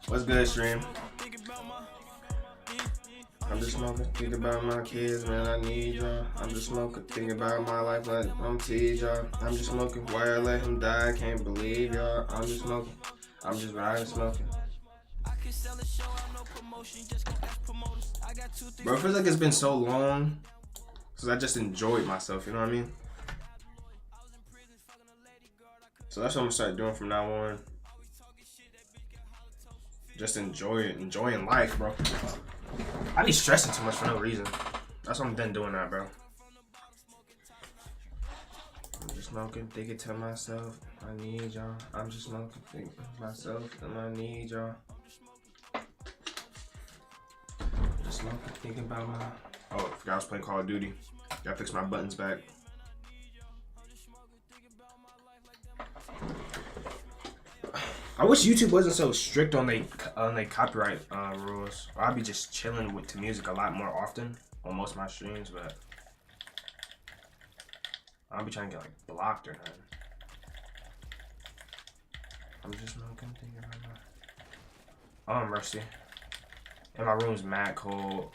What's good, stream? I'm just smoking, thinking about my kids, man. I need y'all. I'm just smoking, thinking about my life, like I'm tease y'all. I'm just smoking, why I let him die? I can't believe y'all. I'm just smoking, I'm just riding smoking. Bro, it feels like it's been so long because I just enjoyed myself. You know what I mean? So that's what I'm gonna start doing from now on. Just enjoying life, bro. I be stressing too much for no reason. That's what I'm done doing that, bro. I'm just smoking, thinking to myself, I need y'all. I'm just smoking, thinking to myself, and I need y'all. Just smoking, thinking about my. Oh, I forgot I was playing Call of Duty. Gotta fix my buttons back. I wish YouTube wasn't so strict on they copyright rules. Or I'd be just chilling to music a lot more often on most of my streams, but I'll be trying to get like blocked or nothing. I'm just smoking, thinking about my. Oh mercy. And my room's mad cold.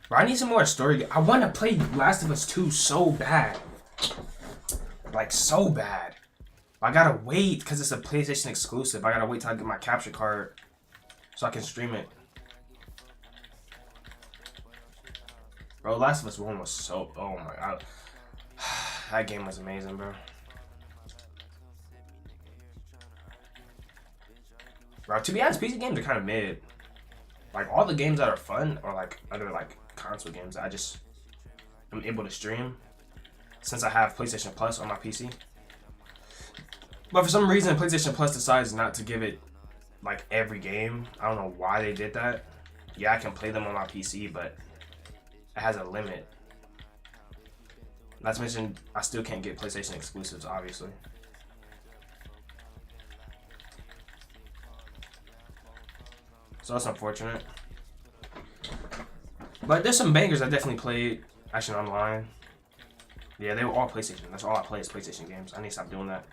Bro, I need some more story. I want to play Last of Us 2 so bad. Like, so bad. I gotta wait because it's a PlayStation exclusive. I gotta wait till I get my capture card so I can stream it. Bro, Last of Us 1 was so... Oh my god. That game was amazing, bro. Bro, to be honest, PC games are kind of mid. Like, all the games that are fun are like other like console games that I just am able to stream since I have PlayStation Plus on my PC. But for some reason, PlayStation Plus decides not to give it like every game. I don't know why they did that. Yeah, I can play them on my PC, but it has a limit. Not to mention, I still can't get PlayStation exclusives, obviously. So that's unfortunate. But there's some bangers I definitely played, actually online. Yeah, they were all PlayStation. That's all I play is PlayStation games. I need to stop doing that.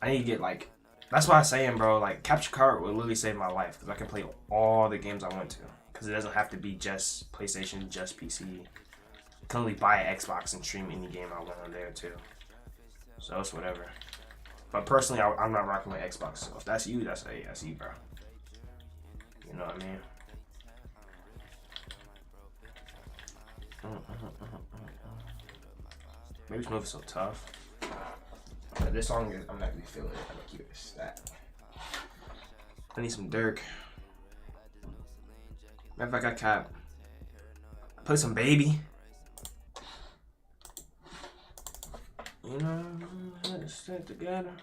I need to get like, that's why I'm saying, bro, like capture card will literally save my life because I can play all the games I want to because it doesn't have to be just PlayStation, just PC. I can only buy an Xbox and stream any game I want on there too. So it's whatever. But personally, I'm not rocking my Xbox. So if that's you, that's you, bro. You know what I mean? Maybe this movie's so tough. But this song is, I'm not really feeling it. I'm gonna keep it a stat. I need some Dirk. Matter of fact, I cap. Play some Baby. You know, let's stick together.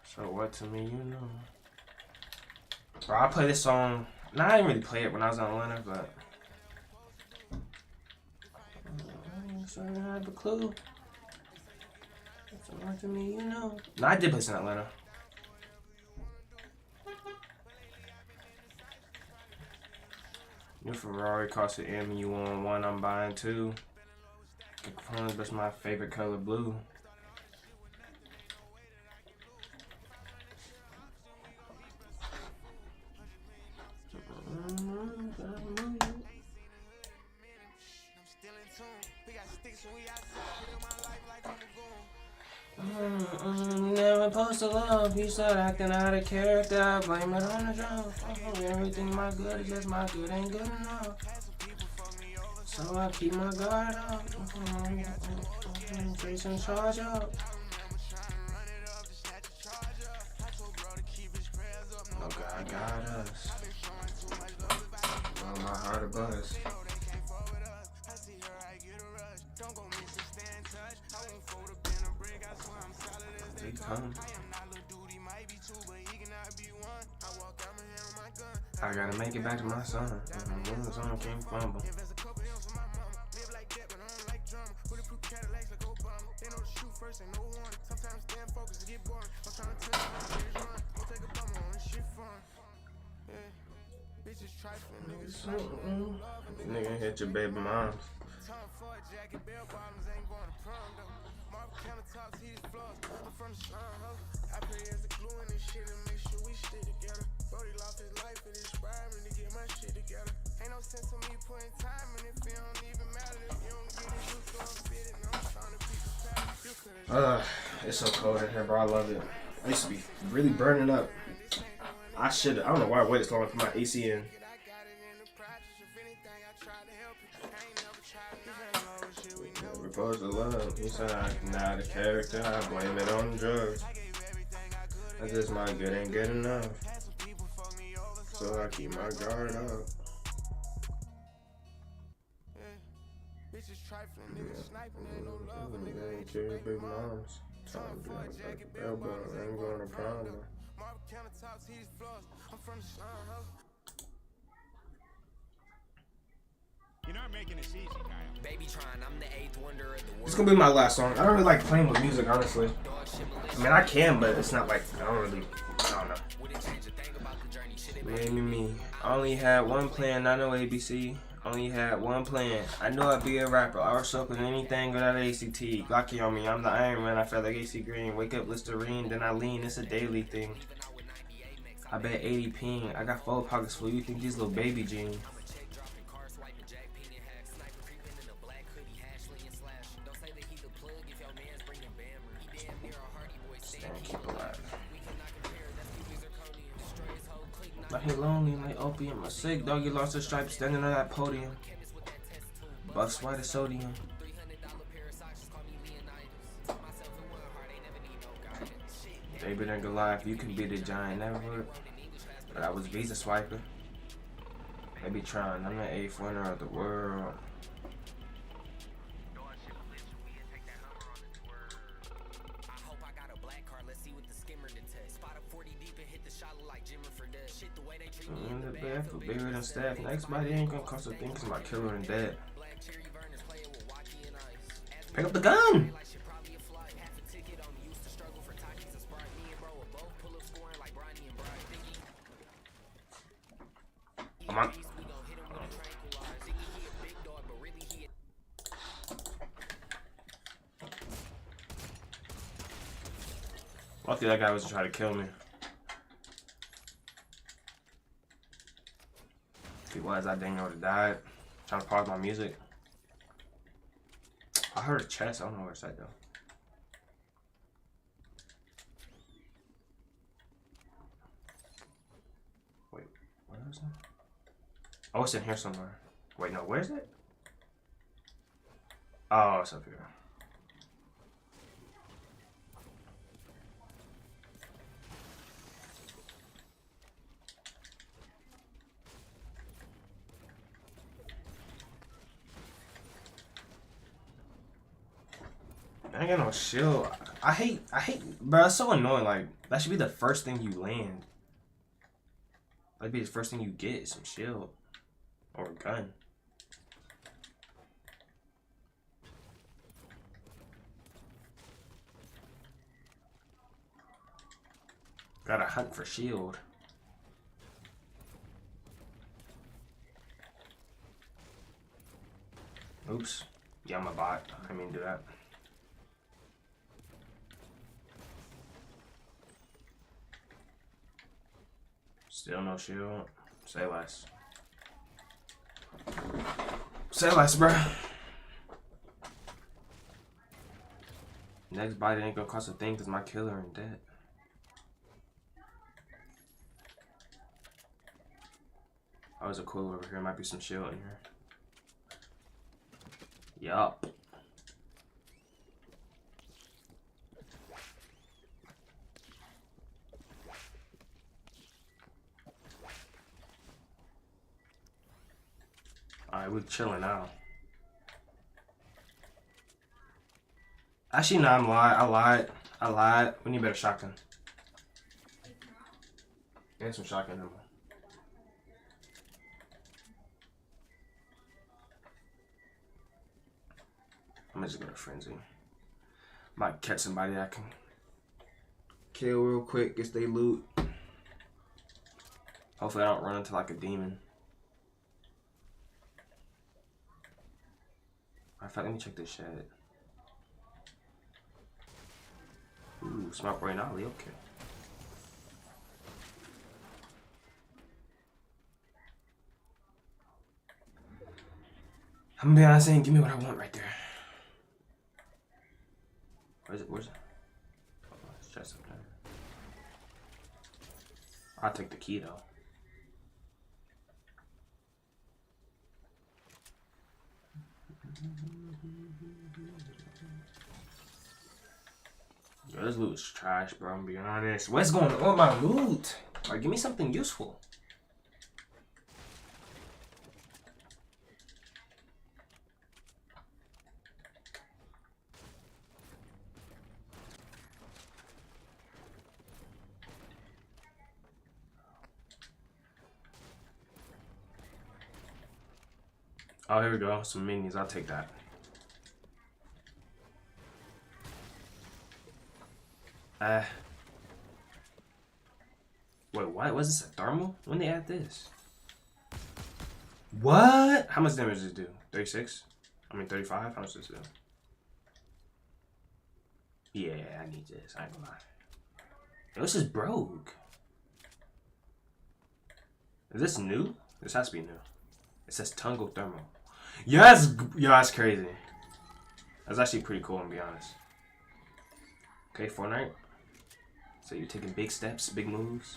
So what to me, you know. Bro, I play this song. Nah, I didn't really play it when I was in Atlanta, but I don't have a clue. So what to me, you know. Nah, I did play this in Atlanta. New Ferrari costs an M, you want one, I'm buying two. That's my favorite color, blue. Never supposed to love. You start acting out of character. Blame it on the drums. Everything my good is just my good ain't good enough. So I keep my guard up. Jason charge up. Oh God got us. Oh, my heart a buzz. They come. I gotta make it back to my son. The son can't fumble. Nigga hit your baby moms. from the sun, ho. I play as the glue in this shit and make sure we stick together. Brody lost his life, it inspired me to get my shit together. Ain't no sense in me putting time in if it don't even matter. If you don't get it, you gon' fit it. And I'm trying to pick the path. You could've. It's so cold in here, bro. I love it. I used to be really burning up. I don't know why I waited so long to put my AC in. Proposed to love. He said I'm not a character. I blame it on drugs. I just my good ain't good enough. So I keep my guard up. Bitches trifling, niggas sniping, ain't no love, nigga ain't your big moms. Time to be like elbow, ain't going to prom. Marble countertops, heated floors. I'm from the sun, ho. You're not making it easy, Kyle. Baby trying, I'm the eighth wonder of the world. It's gonna be my last song. I don't really like playing with music, honestly. I mean, I can, but it's not like I don't know. Me. I only had one plan, not no ABC. Only had one plan. I knew I'd be a rapper. I was up in anything without ACT. Glocky on me, I'm the Iron Man. I felt like AC Green. Wake up, Listerine, then I lean. It's a daily thing. I bet 80 ping. I got 4 pockets full. You think these little baby jeans? Keep alive. Like he lonely, like opium. A sick dog, you lost his stripes standing on that podium. Bucks white as sodium. David and Goliath, you can be the giant never. But I was visa swiping. They be trying, I'm the 8th winner of the world. In the bathroom, bigger than staff. Next body ain't gonna cost a thing cause my killer and dead. Pick up the gun! Come on. Luckily that guy was trying to kill me. If he was, I dang near would have died. Trying to pause my music. I heard a chest. I don't know where it's at though. Wait, where is it? Oh, it's in here somewhere. Wait, no, where's it? Oh, it's up here. I ain't got no shield. I hate, bro, it's so annoying. Like, that should be the first thing you land. That'd be the first thing you get, some shield. Or a gun. Gotta hunt for shield. Oops. Yeah, I'm a bot. I didn't mean to do that. Still no shield. Say less. Say less, bruh. Next bite ain't gonna cost a thing because my killer in dead. Oh, there's a cooler over here. Might be some shield in here. Yup. Alright, we're chilling now. Actually, no, I'm lying. I lied. We need better shotgun. And some shotgun ammo. I'm just gonna frenzy. Might catch somebody I can kill real quick, get they loot. Hopefully I don't run into like a demon. Matter of fact, let me check this shit. Ooh. Ooh, smart boy Nolly, okay. I'm gonna be honest, saying, give me what I want right there. Where's it? Where's it? Oh, it's just up there. I'll take the key though. Yo, this loot is trash, bro. I'm being honest. What's going on with my loot? Like, give me something useful. Oh, here we go. Some minis. I'll take that. Wait, what? Was this a thermal? When they add this? What? How much damage does it do? 36? I mean 35? How much does it do? Yeah, I need this. I ain't gonna lie. Yo, this is broke. Is this new? This has to be new. It says Tungo Thermal. Yes, yo, that's crazy. That's actually pretty cool, to be honest. Okay, Fortnite. So you're taking big steps, big moves.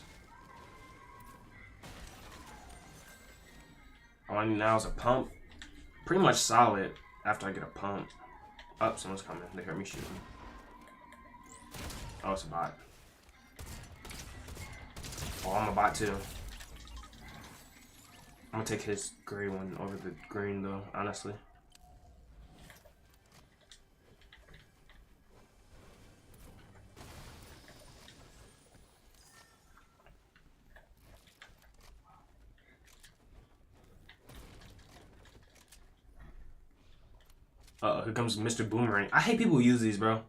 All I need now is a pump. Pretty much solid after I get a pump. Oh, someone's coming. They heard me shooting. Oh, it's a bot. Oh, I'm a bot too. I'm gonna take his gray one over the green though, honestly. Here comes Mr. Boomerang. I hate people who use these, bro.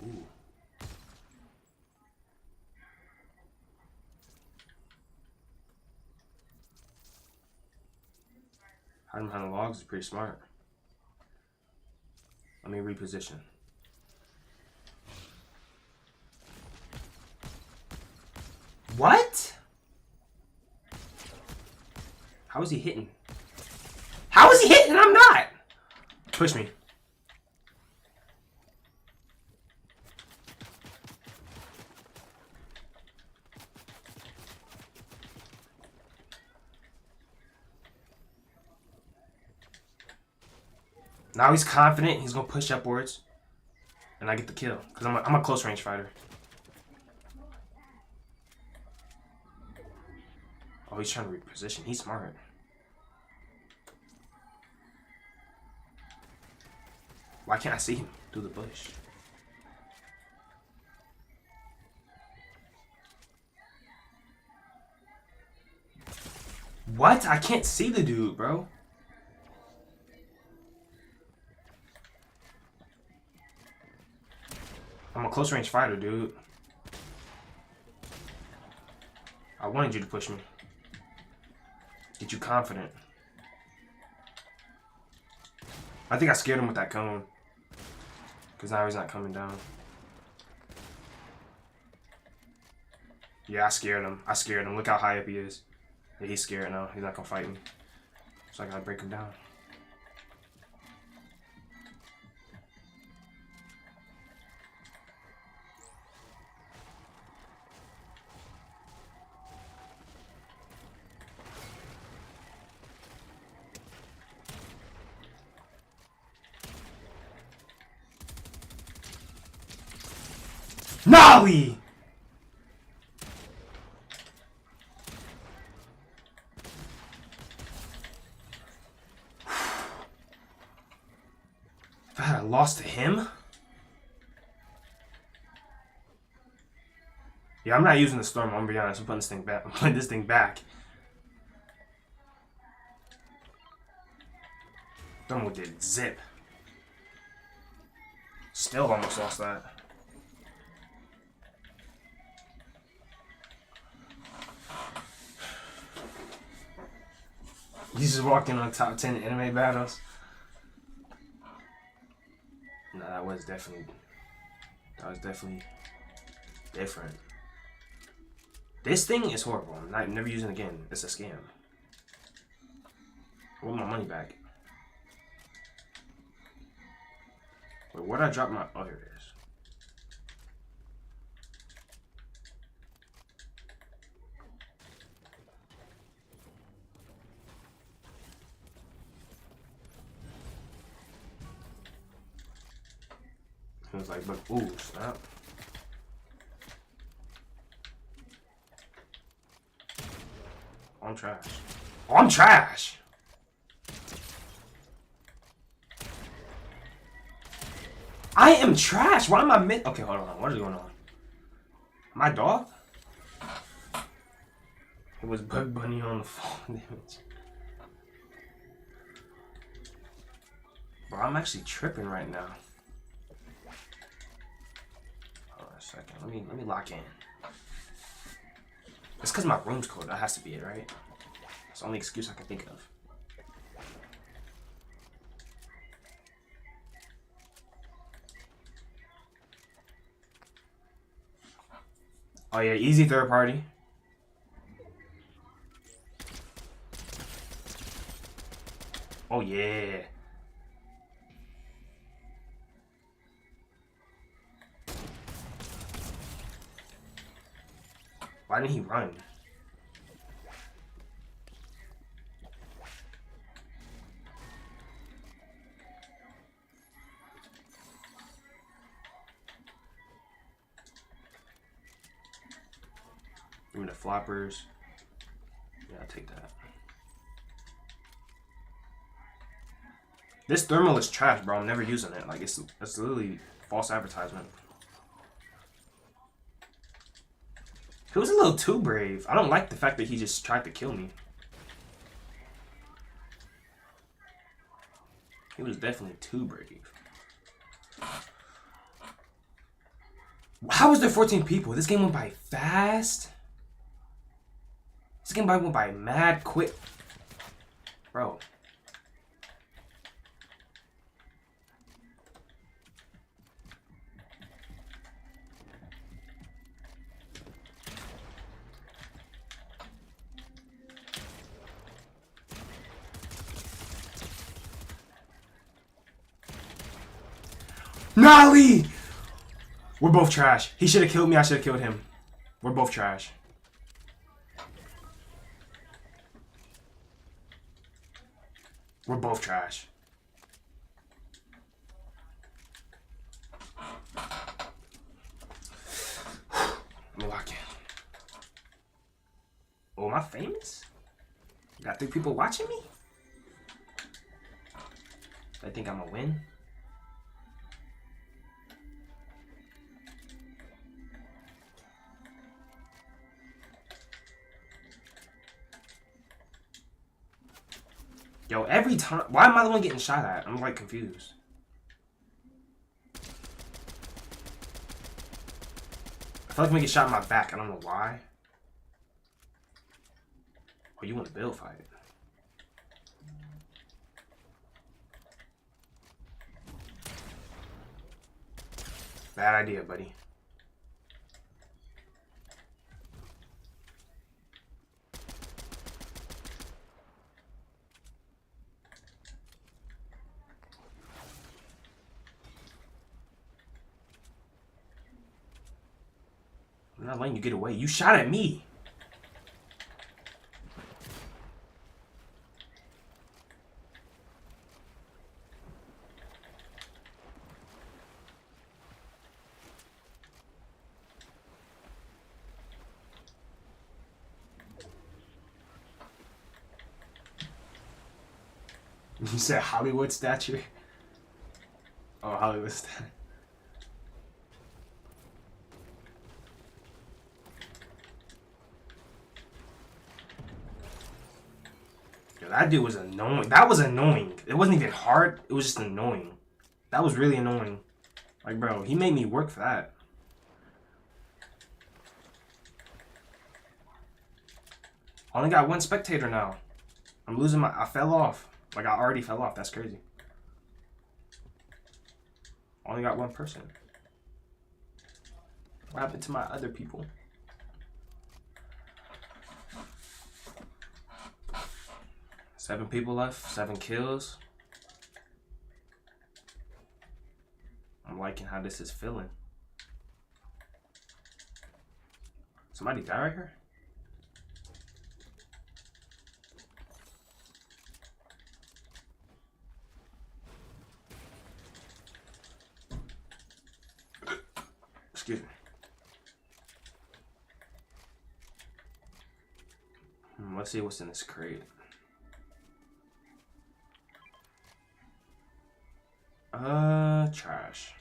Ooh. Hiding behind the logs is pretty smart. Let me reposition. What? How is he hitting? How is he hitting and I'm not? Push me. Now he's confident. He's gonna push upwards, and I get the kill because I'm a close range fighter. Oh, he's trying to reposition. He's smart. Why can't I see him through the bush? What? I can't see the dude, bro. I'm a close range fighter, dude. I wanted you to push me. Get you confident. I think I scared him with that cone. Because now he's not coming down. Yeah, I scared him. I scared him. Look how high up he is. Yeah, he's scared now. He's not going to fight me. So I got to break him down. Nolly! If I had lost to him? Yeah, I'm not using the storm. I'm gonna be honest. I'm putting this thing back. I'm putting this thing back. Thermal did zip. Still almost lost that. You just walked in on top 10 anime battles. No, that was definitely different. This thing is horrible. I'm never using it again. It's a scam. I want my money back. Wait, where'd I drop my... Oh, here it is. It was like, but ooh, snap. I'm trash. Oh, I'm trash! I am trash! Why am I mid? Okay, hold on. What is going on? My dog? It was Bug Bunny on the fall damage. Bro, I'm actually tripping right now. Hold on a second. Let me lock in. It's because my room's cold. That has to be it, right? It's the only excuse I can think of. Oh yeah, easy third party. Oh yeah. Why didn't he run? Give me the floppers. Yeah, I'll take that. This thermal is trash, bro. I'm never using it. Like, it's literally false advertisement. He was a little too brave. I don't like the fact that he just tried to kill me. He was definitely too brave. How was there 14 people? This game went by fast. This game went by mad quick. Bro. Nolly! We're both trash. He should have killed me. I should have killed him. We're both trash. We're both trash. Let me lock in. Oh, am I famous? Got 3 people watching me? I think I'm gonna win. Yo, every time... Why am I the one getting shot at? I'm, like, confused. I feel like I'm gonna get shot in my back. I don't know why. Oh, you want to build fight? Bad idea, buddy. I'm not letting you get away. You shot at me. You said Hollywood statue? Oh, Hollywood statue. Yo, that dude was annoying. That was annoying. It wasn't even hard. It was just annoying. That was really annoying. Like, bro, he made me work for that. I only got 1 spectator now. I'm losing my... I fell off. Like, I already fell off. That's crazy. Only got one person. What happened to my other people? Seven people left, 7 kills. I'm liking how this is feeling. Somebody die right here? Excuse me. Let's see what's in this crate. Trash.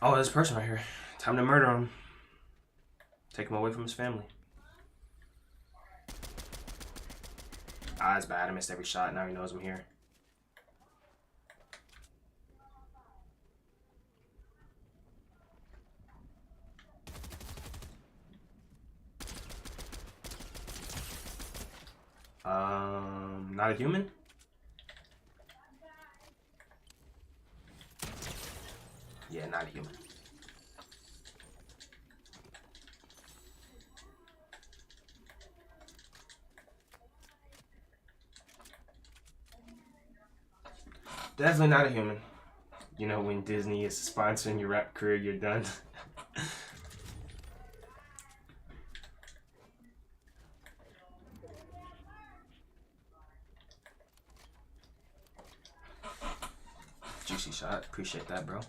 Oh, this person right here. Time to murder him. Take him away from his family. Ah, that's bad. I missed every shot. Now he knows I'm here. Not a human? Yeah, not a human. Definitely not a human. You know, when Disney is sponsoring your rap career, you're done. Juicy shot. Appreciate that, bro.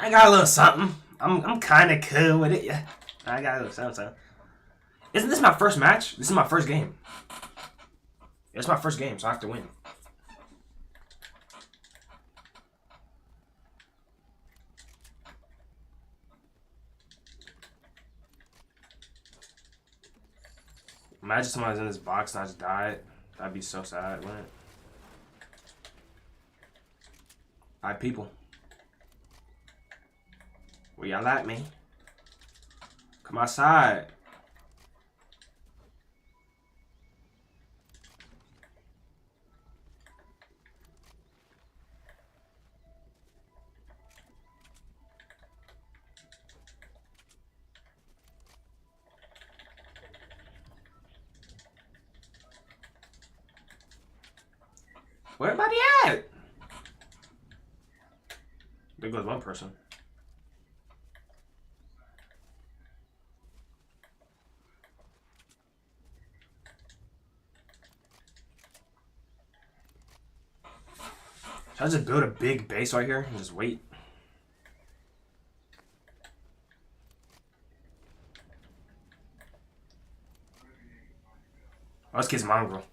I got a little something. I'm kind of cool with it. Yeah, I got a little something. Isn't this my first match? This is my first game. It's my first game, so I have to win. Imagine somebody's in this box and I just died. That'd be so sad, wouldn't it? 5 people. Where y'all at, me? Come outside. Where everybody at? There goes one person. Should I just build a big base right here and just wait? Oh, this kid's mongrel.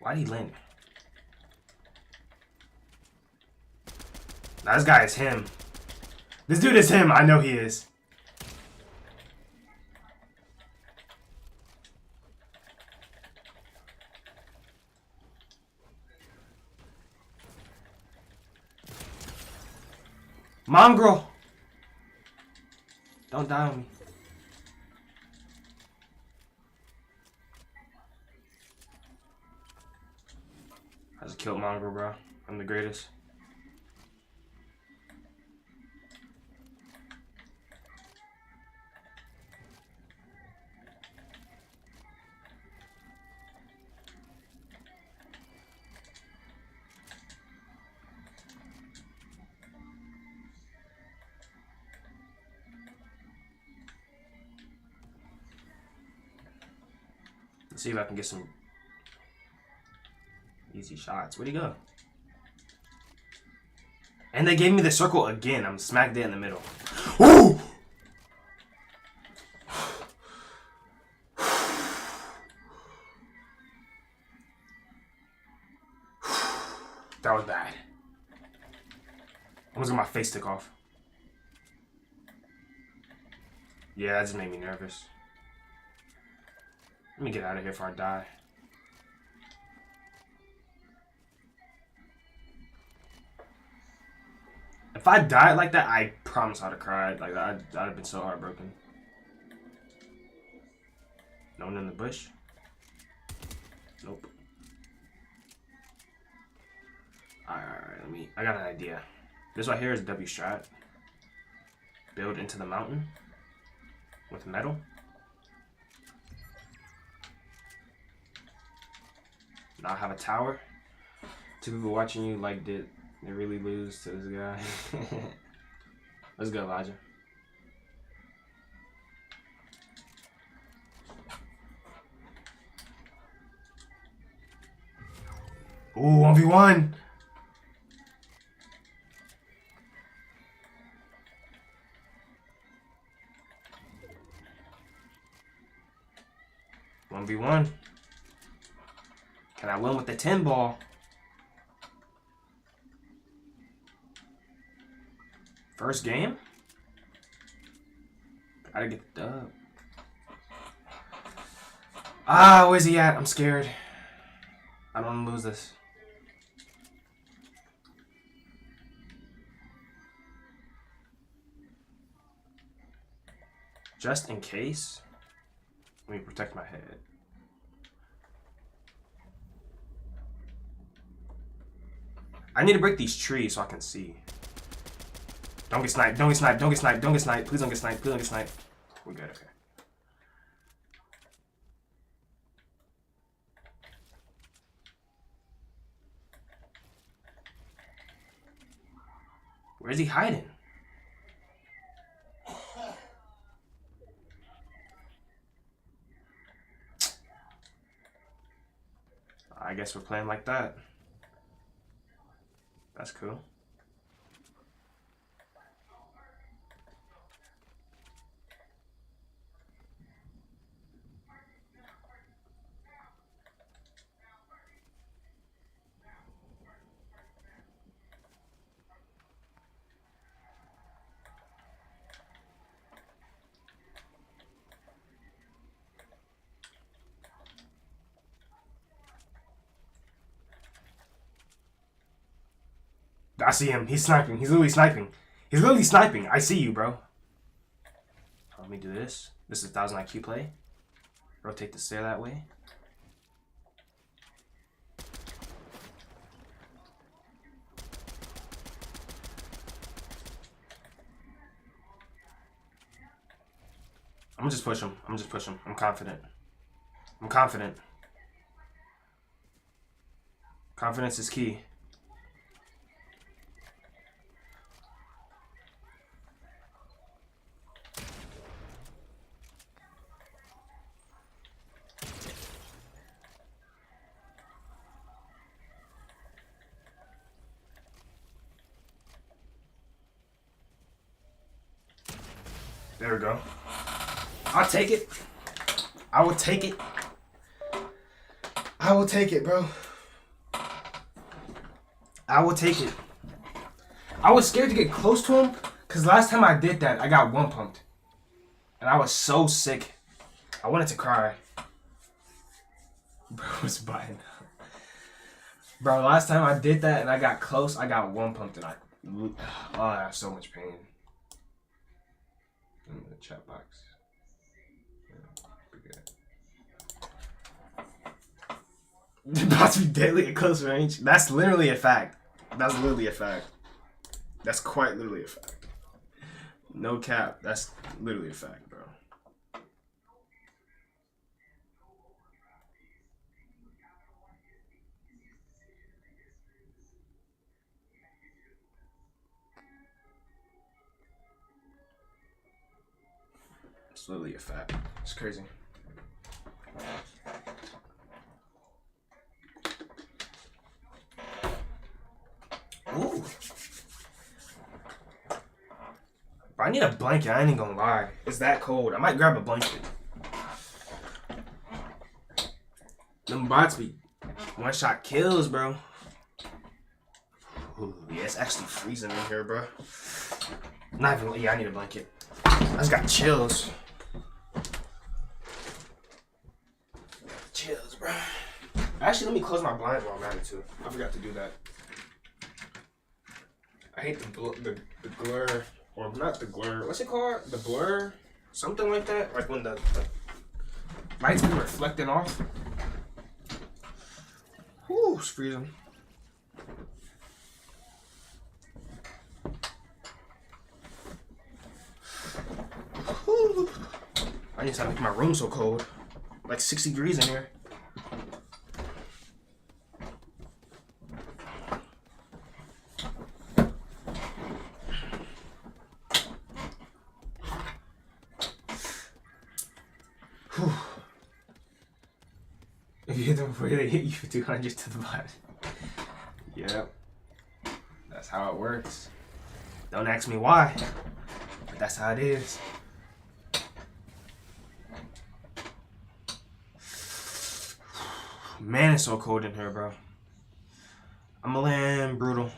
Why'd he land? Nah, this guy is him. This dude is him. I know he is. Mongrel! Don't die on me. I just killed Mongrel, bro. I'm the greatest. Let's see if I can get some easy shots. Where'd he go? And they gave me the circle again. I'm smack dead in the middle. Ooh! That was bad. Almost got my face took off. Yeah, that just made me nervous. Let me get out of here before I die. If I died like that, I promise I'd have cried. Like, I'd have been so heartbroken. No one in the bush? Nope. Alright, I got an idea. This right here is W strat. Build into the mountain with metal. Now I have a tower. 2 people watching you liked it. They really lose to this guy. Let's go, Elijah. Ooh, 1v1. One v one. Can I win with the 10 ball? First game? Gotta get the dub. Ah, where's he at? I'm scared. I don't want to lose this. Just in case, let me protect my head. I need to break these trees so I can see. Don't get sniped, don't get sniped, don't get sniped, don't get sniped. Please don't get sniped, please don't get sniped. We're good, okay. Where's he hiding? I guess we're playing like that. That's cool. I see him. He's sniping. He's literally sniping. He's literally sniping. I see you, bro. Let me do this. This is 1000 IQ play. Rotate the stair that way. I'm gonna just push him. I'm gonna just push him. I'm confident. I'm confident. Confidence is key. There we go. I'll take it. I will take it. I will take it, bro. I will take it. I was scared to get close to him because last time I did that, I got one pumped. And I was so sick. I wanted to cry. Bro, was buying. Bro, last time I did that and I got close, I got one pumped and I have so much pain. In the chat box. Yeah, about to be deadly at close range. That's literally a fact. That's literally a fact. That's quite literally a fact. No cap. That's literally a fact, bro. It's literally a fact. It's crazy. Ooh. I need a blanket. I ain't even gonna lie. It's that cold. I might grab a blanket. Them bots be one-shot kills, bro. Ooh, yeah, it's actually freezing in here, bro. Not even. Yeah, I need a blanket. I just got chills. Chills, bro. Actually, let me close my blinds while I'm at it too. I forgot to do that. I hate the glare, or not the glare. What's it called? The blur, something like that. Like when the lights be reflecting off. Whew, it's freezing. Whew. I need to stop making my room so cold. Like 6 degrees in here. Whew. If you hit them before they hit you, 200 to the bottom. Yep. That's how it works. Don't ask me why, but that's how it is. Man, it's so cold in here, bro. I'm gonna land brutal.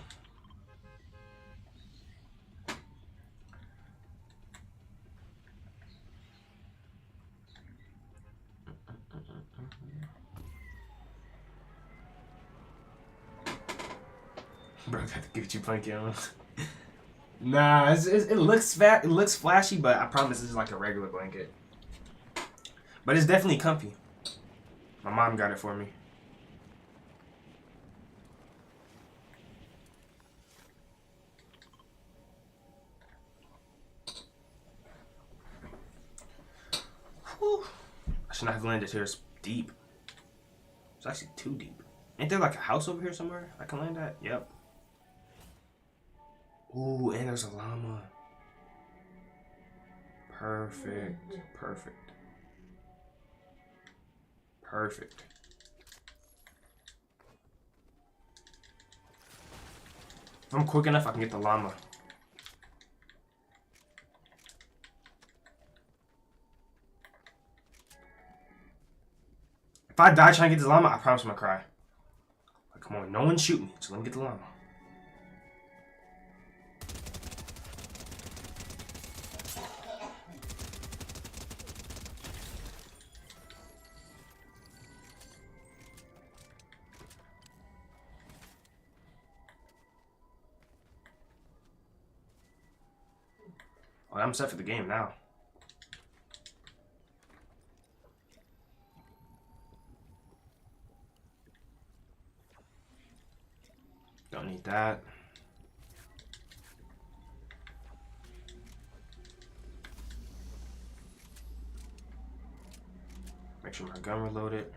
Bro, got the Gucci blanket on. Nah, it looks fat. It looks flashy, but I promise this is like a regular blanket. But it's definitely comfy. My mom got it for me. Whew. I should not have landed here. It's deep. It's actually too deep. Ain't there like a house over here somewhere I can land at? Yep. Ooh, and there's a llama. Perfect. Perfect. Perfect. If I'm quick enough, I can get the llama. If I die trying to get this llama, I promise I'm gonna cry. Like, come on, no one shoot me. Just let me get the llama. Oh, I'm set for the game now. Don't need that. Make sure my gun reloaded.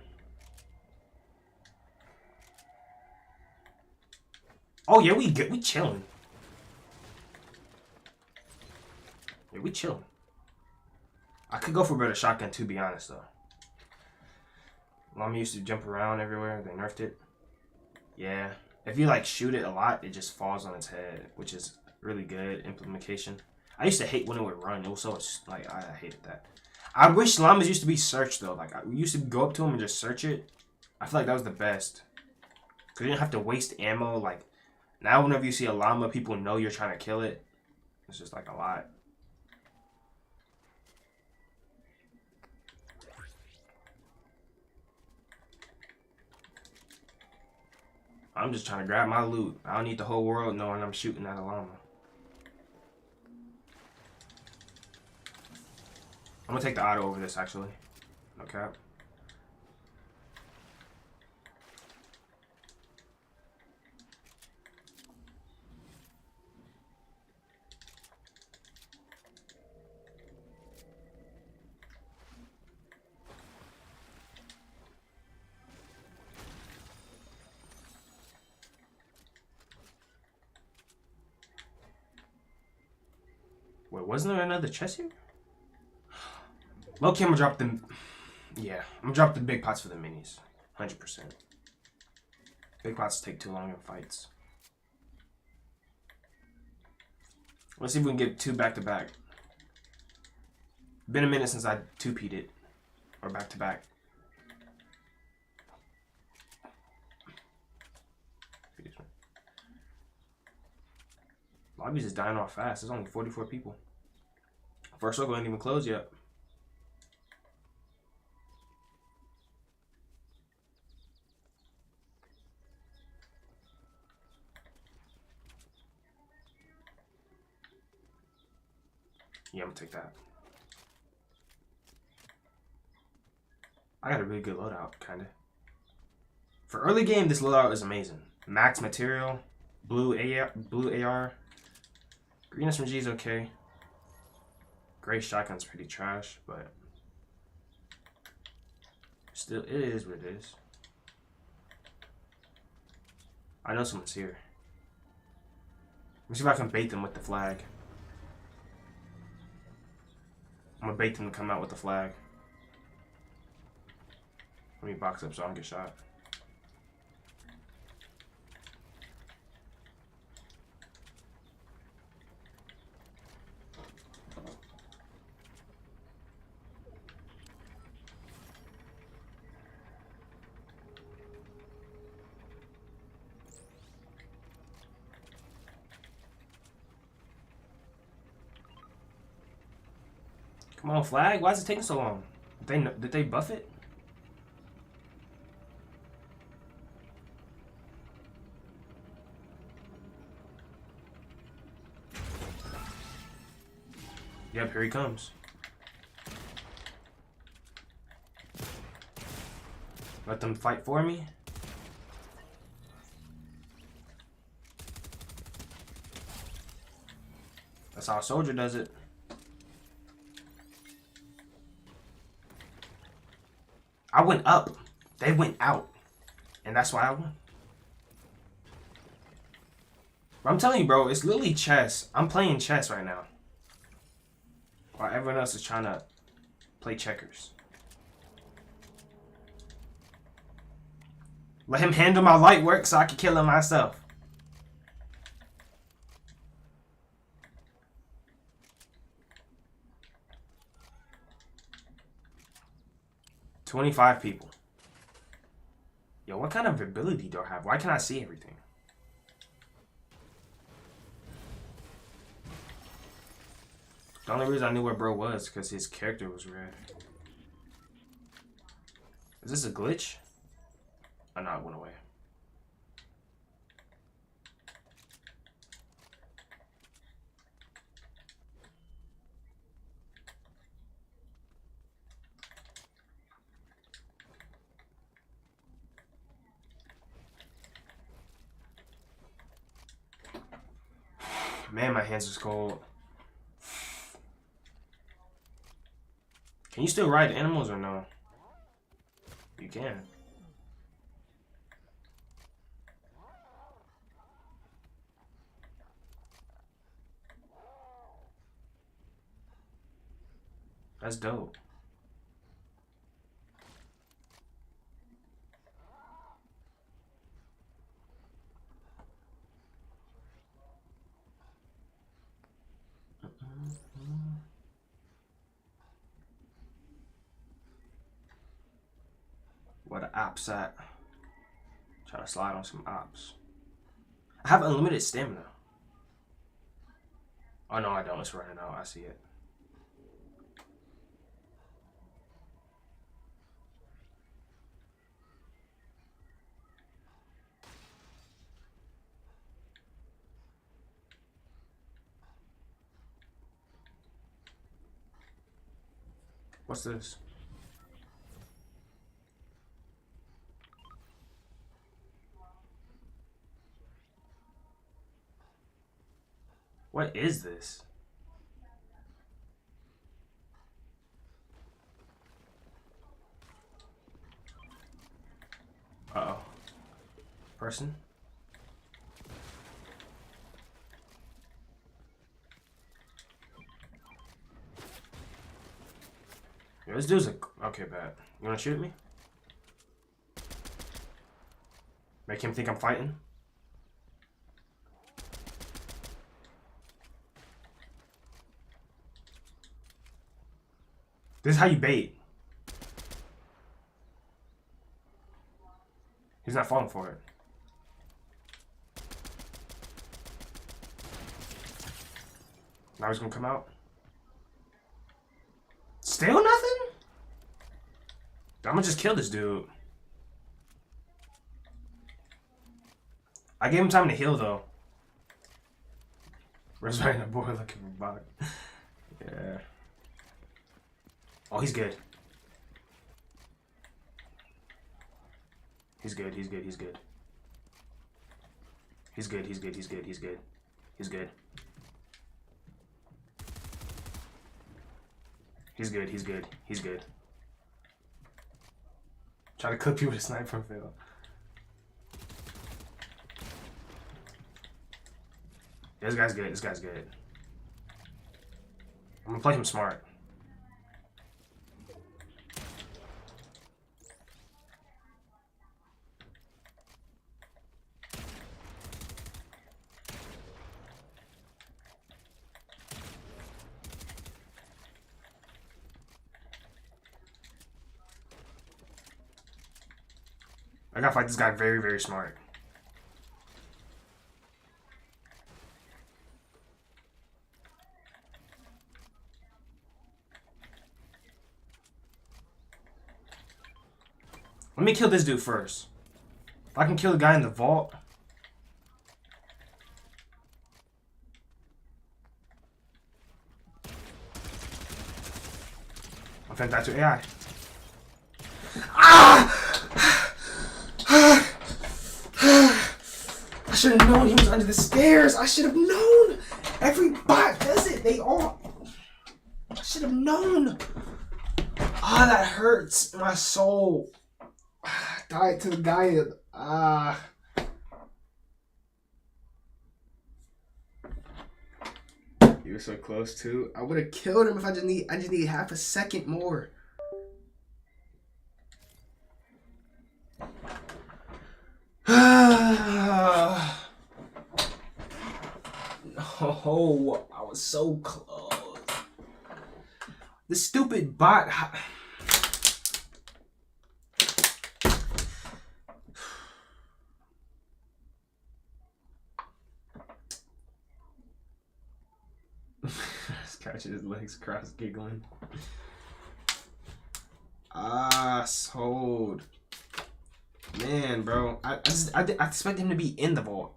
Oh yeah, we chilling. Yeah, we chilling. I could go for a better shotgun, to be honest, though. Llama used to jump around everywhere. They nerfed it. Yeah. If you, like, shoot it a lot, it just falls on its head, which is really good implementation. I used to hate when it would run. It was so, like, I hated that. I wish llamas used to be searched, though. Like, we used to go up to them and just search it. I feel like that was the best. Because you didn't have to waste ammo. Like, now whenever you see a llama, people know you're trying to kill it. It's just, like, a lot. I'm just trying to grab my loot. I don't need the whole world knowing I'm shooting at a llama. I'm gonna take the auto over this, actually. No cap. Wait, wasn't there another chest here? Low-key, I'm gonna drop the... Yeah, I'm gonna drop the big pots for the minis. 100%. Big pots take too long in fights. Let's see if we can get 2 back-to-back. Been a minute since I 2-peated it. Or back-to-back. Lobby's just dying off fast. There's only 44 people. First circle ain't even closed yet. Yeah, I'm gonna take that. I got a really good loadout, kinda. For early game, this loadout is amazing. Max material, blue AR, green SMG is okay. Gray shotgun's pretty trash, but still, it is what it is. I know someone's here. Let me see if I can bait them with the flag. I'm gonna bait them to come out with the flag. Let me box up so I don't get shot. Come on, flag. Why is it taking so long? Did they buff it? Yep, here he comes. Let them fight for me. That's how a soldier does it. I went up. They went out. And that's why I won. But I'm telling you, bro, it's literally chess. I'm playing chess right now. While everyone else is trying to play checkers. Let him handle my light work so I can kill him myself. $25 people. Yo, what kind of ability do I have? Why can't I see everything? The only reason I knew where bro was because his character was red. Is this a glitch? Oh no, it went away. Man, my hands are cold. Can you still ride animals or no? You can. That's dope. Where the ops at? Try to slide on some ops. I have unlimited stamina. Oh no, I don't. It's running out. I see it. What's this? What is this? Uh-oh. Person? Yo, this dude's a... Okay, bad. You wanna shoot at me? Make him think I'm fighting? This is how you bait. He's not falling for it. Now he's gonna come out. Still nothing? I'm gonna just kill this dude. I gave him time to heal though. Where's right in the board looking for bug? Yeah. Oh, he's good. He's good. He's good. He's good. He's good. He's good. He's good. He's good. He's good. He's good. He's good. He's good. Try to clip you with a sniper and fail. Yeah, this guy's good. This guy's good. I'm gonna play him smart. I gotta fight this guy very, very smart. Let me kill this dude first. If I can kill the guy in the vault. I'm finna die to AI. Ah! I should have known he was under the stairs. I should have known. Every bot does it. They all. I should have known. Ah, that hurts my soul. Died to the guy. You were so close too. I would have killed him if I just need half a second more. No, I was so close. The stupid bot. Scratching his legs cross, giggling. Sold. Man, bro, I expect him to be in the vault.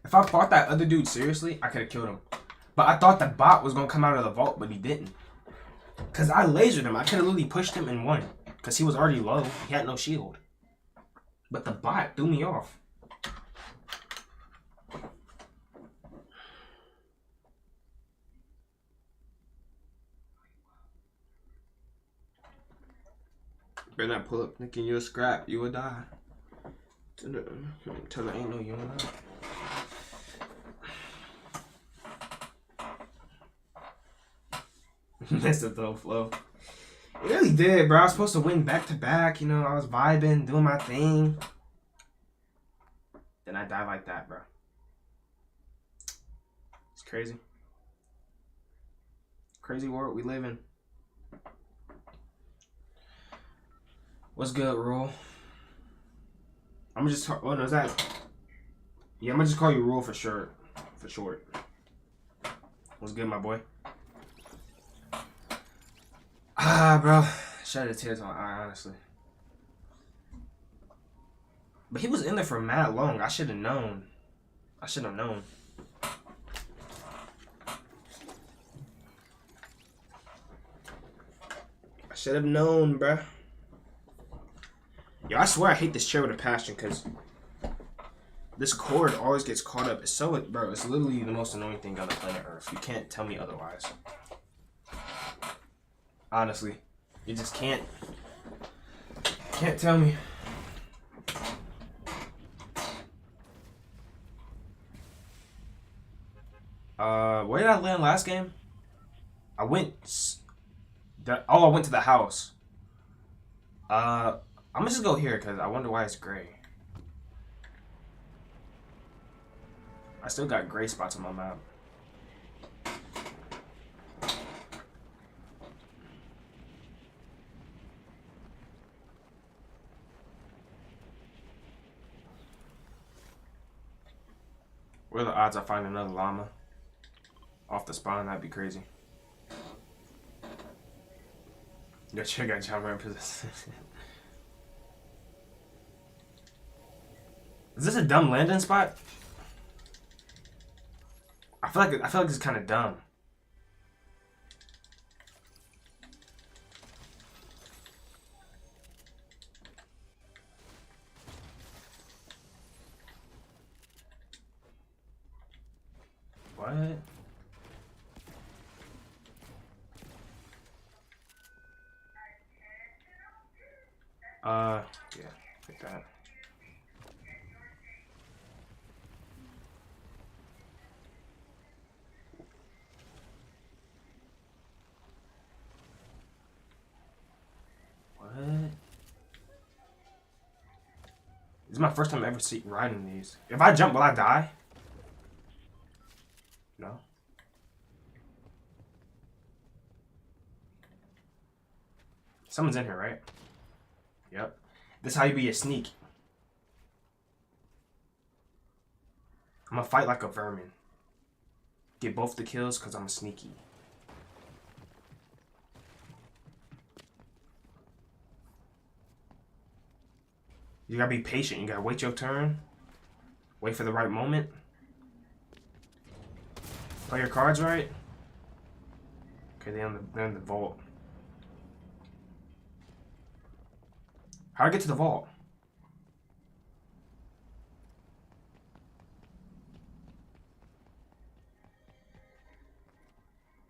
If I fought that other dude seriously, I could have killed him. But I thought the bot was gonna come out of the vault, but he didn't. Cause I lasered him. I could have literally pushed him and won. Cause he was already low. He had no shield. But the bot threw me off. Better not pull up thinking you a scrap, you will die. Tell her ain't no you will die. Messed up the whole flow. It really did, bro. I was supposed to win back to back, you know, I was vibing, doing my thing. Then I die like that, bro. It's crazy. Crazy world we live in. What's good, Rule? I'm gonna just talk. Oh no, is that? Yeah, I'm gonna just call you Rule for short. For short. What's good, my boy? Bro, shedded tears on my eye, honestly. But he was in there for mad long. I should have known. I should have known. I should have known, bruh. Yo, I swear I hate this chair with a passion because this cord always gets caught up. It's so, bro, it's literally the most annoying thing on the planet Earth. You can't tell me otherwise. Honestly, you just can't tell me. Where did I land last game? I went to the house. I'm gonna just go here because I wonder why it's gray. I still got gray spots on my map. What are the odds I find another llama off the spawn? That'd be crazy. Yo, chick got jump right in position. Is this a dumb landing spot? I feel like it's kind of dumb. What? Yeah, like that. What? This is my first time ever riding these. If I jump, will I die? No. Someone's in here, right? Yep. This is how you be a sneak. I'm gonna fight like a vermin. Get both the kills because I'm a sneaky. You gotta be patient. You gotta wait your turn. Wait for the right moment. Play your cards right. Okay, they're in the vault. How do I get to the vault?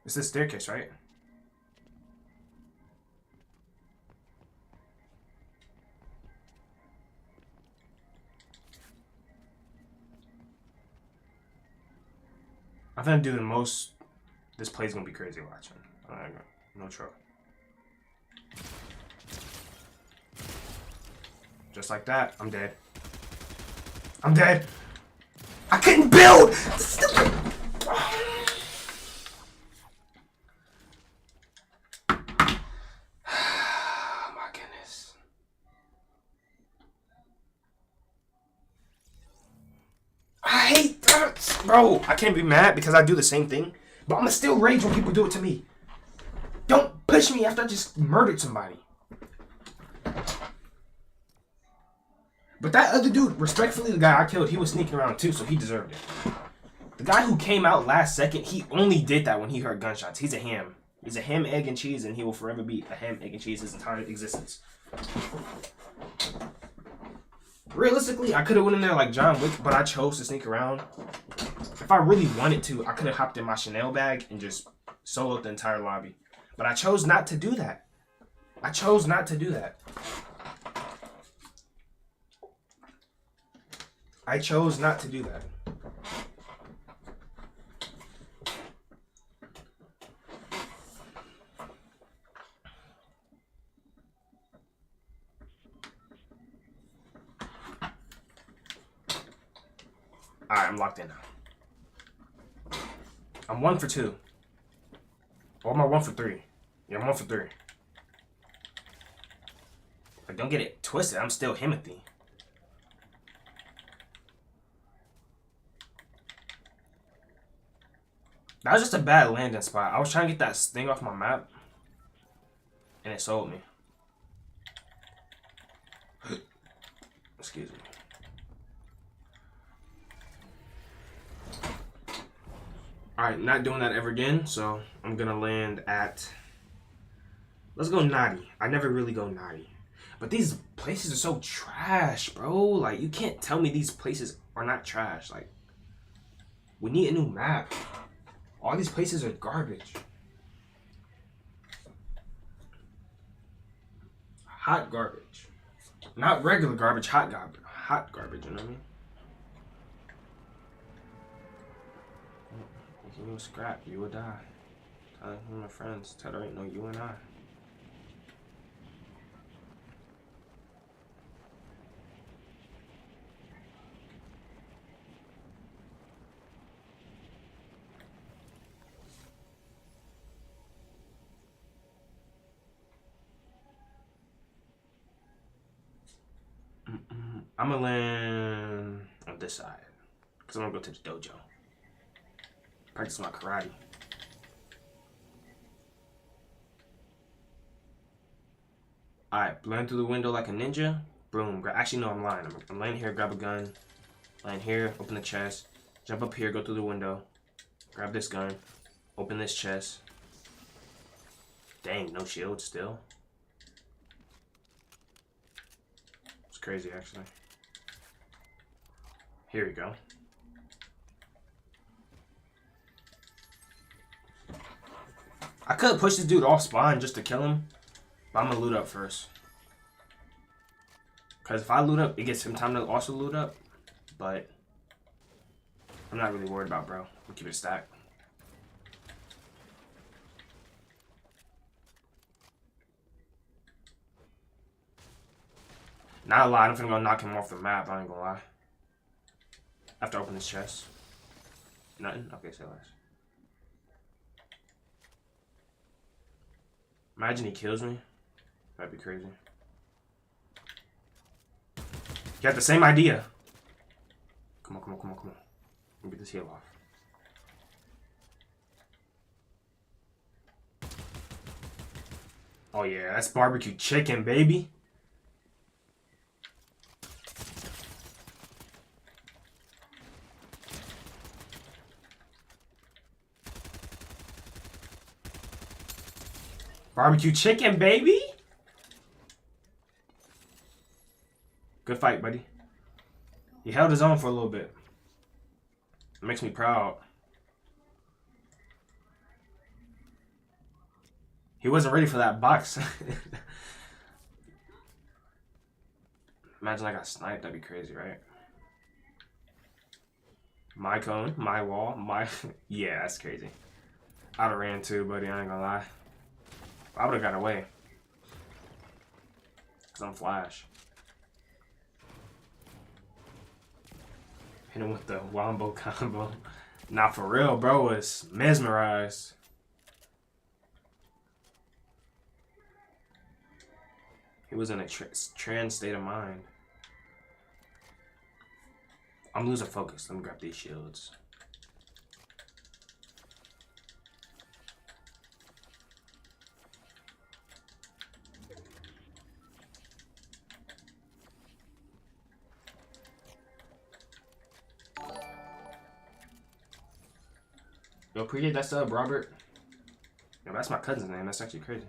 It's this staircase, right? I'm gonna do the most. This play's gonna be crazy watching. No trouble. Just like that, I'm dead. I'm dead. I couldn't build. Stupid. Oh my goodness. I hate that, bro. I can't be mad because I do the same thing, but I'm gonna still rage when people do it to me. Don't push me after I just murdered somebody. But that other dude, respectfully, the guy I killed, he was sneaking around too, so he deserved it. The guy who came out last second, he only did that when he heard gunshots. He's a ham. He's a ham, egg, and cheese, and he will forever be a ham, egg, and cheese his entire existence. Realistically, I could have went in there like John Wick, but I chose to sneak around. If I really wanted to, I could have hopped in my Chanel bag and just soloed the entire lobby. But I chose not to do that. I chose not to do that. I chose not to do that. Alright, I'm locked in now. I'm 1 for 2. Or am I 1 for 3? Yeah, I'm 1 for 3. But don't get it twisted, I'm still Himothy. That was just a bad landing spot. I was trying to get that thing off my map. And it sold me. Excuse me. Alright, not doing that ever again. So I'm going to land at... Let's go Naughty. I never really go Naughty. But these places are so trash, bro. Like, you can't tell me these places are not trash. Like, we need a new map. All these places are garbage. Hot garbage. Not regular garbage, hot garbage. Hot garbage, you know what I mean? If you scrap, you would die. Tell my friends, tell there ain't no you and I. I'm gonna land on this side because I'm gonna go to the dojo. Practice my karate. Alright, land through the window like a ninja. Boom. Actually, no, I'm lying. I'm laying here, grab a gun. Land here, open the chest. Jump up here, go through the window. Grab this gun. Open this chest. Dang, no shield still. It's crazy, actually. Here we go. I could push this dude off spawn just to kill him, but I'm gonna loot up first. Cause if I loot up, it gets him time to also loot up. But I'm not really worried about, bro. We'll keep it stacked. Not a lie, I'm finna go knock him off the map, I ain't gonna lie. I have to open this chest. Nothing? Okay, say less. Imagine he kills me. That'd be crazy. You got the same idea. Come on, come on, come on, come on. Let me get this heal off. Oh yeah, that's barbecue chicken, baby. Barbecue chicken, baby. Good fight, buddy. He held his own for a little bit. It makes me proud. He wasn't ready for that box. Imagine I got sniped. That'd be crazy, right? My cone, my wall, my... Yeah, that's crazy. I'd have ran too, buddy. I ain't gonna lie. I would have got away. Because I'm Flash. Hit him with the wombo combo. Not for real, bro. Was mesmerized. He was in a trans state of mind. I'm losing focus. Let me grab these shields. Yo, appreciate that sub, Robert. Yo, that's my cousin's name. That's actually crazy.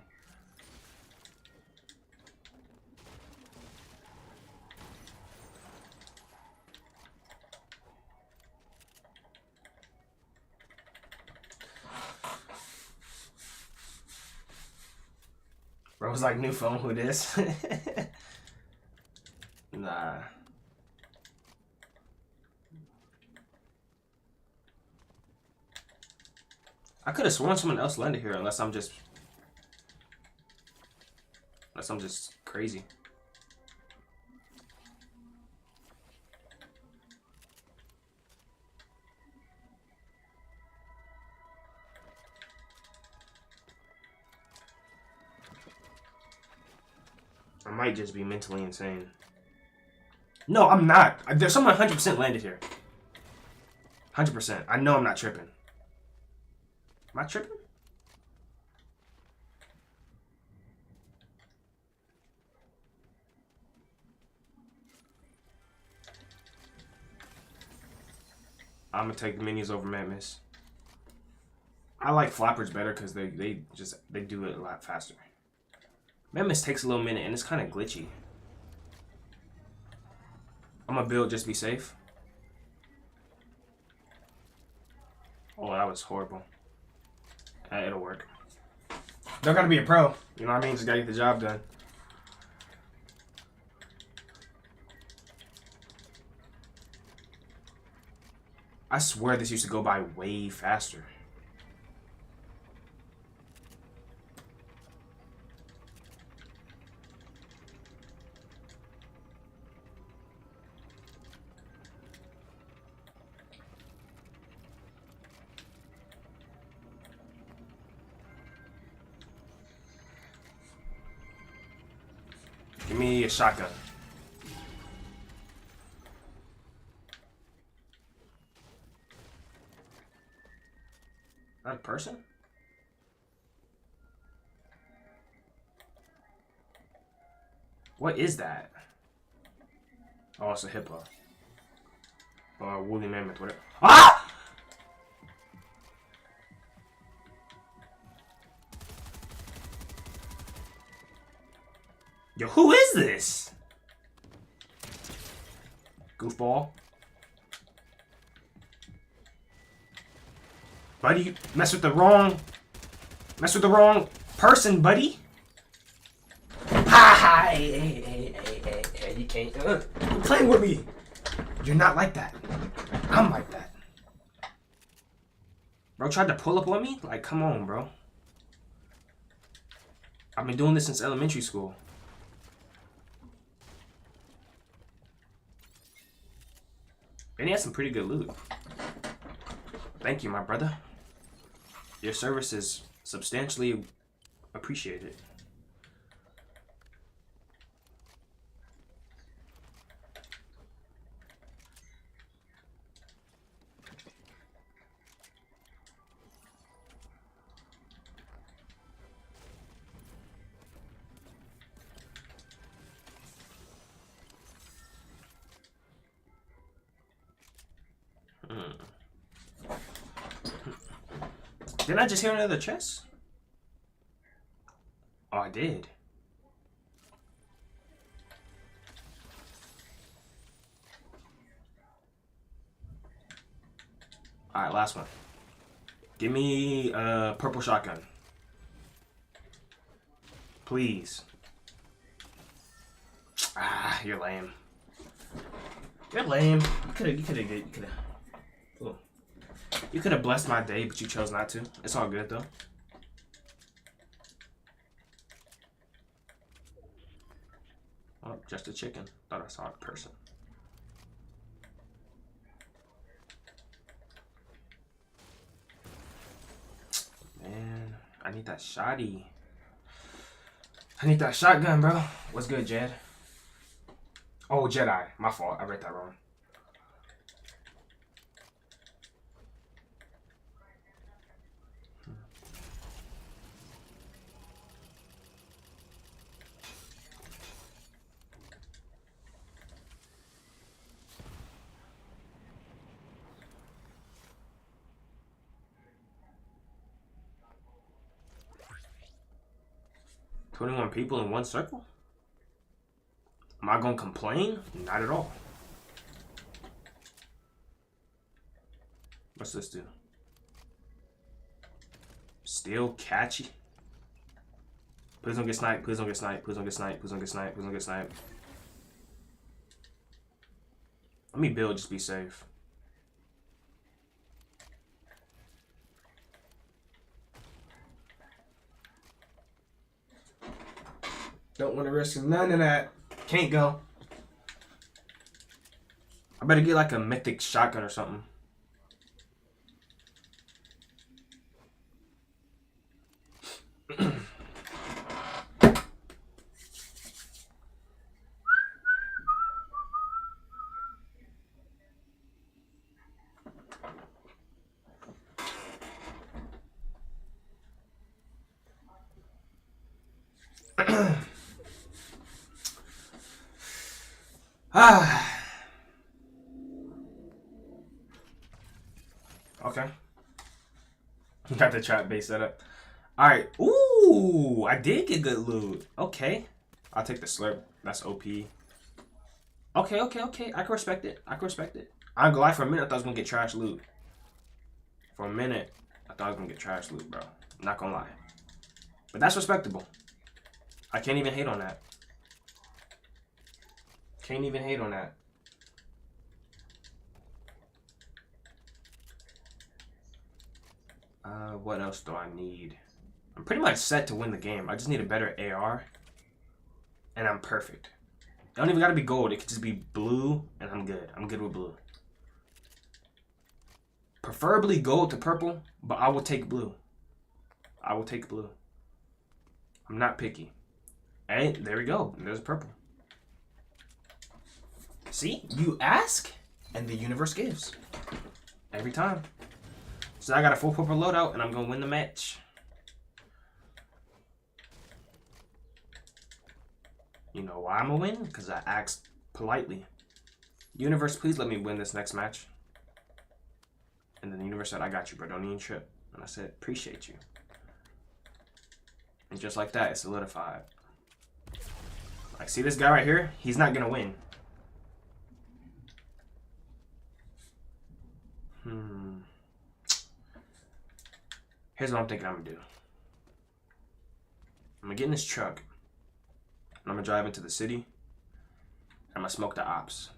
Bro was like, new phone, who this? Nah. I could have sworn someone else landed here unless I'm just crazy. I might just be mentally insane. No, I'm not. There's someone 100% landed here. 100%. I know I'm not tripping. Am I tripping? I'm gonna take the minis over Madness. I like flappers better because they do it a lot faster. Madness takes a little minute and it's kind of glitchy. I'm gonna build just to be safe. Oh, that was horrible. It'll work. Don't gotta be a pro. You know what I mean? Just gotta get the job done. I swear this used to go by way faster. Give me a shotgun. That a person? What is that? Oh, it's a hippo. Or a woolly mammoth, whatever. Ah! Yo, who is this? Goofball. Buddy, you mess with the wrong person, buddy. Ha! Hey, you can't. You're playing with me. You're not like that. I'm like that. Bro tried to pull up on me? Like, come on, bro. I've been doing this since elementary school. And he has some pretty good loot. Thank you, my brother. Your service is substantially appreciated. Didn't I just hear another chest? Oh, I did. Alright, last one. Give me a purple shotgun. Please. Ah, you're lame. You're lame. You could have blessed my day, but you chose not to. It's all good though. Oh, just a chicken. Thought I saw a person. Man, I need that shotty. I need that shotgun, bro. What's good, Jed? Oh, Jedi. My fault. I read that wrong. $21 people in one circle? Am I gonna complain? Not at all. What's this do? Still catchy. Please don't get sniped. Please don't get sniped. Please don't get sniped. Please don't get sniped. Please don't get sniped. Let me build, just be safe. Don't want to risk none of that. Can't go. I better get like a mythic shotgun or something. Okay. Got the trap base set up. Alright. Ooh, I did get good loot. Okay. I'll take the slurp. That's OP. Okay. I can respect it. I ain't gonna lie, for a minute I thought I was gonna get trash loot. For a minute, I thought I was gonna get trash loot, bro. I'm not gonna lie. But that's respectable. I can't even hate on that. Can't even hate on that. What else do I need? I'm pretty much set to win the game. I just need a better AR. And I'm perfect. It don't even gotta be gold. It could just be blue, and I'm good. I'm good with blue. Preferably gold to purple, but I will take blue. I will take blue. I'm not picky. And there we go. There's purple. See? You ask, and the universe gives. Every time. So I got a full purple loadout, and I'm going to win the match. You know why I'm going to win? Because I asked politely. Universe, please let me win this next match. And then the universe said, I got you, bro. Don't even trip. And I said, appreciate you. And just like that, it solidified. Like, see this guy right here? He's not gonna win. Here's what I'm thinking I'm gonna do. I'm gonna get in this truck. And I'm gonna drive into the city. I'm gonna smoke the ops.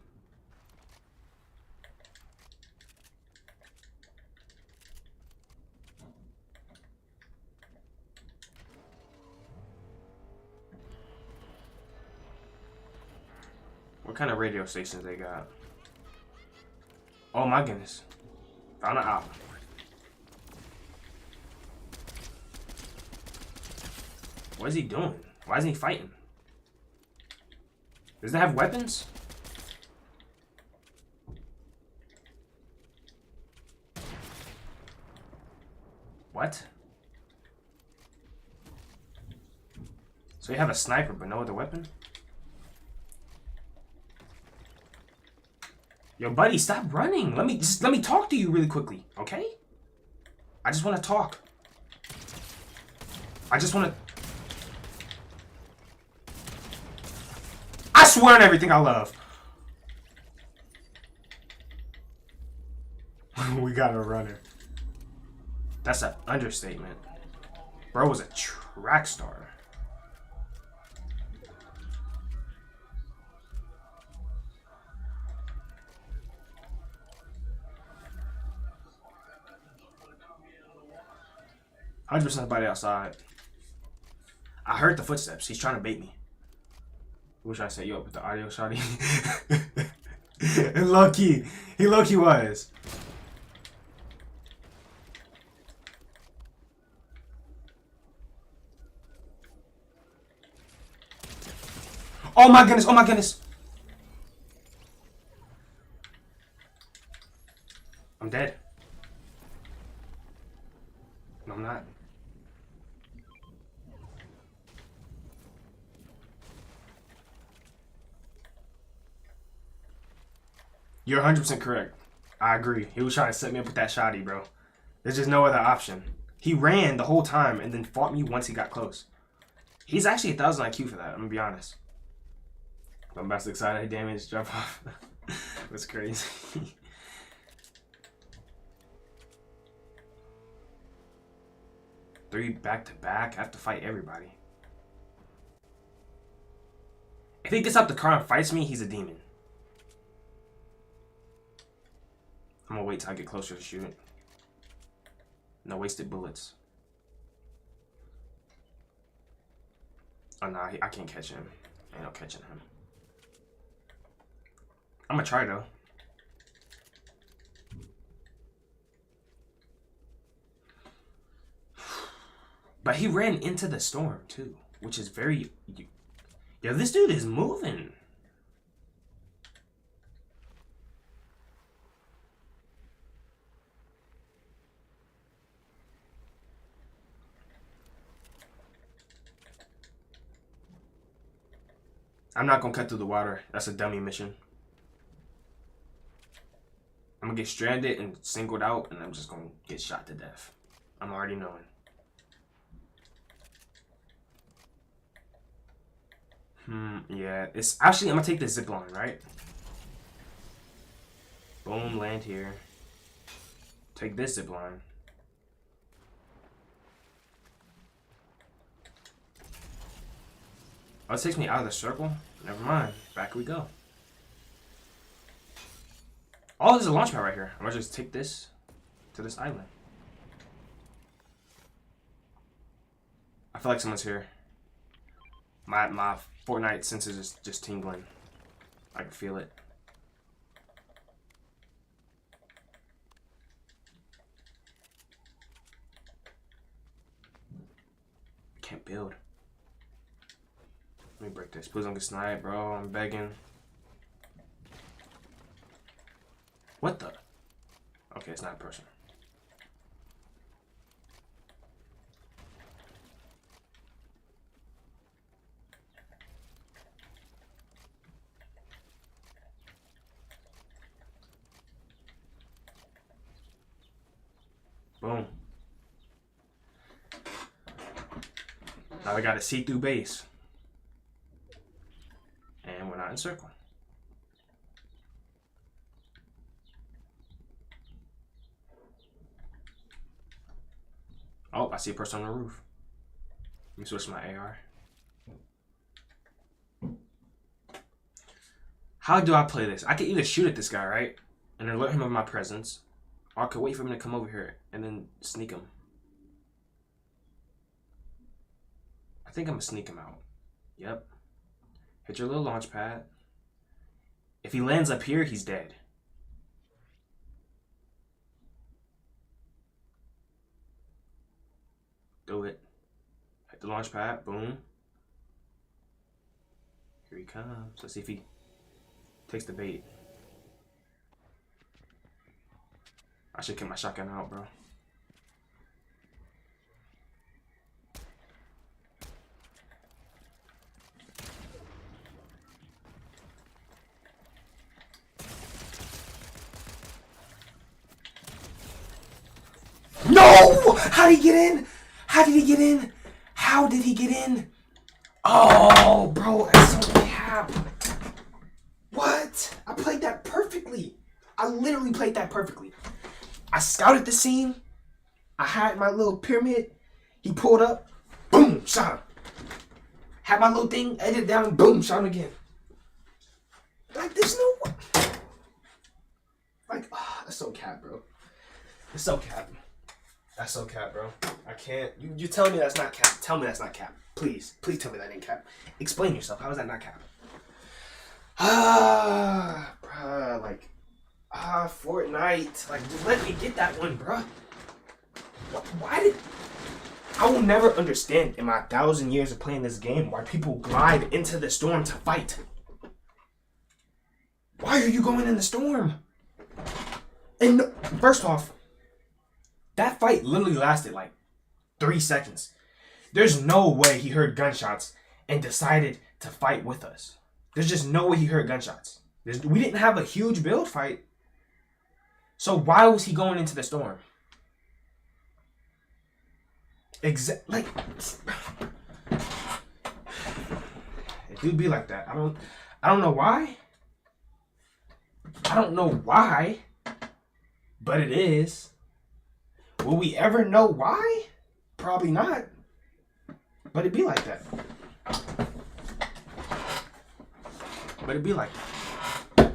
What kind of radio stations they got? Oh my goodness. Found an op. What is he doing? Why isn't he fighting? Does it have weapons? What? So you have a sniper but no other weapon? Yo, buddy, stop running. Let me talk to you really quickly, okay? I just want to talk. I just want to... I swear on everything I love. We got a runner. That's an understatement. Bro was a track star. $100% somebody outside. I heard the footsteps. He's trying to bait me. Wish I set you up with the audio shotty. Low key. He low key was. Oh my goodness. Oh my goodness. I'm dead. No, I'm not. You're 100% correct. I agree. He was trying to set me up with that shotty, bro. There's just no other option. He ran the whole time and then fought me once he got close. He's actually 1,000 IQ for that, I'm gonna be honest. I'm best excited damage drop off. That's crazy. 3 back-to-back. I have to fight everybody. If he gets out the car and fights me, he's a demon. I'm gonna wait till I get closer to shoot. No wasted bullets. Oh, nah, I can't catch him. Ain't no catching him. I'm gonna try, though. But he ran into the storm, too. Which is very... Yo, this dude is moving. I'm not gonna cut through the water. That's a dummy mission. I'm gonna get stranded and singled out, and I'm just gonna get shot to death. I'm already knowing. Yeah. It's actually, I'm gonna take the zip line, right? Boom, land here. Take this zip line. Oh, it takes me out of the circle? Never mind. Back we go. Oh, there's a launch pad right here. I'm gonna just take this to this island. I feel like someone's here. My Fortnite senses is just tingling. I can feel it. Can't build. Let me break this. Please don't get sniped, bro. I'm begging. What the? Okay, it's not a person. Boom. Now we got a see-through base. not in circle. Oh, I see a person on the roof. Let me switch my AR. How do I play this? I could either shoot at this guy, right? And alert him of my presence. Or I could wait for him to come over here and then sneak him. I think I'm gonna sneak him out. Yep. Hit your little launch pad. If he lands up here, he's dead. Do it. Hit the launch pad. Boom. Here he comes. Let's see if he takes the bait. I should get my shotgun out, bro. No! How did he get in? How did he get in? How did he get in? Oh, bro, that's so cap. What? I played that perfectly. I literally played that perfectly. I scouted the scene. I had my little pyramid. He pulled up. Boom, shot him. Had my little thing, edited down, boom, shot him again. Like, there's no... Like, oh, that's so cap, bro. It's so cap. That's so cap, bro. I can't... You tell me that's not cap. Tell me that's not cap. Please. Please tell me that ain't cap. Explain yourself. How is that not cap? Bruh, like... Fortnite. Like, just let me get that one, bruh. Why did... I will never understand in my 1,000 years of playing this game why people glide into the storm to fight. Why are you going in the storm? And first off, that fight literally lasted like 3 seconds. There's no way he heard gunshots and decided to fight with us. There's just no way he heard gunshots. We didn't have a huge build fight. So why was he going into the storm? Like, it do be like that. I don't know why. I don't know why, but it is. Will we ever know why? Probably not. But it be like that. But it be like that.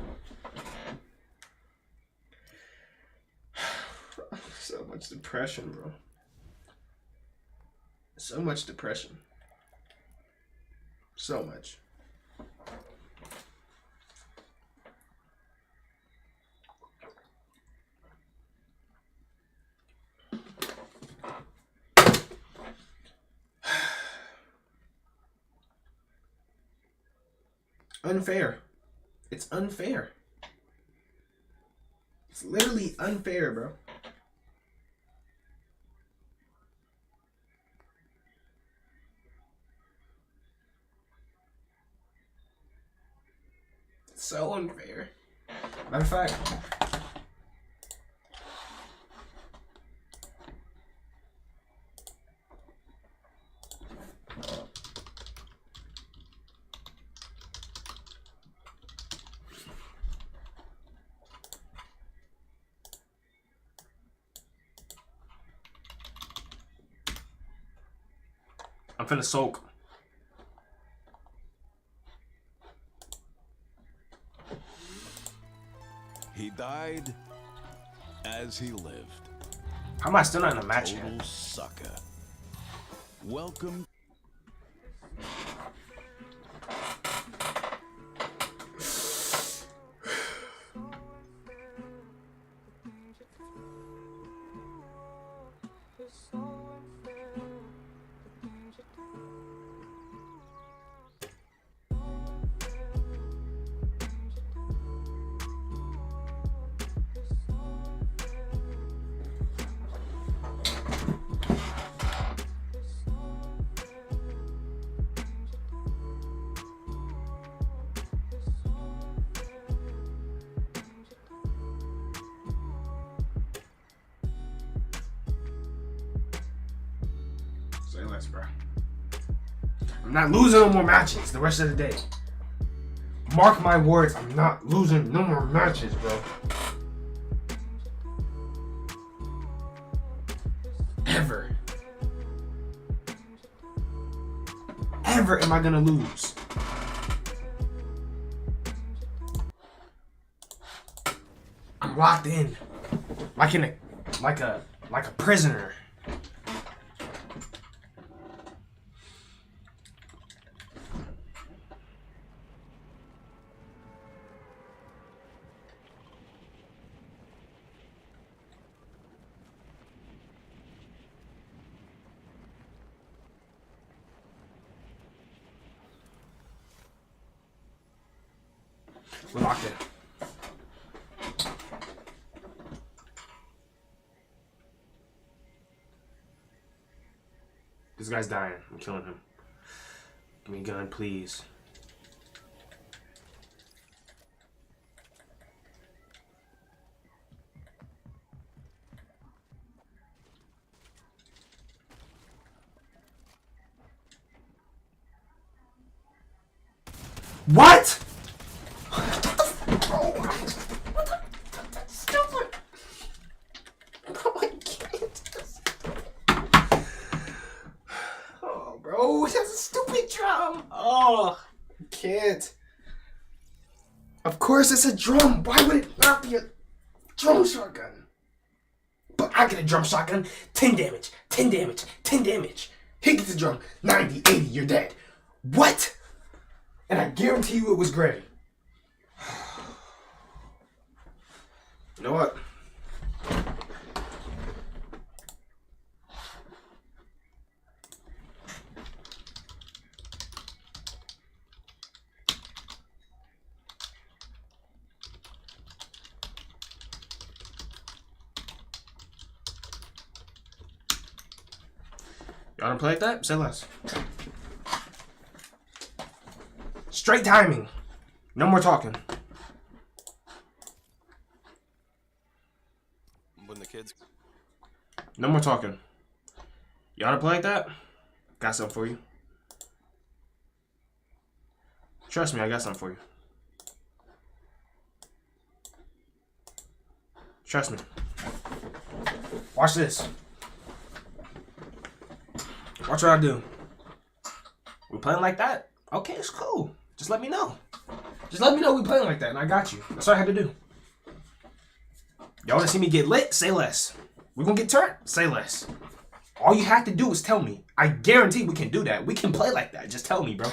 So much depression, bro. So much depression. So much. Unfair. It's unfair. It's literally unfair, bro. It's so unfair. Matter of fact, I'm finna soak. He died as he lived. How am I still not in a match Total yet? sucker. Welcome. Say less, bro. I'm not losing no more matches the rest of the day. Mark my words, I'm not losing no more matches, bro. Ever. Ever am I gonna lose? I'm locked in. Like a prisoner. We're locked in. This guy's dying. I'm killing him. Give me a gun, please. What? Oh, that's a stupid drum. Oh, I can't. Of course it's a drum. Why would it not be a drum shotgun? But I get a drum shotgun. 10 damage. 10 damage. 10 damage. He gets a drum. 90, 80, you're dead. What? And I guarantee you it was Gray. You know what? Y'all wanna play like that? Say less. Straight timing. No more talking. When the kids. No more talking. Y'all wanna play like that? Got something for you. Trust me, I got something for you. Trust me. Watch this. Watch what I do. We playing like that? Okay, it's cool. Just let me know. Just let me know we playing like that, and I got you. That's all I had to do. Y'all want to see me get lit? Say less. We gonna get turned? Say less. All you have to do is tell me. I guarantee we can do that. We can play like that. Just tell me, bro.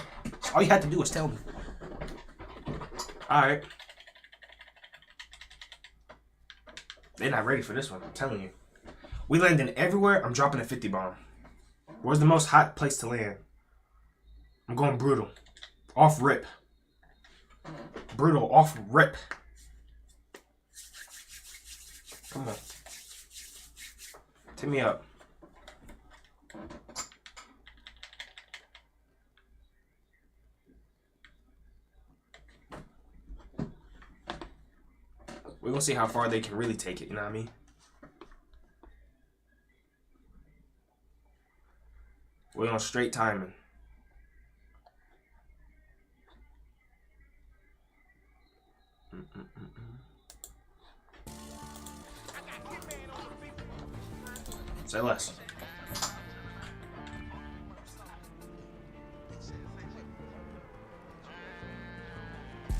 All you have to do is tell me. All right. They're not ready for this one. I'm telling you. We landing everywhere. I'm dropping a 50 bomb. Where's the most hot place to land? I'm going brutal. Off rip. Brutal off rip. Come on. Take me up. We're gonna see how far they can really take it, you know what I mean? We're on straight timing. Say less.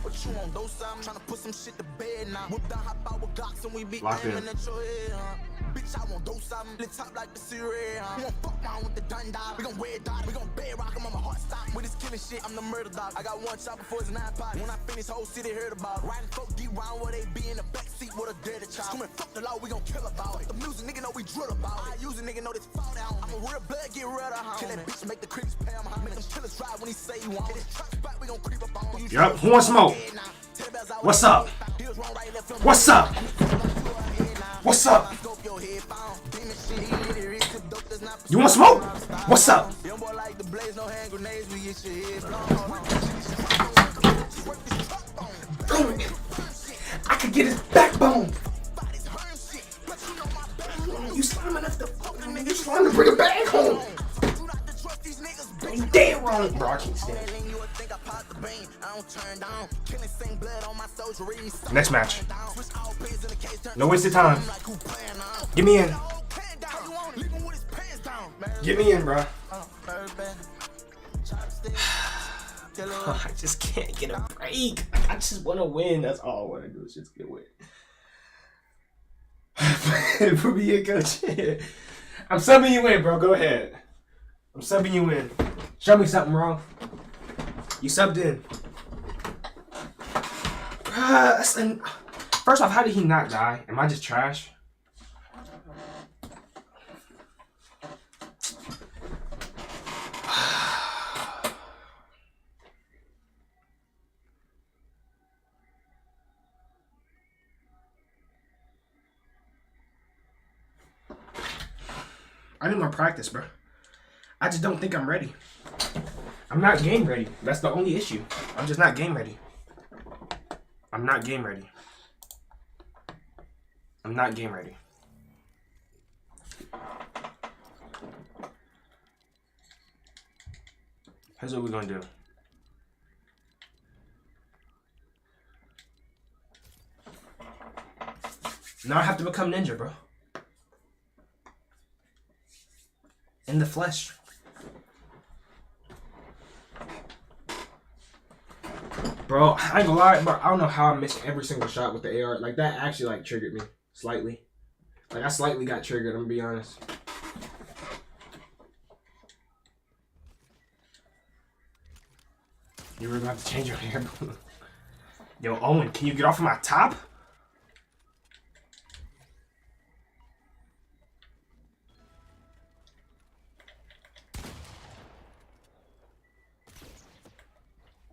What you on those I'm trying to put some shit to bed now. Whip down hop out with Glocks and we be Locked in. aiming at your head, huh? Bitch, I want those I'm lit top like the cereal, huh? We gon' fuck around with the dun dog. We gon' red dot. We gon' bed rock. I'm on my heart stop. With this killing shit, I'm the murder dog. I got one shot before it's 9 pot. When I finish, whole city heard about it. Riding folk deep round where they be in the backseat with a dirty child. Screaming fuck the law, we gon' kill about it. The music nigga know we drill about it. I use a nigga know this fall down. I'm a real blood, get rid of home. Kill that bitch, make the creeps pay him home. Make them killers drive when he say you want. Hit his truck spot, we gon' creep up on. Yup, who wants smoke? What's up? What's up? What's up? You want smoke? What's up? I could get his backbone. You slime enough to you slime to bring it back home. You dead wrong, bro. I can't stand it. game. I don't turn down. Killing sing blood on my soldiery. Next match. Switch all pins in the case, turn No wasted time. like who playing now. Get me in. How you want? Leave him with his pants down. Get me in, bro. Bourbon, chopstick, killer. I just can't get a break. I just want to win. That's all I want to do is just get a win. Put me in, coach. I'm subbing you in, bro. Go ahead. I'm subbing you in. Show me something wrong. You subbed in. First off, how did he not die? Am I just trash? I need more practice, bro. I just don't think I'm ready. I'm not game ready. That's the only issue. I'm just not game ready. I'm not game ready. I'm not game ready. Here's what we're gonna do. Now I have to become ninja, bro. In the flesh. Bro, I ain't gonna lie, bro. I don't know how I missed every single shot with the AR. Like, that actually, like, triggered me. Slightly. Like, I slightly got triggered, I'm gonna be honest. You were about to change your hair. Yo, Owen, can you get off of my top?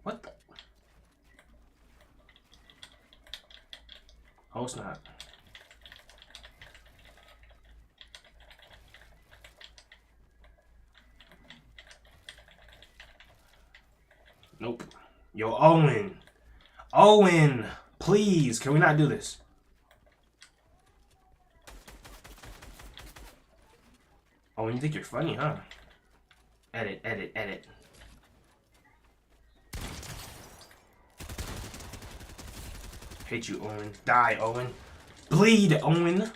What the? Oh, it's not. Nope. Yo, Owen. Owen, please, can we not do this? Owen, you think you're funny, huh? Edit, edit, edit. Hate you, Owen. Die, Owen. Bleed, Owen.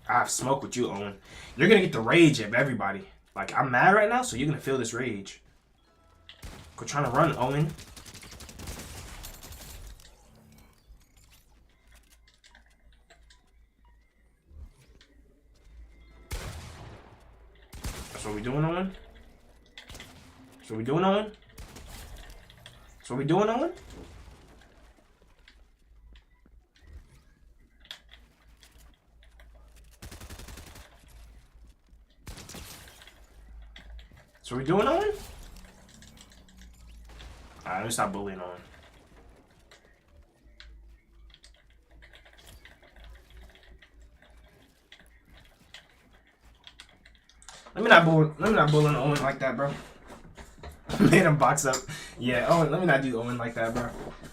I have smoke with you, Owen. You're gonna get the rage of everybody. Like, I'm mad right now, so you're gonna feel this rage. Quit trying to run, Owen. That's what we doing, Owen? That's what we doing, Owen? That's what we doing, Owen? So we doing, Owen? Alright, let me stop bullying Owen. Let me not bully Owen like that, bro. Made him box up. Yeah, Owen, let me not do Owen like that, bro.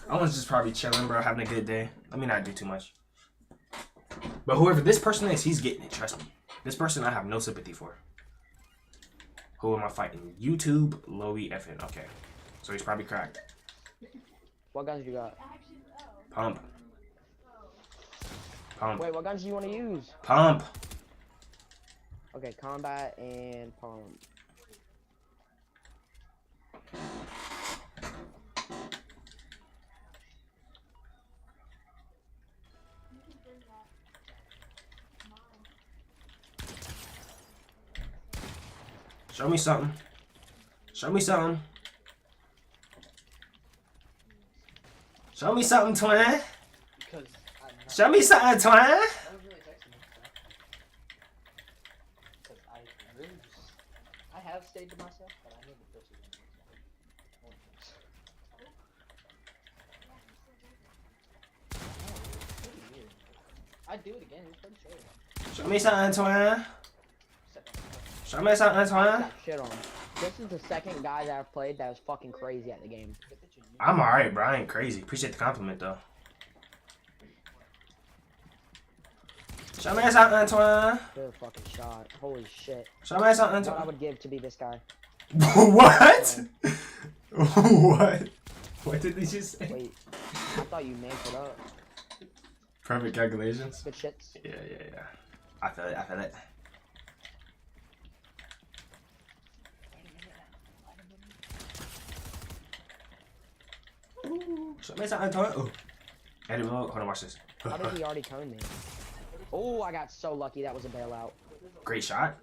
Owen's just probably chilling, bro, having a good day. Let me not do too much. But whoever this person is, he's getting it, trust me. This person I have no sympathy for. Who am I fighting? YouTube, Lowy, FN. Okay. So he's probably cracked. What guns you got? Pump. Pump. Wait, what guns do you want to use? Pump. Okay, combat and pump. Show me something. Show me something. Show me something, twin. Show me something, twin. I have stayed to myself, but I need to push it. I do it again. It's pretty straight. Show me something, twin. Show me something, twin. Shit on. This is the second guy that I've played that was fucking crazy at the game. I'm alright, bro. I ain't crazy. Appreciate the compliment, though. Show me something, Antoine. Good fucking shot. Holy shit. Show me something, What I Antoine. would give to be this guy. What? What? What did they just say? Wait, I thought you made it up. Perfect calculations. Good shits. Yeah. I feel it. Ooh, show me something, Antoine. Oh. Eddie, hold on, watch this. How did he already cone me? Oh, I got so lucky. That was a bailout. Great shot.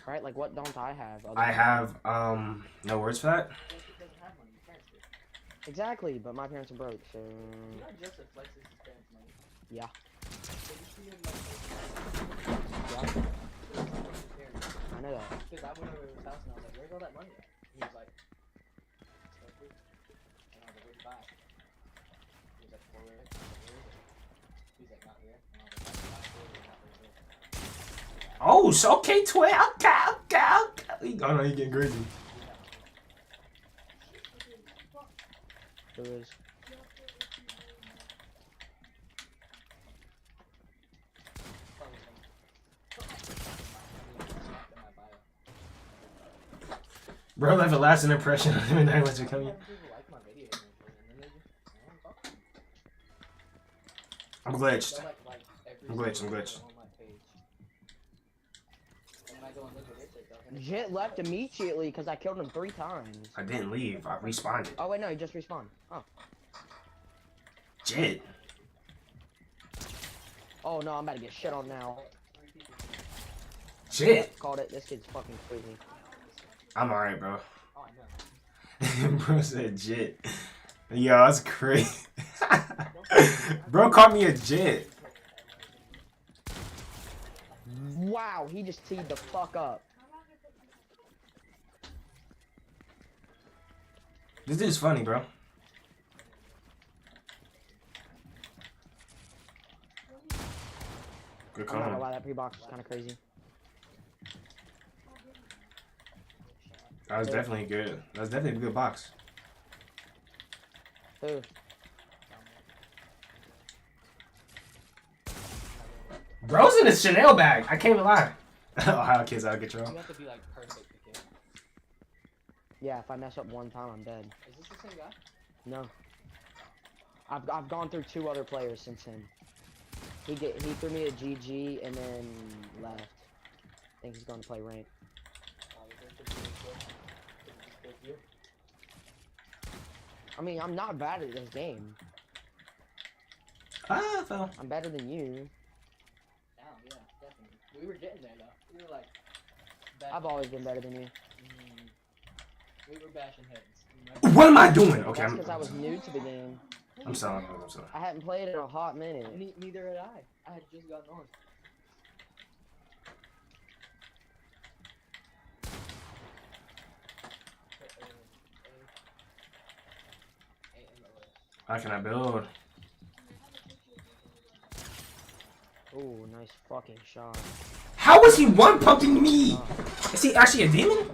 Right? Like, what don't I have? I have no words for that. Exactly, but my parents are broke, so. Yeah. Yeah. I know that. Because I went over to his house and I was like, where's all that money at? He was like, "Stuff." And I was like, where's the bag? He was like, where is it? He's like, not here. And I was like, that's not here, not here. Oh, so okay, twin. Okay. Oh no, you getting crazy. There is. Probably some. In my bio. Bro left a lasting impression on him and I was becoming. People like my videos and then they just, I don't talk. I'm glitched. They'll like every I'm glitched, single I'm glitched. video on my page. And when I go and look at it, TikTok, and it's Jit left immediately because I killed him 3 times. I didn't leave. I responded. Oh, wait, no, he just respawned. Oh. Jit. Oh, no, I'm about to get shit on now. Jit. Called it. This kid's fucking crazy. I'm alright, bro. oh, I know. Bro said jit. Yo, that's crazy. Bro called me a jit. Wow, he just teed the fuck up. This dude's funny, bro. Good I'm not gonna call. lie, that pre-box was kind of crazy. That was definitely good. That was definitely a good box. Who? Bro's in a Chanel bag. I can't even lie. Ohio kids out of control. You have to be like perfect to kill. Yeah, if I mess up one time, I'm dead. Is this the same guy? No. I've gone through 2 other players since him. He threw me a GG and then left. I think he's going to play rank. I mean, I'm not bad at this game. Ah, fell. I'm better than you. Down, yeah, definitely. We were getting there though. We were like, I've always been better than you. we were bashing heads. What am I doing? Okay, That's I'm because I was new to the game. sorry. I'm sorry. I hadn't played in a hot minute. Neither had I. I had just gotten on. How can I build? Ooh, nice fucking shot. How was he one pumping me? Is he actually a demon?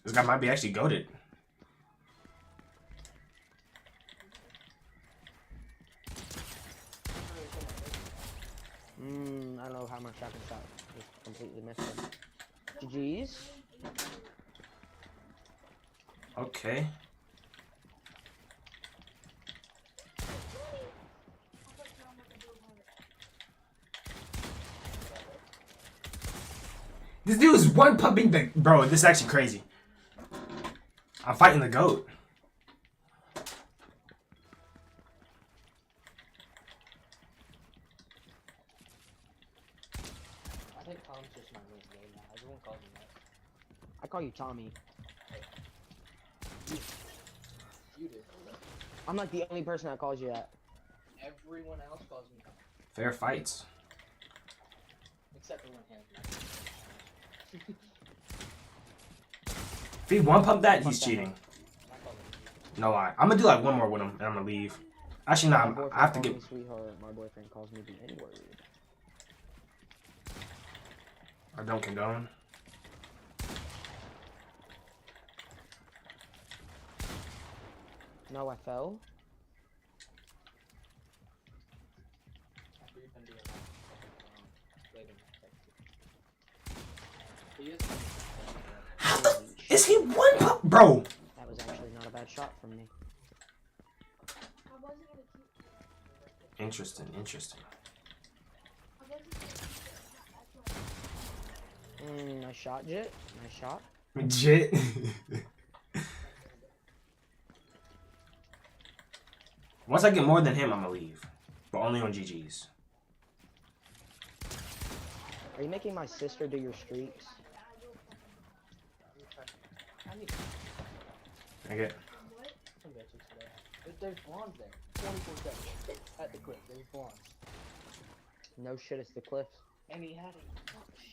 This guy might be actually goated. I don't know how my shotgun shot is completely missed. GG's. Okay. This dude is one pumping the bro. This is actually crazy. I'm fighting the goat. I think Tom's just my main name now. Everyone calls me that. I call you Tommy. You do. I'm like the only person that calls you that. Everyone else calls me Tom. Fair fights. Except for when Hannah's not. If he one pump that, he's Fuck that, cheating. I call him. No lie. I'm gonna do like one more with him, and I'm gonna leave. Actually, My nah. boyfriend I have to calls get. me sweetheart. My boyfriend calls me the N-word. I don't condone. No, I fell. Gonna do a later next. He is. How the is he one pop, bro? That was actually not a bad shot from me. Interesting, interesting. Nice shot, Jit. Nice shot. Legit. Once I get more than him, I'm gonna leave, but only on GGs. Are you making my sister do your streaks? I get. Some bitches today. There's blondes there. 24/7 at the cliff. There's blondes. No shit, it's the cliffs. And he had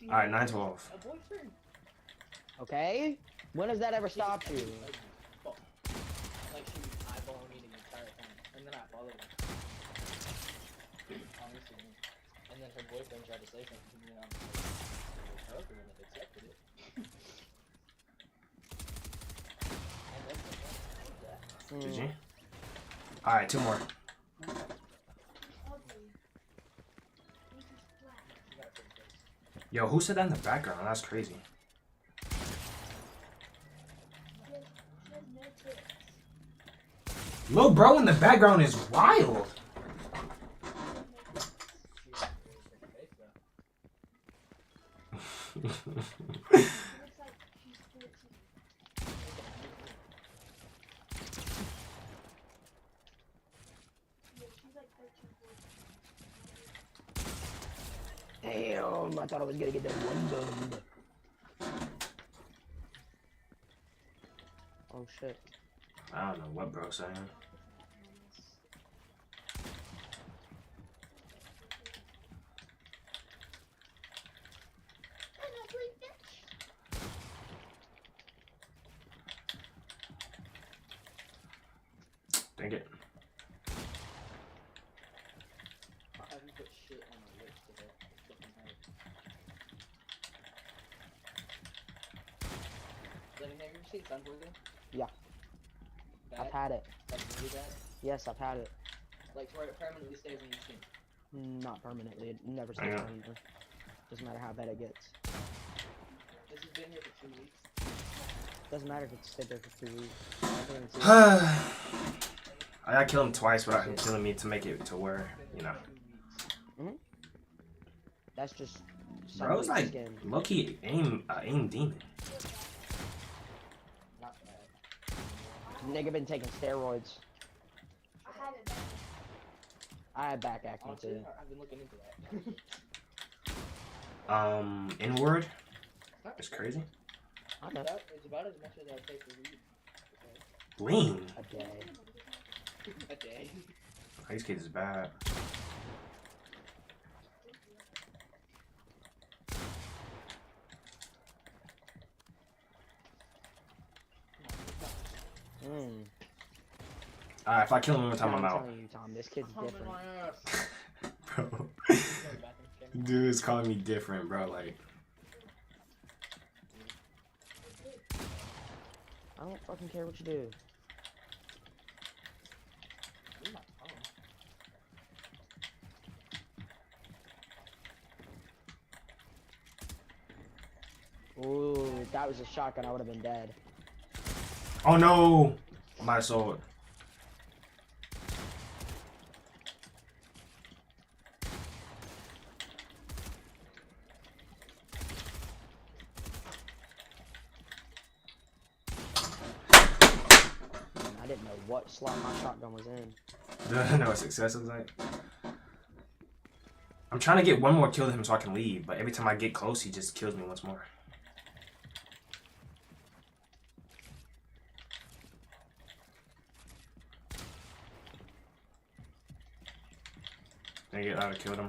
All right, 9-12. a boyfriend. Okay? When has that ever stopped you? Like she was eyeballing me the entire time, and then I followed her. Honestly, and then her boyfriend tried to say something to me, and I'm like, her other one had accepted it. And that's that. GG. All right, 2 more. She got a pretty face. Yo, who said that in the background? That's crazy. Lil bro in the background is wild. Damn, I thought I was gonna get that one done. Oh shit. I don't know what bro's saying. Dang it. I haven't put shit on my lips today. It's fucking hard. Lenny, have you ever seen Sunburger? Yeah. Bad? I've had it. Like really bad? Yes, I've had it. Like to where it permanently stays in your skin. Not permanently. It never I stays know. permanently. Doesn't matter how bad it gets. This has been here for 2 weeks. Doesn't matter if it's stayed there for 2 weeks. I guarantee it. I gotta kill him twice without him killing me to make it to where, you know. That's just Bro's somebody's like skin. low-key aim demon. Not bad. Nigga been taking steroids. I had back acne Honestly, too. I've been looking into that. Inward. It's crazy. I know. It's about as much as I take for weed. Lean. A day. A day. These kids is bad. Alright, if I kill him one more time, I'm out. telling you, Tom, this kid's Come in different. my ass. Bro. Dude is calling me different, bro. Like, I don't fucking care what you do. Leave my phone. Ooh, if that was a shotgun, I would have been dead. oh no! My sword. Man, I didn't know what slot my shotgun was in. No success is like. I'm trying to get one more kill to him so I can leave, but every time I get close, he just kills me once more. Dang it, I would have killed him.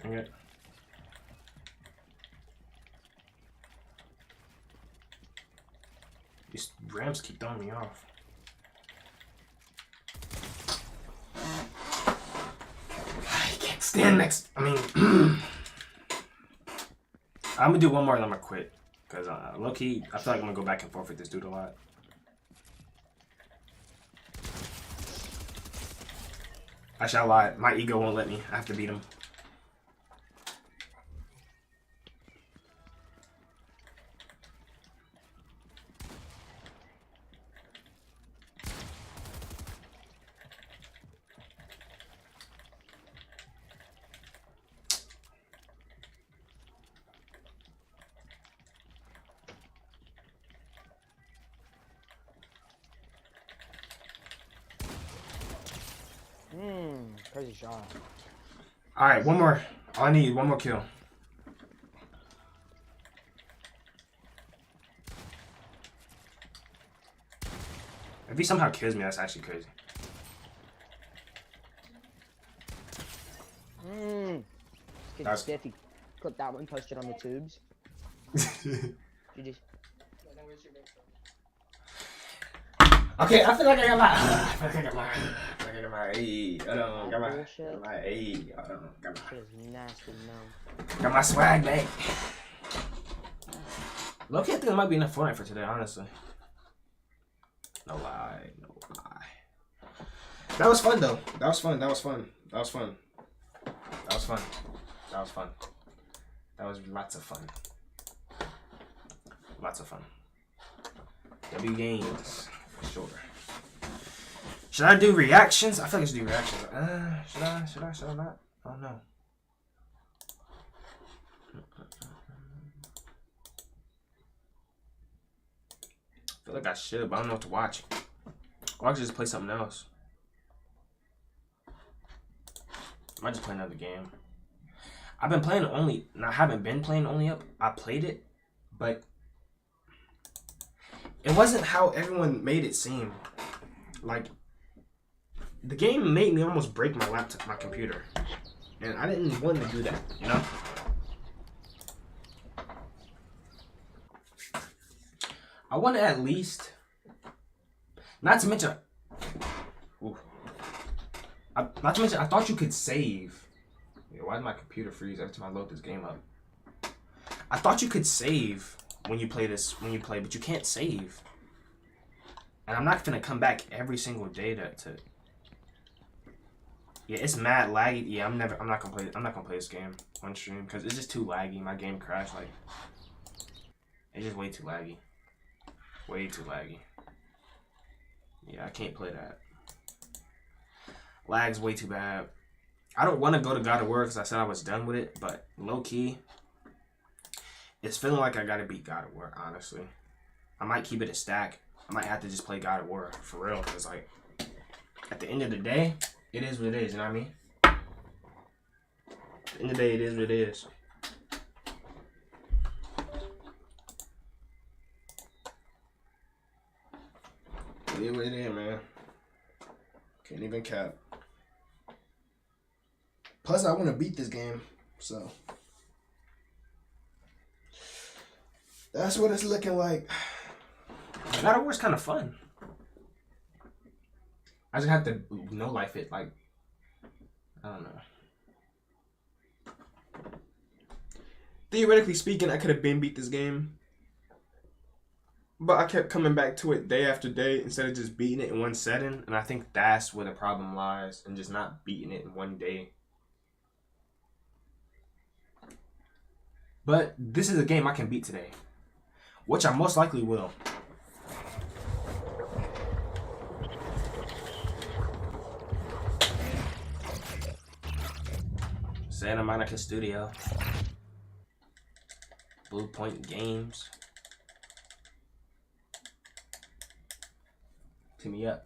Dang it. These Rams keep throwing me off. I can't stand next. I mean, I'm gonna do one more and I'm gonna quit. Because low key, I feel like I'm gonna go back and forth with this dude a lot. Actually, I lied. My ego won't let me. I have to beat him. Crazy shot. Alright, one more. All I need, one more kill. If he somehow kills me, that's actually crazy. That's stiff. He clipped that one, posted on the tubes. GG. Okay, I feel like I got my. I feel like I got my. Hey, hold on, got my. Hey, hold on, got my. Shit is nasty, no. Got my swag back. Low-key, I think it might be enough Fortnite for today, honestly. No lie, no lie. That was fun though. That was fun. That was fun. That was fun. That was fun. That was fun. That was lots of fun. Lots of fun. W games. For sure. Should I do reactions? I feel like I should do reactions. Should I not? I don't know. I feel like I should, but I don't know what to watch. Or I could just play something else. I might just play another game. I've been playing Only. I haven't been playing Only Up. I played it, but it wasn't how everyone made it seem. Like, the game made me almost break my laptop, my computer. And I didn't want to do that, you know? I want to at least, not to mention, I thought you could save. Yeah, why did my computer freeze every time I load this game up? I thought you could save when you play this, but you can't save. And I'm not gonna come back every single day to yeah, it's mad laggy. Yeah, I'm not gonna play this game on stream because it's just too laggy. My game crashed, like, it's just way too laggy. Way too laggy. Yeah, I can't play that. Lag's way too bad. I don't want to go to God of War because I said I was done with it, but low key, it's feeling like I gotta beat God of War, honestly. I might keep it a stack. I might have to just play God of War for real, because, like, at the end of the day, it is what it is, you know what I mean? At the end of the day, it is what it is. It is what it is, man. Can't even cap. Plus, I want to beat this game, so that's what it's looking like. God of War's kind of fun. I just have to no life it, like, I don't know. Theoretically speaking, I could have beat this game, but I kept coming back to it day after day instead of just beating it in one setting, and I think that's where the problem lies, and just not beating it in one day. But this is a game I can beat today, which I most likely will. Santa Monica Studio. Blue Point Games. Hit me up.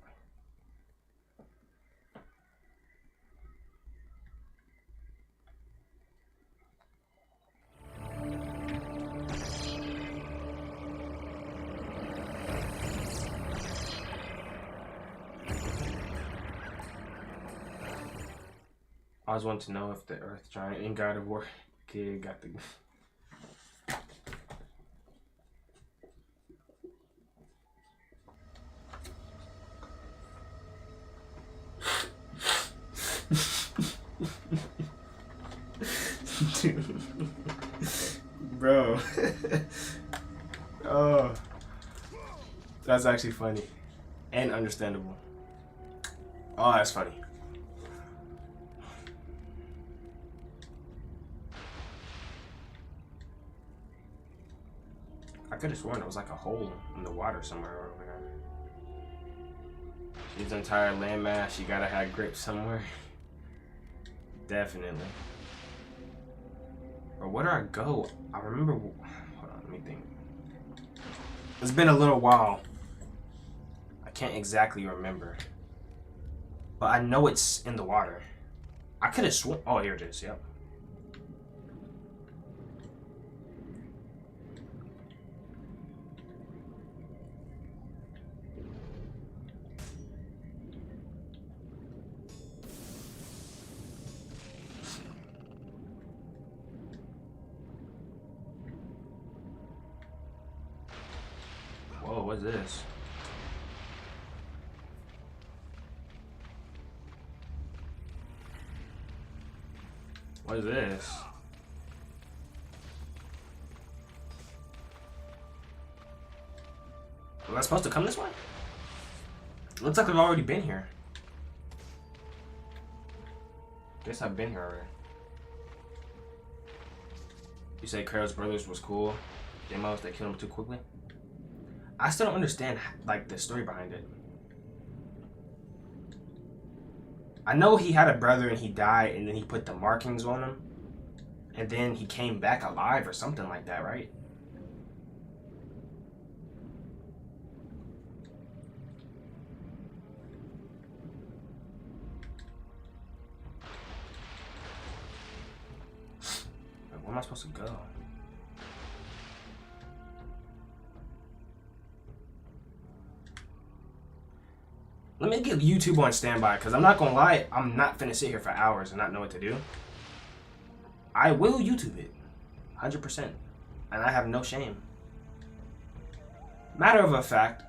I always wanted to know if the Earth Giant in God of War kid got the. Bro. Oh. That's actually funny. And understandable. Oh, that's funny. I could have sworn it was like a hole in the water somewhere over there. She's entire landmass, she gotta have grip somewhere. Definitely. Or where do I go? I remember. Hold on, let me think. It's been a little while. I can't exactly remember. But I know it's in the water. I could have sworn. Oh, here it is. Yep. Whoa, what's this? What is this? Was I supposed to come this way? Looks like I've already been here. Guess I've been here already. You say Kratos brothers was cool. Demos, they killed him too quickly. I still don't understand like the story behind it. I know he had a brother and he died and then he put the markings on him. And then he came back alive or something like that, right? Where am I supposed to go? Let me get YouTube on standby, because I'm not going to lie, I'm not finna sit here for hours and not know what to do. I will YouTube it. 100%. And I have no shame. Matter of a fact.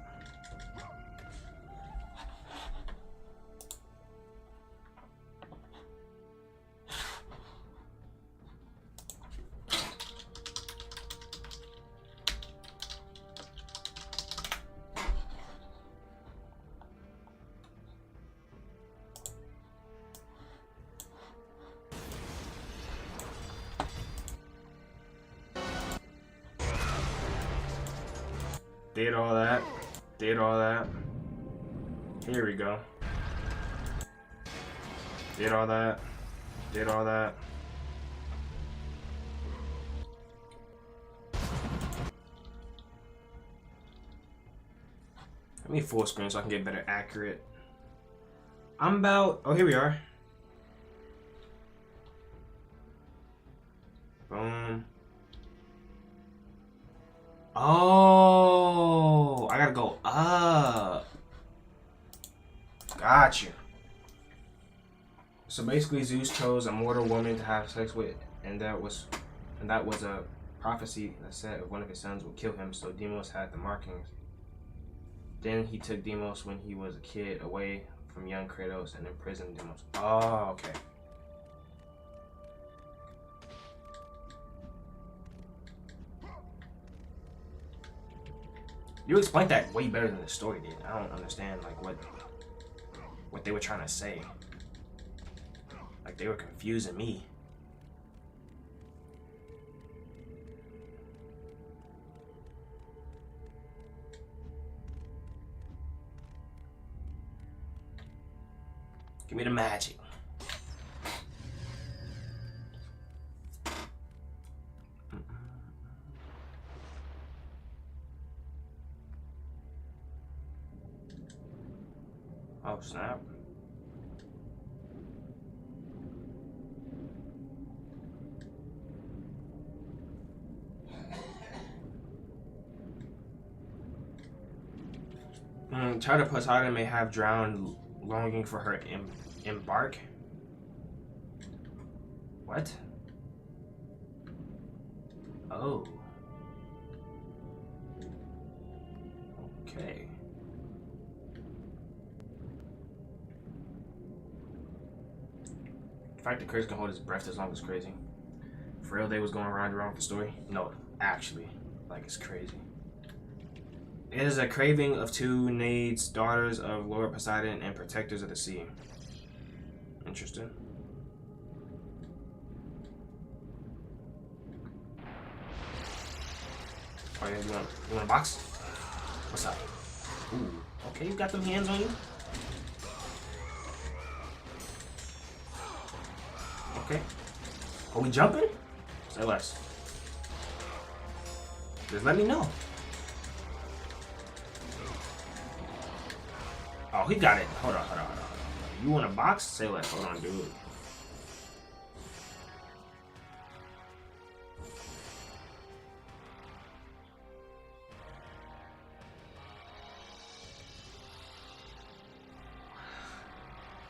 Did all that. Did all that. Here we go. Did all that. Did all that. Let me full screen so I can get better accurate. I'm about. Oh, here we are. Boom. Oh, I gotta go up. Gotcha. So basically, Zeus chose a mortal woman to have sex with, and that was a prophecy that said one of his sons would kill him. So Deimos had the markings. Then he took Deimos when he was a kid away from young Kratos and imprisoned Deimos. Oh, okay. You explained that way better than the story did. I don't understand like what they were trying to say. Like they were confusing me. Give me the magic. Oh, snap. China Poseidon may have drowned, longing for her embark. What? Oh. Okay. The fact that Kratos can hold his breath as long as crazy. For real, they was going around with the story? No, actually. Like, it's crazy. It is a craving of two Naiads, daughters of Lord Poseidon and protectors of the sea. Interesting. Oh yeah, you want a box? What's up? Ooh, okay, you got them hands on you. Okay. Are we jumping? Say less. Just let me know. Oh, he got it. Hold on. You want a box? Say less. Hold on, dude.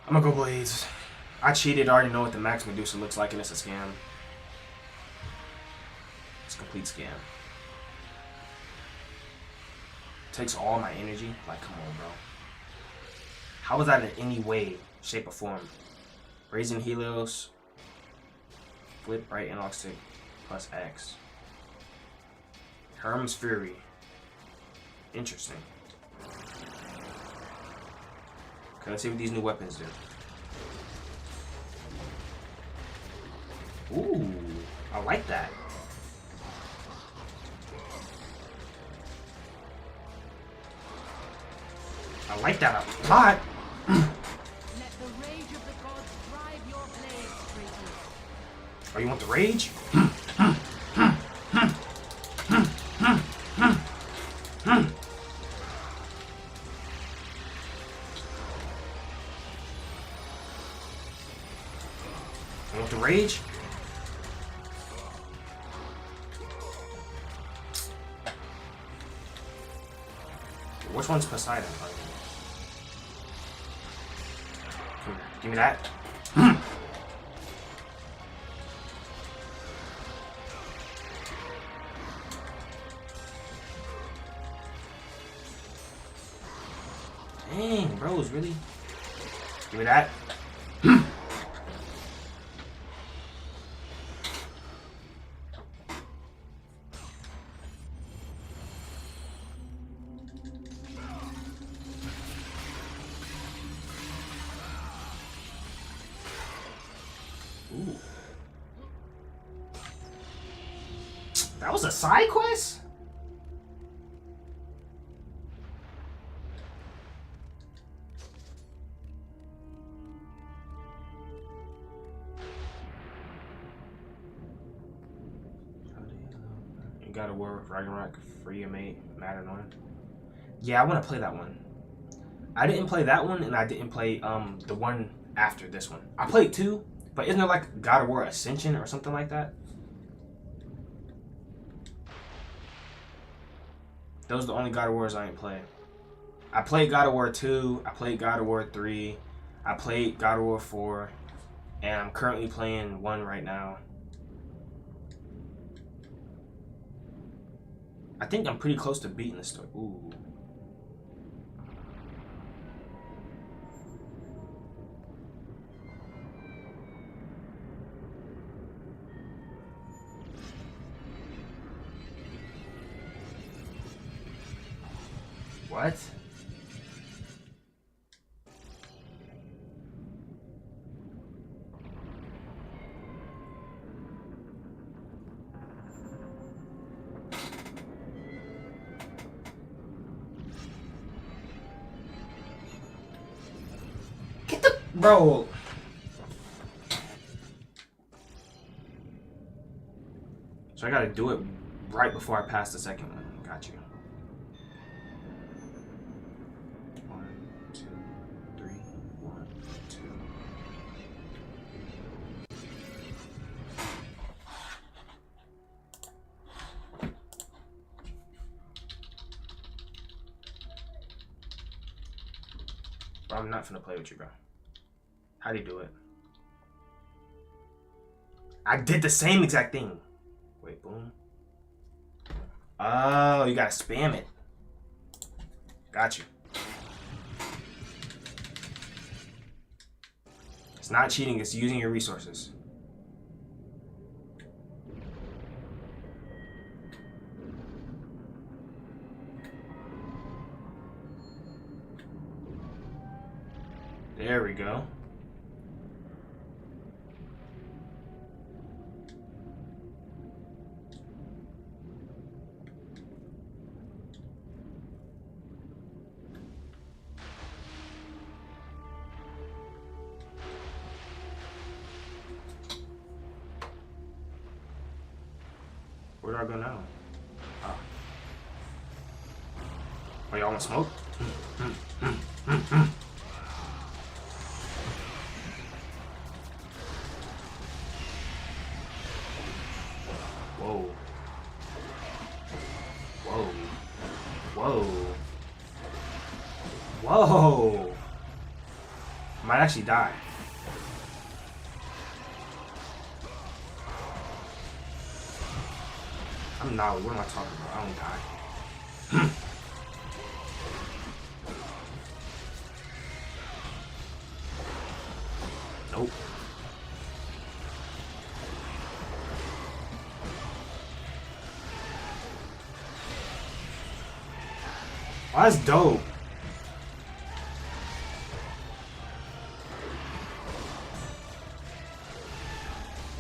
I'm gonna go Blades. I cheated. I already know what the Max Medusa looks like, and it's a scam. It's a complete scam. Takes all my energy. Like, come on, bro. How is that in any way, shape, or form? Raising Helios. Flip right analog stick plus X. Herm's Fury. Interesting. Okay, let's see what these new weapons do. Ooh, I like that. I like that a lot. Let the rage of the gods drive your blades, Kratos. Oh, you want the rage? You want the rage? Which one's Poseidon? Give me that. Dang, bros, really? Give me that. Ooh. That was a side quest? You got a war with Ragnarok, free your mate, Matterhorn. Yeah, I want to play that one. I didn't play that one, and I didn't play the one after this one. I played two. But isn't there like God of War Ascension or something like that? Those are the only God of Wars I ain't played. I played God of War 2, I played God of War 3, I played God of War 4, and I'm currently playing 1 right now. I think I'm pretty close to beating the story. Ooh. What? Get the bro. So I gotta do it right before I pass the second one. Got you. 1, 2, 3, 1, 2. Bro, I'm not finna play with you, bro. How do you do it? I did the same exact thing. Wait, boom. Oh, you gotta spam it. Got you. It's not cheating, it's using your resources. There we go. Where do I go now? Oh, oh y'all want smoke? Whoa. Whoa. Whoa. Whoa. Might actually die. I'm not. What am I talking about? I don't die. Nope. Oh, that's dope.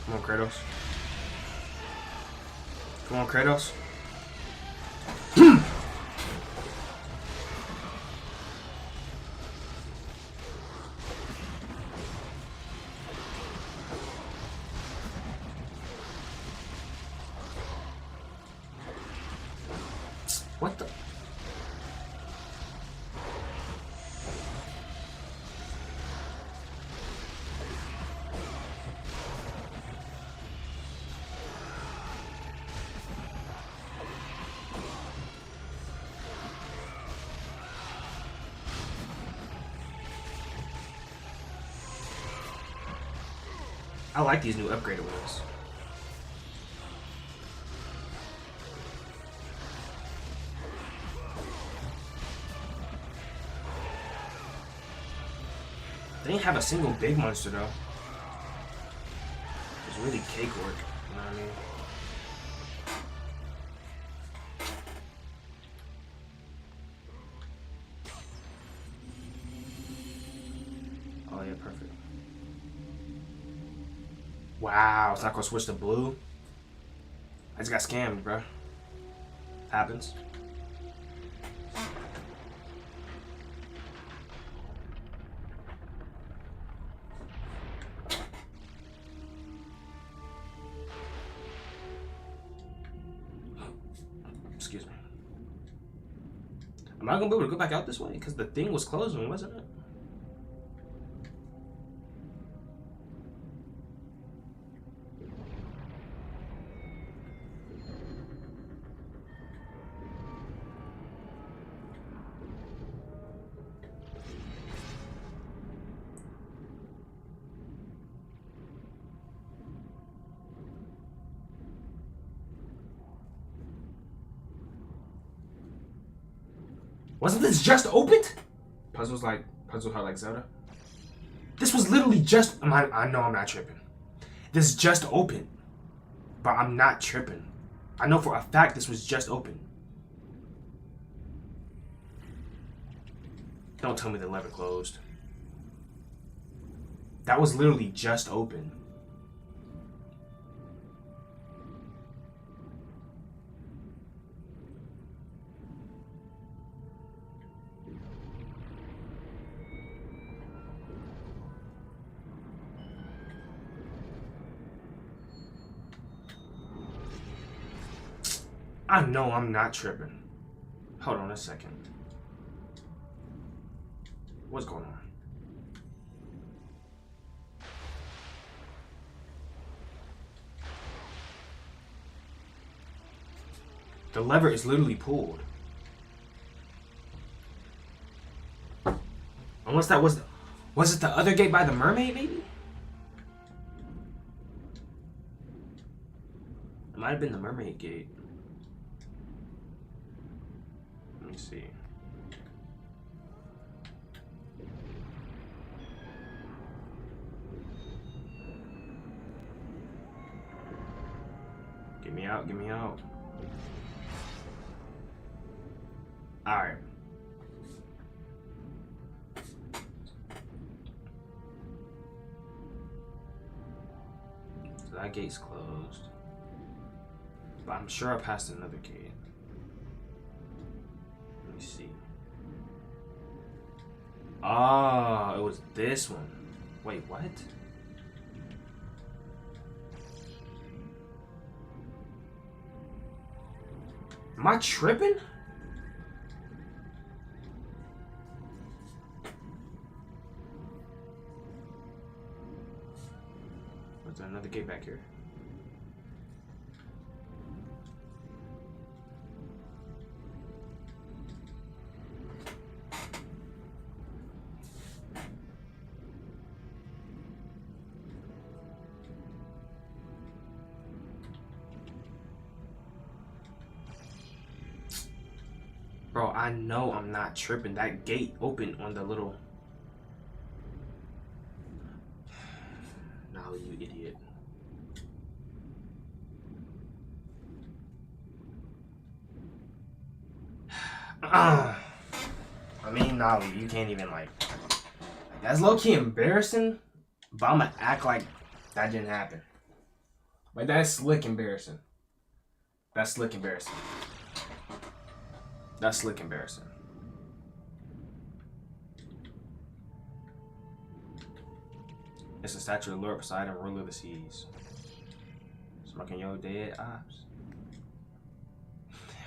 Come on, Kratos. Come on, Kratos. What the? I like these new upgraded ones. They didn't have a single big monster though. It was really cake work, you know what I mean? Oh yeah, perfect. Wow, it's not gonna switch to blue. I just got scammed, bro. Happens. Excuse me. Am I gonna be able to go back out this way? Because the thing was closing, wasn't it? Wasn't this just opened? Puzzle Heart like Zelda. This was literally just. I know I'm not tripping. This just opened, but I'm not tripping. I know for a fact this was just open. Don't tell me the lever closed. That was literally just open. I know I'm not tripping. Hold on a second. What's going on? The lever is literally pulled. Unless that was it the other gate by the mermaid, maybe? It might have been the mermaid gate. Let me see. Get me out, get me out. Alright. That gate's closed. But I'm sure I passed another gate. Let me see. Oh, it was this one. Wait, what? Am I tripping? Is there another gate back here? Bro, I know I'm not tripping. That gate opened on the little... Nolly, you idiot. I mean, Nolly, you can't even, like... That's low-key embarrassing, but I'm gonna act like that didn't happen. Like, that's slick embarrassing. That's slick embarrassing. That's slick embarrassing. It's a statue of Lord Poseidon, ruler of the seas. Smoking your dead ops.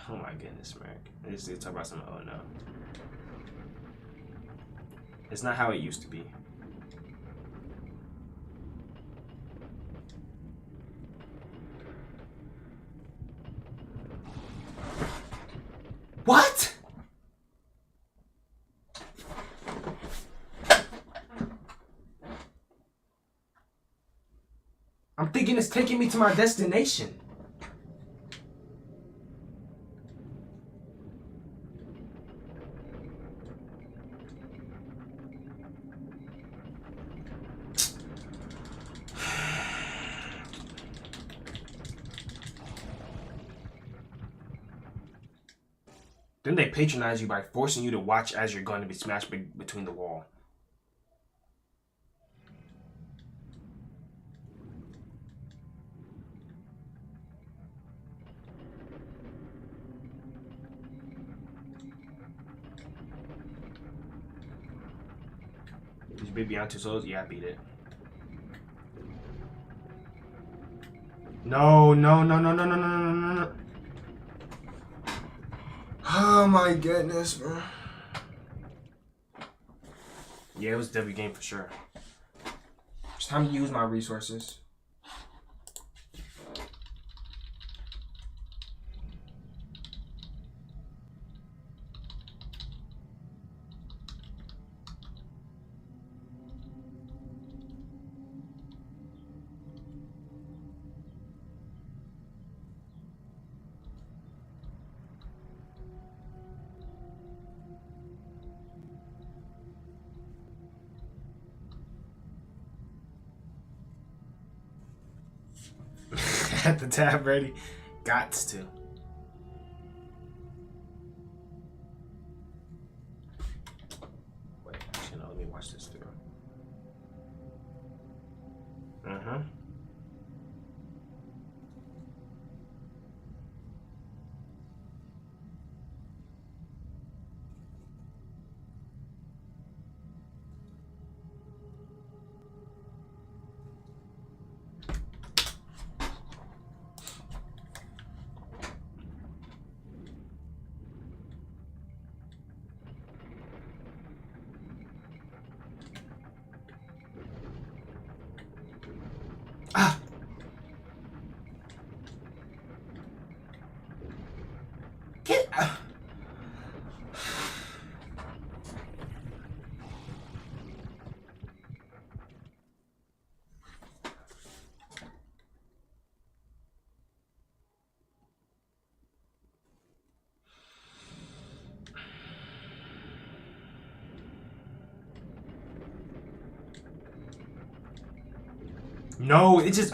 Oh my goodness, Merrick. I just need to talk about some. Oh no. It's not how it used to be. What? I'm thinking it's taking me to my destination. Then they patronize you by forcing you to watch as you're going to be smashed between the wall. Did you beat Beyond Two Souls? Yeah, I beat it. No, no, no, no, no, no, no, no, no, no. Oh my goodness, bro. Yeah, it was a W game for sure. It's time to use my resources. At the tab ready. Gots to. Wait, actually, no, let me watch this through. Uh-huh. Ah! Get... No, it just...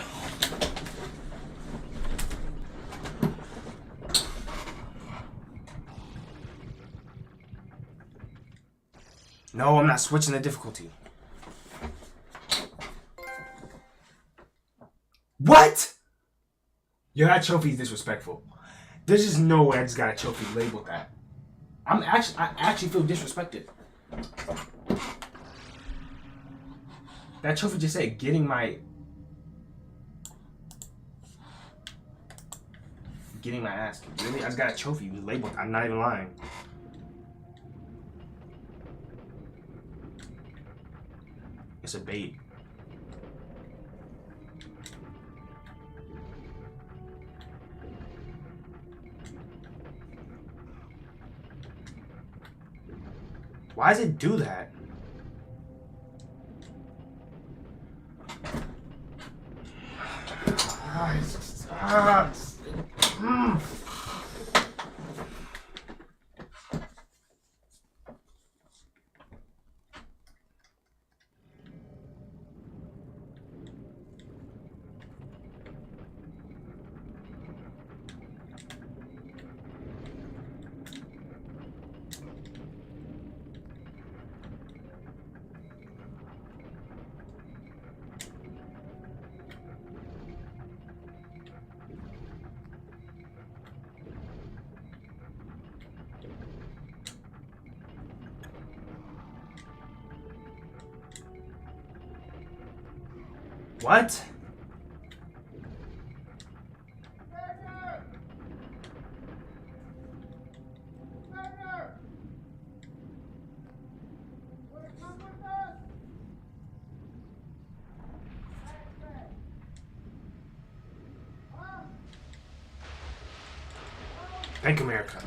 No, I'm not switching the difficulty. What? Yo, that trophy's disrespectful. There's just no way I just got a trophy labeled that. I actually feel disrespected. That trophy just said getting my ass kicked. Really? I just got a trophy labeled. I'm not even lying. It's a bait. Why does it do that? What? Bank America.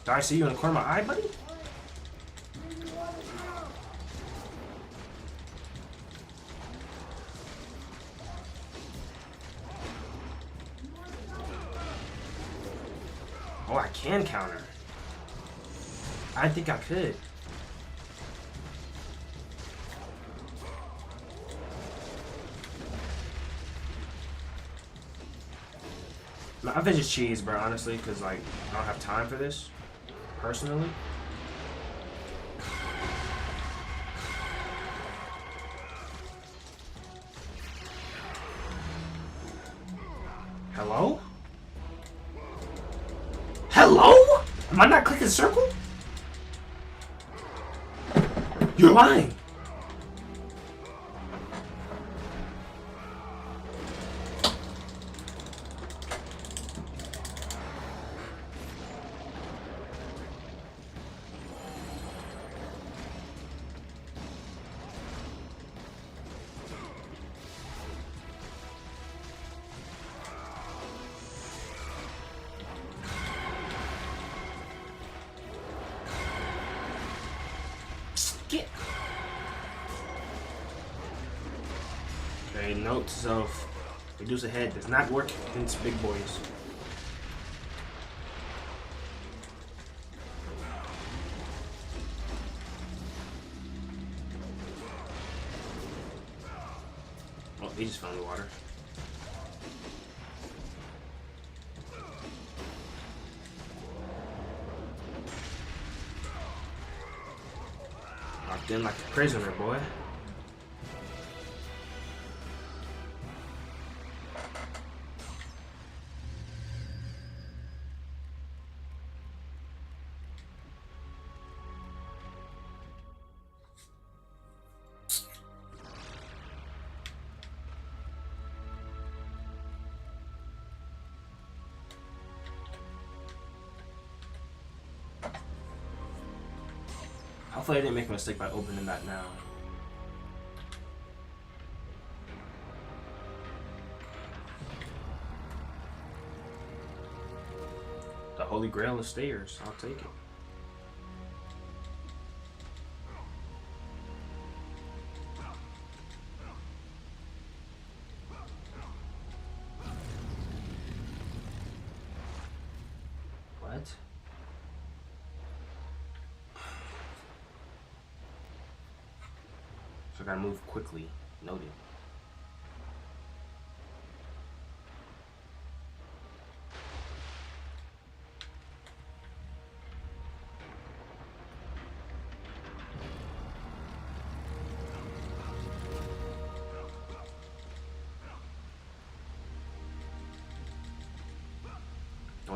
Did I see you in the corner of my eye, buddy? Oh, I can counter. I think I could. I think it's cheese, bro, honestly, because, like, I don't have time for this, personally. Hello? Hello? Am I not clicking circle? You're lying. Get. Okay, note to self. Reduce a head does not work against big boys. Oh, he just found the water. Locked in like a prisoner, boy. Hopefully I didn't make a mistake by opening that now. The Holy Grail of stairs. I'll take it. What? So I gotta move quickly. Noted.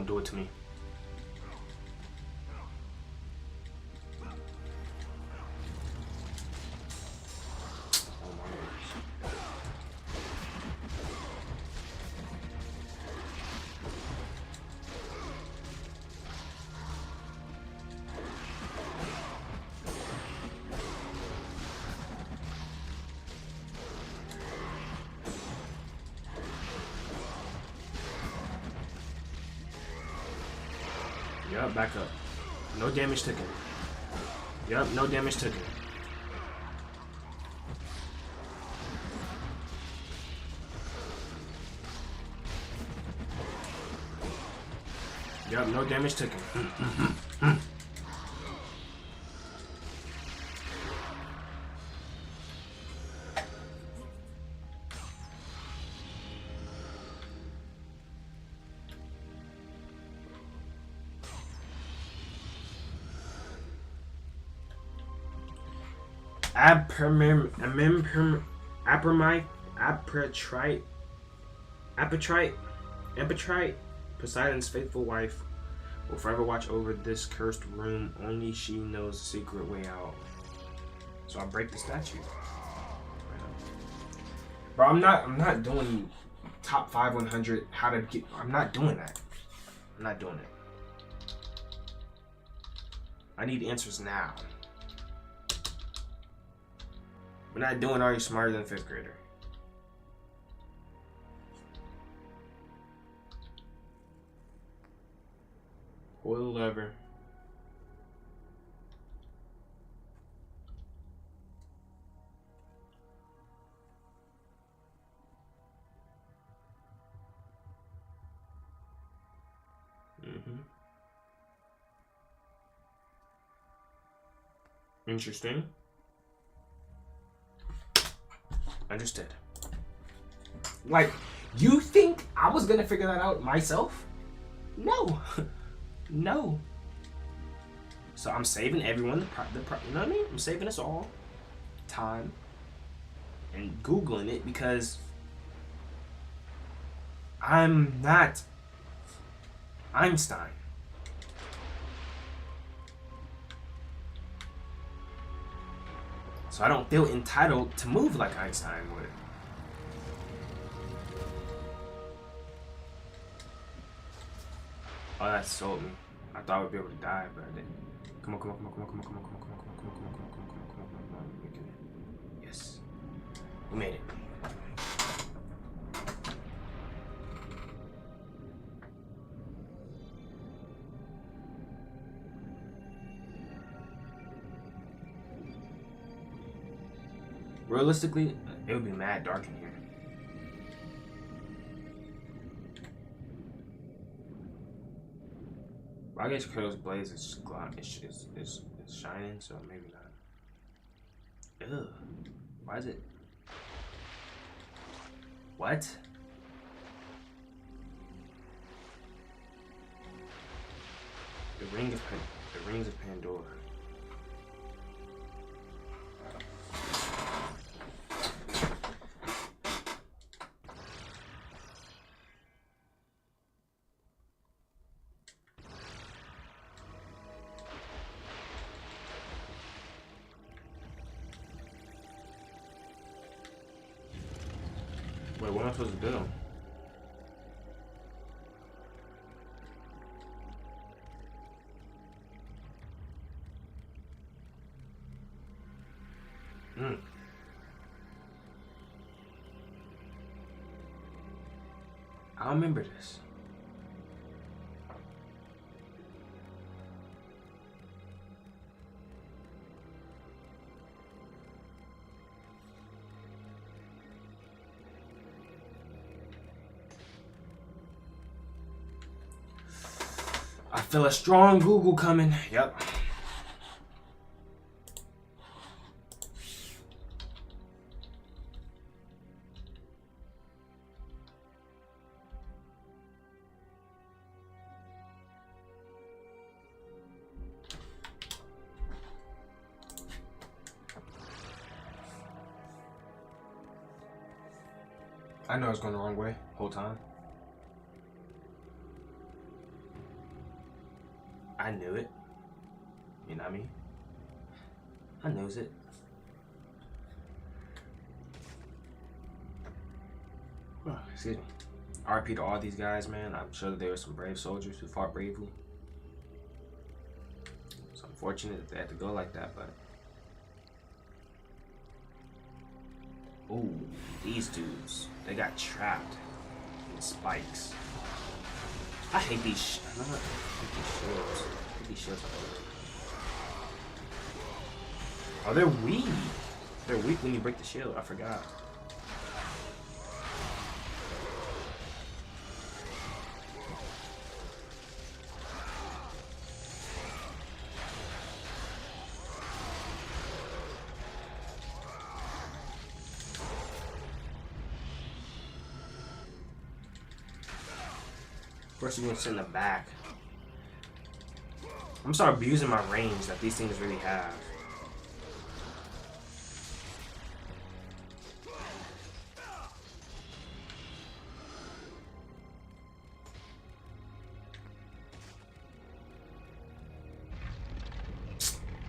Don't do it to me. Oh my goodness. Yup, back up. No damage taken. Yup, no damage taken. Yup, no damage taken. Apatrite, Poseidon's faithful wife, will forever watch over this cursed room. Only she knows the secret way out. So I break the statue. Bro, I'm not doing top 5 100 how to get. I'm not doing that. I'm not doing it. I need answers now. We're not doing Are You Smarter Than a 5th Grader? Oil lever. Interesting. Understood. Like, you think I was gonna figure that out myself? No. No. So I'm saving everyone you know what I mean? I'm saving us all time and Googling it because I'm not Einstein. So I don't feel entitled to move like Einstein would. Oh, that sold me. I thought I would be able to die, but I didn't. Come on, come on, come on, come on, come on, come on, come on, come on, come on, come on, come on, come on, come on, come on, come on, we can. Yes. We made it. Realistically, it would be mad dark in here. I guess Kratos' blaze is shining, so maybe not. Ugh. Why is it? What? The rings of Pandora. Wait, what am I supposed to do? I don't remember this. I feel a strong Google coming. Yep. I know it's going the wrong way whole time. I knew it. You know what I mean? I knows it. Oh, excuse me. RP to all these guys, man. I'm sure that there were some brave soldiers who fought bravely. It's unfortunate that they had to go like that, but... Ooh, these dudes. They got trapped in spikes. I hate these I hate these shields. I hate these shields. Oh, they're weak. They're weak when you break the shield. I forgot. Of course, you're gonna sit in the back. I'm gonna start abusing my range that these things really have.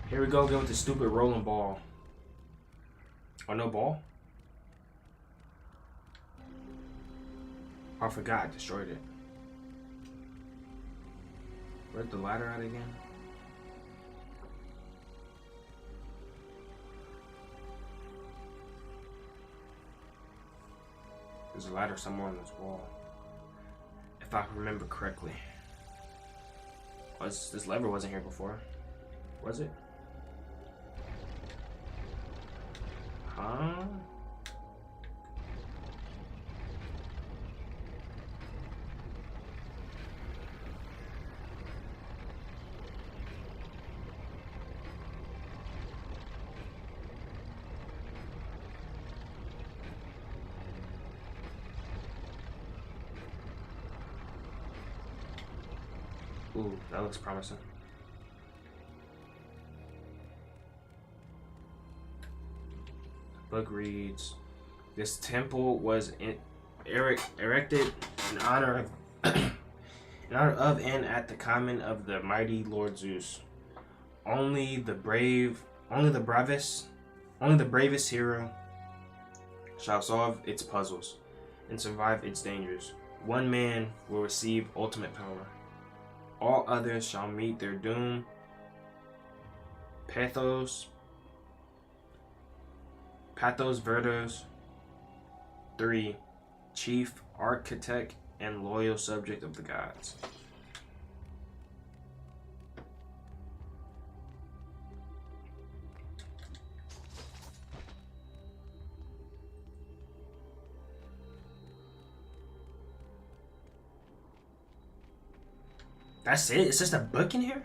Here we go again with the stupid rolling ball. Oh, no ball? Oh, I forgot I destroyed it. Where's the ladder at again? There's a ladder somewhere on this wall. If I remember correctly. This lever wasn't here before. Was it? Huh? Ooh, that looks promising. Book reads, this temple was erected in honor of and at the command of the mighty Lord Zeus. Only the bravest hero shall solve its puzzles and survive its dangers. One man will receive ultimate power. All others shall meet their doom. Pathos Verdos 3. Chief, architect, and loyal subject of the gods. That's it? It's just a book in here?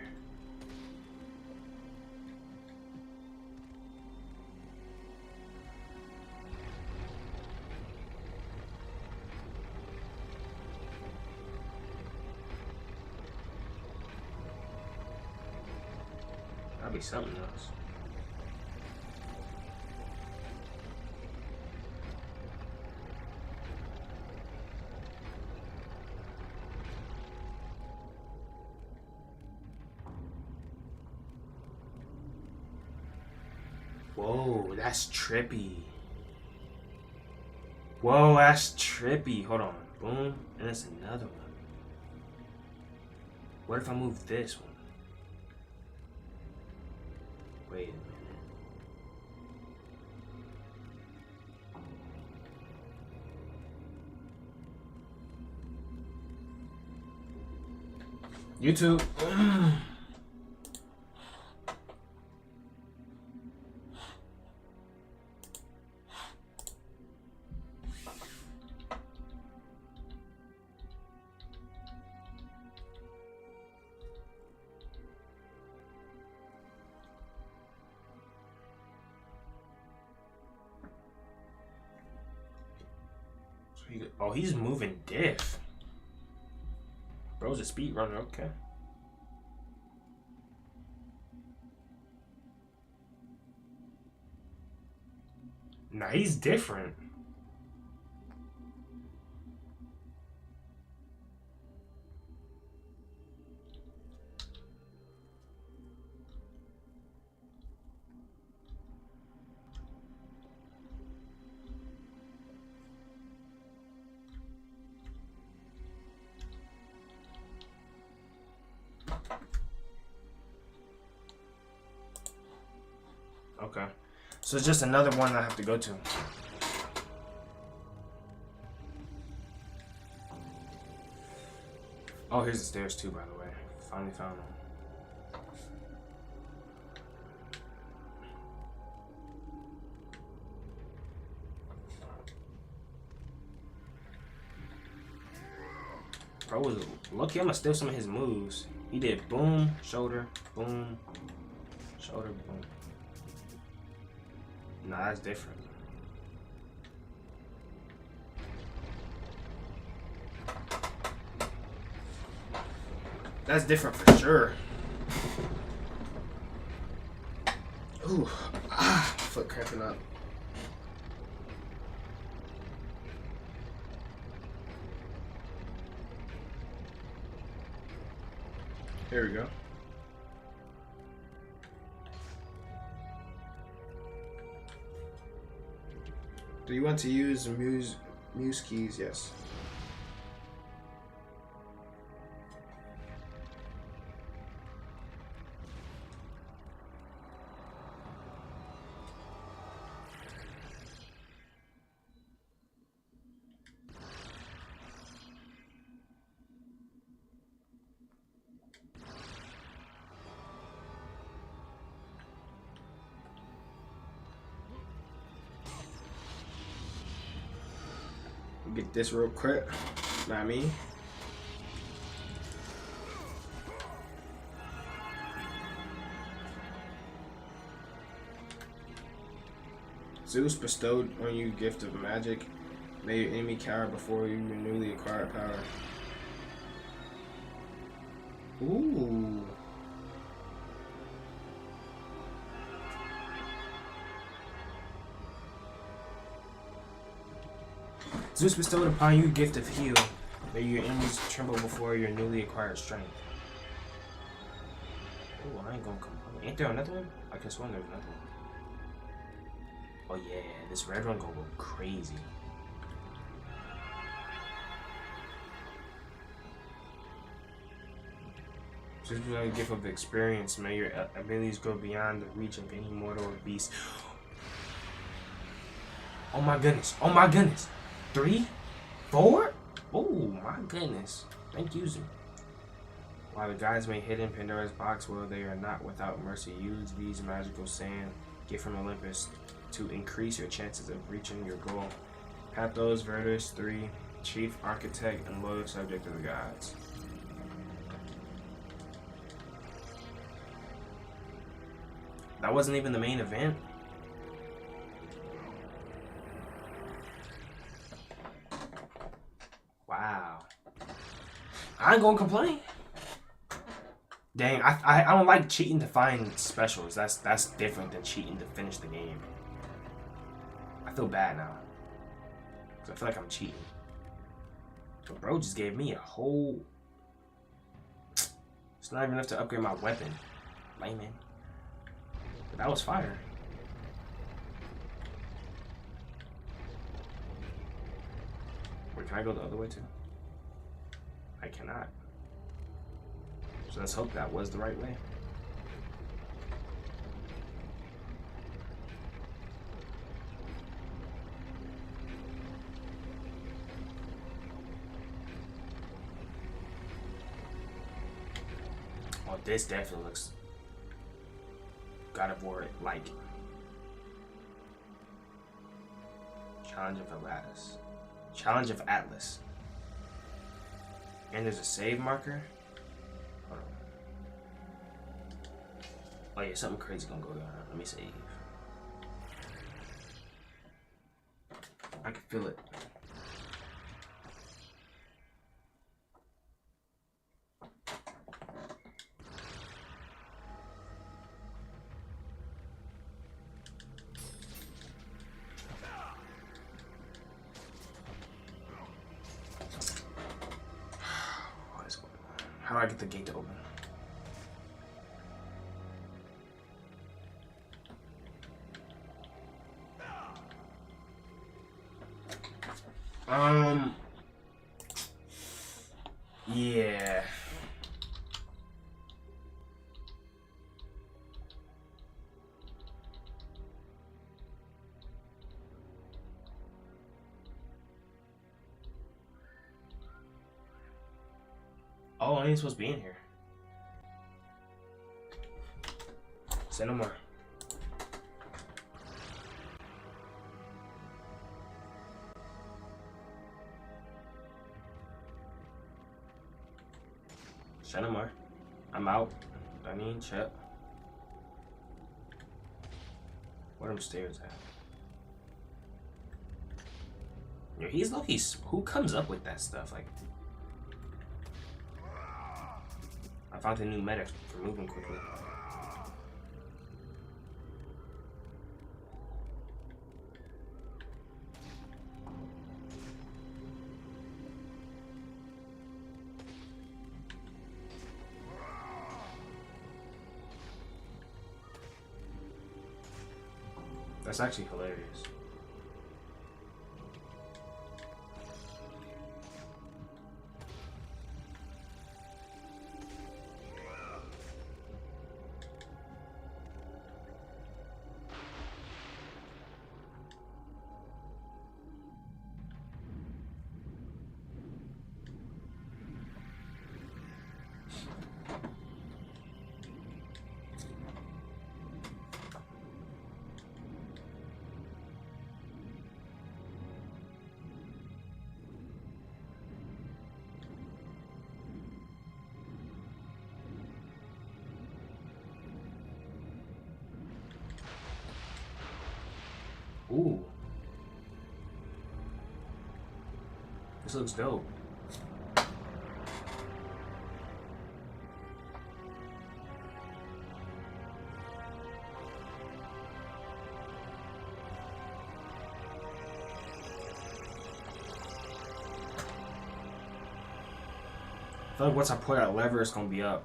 That'd be something else. Whoa, that's trippy. Whoa, that's trippy. Hold on. Boom. And there's another one. What if I move this one? Wait a minute. YouTube. Oh, he's moving diff. Bro's a speedrunner, okay. Nah, he's different. Okay. So it's just another one I have to go to. Oh, here's the stairs too, by the way. Finally found them. Bro was lucky. I'ma steal some of his moves. He did boom, shoulder, boom, shoulder, boom. Nah, that's different. That's different for sure. Ooh, foot cramping up. Here we go. Do you want to use muse keys? Yes. Get this real quick. Not me. Zeus bestowed on you gift of magic. May your enemy cower before you newly acquired power. Ooh. Zeus bestowed upon you gift of heal. May your enemies tremble before your newly acquired strength. Ooh, I ain't gonna complain. Ain't there another one? I guess one there's another one. Oh yeah, this red one gonna go crazy. Zeus bestowed a gift of experience. May your abilities go beyond the reach of any mortal or beast. Oh my goodness. Oh my goodness. 3, 4? Oh my goodness. Thank you, Zeus. While the gods may hid in Pandora's box, well, they are not without mercy. Use these magical sand, gift from Olympus, to increase your chances of reaching your goal. Pathos, Vertus, 3, chief architect and loyal subject of the gods. That wasn't even the main event. Wow. I ain't gonna complain. Dang, I don't like cheating to find specials. That's different than cheating to finish the game. I feel bad now. Cause I feel like I'm cheating. But bro just gave me a whole... It's not even enough to upgrade my weapon. Layman. But that was fire. Wait, can I go the other way too? I cannot. So let's hope that was the right way. Oh, this definitely looks God of War like. Challenge of Atlas. Challenge of Atlas. And there's a save marker. Hold on. Oh yeah, something crazy gonna go down. Let me save. I can feel it. How do I get the gate to open? Yeah. Oh, I ain't supposed to be in here. Say no more. Say no more. I'm out. I mean, check. Where them stairs at? Yo, he's lucky. Who comes up with that stuff? Like, I found a new medic for moving quickly. That's actually hilarious. Ooh. This looks dope. I feel like once I pull that lever, it's gonna be up.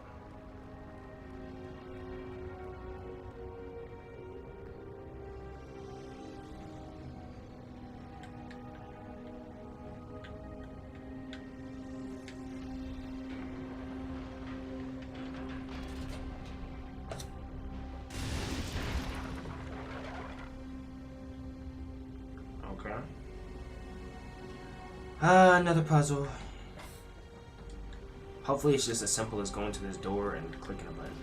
Okay. Another puzzle. Hopefully it's just as simple as going to this door and clicking a button.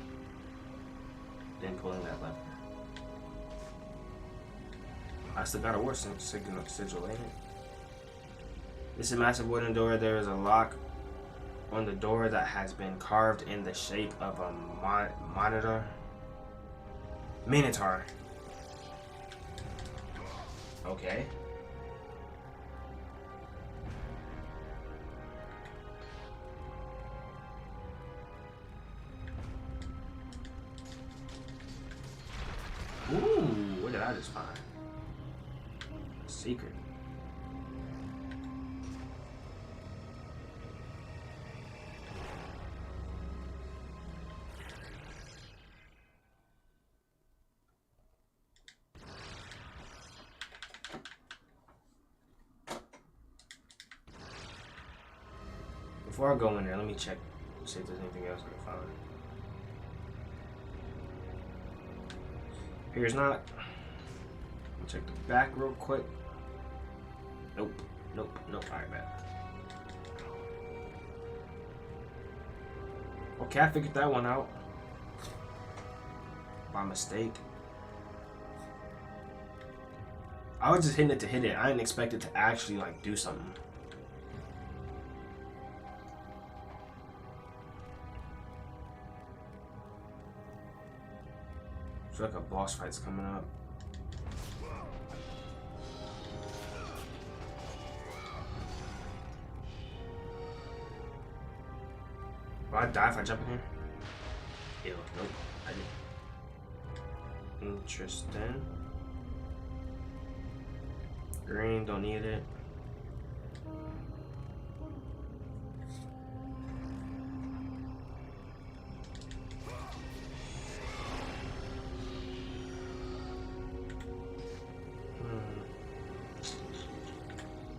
Then pulling that lever. I still got a worse sigil, ain't it? This is a massive wooden door. There is a lock on the door that has been carved in the shape of a minotaur. Okay. Ooh, what did I just find? A secret. Before I go in there, let me check, see if there's anything else I can find. Here's not. I'll check the back real quick. Nope. Nope. Nope. Alright, back. Okay, I figured that one out. By mistake. I was just hitting it to hit it. I didn't expect it to actually, like, do something. I feel like a boss fight's coming up. Will I die if I jump in here? Ew, nope, I didn't. Interesting. Green, don't need it.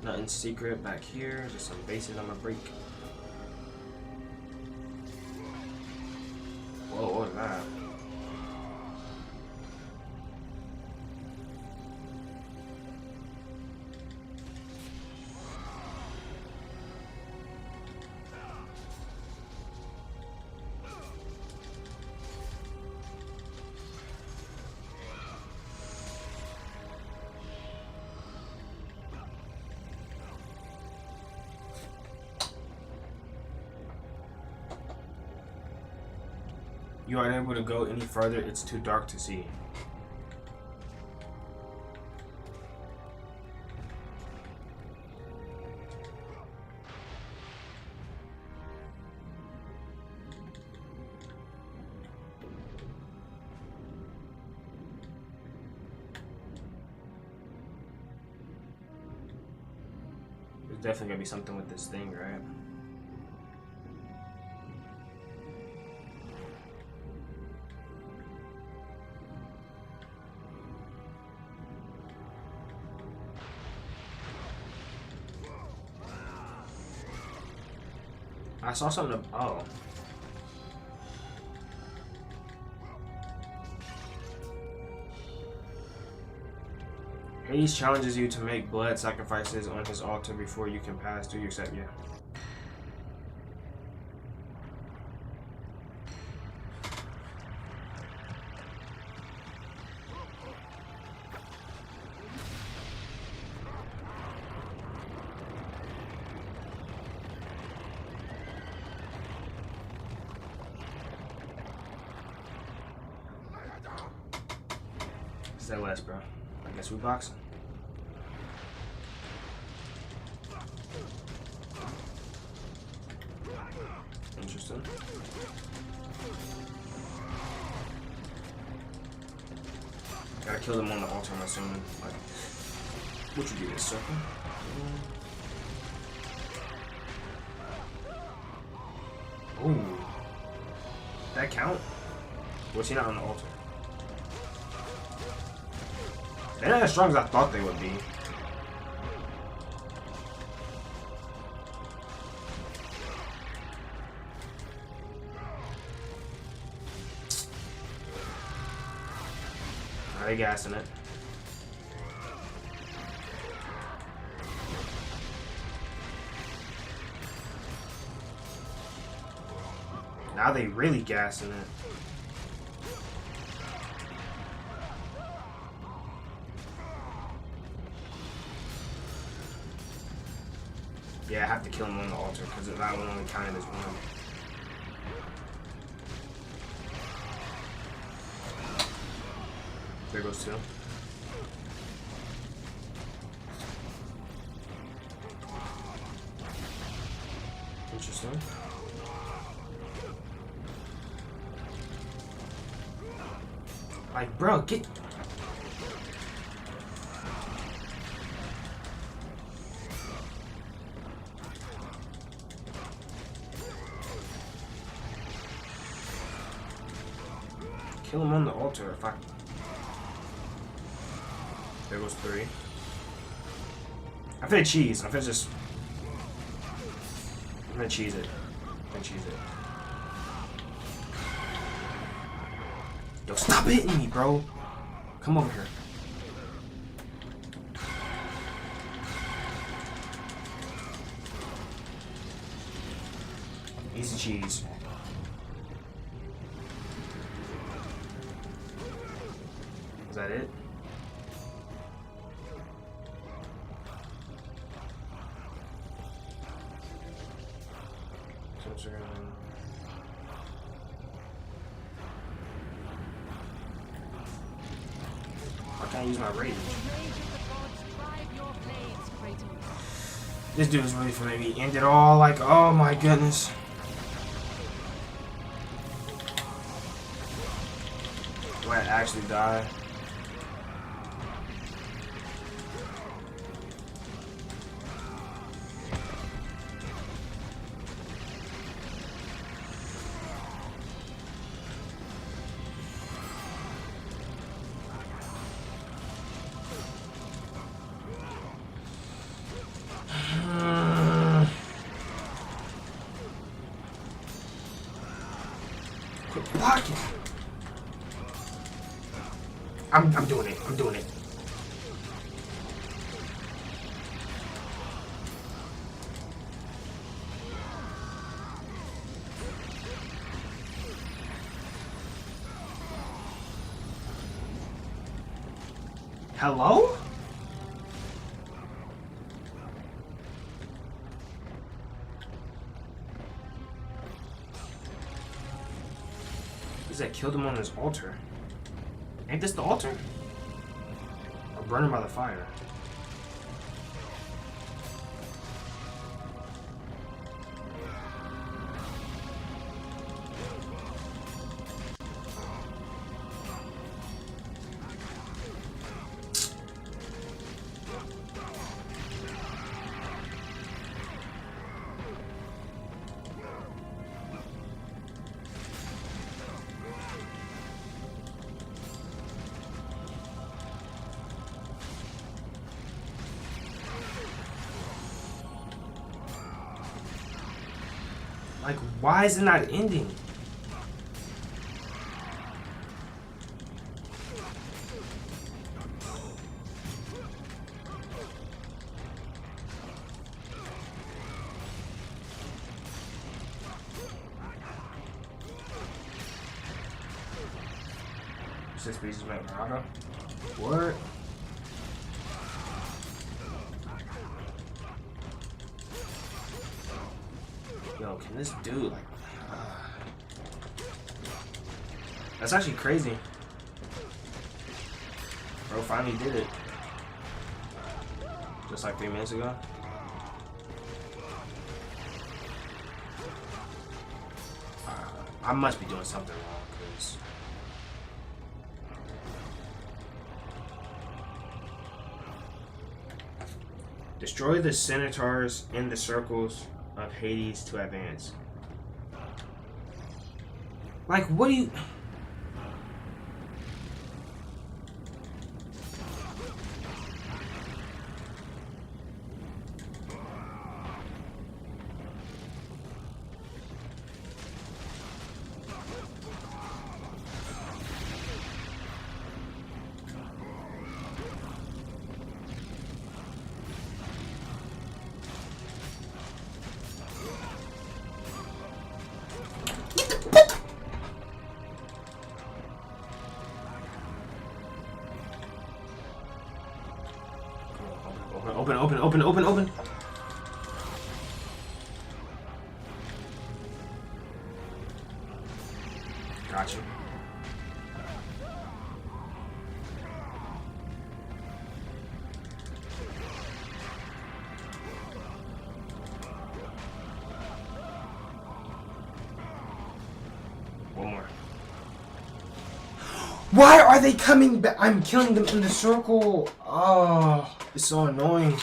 Nothing secret back here, just some bases I'm gonna break. Whoa, what was that? You are unable to go any further. It's too dark to see. There's definitely gonna be something with this thing, right? I saw something. Oh. Hades challenges you to make blood sacrifices on his altar before you can pass. Do you accept? Yeah. Say less, bro. I guess we boxing. Interesting. Gotta kill them on the altar, I'm assuming. Like, what you do, this circle? Ooh. That count? Was he not on the altar? They're not as strong as I thought they would be. Are they gassing it? Now they really gassing it. Yeah, I have to kill him on the altar because that one only counted as one. There goes two. Interesting. Like, bro, get. Kill him on the altar if I. There goes three. I'm finna cheese. I'm finna just. I'm gonna cheese it. I'm gonna cheese it. Yo, stop hitting me, bro. Come over here. Easy cheese. Is that it? I can't use my rage. This dude is really for me. End it all like, oh my goodness. Do I actually die? Quit blocking. I'm doing it. I'm doing it. Hello? Is that killed him on his altar? Ain't this the altar? Or burning by the fire? Like, why is it not ending? Six pieces make Morocco. What? Yo, can this dude like? That's actually crazy. Bro finally did it. Just like 3 minutes ago. I must be doing something wrong, cause destroy the Centaurs in the circles of Hades to advance. Like, what do you... Open. Gotcha. One more. Why are they coming back? I'm killing them in the circle. Oh, it's so annoying.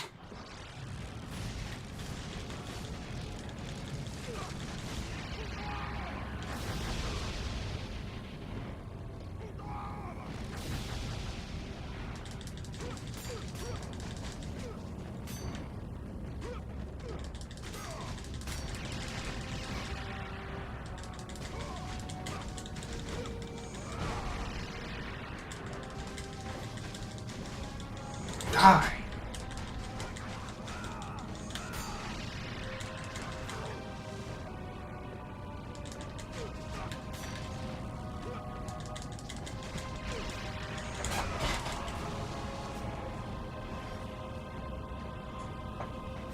Die.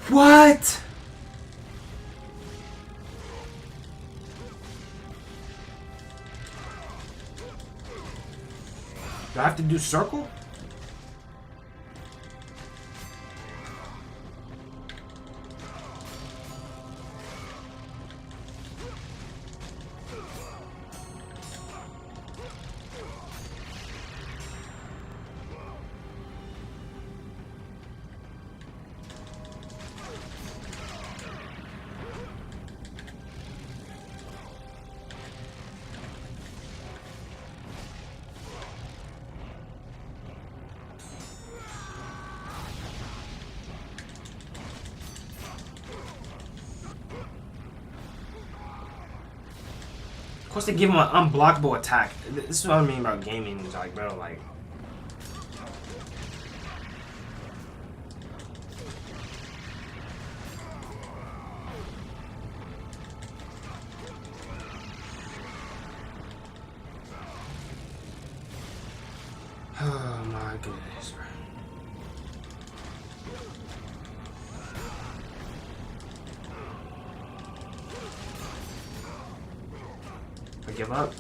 What? Do I have to do circle? Of course, they give him an unblockable attack. This is what I mean about gaming. Like, bro, like. Oh my goodness, bro. I give up.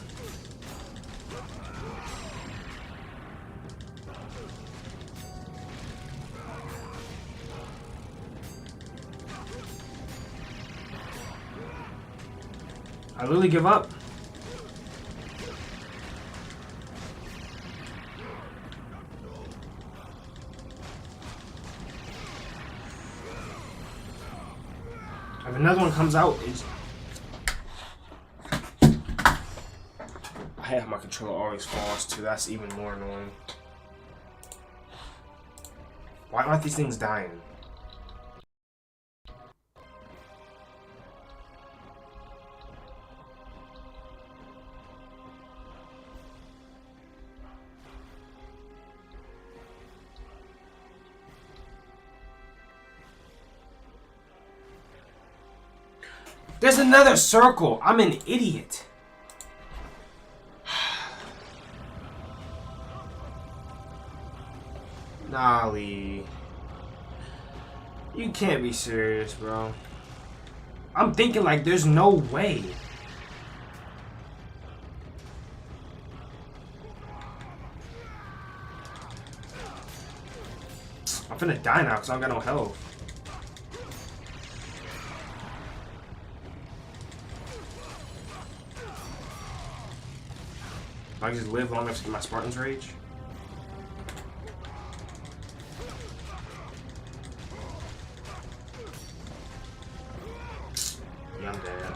I literally give up. If another one comes out, it's... I hate how my controller always falls too. That's even more annoying. Why aren't these things dying? There's another circle. I'm an idiot. Nolly. You can't be serious, bro. I'm thinking like there's no way. I'm finna die now because I don't got no health. If I just live long enough to get my Spartan's Rage. Yeah, I'm dead.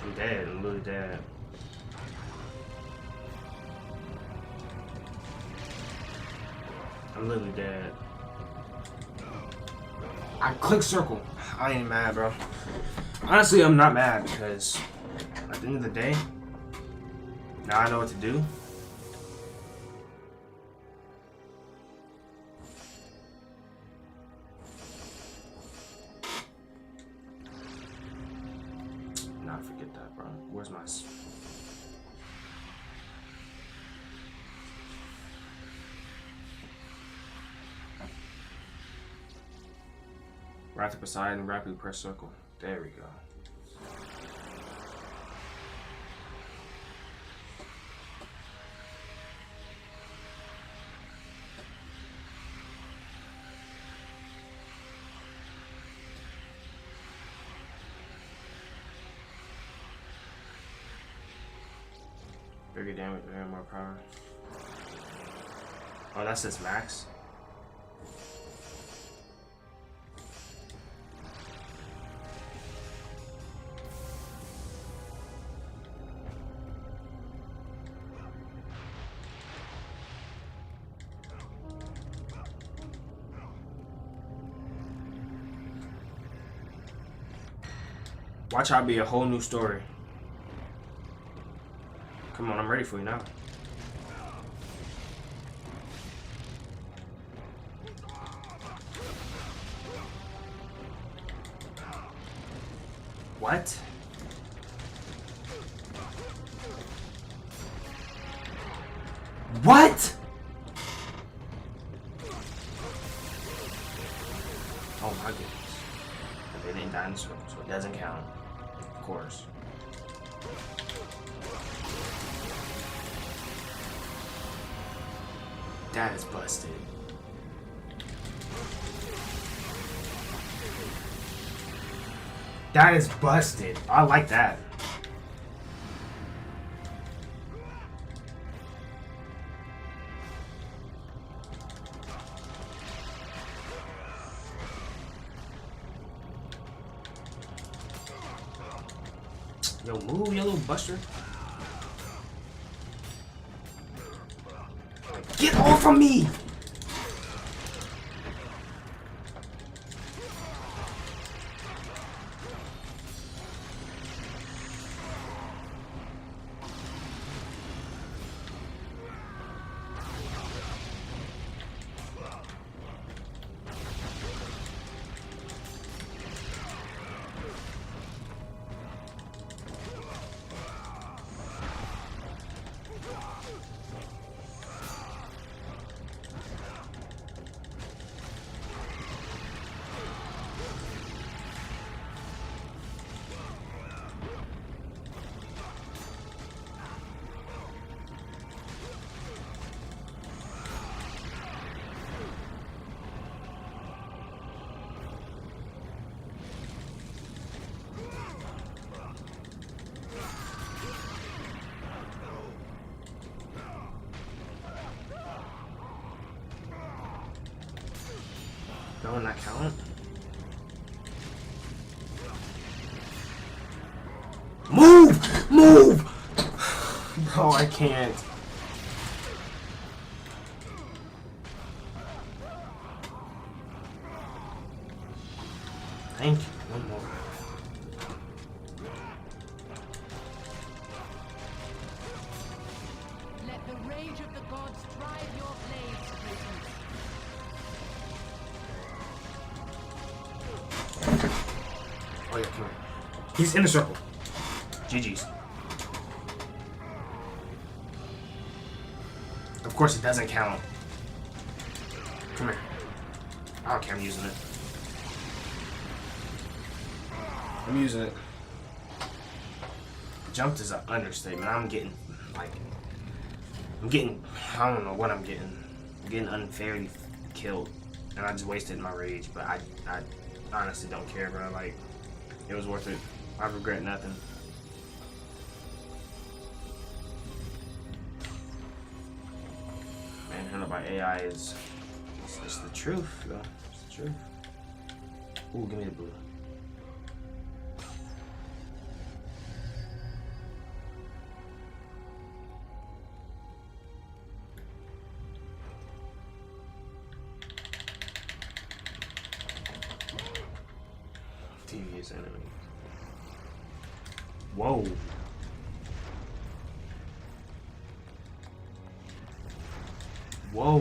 I'm dead. I'm literally dead. I'm literally dead. I click circle. I ain't mad, bro. Honestly, I'm not mad because at the end of the day, now I know what to do. Nah, forget that, bro. Where's my... Wrath of Poseidon, rapidly press circle. There we go. Bigger damage, more power. Oh, that's his max. Watch out be a whole new story. Come on, I'm ready for you now. What? What? Oh my goodness. They didn't die in the circle, so it doesn't count. Of course. That is busted. That is busted. I like that. Yo, move, you little buster. Get off of me! Don't that count? Move! Move! Bro, I can't. Thank you. One more. Let the rage of the gods drive your blades, Kratos. Oh yeah, come here. He's in the circle. GG's. Of course it doesn't count. Come here. Okay, I'm using it. I'm using it. Jumped is an understatement. I'm getting, like, I don't know what I'm getting. I'm getting unfairly killed. And I just wasted my rage, but I honestly don't care, bro. Like, it was worth it. I regret nothing. Manhandled by AI is, it's the truth, though. It's the truth. Ooh, give me the blue. Devious enemy. Whoa. Whoa.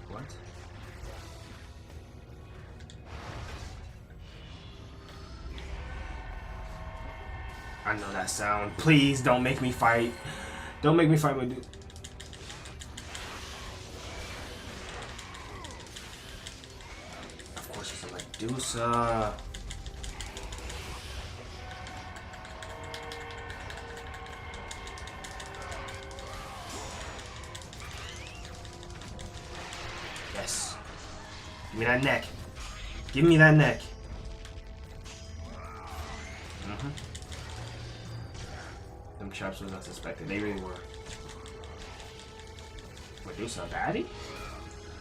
What? I know that sound. Please don't make me fight. Don't make me fight with dude. Of course it's a Medusa. Yes. Give me that neck. Give me that neck. Them traps was unsuspected. They really were. Medusa, baddie?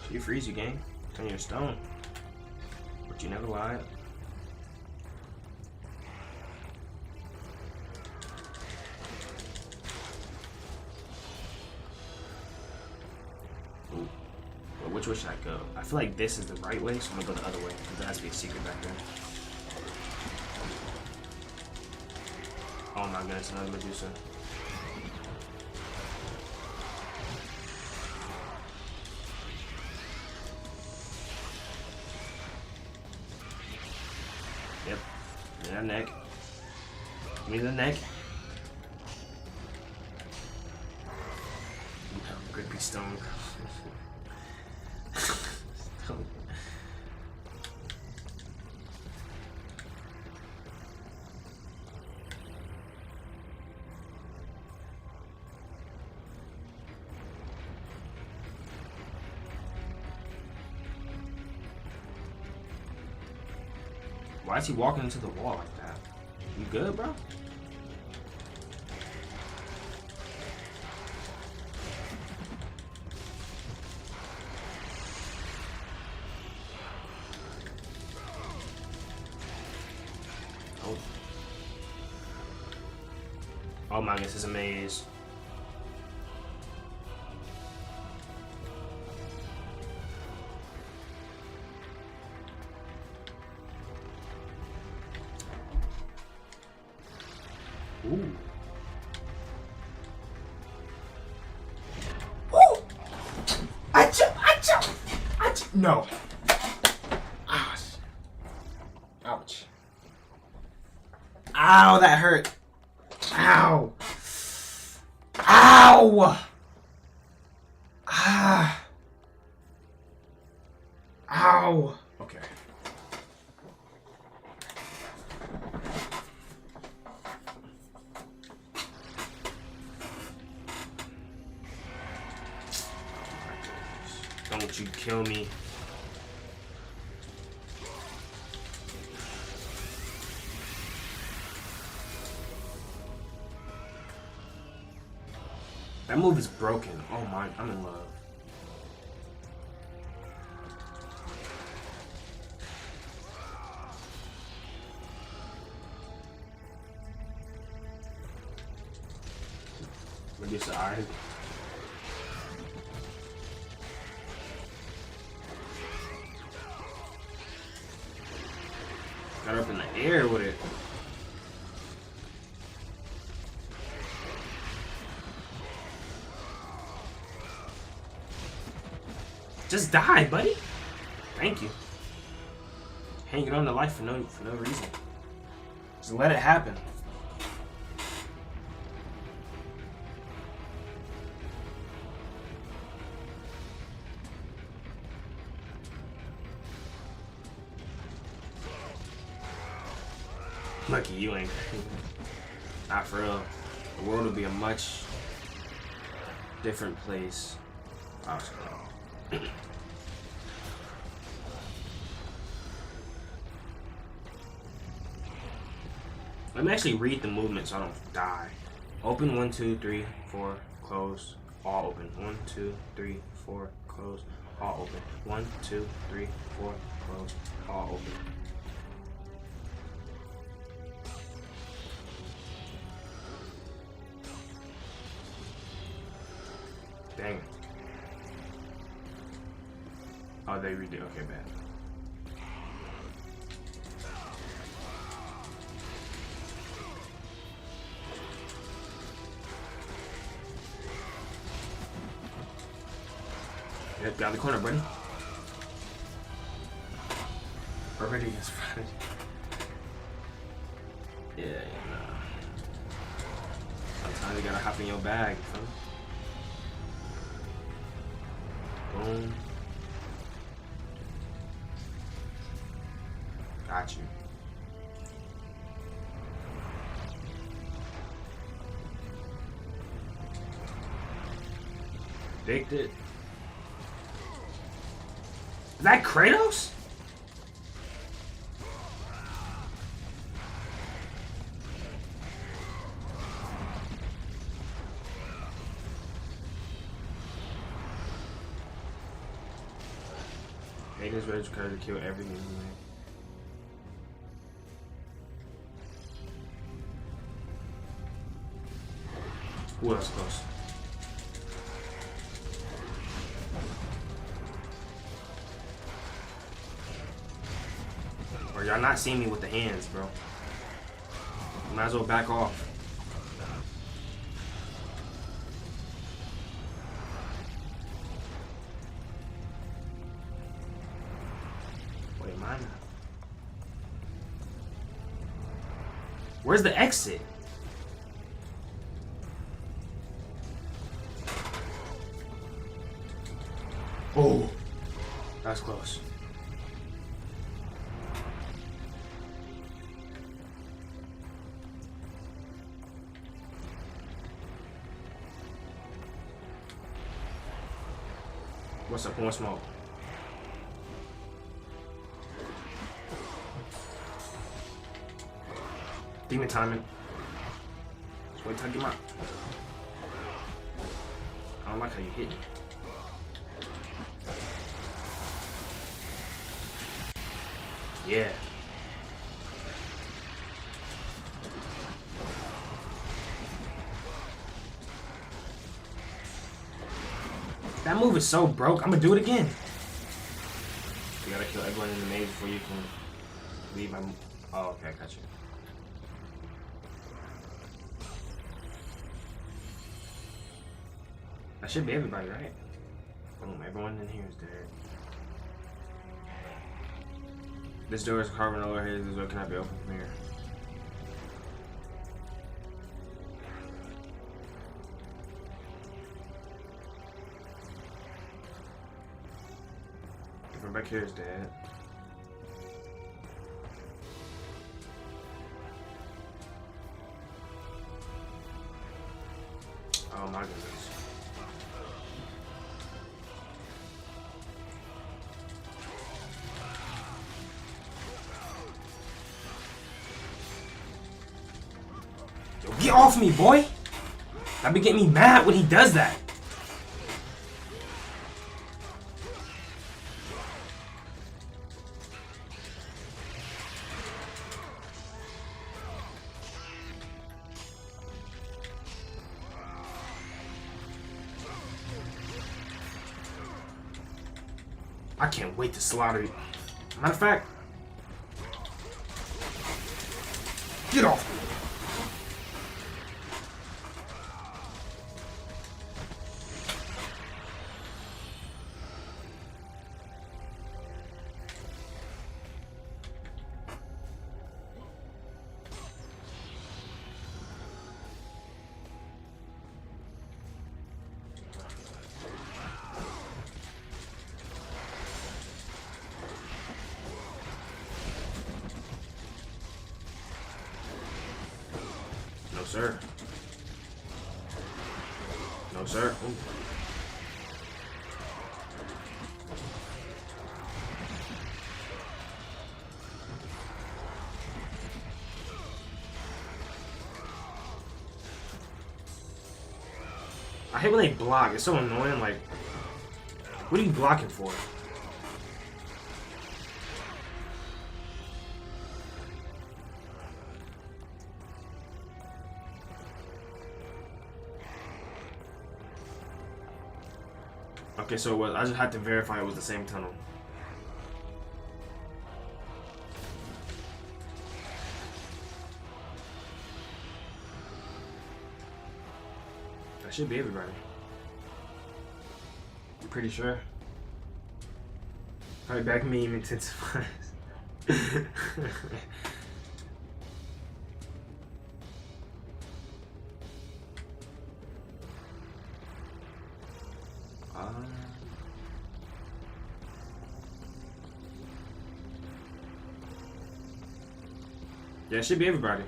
She freeze you, gang. Turn you to stone. But you never lied. Ooh. Well, which way should I go? I feel like this is the right way, so I'm gonna go the other way. Because there has to be a secret back there. Oh my goodness, another Medusa. Yep. Give me that neck. Give me the neck. Grippy stone. Stone. Why is he walking into the wall like that? You good, bro? Oh. Oh my goodness, it's a maze. Ooh. Woo! Achoo! No. Ouch. Ouch. Ow, that hurt. Ow. Ow! Ah. Ow. Okay. Don't you kill me. That move is broken. Oh my, I'm in love. Reduce the iron. Got her up in the air with it. Just die, buddy. Thank you. Hanging on to life for no reason. Just let it happen. Lucky you ain't. Not for real. The world would be a much different place. Oh, let me actually read the movement so I don't die. Open 1, 2, 3, 4, close, all open. 1, 2, 3, 4, close, all open. 1, 2, 3, 4, close, all open. Dang. Oh, they redid. Okay, bad. Yep, got the corner, buddy. Already is fried. Yeah, nah. Sometimes you gotta hop in your bag, you feel me? Boom. Got you. Addicted. Is that Kratos? Aiden's ready to kill everything. Who else close? Or y'all not seeing me with the hands, bro. Might as well back off. Wait, mine. Where's the exit? Oh, that's close. What's up? One smoke. Demon timing. Just wait till I get my. I don't like how you hit me. Yeah. That move is so broke. I'm gonna do it again. You gotta kill everyone in the maze before you can leave my. Oh, okay, I got you. That should be everybody, right? Boom, everyone in here is dead. This door is carving over here. This door cannot be opened from here. Everyone back here is dead. Oh my goodness. Get off me, boy! That be getting me mad when he does that. I can't wait to slaughter you. Matter of fact, get off. No, sir. No, sir. Ooh. I hate when they block. It's so annoying. Like, what are you blocking for? Okay, so it was, I just had to verify it was the same tunnel. That should be everybody. I'm pretty sure. Probably back meme intensifies. Yeah, it should be everybody.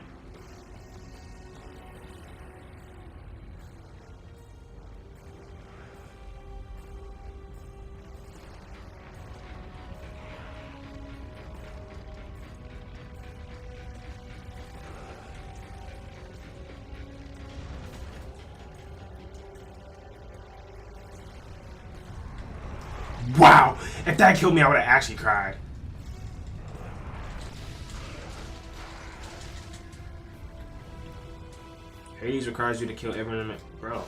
Wow! If that killed me, I would have actually cried. Hades requires you to kill everyone in the... Bro.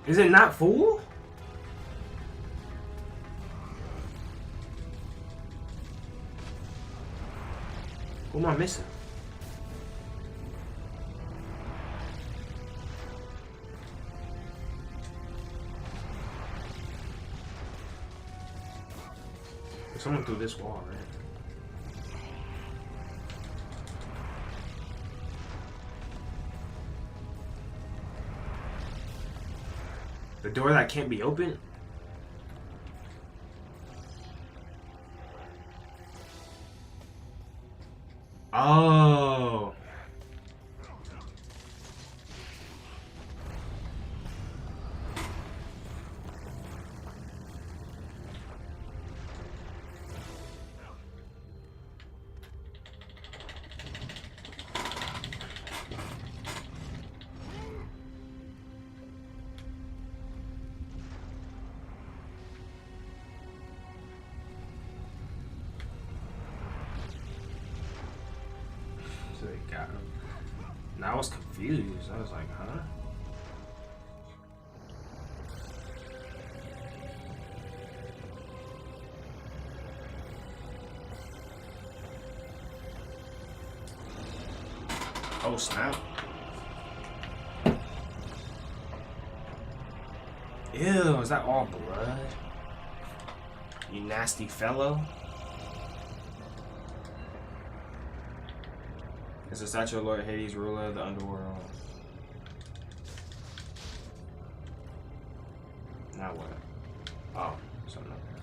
Is it not full? Who am I missing? Someone threw this wall, right? The door that can't be opened? Oh. So they got him. And I was confused. I was like, huh? Oh, snap. Ew, is that all blood? You nasty fellow. It's a statue of Lord Hades, ruler of the underworld. Now what? Oh, something up there.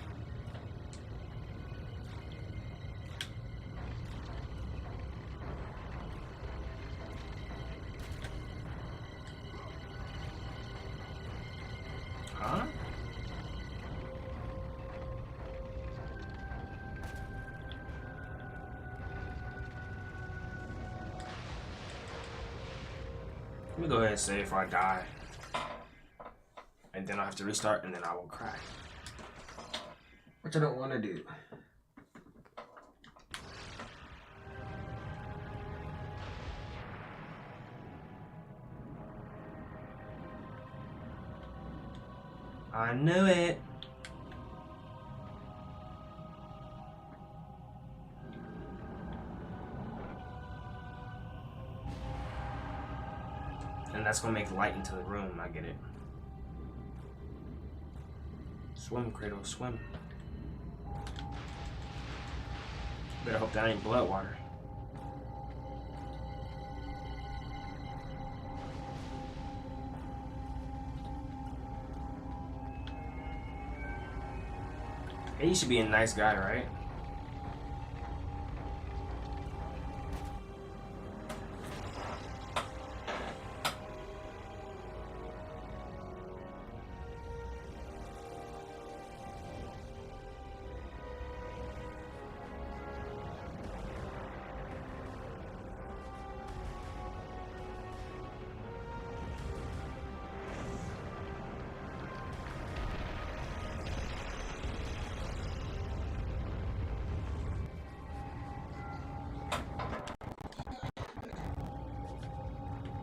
Huh? Let me go ahead and save if I die. And then I'll have to restart and then I will cry. Which I don't want to do. I knew it. And that's gonna make light into the room. I get it. Swim, Kratos, swim. Better hope that ain't blood water. Hey, you should be a nice guy, right?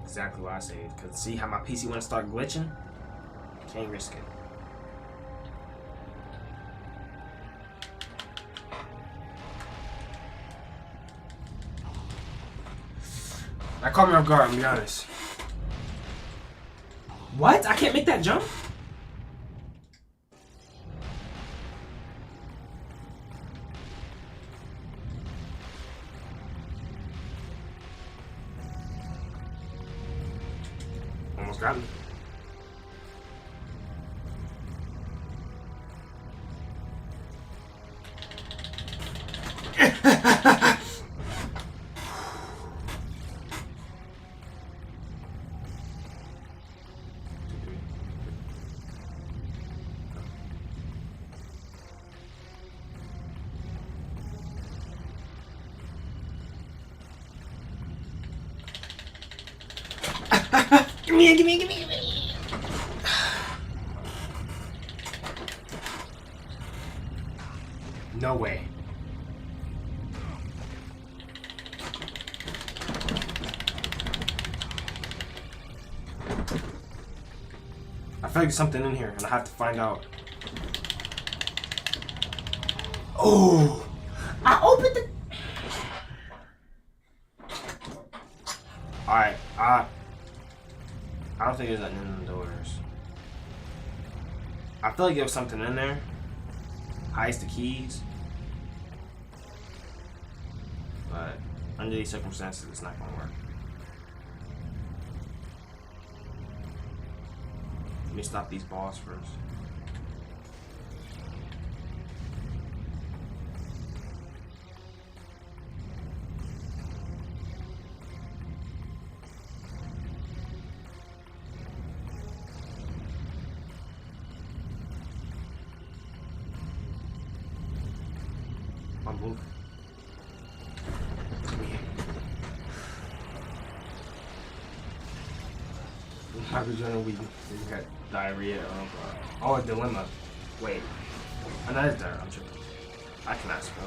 Exactly why I say it. Cause see how my PC wanna start glitching? Can't risk it. That caught me off guard, I'm gonna be honest. What? I can't make that jump? Almost got me. Give me, give me, give me, give me. No way. I feel like there's something in here and I have to find out. Oh! I opened the... Alright, I don't think there's nothing in the doors. I feel like there was something in there. Heist the keys. But under these circumstances, it's not gonna work. Let me stop these balls first. Move. We got diarrhea. Oh, a dilemma. Wait. Another dirt. I'm tripping. I cannot spell.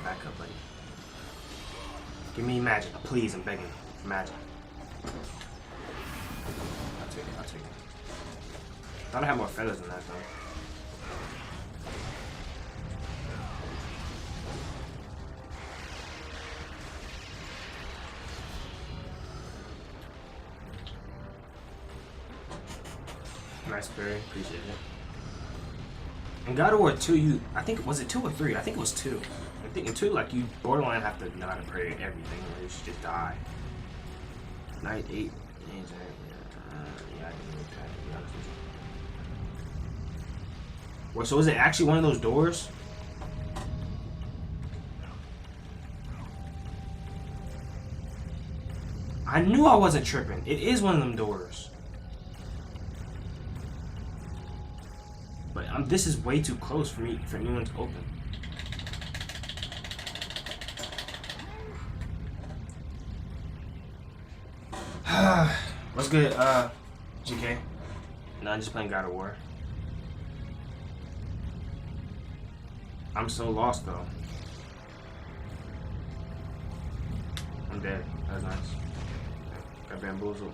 Back up, buddy. Give me magic, please. I'm begging for magic. I'll take it. Thought I had more feathers than that though. Nice berry, appreciate it. In God of War 2, I think, was it 2 or 3? I think it was 2. I think in 2, like, you borderline have to know how to pray everything, or you should just die. Night 8. Yeah, I didn't look at it, to be honest with you. Wait, so is it actually one of those doors? I knew I wasn't tripping. It is one of them doors. But this is way too close for me, for anyone to open. What's good, GK? No, I'm just playing God of War. I'm so lost though. I'm dead. That's nice. Got bamboozled.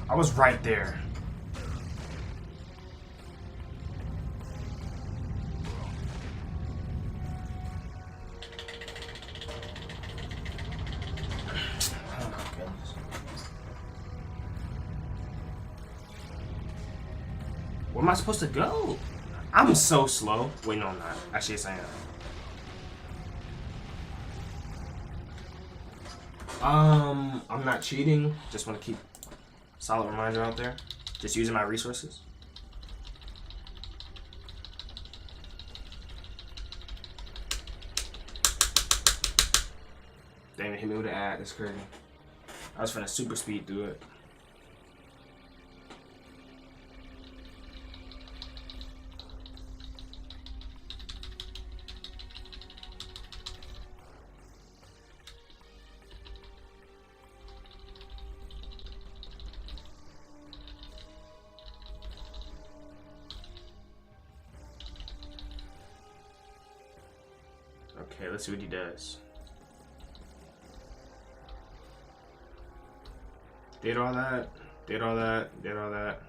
I was right there. Oh my goodness. Where am I supposed to go? I'm so slow. Wait, no, I'm not. Actually, yes, I am. I'm not cheating. Just want to keep solid reminder out there. Just using my resources. Damn it, hit me with an ad. That's crazy. I was finna super speed through it. Okay, let's see what he does. Did all that, did all that, did all that.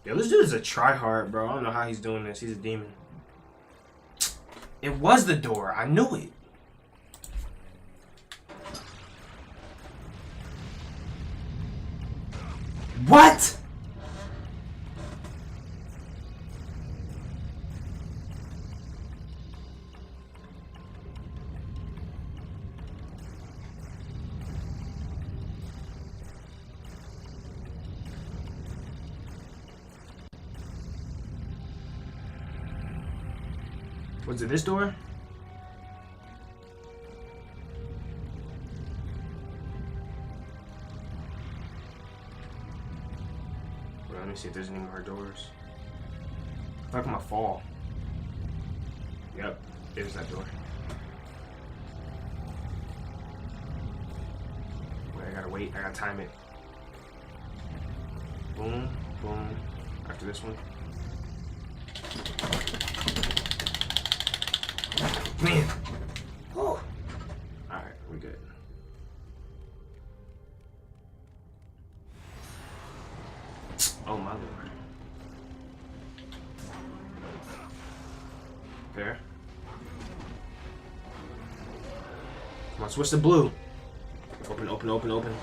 Yo, this dude is a tryhard, bro. I don't know how he's doing this. He's a demon. It was the door. I knew it. What? Was it this door? Well, let me see if there's any more doors. I feel like I'm gonna fall. Yep, there's that door. Wait, I gotta wait. I gotta time it. Boom, boom. After this one. Man. Whew. Alright, we're good. Oh my lord. There. Come on, switch to blue. Open, open, open, open.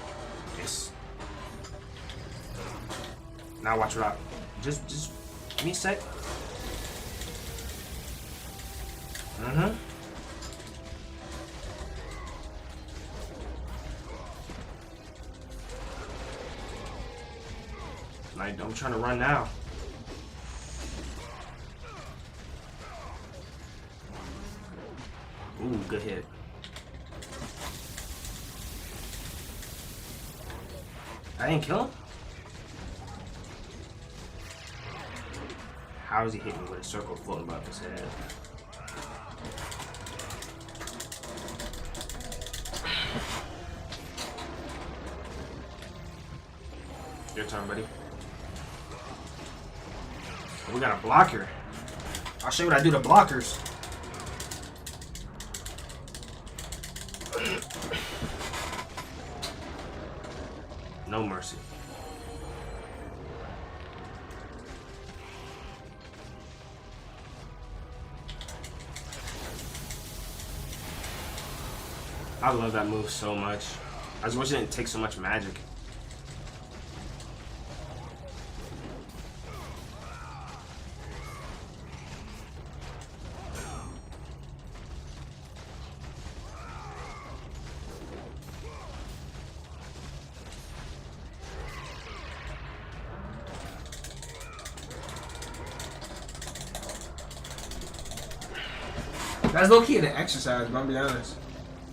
Yes. Now watch what I... Just give me a sec. Mm-hmm. Like, I'm trying to run now. Ooh, good hit. I didn't kill him? How is he hitting me with a circle floating above his head? Your turn, buddy. We got a blocker. I'll show you what I do to blockers. No mercy. I love that move so much. I just wish it didn't take so much magic. That's low key an exercise, but I'm gonna be honest.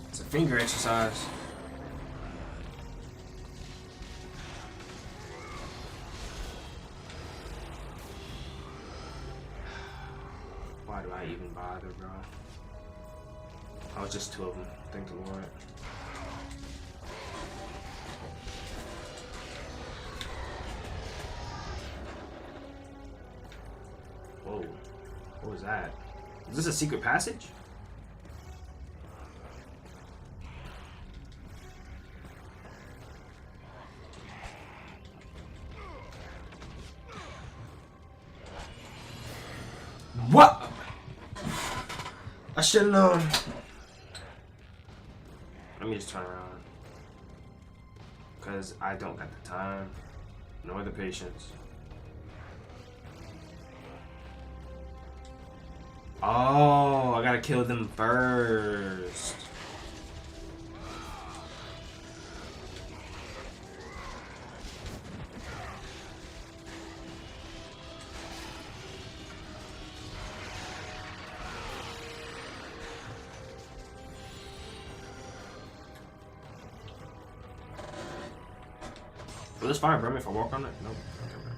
It's a finger exercise. Why do I even bother, bro? Oh, it's just two of them. Thank the Lord. that? Is this a secret passage? What? I should have known. Let me just turn around. Because I don't got the time, nor the patience. Oh, I gotta kill them first. Will this fire burn me if I walk on it? Nope. Okay, okay.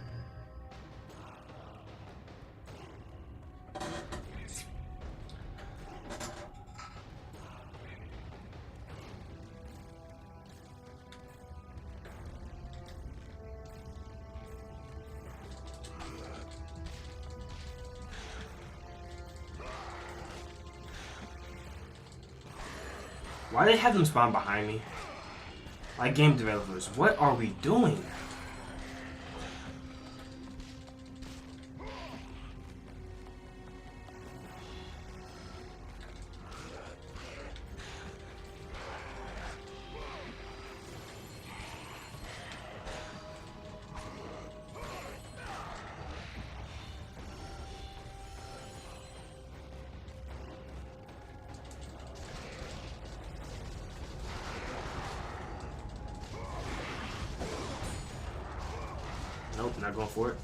Why do they have them spawn behind me? Like, game developers, what are we doing? Nope, not going for it.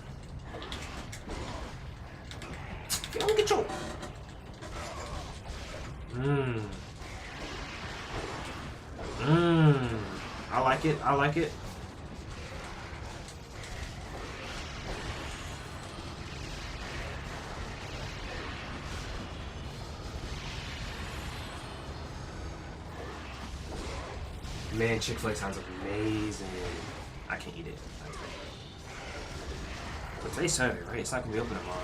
Yeah, look at you. I like it. I like it. Man, Chick-fil-A sounds amazing. I can't eat it. But today's Saturday, right? It's not gonna be open tomorrow.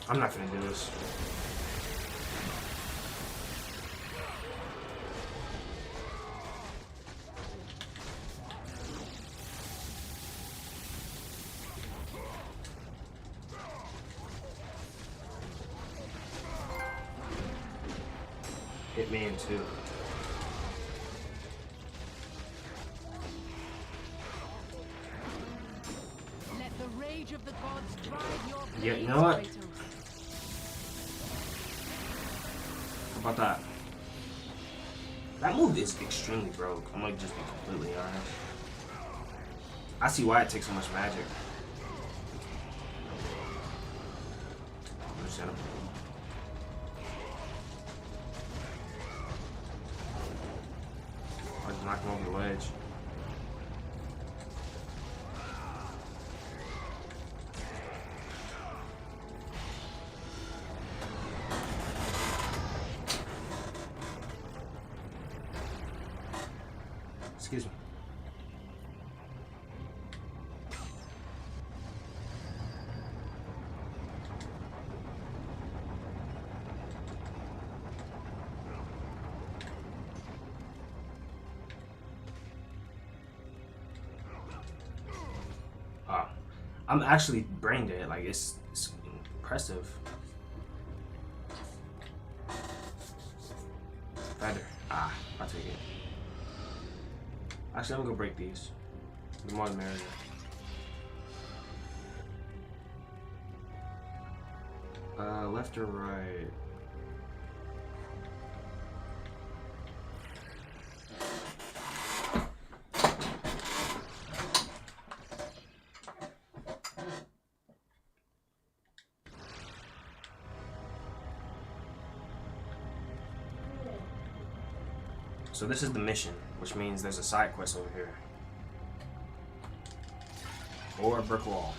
I'm not gonna do this. Hitman 2. Let the rage of the gods drive your Yeah, blades, you know what? Kratos. How about that? That move is extremely broke. I'm gonna just be completely honest. I see why it takes so much magic. Understand him. I just knock him over the ledge. Excuse me. I'm actually brain dead. Like, it's impressive. Feather. I'll take it. Actually, I'm gonna go break these. The more the merrier. Left or right? So this is the mission, which means there's a side quest over here. Or a brick wall.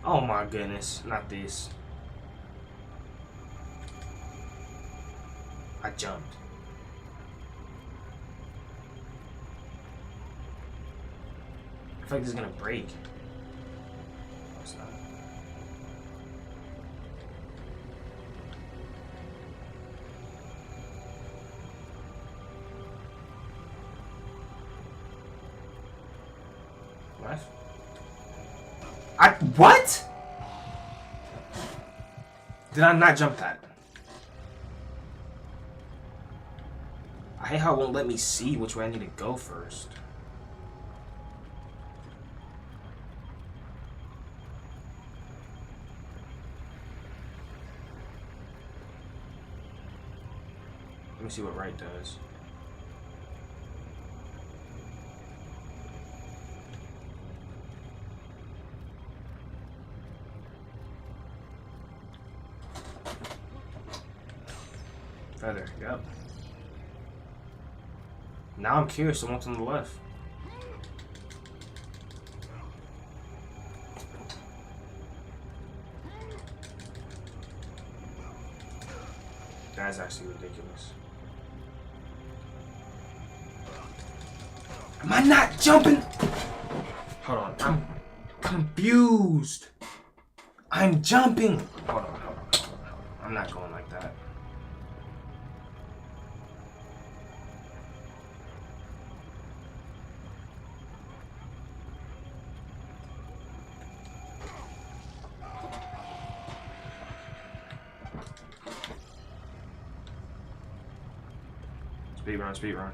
Oh my goodness, not this. I jumped. I feel like this is gonna break. No, it's not. What? What? Did I not jump that? I hate how it won't let me see which way I need to go first. Let me see what right does. Feather, yep. Now I'm curious to what's on the left. That's actually ridiculous. Am I not jumping? Hold on, I'm confused. I'm jumping. Hold on. I'm not going like that. Speed run, speed run.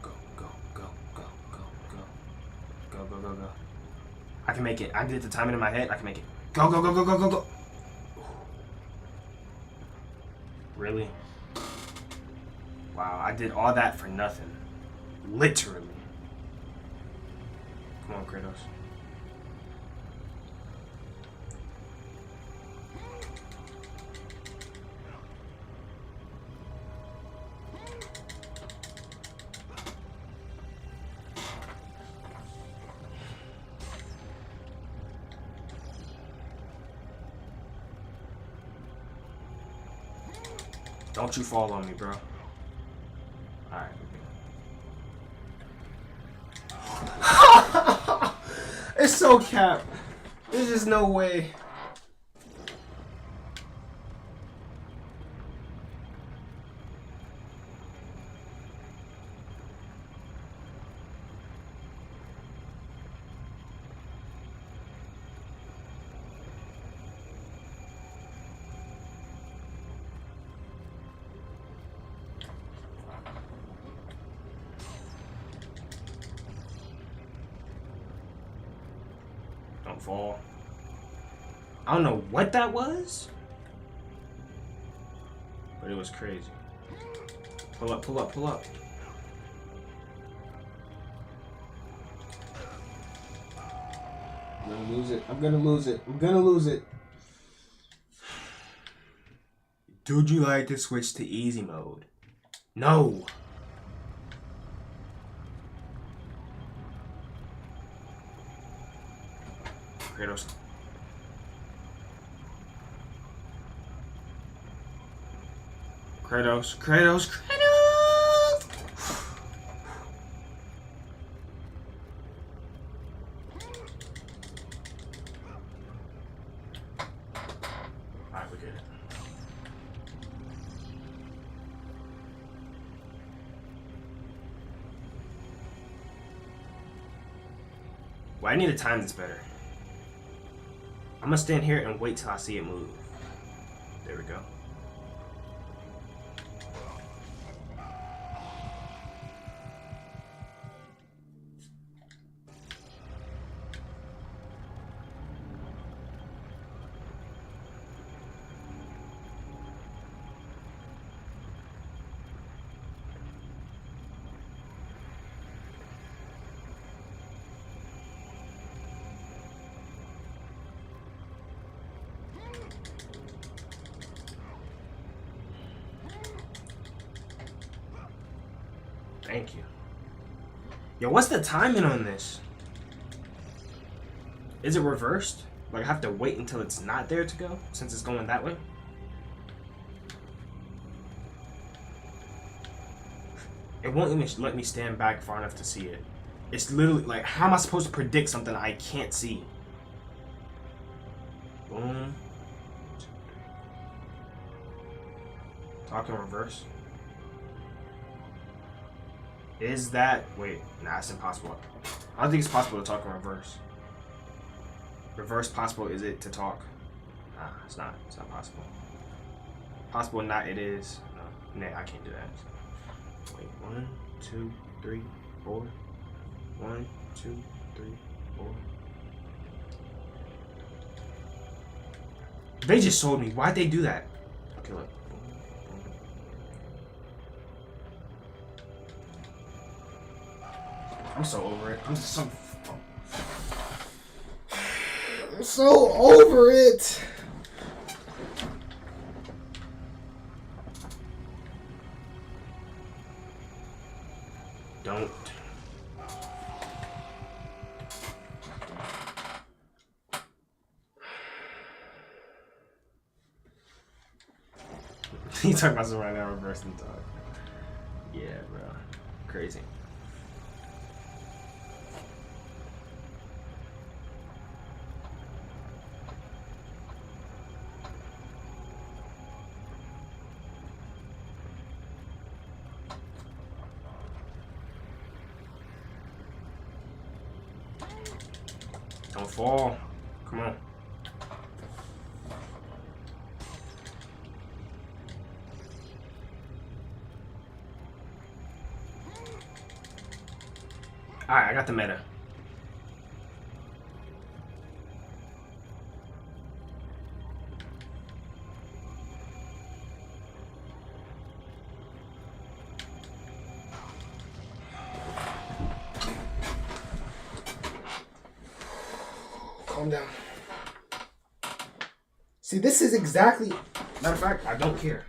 Go, go, go, go, go, go. Go, go, go, go. I can make it. I did the timing in my head. I can make it. Go, go, go, go, go, go, go. Really? Wow, I did all that for nothing. Literally. Come on, Kratos. Don't you fall on me, bro. Alright. It's so cap. There's just no way. Don't fall. I don't know what that was, but it was crazy. Pull up, pull up, pull up. I'm gonna lose it. I'm gonna lose it. I'm gonna lose it. Would you like to switch to easy mode? No. Kratos. Kratos. Kratos. Kratos. Alright, we get it. Well, I need to time this better. I'm gonna stand here and wait till I see it move. There we go. Thank you. Yo, what's the timing on this? Is it reversed? Like, I have to wait until it's not there to go, since it's going that way. It won't even let me stand back far enough to see it. It's literally, like, how am I supposed to predict something I can't see? Boom. Talk in reverse. Is that... Wait, nah, it's impossible. I don't think it's possible to talk in reverse. Reverse possible, is it to talk? Nah, it's not. It's not possible. Possible not, it is. No, nah, I can't do that. Wait, 1, 2, 3, 4. 1, 2, 3, 4. They just sold me. Why'd they do that? Okay, look. I'm so over it. I'm so over it. Don't. You talking about something right now, reverse and talk. Yeah, bro. Crazy. Don't fall. Come on. Alright, I got the meta. Calm down. See, this is exactly... Matter of fact, I don't care.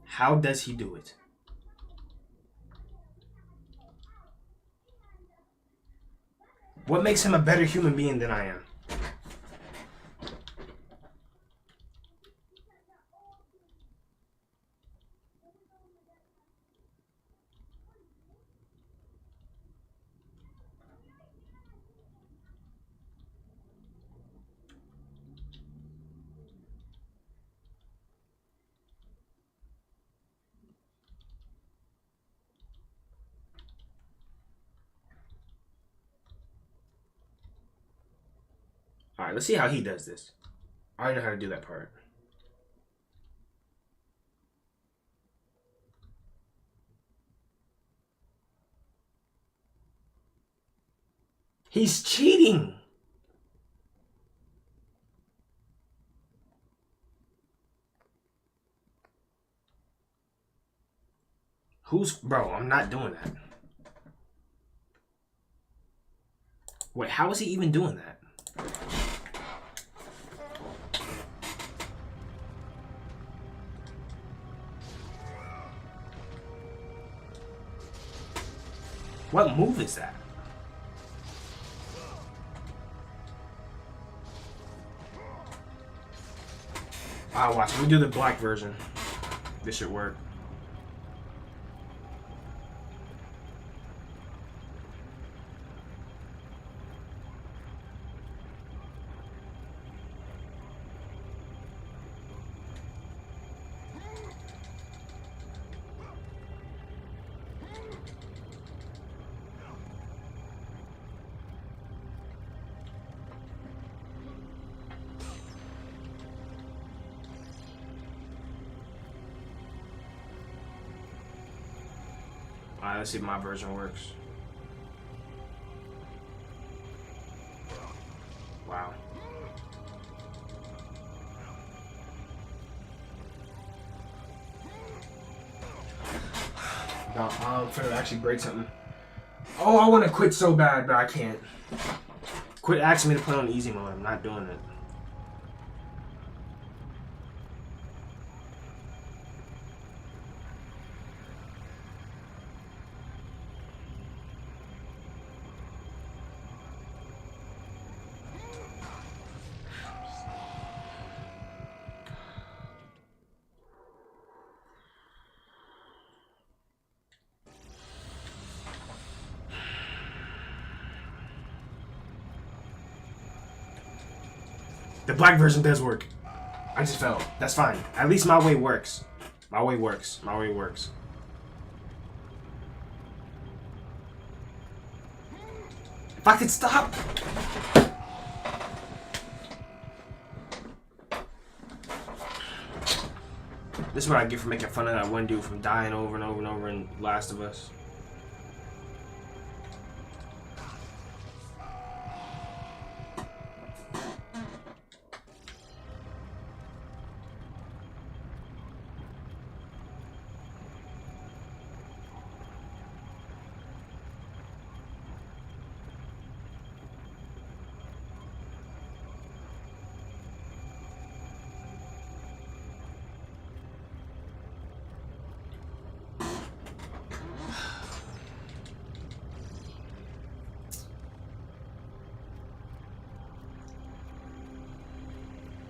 How does he do it? What makes him a better human being than I am? Alright, let's see how he does this. I already know how to do that part. He's cheating! Bro, I'm not doing that. Wait, how is he even doing that? What move is that? I'll watch. We do the black version. This should work. Alright, let's see if my version works. Wow. No, I'm finna actually break something. Oh, I want to quit so bad, but I can't. Quit asking me to play on easy mode. I'm not doing it. The black version does work. I just fell. That's fine. At least my way works. My way works. My way works. If I could stop. This is what I get for making fun of that one dude from dying over and over and over in Last of Us.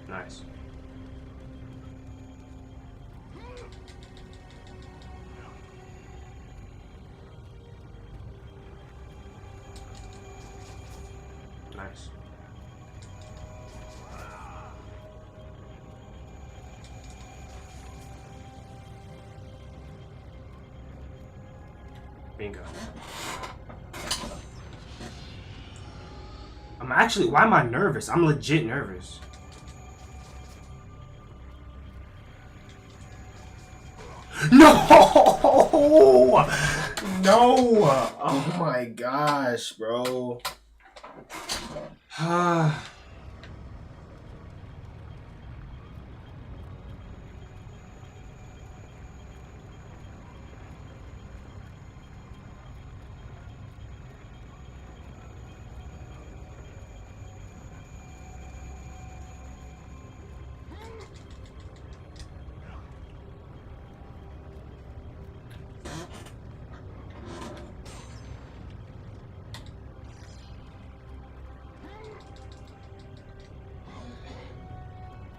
Nice. Nice. Bingo. I'm actually, why am I nervous? I'm legit nervous. No! No! Oh my gosh, bro.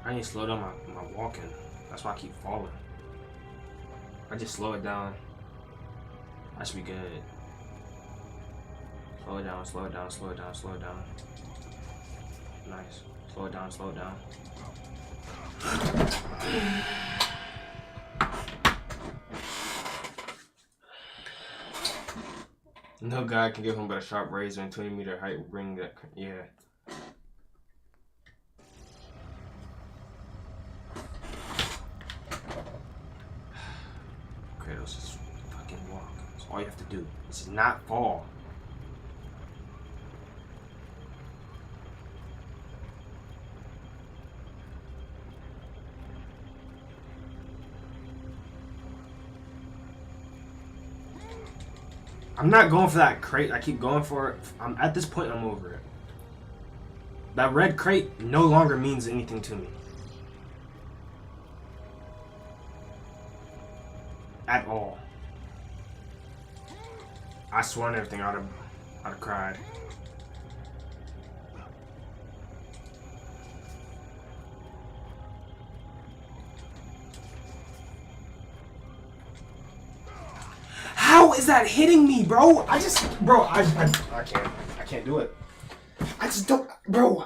I need to slow down my walking. That's why I keep falling. I just slow it down. I should be good. Slow it down, slow it down, slow it down, slow it down. Nice. Slow it down, slow it down. No guy can give him but a sharp razor and 20-meter height will bring that. Yeah. Kratos, just fucking walk. That's all you have to do. This is not fall. I'm not going for that crate. I keep going for it. I'm at this point. I'm over it. That red crate no longer means anything to me. At all. I swear on everything, I'd have cried. How is that hitting me, bro? I can't do it. I just don't, bro.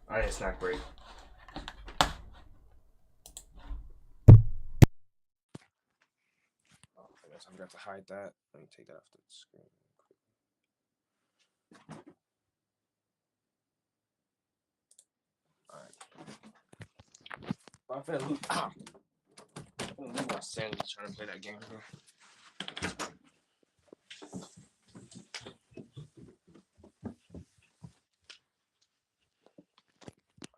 I need a snack break. Oh, I guess I'm gonna have to hide that. Let me take that off the screen. Alright. I'm finna lose. I'm gonna lose my sanity trying to play that game, bro.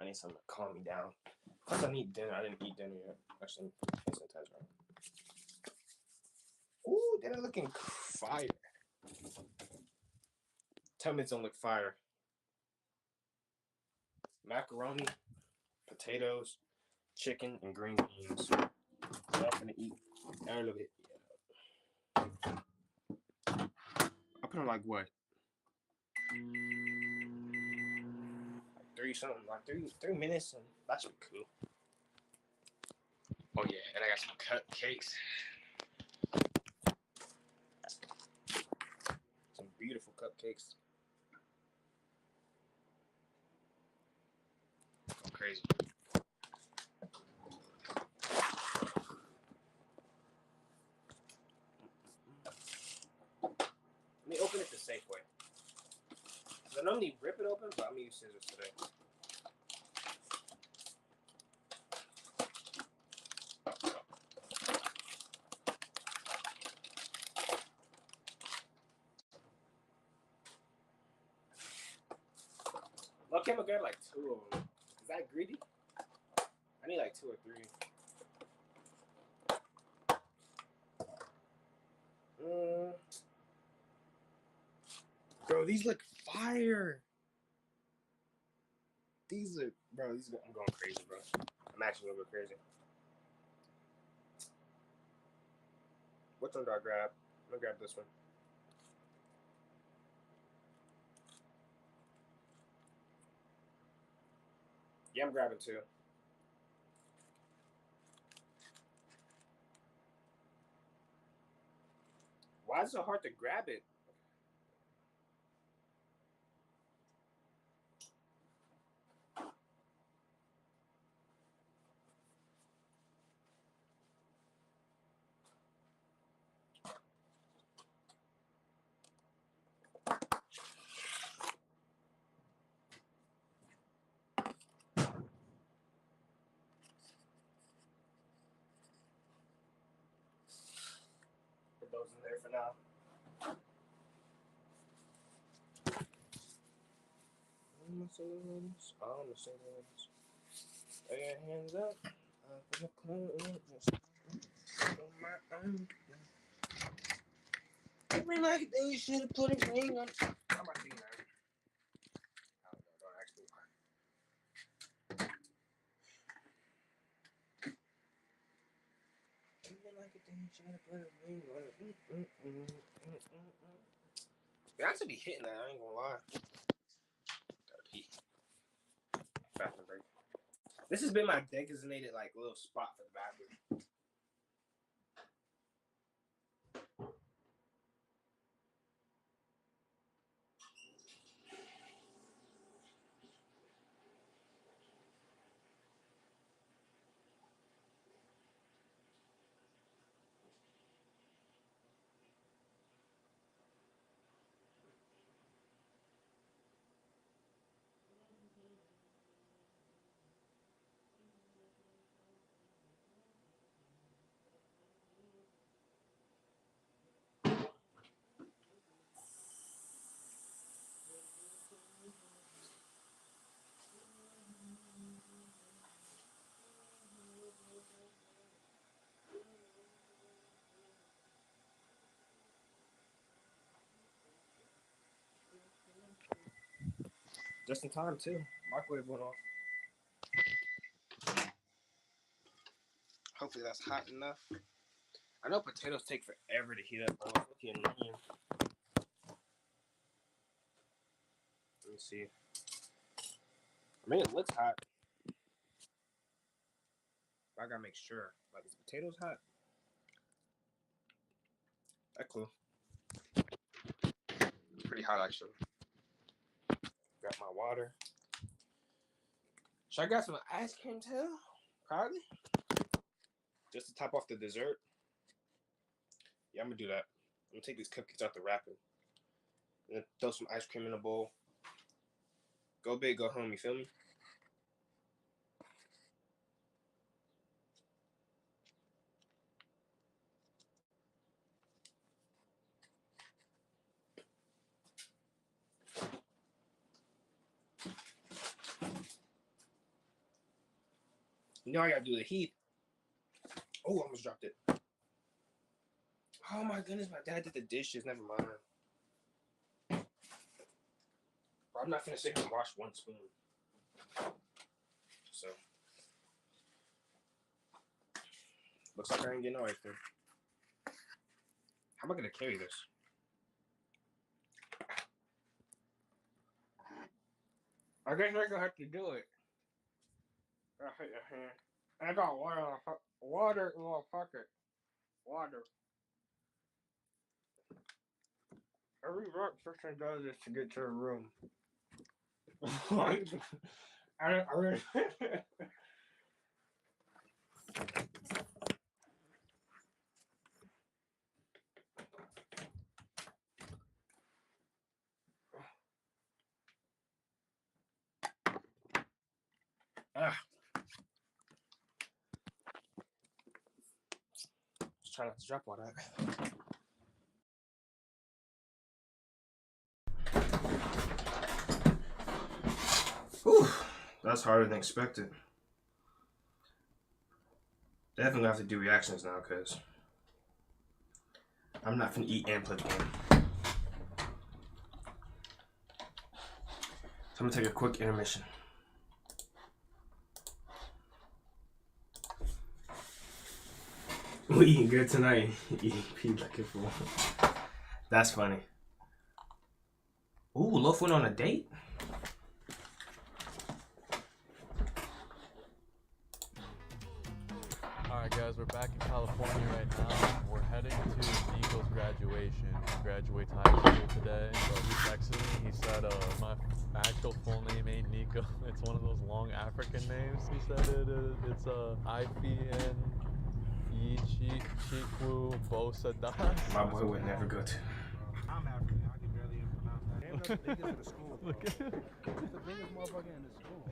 need something to calm me down. Plus, I need dinner. I didn't eat dinner yet. Actually, it's intense, right? Ooh, dinner looking fire. Tell me it don't look fire. Macaroni, potatoes, chicken, and green beans. So I'm gonna eat a little bit. Yeah. I put on like what? Like 3 minutes, and that should be cool. Oh yeah, and I got some cupcakes. Some beautiful cupcakes. Go crazy. Let me open it the safe way. I normally rip it open, but I'm gonna use scissors today. Okay, I'm gonna grab like 2 of them. Is that greedy? I need like 2 or 3. Bro, these look fire. These are, bro. I'm going crazy, bro. I'm actually gonna go crazy. Which one do I grab? I'm gonna grab this one. Yeah, I'm grabbing 2. Why is it so hard to grab it? Put those in there for now. All the saloons. Throw your hands up. For the clothes. On my own. Every night they should have put a ring on. How am I thinking that? I don't know. Don't ask me why. Yeah, I should be hitting that. I ain't gonna lie. Gotta pee. Bathroom break. This has been my designated like little spot for the bathroom. Just in time too. Microwave went off. Hopefully that's hot enough. I know potatoes take forever to heat up, bro. It's looking annoying. Let me see. I mean, it looks hot. But I gotta make sure. Like, is the potatoes hot? That's cool. It's pretty hot actually. Got my water. Should I grab some ice cream too? Probably. Just to top off the dessert. Yeah, I'm gonna do that. I'm gonna take these cupcakes out the wrapping. And then throw some ice cream in a bowl. Go big, go home, you feel me? You know I gotta do the heat. Oh, I almost dropped it. Oh my goodness, my dad did the dishes. Never mind. Bro, I'm not finna sit here and wash one spoon. So looks like I ain't getting no ice cream. How am I gonna carry this? I guess I'm gonna have to do it. I got water in my pocket. Water. Every rock person does this to get to a room. Just try not to drop all that. Whew, that's harder than expected. Definitely gonna have to do reactions now, cause I'm not finna eat and play the game. So I'm gonna take a quick intermission. We eating good tonight. Eating pizza like a fool. That's funny. Ooh, Loaf went on a date? Alright guys, we're back in California right now. We're heading to Nico's graduation. He graduates high school today, but he texted me. He said my actual full name ain't Nico. It's one of those long African names. He said it's Ifian Chikwu Bosadas. My boy would never go to. I'm African. I can barely even pronounce that. Damn, that's the biggest in the school. Look at him. He's the biggest motherfucker in the school.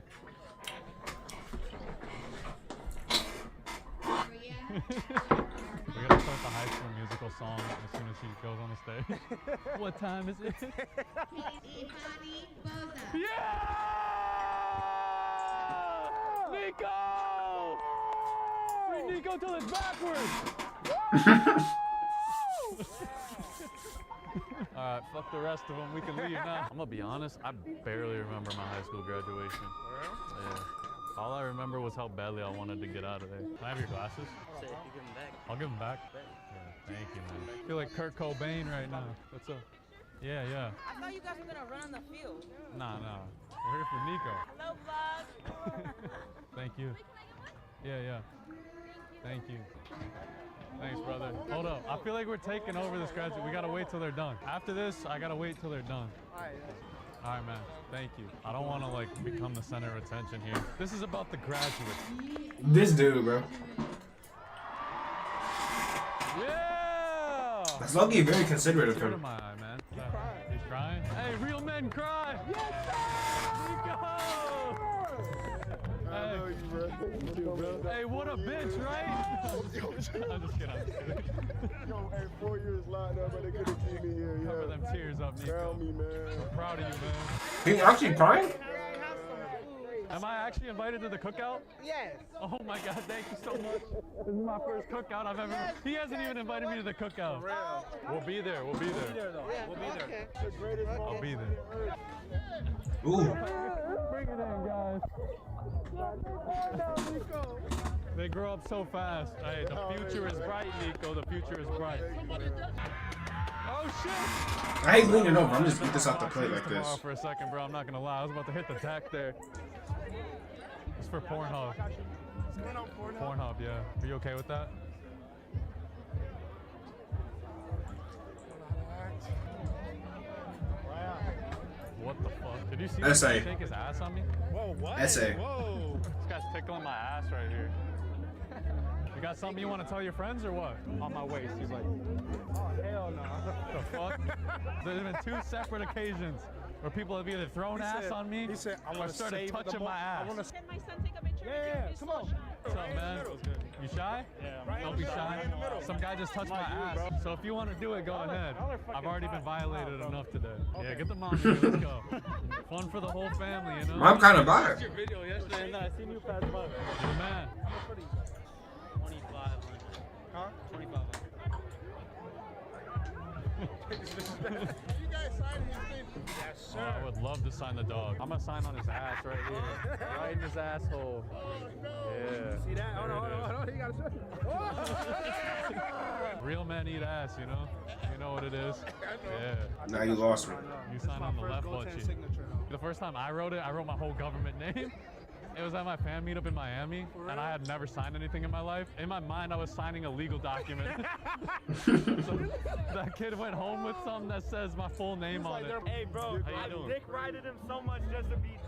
We're gonna start the High School Musical song as soon as he goes on the stage. What time is it? Yeah! Nico! Bring Nico till it's backwards! Alright, fuck the rest of them. We can leave now. I'm gonna be honest, I barely remember my high school graduation. Yeah. All I remember was how badly I wanted to get out of there. Can I have your glasses? Say if you give them back. I'll give them back. Yeah, thank you, man. I feel like Kurt Cobain right now. What's up? Yeah, yeah. I thought you guys were gonna run on the field. Nah. We're here for Nico. Hello, vlog. Thank you. Yeah. Thank you. Thanks, brother. Hold up. I feel like we're taking over this graduate. We gotta wait till they're done. After this, I gotta wait till they're done. All right, man. Thank you. I don't want to like become the center of attention here. This is about the graduates. This dude, bro. Yeah. That's low-key very considerate of Tear to him. my eye, man. He's crying. Hey, real men cry. Yes, Nico. Hey, what a bitch, right? I'm just kidding. Yo, hey, 4 years locked up, but they couldn't keep me here. Cover them tears up, Nico. Tell me, man. I'm proud of you, man. He's actually crying? Am I actually invited to the cookout? Yes. Oh my God, thank you so much. This is my first cookout I've ever. He hasn't even invited me to the cookout. We'll be there. We'll be there. We'll be there. I'll be there. Ooh. Bring it in, guys. They grow up so fast. Hey, the future is bright, Nico. The future is bright. Oh shit! I hate leaning over. I'm just get this off the plate like this. For a second, bro. I'm not gonna lie. I was about to hit the deck there. It's for Pornhub. Pornhub, yeah. Are you okay with that? What the fuck? Did you see this guy shake his ass on me? Whoa, what? Essay. Whoa. This guy's tickling my ass right here. You got something you want to tell your friends or what? On my waist. He's like, oh, hell no. The fuck? There's been 2 separate occasions where people have either thrown ass on me He said, I or want to started save touching my ass. Can my son take a picture? Yeah, come on. What's up, man? You shy? Yeah. Don't be shy. Some guy just touched my ass. So if you want to do it, go ahead. I've already been violated enough today. Yeah, get the mommy. Let's go. Fun for the whole family, you know? I'm kind of bad. Your video yesterday, and I seen you pass by. You're the man. 2,500. Huh? 2,500. Oh, I would love to sign the dog. I'm gonna sign on his ass right here. Right in his asshole. Yeah. See that? Hold on. You gotta show. Real men eat ass, you know? You know what it is? Yeah. Now you lost me. You sign on the left butt cheek. The first time I wrote it, I wrote my whole government name. It was at my fan meetup in Miami, and I had never signed anything in my life. In my mind, I was signing a legal document. So that kid went home with something that says my full name on it. Hey, bro, How you doing? dick rided him so much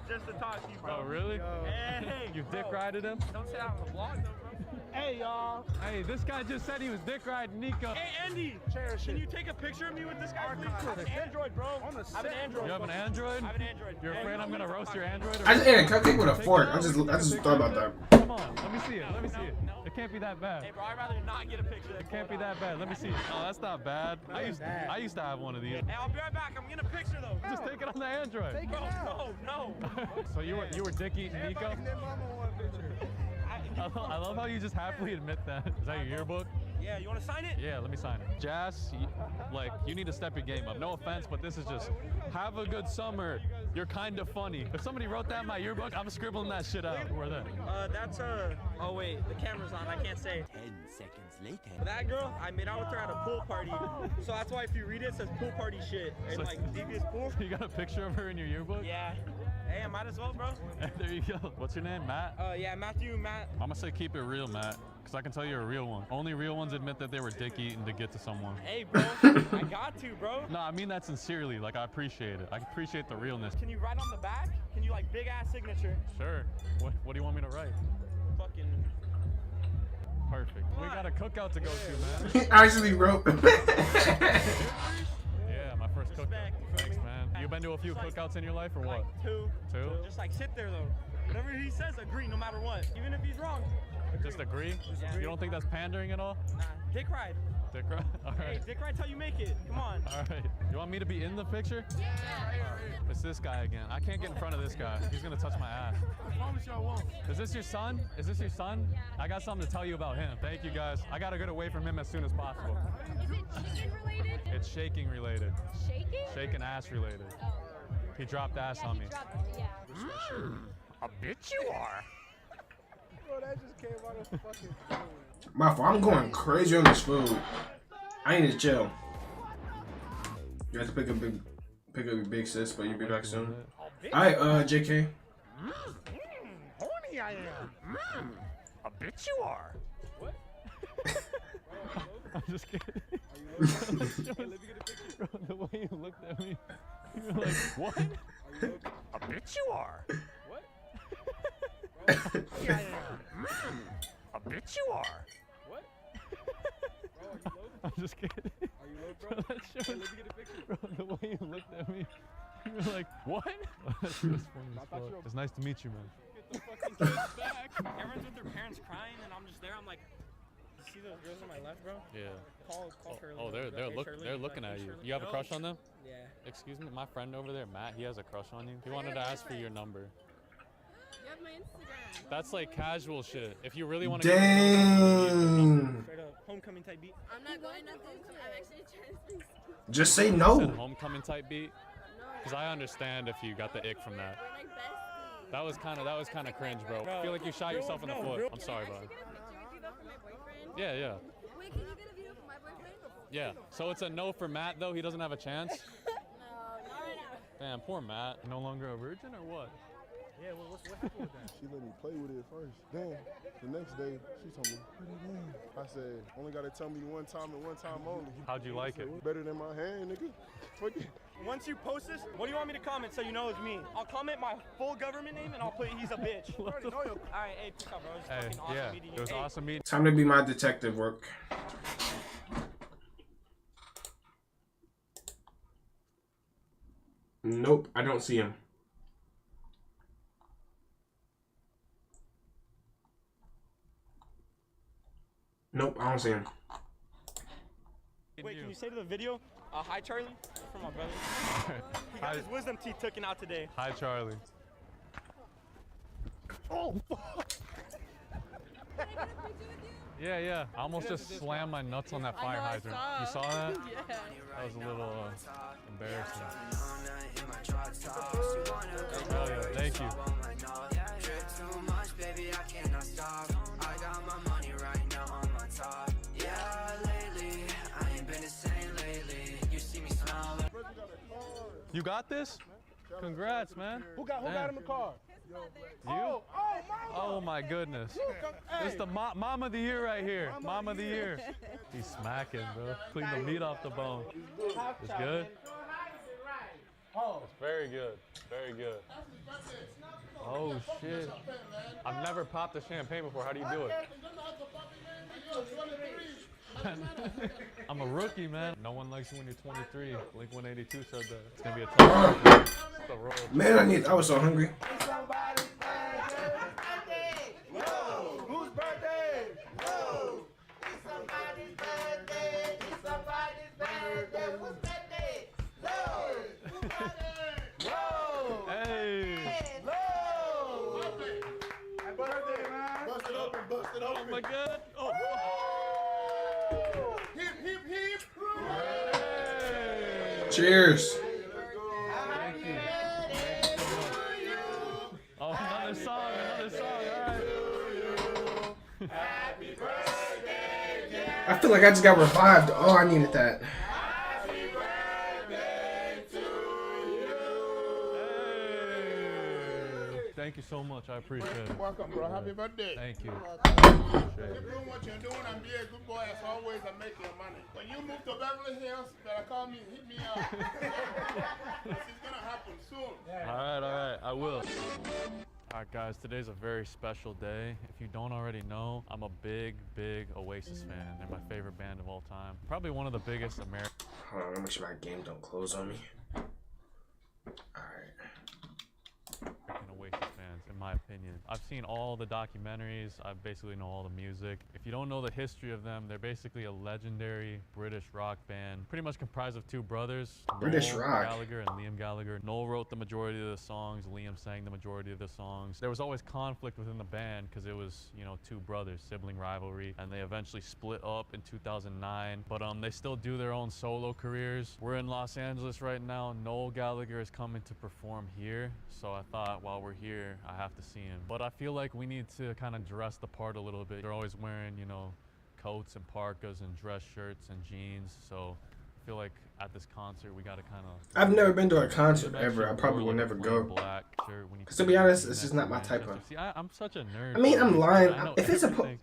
just to talk to you, bro. Oh, really? Hey, You dick rided him? Don't say that on the vlog, though, bro. Hey, y'all. Hey, this guy just said he was dick riding Nico. Hey, Andy. Can you take a picture of me with this guy, please? I have an Android, bro. I have an Android. You have an Android? I have an Android. You're afraid I'm gonna roast your Android? I just, can I take with a fork? I just thought about that. Come on, let me see it. Let me see it. It can't be that bad. Hey, bro, I'd rather not get a picture. It can't be that bad. Let me see. Oh, that's not bad. I used to have one of these. Hey, I'll be right back. I'm getting a picture, though. Just take it on the Android. Bro, no. So you were dick eating Nico? I love how you just happily admit that. Is that your yearbook? Yeah, you want to sign it? Yeah, let me sign it. Jazz, you need to step your game up. No offense, but this is just, have a good summer. You're kind of funny. If somebody wrote that in my yearbook, I'm scribbling that shit out. Who are they? That's oh wait, the camera's on. I can't say. 10 seconds later. That girl, I made out with her at a pool party. So that's why if you read it, it says pool party shit. And like devious pool. You got a picture of her in your yearbook? Yeah. Hey, I might as well, bro. There you go. What's your name, Matt? Yeah, Matt. I'm gonna say keep it real, Matt. Because I can tell you're a real one. Only real ones admit that they were dick eating to get to someone. Hey, bro. I got to, bro. No, I mean that sincerely. Like, I appreciate it. I appreciate the realness. Can you write on the back? Can you, like, big-ass signature? Sure. What do you want me to write? Fucking... Perfect. We got a cookout to go to, man. He actually wrote. Yeah, my first cookout. Thanks, man. You been to a few cookouts in your life or what? Like, two. Just, like, sit there, though. Whatever he says, agree no matter what. Even if he's wrong. Just agree? Yeah. You don't think that's pandering at all? Nah. Dick ride. Dick ride? All right. Hey, dick ride's how you make it. Come on. All right. You want me to be in the picture? Yeah. It's this guy again. I can't get in front of this guy. He's gonna touch my ass. I promise you I won't. Is this your son? Is this your son? I got something to tell you about him. Thank you, guys. I gotta get away from him as soon as possible. Is it chicken related? It's shaking related. Shaking? Shaking ass related. Oh. He dropped ass on me. A bitch you are. Bro, that just came out of fucking food. My fault. I'm going crazy on this food. I need to chill. You have to pick up your big sis, but you'll be back soon. Alright, JK. Horny I am. A bitch you are. What? I'm just kidding. Bro, the way you looked at me, you were like, what? A bitch you are. What? A bitch you are. What? I'm just kidding. Are you low, bro? That shit Let was, me get a picture. bro, the way you looked at me, you were like, what? That shit was funny as fuck. It's nice to meet you, man. Get the fucking kids back. Everyone's with their parents crying, and I'm just there. I'm like, you see those girls on my left, bro? Yeah. Call Shirley. Oh, they're looking at you. You have a crush on them? Yeah. Excuse me, my friend over there, Matt, he has a crush on you. He wanted to ask for your number. You have my Instagram. That's like casual shit. If you really want to Dang. Straight up homecoming type beat. I'm not going to homecoming. I'm actually trying to speak. Just say said no. homecoming type beat, because I understand if you got the ick from that. We're like besties. That was kind of cringe, bro. I feel like you shot yourself in the foot. I'm sorry, bro. Can I get a picture with you though for my boyfriend? Yeah, yeah. Wait, can you get a video for my boyfriend? Yeah. So it's a no for Matt, though. He doesn't have a chance. No, not right now. Damn, poor Matt. No longer a virgin or what? Yeah, well, what happened with that? She let me play with it first. Then, the next day, she told me, put it in. I said, only got to tell me one time and one time only. How'd you like it? Better than my hand, nigga. Fuck it. Once you post this, what do you want me to comment so you know it's me? I'll comment my full government name and I'll put he's a bitch. Alright, hey, peace out, bro. It was Hey, fucking awesome yeah, meeting you. it was Hey, awesome meeting. Time to be my detective work. Nope, I don't see him. I don't see him. Wait, can you say to the video, hi Charlie? For my brother. He got Hi. his wisdom teeth taken out today. Hi, Charlie. Oh, fuck. Yeah, yeah. I almost just slammed my nuts on that fire hydrant. You saw that? Yeah. That was a little embarrassing. Hell yeah, thank you. You got this? Congrats, man. Who got him a car? You? Oh my goodness. This is the mom of the year right here. Mom of the year. He's smacking, bro. Clean the meat off the bone. It's good? It's very good. Very good. Oh shit. I've never popped a champagne before. How do you do it? I'm a rookie, man. No one likes you when you're 23. Blink 182 said that. It's gonna be a tough one. Man, I was so hungry. Whose birthday? Whoa! It's somebody's birthday. It's somebody's birthday. Whose birthday? Whoa! Hey! Whoa! Happy birthday, man! Bust it open, bust it open. Oh my god! Oh! Hip, hip, hip! Cheers. Thank you. Oh, another song, alright. I feel like I just got revived. Oh, I needed that. Thank you so much. I appreciate it. Welcome, bro. Happy birthday. Thank you. Keep doing what you're doing and be a good boy as always and make your money. When you move to Beverly Hills, you better call me, hit me up. It's gonna happen soon. Alright, I will. Alright guys, today's a very special day. If you don't already know, I'm a big Oasis fan. They're my favorite band of all time. Probably one of the biggest American. Hold on, make sure my game don't close on me. Alright. Oasis fans, in my opinion. I've seen all the documentaries. I basically know all the music. If you don't know the history of them, they're basically a legendary British rock band, pretty much comprised of two brothers, British Noel rock. Gallagher and Liam Gallagher. Noel wrote the majority of the songs. Liam sang the majority of the songs. There was always conflict within the band because it was, you know, two brothers, sibling rivalry, and they eventually split up in 2009. But they still do their own solo careers. We're in Los Angeles right now. Noel Gallagher is coming to perform here, so I thought while we're here, I have to see him. But I feel like we need to kind of dress the part a little bit. They're always wearing, you know, coats and parkas and dress shirts and jeans. So I feel like at this concert, we got to kind of... I've never been to a concert ever. I probably will never go. Because to be honest, it's just not my type of... See, I'm such a nerd. I mean, I'm lying. I know If it's a... everything.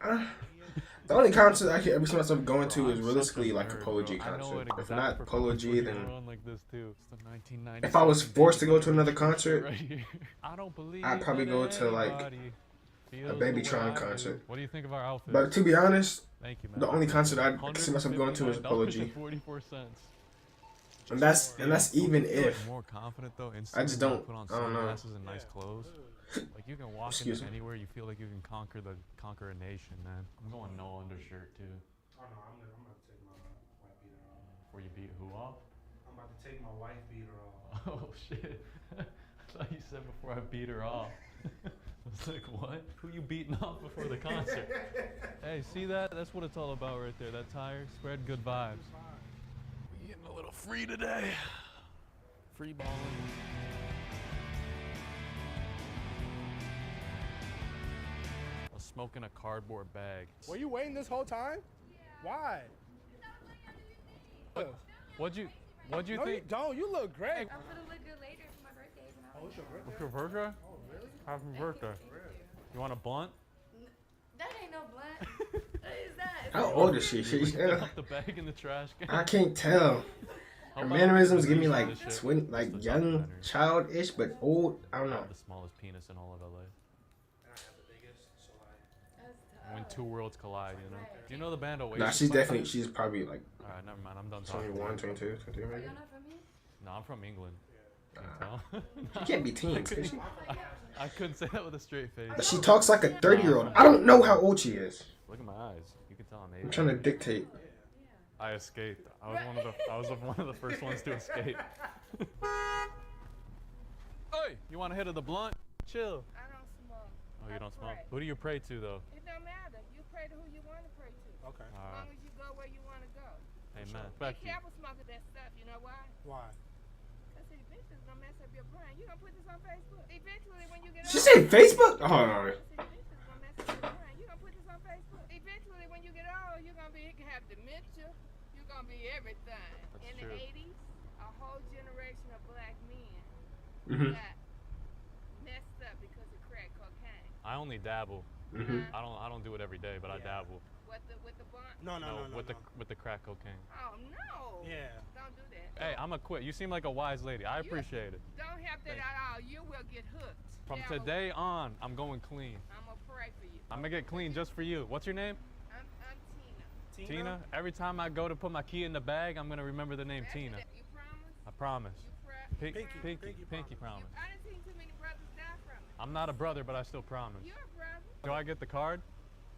The only concert I can ever see myself going to is realistically Such like a Polo G nerd, bro. I know concert. it If exactly not Polo G, then... like this too. It's the 1990s. If I was forced to go to another concert, Right here. I don't believe I'd probably that go to like anybody a feels Baby the way Tron I do. concert. What do you think of our outfit? But to be honest, Thank you, man. the only concert I can see myself going to is Polo G. $159.44. And that's even I feel like if more confident though. I just don't. Put on I don't know. sunglasses and nice clothes. Like you can walk Excuse into me. anywhere, you feel like you can conquer a nation, man. I'm going no undershirt too. Oh no, I'm about to take my wife beater off. Before you beat who off? I'm about to take my wife beater off. Oh shit. I thought you said before I beat her off. I was like, what? Who you beating off before the concert? Hey, see that? That's what it's all about right there. That tire, spread good vibes. We getting a little free today. Free balling. I was smoking a cardboard bag. Were you waiting this whole time? Why? What'd you No, think? you don't. You look great. I'm gonna look good later for my birthday. Oh, it's your birthday? What's your birthday? Oh, really? Happy birthday. You want a blunt? That ain't no blunt. What is that? How old is she? Pick up the bag in the trash can. I can't tell. How Her about mannerisms we give me do like this shit? twin, like Just a young, documentary. childish, but old. I don't I know. have the smallest penis in all of LA. That's tough. When two worlds collide, you know. Do you know the band Oasis? Nah, she's definitely. She's probably like Alright, never mind. I'm done talking. 21, 22, 23 Are maybe. you not from here? No, I'm from England. Can you tell? She can't be teens. Can she? I couldn't say that with a straight face. She talks like a 30-year-old. I don't know how old she is. Look at my eyes. You can telling me. I'm trying to dictate. I escaped. I was one of the first ones to escape. Hey, you want a hit of the blunt? Chill. I don't smoke. Oh, you I don't smoke? pray. Who do you pray to though? It don't matter. You pray to who you want to pray to. Okay. As long as you go where you want to go. Amen. Be Respect you. careful smoking that stuff. You know why? Why? Because the bitches gonna mess up your brain. You gonna put this on Facebook. Eventually, when you get She older. said Facebook? Oh, no. The bitches gonna mess up your brain. You gonna put this on Facebook. Eventually, when you get old, you're gonna be have dementia. You're gonna be everything. That's In true. the 80s, a whole generation of black men Mhm. got messed up because of crack cocaine. I only dabble. Mhm. I don't do it every day, but I dabble. With the blunt? No. With the crack cocaine. Oh no. Yeah. Don't do that. Hey, I'ma quit. You seem like a wise lady. I appreciate it. Don't have that at all. You will get hooked. From Devil, today on, I'm going clean. I'm gonna pray for you. I'm gonna get clean just for you. What's your name? I'm Tina. Tina? Every time I go to put my key in the bag, I'm gonna remember the name That's Tina. it. You promise? I promise. You pray? Pinky promise. I done seen too many brothers die from it. I'm not a brother, but I still promise. You're a brother. Do I get the card?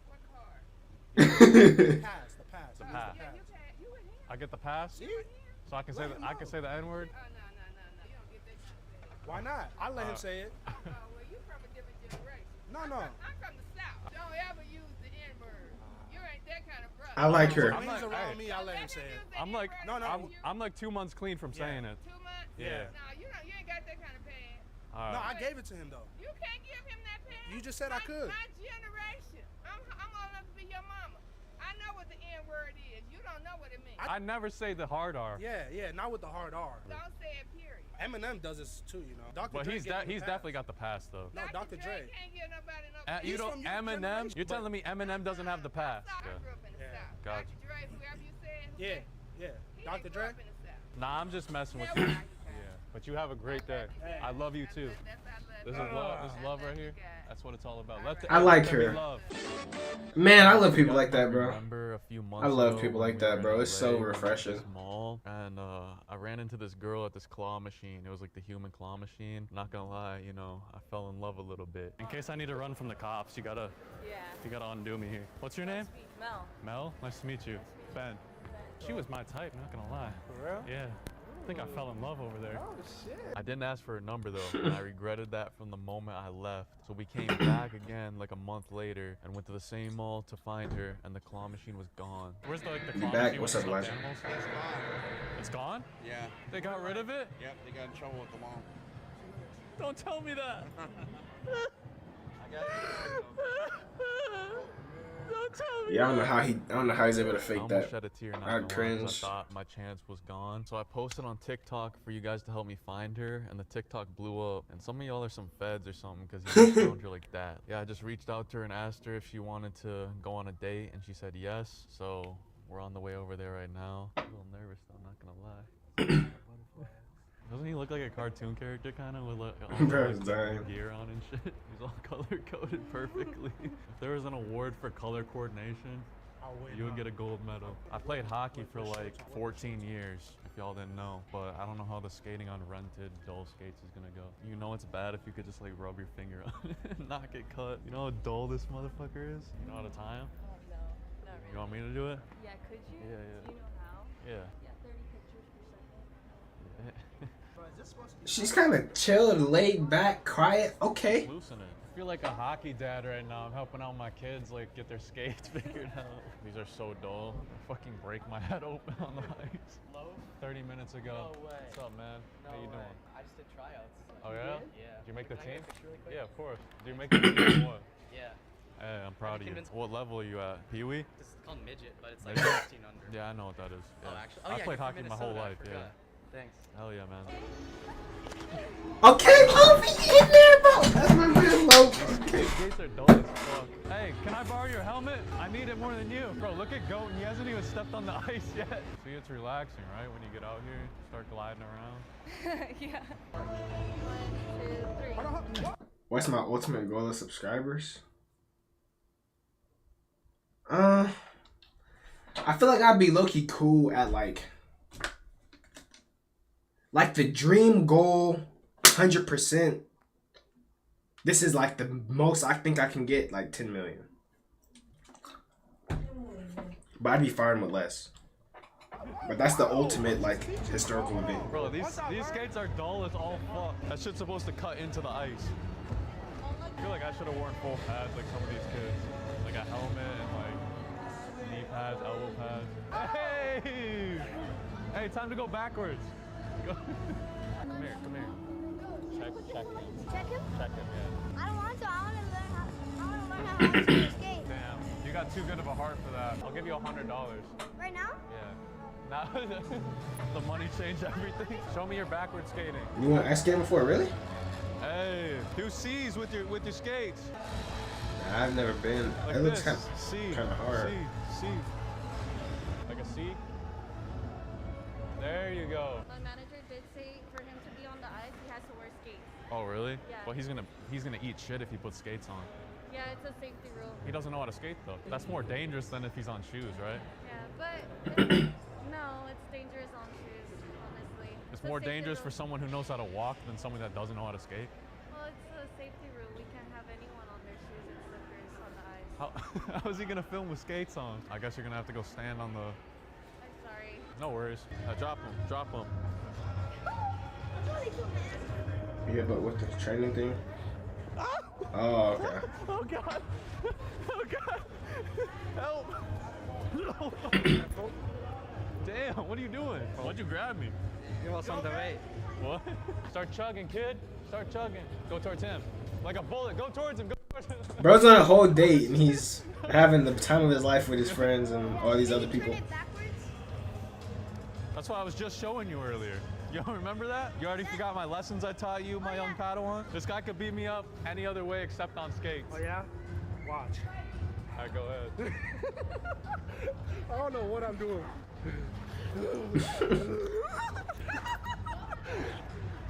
What card? The pass. The Use pass. Yeah, you with him. I get the pass? See? So I can say Let the him I can know. say the N-word? Oh, no. You don't get that kind of bad. Why not? I let him say it. Oh, well, you from a different generation. No. I'm from the South. Don't ever use the N-word. You ain't that kind of brother. I like her. When he's like, around hey. me, I let him say it. I'm like No. I'm like 2 months clean from saying it. 2 months? Yeah. No, you ain't got that kind of pad. All No, right. I gave it to him though. You can't give him that pad. You just said I could. My generation. I'm old enough to be your mama. I know what the N-word is. You don't know what it means. I never say the hard R. Yeah. Not with the hard R. Don't say it, period. Eminem does this too, you know. Dr. But Dre he's gave him the he's pass. definitely got the pass though. No, Dr. Dre. can't give nobody no You He's don't from your Eminem? generation, You're but- telling me Eminem doesn't have the pass? I grew up in the Yeah. South. Gotcha. Dr. Dre, whoever you said. Yeah. He Dr. ain't grew Dre? up in the South. Nah, I'm just messing with Yeah, you. well, Yeah. But you have a great day. Hey. I love you too. That's I love This is you. love. This is love I right love here. you guys. That's what it's all about. Let the I like let there be her. love. Man, I love people like that, bro. Remember a few months I love ago people when like we were that, bro. in It's so LA, we were at refreshing. this mall, and I ran into this girl at this claw machine. It was like the human claw machine. Not gonna lie, you know, I fell in love a little bit. In case I need to run from the cops, you gotta undo me here. What's your name? Mel. Mel? Nice to meet you. Ben. She was my type, not gonna lie. For real? Yeah. I think I fell in love over there. Oh shit. I didn't ask for her number though, and I regretted that from the moment I left. So we came back again like a month later and went to the same mall to find her, and the claw machine was gone. Where's the claw back. machine? What's with up, the Elijah? stuffed animals? It's gone? Yeah. They got rid of it? Yep, they got in trouble with the law. Don't tell me that. Don't tell me Yeah, I don't know how he's able to I fake almost that. shed a tear, not I gonna lie, 'cause cringe. I thought my chance was gone. So I posted on TikTok for you guys to help me find her, and the TikTok blew up. And some of y'all are some feds or something because you found her like that. Yeah, I just reached out to her and asked her if she wanted to go on a date, and she said yes. So we're on the way over there right now. A little nervous though, not gonna lie. Doesn't he look like a cartoon character kind of with like, all Bro, his he's dying. gear on and shit? He's all color coded perfectly. If there was an award for color coordination, you would get a gold medal. I played hockey for like 14 years, if y'all didn't know, but I don't know how the skating on rented dull skates is gonna go. You know it's bad if you could just like rub your finger on it and not get cut. You know how dull this motherfucker is? You know how to tie him? No, not really. You want me to do it? Yeah, could you? Yeah, yeah. Do you know how? Yeah. Yeah, 30 pictures per second. She's kind of chilled, laid back, quiet. Okay. Loosen it. I feel like a hockey dad right now. I'm helping out my kids like get their skates figured out. These are so dull. I fucking break my head open on the ice. 30 minutes ago. No way. What's up, man? How you doing? I just did tryouts. Oh yeah? Yeah. Did you make the Can I team? get a picture really quick? Yeah, of course. Did you make the team or what? Yeah. Hey, I'm proud of you. convinced- What level are you at? Pee-wee? This is called midget, but it's like Midget? 16 under. Yeah, I know what that is. Oh, Yeah. actually? I Oh, yeah, played you're hockey from my whole Minnesota, I life, yeah. forgot. Thanks. Hell yeah, man. Okay, Kofi, in there, bro. That's my man, Lo. Okay. Skates are dull as fuck. Hey, can I borrow your helmet? I need it more than you. Bro, look at Goat. He hasn't even stepped on the ice yet. See, it's relaxing, right? When you get out here, start gliding around. Yeah. 1, 2, 3. What's my ultimate goal of subscribers? I feel like I'd be low-key cool at like the dream goal, 100%. This is like the most I think I can get, like 10 million. But I'd be fine with less. But that's the ultimate like historical event. Bro, these skates are dull as all fuck. That shit's supposed to cut into the ice. I feel like I should have worn full pads like some of these kids. Like a helmet and like knee pads, elbow pads. Hey! Hey, time to go backwards. Go. Come here, come here. Check him. Check him? Check him, yeah. I don't want to. I want to learn how to skate. Damn, you got too good of a heart for that. I'll give you $100. Right now? Yeah. Now the money changed everything. Show me your backward skating. You went ice skating before, really? Hey, do C's with your skates. Nah, I've never been. Like It looks this. kind of hard. C. Like a C. There you go. My manager did say for him to be on the ice, he has to wear skates. Oh really? Yeah. Well, he's gonna eat shit if he puts skates on. Yeah, it's a safety rule. He doesn't know how to skate though. That's more dangerous than if he's on shoes, right? Yeah, but no, it's dangerous on shoes, honestly. It's a more safety dangerous rule. for someone who knows how to walk than someone that doesn't know how to skate. Well, it's a safety rule. We can't have anyone on their shoes and slippers on the ice. How is he gonna film with skates on? I guess you're gonna have to go stand on the. I'm sorry. No worries. Drop him. Drop him. Yeah, but with the training thing. Oh, okay. Oh god. Oh god. Help. No. Damn, what are you doing? Why'd you grab me? You want something to eat? What? Start chugging, kid. Start chugging. Go towards him. Like a bullet. Go towards him. Go towards him. Bro's on a whole date and he's having the time of his life with his friends and all these other people. That's what I was just showing you earlier. You don't remember that? You already forgot my lessons I taught you, my young Padawan? This guy could beat me up any other way except on skates. Oh yeah? Watch. All right, go ahead. I don't know what I'm doing. This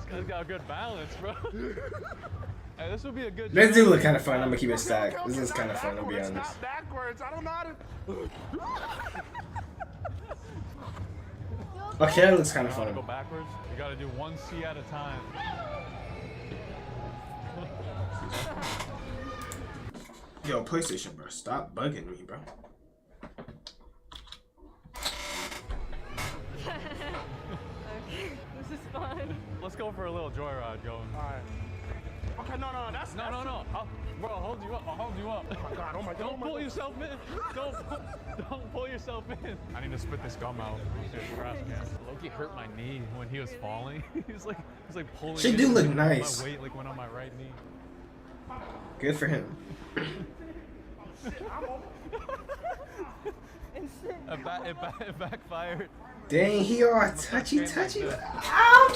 guy's got a good balance, bro. Hey, this would be a good. This do look kind of fun. I'm gonna keep it stacked. This is kind of fun, I'll be honest. Not backwards. I don't know how to. Okay, that looks kind of You wanna fun. go backwards? You gotta do one C at a time. Yo, PlayStation, bro, stop bugging me, bro. Okay, this is fun. Let's go for a little joyride going. Alright. Okay, no, that's No. Bro, I'll hold you up. I'll hold you up. Oh my god, oh my god. Don't pull yourself in. Don't pull yourself in. I need to spit this gum out. Loki hurt my knee when he was falling. he was like pulling. She it. do look nice. My weight like went on my right knee. Good for him. It backfired. Dang, he all touchy. Ow,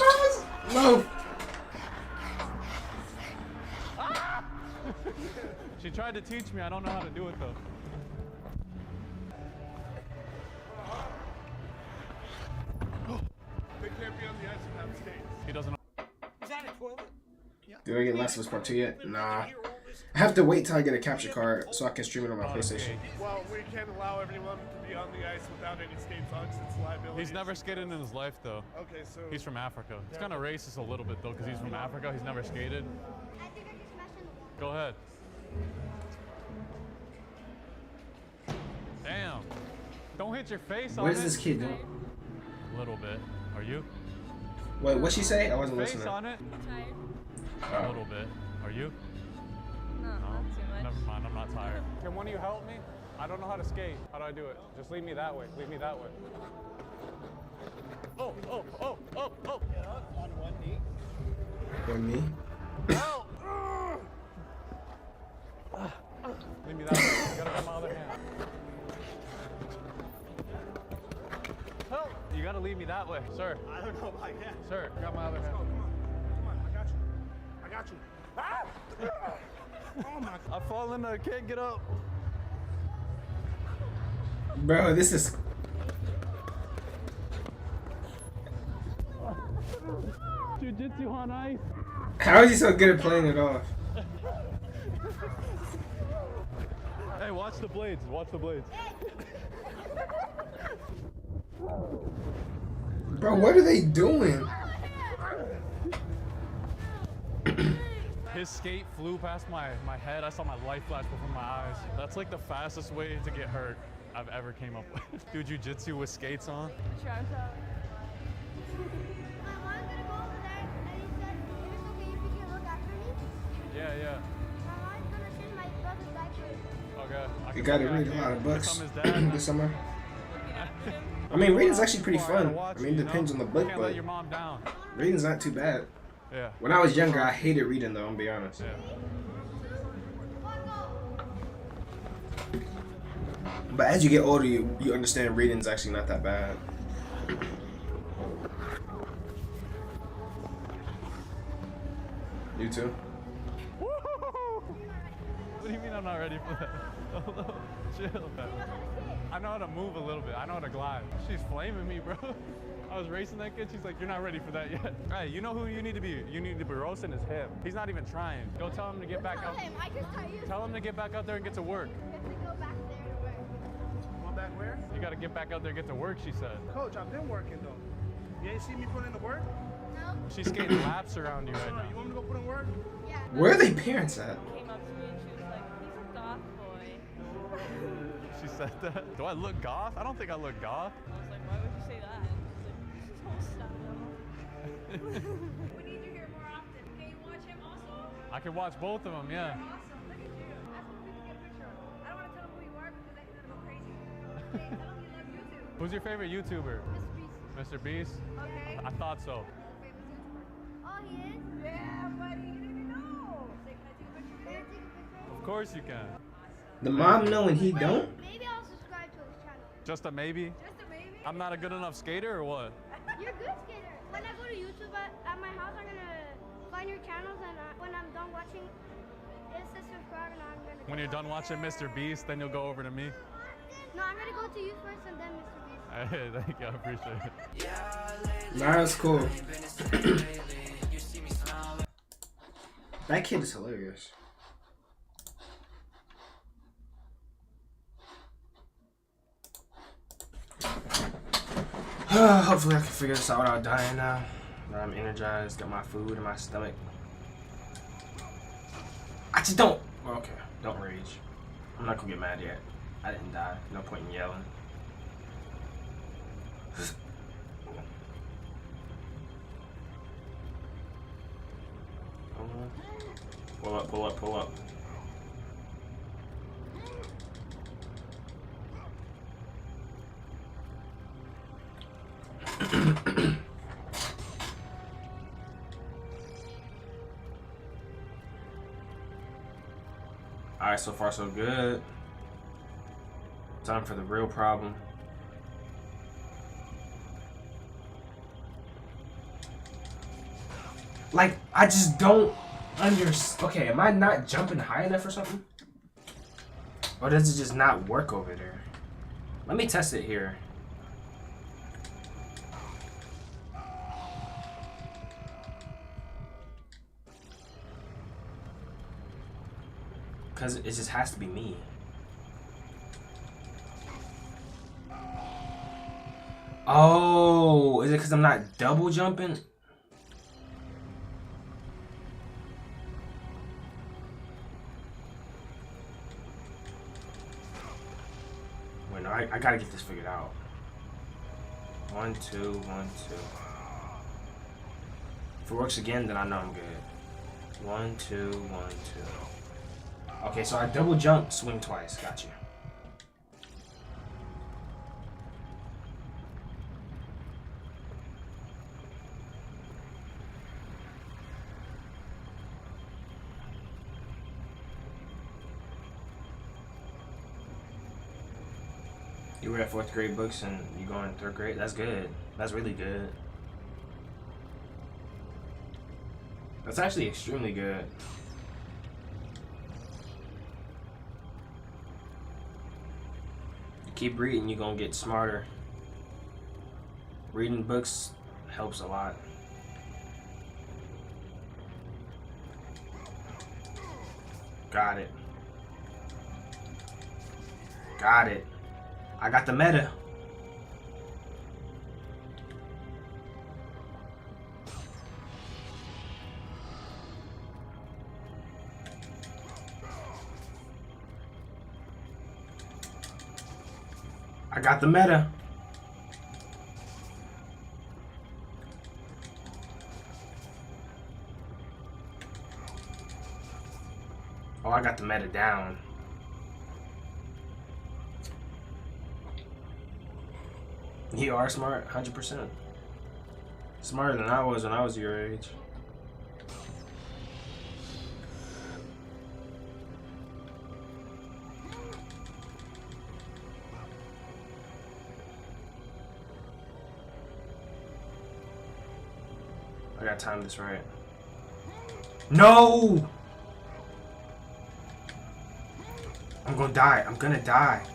bro. She tried to teach me. I don't know how to do it though. They can't be on the ice without skates. He doesn't know. Is that a toilet? Did I get Last of Us Part 2 yet? Nah. I have to wait till I get a capture card so I can stream it on my PlayStation. Well, we can't allow everyone to be on the ice without any skates on 'cause it's liability. He's never skated in his life though. Okay, so He's from Africa. It's kind of racist a little bit though, because he's from Africa. He's never skated. I think I can smash in the wall. Go ahead. Damn. Don't hit your face on What it. is this kid doing? A little bit. Are you? Wait, what'd she say? I wasn't Face listening. on it. Tired? A little bit. Are you? No, not too much. Never mind. I'm not tired. Can one of you help me? I don't know how to skate. How do I do it? Just lead me that way. Lead me that way. Oh. On one knee. On me? Help! Lead me that way. I gotta get my other hand. Help! You gotta lead me that way, sir. I don't know about that. Sir, got my other hand. Come on, I got you. Ah! Oh my god. I've fallen. I can't get up. Bro, this is... Jiu-jitsu on ice. How is he so good at playing it off? Hey, watch the blades. Watch the blades. Bro, what are they doing? His skate flew past my head. I saw my life flash before my eyes. That's like the fastest way to get hurt. I've ever came up with. Do jujitsu with skates on. Try out. My mom's gonna go over there and he said, if it's okay if you can look after me. Yeah, yeah. My mom's gonna change my brother's diaper. Okay. You gotta read a lot of books Become his dad. this summer. I mean, reading's actually pretty fun. I mean, it depends on the book, Can't but let your mom down. reading's not too bad. Yeah. When I was younger, I hated reading though, I'm be honest. Yeah. But as you get older, you understand reading's actually not that bad. You too? What do you mean I'm not ready for that? Chill. I know how to move a little bit. I know how to glide. She's flaming me, bro. I was racing that kid. She's like, you're not ready for that yet. Hey, you know who you need to be? You need to be roasting is him. He's not even trying. Go tell him to get back out. I just tell you. Tell him to get back out there and get to work. You have to go back there to work. Going back where? You gotta get back out there and get to work, she said. Coach, I've been working though. You ain't seen me put in the work? No? She's skating laps around you right Sorry, now. you want me to go put in work? Yeah. Where are they parents at? Came up to me and she was like, he's a goth boy. She said that. Do I look goth? I don't think I look goth. I was like, why would you say that? She's like, don't stop them. We need you here more often. Can you watch him also? I can watch both of them, yeah. Awesome. Look at you. Ask him if we can get a picture of him. I don't want to tell him who you are because I can go crazy. Okay, tell him you love YouTube. Who's your favorite YouTuber? Mr. Beast. Mr. Beast? Okay. I thought so. Oh, he is? Yeah, buddy. You didn't even know. Say, can I take a picture of Can I you? take a picture? Of course you can. The mom know and he don't? Maybe I'll subscribe to his channel. Just a maybe? Just a baby? I'm not a good enough skater or what? You're a good skater. When I go to YouTube at my house, I'm gonna find your channels, and when I'm done watching, it says subscribe, and I'm gonna. When you're done watching Mr. Beast, then you'll go over to me. No, I'm gonna go to you first, and then Mr. Beast. Hey, thank you. I appreciate it. Nah, that's cool. That kid is hilarious. Hopefully I can figure this out without dying now. That I'm energized, got my food in my stomach. I just don't. Well, okay, don't rage. I'm not gonna get mad yet. I didn't die. No point in yelling. Pull up, pull up, pull up. Alright, so far so good. Time for the real problem. Like, I just don't understand. Okay, am I not jumping high enough or something? Or does it just not work over there? Let me test it here. Because it just has to be me. Oh, is it because I'm not double jumping? Wait, no, I gotta get this figured out. 1, 2, 1, 2. If it works again, then I know I'm good. 1, 2, 1, 2. Okay, so I double jump, swing twice. Got you. You were at 4th grade books and you going 3rd grade? That's good. That's really good. That's actually extremely good. You keep reading, you're gonna get smarter. Reading books helps a lot. Got it. Got it. I got the meta. I got the meta. Oh, I got the meta down. You are smart, 100%. Smarter than I was when I was your age. I gotta time this right. No! I'm gonna die. I'm gonna die.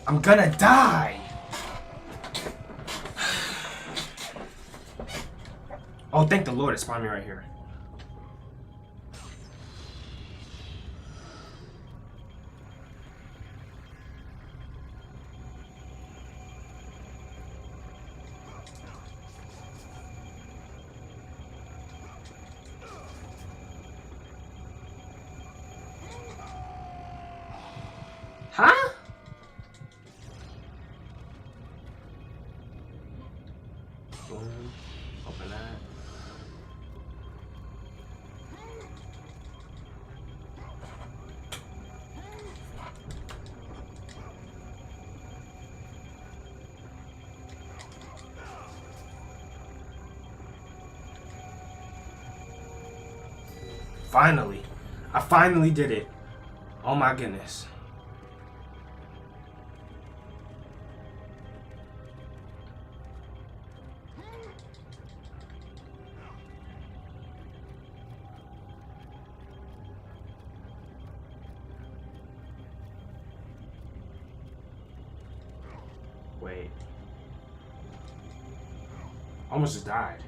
I'm gonna die! Oh, thank the Lord it spawned me right here. Huh? Boom. Open that. Finally. I finally did it. Oh my goodness. Wait. Almost just died.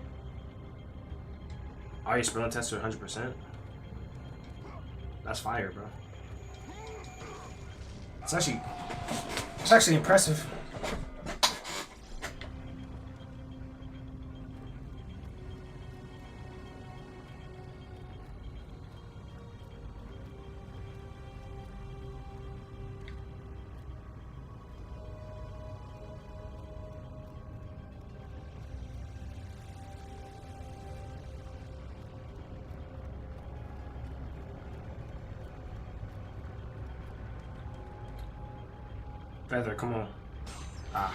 Are you spelling test to 100%? That's fire, bro. It's actually impressive. Feather, come on. Ah.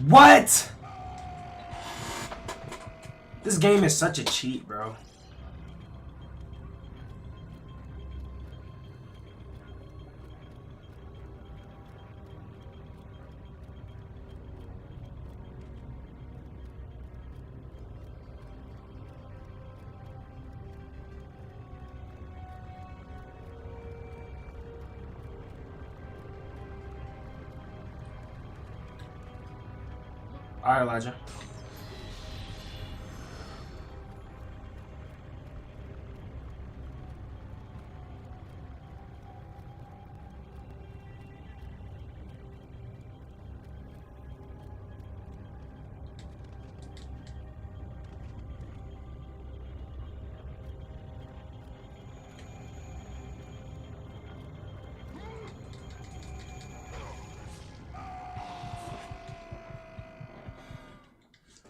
What? This game is such a cheat, bro. All right, Elijah.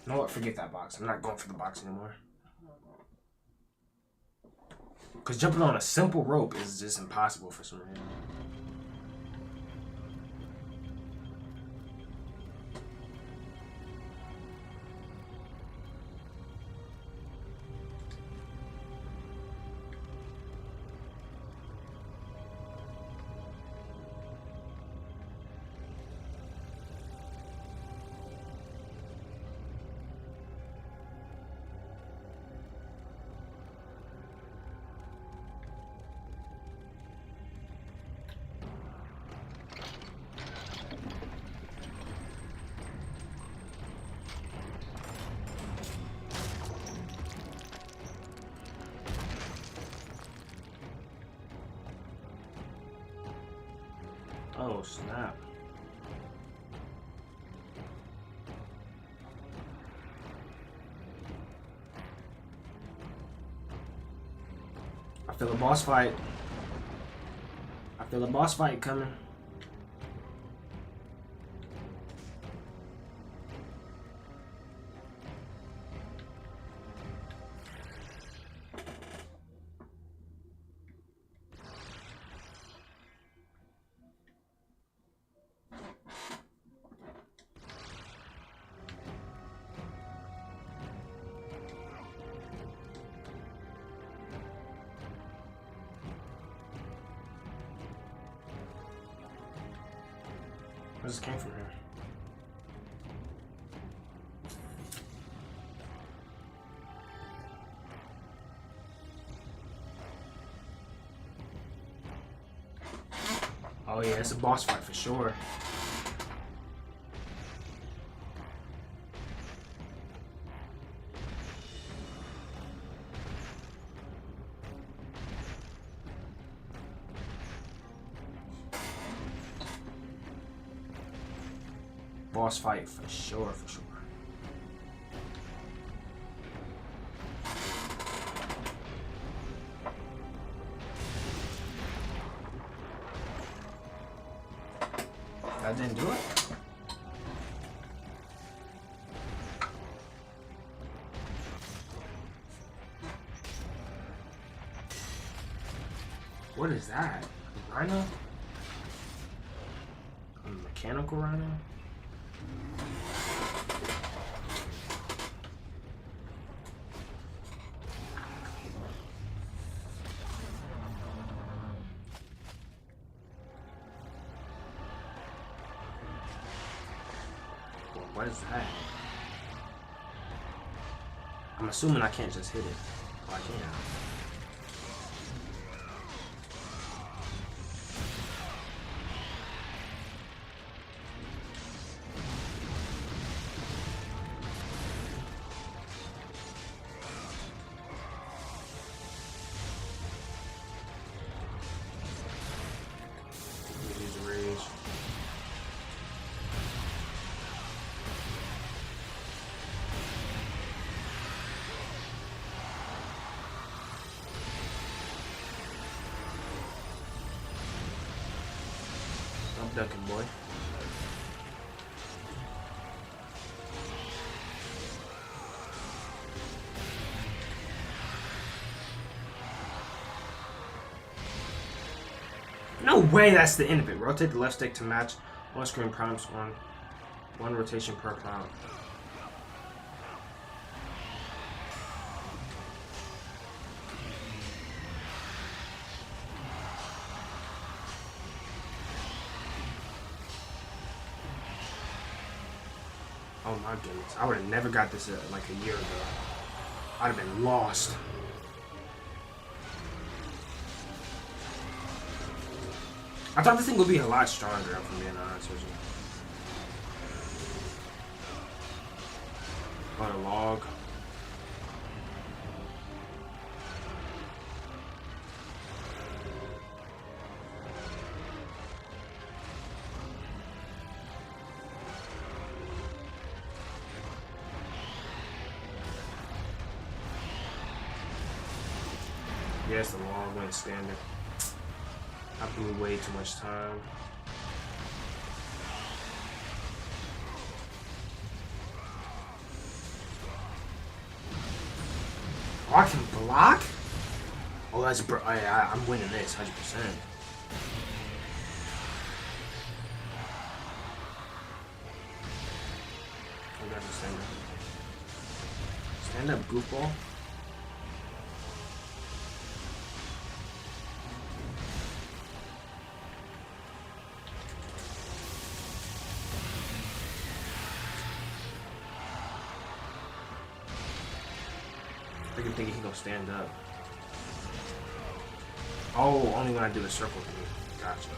You know what? Forget that box. I'm not going for the box anymore. Because jumping on a simple rope is just impossible for some reason. Oh snap. I feel a boss fight. I feel a boss fight coming. Where this came from here? Oh yeah, it's a boss fight for sure. Boss fight for sure, for sure. That didn't do it? What is that? A rhino? A mechanical rhino? What is that? I'm assuming I can't just hit it. Oh, I can. Use the rage. I'm ducking, boy. No way that's the end of it. Rotate the left stick to match on-screen prompts on one rotation per prompt. Oh my goodness. I would have never got this like a year ago. I'd have been lost. I thought this thing would be a lot stronger, if I'm being honest with you. But a log. Yes, the long went standard. I blew way too much time. Oh, I can block? Oh, that's I'm winning this 100%. I got to stand up. Stand up, goofball. Freaking thinking he gonna stand up. Oh, only when I do the circle thing. Gotcha.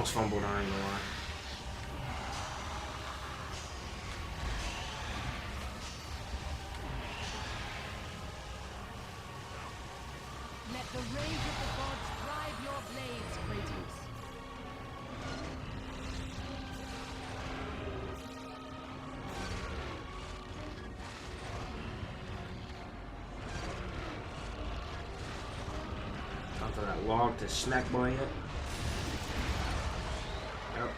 almost fumbled, I ain't gonna lie. Let the rage of the gods drive your blades, Kratos. Time for that log to smack boy yet. Yep.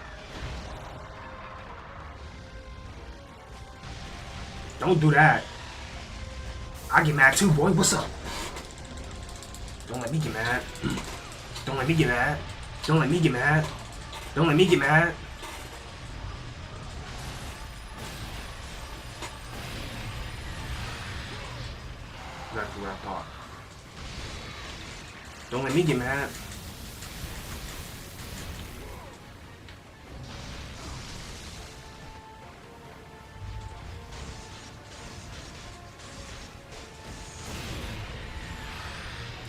Don't do that. I get mad too, boy. What's up? Don't let me get mad. Don't let me get mad. Don't let me get mad. Don't let me get mad. Exactly what I thought. Don't let me get mad.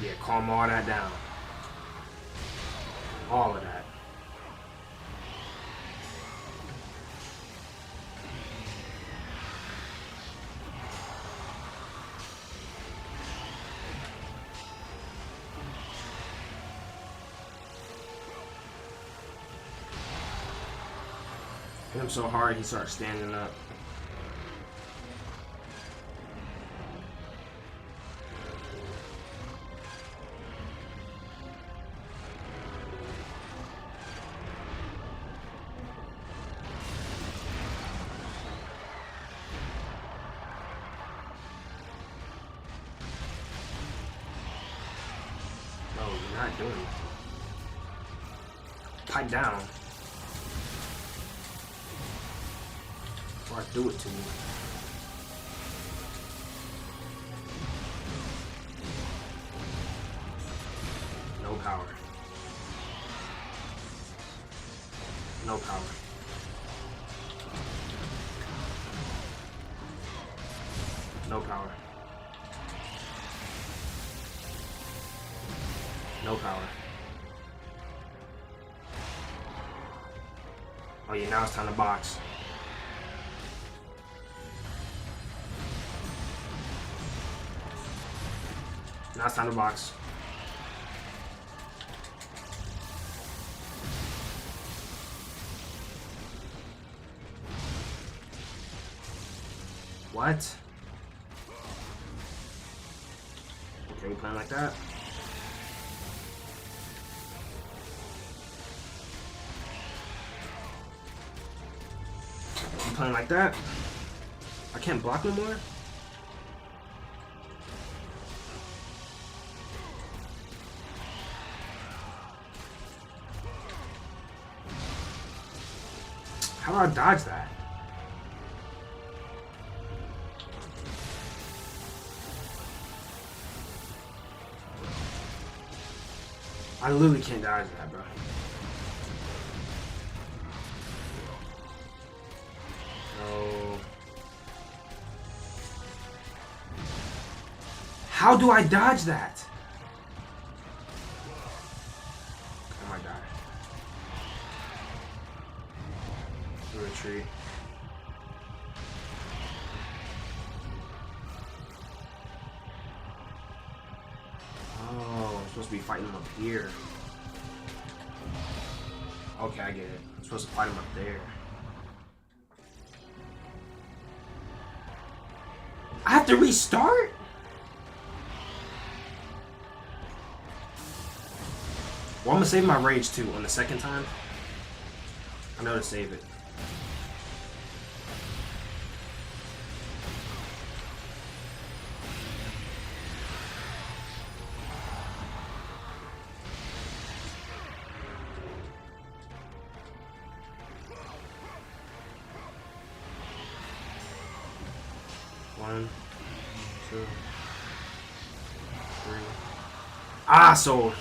Yeah, calm all that down. All of that. Hit him so hard he starts standing up. No, you're not doing it. Pipe down. Or do it to me. No power. No power. No power. No power. Oh yeah, now it's time to box. Now it's time to box. What? Okay, we playing like that? You playing like that? I can't block no more? How do I dodge that? I literally can't dodge that, bro. No. How do I dodge that? Oh my god. Retreat. Oh, I'm supposed to be fighting him up here. Okay, I get it. I'm supposed to fight him up there. I have to restart? Well, I'm gonna save my rage too on the second time. I know to save it. One, two, three. Ah, so.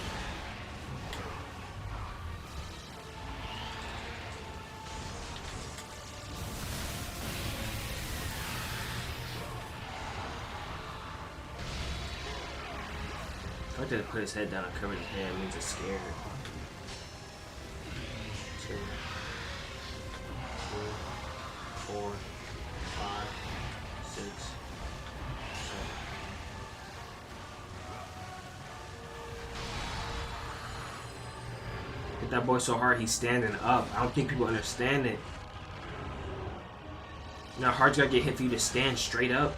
I did put his head down and cover his head. It means it's scared. 5, 6, 7. Hit that boy so hard he's standing up. I don't think people understand it. You know how hard you gotta get hit for you to stand straight up?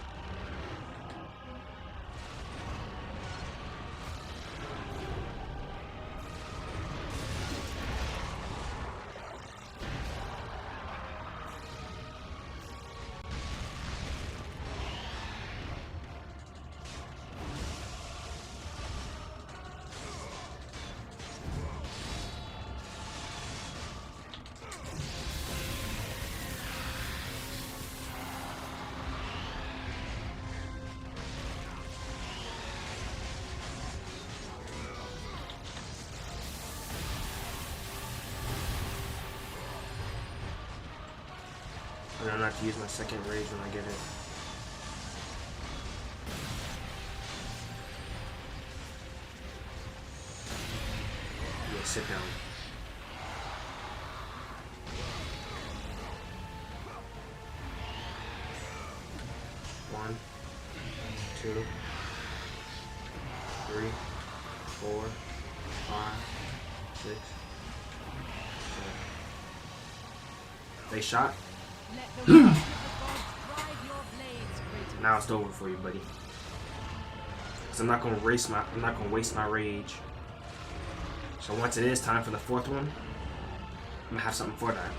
And I'm not to use my second rage when I get it. Yeah, sit down. One, 2, 3, 4, 5, 6, 7. They shot. Now it's over for you, buddy. Cause I'm not gonna waste my rage. So once it is time for the fourth one, I'm gonna have something for that.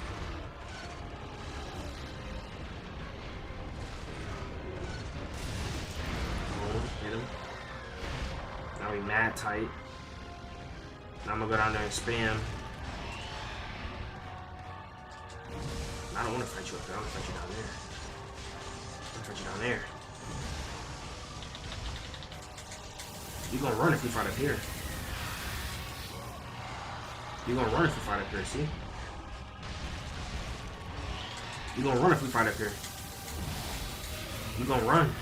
Oh, hit him. Now we mad tight. Now I'm gonna go down there and spam. I don't want to fight you up there. I want to fight you down there. I want to fight you down there. You're going to run if we fight up here. You're going to run if we fight up here, see? You're going to run if we fight up here. You're going to run.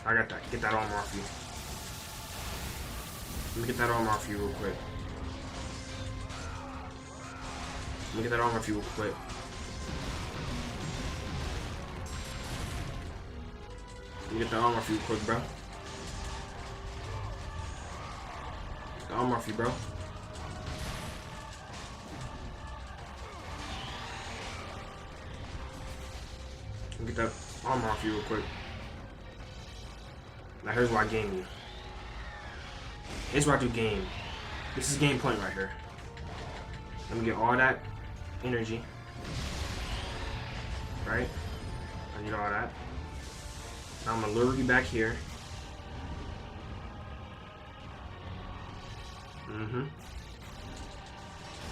I got that. Get that armor off you. Let me get that armor off you real quick. Let me get that armor off you real quick. Let me get that armor off you real quick, bro. Get the armor off you, bro. Let me get that armor off you real quick. Now here's where I game you. Here's where I do game. This is game point right here. Let me get all that energy. Right? I need all that. Now I'm gonna lure you back here.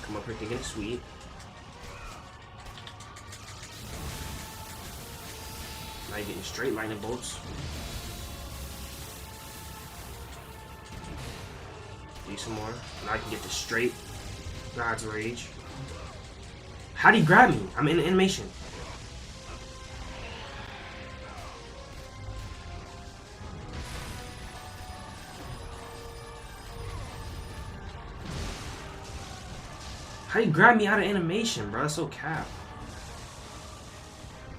Come up here thinking it's sweet. Now you're getting straight lightning bolts. Do some more. Now I can get the straight God's Rage. How'd he grab me? I'm in animation. How'd he grab me out of animation, bro? That's so cap.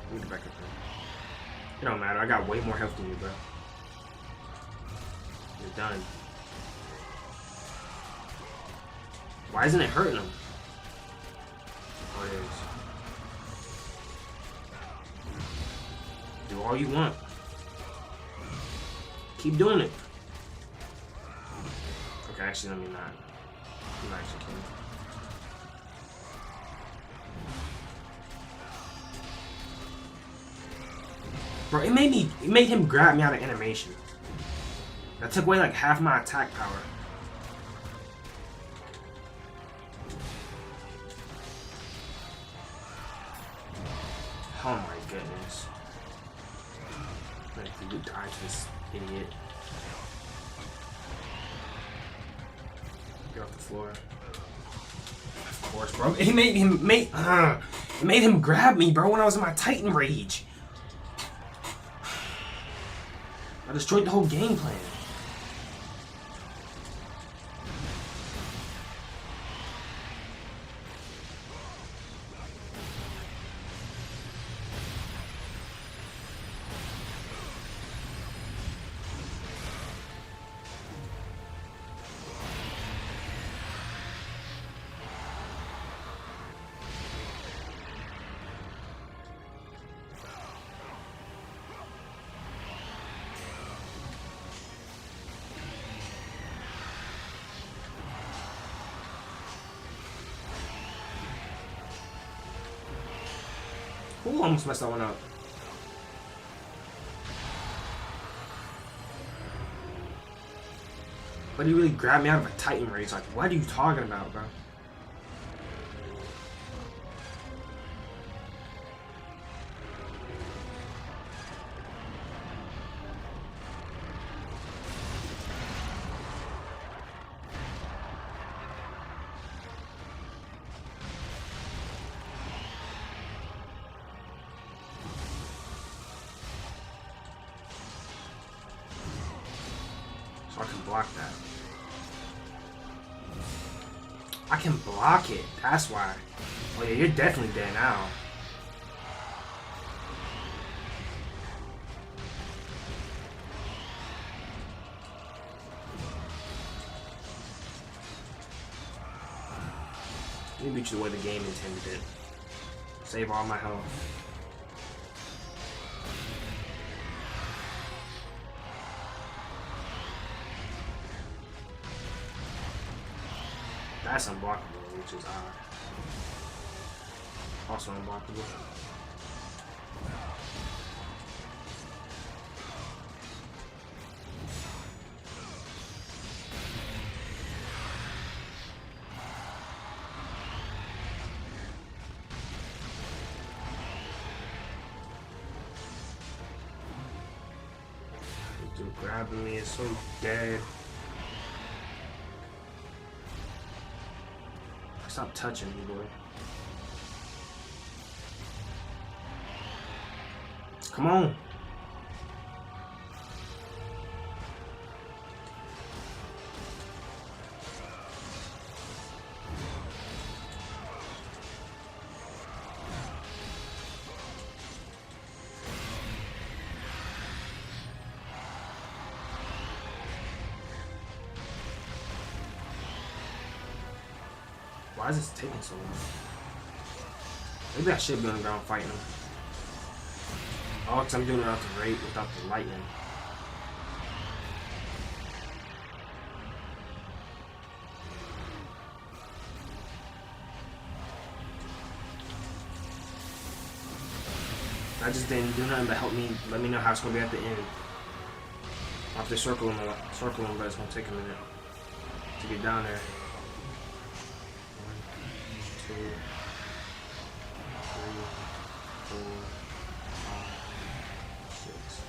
Let me get back up there. It don't matter. I got way more health than you, bro. You're done. Why isn't it hurting him? Oh, it is. Do all you want. Keep doing it. Okay, actually, let me not. I'm not actually kidding. Bro, it made him grab me out of animation. That took away like half my attack power. Oh my goodness. Like, you died to this idiot. Get off the floor. Of course, bro. It made him grab me, bro, when I was in my Titan Rage. I destroyed the whole game plan. Ooh, almost messed that one up. But he really grabbed me out of a Titan Rage. Like, what are you talking about, bro? So I can block that. I can block it. That's why. Oh yeah, you're definitely dead now. Let me beat you the way the game intended it. Save all my health. That's unblockable, which is odd. Also unblockable. This dude grabbing me is so dead. Stop touching me, boy. Come on. Why is this taking so long? Maybe I should be on the ground fighting him. Oh, because I'm doing it without the rate, without the lightning. I just didn't do nothing but help me, let me know how it's going to be at the end. I'll have to circle him, but it's going to take a minute to get down there. 1, 2, 3, 4, 5, 6,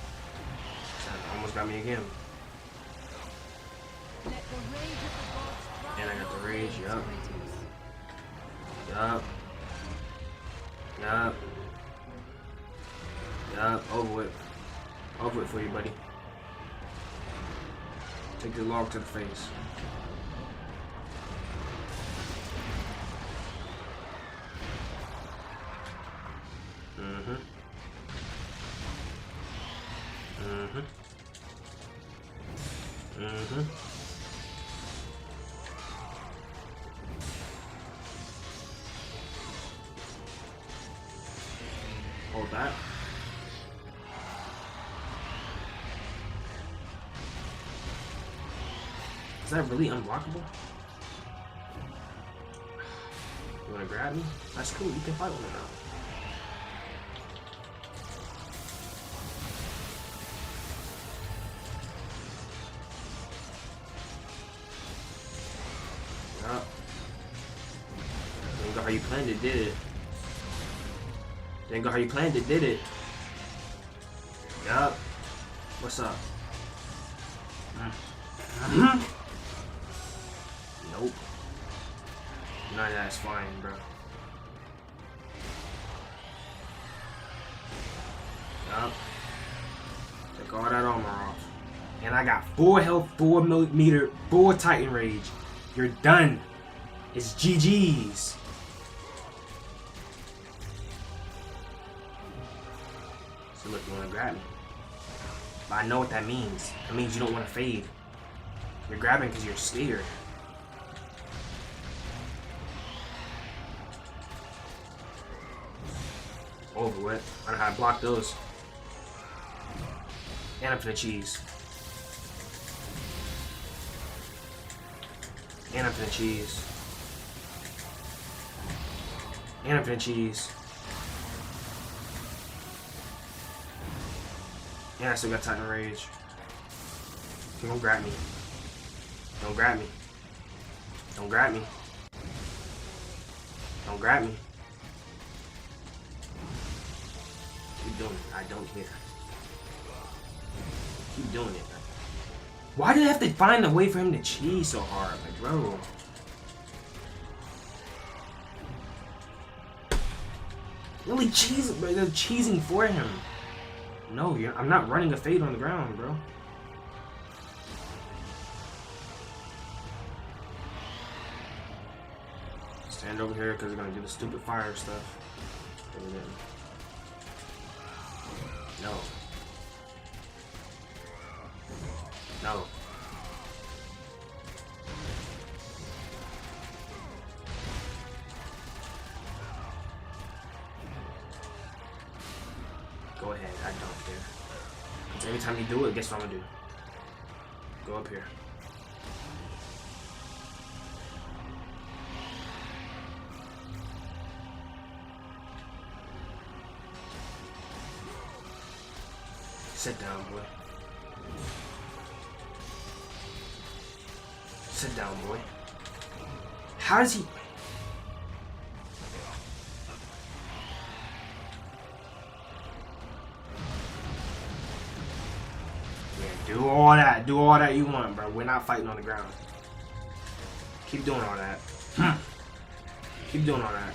7. Almost got me again. And I got the rage, yup. Yup. Yup. Yup, over it. Over it for you, buddy. Take the log to the face. Mm-hmm. Mm-hmm. Mm-hmm. Hold that. Is that really unblockable? You wanna grab me? That's cool, you can fight with me now. Didn't go how you planned it, did it? Didn't go how you planned it, did it? Yup. What's up? Nope. None of that's fine, bro. Yup. Took all that armor off. And I got 4 health, 4 meter, 4 Titan Rage. You're done. It's GG's. So look, you wanna grab me. But I know what that means. That means you don't wanna fade. You're grabbing because you're scared. Over with. I know how to block those. And I'm finna cheese. And I'm finna cheese. And I'm finna cheese. And I still got Titan Rage. Don't grab me. Don't grab me. Don't grab me. Don't grab me. Keep doing it. I don't care. Keep doing it. Why did I have to find a way for him to cheese so hard? Like, bro. Really cheese, bro. They're cheesing for him. No, I'm not running a fade on the ground, bro. Stand over here because they're gonna do the stupid fire stuff. No. No. Go ahead, I don't care. Because every time you do it, guess what I'm gonna do? Go up here. Sit down, boy. Sit down, boy. How does he... Yeah, do all that. Do all that you want, bro. We're not fighting on the ground. Keep doing all that. Keep doing all that.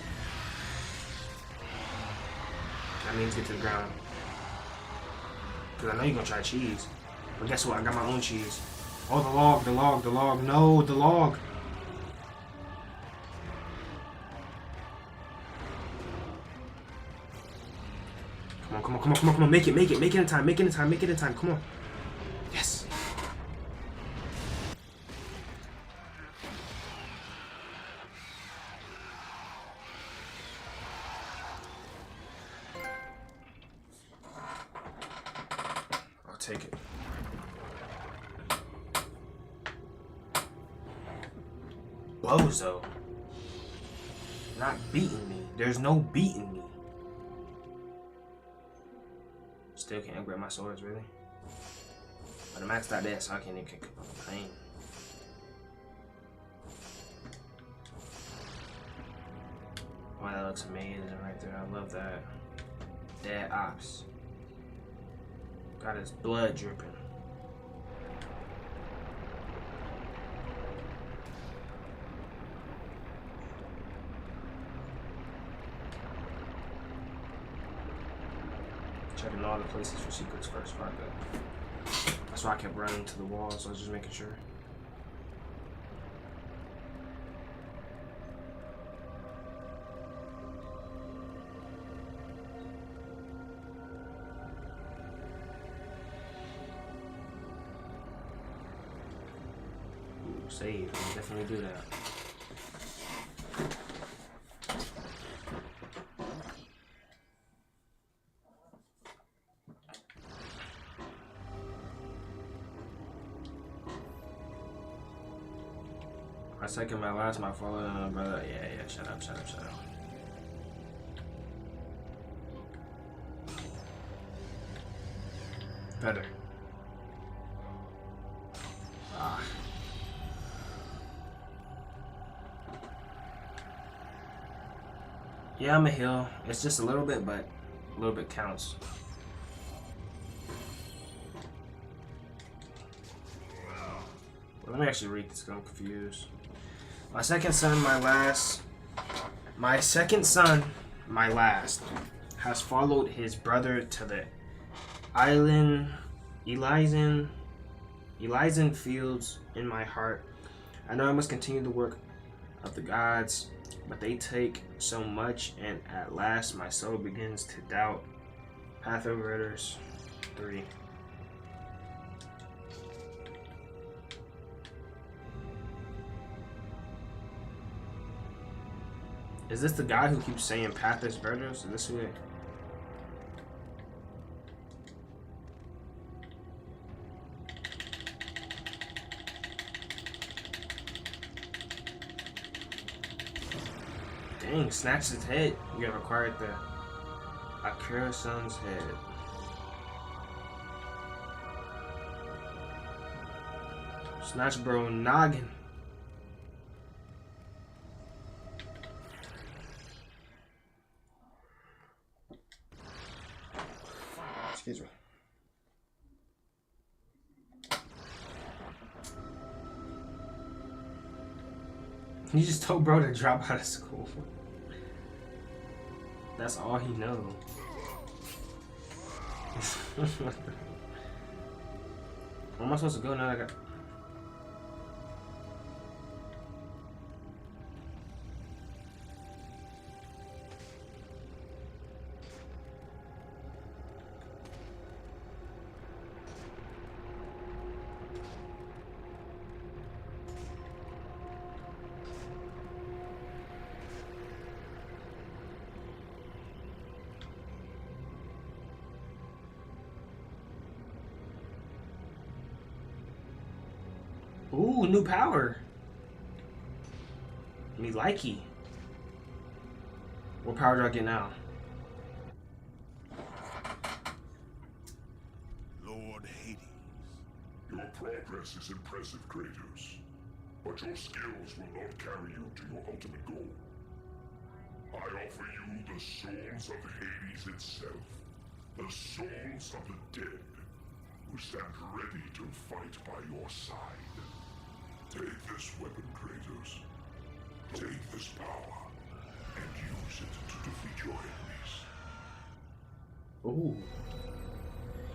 That means get to the ground. Because I know you're going to try cheese. But guess what? I got my own cheese. Oh, the log, the log, the log. No, the log. Come on, come on, come on, come on, come on. Make it, make it, make it in time, make it in time, make it in time. Come on. Yes. I'll take it. Bozo. Not beating me. There's no beating me. Still can't grab my swords, really. But I'm maxed out there, so I can't even kick pain. Wow, that looks amazing right there. I love that. Dead ops. Got his blood dripping. Checking all the places for secrets first, fuck that. That's why I kept running to the wall, so I was just making sure. Ooh, save. I'll definitely do that. My second, my last, my follow, brother. Yeah, shut up, shut up, shut up. Better. Ah. Yeah, I'm a heal. It's just a little bit, but a little bit counts. Well, let me actually read this because I'm confused. My second son, my last. My second son, my last, has followed his brother to the island Elysian Fields in my heart. I know I must continue the work of the gods, but they take so much, and at last my soul begins to doubt. Path of Ridders 3. Is this the guy who keeps saying Path of Ridders? Is this who it? Dang, snatch his head. You have acquired the Akira Sun's head. Snatch bro noggin. Excuse me. You just told bro to drop out of school. That's all he knows. Where am I supposed to go now? I got. Ooh, new power. Me likey. What power do I get now? Lord Hades. Your progress is impressive, Kratos. But your skills will not carry you to your ultimate goal. I offer you the souls of Hades itself. The souls of the dead, who stand ready to fight by your side. Take this weapon, Kratos. Take this power, and use it to defeat your enemies. Ooh.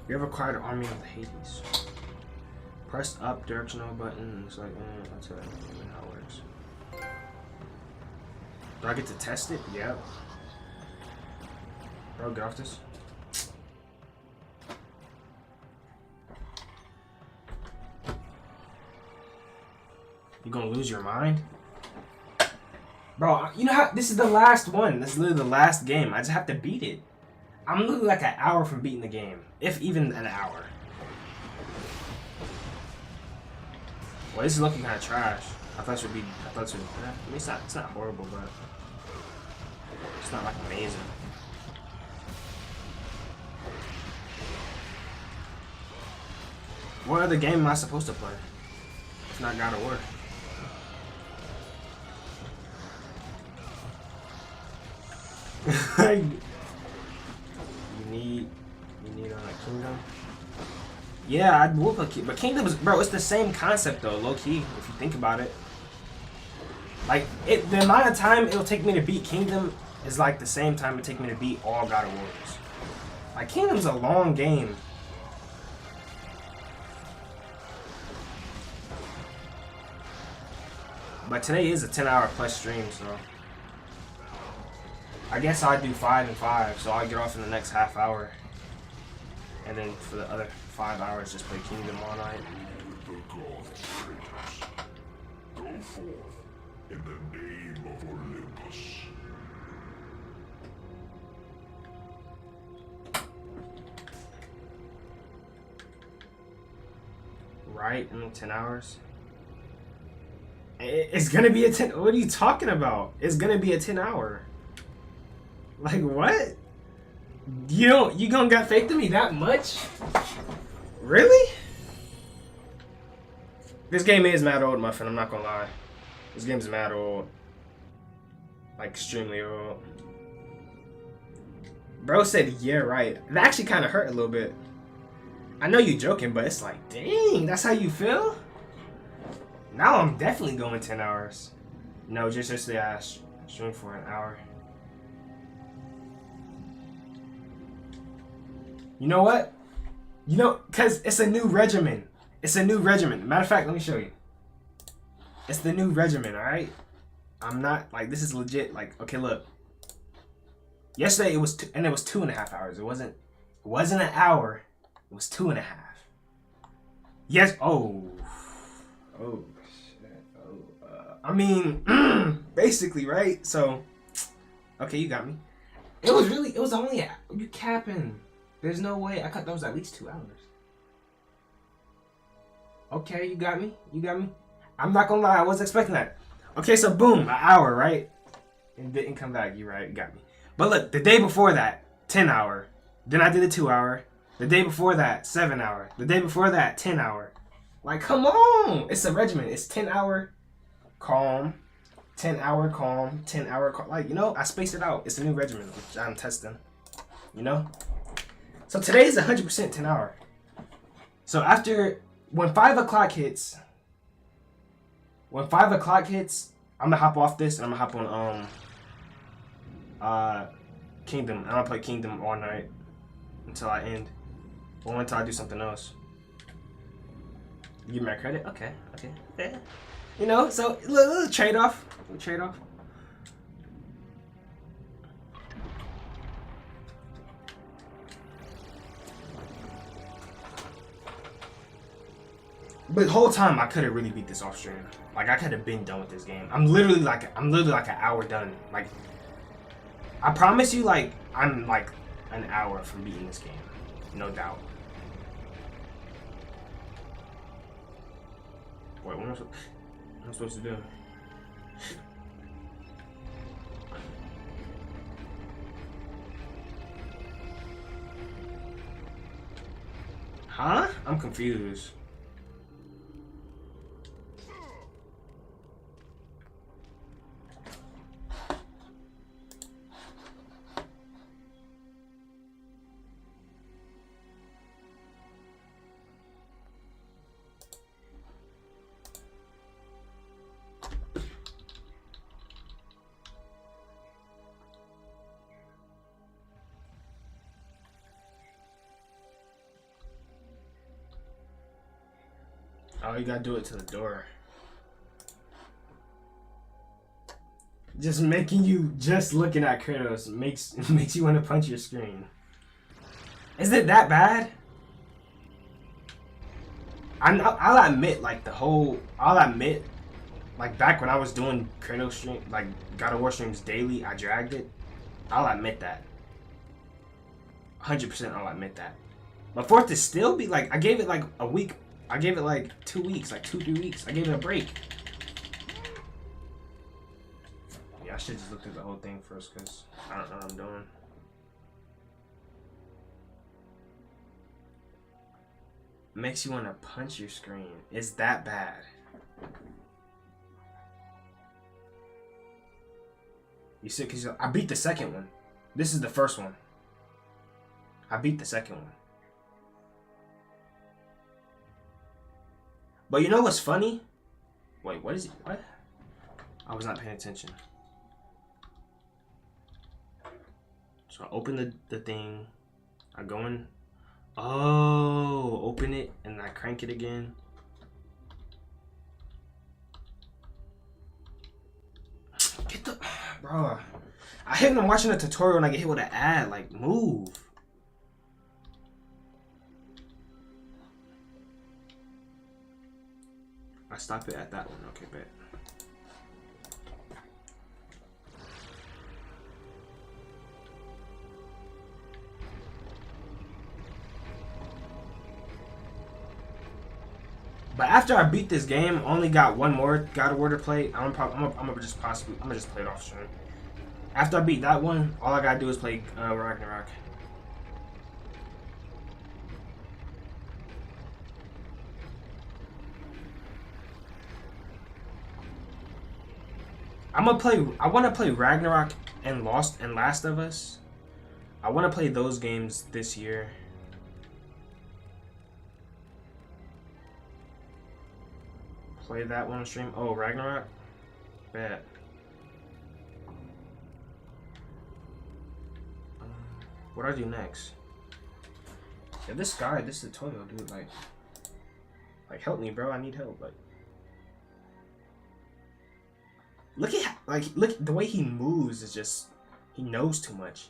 You have acquired an army of the Hades. Press up directional button. It's like, that's how it works. Do I get to test it? Yeah. Bro, get off this. You gonna lose your mind? Bro, you know how this is the last one. This is literally the last game. I just have to beat it. I'm literally like an hour from beating the game. If even an hour. Well, this is looking kind of trash. I thought it would be. I thought it would. I mean, it's not horrible, but it's not like amazing. What other game am I supposed to play? If not God of War. You need Kingdom. Yeah, I will put Kingdom, but Kingdom is, bro, it's the same concept though, low key, if you think about it. Like the amount of time it'll take me to beat Kingdom is like the same time it take me to beat all God of Wars. Like Kingdom's a long game. But today is a 10-hour plus stream, so I guess I'd do 5 and 5, so I'll get off in the next half hour. And then for the other 5 hours, just play Kingdom all night. The gods, Kratos. Go forth in the name of Olympus. Right? In 10 hours? It's gonna be a 10. What are you talking about? It's gonna be a 10-hour. Like what? You gonna got fake to me that much? Really? This game is mad old, Muffin. I'm not gonna lie. This game's mad old. Like extremely old. Bro said, yeah, right. It actually kind of hurt a little bit. I know you joking, but it's like, dang, that's how you feel? Now I'm definitely going 10 hours. No, just yesterday I streamed for an hour. You know what? You know, cause it's a new regimen. It's a new regimen. Matter of fact, let me show you. It's the new regimen, alright? I'm not, like, this is legit. Like, okay, look. Yesterday it was, and it was 2.5 hours. It wasn't an hour. It was 2.5. Yes, oh, shit. I mean, basically, right? So, okay, you got me. It was only, you capping. There's no way. I thought that was at least 2 hours. Okay, you got me. I'm not gonna lie, I wasn't expecting that. Okay, so boom, an hour, right? And didn't come back. You right, you got me. But look, the day before that, 10 hour. Then I did a 2 hour. The day before that, 7 hour. The day before that, 10 hour. Like, come on! It's a regimen. It's 10 hour calm, 10 hour calm, 10 hour calm. Like, you know, I spaced it out. It's a new regimen, which I'm testing. You know? So today's 100% 10 hour. So when 5 o'clock hits, I'm gonna hop off this and I'm gonna hop on Kingdom. I'm gonna play Kingdom all night until I end. Or until I do something else. You give me my credit? Okay. You know, so a little trade-off. But the whole time I could have really beat this off stream. Like I could have been done with this game. I'm literally like an hour done. Like I promise you, like I'm like an hour from beating this game, no doubt. Wait, what am I supposed to do? Huh? I'm confused. Oh, you gotta do it to the door. Just making you just looking at Kratos makes you want to punch your screen. Is it that bad? I'll admit, like like back when I was doing Kratos stream, like God of War streams daily, I dragged it. I'll admit that. 100% I'll admit that. But for it to still be like, I gave it like a week. I gave it like 2 weeks, like 2-3 weeks. I gave it a break. Yeah, I should just look at the whole thing first because I don't know what I'm doing. Makes you want to punch your screen. It's that bad. You see, because I beat the second one. This is the first one. I beat the second one. But you know what's funny? Wait, what is it? What? I was not paying attention. So I open the thing. I go in. Oh, open it and I crank it again. Get the... Bro. I hate when I'm watching a tutorial and I get hit with an ad. Like, move. I stop it at that one. Okay, bet. But after I beat this game, I only got one more God of War to play. I'm gonna just play it off stream. After I beat that one, all I gotta do is play Ragnarok. I want to play Ragnarok and Last of Us. I want to play those games this year. Play that one on stream. Oh, Ragnarok? Bet. What do I do next? Yeah, this guy, this is Toyo, dude. Like help me, bro. I need help. Like, look at the way he moves is just, he knows too much.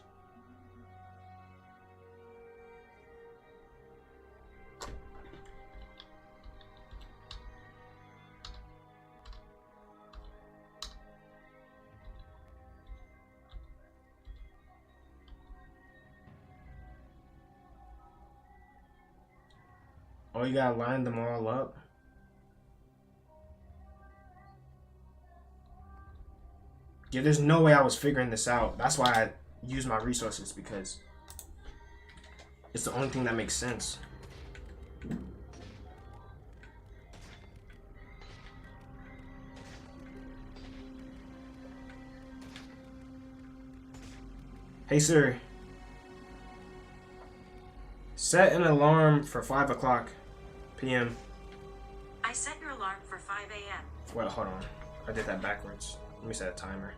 Oh, you gotta line them all up. Yeah, there's no way I was figuring this out. That's why I use my resources, because it's the only thing that makes sense. Hey Siri, set an alarm for 5 o'clock p.m. I set your alarm for 5 a.m. Well, hold on. I did that backwards. Let me set a timer.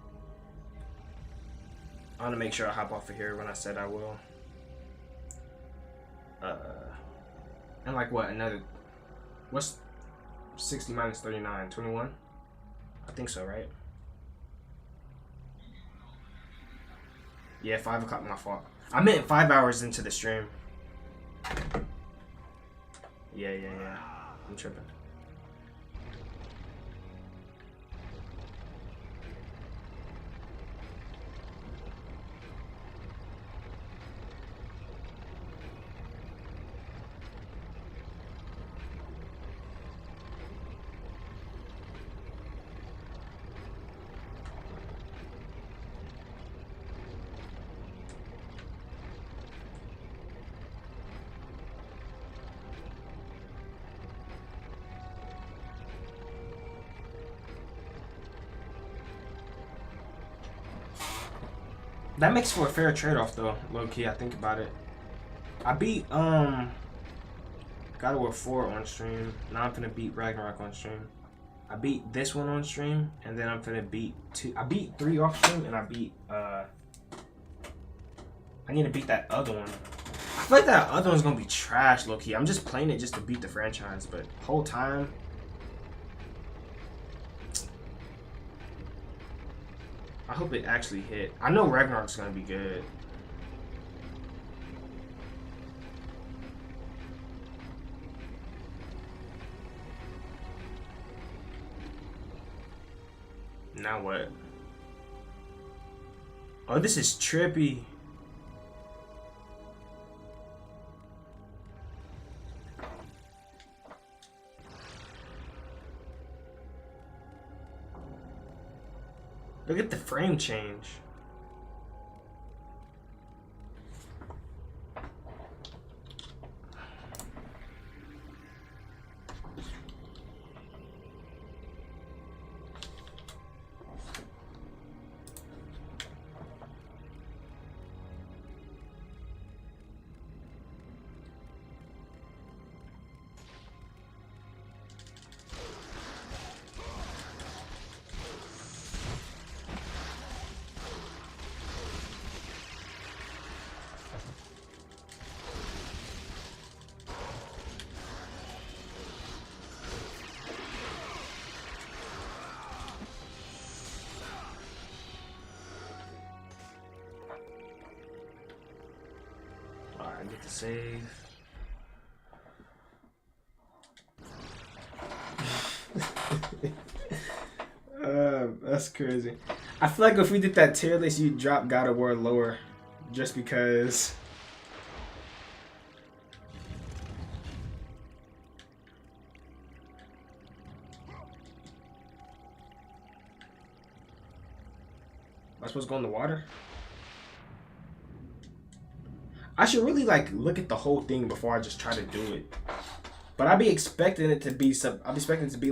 I want to make sure I hop off of here when I said I will. And like what? Another... What's 60 minus 39? 21? I think so, right? Yeah, 5 o'clock, my fault. I meant 5 hours into the stream. Yeah. I'm tripping. That makes for a fair trade-off though, low-key, I think about it. I beat God of War 4 on stream. Now I'm finna beat Ragnarok on stream. I beat this one on stream, and then I'm finna beat 2. I beat 3 off stream, and I beat I need to beat that other one. I feel like that other one's gonna be trash, low-key. I'm just playing it just to beat the franchise, but whole time. I hope it actually hit. I know Ragnarok's gonna be good. Now what? Oh, this is trippy. Look at the frame change. I get to save. That's crazy. I feel like if we did that tier list, you'd drop God of War lower, just because. Am I supposed to go in the water? I should really like look at the whole thing before I just try to do it. But I'd be expecting it to be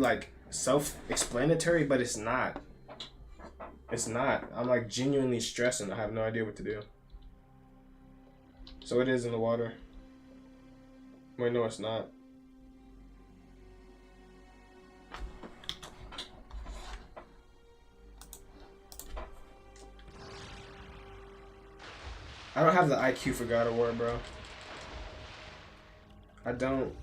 like self-explanatory, but it's not. It's not. I'm like genuinely stressing. I have no idea what to do. So it is in the water. Wait, no, it's not. I don't have the IQ for God of War, bro. I don't.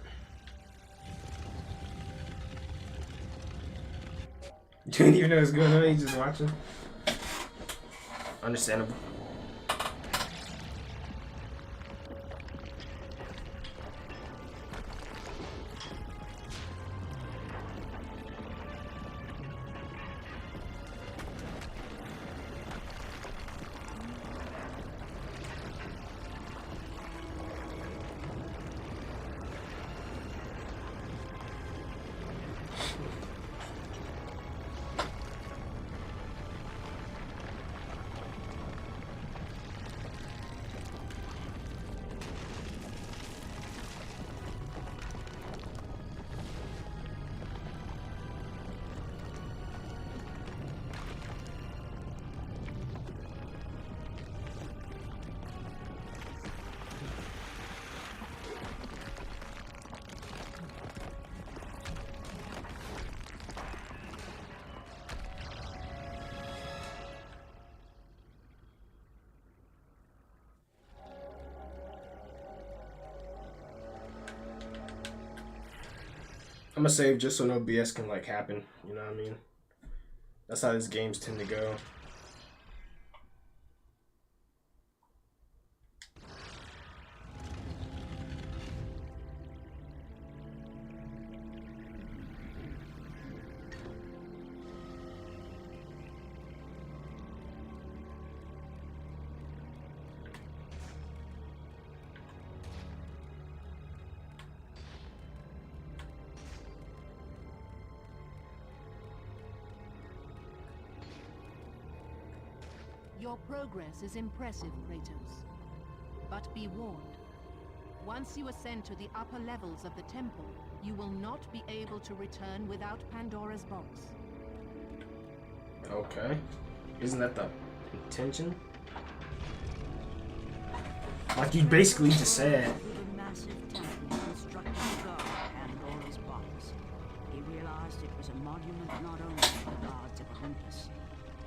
You didn't even know what's going on, you just watching? Understandable. I'm gonna save just so no BS can like happen, you know what I mean? That's how these games tend to go. Your progress is impressive, Kratos. But be warned. Once you ascend to the upper levels of the temple, you will not be able to return without Pandora's box. Okay. Isn't that the intention? Like you basically just said. The massive temple constructed to guard Pandora's box. He realized it was a monument not only to the gods of Olympus,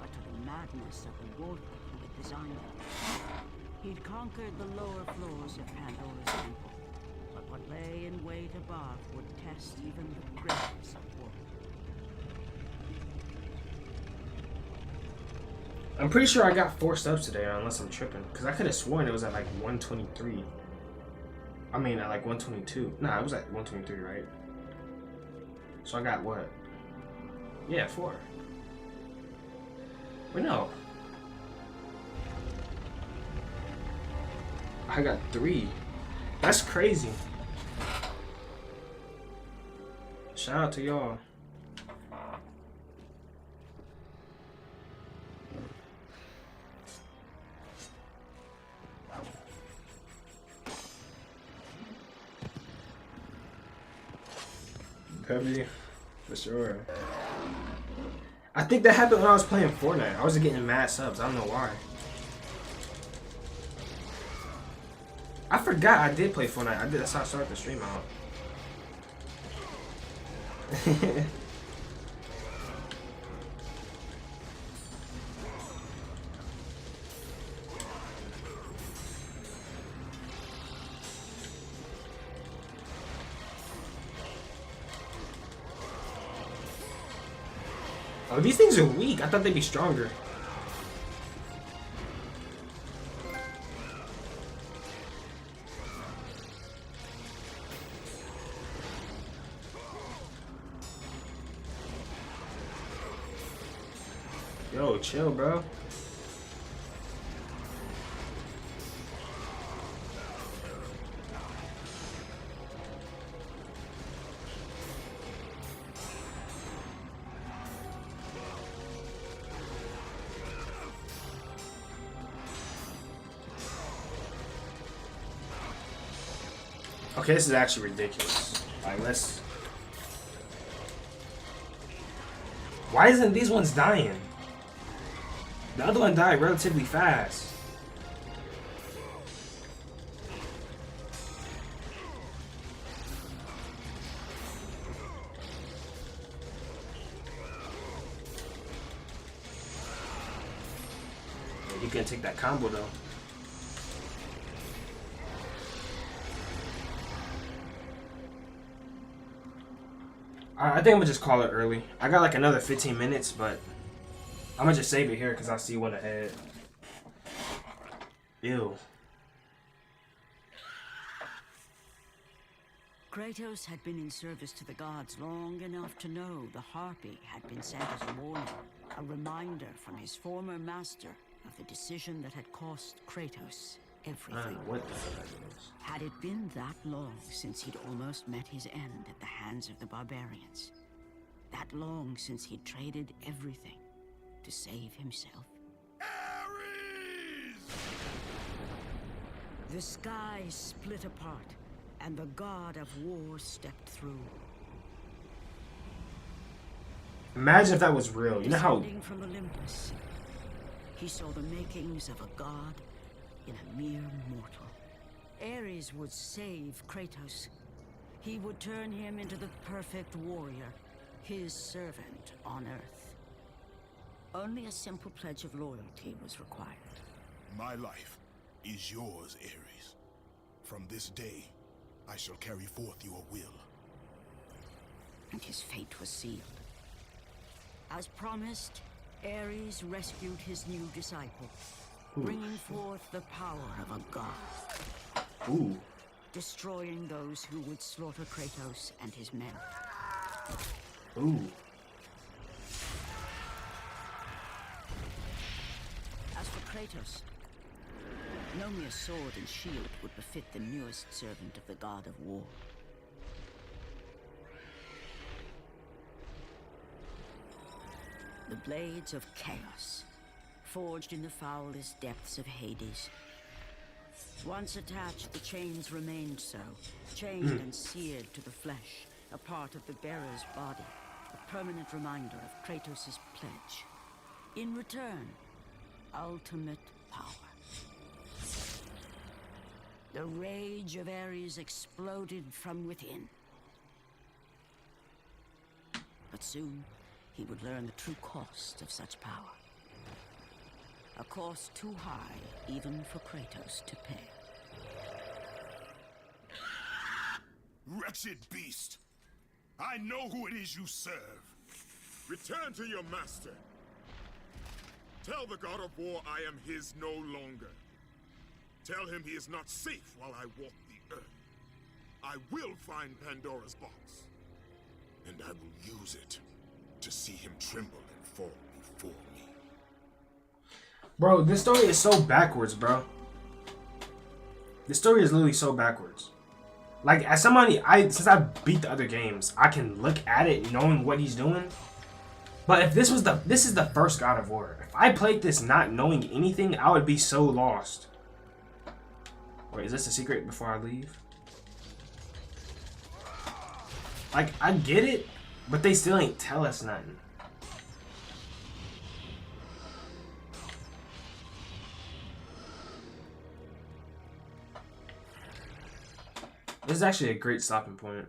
but to the madness of the warlord who had designed it. He'd conquered the lower floors of Pandora's temple, but what lay in wait above would test even the greatest of warlords. I'm pretty sure I got 4 subs today, unless I'm tripping. Because I could have sworn it was at like 123. I mean, at like 122. Nah, it was at 123, right? So I got what? Yeah, 4. Wait, no. I got 3. That's crazy. Shout out to y'all. Heavy, for sure. I think that happened when I was playing Fortnite. I was getting mad subs. I don't know why. I forgot I did play Fortnite. That's how I started the stream out. Oh, these things are weak. I thought they'd be stronger. Yo, chill, bro. Okay, this is actually ridiculous. Like, let's... Why isn't these ones dying? The other one died relatively fast. You can't take that combo though. I think I'm gonna just call it early. I got like another 15 minutes, but I'm gonna just save it here because I see one ahead. Ew. Kratos had been in service to the gods long enough to know the Harpy had been sent as a warning, a reminder from his former master of the decision that had cost Kratos everything. What the fuck is? Had it been that long since he'd almost met his end at the hands of the barbarians? That long since he'd traded everything to save himself? Ares! The sky split apart, and the god of war stepped through. Imagine if that was real. You know how... Descending from Olympus, he saw the makings of a god in a mere mortal. Ares would save Kratos. He would turn him into the perfect warrior, his servant on Earth. Only a simple pledge of loyalty was required. My life is yours, Ares. From this day, I shall carry forth your will. And his fate was sealed. As promised, Ares rescued his new disciple, bringing forth the power of a god. Destroying those who would slaughter Kratos and his men. As for Kratos, no mere sword and shield would befit the newest servant of the god of war. The blades of chaos, forged in the foulest depths of Hades. Once attached, the chains remained so, chained and seared to the flesh, a part of the bearer's body, a permanent reminder of Kratos' pledge. In return, ultimate power. The rage of Ares exploded from within. But soon, he would learn the true cost of such power. A cost too high even for Kratos to pay. Wretched beast! I know who it is you serve. Return to your master. Tell the god of war I am his no longer. Tell him he is not safe while I walk the earth. I will find Pandora's box. And I will use it to see him tremble and fall before me. Bro, this story is so backwards, bro. This story is literally so backwards. Like, as somebody, since I beat the other games, I can look at it knowing what he's doing. But if this is the first God of War. If I played this not knowing anything, I would be so lost. Wait, is this a secret before I leave? Like, I get it, but they still ain't tell us nothing. This is actually a great stopping point.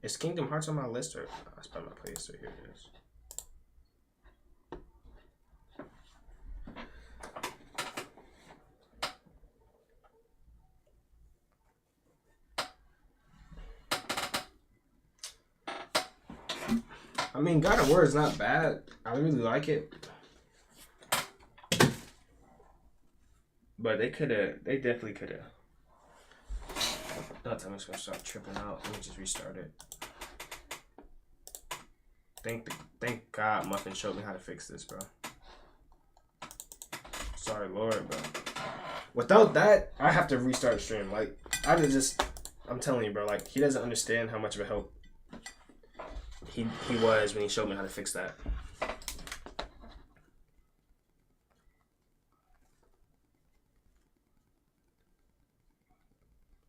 Is Kingdom Hearts on my list, or I spent my place, so here it is. I mean, God of War is not bad. I really like it. But they definitely could have. Don't tell me it's gonna start tripping out. Let me just restart it. Thank God Muffin showed me how to fix this, bro. Sorry, Lord, bro. Without that, I have to restart the stream. Like, I'm telling you, bro, like, he doesn't understand how much of a help he was when he showed me how to fix that.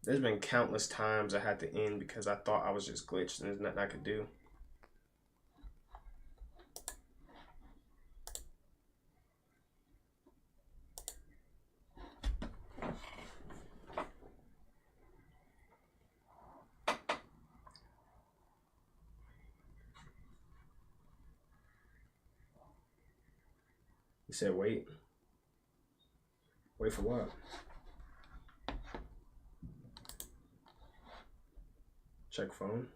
There's been countless times I had to end because I thought I was just glitched and there's nothing I could do. You said wait. Wait for what? Check phone.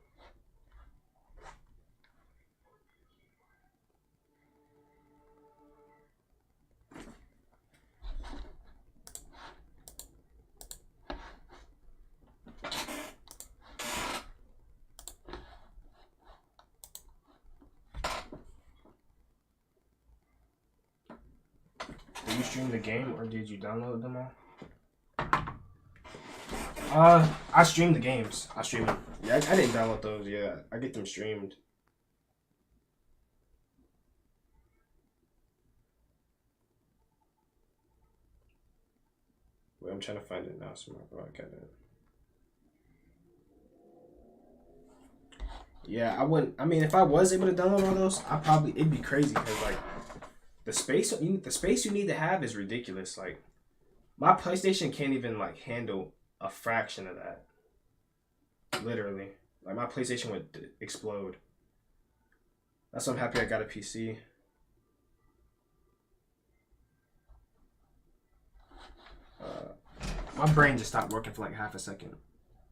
Did you stream the game or did you download them all? I streamed the games. I streamed them. Yeah, I didn't download those. Yeah, I get them streamed. Wait, I'm trying to find it now. So I got it. Yeah, I wouldn't. I mean, if I was able to download all those, it'd be crazy because like the space you need to have is ridiculous. Like my PlayStation can't even like handle a fraction of that. Literally, like my PlayStation would explode. That's why I'm happy I got a PC. My brain just stopped working for like half a second.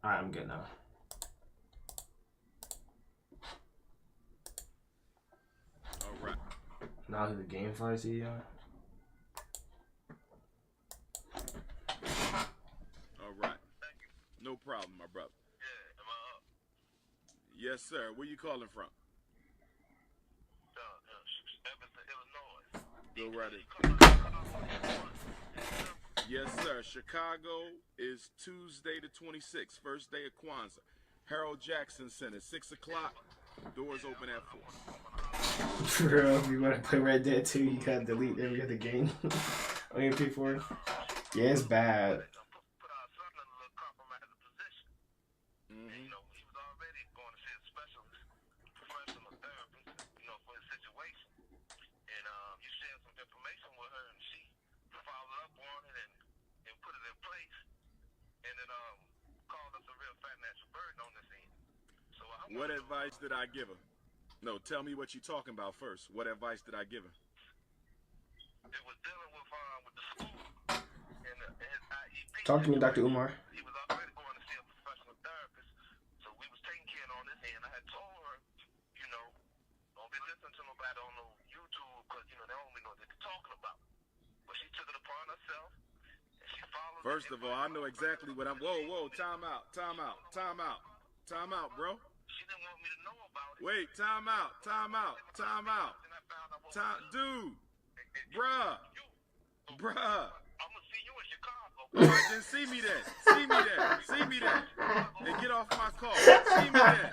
Alright, I'm good now. Alright. Now who the GameFly CEO? Alright. No problem, my brother. Yes, sir. Where you calling from? Go right in. Yes, sir. Chicago is Tuesday the 26th, first day of Kwanzaa. Harold Jackson Center, 6 o'clock. Doors open at 4. For real, if you want to play Red Dead 2, you gotta delete every other game on your P4. Yeah, it's bad. What advice did I give her? No, tell me what you're talking about first. What advice did I give her? It was dealing with the school and his IEP. Talk to me, Dr. Umar. He was already going to see a professional therapist, so we was taking care on this end. I had told her, you know, don't be listening to nobody on no YouTube because, you know, they don't even know what they're talking about. But she took it upon herself, and she followed. First of all, I know exactly what I'm. Whoa, time out, bro. She didn't want me to know about it. Wait, time out. Dude, bruh. I'm gonna see you in Chicago. All right, then see me then. And get off my car. See me then.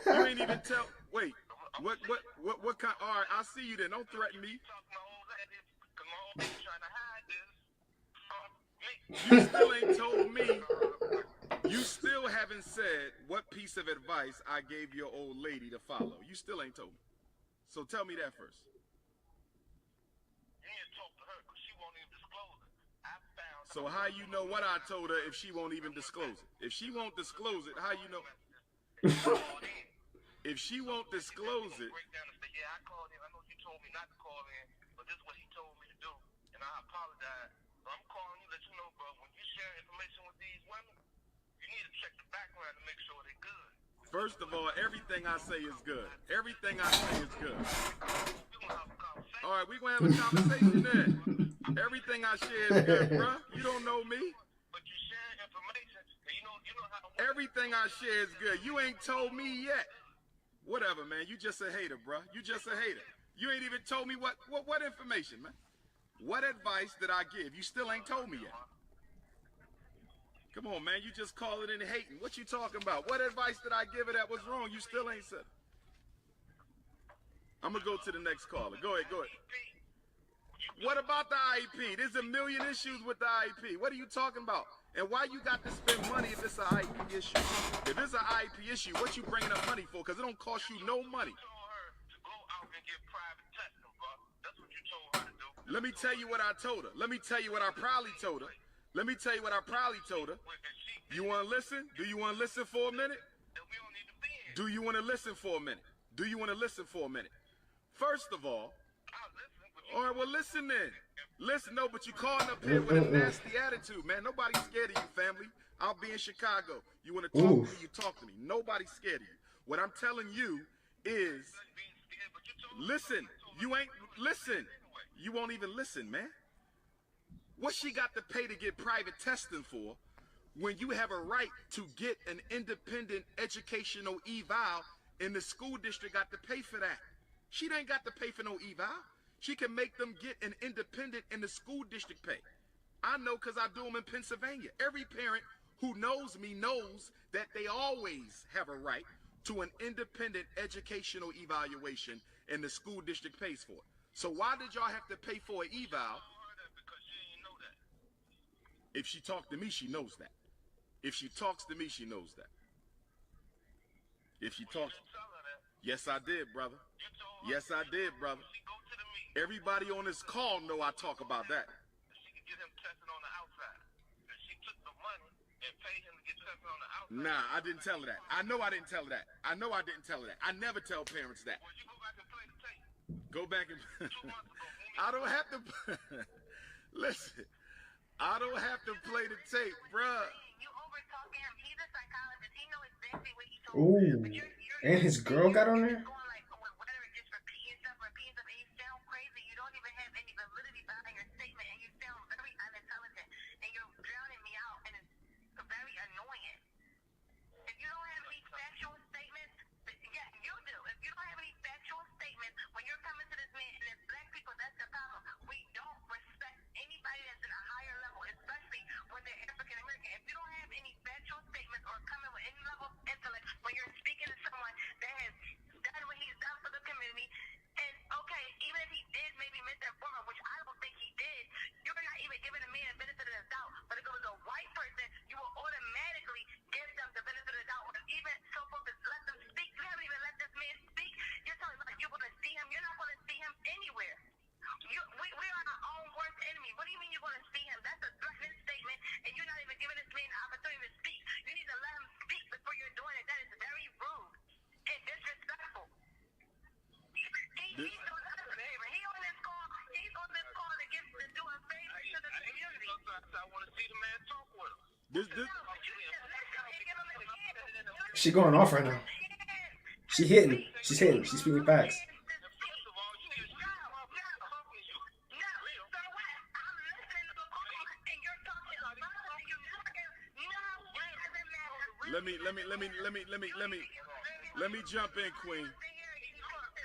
You ain't even tell. Wait, what kind? All right, I'll see you then. Don't threaten me. You still ain't told me. You still haven't said what piece of advice I gave your old lady to follow. You still ain't told me. So tell me that first. You need to talk to her because she won't even disclose it. So how you know what I told her if she won't even disclose it? If she won't disclose it, how you know? If she won't disclose it. Yeah, I called him. I know you told me not to call in, but this is what he told me to do, and I apologize. So I'm calling you to let you know, bro, when you share information with these women, you need to check the background to make sure they're good. First of all, everything I say is good. Everything I say is good. All right, we gonna have a conversation then. Everything I share is good, bruh. You don't know me. But you share information, and you know how. Everything I share is good. You ain't told me yet. Whatever, man. You just a hater, bruh. You just a hater. You ain't even told me what information, man. What advice did I give? You still ain't told me yet. Come on, man. You just call it in hating. What you talking about? What advice did I give her that was wrong? You still ain't said. I'm going to go to the next caller. Go ahead. What about the IEP? There's a million issues with the IEP. What are you talking about? And why you got to spend money if it's an IEP issue? If it's an IEP issue, what you bringing up money for? Because it don't cost you no money. Let me tell you what I told her. Let me tell you what I probably told her. You want to listen? Do you want to listen for a minute? First of all, All right, well, listen then. Listen, no, but you calling up here with a nasty attitude, man. Nobody's scared of you, family. I'll be in Chicago. You want to talk to me, you talk to me. Nobody's scared of you. What I'm telling you is, listen, you ain't, listen. You won't even listen, man. What she got to pay to get private testing for when you have a right to get an independent educational eval and the school district got to pay for that? She ain't got to pay for no eval. She can make them get an independent and the school district pay. I know because I do them in Pennsylvania. Every parent who knows me knows that they always have a right to an independent educational evaluation and the school district pays for it. So why did y'all have to pay for an eval? If she talked to me, she knows that. If she talks to me, she knows that. If she talks... Yes, I did, brother. Yes, I did, brother. Everybody on this call know I talk about that. Nah, I didn't tell her that. I know I didn't tell her that. I know I didn't tell her that. I never tell parents that. Go back and... I don't have to... Listen. I don't have to play the tape, bruh. Ooh. And his girl got on there? She going off right now. She hitting. She's hitting. She's speaking facts. Let me jump in, Queen.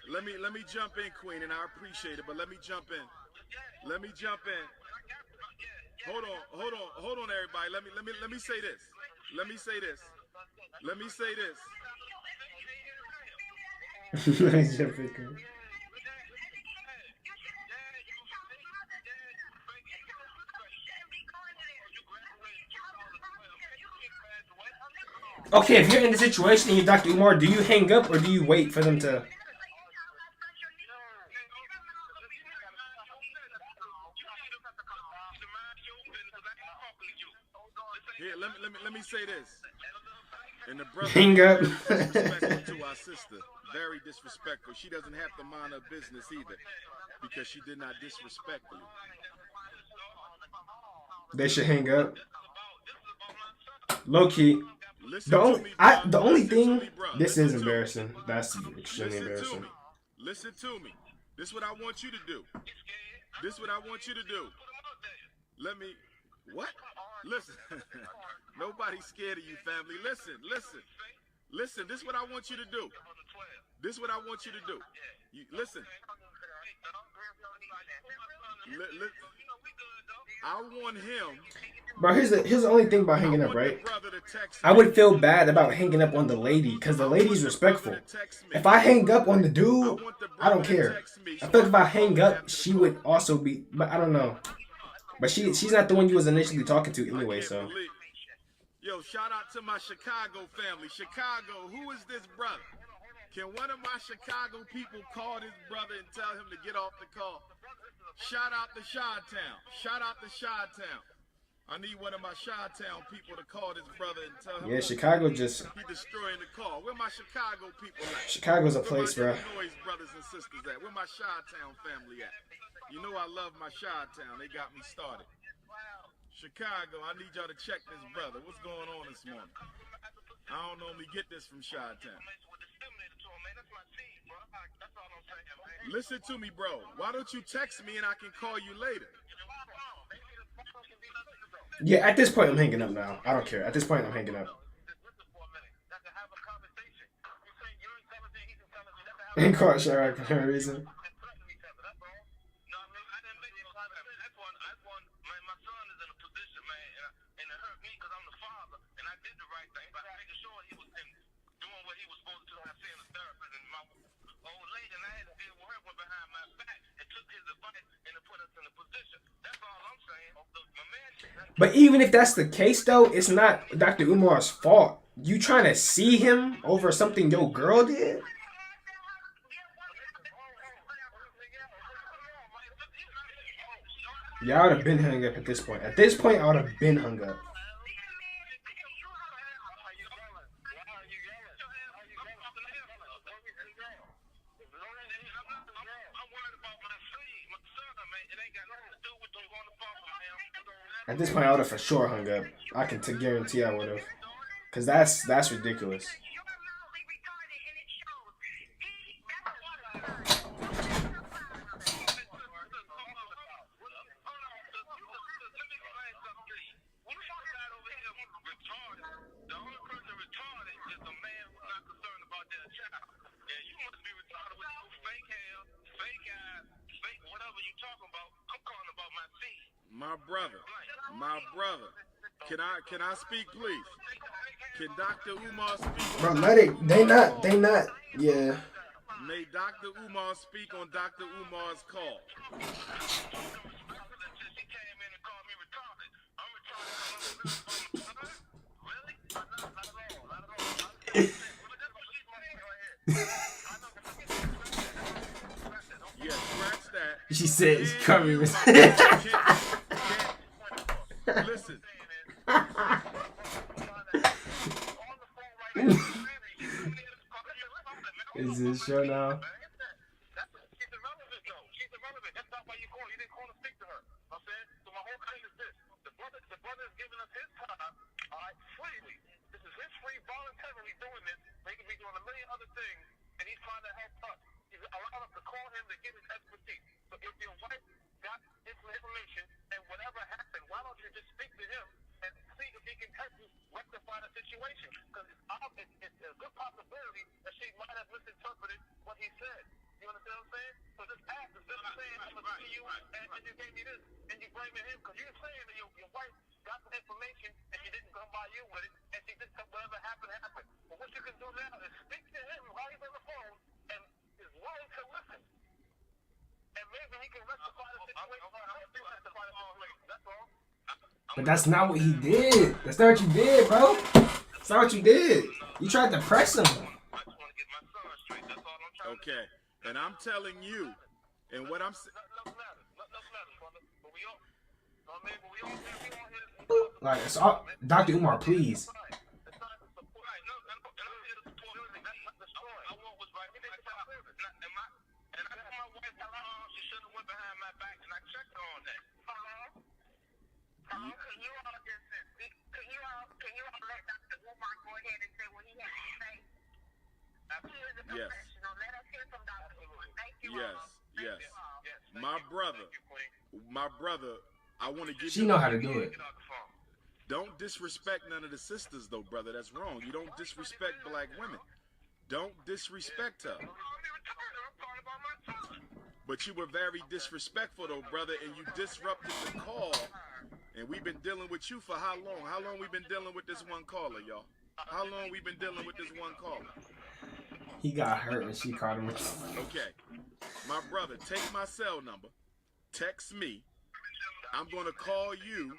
Let me jump in, Queen, and I appreciate it, but let me jump in. Let me jump in. Hold on, everybody. Let me say this. Let me say this. Let me say this. Let me jump in, Queen. Okay, if you're in the situation and you're Dr. Umar, do you hang up or do you wait for them to... Here, let me say this. And the brother hang up. Disrespectful to our sister. Very disrespectful. She doesn't have to mind her business either, because she did not disrespect you. They should hang up. Low key. The only thing, this is embarrassing. That's extremely embarrassing. Listen to me. This is what I want you to do. This is what I want you to do. Let me... What? Listen. Nobody's scared of you, family. Listen. Listen, this is what I want you to do. This is what I want you to do. Listen. I want him... Bro, here's the only thing about hanging up, right? I would feel bad about hanging up on the lady, because the lady's respectful. If I hang up on the dude, I don't care. I feel like if I hang up, she would also be, but I don't know. But she's not the one you was initially talking to anyway, so. Yo, shout out to my Chicago family. Chicago, who is this brother? Can one of my Chicago people call this brother and tell him to get off the call? Shout out to Chi-Town. Shout out to Chi-Town. I need one of my Chi-Town people to call this brother and tell him. Yeah, Chicago just... He destroying the call. Where my Chicago people at? Chicago's a place, bro. Where my Illinois brothers and sisters at? Where my Chi-Town family at? You know I love my Chi-Town. They got me started. Chicago, I need y'all to check this brother. What's going on this morning? I don't normally get this from Chi-Town. Listen to me, bro. Why don't you text me and I can call you later? Yeah, at this point, I'm hanging up now. I don't care. At this point, I'm hanging up. Ain't caught Chirac for no reason. But even if that's the case, though, it's not Dr. Umar's fault. You trying to see him over something your girl did? Yeah, I would have been hung up at this point. At this point, I would have been hung up. At this point, I would have for sure hung up. I can guarantee I would have. Because that's ridiculous. My brother, can I speak, please? Can Dr. Umar speak? Bro, they not, yeah. May Dr. Umar speak on Dr. Umar's call. Yeah, scratch that. She said, "Come Listen. Is this show now? But that's not what he did. That's not what you did, bro. That's not what you did. You tried to press him. Okay, and I'm telling you, and what I'm saying. Like, it's all, Dr. Umar, please. Yes. My brother, I want to give you. She know how to do it. Don't disrespect none of the sisters, though, brother. That's wrong. You don't disrespect black women. Don't disrespect her. But you were very disrespectful, though, brother, and you disrupted the call. And we've been dealing with you for how long? How long we been dealing with this one caller, y'all? How long we been dealing with this one caller? He got hurt and she caught him. Okay. My brother, take my cell number. Text me. I'm going to call you.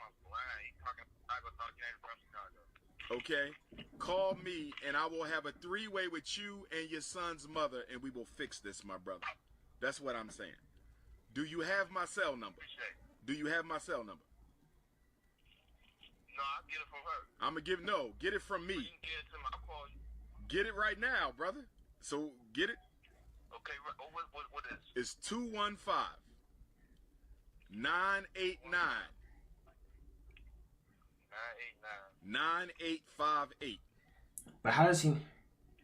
Okay? Call me, and I will have a three-way with you and your son's mother, and we will fix this, my brother. That's what I'm saying. Do you have my cell number? Do you have my cell number? No, I'll get it from her. I'm going to give, no, get it from me. You can get it to me. I'll call you. Get it right now, brother. So, get it. Okay, what is? It's 215. 989 9858. But how does he?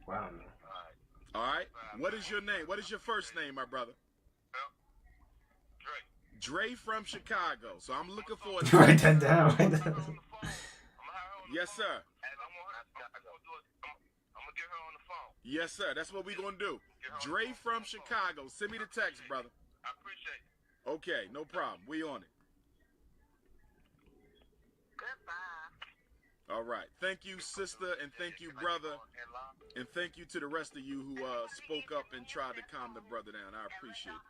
Wow. All right. What is your name? What is your first name, my brother? Dre from Chicago. So I'm looking for a Write that down. Write that down. Yes, sir. Yes, sir. That's what we're going to do. Dre from Chicago. Send me the text, brother. I appreciate it. Okay, no problem. We on it. Goodbye. All right. Thank you, sister, and thank you, brother. And thank you to the rest of you who spoke up and tried to calm the brother down. I appreciate it.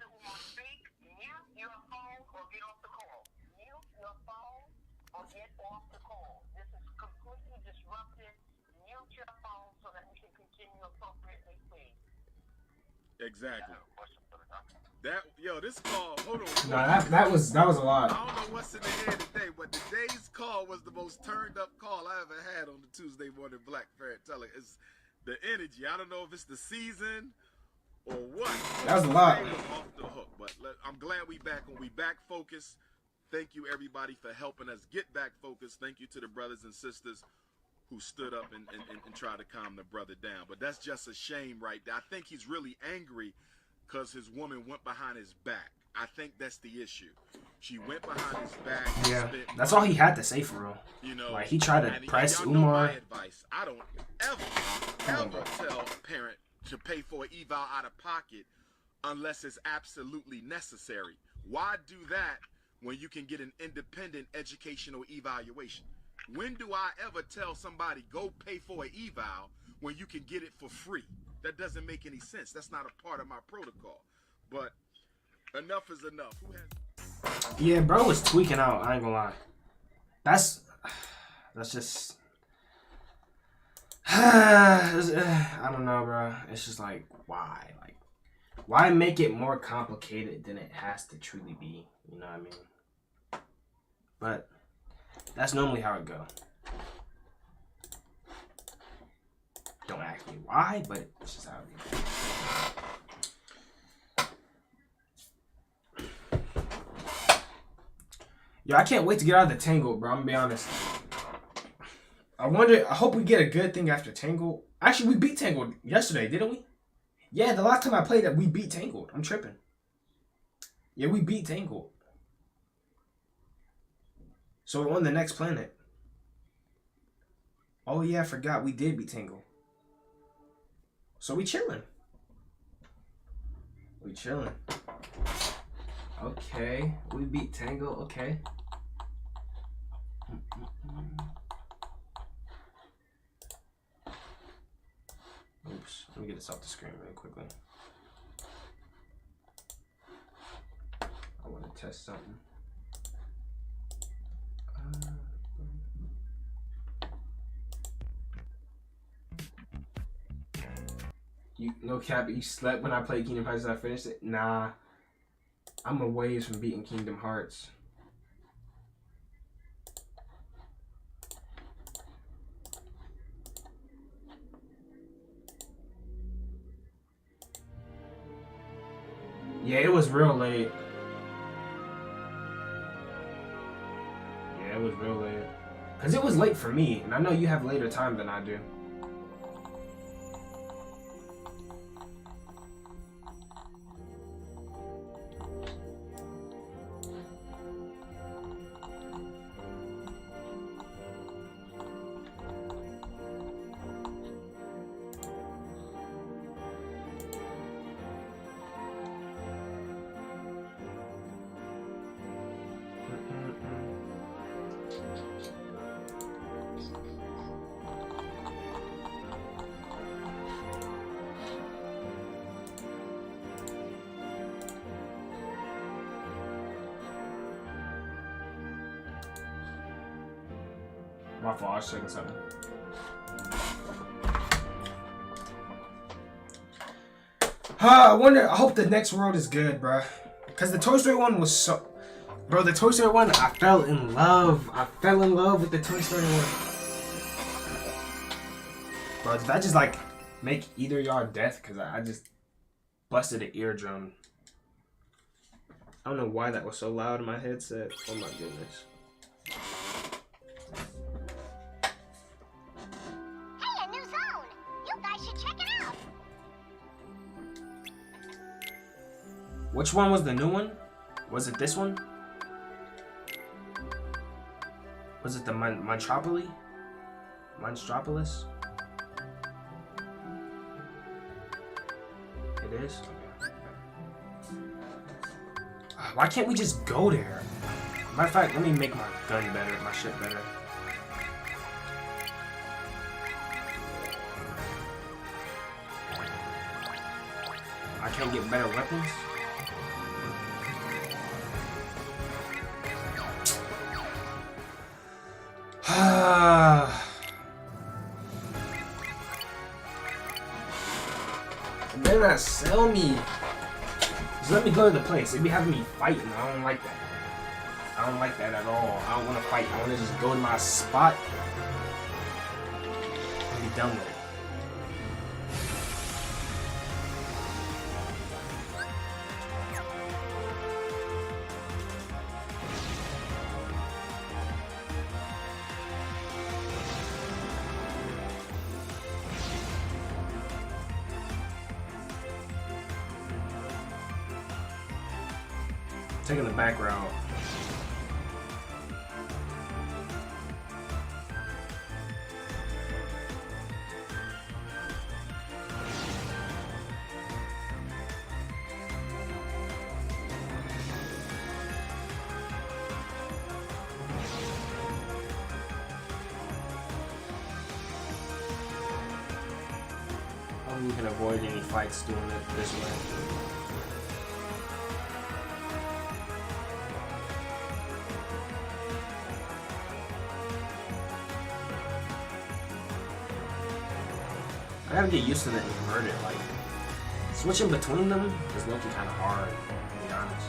Mute your phone or get off the call. Mute your phone or get off the call. This is completely disruptive. Mute your phone so that we can continue appropriately, please. Exactly. This call, hold on. No, that was a lot. I don't know what's in the air today, but today's call was the most turned up call I ever had on the Tuesday Morning Black Ferret Teller. It's the energy. I don't know if it's the season or what. That was a lot. Off the hook, but I'm glad we back on. We back focused. Thank you everybody for helping us get back focused. Thank you to the brothers and sisters who stood up and tried to calm the brother down. But that's just a shame right there. I think he's really angry because his woman went behind his back. I think that's the issue. She went behind his back. Yeah, that's all he had to say for real. You know, like he tried to press y'all know my Umar. advice. I don't ever tell a parent to pay for an eval out of pocket unless it's absolutely necessary. Why do that when you can get an independent educational evaluation? When do I ever tell somebody go pay for an eval when you can get it for free? That doesn't make any sense. That's not a part of my protocol. But enough is enough. Who has... Yeah, bro was tweaking out. I ain't gonna lie. That's just. I don't know, bro. It's just like, why? Like, why make it more complicated than it has to truly be? You know what I mean? But that's normally how it go. Don't ask me why, but it's just how it goes. Yo, I can't wait to get out of the Tangle, bro. I'm gonna be honest. I hope we get a good thing after Tangle. Actually, we beat Tangled yesterday, didn't we? Yeah, the last time I played that, we beat Tangled. I'm tripping. Yeah, we beat Tangled. So we're on the next planet. Oh yeah, I forgot. We did beat Tangled. So we chilling. We chilling. Okay, we beat Tangle. Okay. Oops, let me get this off the screen really quickly. I want to test something. No cap, you slept when I played Kingdom Hearts and I finished it? Nah. I'm a ways from beating Kingdom Hearts. Yeah, it was real late. Yeah, it was real late. Because it was late for me, and I know you have later time than I do. My fault, I was checking something. I hope the next world is good, bro. Because the Toy Story one was so... Bro, the Toy Story one, I fell in love. I fell in love with the Toy Story one. Bro, did I just, like, make either y'all death? Because I just busted an eardrum. I don't know why that was so loud in my headset. Oh my goodness. Hey, a new zone! You guys should check it out! Which one was the new one? Was it this one? Was it the Monstropolis? Monstropolis? It is? Okay. Why can't we just go there? Matter of fact, let me make my gun better, my shit better. I can't get better weapons? It better not sell me. Just let me go to the place. They be having me fighting. I don't like that. I don't like that at all. I don't want to fight. I want to just go to my spot and be done with it. Taking the back route. We can avoid any fights doing it this way. I gotta get used to that inverted, like, switching between them is looking kind of hard, to be honest.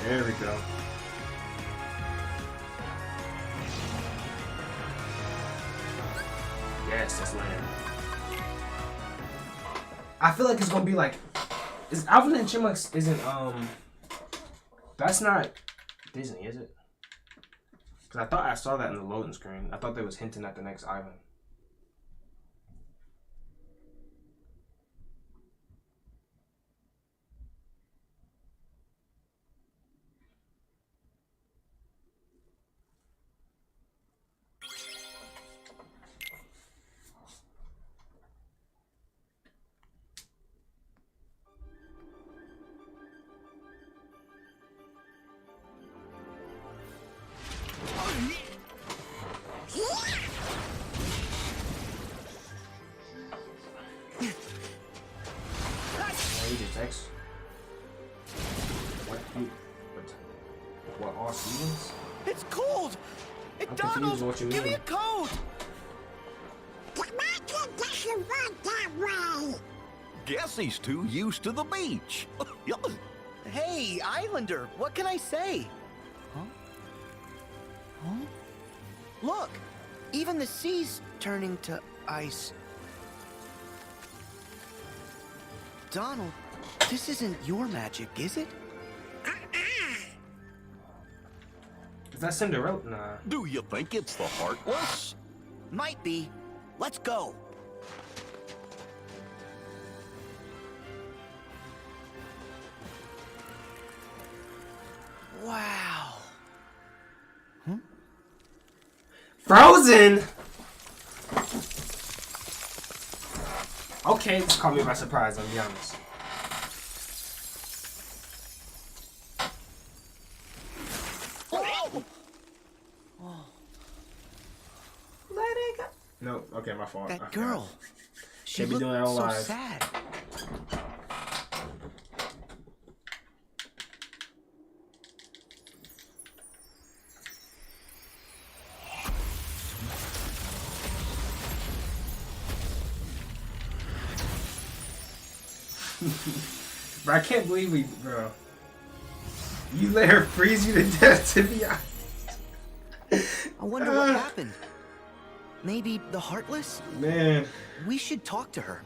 There we go. Yes, that's land. I feel like it's gonna be like, is Alvin and Chipmunks isn't that's not Disney, is it? Cause I thought I saw that in the loading screen. I thought they was hinting at the next island. What all seasons? It's cold! Hey, I'm Donald, confused what you give me mean. a coat! Doesn't work that way! Guess he's too used to the beach. Hey, Islander, what can I say? Huh? Huh? Look, even the sea's turning to ice. Donald, this isn't your magic, is it? Is that Cinderella? Nah. Do you think it's the Heartless? Might be. Let's go. Wow. Frozen? Okay, this caught me by surprise, I'll be honest. Let it go. No, okay, my fault. That girl. She Can't be doing that looked on so live. sad. Bro, I can't believe we, bro. You let her freeze you to death, to be honest. I wonder what happened. Maybe the Heartless? Man. We should talk to her.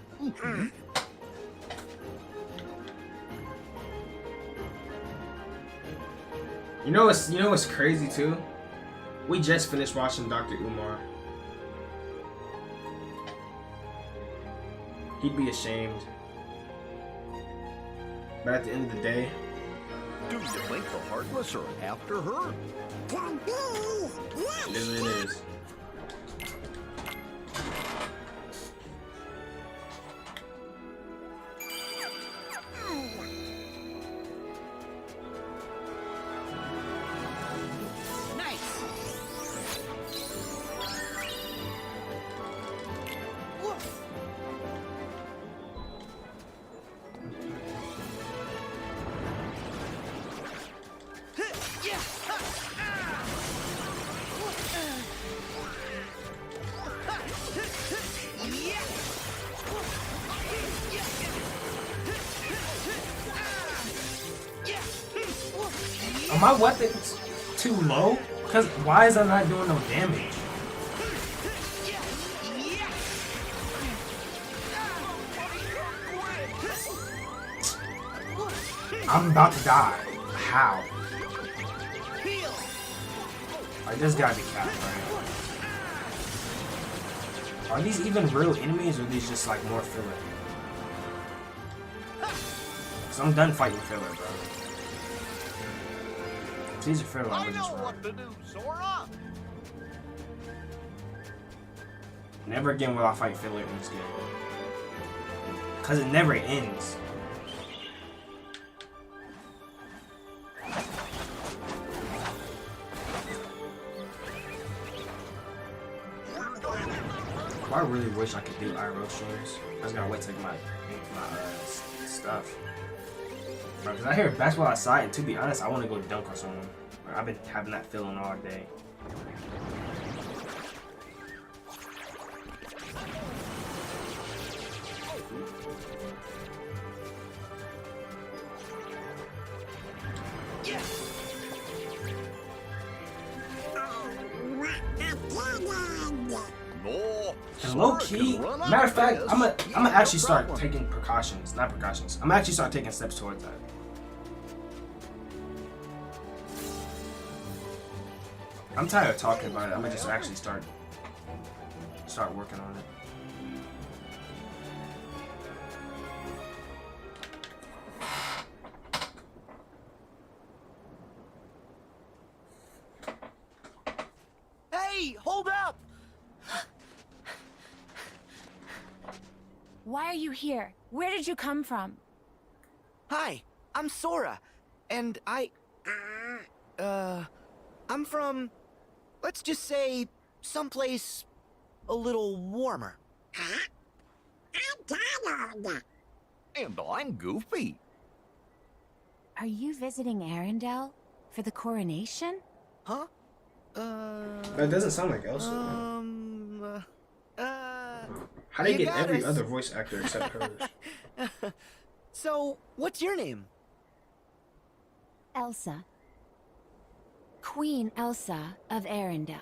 You know what's crazy too? We just finished watching Dr. Umar. He'd be ashamed. But at the end of the day, Do you think the Heartless are after her? it is what it is. Are my weapons too low? Cause why is I not doing no damage? I'm about to die. How? Like, this gotta be capped, right? Are these even real enemies or are these just like more filler? Cause I'm done fighting filler, bro. If these are filler, I'm just run. What to do, Sora? Never again will I fight filler in this game. Cause it never ends. I really wish I could do IRL streams. I just gotta wait to get my stuff. Because I hear basketball outside, and to be honest, I want to go dunk on someone. I've been having that feeling all day. And low key, matter of fact, I'm gonna actually start taking precautions, not precautions. I'm actually start taking steps towards that. I'm tired of talking about it. I'm gonna just actually start working on it. Hey, hold up! Why are you here? Where did you come from? Hi, I'm Sora, and I'm from, let's just say, someplace a little warmer. And I'm Goofy. Are you visiting Arendelle for the coronation? Huh? That doesn't sound like Elsa. How do you get every other voice actor except hers? So, what's your name? Elsa. Queen Elsa of Arendelle.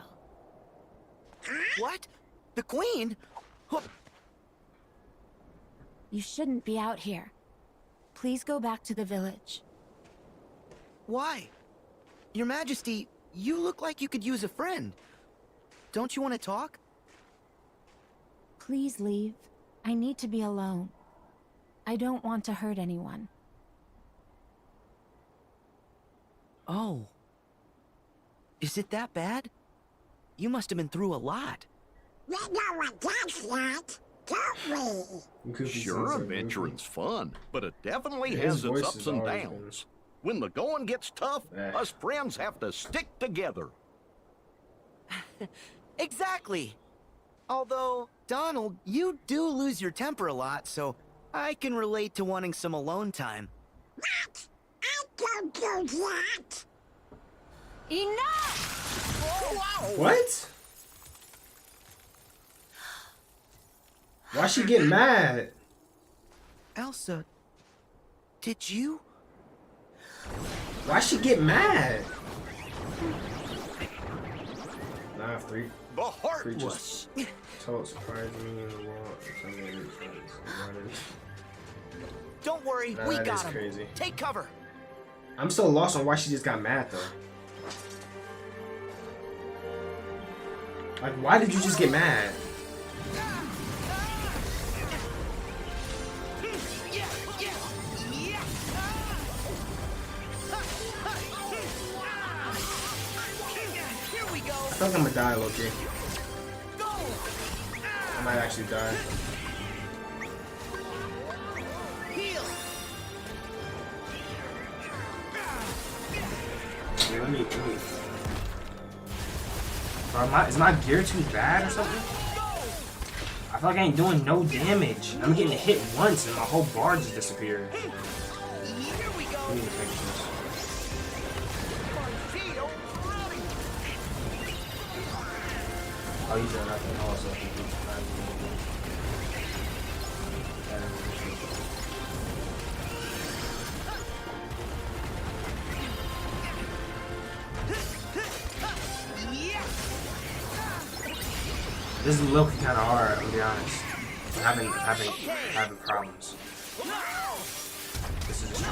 What? The Queen? You shouldn't be out here. Please go back to the village. Why? Your Majesty, you look like you could use a friend. Don't you want to talk? Please leave. I need to be alone. I don't want to hurt anyone. Oh. Is it that bad? You must have been through a lot. We know what that's like, don't we? Sure, adventuring's fun, but it definitely Yeah, has his its voice ups is and always downs. When the going gets tough, us friends have to stick together. Exactly. Although, Donald, you do lose your temper a lot, so I can relate to wanting some alone time. What? I don't do that. Enough! What? Why she get mad? Elsa, did you? Why she get mad? Now I have three. The Heartless. Just told surprised me in the wall. Don't worry, Nah, we that got is him. crazy. Take cover. I'm so lost on why she just got mad though. Like, why did you just get mad? I feel like I'm gonna die, Loki. I might actually die. Okay, let me. Bro, is my gear too bad or something? I feel like I ain't doing no damage. I'm getting hit once and my whole bar just disappeared. Let me fix this. Oh, you said nothing. Also, this is looking kind of hard, to be honest. I'm having problems. This is just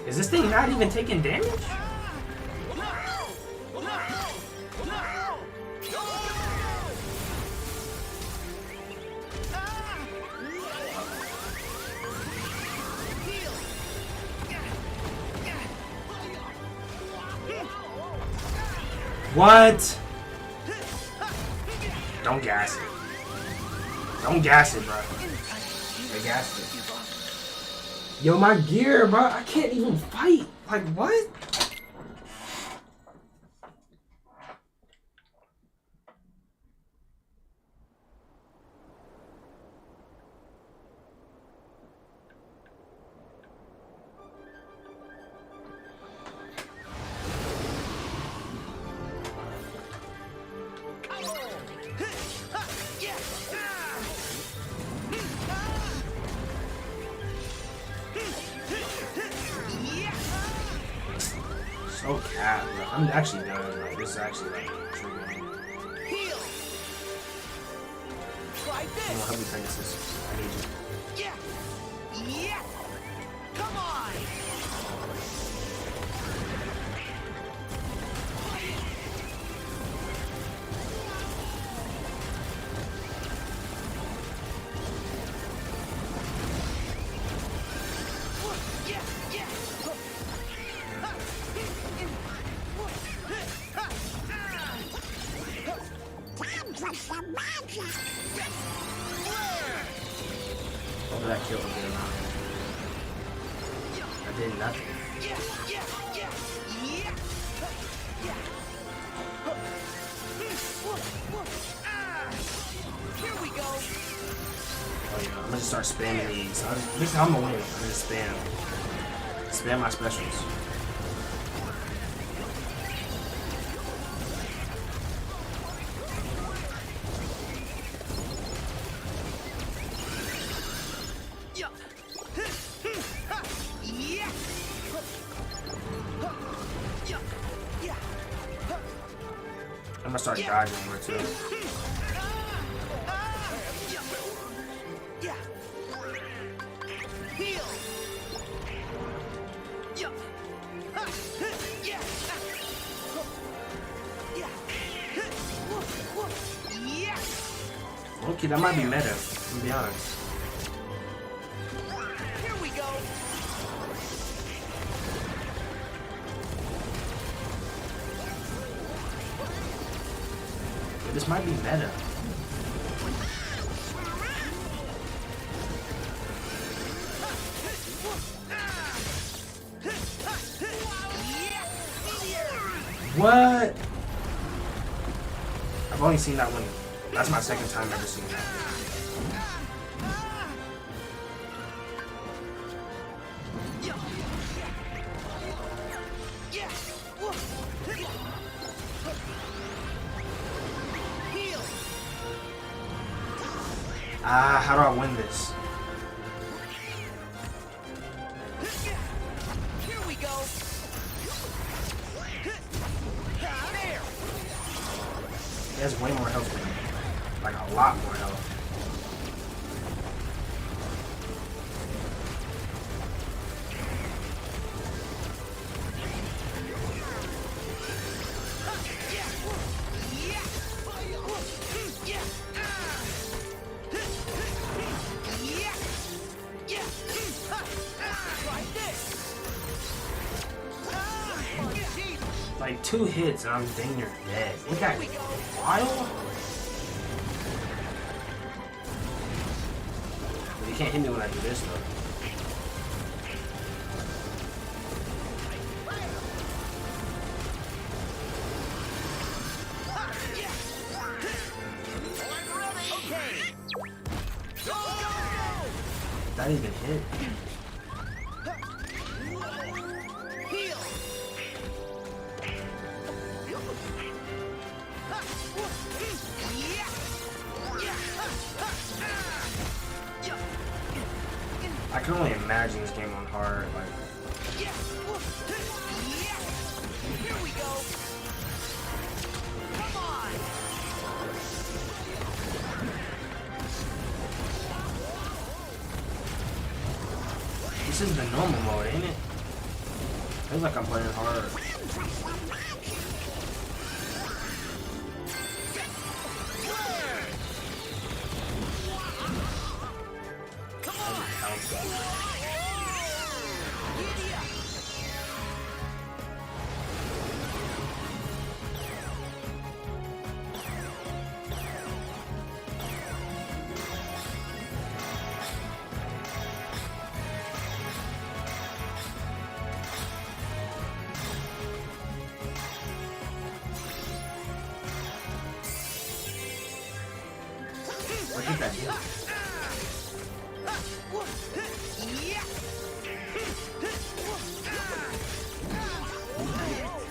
Is this thing not even taking damage? What? Don't gas it. Don't gas it, bro. They gassed it. Yo, my gear, bro. I can't even fight. Like, what? So cat, bro. I'm actually done. Like, this is actually like triggering me. Come on, help me Pegasus. I need you. Yeah. Come on. Oh, that killed me. I did nothing. Here we go. Oh yeah, I'm gonna just start spamming these. This is how I'm gonna win. I'm gonna just spam my specials. I'm gonna start dodging more too. Okay, that might be meta, to be honest. Here we go. Yeah, this might be meta. What? I've only seen that one. That's my second time ever seeing that. How do I win this? Here we go. There. He has way more health than me. Like a lot more health. Like 2 hits and I'm dang near dead. Ain't that wild? But you can't hit me when I do this though. That even hit. I can only imagine this game on hard. Like, Here we go. Come on. this is the normal mode, ain't it? Feels like I'm playing hard. What did that do?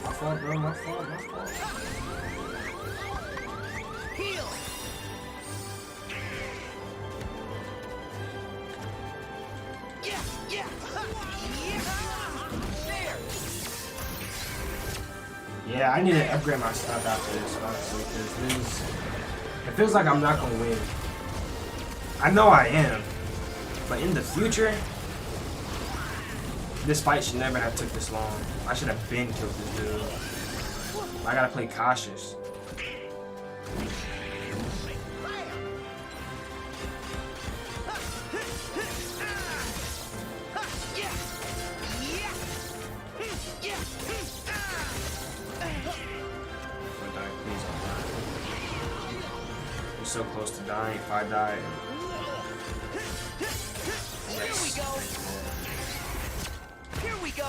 My fault, bro. My fault. My fault. Heal. Yeah, I need to upgrade my stuff after this, honestly, because it feels like I'm not gonna win. I know I am, but in the future, this fight should never have took this long. I should have been killed this dude. I gotta play cautious. So close to dying. If I die, yes. Here we go.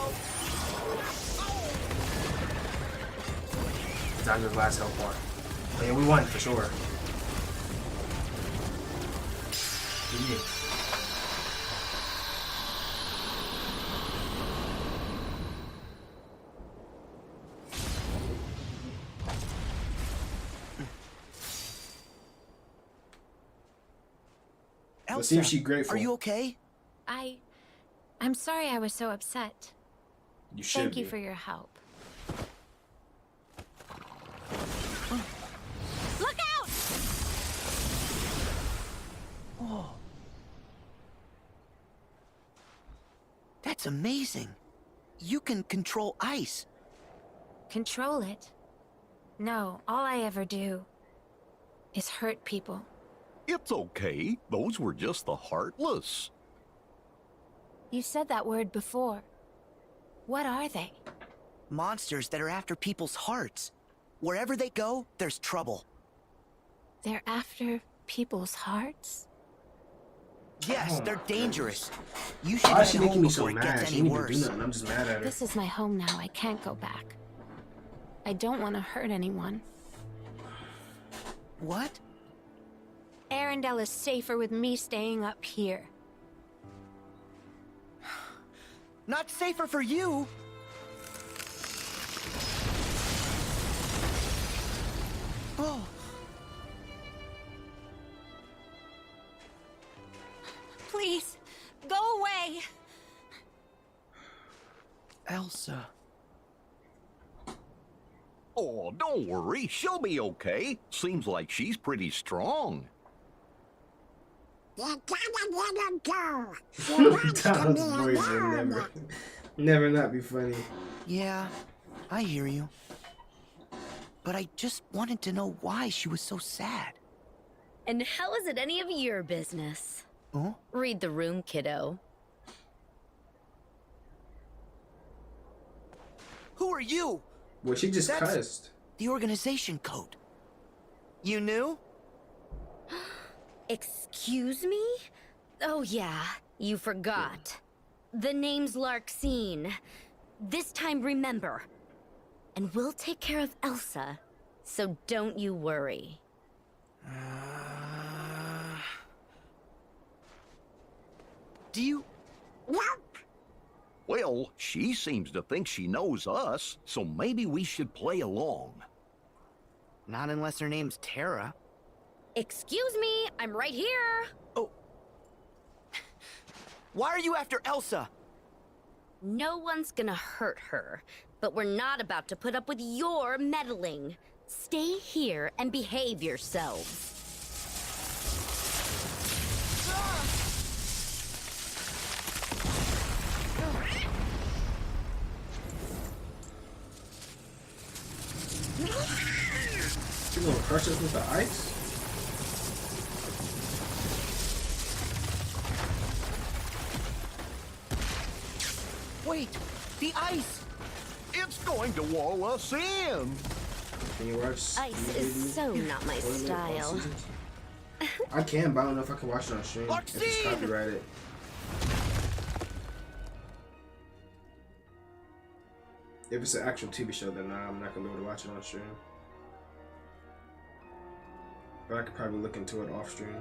Down to the last health bar. But yeah, we won for sure. Yeah. Let's see if she's grateful. Are you okay? I'm sorry I was so upset. You should Thank you be. for your help. Look out! Oh. That's amazing. You can control ice. Control it? No, all I ever do is hurt people. It's okay. Those were just the heartless. You said that word before. What are they? Monsters that are after people's hearts. Wherever they go, there's trouble. They're after people's hearts? Yes, Oh they're my dangerous. goodness. You should Why is she head making home me so before it mad? gets She any didn't even do worse. nothing. I'm just mad at her. This is my home now. I can't go back. I don't want to hurt anyone. What? Arendelle is safer with me staying up here. Not safer for you. Oh. Elsa. Oh, don't worry. She'll be okay. Seems like she's pretty strong. You gotta let her go. She wants to Tom's be voice will alone. never not be funny. Yeah, I hear you. But I just wanted to know why she was so sad. And how is it any of your business? Huh? Read the room, kiddo. Who are you? Well, she just That's cussed. the organization code. You knew? Excuse me? Oh yeah, you forgot. The name's Larxene. This time remember. And we'll take care of Elsa, so don't you worry. Do you... Nope. Well, she seems to think she knows us, so maybe we should play along. Not unless her name's Terra. Excuse me, I'm right here. Oh. Why are you after Elsa? No one's gonna hurt her, but we're not about to put up with your meddling. Stay here and behave yourselves. You gonna crush us with the ice? Wait, the ice! It's going to wall us in! Can you watch? Ice is so not my style. I can, but I don't know if I can watch it on stream. If it's copyrighted. If it's an actual TV show, then nah, I'm not gonna be able to watch it on stream. But I could probably look into it off stream.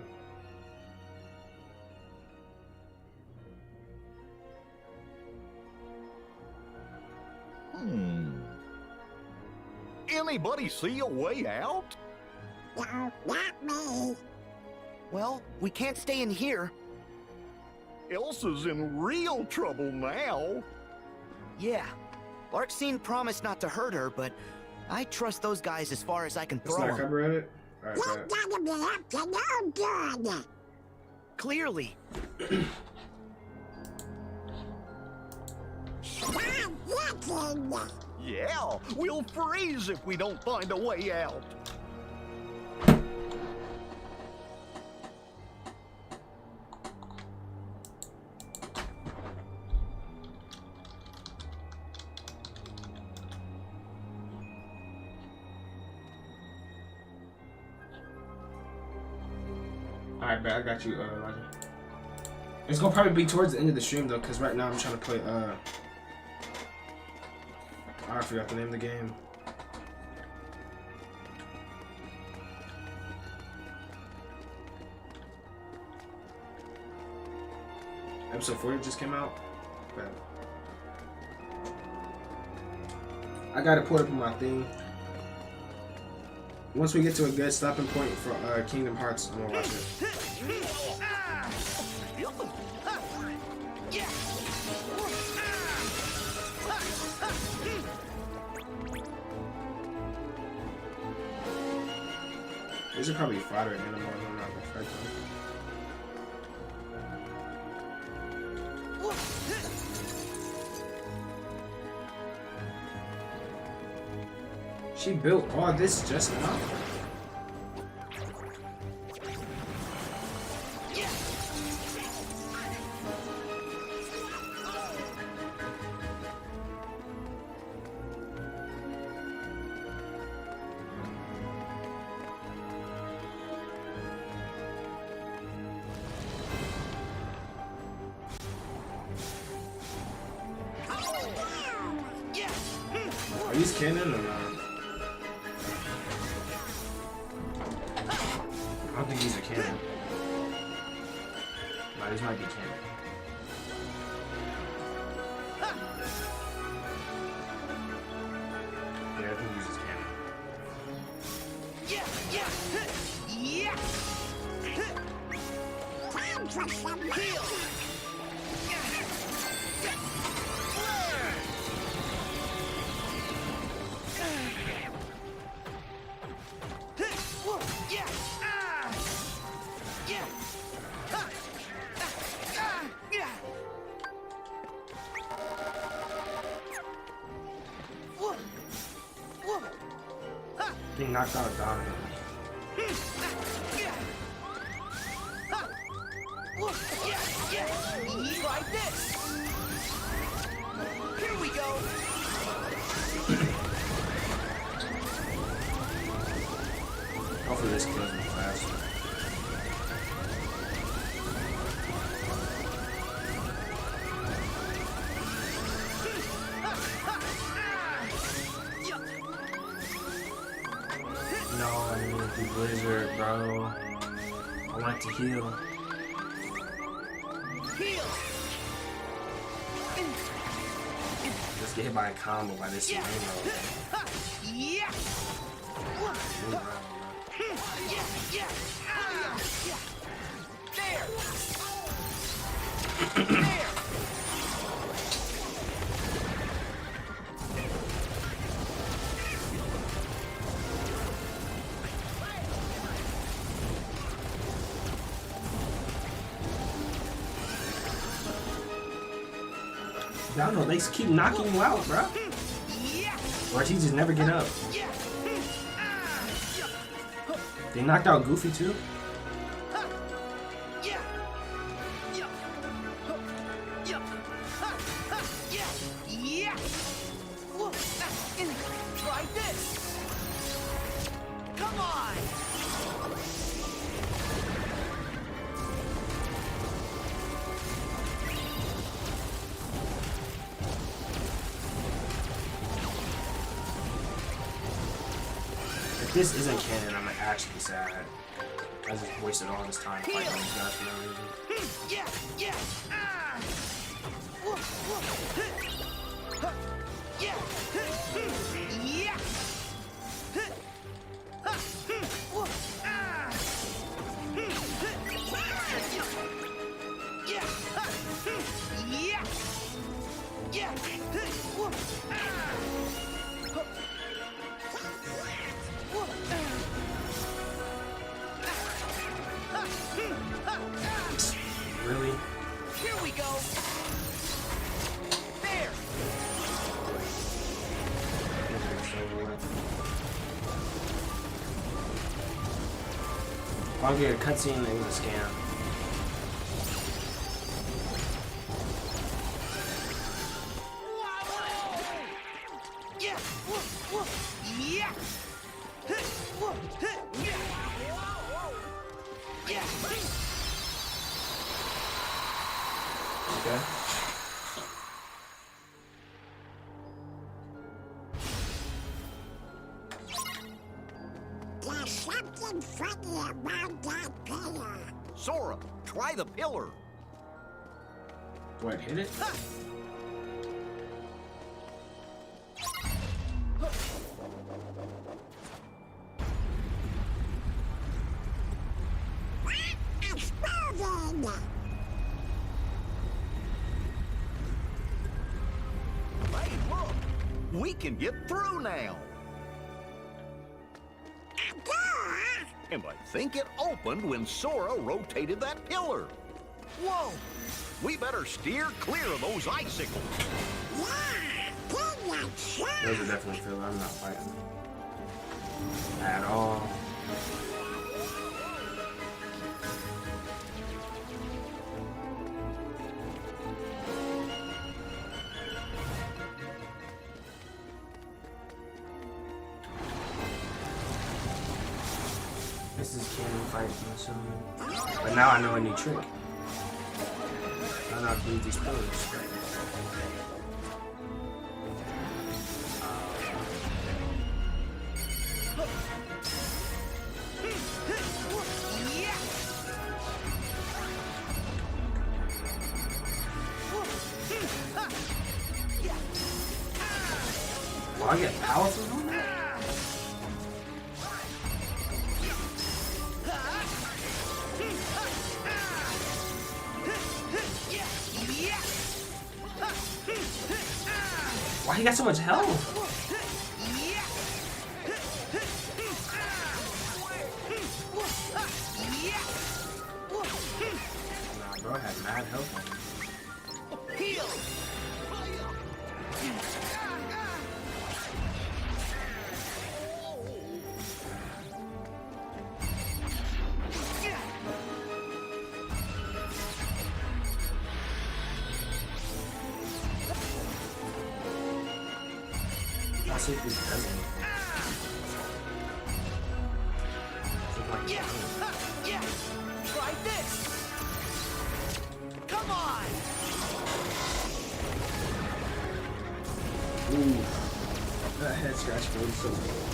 Anybody see a way out? No, not me. Well, we can't stay in here. Elsa's in real trouble now. Yeah. Larxene promised not to hurt her, but I trust those guys as far as I can It's throw not them. copyrighted? Alright, You bet. gotta be up to no good. Clearly. Stop looking. Yeah, we'll freeze if we don't find a way out. Alright, bet I got you, Roger. It's gonna probably be towards the end of the stream though, because right now I'm trying to play, I forgot the name of the game. Episode 40 just came out. Bet. I got it put up on my thing. Once we get to a good stopping point for Kingdom Hearts, I'm gonna watch it. These are probably fodder animals. I'm not gonna fight them. She built all this just now? Are these canon or not? I don't think these are canon. Nah, these might be canon. Yeah, I think these is canon. Time for some heal. He knocked out Donald. Try this. Here we go. Hopefully this kills me fast. No, I need the blizzard, bro. I want to heal. Let's get hit by a combo by this rainbow. Yeah. Move around, There. Donald, they keep knocking you out, bro. Or he just never get up. They knocked out Goofy too. Try this. Come on. If this isn't canon, I'm actually sad. I just wasted all this time fighting these guys for no reason. Really? Here we go. There. I'll get a cutscene and it was a scam. Okay. There's something funny about that pillar. Sora, try the pillar. What, hit it? Exploding! Hey, look! We can get through now! And I think it opened when Sora rotated that pillar. Whoa! We better steer clear of those icicles. Those are definitely filler. I'm not fighting at all. This is canon fight, I'm assuming. But now I know a new trick. I know how to beat these pillars. Will I get powerful on that? Why he got so much health? Nah, bro, I had mad health. Heal. see if this does anything. Yeah, yeah. Try this. Come on. Ooh, that head scratch feels so good.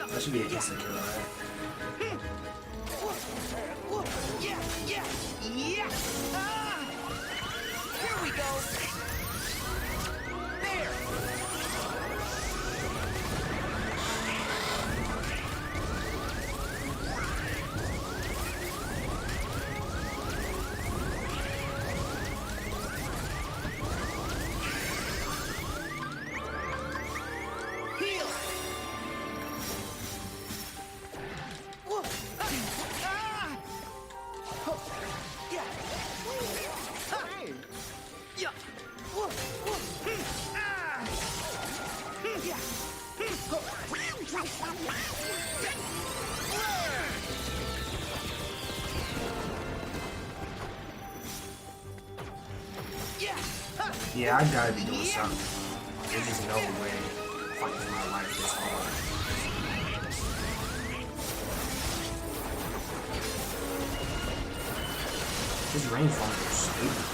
That should be an instant kill, right? Yeah, yeah, yeah. Here we go. There. Heal. Yeah, I gotta be doing something. There's just no way fighting my life this hard. His range farms are stupid.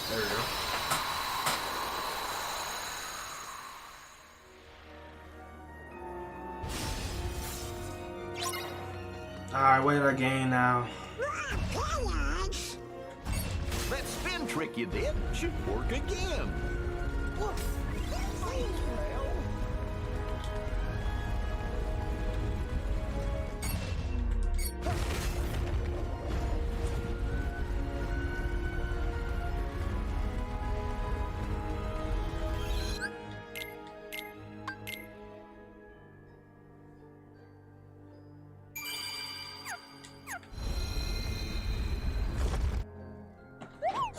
There we go. Alright, what did I gain now? That spin trick you did should work again.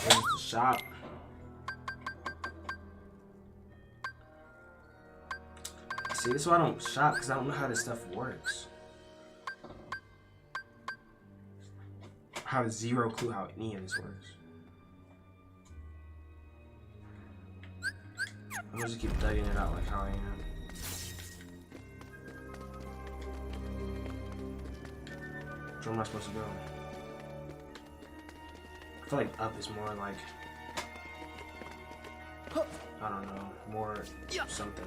There's the shop. See, this is why I don't shop, because I don't know how this stuff works. I have zero clue how any of this works. I'm gonna just keep thugging it out like how I am. Where am I supposed to go? I feel like up is more like, I don't know, more something.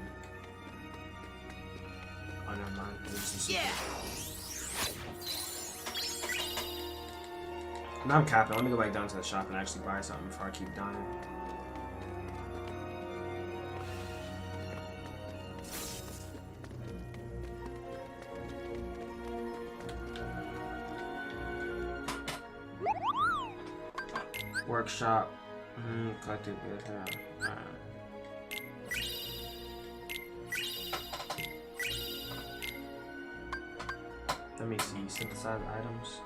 Oh, never mind. Yeah. Now I'm capping. Let me go back down to the shop and actually buy something before I keep dying. Workshop. Collected with let me see. Synthesize items.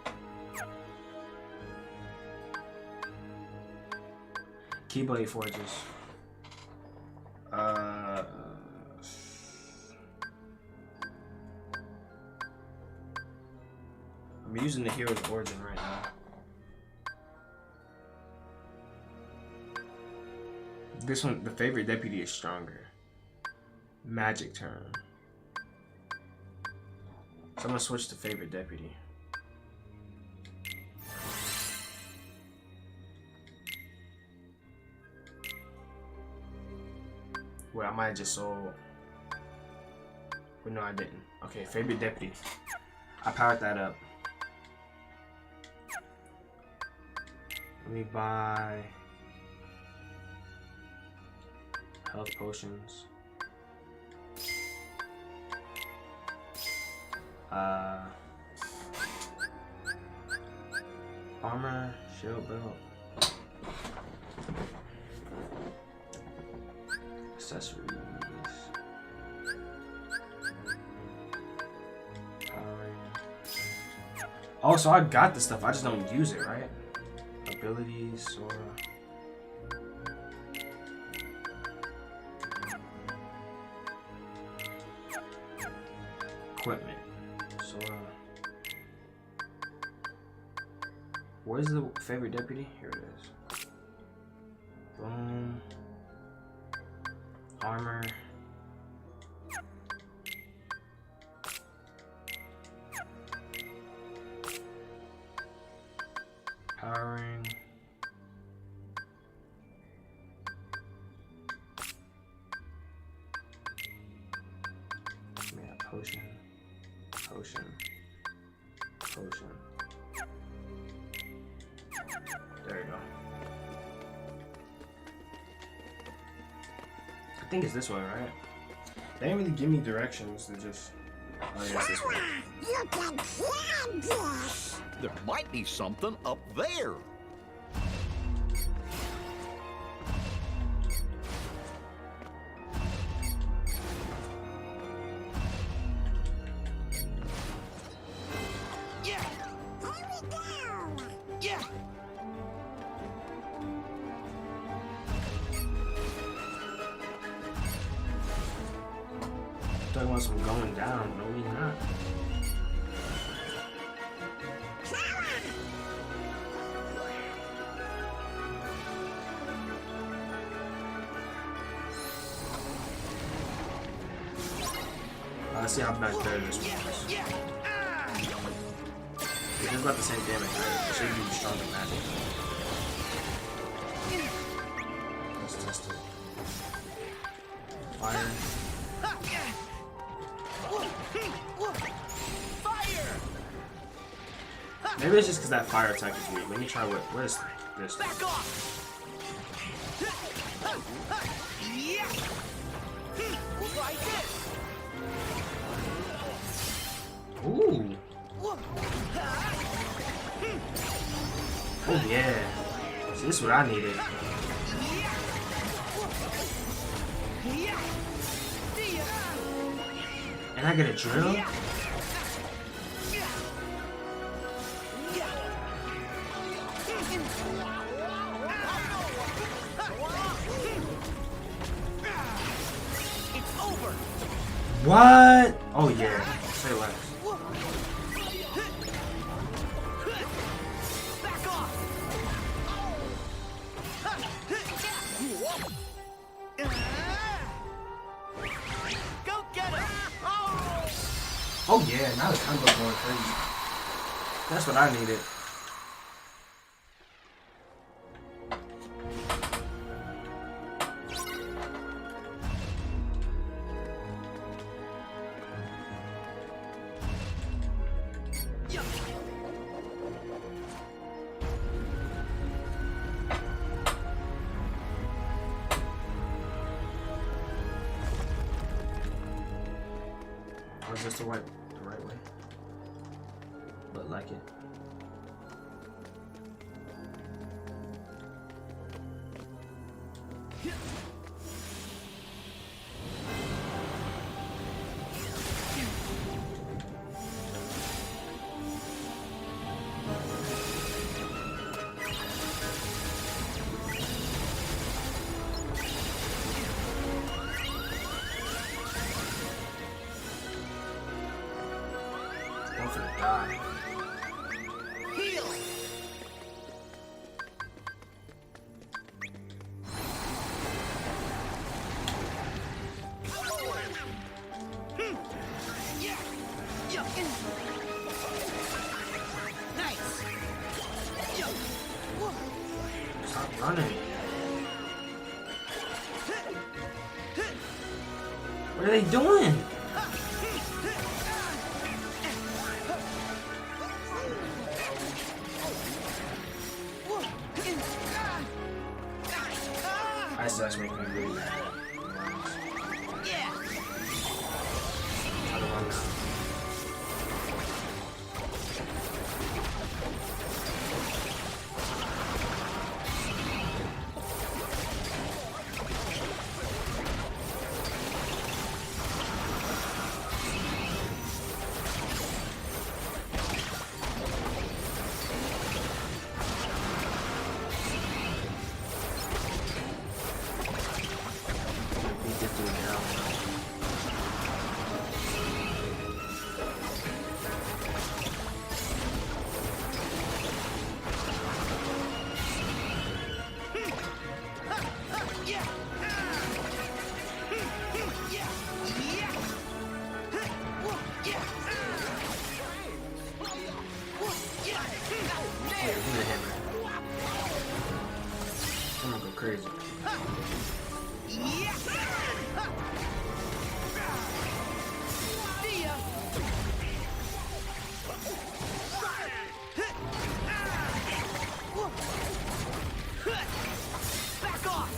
Keyblade forges. I'm using the Hero's Origin right now. This one, the favorite deputy is stronger. Magic turn. So I'm gonna switch to favorite deputy. Well, I might have just sold. But no, I didn't. Okay, favorite deputy. I powered that up. Let me buy health potions. Armor, shield belt, accessories. Oh, so I got this stuff. I just don't use it, right? Abilities, Sora. Equipment, Sora. Where's the favorite deputy? Here it is. Boom. Armor. Powering. Yeah, potion. Potion. Potion. There you go. I think it's this way, right? They didn't really give me directions. They just. Oh, yeah, it's this way. You can plan this. There might be something up there. Here we go. Yeah. Talking about some going down. No, we not. Let's see how back there this one is. It's about the same damage, right? It should be stronger magic. Let's test it. Fire. Maybe it's just because that fire attack is weak. Let me try what is this? Back off. Like this. Ooh. Oh yeah. See, this is what I needed. And I get a drill? It's over. What? Oh yeah. Say less. Back off. Go get him. Oh yeah, now the combo's going crazy. That's what I needed. Or is this the right way? But like it. I'm finna die. Heal. Nice. Stop running. What are they doing? is actually making me really mad. Yeah. How to run now. I'm gonna go crazy. Back off!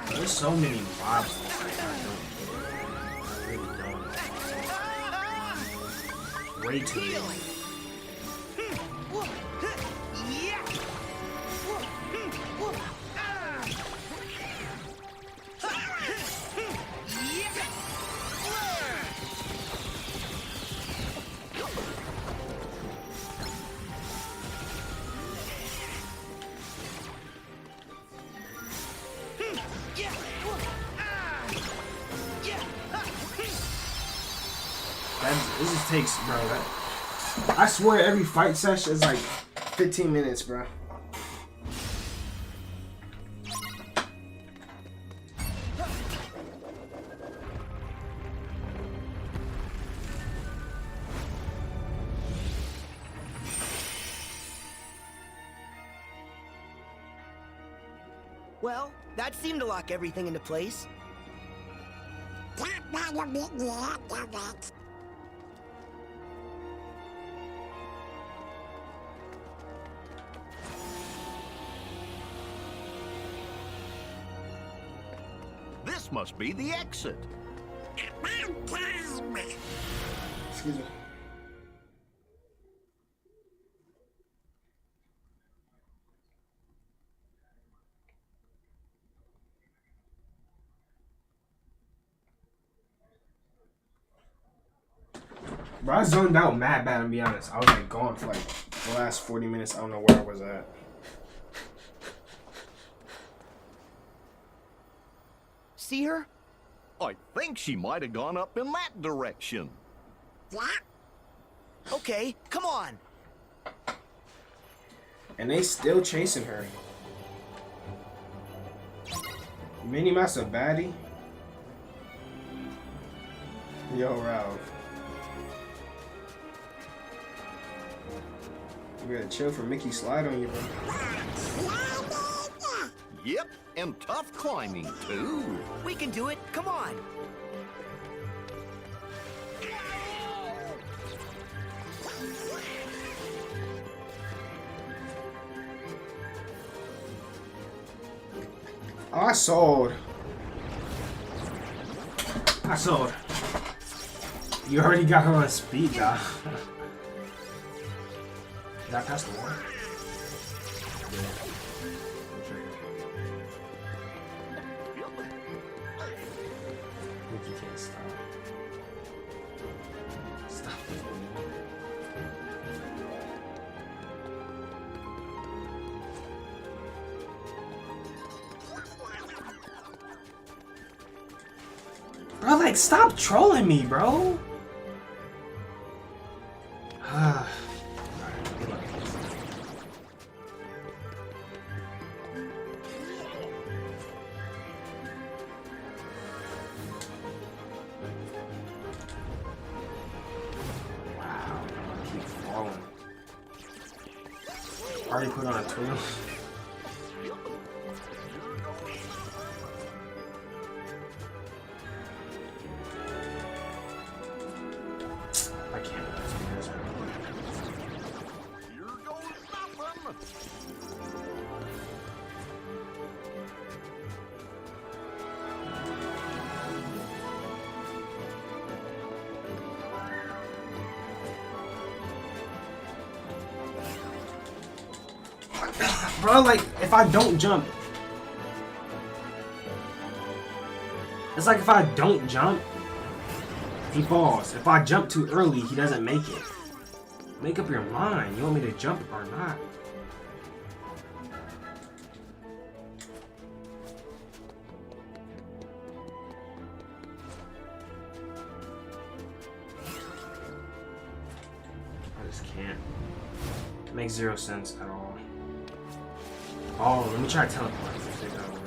There's so many mobs. I really don't. Way too many. This just takes, bro. I swear every fight session is like 15 minutes, bro. Well, that seemed to lock everything into place. This must be the exit. Excuse me. Bro, I zoned out mad bad, to be honest. I was like gone for like the last 40 minutes. I don't know where I was at. See her? I think she might have gone up in that direction. Okay, come on. And they still chasing her. Minnie Mouse a baddie? Yo, Ralph. You gotta chill for Mickey slide on you, bro. Yep, and tough climbing, too. We can do it. Come on. Oh, I sold. You already got her on speed, dog. Did I pass the wall? You can't stop. Stop. Bro, like, stop trolling me, bro. Already put on a twill. I can't believe this. Here goes nothing. Bro, like, if I don't jump, it's like if I don't jump, he falls. If I jump too early, he doesn't make it. Make up your mind. You want me to jump or not? I just can't. It makes zero sense at all. Oh, let me try to teleport. Take that over.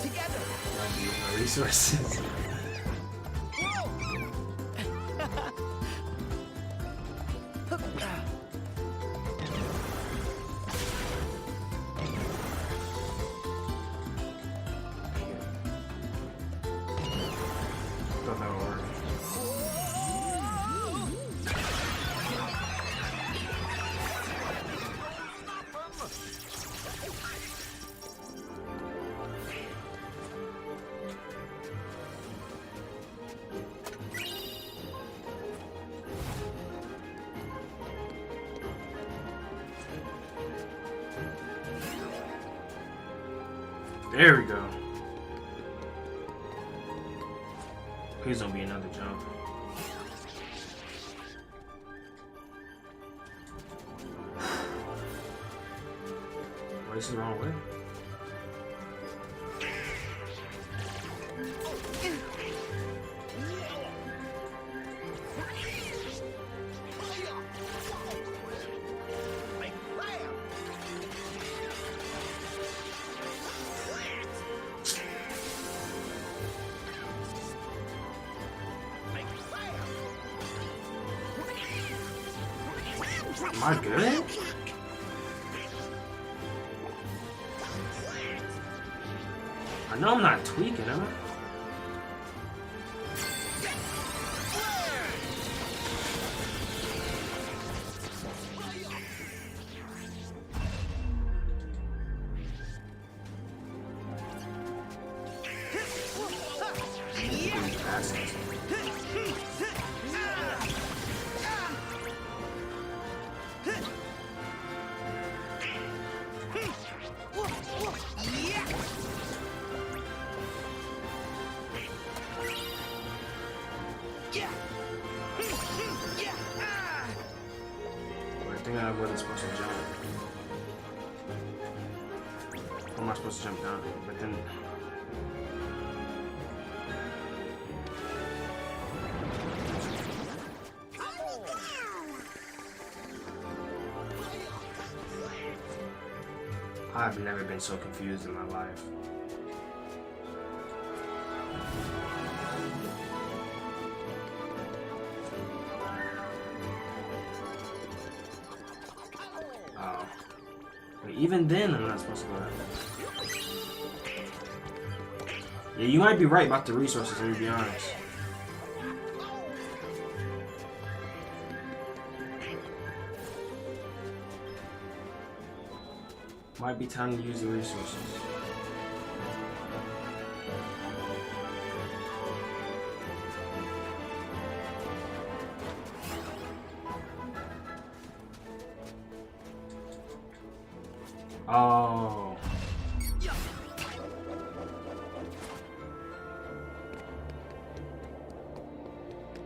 Together. Resources. Thought that would work. There we go. Please don't be another jump. What is the wrong way? Am I good? I know I'm not tweaking, am I? I think I wasn't supposed to jump. How am I supposed to jump down? But then I've never been so confused in my life. Oh. But even then, I'm not supposed to go that way. Yeah, you might be right about the resources, let me be honest. Might be time to use the resources. Oh.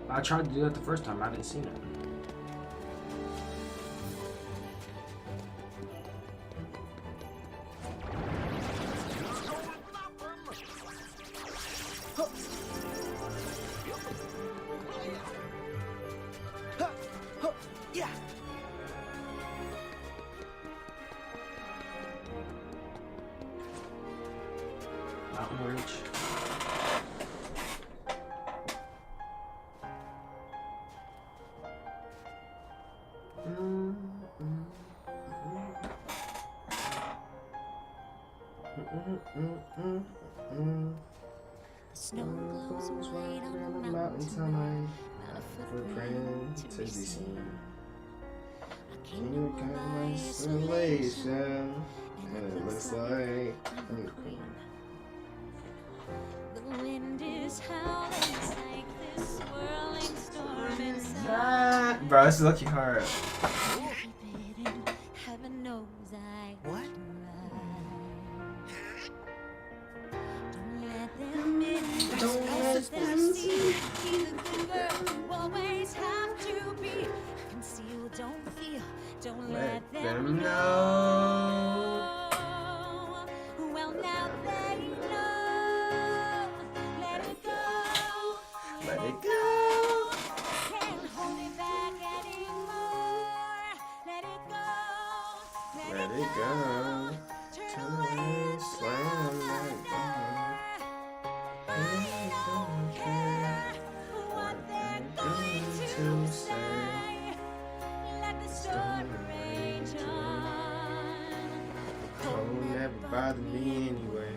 I tried to do that the first time, I didn't see it. Mountain Ridge. Snow glows white on the mountain time. Footprint to be seen. Can you count my isolation? And it looks like honeycomb. The wind is howling like this swirling storm inside. Bro, this is lucky hard. Heaven knows I What? don't let them in. Don't let them see. Be the good girl you always have to be. Conceal, don't feel, don't let them know. Well, now they know. Let it go. Let it go. Can't hold it back anymore. Let it go. Let it go. Turn away, slam, let it go. I don't care what they're going to say. Let the storm rage on. Cold never bothered me anyway.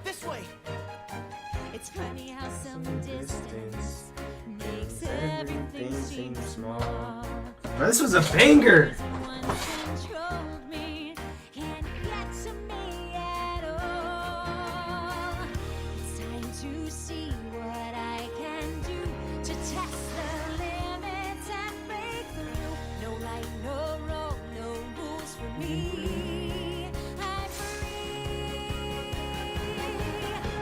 This way. It's funny how some distance makes everything seem small. Bro, this was a banger. Once controlled me, can't get to me at all. It's time to see what I can do to test the limits and break through. No right, no wrong, no rules for me. I'm free.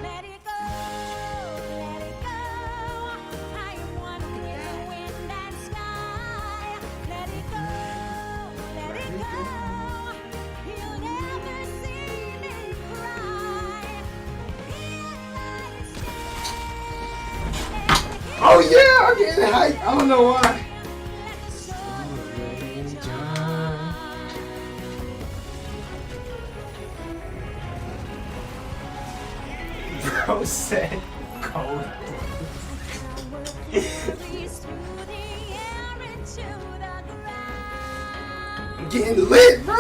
Let it go, let it go. I am one with the wind and sky. Let it go, let it go. You'll never see me cry. Here I stand. Oh yeah, I'm getting hyped. I don't know why. Bro said cold. I'm getting lit, bro.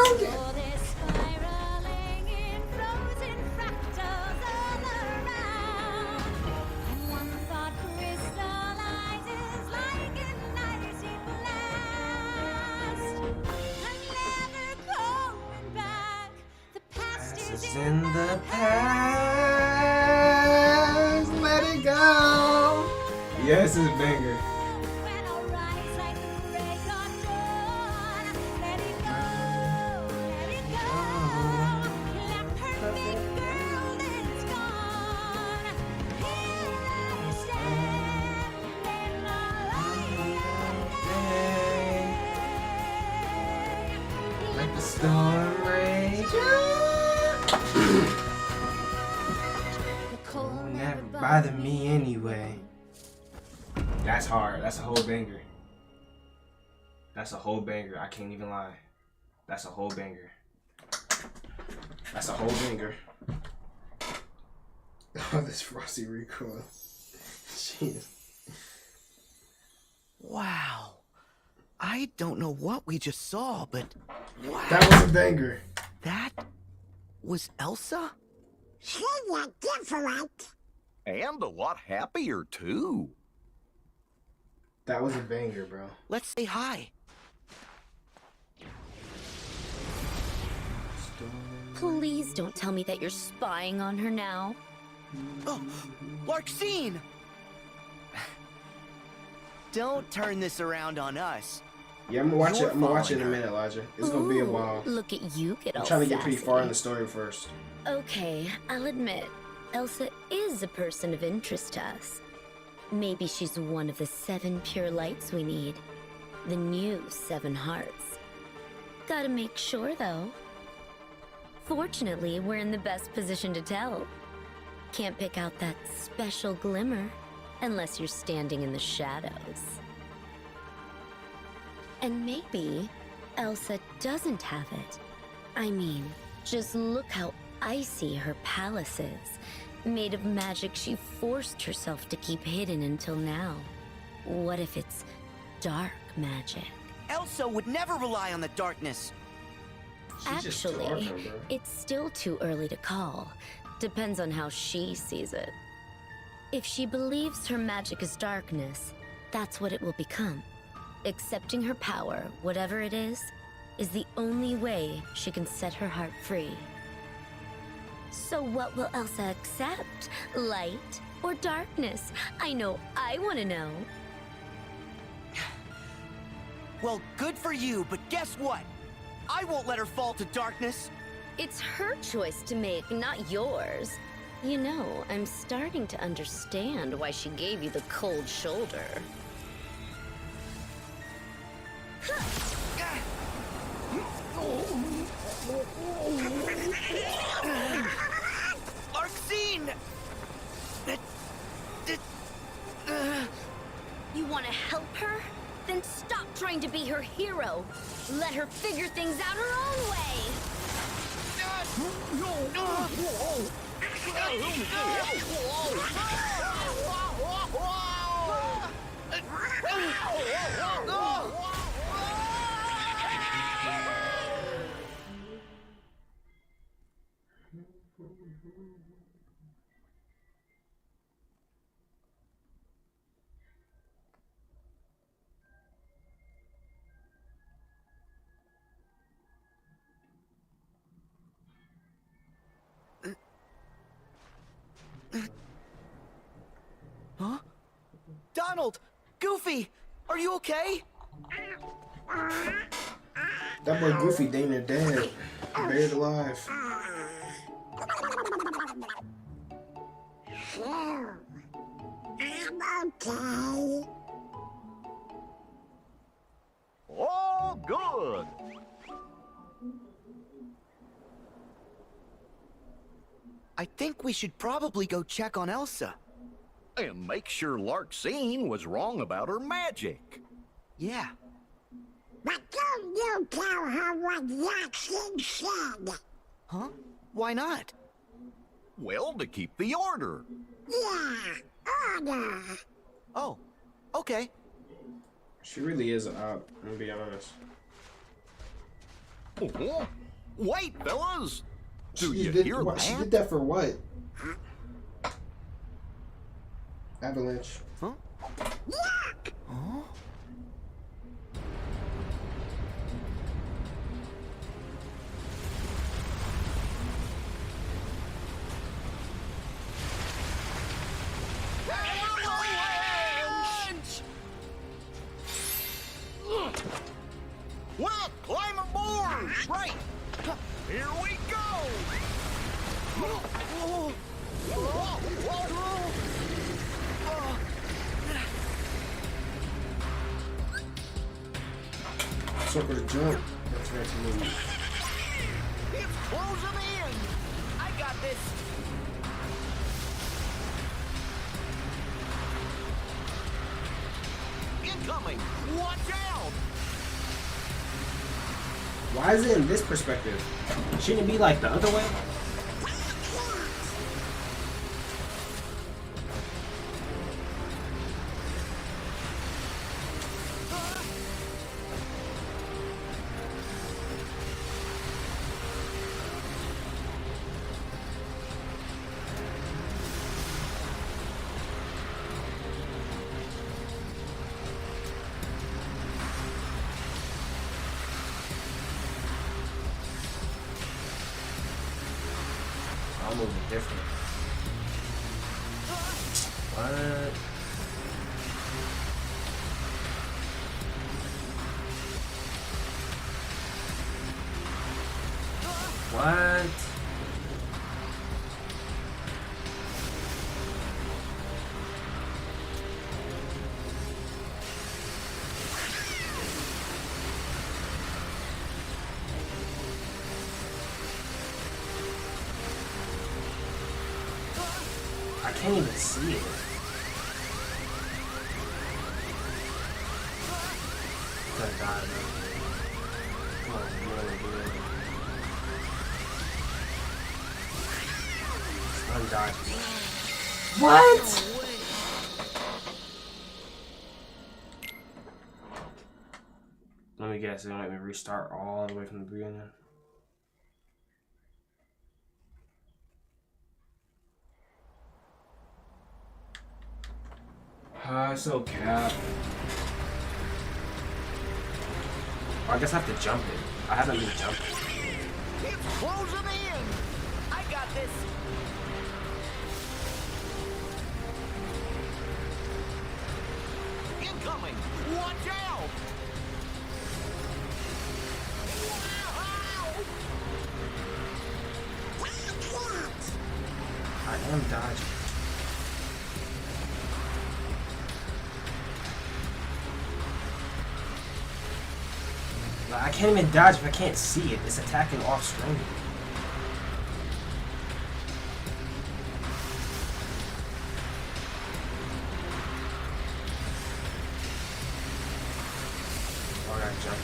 Past is in the past. Let it go. Yeah, this is a banger. Let the storm rage on. Never bother me anyway. That's hard. That's a whole banger. That's a whole banger. I can't even lie. That's a whole banger. That's a whole banger. Oh, this Frosty recoil. Jeez. Wow. I don't know what we just saw, but wow. That was a banger. That was Elsa? She's different. And a lot happier, too. That was a banger, bro. Let's say hi. Please don't tell me that you're spying on her now. Oh, Larxene! Don't turn this around on us. Yeah, I'm gonna watch You're it. I'm gonna watch it in a following her. minute, Elijah. It's gonna be a Ooh, while. Look at you get all I'm trying to get pretty sassy. far in the story first. Okay, I'll admit, Elsa is a person of interest to us. Maybe she's one of the 7 pure lights we need. The new 7 hearts. Gotta make sure, though. Fortunately, we're in the best position to tell. Can't pick out that special glimmer unless you're standing in the shadows. And maybe Elsa doesn't have it. I mean, Just look how icy her palace is. Made of magic she forced herself to keep hidden until now. What if it's dark magic? Elsa would never rely on the darkness. Actually, it's still too early to call. Depends on how she sees it. If she believes her magic is darkness, that's what it will become. Accepting her power, whatever it is the only way she can set her heart free. So what will Elsa accept? Light or darkness? I know I want to know. Well, good for you, but guess what? I won't let her fall to darkness. It's her choice to make, not yours. You know, I'm starting to understand why she gave you the cold shoulder. Larxene! You want to help her? Then stop trying to be her hero. Let her figure things out her own way. Huh? Donald! Goofy! Are you okay? That boy Goofy dang near dead. Buried alive. Phew. I'm okay. Oh, good. I think we should probably go check on Elsa. And make sure Larxene was wrong about her magic. Yeah. But don't you tell her what Larxene said. Huh? Why not? Well, to keep the order. Yeah, order. Oh, okay. She really is an op, I'm gonna be honest. Oh, wait, fellas! Do She you did, hear what, that? She did that for what? Avalanche. Huh? Look! Huh? Well, climb aboard! Right! Here we go! Circle to jump. That's right to move. It's closing in! I got this! Incoming! Watch out! Why is it in this perspective? Shouldn't it be like the other way? I'm moving different. What? What? I can't even see it. Gonna die, man. Come on, really, really. dodge. What? Let me guess, they're gonna let me restart all the way from the beginning. So cap. Oh, I guess I have to jump it. I haven't been jumping. It's closing in. I got this. Incoming. Watch out. I am dodging. Like, I can't even dodge if I can't see it. It's attacking off screen. Oh, I gotta jump it.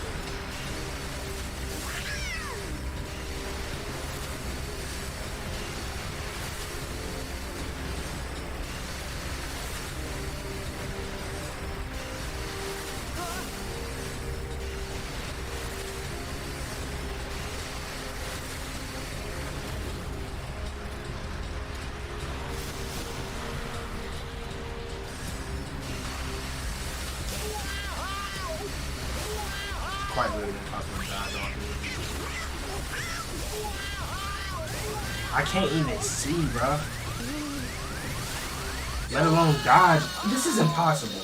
Quite literally impossible to dodge off me. I can't even see, bro. Let alone dodge. This is impossible.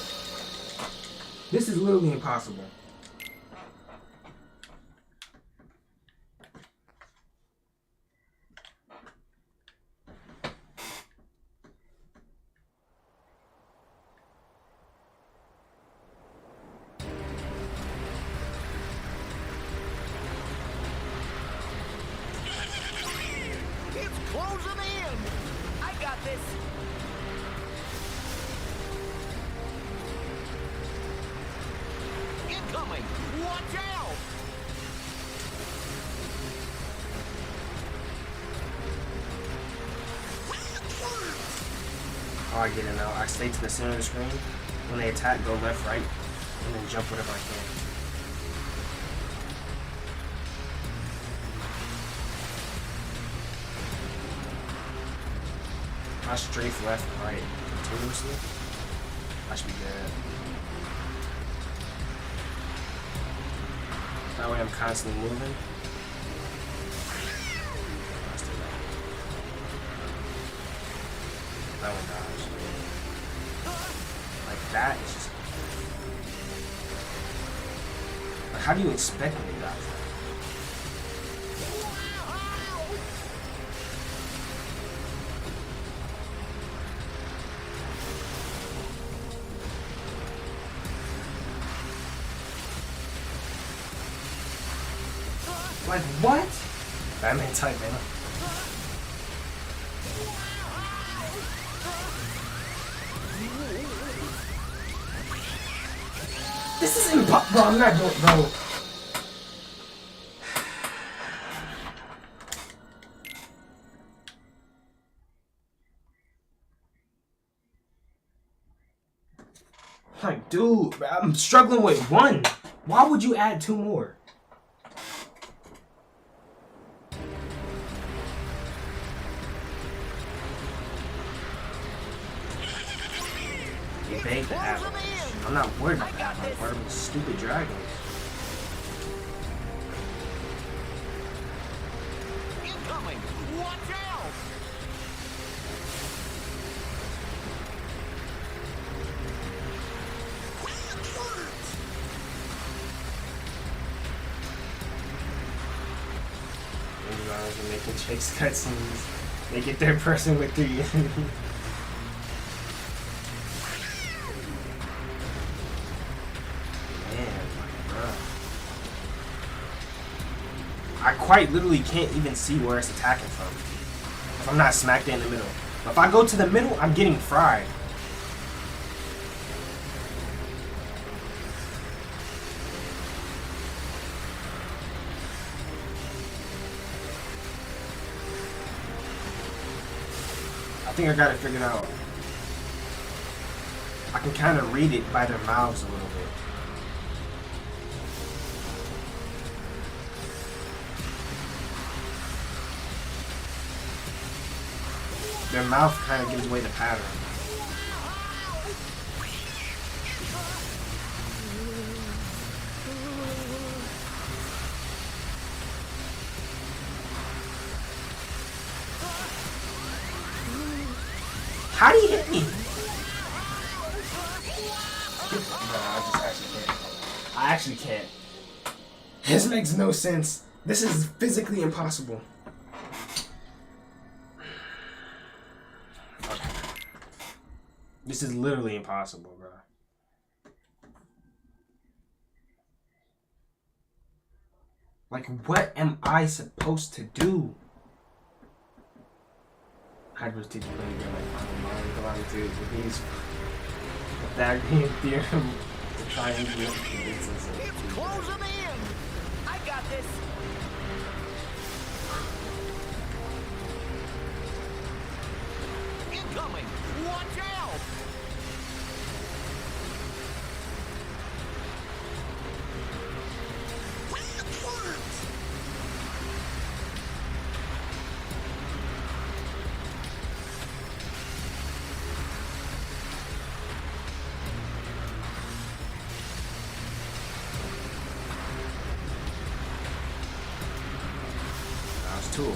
This is literally impossible. Closing in. I got this. Incoming. Watch out. Oh, I get it now. I stay to the center of the screen. When they attack, go left, right, and then jump whatever I can. I strafe left and right continuously. I should be dead. That way I'm constantly moving. That one dodged. Like that is just... Like, how do you expect me to dodge that? Like what? Batman type, man. This is impossible. Bro, I'm not doing, bro. Like, dude, I'm struggling with one. Why would you add two more? Evade the avalanche. I'm not worried about that. I'm worried about the stupid dragons. Incoming. Watch out. They're making chase cutscenes. They get their person with 3 enemies. I quite literally can't even see where it's attacking from if I'm not smack in the middle. But if I go to the middle, I'm getting fried. think I got it figured out. I can kind of read it by their mouths a little bit. Their mouth kind of gives away the pattern. How do you hit me? I actually can't. This makes no sense. This is physically impossible. Okay. This is literally impossible, bro. Like, what am I supposed to do? Hydra's teacher playing again like to these Pythagorean theorem to try and get convinces. It's closing in. I got this. Incoming. Watch out. Tool.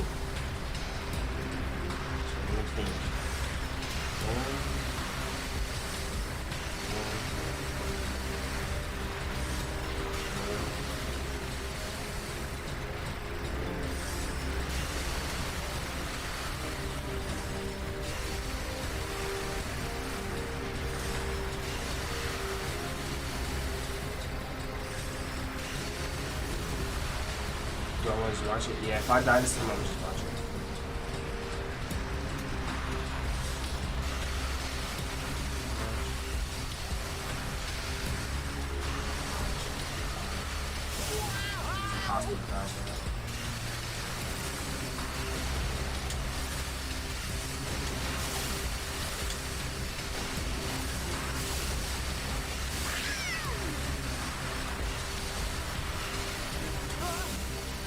Do I want to just watch it? Yeah, if I die this time, I'm just watch it. Impossible to dodge that.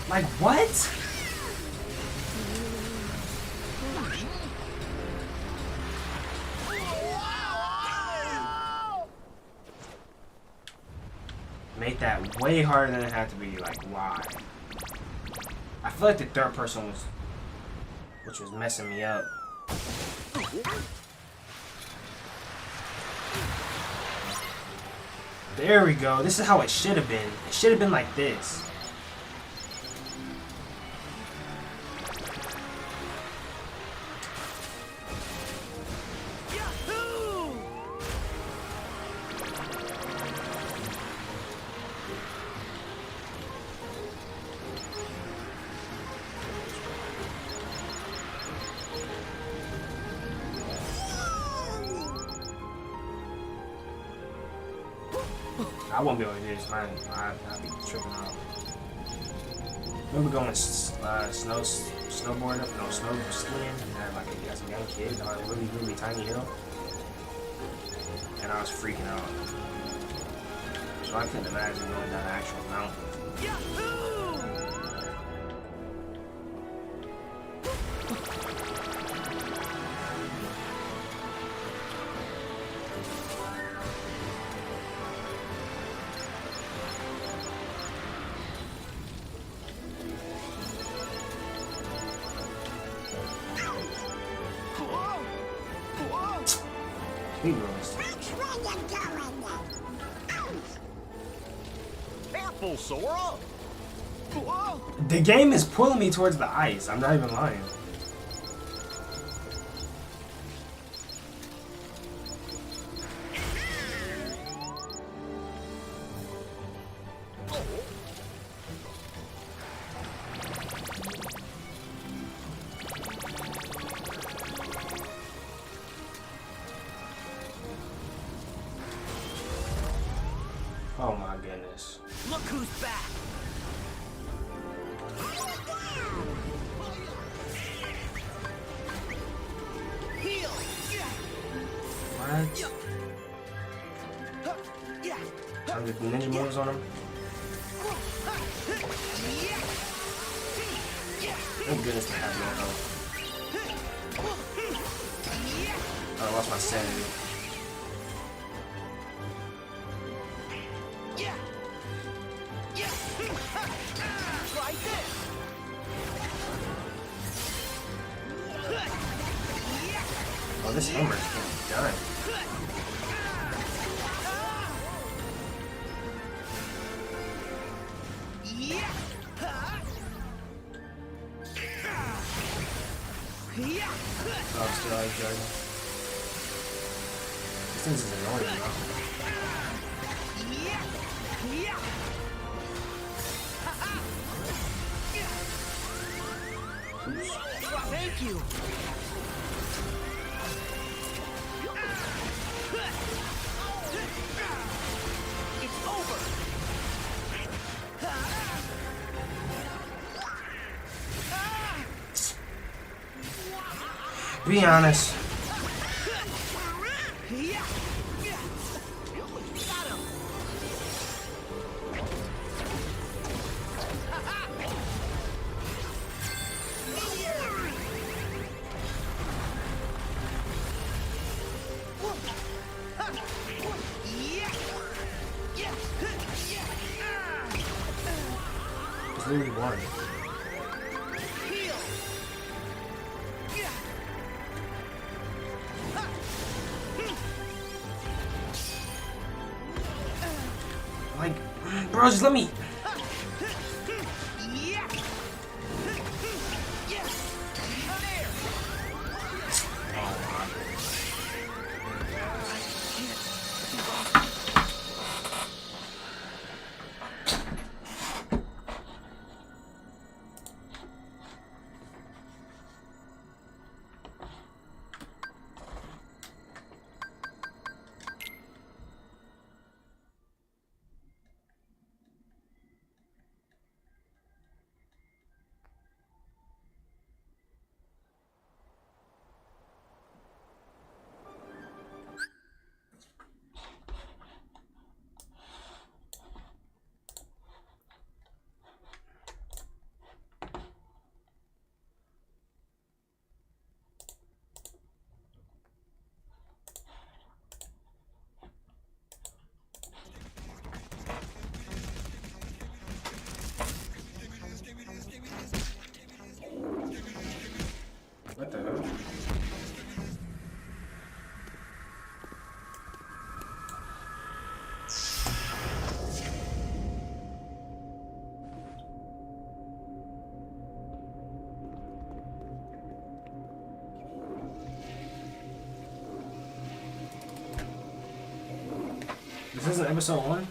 Like, what? Make that way harder than it had to be. Like, why? I feel like the third person was, which was messing me up. There we go. This is how it should have been. It should have been like this. I won't be able to do this, man. I'd be tripping out. Remember going snowboarding, snow skiing, and had like you got some young kids on a really, really tiny hill, and I was freaking out. So I couldn't imagine going down an actual mountain. Careful, Sora! The game is pulling me towards the ice. I'm not even lying. Oh my goodness. Look who's back! the ninja moves on him. Thank goodness to have no health. I lost my sanity. Oh, this hammer is getting done. Oh, still out of dragon. This thing is annoying, bro. Thank you. It's over. Be honest. It's literally one. Like, bro, just let me. What the hell? This isn't episode 1?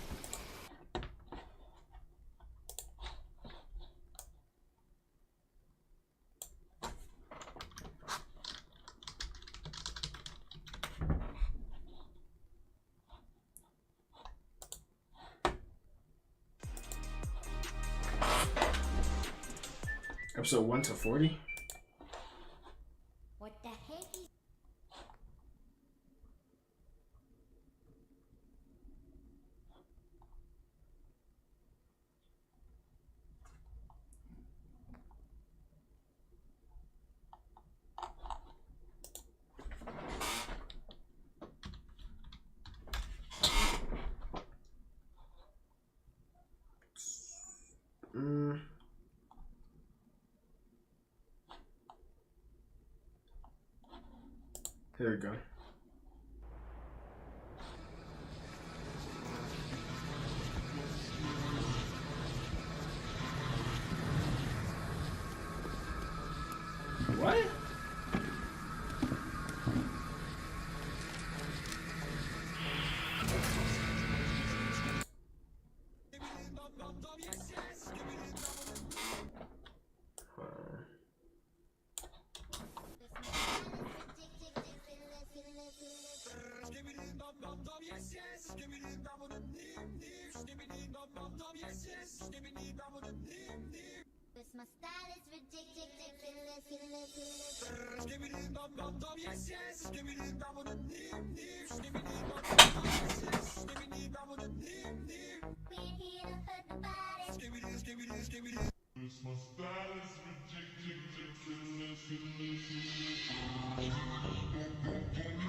Episode 1 to 40? What the heck is... There we go. What? My style is ridiculous.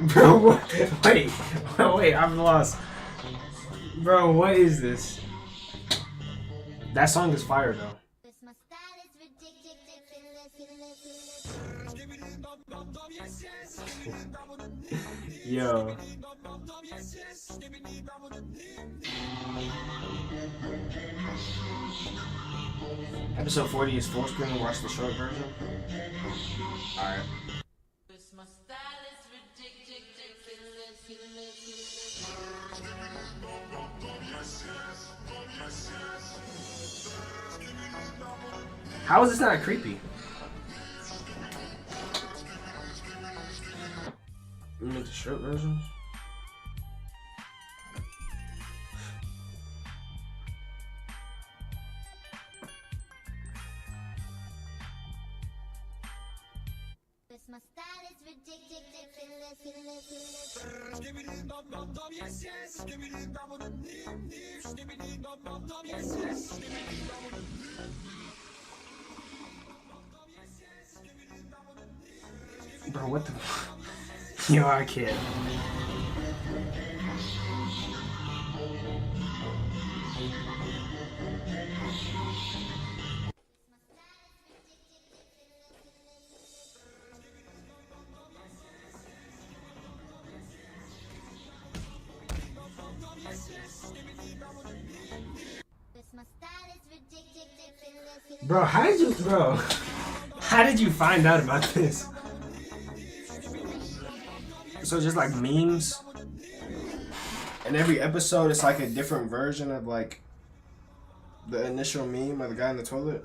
Bro, wait, wait, I'm lost. Bro, what is this? That song is fire though. Yo. Episode 40 is full screen. Watch the short version. Alright. How is this not creepy? You make the short version? Bro, what the? Yo, I can't. Bro, how did you find out about this? So just like memes, and every episode it's like a different version of like the initial meme of the guy in the toilet.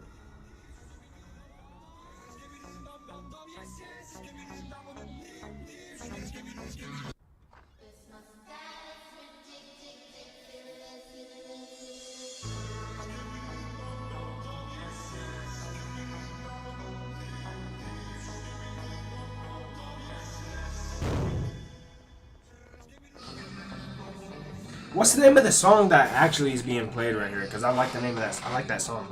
What's the name of the song that actually is being played right here? Because I like the name of that. I like that song.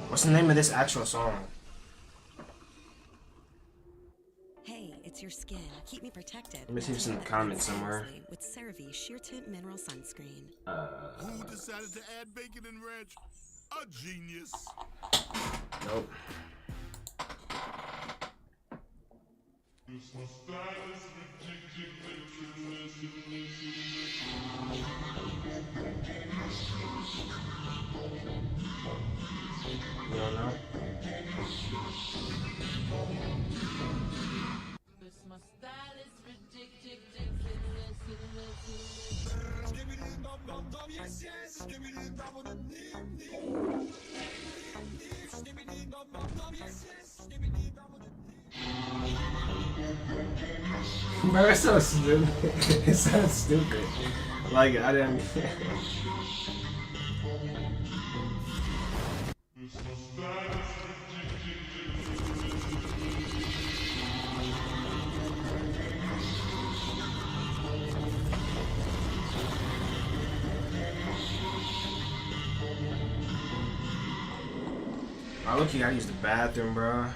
What's the name of this actual song? Hey, it's your skin. Keep me protected. Let me see if it's in the comments somewhere. With CeraVe Sheer Tint Mineral Sunscreen. Who decided to add bacon and ranch? A genius. Nope. You don't know? Bro, it's so stupid. It's so stupid. Like, I didn't. I look, you gotta use the bathroom, bro.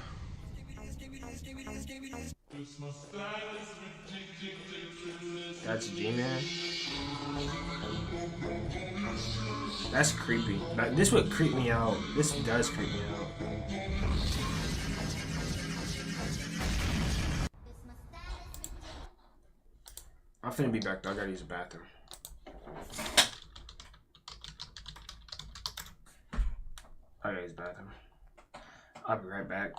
That's G-Man. That's creepy. Like, this would creep me out. This does creep me out. I'm finna be back though. I gotta use the bathroom. I gotta use the bathroom. I'll be right back.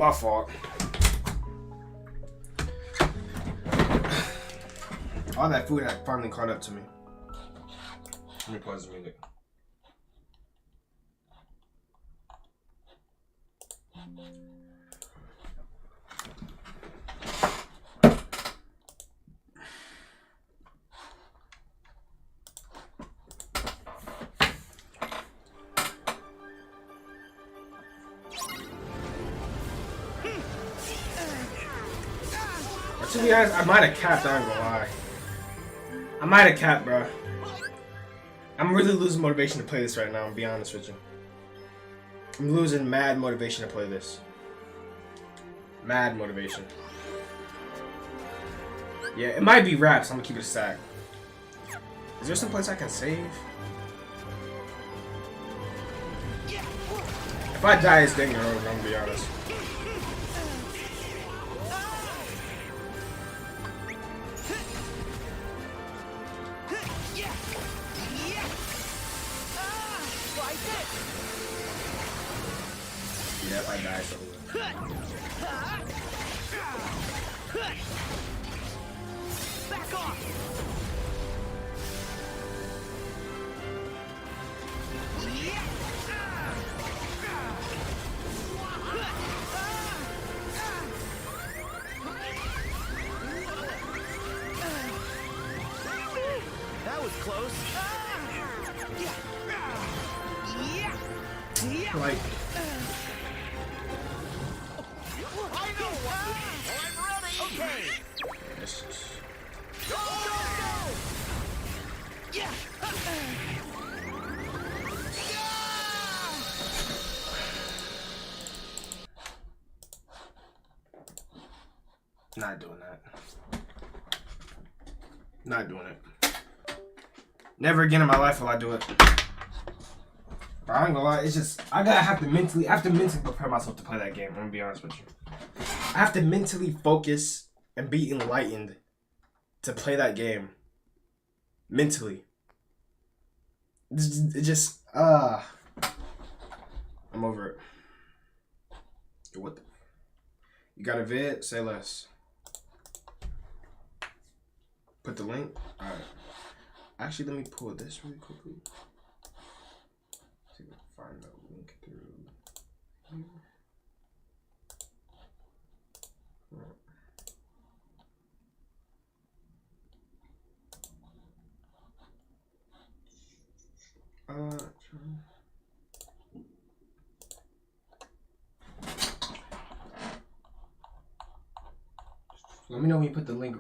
My fault. All that food had finally caught up to me. Let me pause the music. To be honest, I might have capped, I ain't gonna lie. I might have capped, bro. I'm really losing motivation to play this right now, I'm gonna be honest with you. I'm losing mad motivation to play this. Mad motivation. Yeah, it might be wraps, I'm gonna keep it a stack. Is there some place I can save? If I die, it's dang road, I'm gonna be honest. Yeah, if I die, it's over. Back off! That was close. Like, I know what I'm ready. Okay. this is... Go, go, go! Yeah. Not doing that. Not doing it. Never again in my life will I do it. But I ain't gonna lie, it's just I have to mentally prepare myself to play that game. I'm gonna be honest with you. I have to mentally focus and be enlightened to play that game. Mentally. It just I'm over it. What the? You got a vid? Say less. Put the link. Alright. Actually, let me pull this really quickly. See if I can find that link through here. Let me know when you put the link,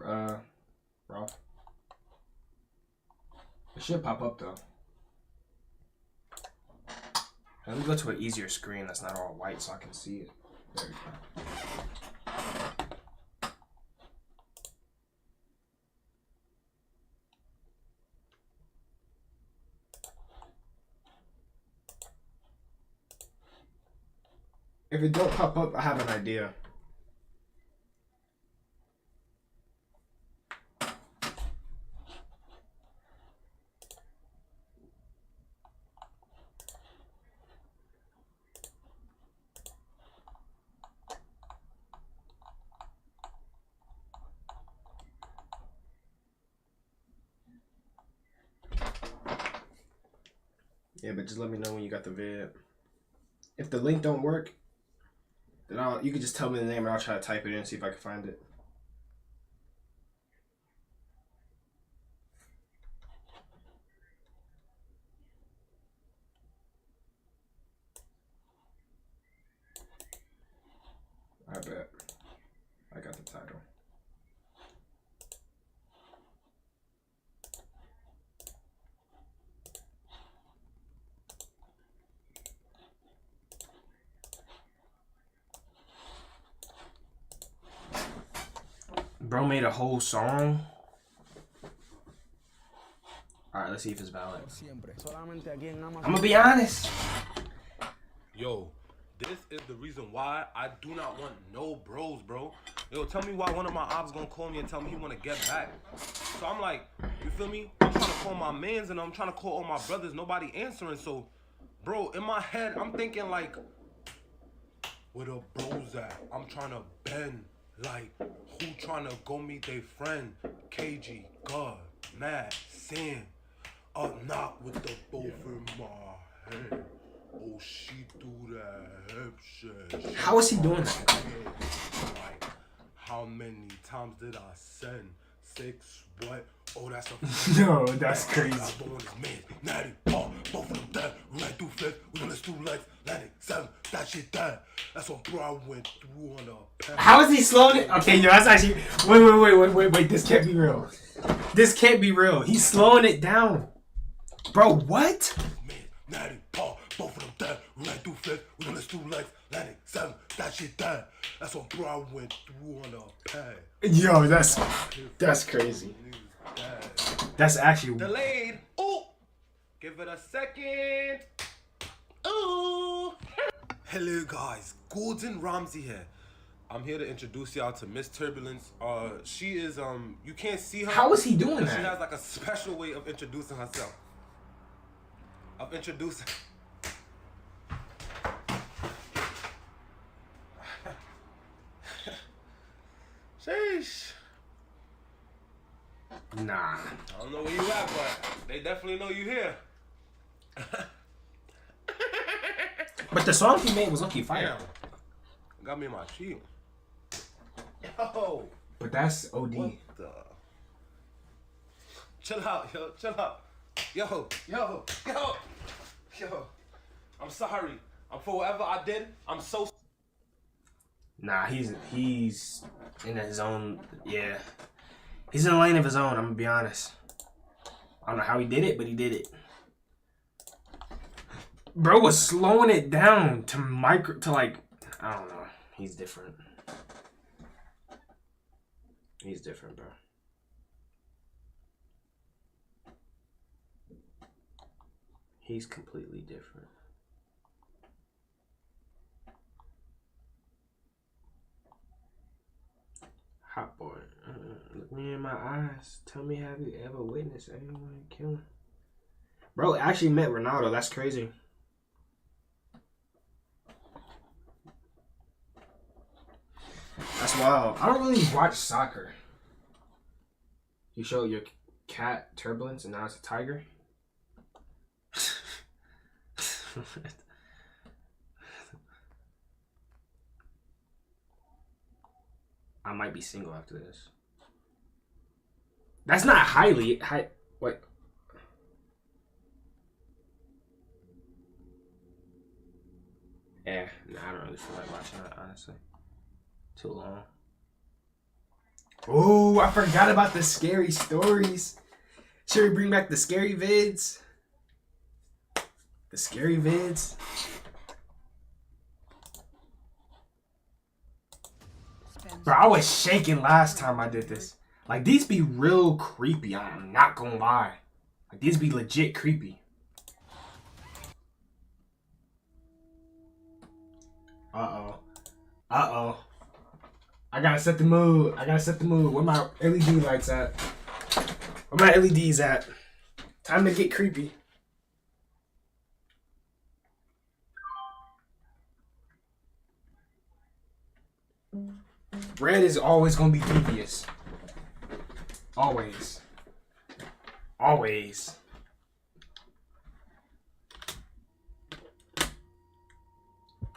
Ralph. It should pop up though. Let me go to an easier screen that's not all white so I can see it. There we go. If it don't pop up, I have an idea. Yeah, but just let me know when you got the vid. If the link don't work, then you can just tell me the name and I'll try to type it in and see if I can find it. I bet. I got the title. Bro made a whole song. Alright, let's see if it's valid. I'm gonna be honest. Yo, this is the reason why I do not want no bros, bro. Yo, tell me why one of my ops gonna call me and tell me he wanna get back. So I'm like, you feel me? I'm trying to call my mans and I'm trying to call all my brothers. Nobody answering. So, bro, in my head, I'm thinking like, where the bros at? I'm trying to bend. Like, who trying to go meet their friend? KG, God, Mad, Sin. Up knock with the both in my hand. Oh, she do that hip shit. How is he doing that? Like, how many times did I send? 6, what? Oh, that's a No, that's crazy. Natty, Paul, both of them dead. We ran through 5th, we done let's do legs, landing 7, that shit dead. That's what bro I went through on the path. How is he slowing it? Okay, yo, that's actually. Wait. This can't be real. This can't be real. He's slowing it down. Bro, what? Natty, Paul, both of them dead. We ran through 5th, we done let's do legs, landing 7, that shit dead. That's what bro I went through on the path. Yo, that's crazy. That's actually delayed. Ooh, give it a second. Ooh. Hello guys, Gordon Ramsay here. I'm here to introduce y'all to Miss Turbulence. She is you can't see her. How is he doing but that? She has like a special way of introducing herself. Of introducing. Sheesh. Nah. I don't know where you at, but they definitely know you here. But the song he made was lucky fire. Damn. Got me in my cheek. Yo. But that's OD. What the? Chill out, yo. Chill out. Yo. I'm sorry. For whatever I did, I'm so. Nah, he's in his own. Yeah. He's in a lane of his own, I'm gonna be honest. I don't know how he did it, but he did it. Bro was slowing it down to like, I don't know. He's different. He's different, bro. He's completely different. Hot boy, look me in my eyes. Tell me, have you ever witnessed anyone killing? Bro actually met Ronaldo. That's crazy. That's wild. I don't really watch soccer. You show your cat Turbulence and now it's a tiger? I might be single after this. That's not highly high. Wait. Yeah, nah, I don't really feel like watching that, honestly. Too long. Oh, I forgot about the scary stories. Should we bring back the scary vids? The scary vids. Bro, I was shaking last time I did this. Like, these be real creepy. I'm not gonna lie. Like, these be legit creepy. Uh-oh. Uh-oh. I gotta set the mood. Where my LED lights at? Where my LEDs at? Time to get creepy. Red is always gonna be devious. Always. Always.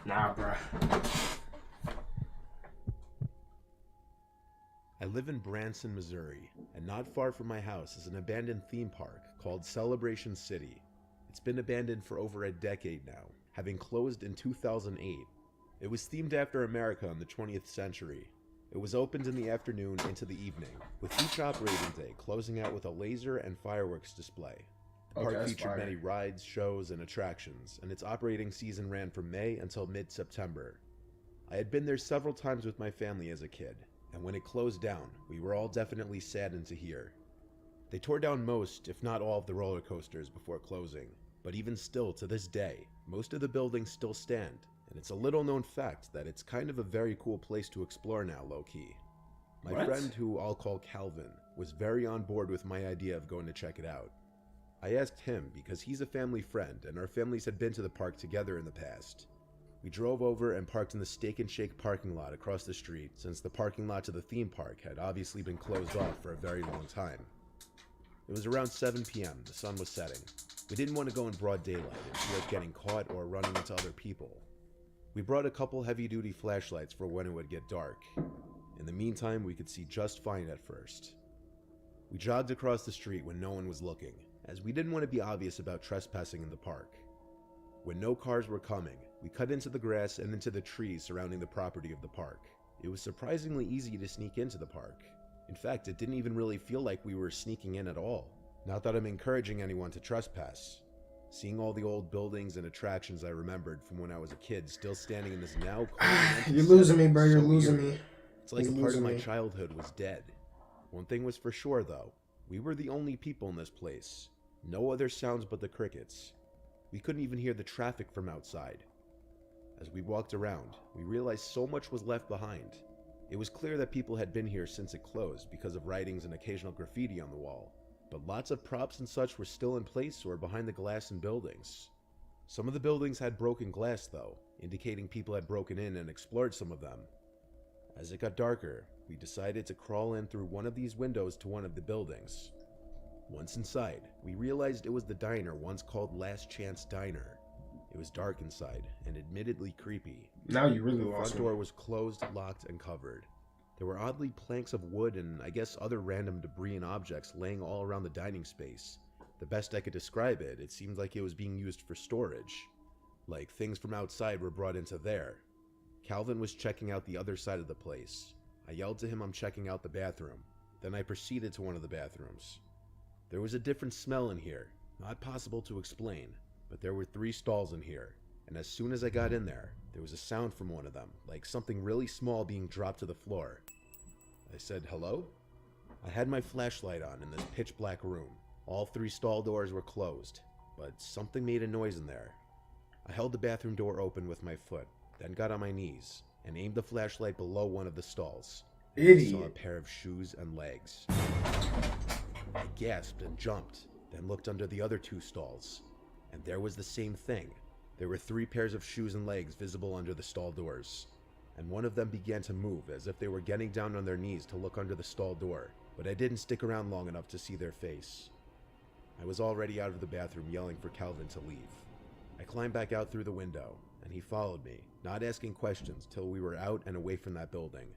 Nah, bruh. I live in Branson, Missouri, and not far from my house is an abandoned theme park called Celebration City. It's been abandoned for over a decade now, having closed in 2008. It was themed after America in the 20th century. It was opened in the afternoon into the evening, with each operating day closing out with a laser and fireworks display. The park featured many rides, shows, and attractions, and its operating season ran from May until mid-September. I had been there several times with my family as a kid, and when it closed down, we were all definitely saddened to hear. They tore down most, if not all, of the roller coasters before closing, but even still, to this day, most of the buildings still stand, and it's a little-known fact that it's kind of a very cool place to explore now, low-key. My friend, who I'll call Calvin, was very on board with my idea of going to check it out. I asked him because he's a family friend, and our families had been to the park together in the past. We drove over and parked in the Steak and Shake parking lot across the street, since the parking lot to the theme park had obviously been closed off for a very long time. It was around 7 p.m. The sun was setting. We didn't want to go in broad daylight and feel like getting caught or running into other people. We brought a couple heavy-duty flashlights for when it would get dark. In the meantime, we could see just fine at first. We jogged across the street when no one was looking, as we didn't want to be obvious about trespassing in the park. When no cars were coming, we cut into the grass and into the trees surrounding the property of the park. It was surprisingly easy to sneak into the park. In fact, it didn't even really feel like we were sneaking in at all. Not that I'm encouraging anyone to trespass. Seeing all the old buildings and attractions I remembered from when I was a kid still standing in this now cold You're losing me, bro. You're so losing eerie. me. It's like You're a part of losing my me. childhood was dead. One thing was for sure though, we were the only people in this place. No other sounds but the crickets. We couldn't even hear the traffic from outside. As we walked around, we realized so much was left behind. It was clear that people had been here since it closed because of writings and occasional graffiti on the wall, but lots of props and such were still in place or behind the glass in buildings. Some of the buildings had broken glass though, indicating people had broken in and explored some of them. As it got darker, we decided to crawl in through one of these windows to one of the buildings. Once inside, we realized it was the diner once called Last Chance Diner. It was dark inside and admittedly creepy. Now you really The lost front me. door was closed, locked, and covered. There were oddly planks of wood and I guess other random debris and objects laying all around the dining space. The best I could describe it, it seemed like it was being used for storage. Like things from outside were brought into there. Calvin was checking out the other side of the place. I yelled to him I'm checking out the bathroom. Then I proceeded to one of the bathrooms. There was a different smell in here, not possible to explain, but there were 3 stalls in here, and as soon as I got in there was a sound from one of them, like something really small being dropped to the floor. I said, "Hello?" I had my flashlight on in this pitch black room. All 3 stall doors were closed, but something made a noise in there. I held the bathroom door open with my foot, then got on my knees and aimed the flashlight below one of the stalls. I saw a pair of shoes and legs. I gasped and jumped, then looked under the other 2 stalls, and there was the same thing. There were 3 pairs of shoes and legs visible under the stall doors, and one of them began to move as if they were getting down on their knees to look under the stall door, but I didn't stick around long enough to see their face. I was already out of the bathroom yelling for Calvin to leave. I climbed back out through the window, and he followed me, not asking questions till we were out and away from that building.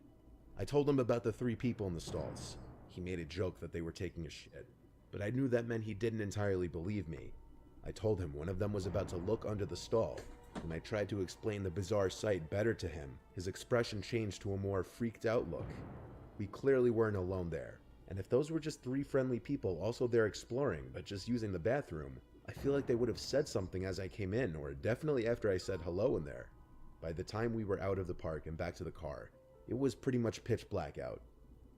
I told him about the 3 people in the stalls. He made a joke that they were taking a shit, but I knew that meant he didn't entirely believe me. I told him one of them was about to look under the stall. When I tried to explain the bizarre sight better to him, his expression changed to a more freaked out look. We clearly weren't alone there, and if those were just 3 friendly people also there exploring but just using the bathroom, I feel like they would have said something as I came in, or definitely after I said hello in there. By the time we were out of the park and back to the car, it was pretty much pitch black out.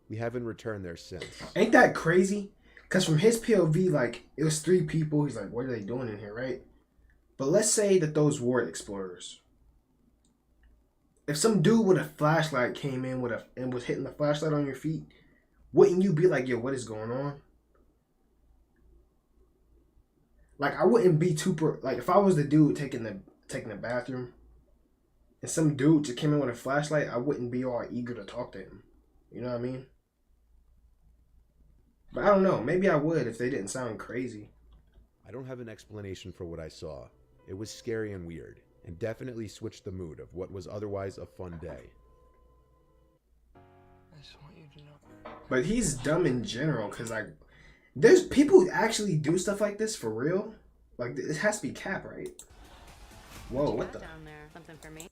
We haven't returned there since. Ain't that crazy? Because from his POV, like, it was 3 people. He's like, what are they doing in here, right? But let's say that those were explorers. If some dude with a flashlight came in and was hitting the flashlight on your feet, wouldn't you be like, yo, what is going on? Like, I wouldn't be like, if I was the dude taking the bathroom and some dude just came in with a flashlight, I wouldn't be all eager to talk to him. You know what I mean? But I don't know. Maybe I would if they didn't sound crazy. I don't have an explanation for what I saw. It was scary and weird, and definitely switched the mood of what was otherwise a fun day. I just want you to know. But he's dumb in general, because, like, there's people who actually do stuff like this for real. Like, it has to be cap, right? Whoa, what the? Down there, something for me.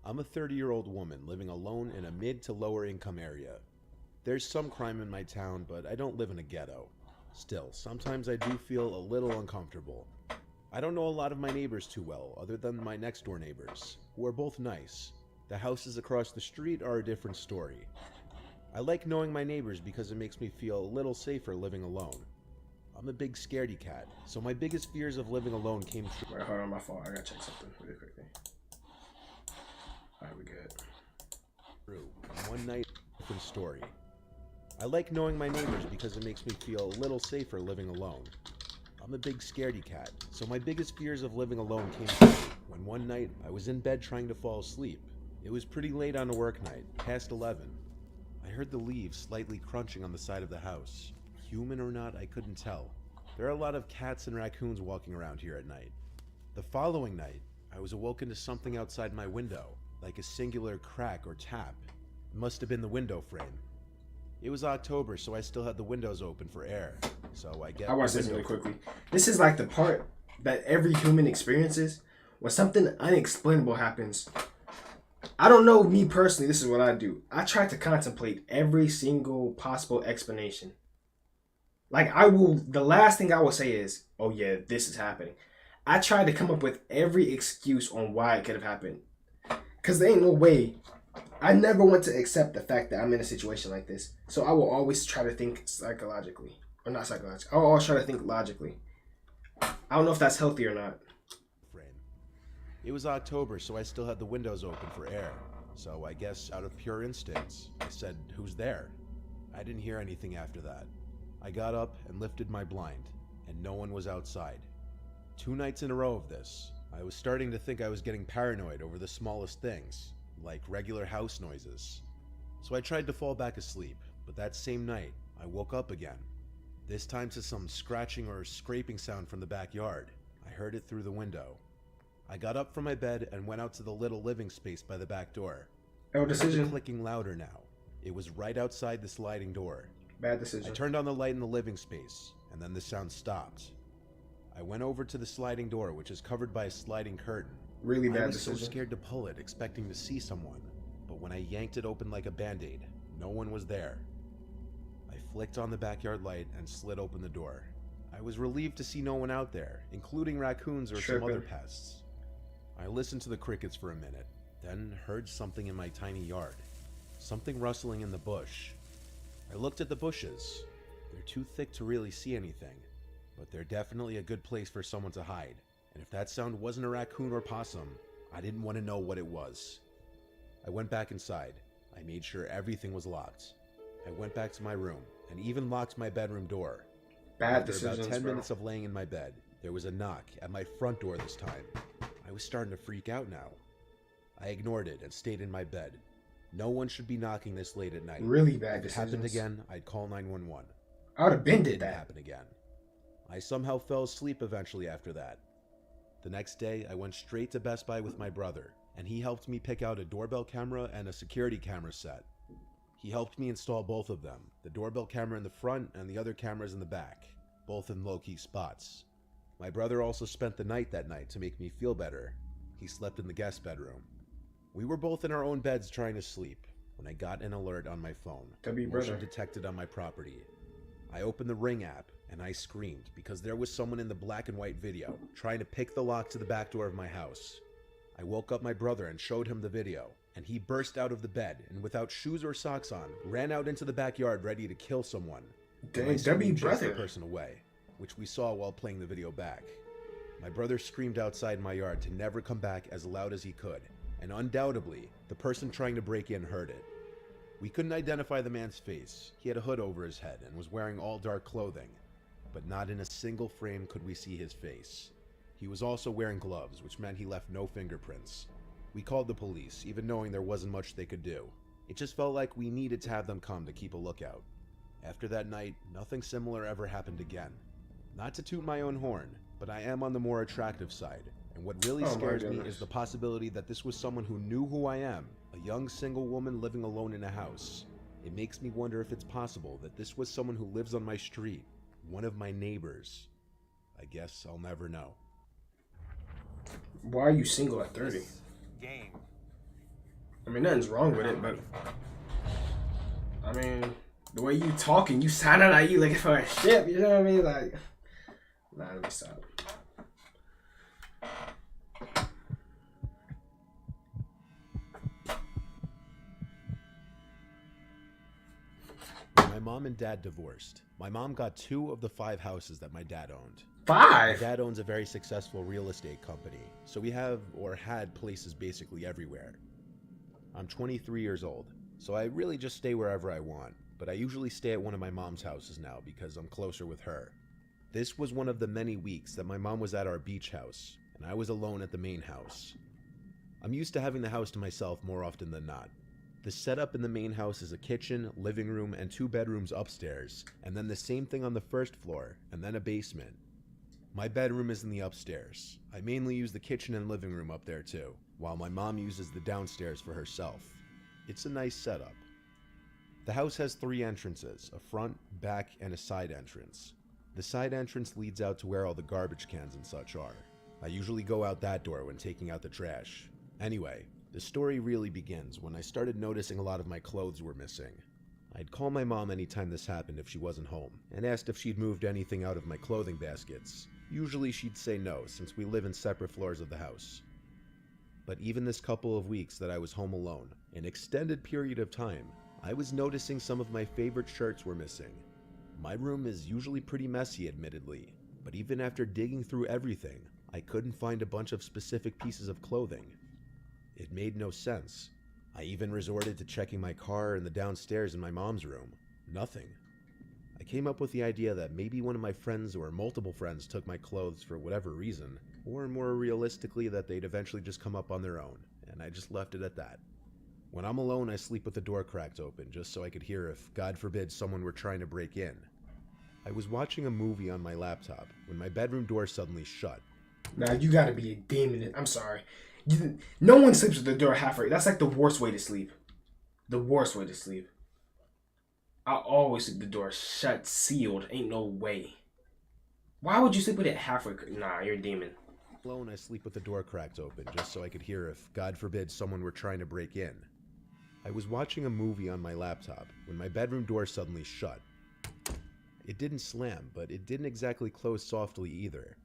I'm a 30-year-old woman living alone in a mid to lower income area. There's some crime in my town, but I don't live in a ghetto. Still, sometimes I do feel a little uncomfortable. I don't know a lot of my neighbors too well, other than my next door neighbors, who are both nice. The houses across the street are a different story. I like knowing my neighbors because it makes me feel a little safer living alone. I'm a big scaredy cat, so my biggest fears of living alone came true. Wait, hold on, my fault. I gotta check something really quickly. Alright, we good. True. One night, different story. I like knowing my neighbors because it makes me feel a little safer living alone. I'm a big scaredy cat, so my biggest fears of living alone came true when one night I was in bed trying to fall asleep. It was pretty late on a work night, past 11. I heard the leaves slightly crunching on the side of the house. Human or not, I couldn't tell. There are a lot of cats and raccoons walking around here at night. The following night, I was awoken to something outside my window, like a singular crack or tap. It must have been the window frame. It was October, so I still had the windows open for air. So I guess I watched this really quickly. This is like the part that every human experiences when something unexplainable happens. I don't know, me personally, this is what I do. I try to contemplate every single possible explanation. Like, the last thing I will say is, oh yeah, this is happening. I try to come up with every excuse on why it could have happened. Because there ain't no way. I never want to accept the fact that I'm in a situation like this. So I will always try to think psychologically. Or not psychologically. I will always try to think logically. I don't know if that's healthy or not. It was October, so I still had the windows open for air. So I guess out of pure instincts, I said, "Who's there?" I didn't hear anything after that. I got up and lifted my blind, and no one was outside. 2 nights in a row of this. I was starting to think I was getting paranoid over the smallest things, like regular house noises. So I tried to fall back asleep, but that same night, I woke up again. This time to some scratching or scraping sound from the backyard. I heard it through the window. I got up from my bed and went out to the little living space by the back door. Oh, decision. The clicking louder now. It was right outside the sliding door. Bad decision. I turned on the light in the living space, and then the sound stopped. I went over to the sliding door, which is covered by a sliding curtain. Really bad I was decision. so scared to pull it, expecting to see someone. But when I yanked it open like a band-aid, no one was there. I flicked on the backyard light and slid open the door. I was relieved to see no one out there, including raccoons or some other pests. I listened to the crickets for a minute, then heard something in my tiny yard. Something rustling in the bush. I looked at the bushes. They're too thick to really see anything, but they're definitely a good place for someone to hide. And if that sound wasn't a raccoon or possum, I didn't want to know what it was. I went back inside. I made sure everything was locked. I went back to my room and even locked my bedroom door. Bad After decisions, about 10 bro. minutes of laying in my bed, there was a knock at my front door this time. I was starting to freak out now. I ignored it and stayed in my bed. No one should be knocking this late at night. Really bad If it happened decisions. again, I'd call 911. I would have been It did didn't that. happen again. I somehow fell asleep eventually after that. The next day, I went straight to Best Buy with my brother, and he helped me pick out a doorbell camera and a security camera set. He helped me install both of them, the doorbell camera in the front and the other cameras in the back, both in low-key spots. My brother also spent the night that night to make me feel better. He slept in the guest bedroom. We were both in our own beds trying to sleep when I got an alert on my phone. W Motion brother. detected on my property. I opened the Ring app and I screamed because there was someone in the black and white video trying to pick the lock to the back door of my house. I woke up my brother and showed him the video, and he burst out of the bed and without shoes or socks on, ran out into the backyard ready to kill someone. Dang, My scream W chased the brother. person away, which we saw while playing the video back. My brother screamed outside my yard to never come back as loud as he could, and undoubtedly, the person trying to break in heard it. We couldn't identify the man's face. He had a hood over his head and was wearing all dark clothing, but not in a single frame could we see his face. He was also wearing gloves, which meant he left no fingerprints. We called the police, even knowing there wasn't much they could do. It just felt like we needed to have them come to keep a lookout. After that night, nothing similar ever happened again. Not to toot my own horn, but I am on the more attractive side, and what really Oh my scares me goodness. is the possibility that this was someone who knew who I am, a young single woman living alone in a house. It makes me wonder if it's possible that this was someone who lives on my street, one of my neighbors. I guess I'll never know. Why are you single at 30? Game. I mean, nothing's wrong with it, but I mean, the way you talking, you sounded like you looking for a ship. You know what I mean? Like, nah, let me stop. My mom and dad divorced. My mom got 2 of the 5 houses that my dad owned. 5? My dad owns a very successful real estate company, so we have or had places basically everywhere. I'm 23 years old, so I really just stay wherever I want. but I usually stay at one of my mom's houses now because I'm closer with her. This was one of the many weeks that my mom was at our beach house, and I was alone at the main house. I'm used to having the house to myself more often than not. The setup in the main house is a kitchen, living room, and 2 bedrooms upstairs, and then the same thing on the first floor, and then a basement. My bedroom is in the upstairs. I mainly use the kitchen and living room up there too, while my mom uses the downstairs for herself. It's a nice setup. The house has 3 entrances, a front, back, and a side entrance. The side entrance leads out to where all the garbage cans and such are. I usually go out that door when taking out the trash. Anyway, the story really begins when I started noticing a lot of my clothes were missing. I'd call my mom anytime this happened if she wasn't home, and asked if she'd moved anything out of my clothing baskets. Usually she'd say no, since we live in separate floors of the house. But even this couple of weeks that I was home alone, an extended period of time, I was noticing some of my favorite shirts were missing. My room is usually pretty messy, admittedly, but even after digging through everything, I couldn't find a bunch of specific pieces of clothing. It made no sense. I even resorted to checking my car and the downstairs in my mom's room. Nothing. I came up with the idea that maybe one of my friends or multiple friends took my clothes for whatever reason, or more realistically that they'd eventually just come up on their own, and I just left it at that. When I'm alone, I sleep with the door cracked open, just so I could hear if, God forbid, someone were trying to break in. I was watching a movie on my laptop when my bedroom door suddenly shut. Now, you gotta be a demon. I'm sorry. No one sleeps with the door halfway. That's like the worst way to sleep. The worst way to sleep. I always sleep with the door shut, sealed. Ain't no way. Why would you sleep with it halfway? Nah, you're a demon. Alone, I sleep with the door cracked open, just so I could hear if, God forbid, someone were trying to break in. I was watching a movie on my laptop when my bedroom door suddenly shut. It didn't slam, but it didn't exactly close softly either.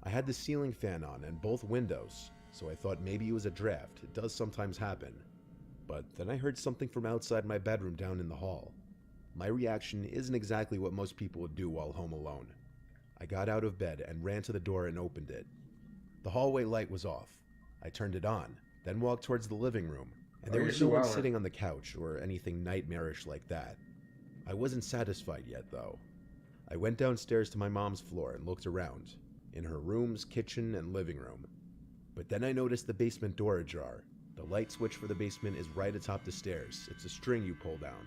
I had the ceiling fan on and both windows, so I thought maybe it was a draft. It does sometimes happen. But then I heard something from outside my bedroom down in the hall. My reaction isn't exactly what most people would do while home alone. I got out of bed and ran to the door and opened it. The hallway light was off. I turned it on, then walked towards the living room, and there was no one sitting on the couch or anything nightmarish like that. I wasn't satisfied yet, though. I went downstairs to my mom's floor and looked around, in her rooms, kitchen, and living room. But then I noticed the basement door ajar. The light switch for the basement is right atop the stairs. It's a string you pull down.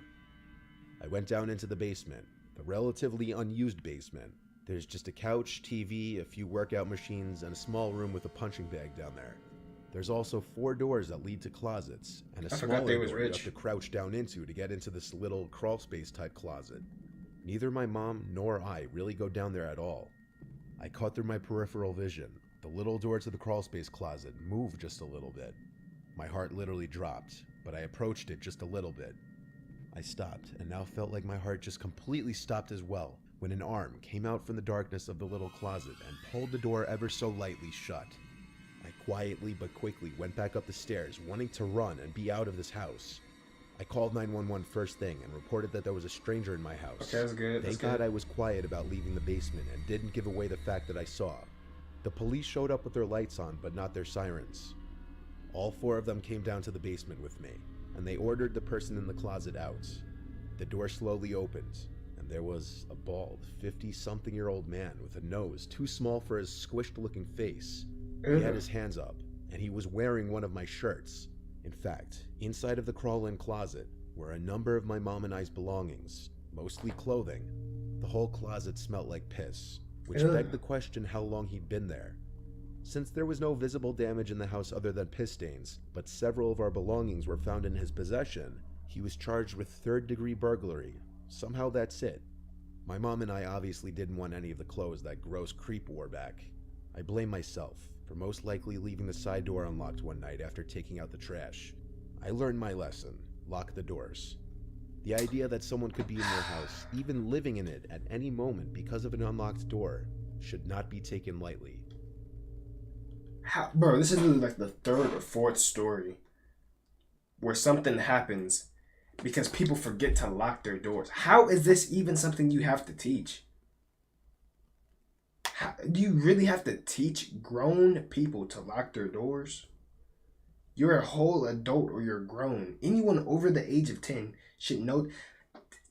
I went down into the basement, the relatively unused basement. There's just a couch, TV, a few workout machines, and a small room with a punching bag down there. There's also 4 doors that lead to closets, and a smaller door you have to crouch down into to get into this little crawl space type closet. Neither my mom nor I really go down there at all. I caught through my peripheral vision. The little door to the crawl space closet moved just a little bit. My heart literally dropped, but I approached it just a little bit. I stopped, and now felt like my heart just completely stopped as well, when an arm came out from the darkness of the little closet and pulled the door ever so lightly shut. I quietly but quickly went back up the stairs, wanting to run and be out of this house. I called 911 first thing and reported that there was a stranger in my house. Okay, that's good. Thank God I was quiet about leaving the basement and didn't give away the fact that I saw. The police showed up with their lights on, but not their sirens. All 4 of them came down to the basement with me, and they ordered the person in the closet out. The door slowly opened, and there was a bald, 50-something-year-old man with a nose too small for his squished-looking face. He had his hands up, and he was wearing one of my shirts. In fact, inside of the crawl-in closet were a number of my mom and I's belongings, mostly clothing. The whole closet smelled like piss, which begged the question how long he'd been there. Since there was no visible damage in the house other than piss stains, but several of our belongings were found in his possession, he was charged with 3rd-degree burglary. Somehow that's it. My mom and I obviously didn't want any of the clothes that gross creep wore back. I blame myself for most likely leaving the side door unlocked one night after taking out the trash. I learned my lesson. Lock the doors. The idea that someone could be in your house, even living in it at any moment because of an unlocked door, should not be taken lightly. Bro, this is really like the 3rd or 4th story where something happens because people forget to lock their doors. How is this even something you have to teach? Do you really have to teach grown people to lock their doors? You're a whole adult or you're grown. Anyone over the age of 10 should know.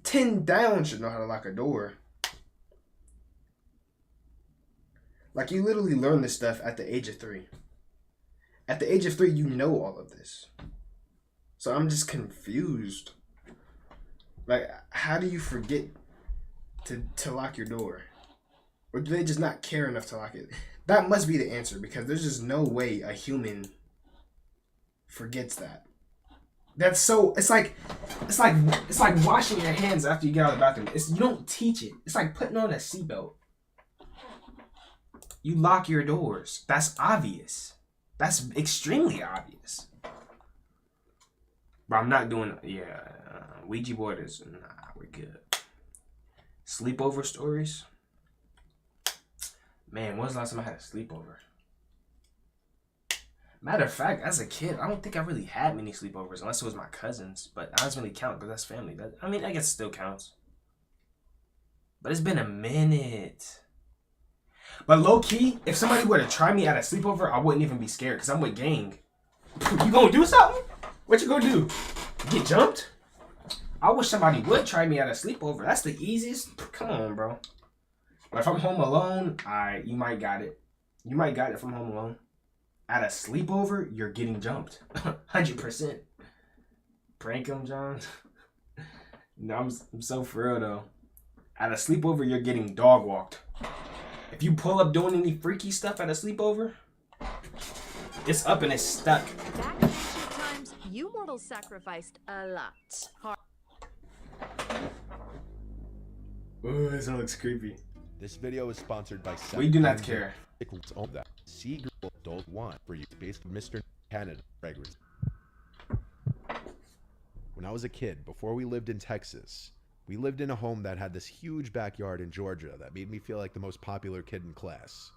10 down should know how to lock a door. Like, you literally learn this stuff at the age of 3. At the age of 3, you know all of this. So I'm just confused. Like, how do you forget to lock your door? Or do they just not care enough to lock it? That must be the answer, because there's just no way a human forgets that. That's so, it's like washing your hands after you get out of the bathroom. You don't teach it. It's like putting on a seatbelt. You lock your doors. That's obvious. That's extremely obvious. But I'm not doing, Ouija board is, nah, we're good. Sleepover stories? Man, when was the last time I had a sleepover? Matter of fact, as a kid, I don't think I really had many sleepovers, unless it was my cousins. But that doesn't really count, because that's family. I mean, I guess it still counts. But it's been a minute. But low-key, if somebody were to try me at a sleepover, I wouldn't even be scared, because I'm with gang. You gonna do something? What you gonna do? Get jumped? I wish somebody would try me at a sleepover. That's the easiest. Come on, bro. But if I'm home alone, you might got it. You might got it from home alone. At a sleepover, you're getting jumped. 100%. Prank him, John. No, I'm so for real, though. At a sleepover, you're getting dog walked. If you pull up doing any freaky stuff at a sleepover, it's up and it's stuck. Back in ancient times, you mortals sacrificed a lot. Ooh, this one looks creepy. This video is sponsored by We do not care. Sea Girl Adult 1 for you, based on Mr. Canada fragrance. When I was a kid, before we lived in Texas, we lived in a home that had this huge backyard in Georgia that made me feel like the most popular kid in class.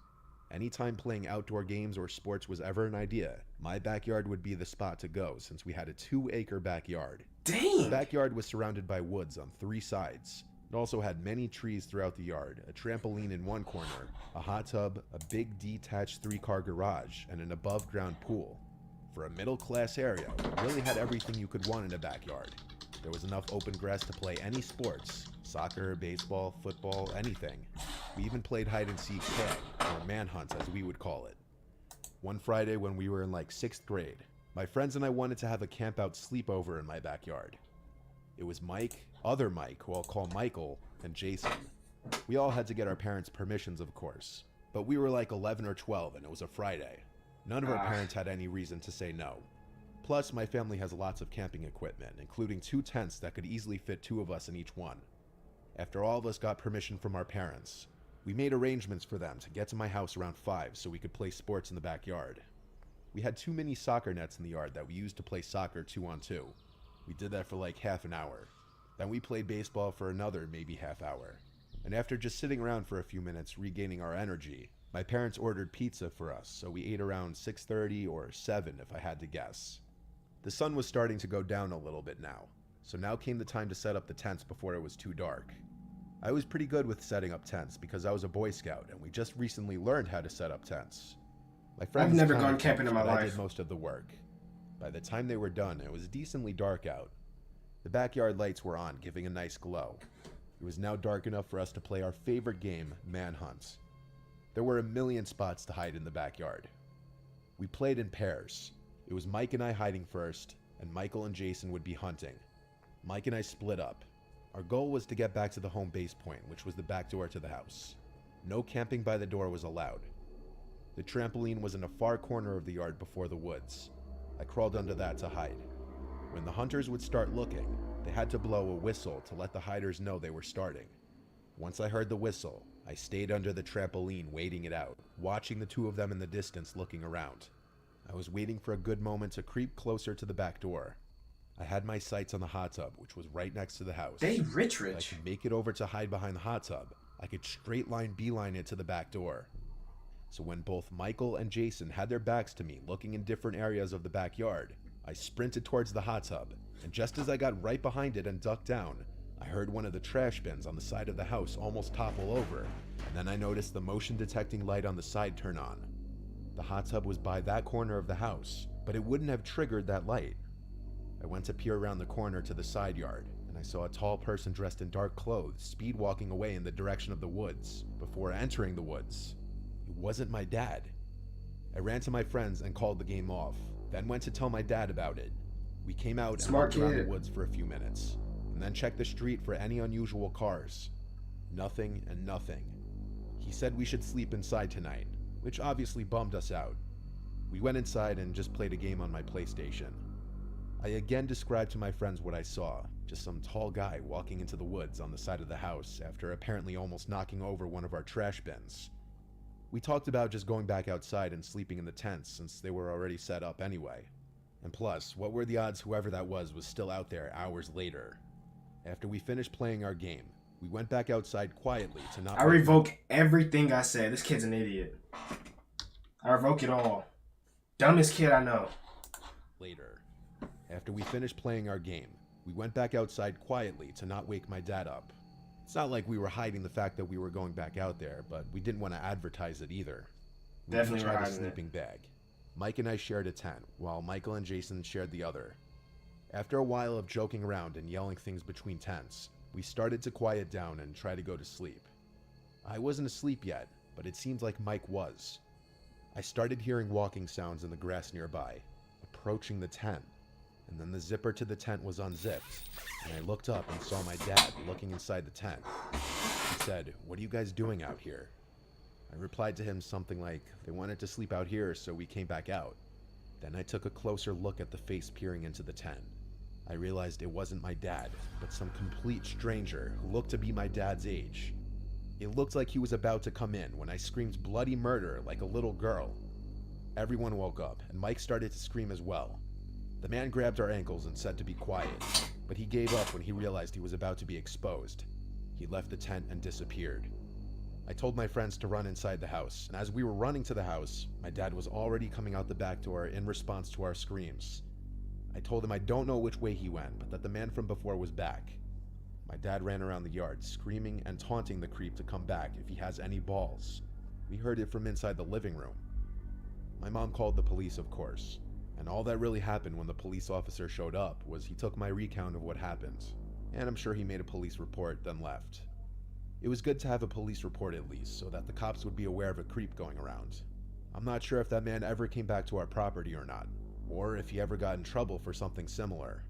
Anytime playing outdoor games or sports was ever an idea, my backyard would be the spot to go since we had a 2-acre backyard. Dang! The backyard was surrounded by woods on 3 sides. It also had many trees throughout the yard, a trampoline in one corner, a hot tub, a big detached 3-car garage, and an above-ground pool. For a middle-class area, it really had everything you could want in a backyard. There was enough open grass to play any sports, soccer, baseball, football, anything. We even played hide-and-seek tag, or manhunt as we would call it. One Friday when we were in like 6th grade, my friends and I wanted to have a camp-out sleepover in my backyard. It was Mike, other Mike, who I'll call Michael, and Jason. We all had to get our parents' permissions, of course, but we were like 11 or 12 and it was a Friday. None of our parents had any reason to say no. Plus, my family has lots of camping equipment, including 2 tents that could easily fit 2 of us in each one. After all of us got permission from our parents, we made arrangements for them to get to my house around 5 so we could play sports in the backyard. We had 2 mini soccer nets in the yard that we used to play soccer 2-on-2. We did that for like half an hour. Then we played baseball for another maybe half hour. And after just sitting around for a few minutes regaining our energy, my parents ordered pizza for us, so we ate around 6:30 or 7 if I had to guess. The sun was starting to go down a little bit now, so now came the time to set up the tents before it was too dark. I was pretty good with setting up tents because I was a Boy Scout and we just recently learned how to set up tents. My friends I've never counted gone camping in my but I life. did most of the work. By the time they were done, it was decently dark out. The backyard lights were on, giving a nice glow. It was now dark enough for us to play our favorite game, Manhunt. There were a million spots to hide in the backyard. We played in pairs. It was Mike and I hiding first, and Michael and Jason would be hunting. Mike and I split up. Our goal was to get back to the home base point, which was the back door to the house. No camping by the door was allowed. The trampoline was in a far corner of the yard before the woods. I crawled under that to hide. When the hunters would start looking, they had to blow a whistle to let the hiders know they were starting. Once I heard the whistle, I stayed under the trampoline waiting it out, watching the 2 of them in the distance looking around. I was waiting for a good moment to creep closer to the back door. I had my sights on the hot tub, which was right next to the house. They rich. If I could make it over to hide behind the hot tub, I could straight line beeline it to the back door. So when both Michael and Jason had their backs to me looking in different areas of the backyard, I sprinted towards the hot tub, and just as I got right behind it and ducked down, I heard one of the trash bins on the side of the house almost topple over, and then I noticed the motion detecting light on the side turn on. The hot tub was by that corner of the house, but it wouldn't have triggered that light. I went to peer around the corner to the side yard, and and I saw a tall person dressed in dark clothes speed walking away in the direction of the woods before entering the woods. It wasn't my dad. I ran to my friends and called the game off, then went to tell my dad about it. We came out and walked around the woods for a few minutes, and then checked the street for any unusual cars. Nothing and nothing. He said we should sleep inside tonight, which obviously bummed us out. We went inside and just played a game on my PlayStation. I again described to my friends what I saw, just some tall guy walking into the woods on the side of the house after apparently almost knocking over one of our trash bins. We talked about just going back outside and sleeping in the tents since they were already set up anyway. And plus, what were the odds whoever that was still out there hours later? After we finished playing our game, we went back outside quietly to not— I revoke everything I said. This kid's an idiot. I revoke it all. Dumbest kid I know. Later. After we finished playing our game, we went back outside quietly to not wake my dad up. It's not like we were hiding the fact that we were going back out there, but we didn't want to advertise it either. We Definitely each were had a hiding it. sleeping bag. Mike and I shared a tent, while Michael and Jason shared the other. After a while of joking around and yelling things between tents, we started to quiet down and try to go to sleep. I wasn't asleep yet, but it seemed like Mike was. I started hearing walking sounds in the grass nearby, approaching the tent, and then the zipper to the tent was unzipped, and I looked up and saw my dad looking inside the tent. He said, "What are you guys doing out here?" I replied to him something like, "They wanted to sleep out here, so we came back out." Then I took a closer look at the face peering into the tent. I realized it wasn't my dad, but some complete stranger who looked to be my dad's age. It looked like he was about to come in when I screamed bloody murder like a little girl. Everyone woke up, and Mike started to scream as well. The man grabbed our ankles and said to be quiet, but he gave up when he realized he was about to be exposed. He left the tent and disappeared. I told my friends to run inside the house, and as we were running to the house, my dad was already coming out the back door in response to our screams. I told him I don't know which way he went, but that the man from before was back. My dad ran around the yard, screaming and taunting the creep to come back if he has any balls. We heard it from inside the living room. My mom called the police, of course, and all that really happened when the police officer showed up was he took my recount of what happened, and I'm sure he made a police report, then left. It was good to have a police report at least, so that the cops would be aware of a creep going around. I'm not sure if that man ever came back to our property or not, or if he ever got in trouble for something similar.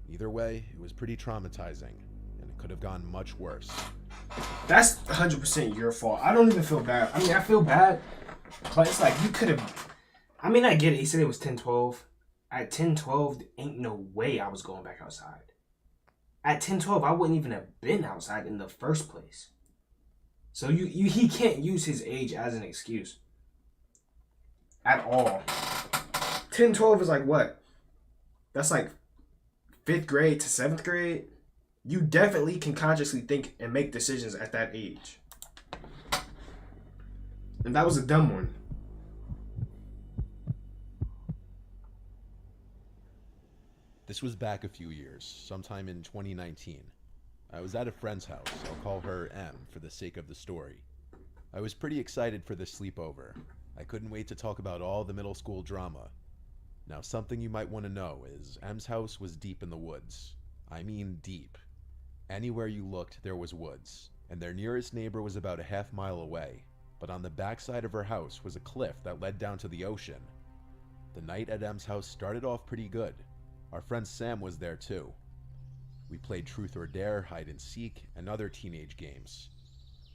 Either way, it was pretty traumatizing, and it could have gone much worse. That's 100% your fault. I don't even feel bad. I mean, I feel bad, but it's like you could have. I mean, I get it. He said it was 10:12. At 10:12, ain't no way I was going back outside. At 10:12, I wouldn't even have been outside in the first place. So he can't use his age as an excuse. At all. 10:12 is like what? That's like 5th grade to 7th grade. You definitely can consciously think and make decisions at that age. And that was a dumb one. This was back a few years, sometime in 2019. I was at a friend's house. I'll call her M for the sake of the story. I was pretty excited for this sleepover. I couldn't wait to talk about all the middle school drama. Now, something you might want to know is M's house was deep in the woods. I mean deep. Anywhere you looked, there was woods, and their nearest neighbor was about a half mile away. But on the backside of her house was a cliff that led down to the ocean. The night at M's house started off pretty good. Our friend Sam was there too. We played Truth or Dare, Hide and Seek, and other teenage games.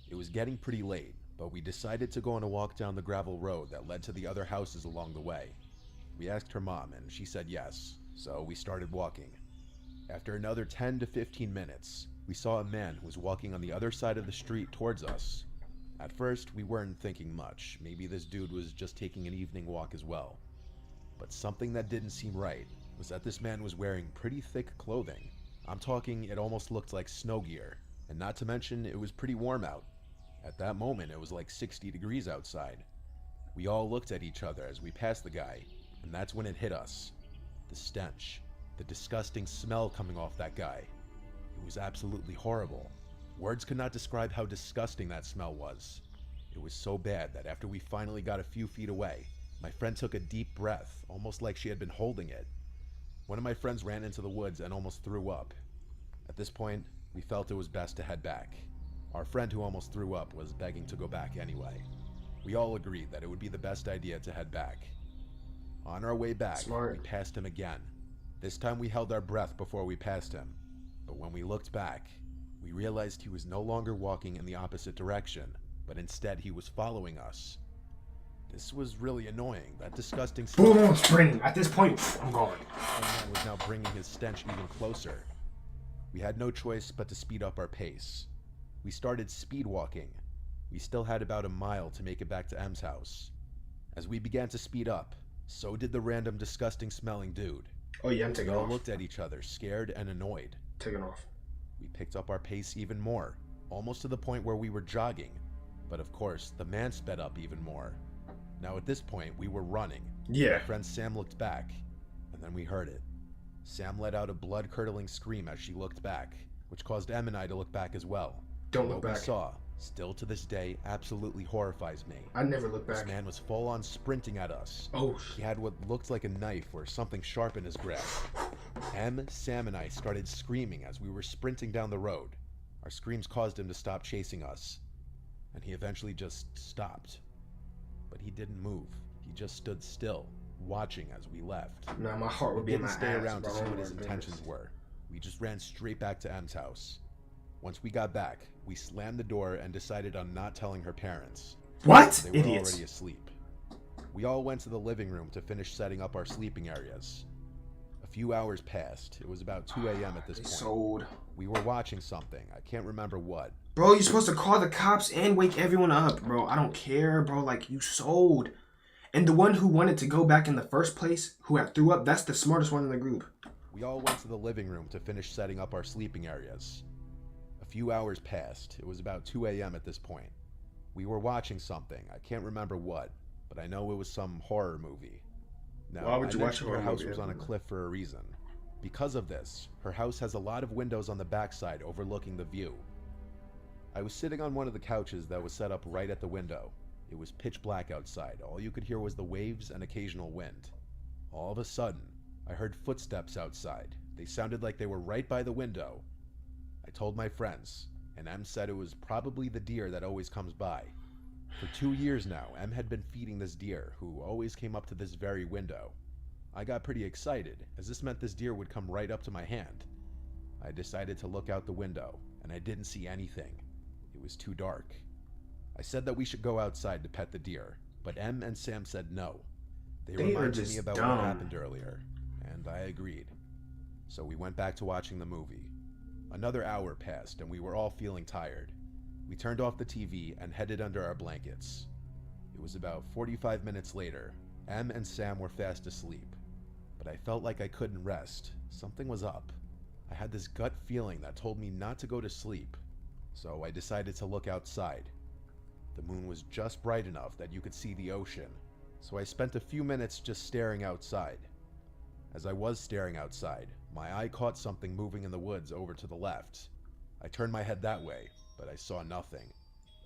It was getting pretty late, but we decided to go on a walk down the gravel road that led to the other houses along the way. We asked her mom, and she said yes, so we started walking. After another 10 to 15 minutes, we saw a man who was walking on the other side of the street towards us. At first, we weren't thinking much. Maybe this dude was just taking an evening walk as well. But something that didn't seem right was that this man was wearing pretty thick clothing. I'm talking, it almost looked like snow gear, and not to mention it was pretty warm out. At that moment, it was like 60 degrees outside. We all looked at each other as we passed the guy, and that's when it hit us. The stench, the disgusting smell coming off that guy. It was absolutely horrible. Words could not describe how disgusting that smell was. It was so bad that after we finally got a few feet away, my friend took a deep breath, almost like she had been holding it. One of my friends ran into the woods and almost threw up. At this point, we felt it was best to head back. Our friend who almost threw up was begging to go back anyway. We all agreed that it would be the best idea to head back. On our way back, we passed him again. This time we held our breath before we passed him. But when we looked back, we realized he was no longer walking in the opposite direction, but instead he was following us. This was really annoying. That disgusting Boom, I'm sprinting. At this point, I'm gone. And man was now bringing his stench even closer. We had no choice but to speed up our pace. We started speed walking. We still had about a mile to make it back to M's house. As we began to speed up, so did the random disgusting smelling dude. Oh yeah, I'm taking We all off. looked at each other, scared and annoyed. Taking off. We picked up our pace even more, almost to the point where we were jogging. But of course, the man sped up even more. Now at this point, we were running. Yeah. My friend Sam looked back, and then we heard it. Sam let out a blood-curdling scream as she looked back, which caused Em and I to look back as well. Don't What look we back. saw, still to this day, absolutely horrifies me. I never look This back. man was full-on sprinting at us. Oh. He had what looked like a knife or something sharp in his grasp. Em, Sam, and I started screaming as we were sprinting down the road. Our screams caused him to stop chasing us, and he eventually just stopped. But he didn't move. He just stood still, watching as we left. Nah, my heart would be We in my didn't stay ass, around to bro. see Oh what my his intentions goodness. were. We just ran straight back to Em's house. Once we got back, we slammed the door and decided on not telling her parents. What? They were Idiots. already asleep. We all went to the living room to finish setting up our sleeping areas. A few hours passed. It was about 2 a.m. at this point. Sold. We were watching something. I can't remember what. Bro, you're supposed to call the cops and wake everyone up, bro. I don't care, bro. Like, you sold. And the one who wanted to go back in the first place, who had threw up, that's the smartest one in the group. We all went to the living room to finish setting up our sleeping areas. A few hours passed. It was about 2 a.m. at this point. We were watching something. I can't remember what, but I know it was some horror movie. Now, Why would you I watch a mentioned her horror house movie? was on a cliff for a reason. Because of this, her house has a lot of windows on the backside overlooking the view. I was sitting on one of the couches that was set up right at the window. It was pitch black outside. All you could hear was the waves and occasional wind. All of a sudden, I heard footsteps outside. They sounded like they were right by the window. I told my friends, and Em said it was probably the deer that always comes by. For 2 years now, Em had been feeding this deer, who always came up to this very window. I got pretty excited, as this meant this deer would come right up to my hand. I decided to look out the window, and I didn't see anything. It was too dark. I said that we should go outside to pet the deer, but Em and Sam said no. They They are reminded just me about dumb. what happened earlier, and I agreed. So we went back to watching the movie. Another hour passed, and we were all feeling tired. We turned off the TV and headed under our blankets. It was about 45 minutes later. Em and Sam were fast asleep, but I felt like I couldn't rest. Something was up. I had this gut feeling that told me not to go to sleep, so I decided to look outside. The moon was just bright enough that you could see the ocean, so I spent a few minutes just staring outside. As I was staring outside, my eye caught something moving in the woods over to the left. I turned my head that way, but I saw nothing.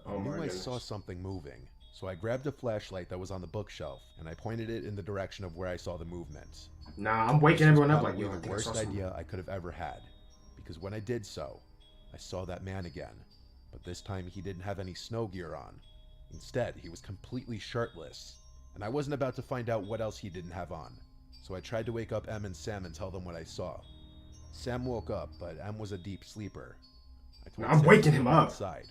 Oh I my knew I goodness. saw something moving, so I grabbed a flashlight that was on the bookshelf and I pointed it in the direction of where I saw the movement. Nah, I'm waking This was everyone up like, probably yo, I the think I saw worst something. idea I could have ever had, because when I did so, I saw that man again, but this time he didn't have any snow gear on. Instead, he was completely shirtless, and I wasn't about to find out what else he didn't have on, so I tried to wake up Em and Sam and tell them what I saw. Sam woke up, but Em was a deep sleeper. I told I'm Sam waking to him go up. outside.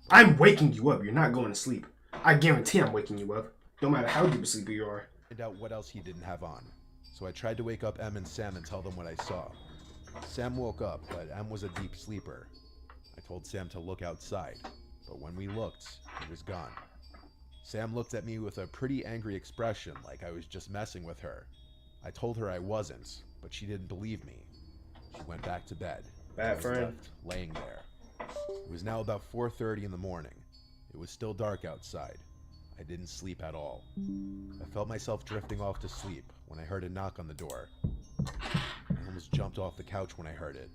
I'm waking you up. You're not going to sleep. I guarantee I'm waking you up. No matter how deep asleep you are. Find out what else he didn't have on, so I tried to wake up Em and Sam and tell them what I saw. Sam woke up, but Em was a deep sleeper. I told Sam to look outside, but when we looked, he was gone. Sam looked at me with a pretty angry expression, like I was just messing with her. I told her I wasn't, but she didn't believe me. She went back to bed. Bad I was friend. left laying there. It was now about 4:30 in the morning. It was still dark outside. I didn't sleep at all. I felt myself drifting off to sleep when I heard a knock on the door. I almost jumped off the couch when I heard it.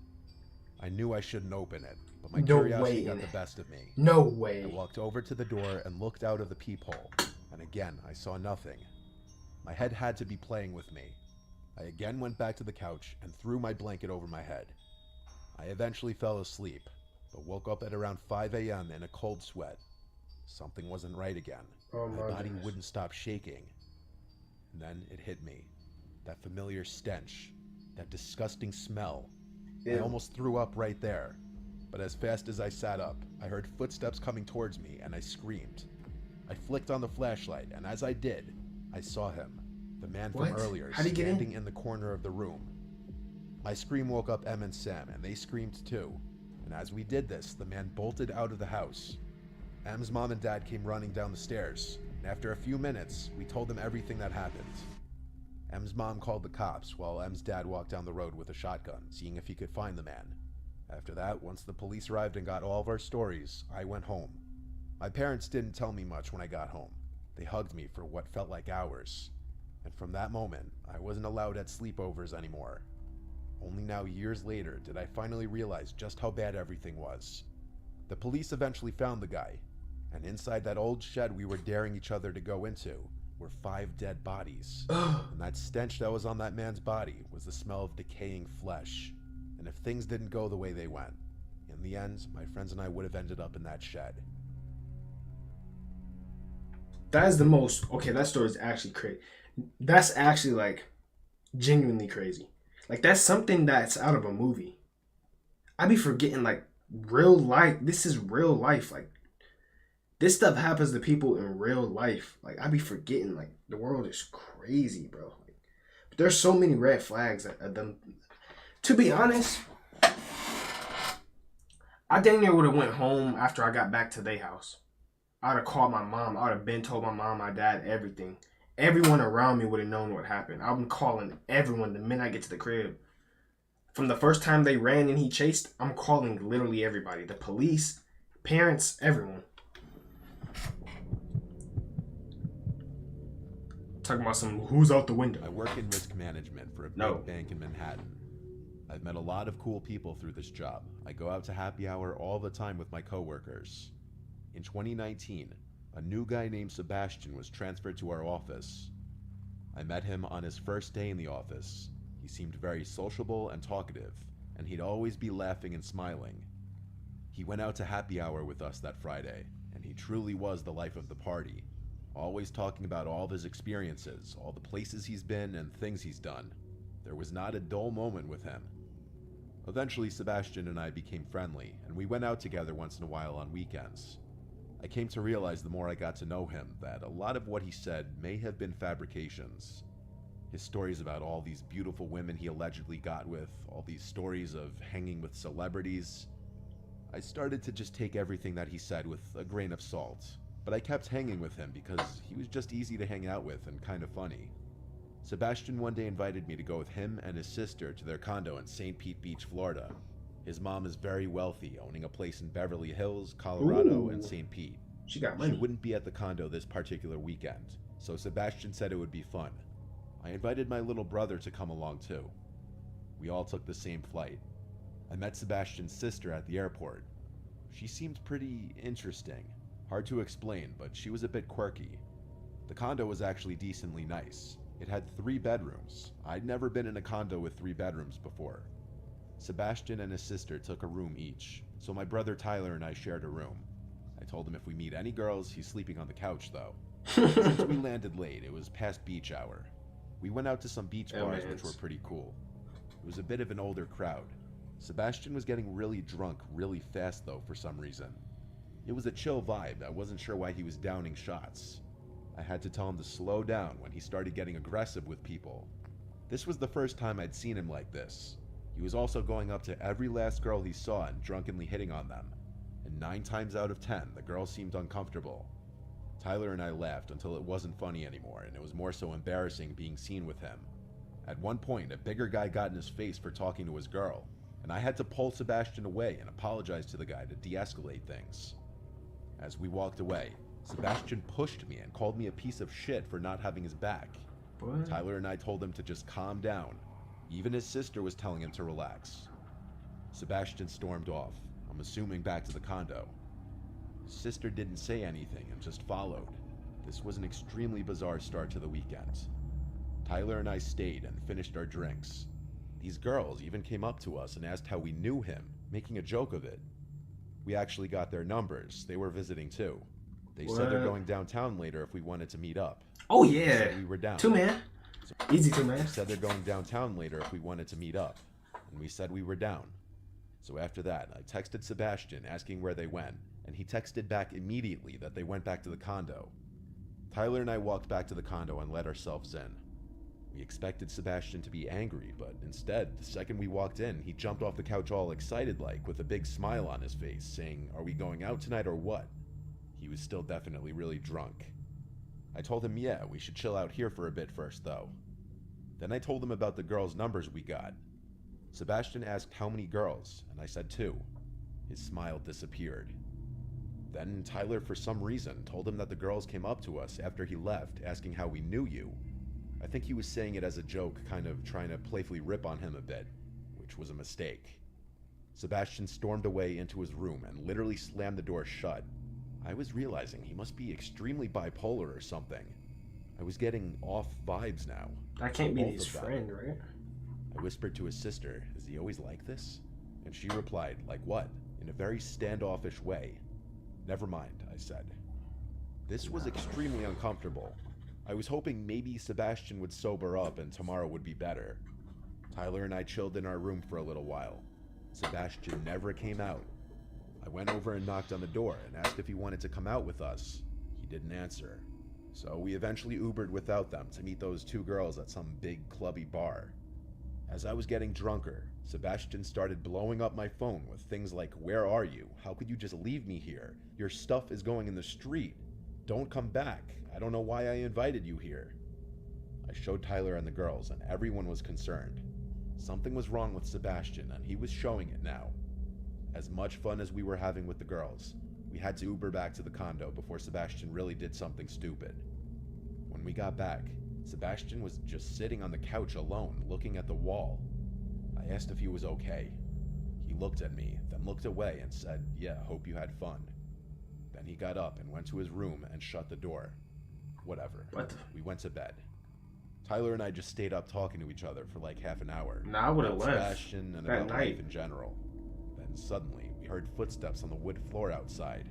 I knew I shouldn't open it, but my No curiosity way. got the best of me. No way. I walked over to the door and looked out of the peephole, and again I saw nothing. My head had to be playing with me. I again went back to the couch and threw my blanket over my head. I eventually fell asleep, but woke up at around 5 a.m. in a cold sweat. Something wasn't right again. Oh my my body goodness. wouldn't stop shaking. And then it hit me. That familiar stench. That disgusting smell. I Ew. almost threw up right there. But as fast as I sat up, I heard footsteps coming towards me and I screamed. I flicked on the flashlight, and as I did, I saw him. The man from What? earlier, How'd he get in? standing in the corner of the room. My scream woke up Em and Sam, and they screamed too. And as we did this, the man bolted out of the house. Em's mom and dad came running down the stairs, and after a few minutes, we told them everything that happened. Em's mom called the cops, while Em's dad walked down the road with a shotgun, seeing if he could find the man. After that, once the police arrived and got all of our stories, I went home. My parents didn't tell me much when I got home. They hugged me for what felt like hours. And from that moment, I wasn't allowed at sleepovers anymore. Only now, years later, did I finally realize just how bad everything was. The police eventually found the guy, and inside that old shed we were daring each other to go into were 5 dead bodies. And that stench that was on that man's body was the smell of decaying flesh. And if things didn't go the way they went, in the end, my friends and I would have ended up in that shed. That is the most, okay, that story is actually crazy. That's actually like genuinely crazy. Like that's something that's out of a movie. I be forgetting like real life. This is real life. Like this stuff happens to people in real life. Like I be forgetting like the world is crazy, bro. Like, but there's so many red flags at them. To be honest, I dang near would have went home after I got back to their house. I'd have called my mom. I would have been told my mom, my dad, everything. Everyone around me would have known what happened. I'm calling everyone the minute I get to the crib. From the first time they ran and he chased, I'm calling literally everybody. The police, parents, everyone. Talking about some who's out the window. I work in risk management for a big No. bank in Manhattan. I've met a lot of cool people through this job. I go out to happy hour all the time with my coworkers. In 2019, a new guy named Sebastian was transferred to our office. I met him on his first day in the office. He seemed very sociable and talkative, and he'd always be laughing and smiling. He went out to happy hour with us that Friday, and he truly was the life of the party, always talking about all of his experiences, all the places he's been and things he's done. There was not a dull moment with him. Eventually, Sebastian and I became friendly, and we went out together once in a while on weekends. I came to realize the more I got to know him that a lot of what he said may have been fabrications. His stories about all these beautiful women he allegedly got with, all these stories of hanging with celebrities. I started to just take everything that he said with a grain of salt, but I kept hanging with him because he was just easy to hang out with and kind of funny. Sebastian one day invited me to go with him and his sister to their condo in St. Pete Beach, Florida. His mom is very wealthy, owning a place in Beverly Hills, Colorado, Ooh. and St. Pete. She got money. She wouldn't be at the condo this particular weekend, so Sebastian said it would be fun. I invited my little brother to come along too. We all took the same flight. I met Sebastian's sister at the airport. She seemed pretty interesting. Hard to explain, but she was a bit quirky. The condo was actually decently nice. It had 3 bedrooms. I'd never been in a condo with 3 bedrooms before. Sebastian and his sister took a room each, so my brother Tyler and I shared a room. I told him if we meet any girls, he's sleeping on the couch though. Since we landed late, it was past beach hour. We went out to some beach bars which were pretty cool. It was a bit of an older crowd. Sebastian was getting really drunk really fast though for some reason. It was a chill vibe. I wasn't sure why he was downing shots. I had to tell him to slow down when he started getting aggressive with people. This was the first time I'd seen him like this. He was also going up to every last girl he saw and drunkenly hitting on them. And 9 times out of 10, the girl seemed uncomfortable. Tyler and I laughed until it wasn't funny anymore, and it was more so embarrassing being seen with him. At one point, a bigger guy got in his face for talking to his girl, and I had to pull Sebastian away and apologize to the guy to de-escalate things. As we walked away, Sebastian pushed me and called me a piece of shit for not having his back. What? Tyler and I told him to just calm down. Even his sister was telling him to relax. Sebastian stormed off, I'm assuming back to the condo. His sister didn't say anything and just followed. This was an extremely bizarre start to the weekend. Tyler and I stayed and finished our drinks. These girls even came up to us and asked how we knew him, making a joke of it. We actually got their numbers. They were visiting too. They said they're going downtown later if we wanted to meet up. Oh We yeah. said we were down. 2 man. Easy 2 man. They said they're going downtown later if we wanted to meet up. And we said we were down. So after that, I texted Sebastian asking where they went, and he texted back immediately that they went back to the condo. Tyler and I walked back to the condo and let ourselves in. We expected Sebastian to be angry, but instead, the second we walked in, he jumped off the couch all excited like, with a big smile on his face, saying, "Are we going out tonight or what?" He was still definitely really drunk. I told him, yeah, we should chill out here for a bit first, though. Then I told him about the girls' numbers we got. Sebastian asked how many girls, and I said 2. His smile disappeared. Then Tyler, for some reason, told him that the girls came up to us after he left, asking how we knew you. I think he was saying it as a joke, kind of trying to playfully rip on him a bit, which was a mistake. Sebastian stormed away into his room and literally slammed the door shut. I was realizing he must be extremely bipolar or something. I was getting off vibes now. That can't be Both his of them. friend, right? I whispered to his sister, "Is he always like this?" And she replied, "Like what?" in a very standoffish way. "Never mind," I said. This was extremely uncomfortable. I was hoping maybe Sebastian would sober up and tomorrow would be better. Tyler and I chilled in our room for a little while. Sebastian never came out. I went over and knocked on the door and asked if he wanted to come out with us. He didn't answer. So we eventually Ubered without them to meet those 2 girls at some big clubby bar. As I was getting drunker, Sebastian started blowing up my phone with things like, "Where are you? How could you just leave me here? Your stuff is going in the street. Don't come back. I don't know why I invited you here." I showed Tyler and the girls, and everyone was concerned. Something was wrong with Sebastian, and he was showing it now. As much fun as we were having with the girls, we had to Uber back to the condo before Sebastian really did something stupid. When we got back, Sebastian was just sitting on the couch alone, looking at the wall. I asked if he was okay. He looked at me, then looked away and said, "Yeah, hope you had fun." Then he got up and went to his room and shut the door. Whatever. What? We went to bed. Tyler and I just stayed up talking to each other for like half an hour. Nah, I would've About left Sebastian and that about night. life in general. Then suddenly, we heard footsteps on the wood floor outside.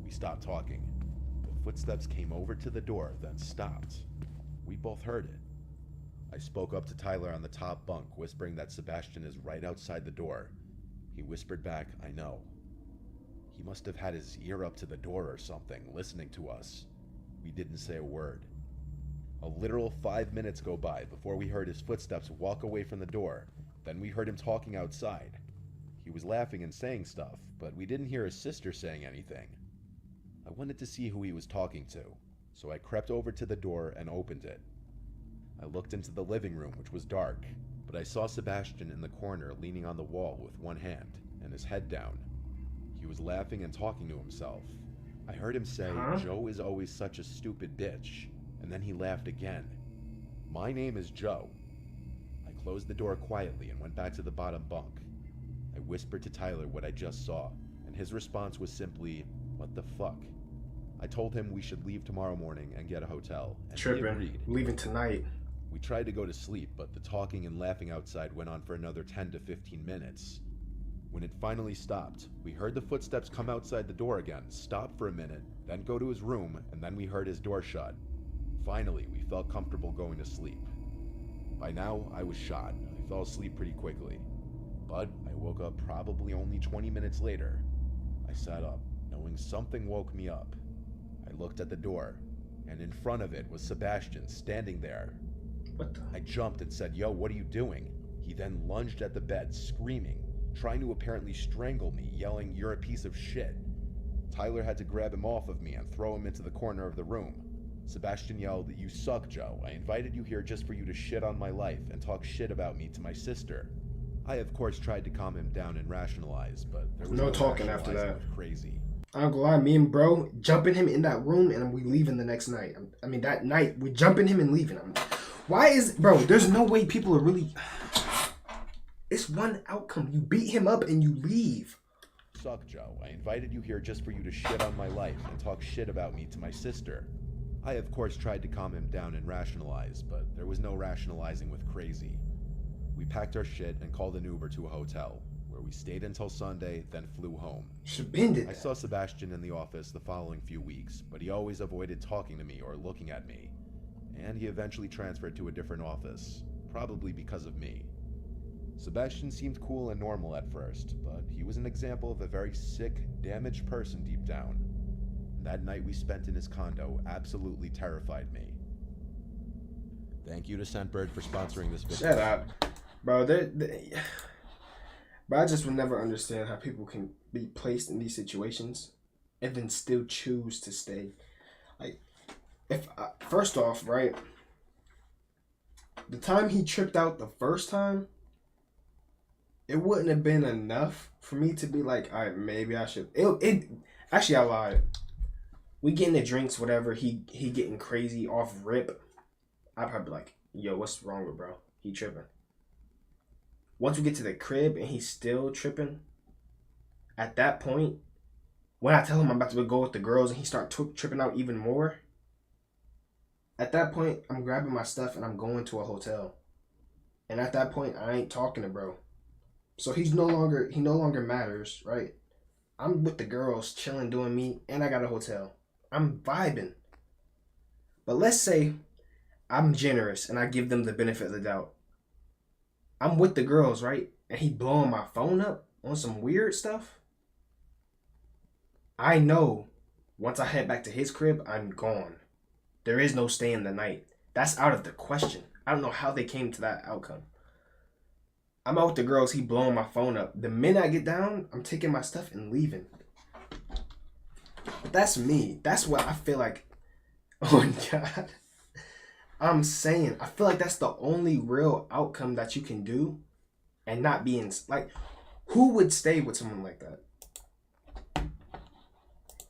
We stopped talking. The footsteps came over to the door, then stopped. We both heard it. I spoke up to Tyler on the top bunk, whispering that Sebastian is right outside the door. He whispered back, "I know." He must have had his ear up to the door or something, listening to us. We didn't say a word. A literal 5 minutes go by before we heard his footsteps walk away from the door. Then we heard him talking outside. He was laughing and saying stuff, but we didn't hear his sister saying anything. I wanted to see who he was talking to, so I crept over to the door and opened it. I looked into the living room, which was dark, but I saw Sebastian in the corner leaning on the wall with one hand and his head down. He was laughing and talking to himself. I heard him say, "Joe is always such a stupid bitch," and then he laughed again. "My name is Joe." I closed the door quietly and went back to the bottom bunk. I whispered to Tyler what I just saw, and his response was simply, "What the fuck?" I told him we should leave tomorrow morning and get a hotel, and he Tripping. agreed. Leaving tonight. We tried to go to sleep, but the talking and laughing outside went on for another 10 to 15 minutes. When it finally stopped, we heard the footsteps come outside the door again, stop for a minute, then go to his room, and then we heard his door shut. Finally, we felt comfortable going to sleep. By now, I was shot. I fell asleep pretty quickly. But I woke up probably only 20 minutes later. I sat up, knowing something woke me up. I looked at the door, and in front of it was Sebastian standing there. What the? I jumped and said, "Yo, what are you doing?" He then lunged at the bed, screaming, trying to apparently strangle me, yelling, "You're a piece of shit." Tyler had to grab him off of me and throw him into the corner of the room. Sebastian yelled, "You suck, Joe. I invited you here just for you to shit on my life and talk shit about me to my sister." I, of course, tried to calm him down and rationalize, but there was No talking after rationalizing that. with crazy. I'm gonna lie, me and bro jumping him in that room and we leaving the next night. I mean, that night we jumping him and leaving him. Why is, bro, there's no way people are really, it's one outcome. You beat him up and you leave. Suck, Joe. I invited you here just for you to shit on my life and talk shit about me to my sister. I, of course, tried to calm him down and rationalize, but there was no rationalizing with crazy. We packed our shit and called an Uber to a hotel, where we stayed until Sunday, then flew home. I saw Sebastian in the office the following few weeks, but he always avoided talking to me or looking at me, and he eventually transferred to a different office, probably because of me. Sebastian seemed cool and normal at first, but he was an example of a very sick, damaged person deep down. That night we spent in his condo absolutely terrified me. Thank you to Scentbird for sponsoring this video. Shut up. Bro, but I just would never understand how people can be placed in these situations and then still choose to stay. Like, first off, right, the time he tripped out the first time, it wouldn't have been enough for me to be like, all right, maybe I should. Actually, I lied. We getting the drinks, whatever. He getting crazy off rip. I'd probably be like, yo, what's wrong with bro? He tripping. Once we get to the crib and he's still tripping, at that point, when I tell him I'm about to go with the girls and he start tripping out even more, at that point, I'm grabbing my stuff and I'm going to a hotel. And at that point, I ain't talking to bro. So he no longer matters, right? I'm with the girls, chilling, doing me, and I got a hotel. I'm vibing. But let's say I'm generous and I give them the benefit of the doubt. I'm with the girls, right? And he blowing my phone up on some weird stuff. I know once I head back to his crib, I'm gone. There is no staying the night. That's out of the question. I don't know how they came to that outcome. I'm out with the girls, he blowing my phone up. The minute I get down, I'm taking my stuff and leaving. But that's me. That's what I feel like. Oh my God. I'm saying, I feel like that's the only real outcome that you can do and not being like, who would stay with someone like that?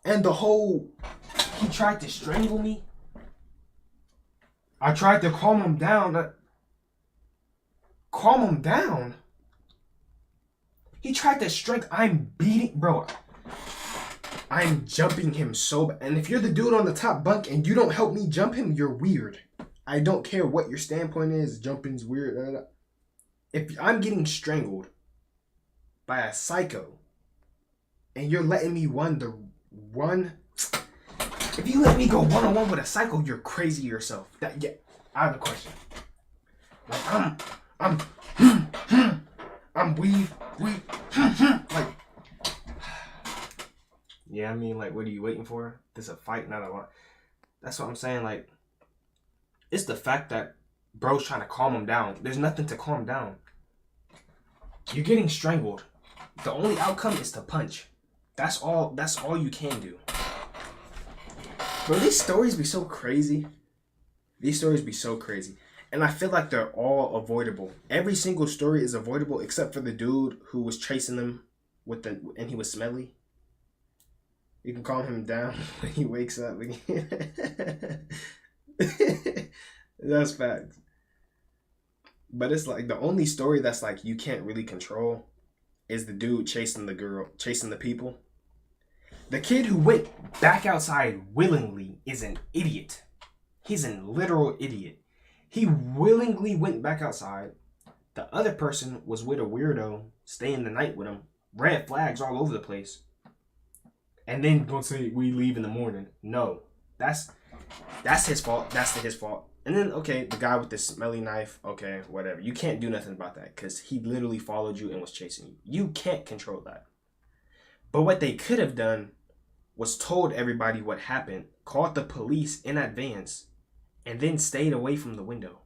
And the whole, he tried to strangle me. I tried to calm him down. Calm him down? He tried to strangle. I'm beating, bro. I'm jumping him so bad. And if you're the dude on the top bunk and you don't help me jump him, you're weird. I don't care what your standpoint is. Jumping's weird. If I'm getting strangled by a psycho and you're letting me if you let me go one-on-one with a psycho, you're crazy yourself. Yeah, I have a question. Like, I'm weave, like, yeah, I mean, like, what are you waiting for? This is a fight, not a lot. That's what I'm saying, like, it's the fact that bro's trying to calm him down. There's nothing to calm down. You're getting strangled. The only outcome is to punch. That's all you can do. Bro, these stories be so crazy. These stories be so crazy. And I feel like they're all avoidable. Every single story is avoidable except for the dude who was chasing them and he was smelly. You can calm him down when he wakes up again. That's facts. But it's like the only story that's like you can't really control is the dude chasing the girl, chasing the people. The kid who went back outside willingly is an idiot. He's a literal idiot. He willingly went back outside. The other person was with a weirdo, staying the night with him. Red flags all over the place. And then gonna say we leave in the morning. No. That's his fault. That's his fault. And then, okay, the guy with the smelly knife, okay, whatever. You can't do nothing about that because he literally followed you and was chasing you. You can't control that. But what they could have done was told everybody what happened, called the police in advance, and then stayed away from the window.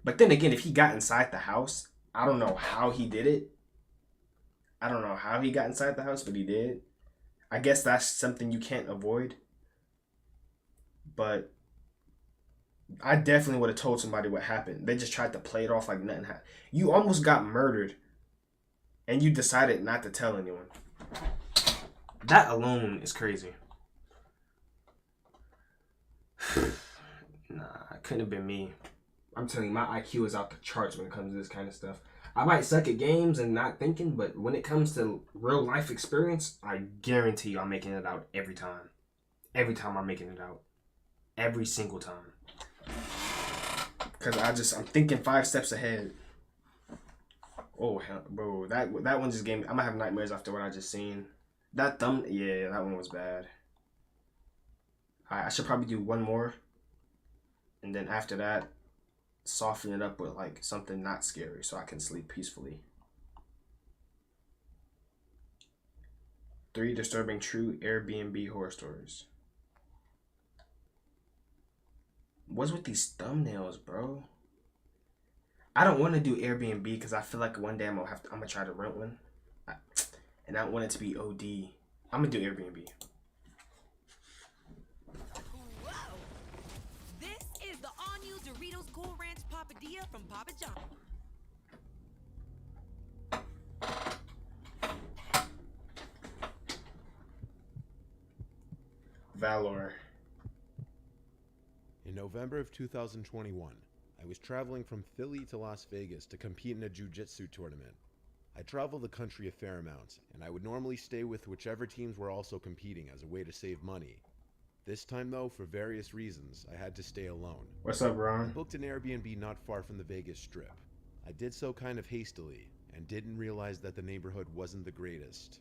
But then again, if he got inside the house, I don't know how he did it. I don't know how he got inside the house, but he did. I guess that's something you can't avoid. But I definitely would have told somebody what happened. They just tried to play it off like nothing happened. You almost got murdered, and you decided not to tell anyone. That alone is crazy. Nah, it couldn't have been me. I'm telling you, my IQ is out the charts when it comes to this kind of stuff. I might suck at games and not thinking, but when it comes to real life experience, I guarantee you I'm making it out every time. Every time I'm making it out. Every single time. Cause I'm thinking 5 steps ahead. Oh hell, bro, that one just gave me. I'm gonna have nightmares after what I just seen. That one was bad. Alright, I should probably do one more, and then after that, soften it up with like something not scary so I can sleep peacefully. 3 disturbing true Airbnb horror stories. What's with these thumbnails, bro? I don't want to do Airbnb because I feel like one day I'm gonna try to rent one, and I don't want it to be OD. I'm gonna do Airbnb. Whoa! This is the all-new Doritos Cool Ranch Papadilla from Papa John. Valor. In November of 2021, I was traveling from Philly to Las Vegas to compete in a jiu-jitsu tournament. I traveled the country a fair amount, and I would normally stay with whichever teams were also competing as a way to save money. This time though, for various reasons, I had to stay alone. What's up, Ron? I booked an Airbnb not far from the Vegas Strip. I did so kind of hastily, and didn't realize that the neighborhood wasn't the greatest.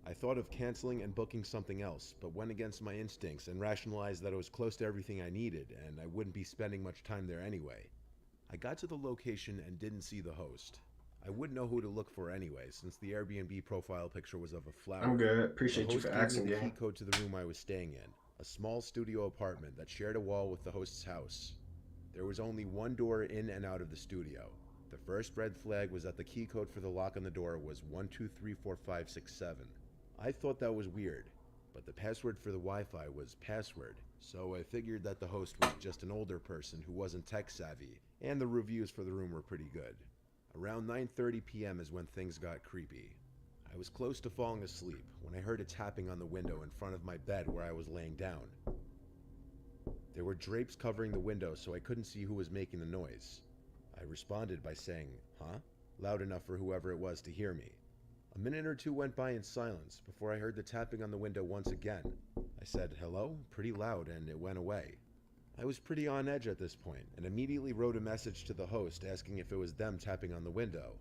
I thought of canceling and booking something else, but went against my instincts and rationalized that it was close to everything I needed, and I wouldn't be spending much time there anyway. I got to the location and didn't see the host. I wouldn't know who to look for anyway, since the Airbnb profile picture was of a flower. I'm good. Appreciate you for asking, me the gang. key code to the room I was staying in, a small studio apartment that shared a wall with the host's house. There was only one door in and out of the studio. The first red flag was that the key code for the lock on the door was 12345667. I thought that was weird, but the password for the Wi-Fi was password, so I figured that the host was just an older person who wasn't tech savvy, and the reviews for the room were pretty good. Around 9:30 p.m. is when things got creepy. I was close to falling asleep when I heard a tapping on the window in front of my bed where I was laying down. There were drapes covering the window, so I couldn't see who was making the noise. I responded by saying, "Huh?" loud enough for whoever it was to hear me. A minute or two went by in silence before I heard the tapping on the window once again. I said, "Hello?" pretty loud, and it went away. I was pretty on edge at this point, and immediately wrote a message to the host asking if it was them tapping on the window.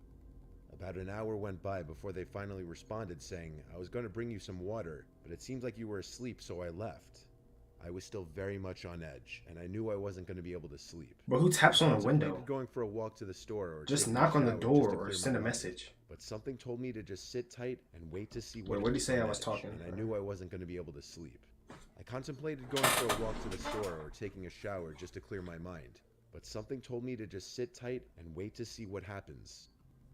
About an hour went by before they finally responded saying, "I was going to bring you some water, but it seems like you were asleep, so I left." I was still very much on edge, and I knew I wasn't going to be able to sleep. But who taps on a I window? contemplated going for a walk to the store or Just taking a knock on the shower door just to or clear send my a mind. message. But something told me to just sit tight and wait to see Wait, what what did he say I on was edge, talking? And I knew I wasn't going to be able to sleep. I contemplated going for a walk to the store or taking a shower just to clear my mind. But something told me to just sit tight and wait to see what happens.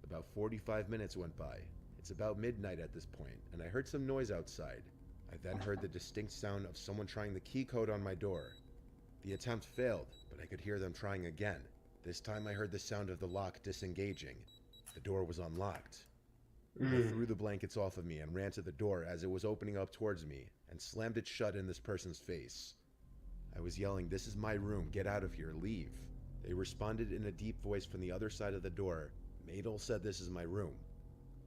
About 45 minutes went by. It's about midnight at this point, and I heard some noise outside. I then heard the distinct sound of someone trying the key code on my door. The attempt failed, but I could hear them trying again. This time I heard the sound of the lock disengaging. The door was unlocked. I threw the blankets off of me and ran to the door as it was opening up towards me and slammed it shut in this person's face. I was yelling, "This is my room, get out of here, leave." They responded in a deep voice from the other side of the door. Madel said this is my room.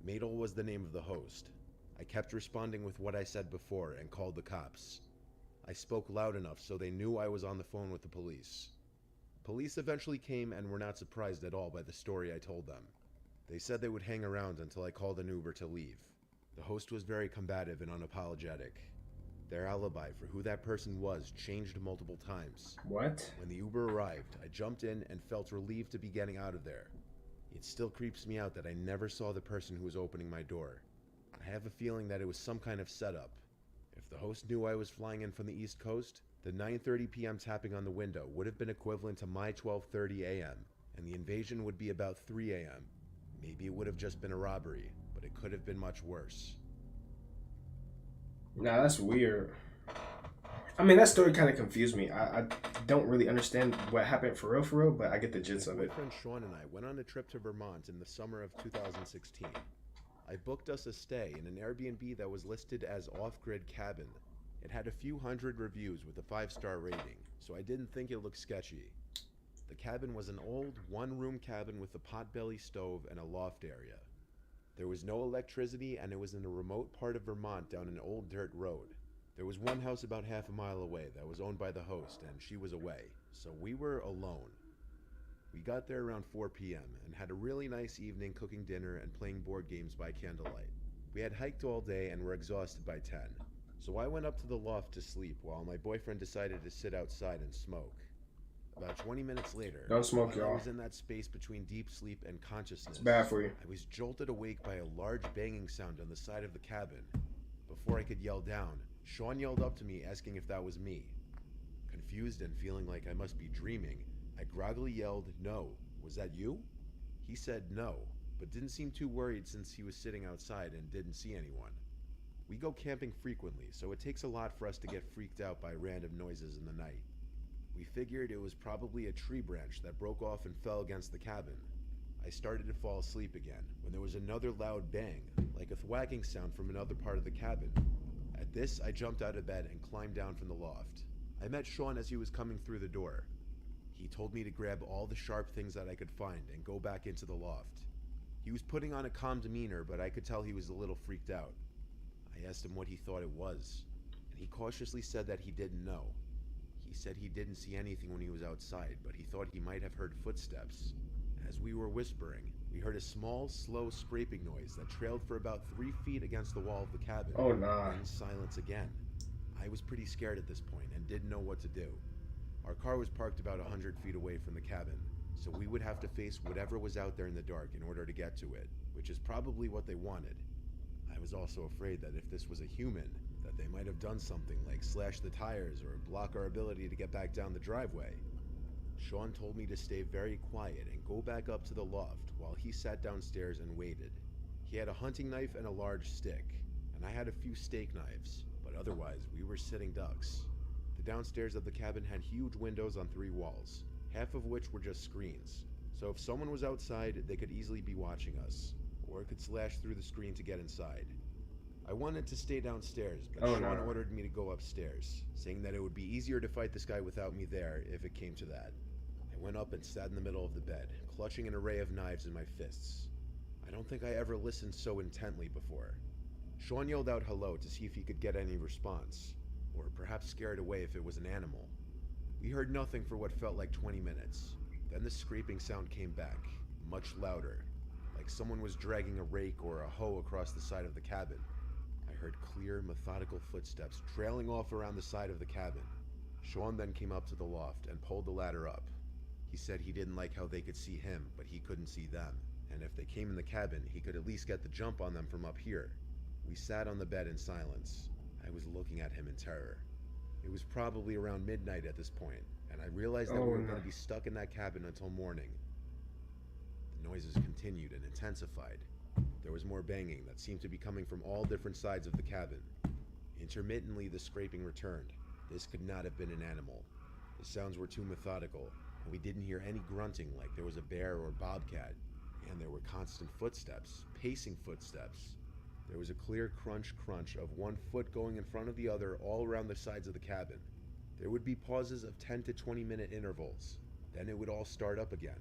Madel was the name of the host. I kept responding with what I said before and called the cops. I spoke loud enough so they knew I was on the phone with the police. Police eventually came and were not surprised at all by the story I told them. They said they would hang around until I called an Uber to leave. The host was very combative and unapologetic. Their alibi for who that person was changed multiple times. What? When the Uber arrived, I jumped in and felt relieved to be getting out of there. It still creeps me out that I never saw the person who was opening my door. I have a feeling that it was some kind of setup. If the host knew I was flying in from the East Coast, the 9:30 p.m. tapping on the window would have been equivalent to my 12:30 a.m., and the invasion would be about 3 a.m. Maybe it would have just been a robbery, but it could have been much worse. Nah, that's weird. I mean, that story kind of confused me. I don't really understand what happened for real, but I get the gist of My it. friend Sean and I went on a trip to Vermont in the summer of 2016. I booked us a stay in an Airbnb that was listed as off-grid cabin. It had a few hundred reviews with a 5-star rating, so I didn't think it looked sketchy. The cabin was an old one-room cabin with a potbelly stove and a loft area. There was no electricity, and it was in a remote part of Vermont down an old dirt road. There was one house about half a mile away that was owned by the host, and she was away, so we were alone. We got there around 4 p.m. and had a really nice evening cooking dinner and playing board games by candlelight. We had hiked all day and were exhausted by 10, so I went up to the loft to sleep while my boyfriend decided to sit outside and smoke. About 20 minutes later, Don't smoke, while I y'all. was in that space between deep sleep and consciousness, It's bad for you. I was jolted awake by a large banging sound on the side of the cabin. Before I could yell down, Sean yelled up to me asking if that was me. Confused and feeling like I must be dreaming, I groggily yelled, "No, was that you?" He said no, but didn't seem too worried since he was sitting outside and didn't see anyone. We go camping frequently, so it takes a lot for us to get freaked out by random noises in the night. We figured it was probably a tree branch that broke off and fell against the cabin. I started to fall asleep again when there was another loud bang, like a thwacking sound from another part of the cabin. At this, I jumped out of bed and climbed down from the loft. I met Sean as he was coming through the door. He told me to grab all the sharp things that I could find and go back into the loft. He was putting on a calm demeanor, but I could tell he was a little freaked out. I asked him what he thought it was, and he cautiously said that he didn't know. He said he didn't see anything when he was outside, but he thought he might have heard footsteps. As we were whispering, we heard a small, slow scraping noise that trailed for about 3 feet against the wall of the cabin. Oh, nah. Then silence again. I was pretty scared at this point and didn't know what to do. Our car was parked about 100 feet away from the cabin, so we would have to face whatever was out there in the dark in order to get to it, which is probably what they wanted. I was also afraid that if this was a human, that they might have done something like slash the tires or block our ability to get back down the driveway. Sean told me to stay very quiet and go back up to the loft while he sat downstairs and waited. He had a hunting knife and a large stick, and I had a few steak knives, but otherwise we were sitting ducks. The downstairs of the cabin had huge windows on 3 walls, half of which were just screens, so if someone was outside, they could easily be watching us, or could slash through the screen to get inside. I wanted to stay downstairs, but Sean ordered me to go upstairs, saying that it would be easier to fight this guy without me there if it came to that. I went up and sat in the middle of the bed, clutching an array of knives in my fists. I don't think I ever listened so intently before. Sean yelled out hello to see if he could get any response, or perhaps scare it away if it was an animal. We heard nothing for what felt like 20 minutes. Then the scraping sound came back, much louder, like someone was dragging a rake or a hoe across the side of the cabin. I heard clear, methodical footsteps trailing off around the side of the cabin. Sean then came up to the loft and pulled the ladder up. He said he didn't like how they could see him, but he couldn't see them, and if they came in the cabin, he could at least get the jump on them from up here. We sat on the bed in silence. I was looking at him in terror. It was probably around midnight at this point, and I realized that we were going to be stuck in that cabin until morning. The noises continued and intensified. There was more banging that seemed to be coming from all different sides of the cabin. Intermittently, the scraping returned. This could not have been an animal. The sounds were too methodical, and we didn't hear any grunting like there was a bear or bobcat, and there were constant footsteps, pacing footsteps. There was a clear crunch of one foot going in front of the other all around the sides of the cabin. There would be pauses of 10 to 20 minute intervals. Then it would all start up again.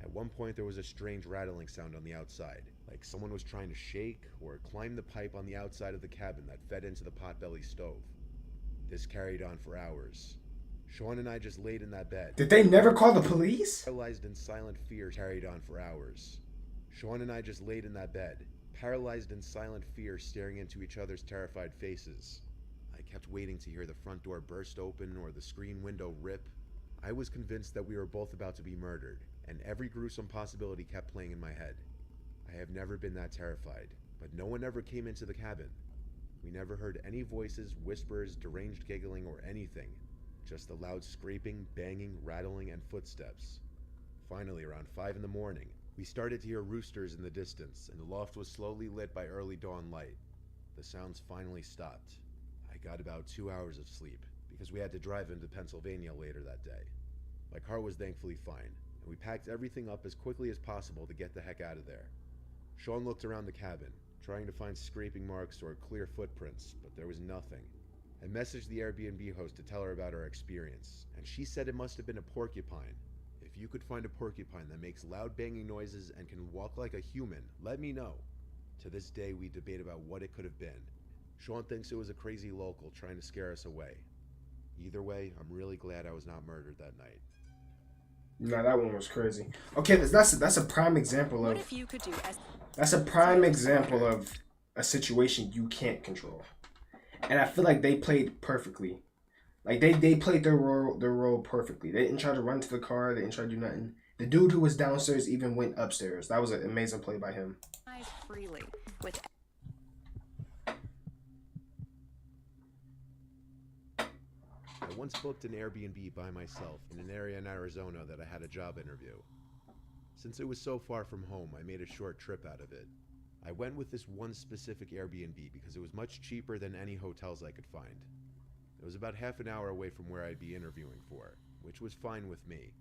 At one point there was a strange rattling sound on the outside, like someone was trying to shake or climb the pipe on the outside of the cabin that fed into the potbelly stove. This carried on for hours. Sean and I just laid in that bed. Did they never call the police? Paralyzed in silent fear carried on for hours. Sean and I just laid in that bed, paralyzed in silent fear, staring into each other's terrified faces. I kept waiting to hear the front door burst open or the screen window rip. I was convinced that we were both about to be murdered, and every gruesome possibility kept playing in my head. I have never been that terrified, but no one ever came into the cabin. We never heard any voices, whispers, deranged giggling, or anything. Just the loud scraping, banging, rattling, and footsteps. Finally, around 5 in the morning, we started to hear roosters in the distance, and the loft was slowly lit by early dawn light. The sounds finally stopped. I got about 2 hours of sleep, because we had to drive into Pennsylvania later that day. My car was thankfully fine, and we packed everything up as quickly as possible to get the heck out of there. Sean looked around the cabin, trying to find scraping marks or clear footprints, but there was nothing. I messaged the Airbnb host to tell her about our experience, and she said it must have been a porcupine. If you could find a porcupine that makes loud banging noises and can walk like a human, let me know. To this day, we debate about what it could have been. Sean thinks it was a crazy local trying to scare us away. Either way, I'm really glad I was not murdered that night. No, that one was crazy. Okay, that's a prime example What of if you could do as that's a prime example of a situation you can't control. And I feel like they played perfectly. Like they played their role perfectly. They didn't try to run to the car. They didn't try to do nothing. The dude who was downstairs even went upstairs. That was an amazing play by him. freely with I once booked an Airbnb by myself in an area in Arizona that I had a job interview. Since it was so far from home, I made a short trip out of it. I went with this one specific Airbnb because it was much cheaper than any hotels I could find. It was about half an hour away from where I'd be interviewing for, which was fine with me.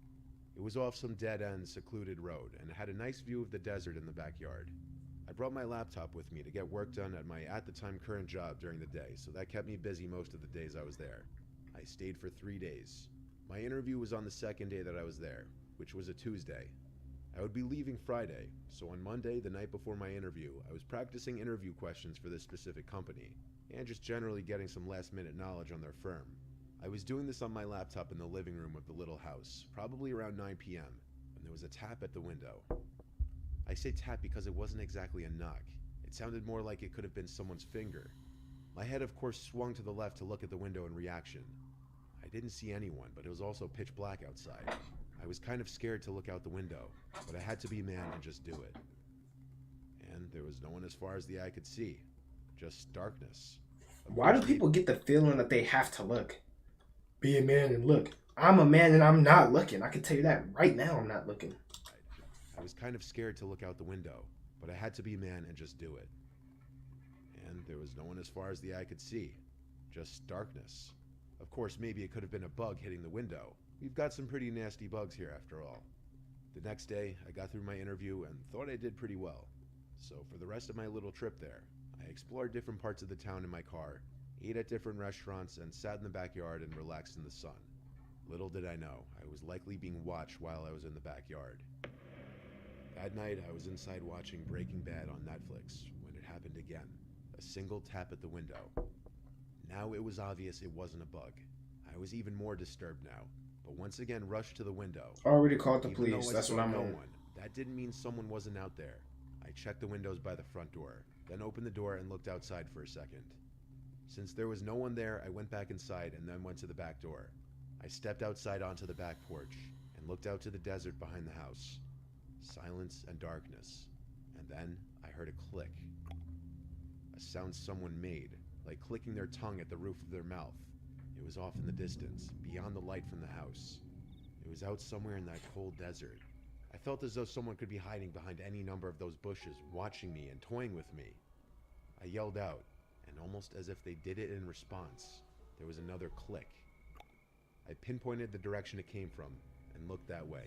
It was off some dead-end, secluded road, and it had a nice view of the desert in the backyard. I brought my laptop with me to get work done at my at-the-time current job during the day, so that kept me busy most of the days I was there. I stayed for 3 days. My interview was on the second day that I was there, which was a Tuesday. I would be leaving Friday, so on Monday, the night before my interview, I was practicing interview questions for this specific company, and just generally getting some last-minute knowledge on their firm. I was doing this on my laptop in the living room of the little house, probably around 9 p.m., when there was a tap at the window. I say tap because it wasn't exactly a knock. It sounded more like it could have been someone's finger. My head, of course, swung to the left to look at the window in reaction. I didn't see anyone, but it was also pitch black outside. I was kind of scared to look out the window, but I had to be a man and just do it. And there was no one as far as the eye could see. Just darkness. Why do people get the feeling that they have to look? Be a man and look. I'm a man and I'm not looking. I can tell you that right now I'm not looking. I was kind of scared to look out the window, but I had to be a man and just do it. And there was no one as far as the eye could see. Just darkness. Of course, maybe it could have been a bug hitting the window. We've got some pretty nasty bugs here after all. The next day, I got through my interview and thought I did pretty well. So for the rest of my little trip there, I explored different parts of the town in my car, ate at different restaurants, and sat in the backyard and relaxed in the sun. Little did I know, I was likely being watched while I was in the backyard. That night, I was inside watching Breaking Bad on Netflix when it happened again. A single tap at the window. Now it was obvious it wasn't a bug. I was even more disturbed now, but once again rushed to the window. Already called the Even though police. I That's saw what I'm no on. one, that didn't mean someone wasn't out there. I checked the windows by the front door, then opened the door and looked outside for a second. Since there was no one there, I went back inside and then went to the back door. I stepped outside onto the back porch and looked out to the desert behind the house. Silence and darkness. And then I heard a click. A sound someone made, like clicking their tongue at the roof of their mouth. It was off in the distance, beyond the light from the house. It was out somewhere in that cold desert. I felt as though someone could be hiding behind any number of those bushes, watching me and toying with me. I yelled out, and almost as if they did it in response, there was another click. I pinpointed the direction it came from, and looked that way.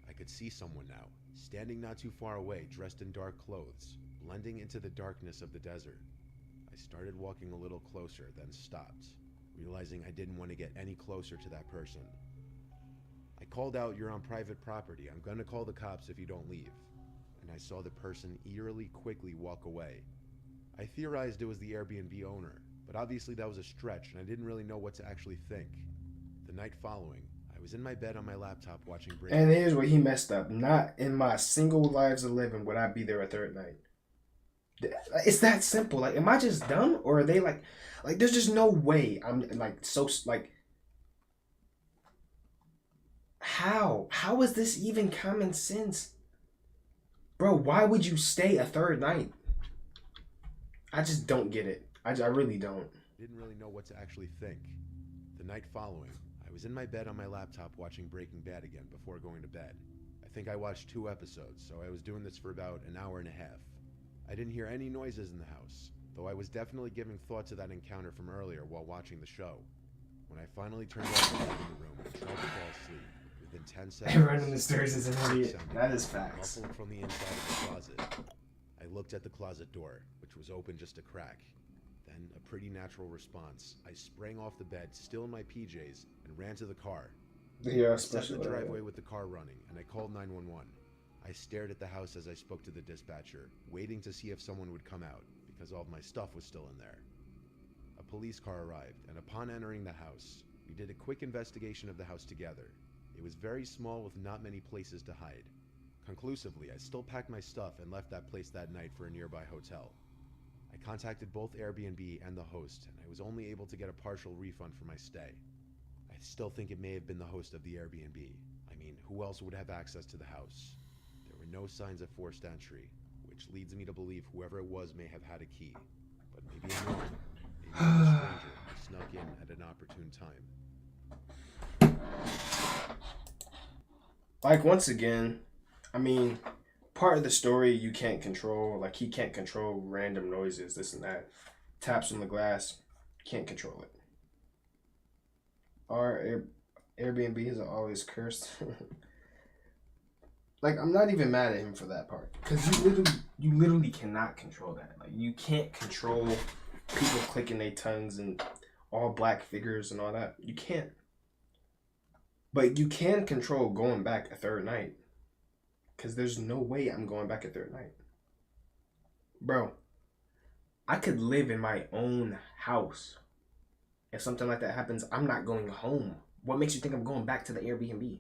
I could see someone now, standing not too far away, dressed in dark clothes, blending into the darkness of the desert. I started walking a little closer, then stopped, realizing I didn't want to get any closer to that person. I called out, "You're on private property. I'm gonna call the cops if you don't leave." And I saw the person eerily quickly walk away. I theorized it was the Airbnb owner, but obviously that was a stretch and I didn't really know what to actually think. The night following, I was in my bed on my laptop watching Breaking And Bad. here's where he messed up. Not in my single lives of living would I be there a third night. It's that simple. Like, am I just dumb, or are they like there's just no way I'm like so like. How is this even common sense, bro? Why would you stay a third night? I just don't get it. I really don't. Didn't really know what to actually think. The night following, I was in my bed on my laptop watching Breaking Bad again before going to bed. I think I watched 2 episodes, so I was doing this for about an hour and a half. I didn't hear any noises in the house, though I was definitely giving thought to that encounter from earlier while watching the show. When I finally turned off the light in the room and tried to fall asleep, within 10 seconds... Everyone in the stairs is an idiot. sounded That is facts. muffled from the inside of the closet. I looked at the closet door, which was open just a crack. Then, a pretty natural response, I sprang off the bed, still in my PJs, and ran to the car. Yeah, I sat in especially the that. driveway with the car running, and I called 911. I stared at the house as I spoke to the dispatcher, waiting to see if someone would come out, because all of my stuff was still in there. A police car arrived, and upon entering the house, we did a quick investigation of the house together. It was very small with not many places to hide. Conclusively, I still packed my stuff and left that place that night for a nearby hotel. I contacted both Airbnb and the host, and I was only able to get a partial refund for my stay. I still think it may have been the host of the Airbnb. I mean, who else would have access to the house? There were no signs of forced entry, which leads me to believe whoever it was may have had a key. But maybe a normal, maybe a stranger who snuck in at an opportune time. Like, once again, I mean, part of the story you can't control. Like, he can't control random noises, this and that. Taps on the glass, can't control it. Our Airbnbs are always cursed. Like, I'm not even mad at him for that part, because you literally cannot control that. Like, you can't control people clicking their tongues and all black figures and all that. You can't. But you can control going back a third night, because there's no way I'm going back a third night. Bro, I could live in my own house. If something like that happens, I'm not going home. What makes you think I'm going back to the Airbnb?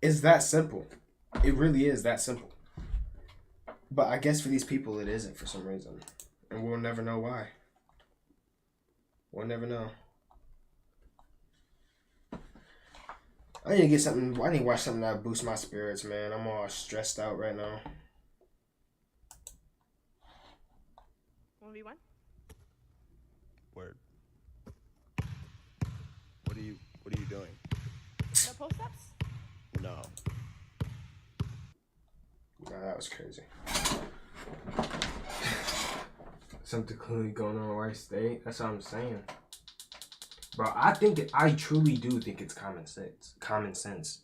It's that simple. It really is that simple. But I guess for these people, it isn't for some reason. And we'll never know why. We'll never know. I need to get something. I need to watch something that boosts my spirits, man. I'm all stressed out right now. 1v1? Word. What are you doing? No post-ups? No. Nah, that was crazy. Something clearly going on in White State. That's what I'm saying. Bro, I truly do think it's common sense. Common sense.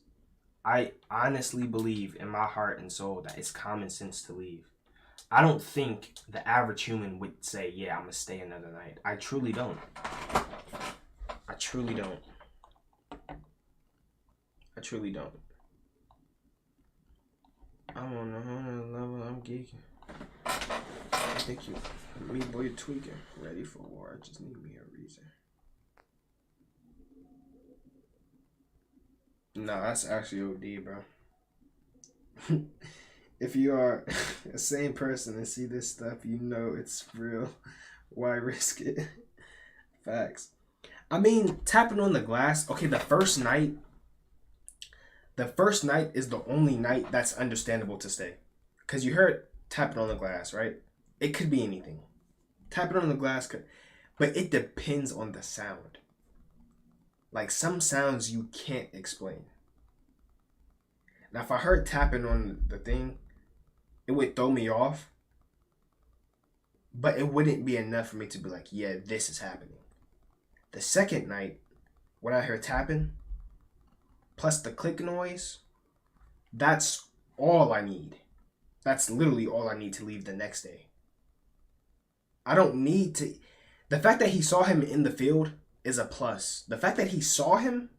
I honestly believe in my heart and soul that it's common sense to leave. I don't think the average human would say, yeah, I'm going to stay another night. I truly don't. I truly don't. I truly don't. I'm on another level. I'm geeking. Thank you. Me, boy, you're tweaking. Ready for war. I just need me a reason. No, that's actually OD, bro. If you are a sane person and see this stuff, you know it's real. Why risk it? Facts. I mean, tapping on the glass. Okay, the first night is the only night that's understandable to stay. Because you heard tapping on the glass, right? It could be anything. Tapping on the glass could, but it depends on the sound. Like, some sounds you can't explain. Now, if I heard tapping on the thing, it would throw me off. But it wouldn't be enough for me to be like, yeah, this is happening. The second night, when I heard tapping, plus the click noise, that's all I need. That's literally all I need to leave the next day. I don't need to. The fact that he saw him in the field is a plus. The fact that he saw him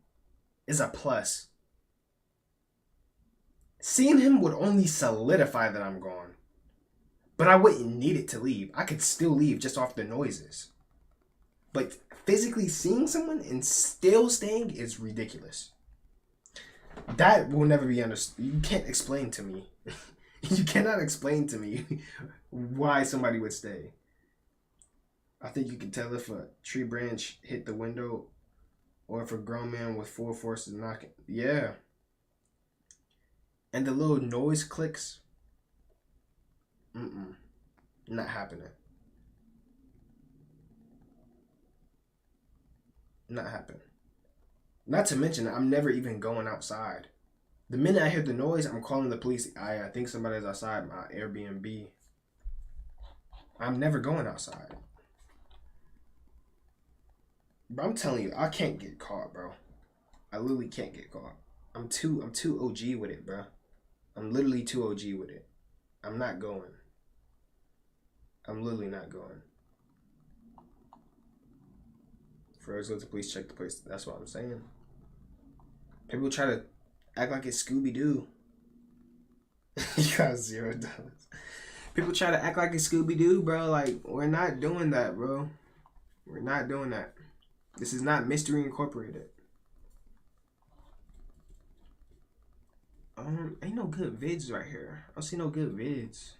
is a plus. Seeing him would only solidify that I'm gone. But I wouldn't need it to leave. I could still leave just off the noises. But physically seeing someone and still staying is ridiculous. That will never be understood. You can't explain to me. You cannot explain to me why somebody would stay. I think you can tell if a tree branch hit the window or if a grown man with full force is knocking. Yeah. And the little noise clicks. Not happening. Not happening. Not to mention, I'm never even going outside. The minute I hear the noise, I'm calling the police. I think somebody's outside my Airbnb. I'm never going outside. But I'm telling you, I can't get caught, bro. I literally can't get caught. I'm too OG with it, bro. I'm literally too OG with it. I'm not going. I'm literally not going. First, go to police, check the place. That's what I'm saying. People try to act like it's Scooby-Doo. You got $0. People try to act like it's Scooby-Doo, bro. Like, we're not doing that, bro. We're not doing that. This is not Mystery Incorporated. Ain't no good vids right here. I don't see no good vids.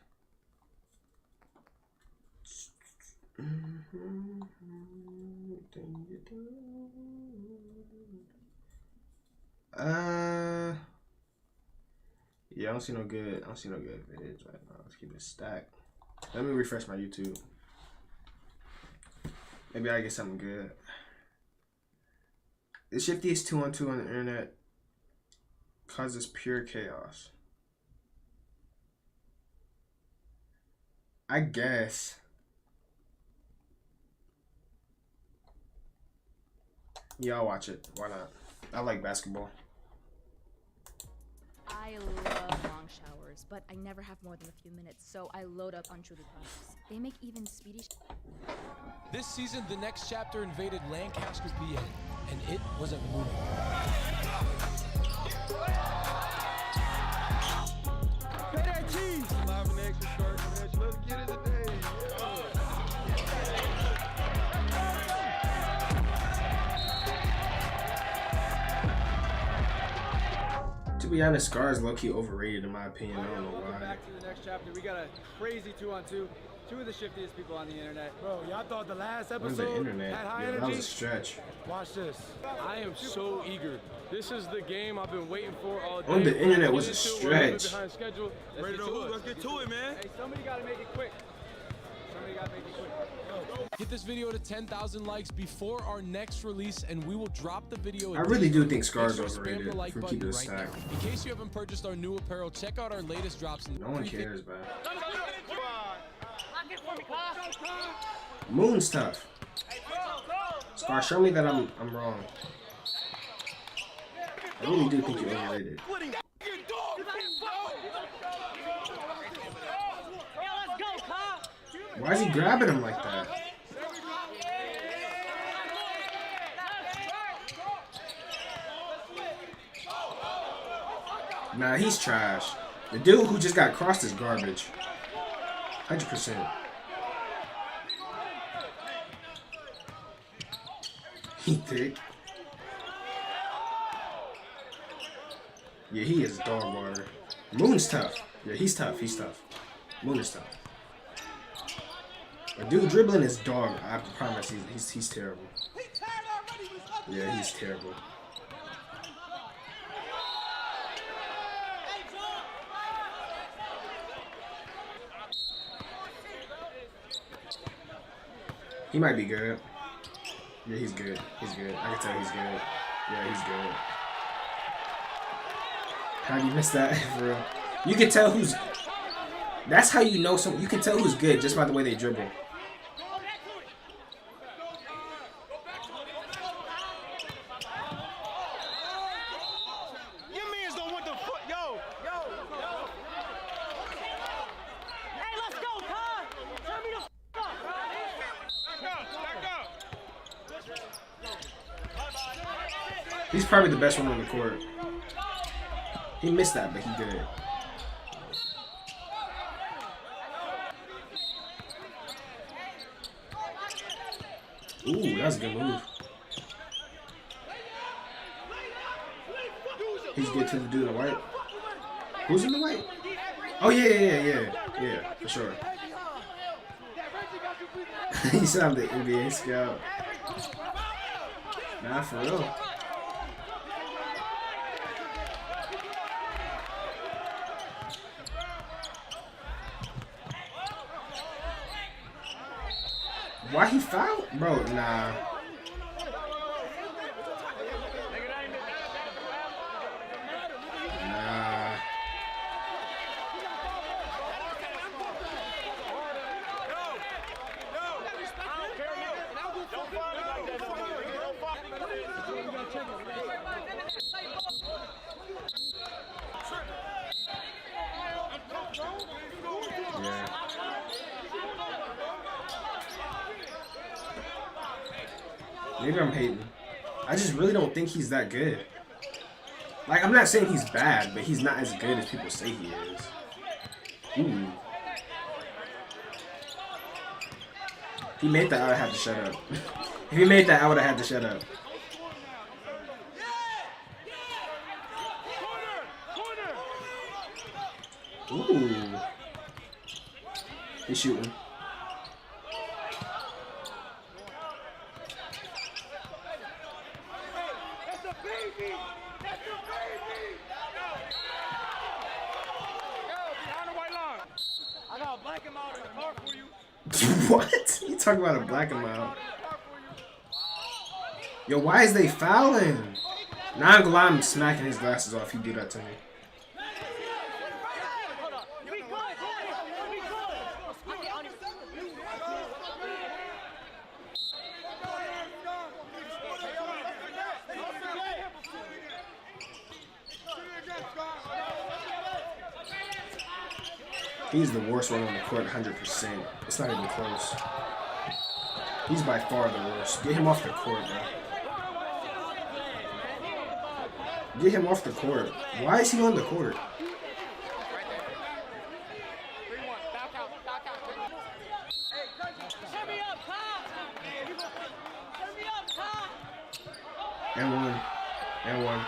Yeah, I don't see no good vids right now. Let's keep it stacked. Let me refresh my YouTube. Maybe I get something good. The shiftiest 2-on-2 on the internet causes pure chaos. I guess. Yeah, I'll watch it. Why not? I like basketball. I love long showers, but I never have more than a few minutes, so I load up on Truly products. They make even speedy. This season, the next chapter invaded Lancaster, PA, and it was a movie. Pay that cheese! Live and extra starts, man. Let's get it today. To be honest, Scar is low-key overrated in my opinion. I don't know Welcome why. back to the next chapter. We got a crazy 2-on-2. Two of the shiftiest people on the internet. Bro, y'all thought the last What is the episode internet? had high Yeah, energy? that was a stretch. Watch this. I am so eager. This is the game I've been waiting for all day. On the internet was a We're a little bit stretch. behind schedule. Ready to hoop? Let's get to it, man. Hey, somebody gotta make it quick. Somebody gotta make it quick. Get this video to 10,000 likes before our next release, and we will drop the video. I really do think Scar is Make sure to spam overrated the like for button keeping it right stacked. now. In case you haven't purchased our new apparel, check out our latest drops. No one cares, man. Moon's tough. Scar, show me that I'm wrong. I really do think you're overrated. Why is he grabbing him like that? Nah, he's trash. The dude who just got crossed is garbage. 100%. He thick. Yeah, he is dog water. Moon's tough. Yeah, he's tough. He's tough. Moon is tough. A dude dribbling is dog. I promise he's terrible. Yeah, he's terrible. He might be good. Yeah, he's good. He's good. I can tell he's good. Yeah, he's good. How do you miss that? For real. You can tell who's... That's how you know some... You can tell who's good just by the way they dribble. He's probably the best one on the court. He missed that, but he did. Ooh, that's a good move. He's good to the dude in the white. Who's in the white? Oh yeah, for sure. He said I'm the NBA scout. Nah, for real. Why he fouled? Bro, nah. Nah. Yeah. Maybe I'm hating. I just really don't think he's that good. Like, I'm not saying he's bad, but he's not as good as people say he is. Ooh. If he made that, I would have had to shut up. If he made that, I would have had to shut up. Ooh. He's shooting. That's a baby! That's a baby! Yo, behind the white line. I got a black and mild in the car for you. What? You talking about a black and mild? Yo, why is they fouling? Now I'm gonna lie, I'm smacking his glasses off if you do that to me. He's the worst one on the court, 100%. It's not even close. He's by far the worst. Get him off the court, bro. Get him off the court. Why is he on the court? And one. And one.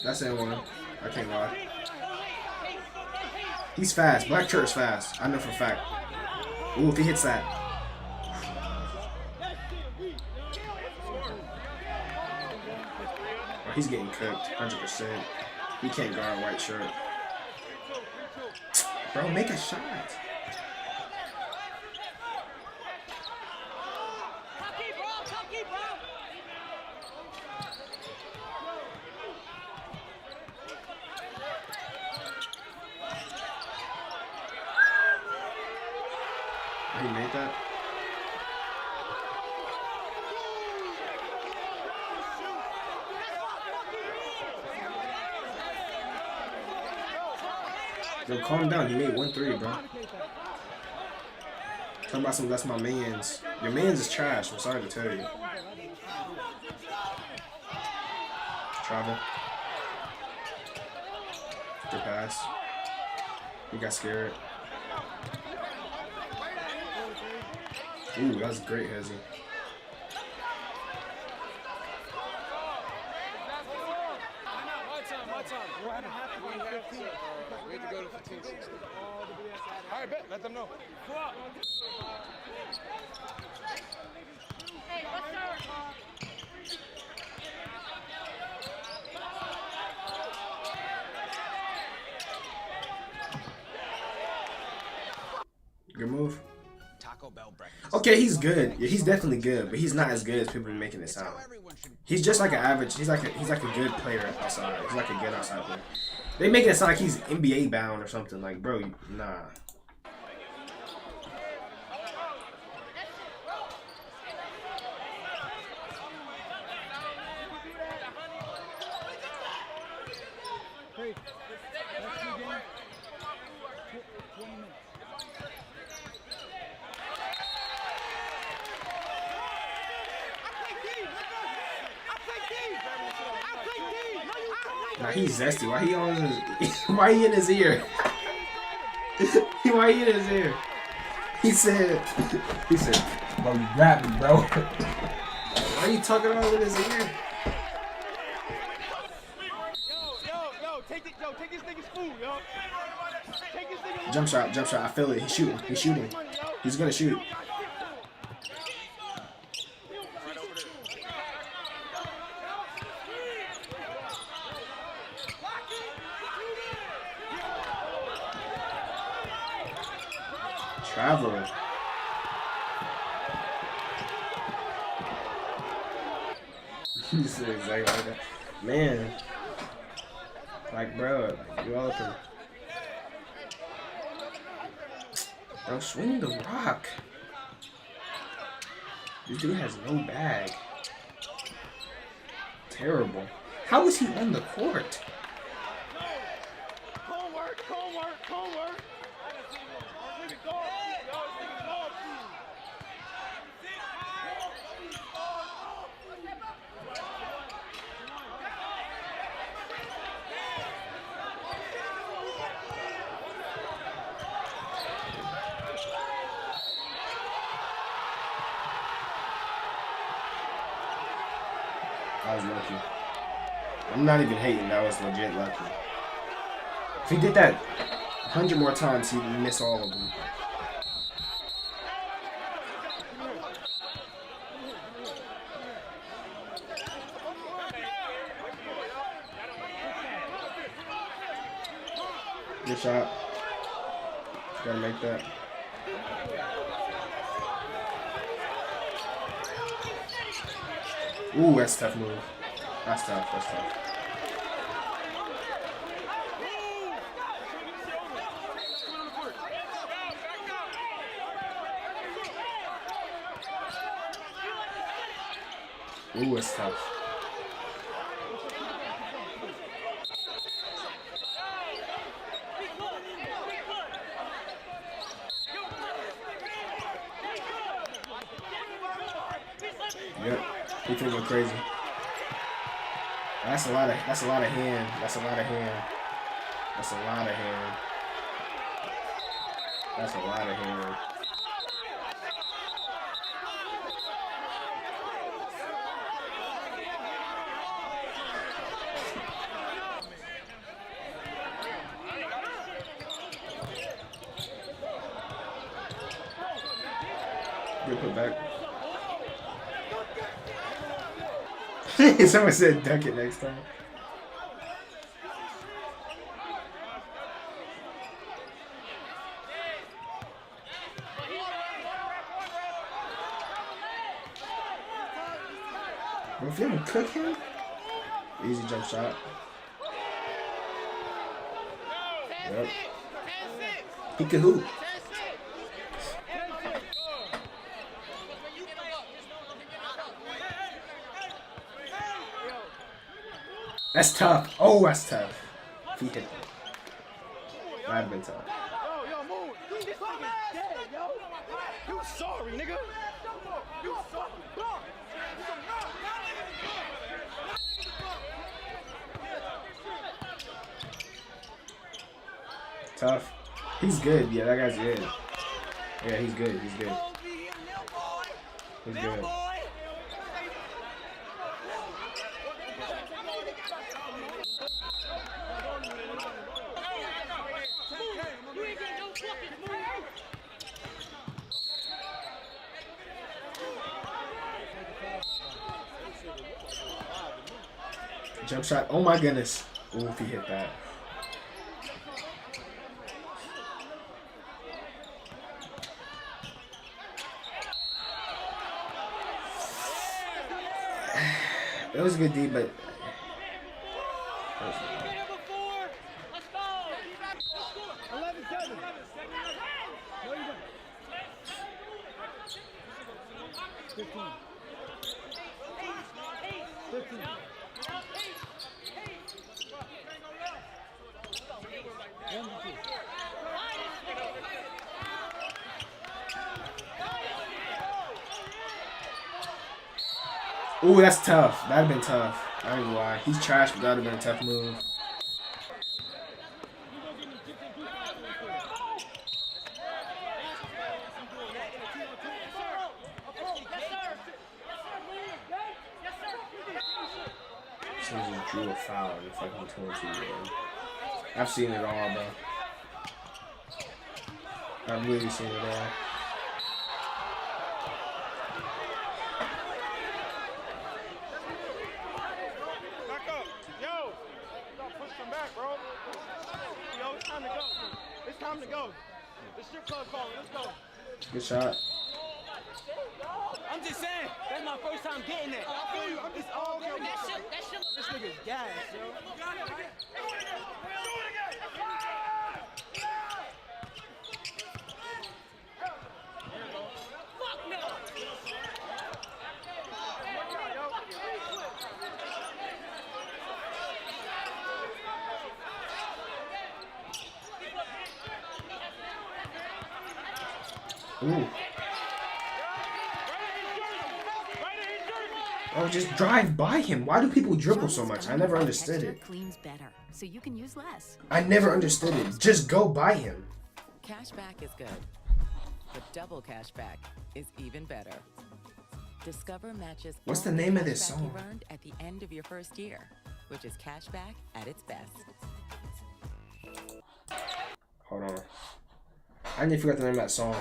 That's N1. I can't lie. He's fast. Black Church fast. I know for a fact. Ooh, if he hits that. Oh, he's getting cooked. 100%. He can't guard White Shirt. Bro, make a shot. He made that. Yo, calm down. He made 1-3, bro. Talking about some, that's my man's. Your man's is trash. I'm sorry to tell you. Travel. Good pass. He got scared. Ooh, that was great, Hezzy. My time. We have to go to 15-16. All right, bet. Let them know. Go up. Hey, what's up? Good move. Okay, he's good. Yeah, he's definitely good, but he's not as good as people are making it sound. He's just like an average. He's like a good player outside. He's like a good outside player. They make it sound like he's NBA bound or something. Like, bro, nah. Hey, that's your game. 20 minutes. Nah, he's zesty. Why he on his? Why he in his ear? Why he in his ear? He said, bro, you grabbed me, bro. Why are you talking all in his ear? Yo, take this nigga's food, yo. Take this nigga's Jump shot. I feel it. He's shooting. He's gonna shoot. Traveler. You said exactly like that. Man. Like, bro, you all can. Bro, swing the rock. This dude has no bag. Terrible. How is he on the court? Cold work. I was lucky. I'm not even hating. That was legit lucky. If he did that 100 more times, he'd miss all of them. Good shot. Gotta make that. Ooh, that's a tough move. That's tough. That's tough. Ooh, it's tough. Yep, he feeling crazy. That's a lot of hand. That's a lot of hand. That's a lot of hand. That's a lot of hand. That's a lot of hand. Good put back. Someone said duck it next time. If you don't cook him, easy jump shot. Yep. He can hoop. That's tough. Oh, that's tough. He hit that. That'd have been tough. Yo, move. You sorry, nigga. You sorry. Tough. He's good. Yeah, that guy's good. Yeah, he's good. He's good. He's good. Jump shot. Oh my goodness. Ooh, if he hit that. It was a good D, but ooh, that's tough. That'd have been tough. I ain't gonna lie. He's trash, but that'd have been a tough move. Someone just drew a foul in fucking 22 game. I've seen it all, bro. I've really seen it all. Time to go. The strip club calling. Let's go. Good shot. I'm just saying, that's my first time getting it. I feel you. I'm just all good. This nigga's gas, yo. Ooh. Oh, just drive by him. Why do people dribble so much? I never understood it. Cleans better, so you can use less. I never understood it. Just go by him. Cashback is good, but double cashback is even better. Discover matches. What's the name of this cashback song? you earned at the end of your first year. which is cashback at its best. Hold on. I didn't forget the name of that song.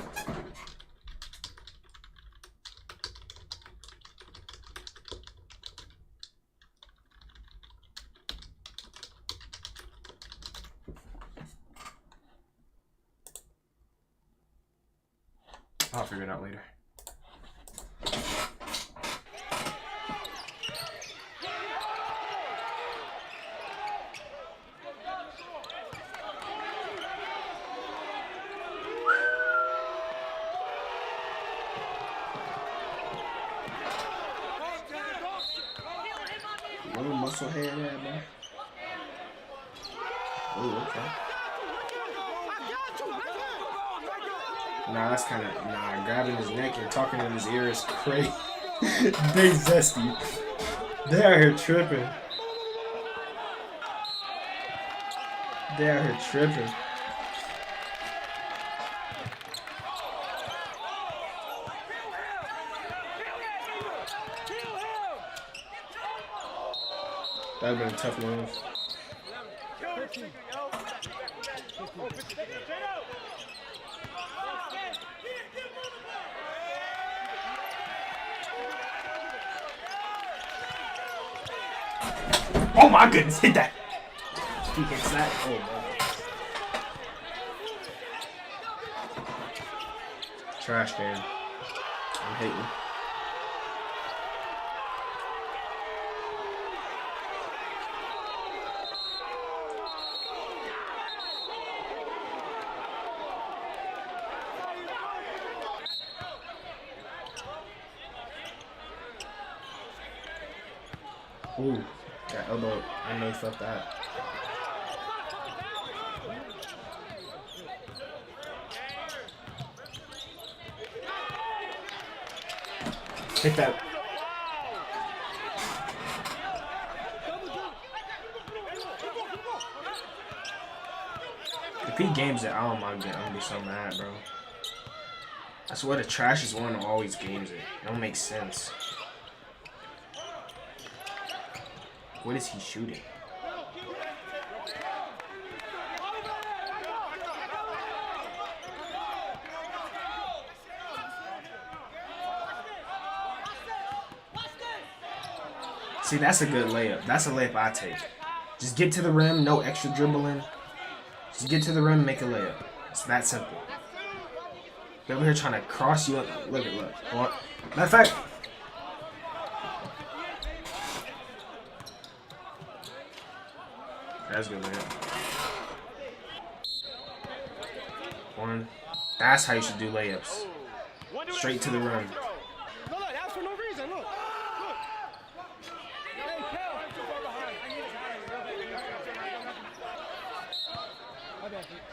I'll figure it out later. Little muscle head there, man. Oh, okay. Nah, that's kind of grabbing his neck and talking in his ear is crazy. Big zesty. They out here tripping. They out here tripping. That'd been a tough move. Oh my goodness, hit that. He hits that. Oh man. Trash can. I'm hating. Ooh, that elbow. I know he felt that. Hit that. If he games it, oh my god, I'm gonna be so mad, bro. I swear the trashiest one always games it. It don't make sense. What is he shooting? See, that's a good layup. That's a layup I take. Just get to the rim, no extra dribbling. Just get to the rim, make a layup. It's that simple. They're over here trying to cross you up. Look. What? Matter of fact. That's good, man. One. That's how you should do layups. Straight to the rim. No, that's for no reason. Look.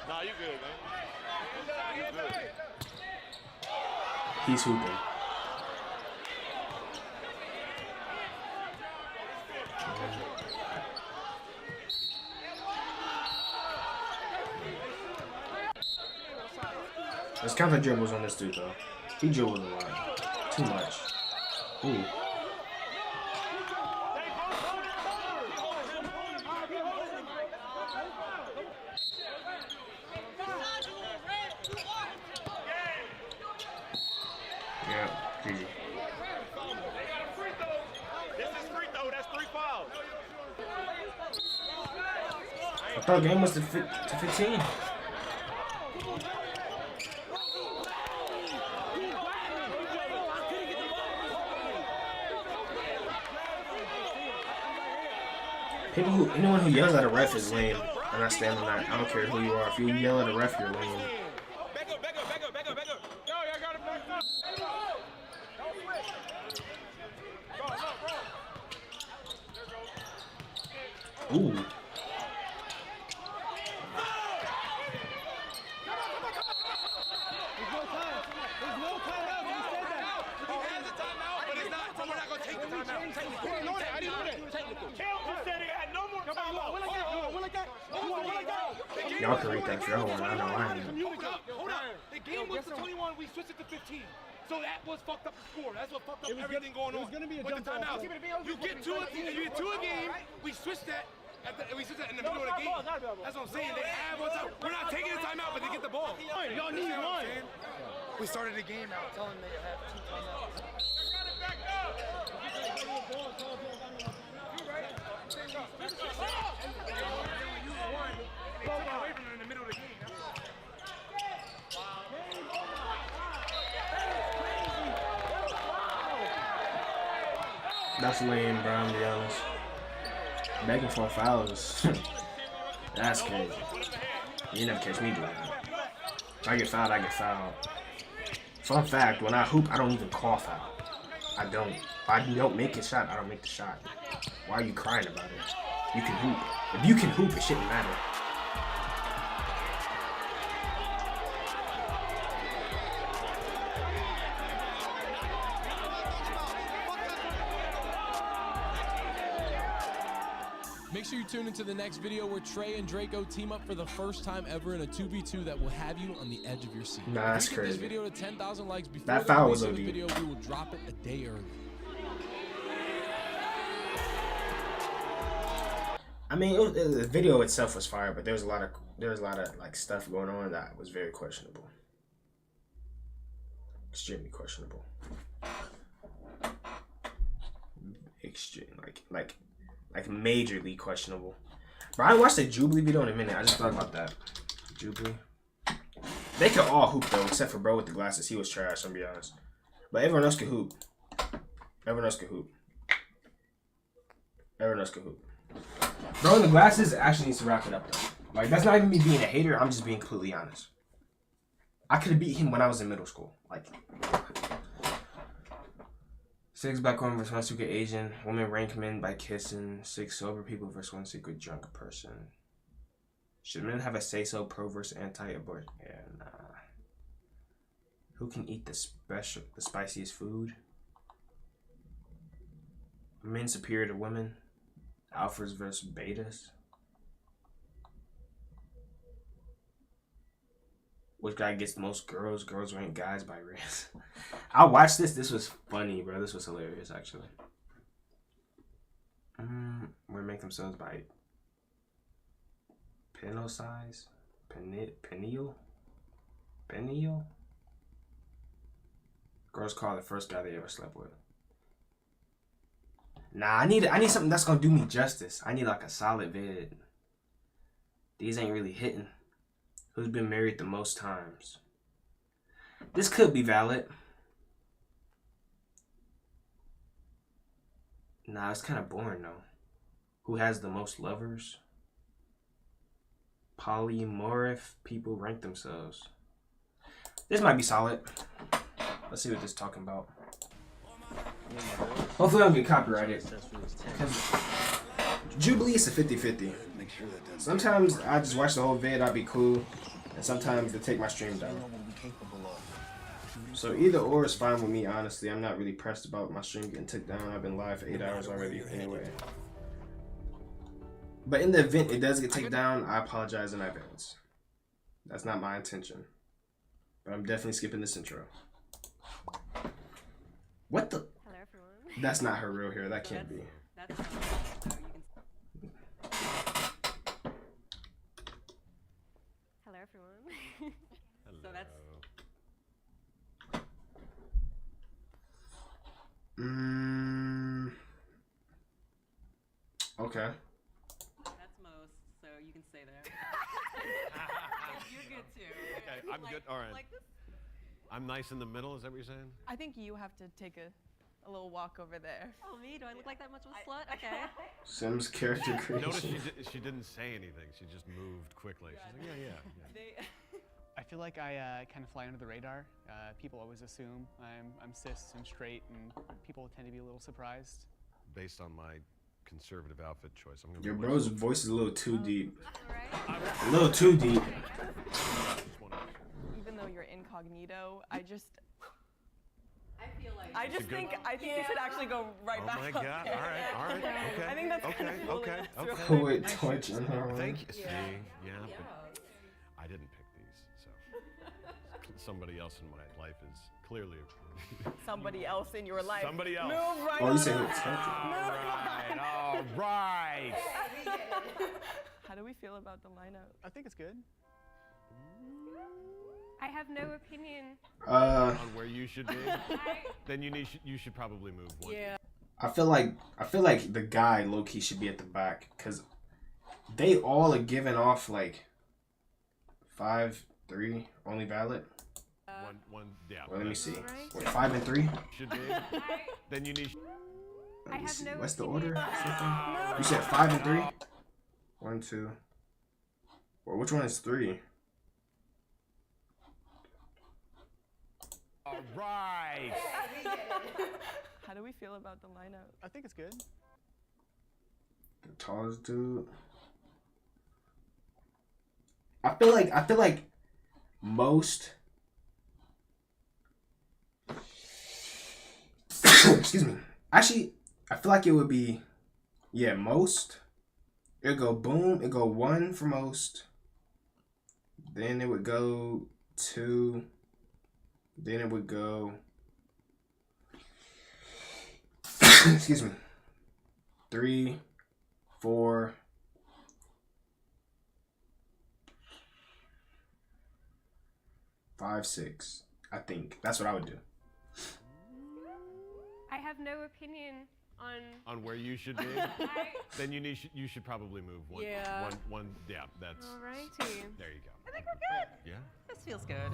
Nah, you good, man. You good. He's hooping. Let's count the dribbles on this dude, though. He dribbles a lot. Too much. Ooh. Yeah, GG. This is free throw. That's 3 fouls. I thought the game was to 15. Anyone who yells at a ref is lame. I'm not standing on that. I don't care who you are. If you yell at a ref, you're lame. Ooh. Y'all can read that if y'all want. I know I am. Hold on. The game was 21. We switched it to 15. So that was fucked up the score. That's what fucked up everything going on. It was gonna be a jump ball. You get two a game. We switched that. We switched that in the middle of the game. That's what I'm saying. They have one time. We're not taking a timeout, but they get the ball. Y'all need one. We started the game out telling them they have 2 timeouts. That's lame, bro, I'm be honest. Begging for fouls. That's crazy. You never catch me doing that. If I get fouled, I get fouled. Fun fact, when I hoop, I don't even call foul. I don't. If I don't make a shot, I don't make the shot. Why are you crying about it? You can hoop. If you can hoop, it shouldn't matter. Make sure you tune into the next video where Trey and Draco team up for the first time ever in a 2v2 that will have you on the edge of your seat. Nah, that's if we get crazy. this video to 10,000 likes before That the foul release was of the OD. video, we will drop it a day early. I mean, the video itself was fire, but there was a lot of like stuff going on that was very questionable. Extremely questionable. Extreme, like majorly questionable. Bro, I watched the Jubilee video in a minute. I just thought about that. Jubilee. They could all hoop though, except for bro with the glasses. He was trash, I'm gonna be honest. But everyone else could hoop. Everyone else could hoop. Everyone else could hoop. Bro in the glasses actually needs to wrap it up though. Like, that's not even me being a hater. I'm just being completely honest. I could have beat him when I was in middle school. Like, 6 black women versus 1 secret Asian. Women rank men by kissing. 6 sober people versus 1 secret drunk person. Should men have a say-so pro versus anti-abortion? Yeah, nah. Who can eat the spiciest food? Men superior to women. Alphas versus betas. Which guy gets the most girls? Girls rank guys by race. I watched this. This was funny, bro. This was hilarious, actually. We make themselves by penile size, penile. Girls call the first guy they ever slept with. Nah, I need something that's gonna do me justice. I need like a solid vid. These ain't really hitting. Who's been married the most times? This could be valid. Nah, it's kind of boring though. Who has the most lovers? Polymorph people rank themselves. This might be solid. Let's see what this is talking about. Hopefully I don't get copyrighted. Because Jubilee is a 50-50. Sometimes I just watch the whole vid, I'll be cool. And sometimes they take my stream down. So either or is fine with me, honestly. I'm not really pressed about my stream getting took down. I've been live for 8 hours already anyway. But in the event it does get taken down, I apologize in advance. That's not my intention. But I'm definitely skipping this intro. What the? Hello, everyone. That's not her real hair. That can't be. Hello, everyone. So that's Okay. that's most, so you can stay there. You're good too. Okay, I'm good. All right. Like this. I'm nice in the middle. Is that what you're saying? I think you have to take a little walk over there. Oh, me? Do I look like that much of a slut? Okay. Sims character Notice creation. she didn't say anything. She just moved quickly. She's like, yeah. I feel like I kind of fly under the radar. People always assume I'm cis and straight, and people tend to be a little surprised. Based on my conservative outfit choice, I'm gonna. Your bro's voice is a little too deep. A little too deep. Even though you're incognito, I feel like I think you should actually go right back. Oh my up God! there. All right, okay. I think that's kind of cool. Okay. Poet Twitch and her. Thank you. See, yeah. But I didn't pick these, so somebody else in my life is clearly Somebody else in your life. Somebody else. Move right Oh, you on saying up. it's all right. How do we feel about the lineup? I think it's good. I have no opinion. On where you should be, then you should probably move one. Yeah. I feel like the guy low key should be at the back because they all are giving off like 5-3 only valid. One, yeah. Well, let me see. Wait, 5 and 3. Should be. Then you need. Let me see. What's the order? You said 5 and 3. 1, 2. Well, which one is 3? All right. How do we feel about the lineup? I think it's good. The tallest dude. I feel like most. Excuse me. Actually, I feel like it would be, yeah, most. It'd go boom. It'd go 1 for most. Then it would go 2. Then it would go. Excuse me. 3, 4. 5, 6. I think that's what I would do. I have no opinion on where you should be, then you should probably move one. Yeah. One. Yeah, that's. Alrighty. There you go. I think we're good. Yeah. This feels good.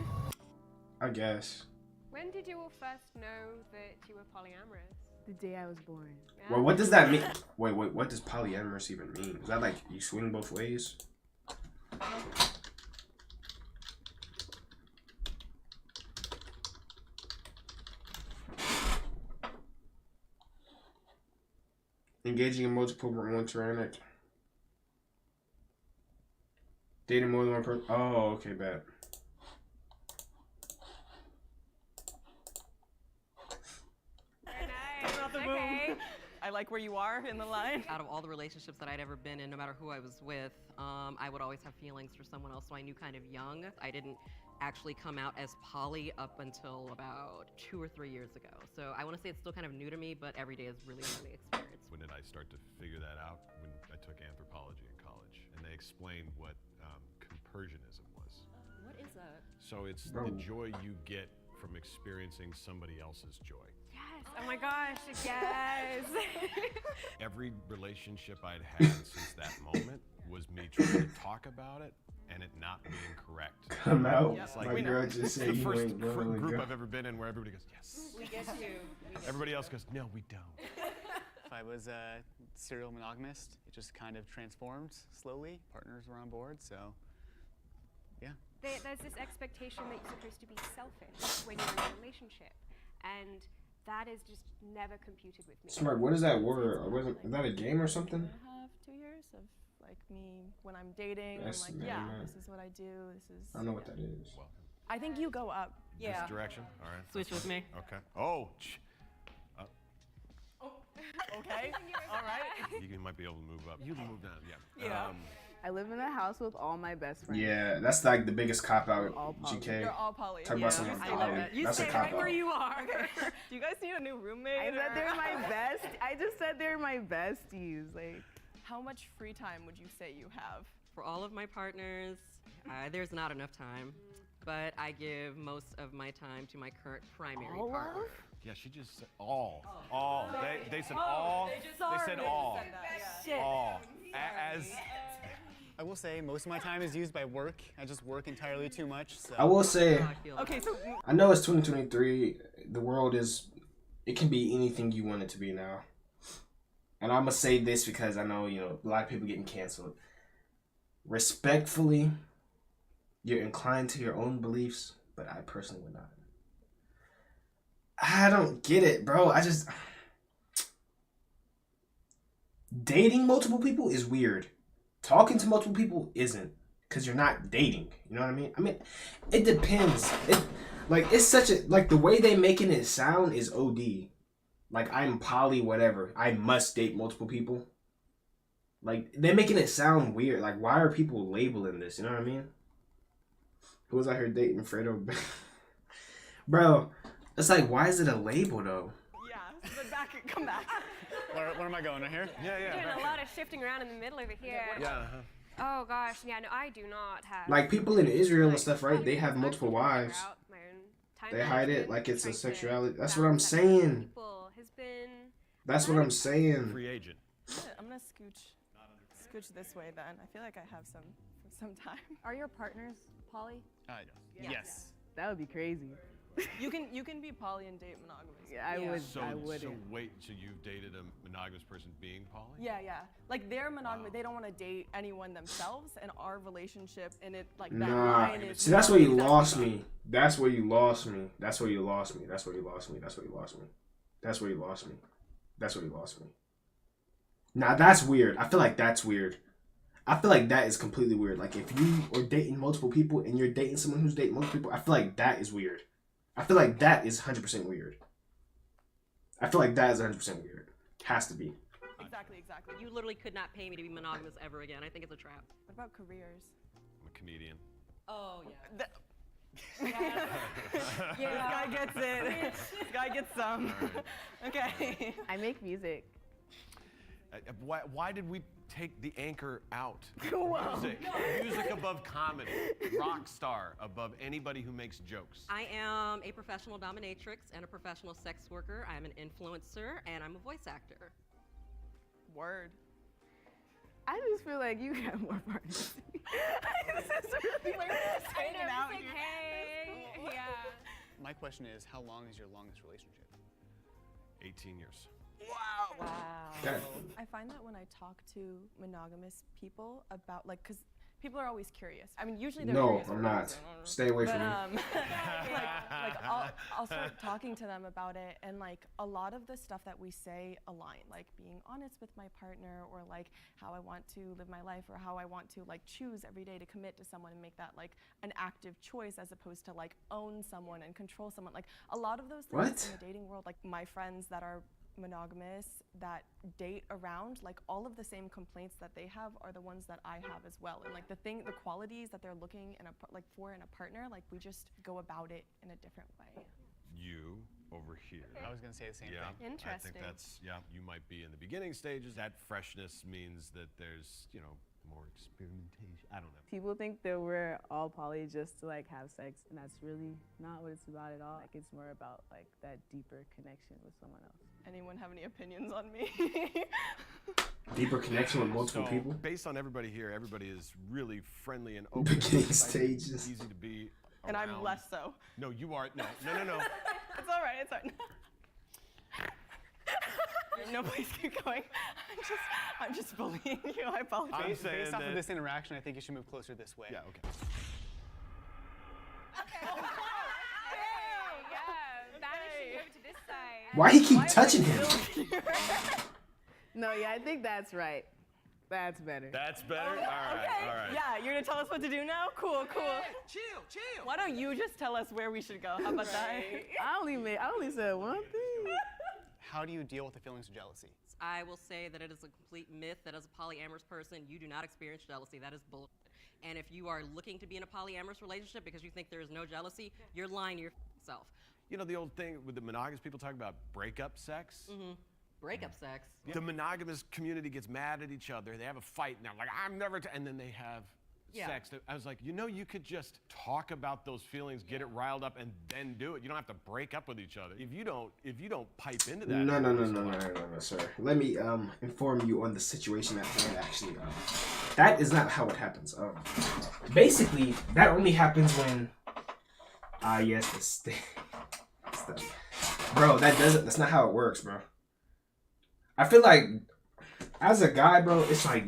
I guess. When did you all first know that you were polyamorous? The day I was born. Yeah. Well, what does that mean? Wait. What does polyamorous even mean? Is that like you swing both ways? Engaging in multiple one tyrannic. Dating more than one person. Oh, okay, bad. Okay. I like where you are in the line. Out of all the relationships that I'd ever been in, no matter who I was with, I would always have feelings for someone else, so I knew kind of young. I didn't actually come out as poly up until about 2 or 3 years ago. So I want to say it's still kind of new to me, but every day is really a learning experience. When did I start to figure that out? When I took anthropology in college, and they explained what compersionism was. What is that? So it's the joy you get from experiencing somebody else's joy. Yes. Oh my gosh. Yes. Every relationship I'd had since that moment was me trying to talk about it and it not being correct. Come out. It's My girl just said the you first ain't going to group go. I've ever been in where everybody goes, yes. We get you. Everybody else goes, no, we don't. If I was a serial monogamist, it just kind of transformed slowly. Partners were on board, so yeah. There's this expectation that you're supposed to be selfish when you're in a relationship, and that is just never computed with me. Smart. What is that word? Is that a game or something? I have 2 years of like me when I'm dating. Yes, I'm like, man, yeah, man. this is what I do. This is. I don't know what that is. I think you go up. Yeah. This direction? All right. Switch with me. Okay. Oh. Okay. All right. You might be able to move up. You can move down, yeah. Yeah. I live in a house with all my best friends. Yeah, that's like the biggest cop out. all poly. GK. You're all poly. Talk about someone I poly. love it. You That's a stay cop right where out. you are. Do you guys need a new roommate? I said or- they're my best. I just said they're my besties. Like, How much free time would you say you have? For all of my partners, there's not enough time, but I give most of my time to my current primary All partner. of? Yeah, she just said all. All. They said all. They said all. Shit. All. As. I will say most of my time is used by work. I just work entirely too much. So. I will say, Okay, so I know it's 2023. The world is, it can be anything you want it to be now. And I'm gonna say this because I know, a lot of people getting canceled. Respectfully, you're inclined to your own beliefs, but I personally would not. I don't get it, bro. Dating multiple people is weird. Talking to multiple people isn't, because you're not dating. You know what I mean? I mean, it depends. It's such a, the way they making it sound is OD. Like, I'm poly whatever. I must date multiple people. Like, they're making it sound weird. Like, why are people labeling this? You know what I mean? Who was out here dating Fredo? Bro, it's like, why is it a label though? Yeah, but come back. Where am I going? Right here? Yeah, You're doing a lot of shifting around in the middle over here. Yeah. Oh gosh, yeah, no, I do not have. Like people in Israel and stuff, right? They have multiple wives. My own time They hide it management, like it's a trying to sexuality. That's balance what I'm that saying. people has been. That's what I'm saying. Free agent. I'm gonna scooch this way then. I feel like I have some time. Are your partners poly? Yes. That would be crazy. You can be poly and date monogamous. Yeah, I would. So, I wouldn't. so wait, so you've dated a monogamous person being poly? Yeah. Like they're monogamous. They don't want to date anyone themselves, and our relationship and it like that Nah. line is. See, that's where you lost me. That's where you lost me. That's where you lost me. That's where you lost me. That's where you lost me. That's where you lost me. That's where you lost me. Nah, that's weird. I feel like that's weird. I feel like that is completely weird. Like if you are dating multiple people and you're dating someone who's dating multiple people, I feel like that is weird. I feel like that is 100% weird. I feel like that is 100% weird. Has to be. Exactly. You literally could not pay me to be monogamous ever again. I think it's a trap. What about careers? I'm a comedian. Oh yeah. Yeah. This guy gets it. This guy gets some. Okay. I make music. Why did we take the anchor out? Whoa. Music above comedy. Rock star above anybody who makes jokes. I am a professional dominatrix and a professional sex worker. I'm an influencer and I'm a voice actor. Word. I just feel like you have more partners. This is really We're just hanging out like, here. hey, yeah. My question is, how long is your longest relationship? 18 years. Wow. That- I find that when I talk to monogamous people about because people are always curious. I mean, usually they're No, curious I'm for not. reasons. Stay away But, from me. I'll start talking to them about it, and like a lot of the stuff that we say align, like being honest with my partner, or like how I want to live my life, or how I want to like choose every day to commit to someone and make that like an active choice as opposed to like own someone and control someone. Like a lot of those things What? in the dating world, like my friends that are monogamous that date around, like all of the same complaints that they have are the ones that I have as well, and like the qualities that they're looking in a partner, like we just go about it in a different way. You over here. I was gonna say the same thing. I Interesting. think that's you might be in the beginning stages. That freshness means that there's more experimentation. I don't know. People think that we're all poly just to like have sex, and that's really not what it's about at all. Like it's more about like that deeper connection with someone else. Anyone have any opinions on me? Deeper connection with multiple So, people. based on everybody here, everybody is really friendly and open. Beginning excited, stages. Easy to be And I'm around. less so. No, you are. No. It's all right. It's all right. No, please keep going. I'm just bullying you. I apologize. I'm saying Based off that- of this interaction, I think you should move closer this way. Yeah. Okay. Yeah, vanishing over to this side. Why he keep touching him? No, yeah, I think that's right. That's better. That's better. All right. Okay. All right. Yeah, you're gonna tell us what to do now? Cool. Chill. Why don't you just tell us where we should go? How about that? I only said one thing. How do you deal with the feelings of jealousy? I will say that it is a complete myth that as a polyamorous person, you do not experience jealousy. That is bullshit. And if you are looking to be in a polyamorous relationship because you think there is no jealousy, you're lying to yourself. You know the old thing with the monogamous people talk about breakup sex? Mm-hmm. Breakup sex. The monogamous community gets mad at each other. They have a fight and they're like, I'm never, and then they have sex. I was like, you could just talk about those feelings, get it riled up, and then do it. You don't have to break up with each other. If you don't pipe into that. No, sir. Let me inform you on the situation at hand. Actually, that is not how it happens. Basically, that only happens when. Yes, bro. That's not how it works, bro. I feel like, as a guy, bro, it's like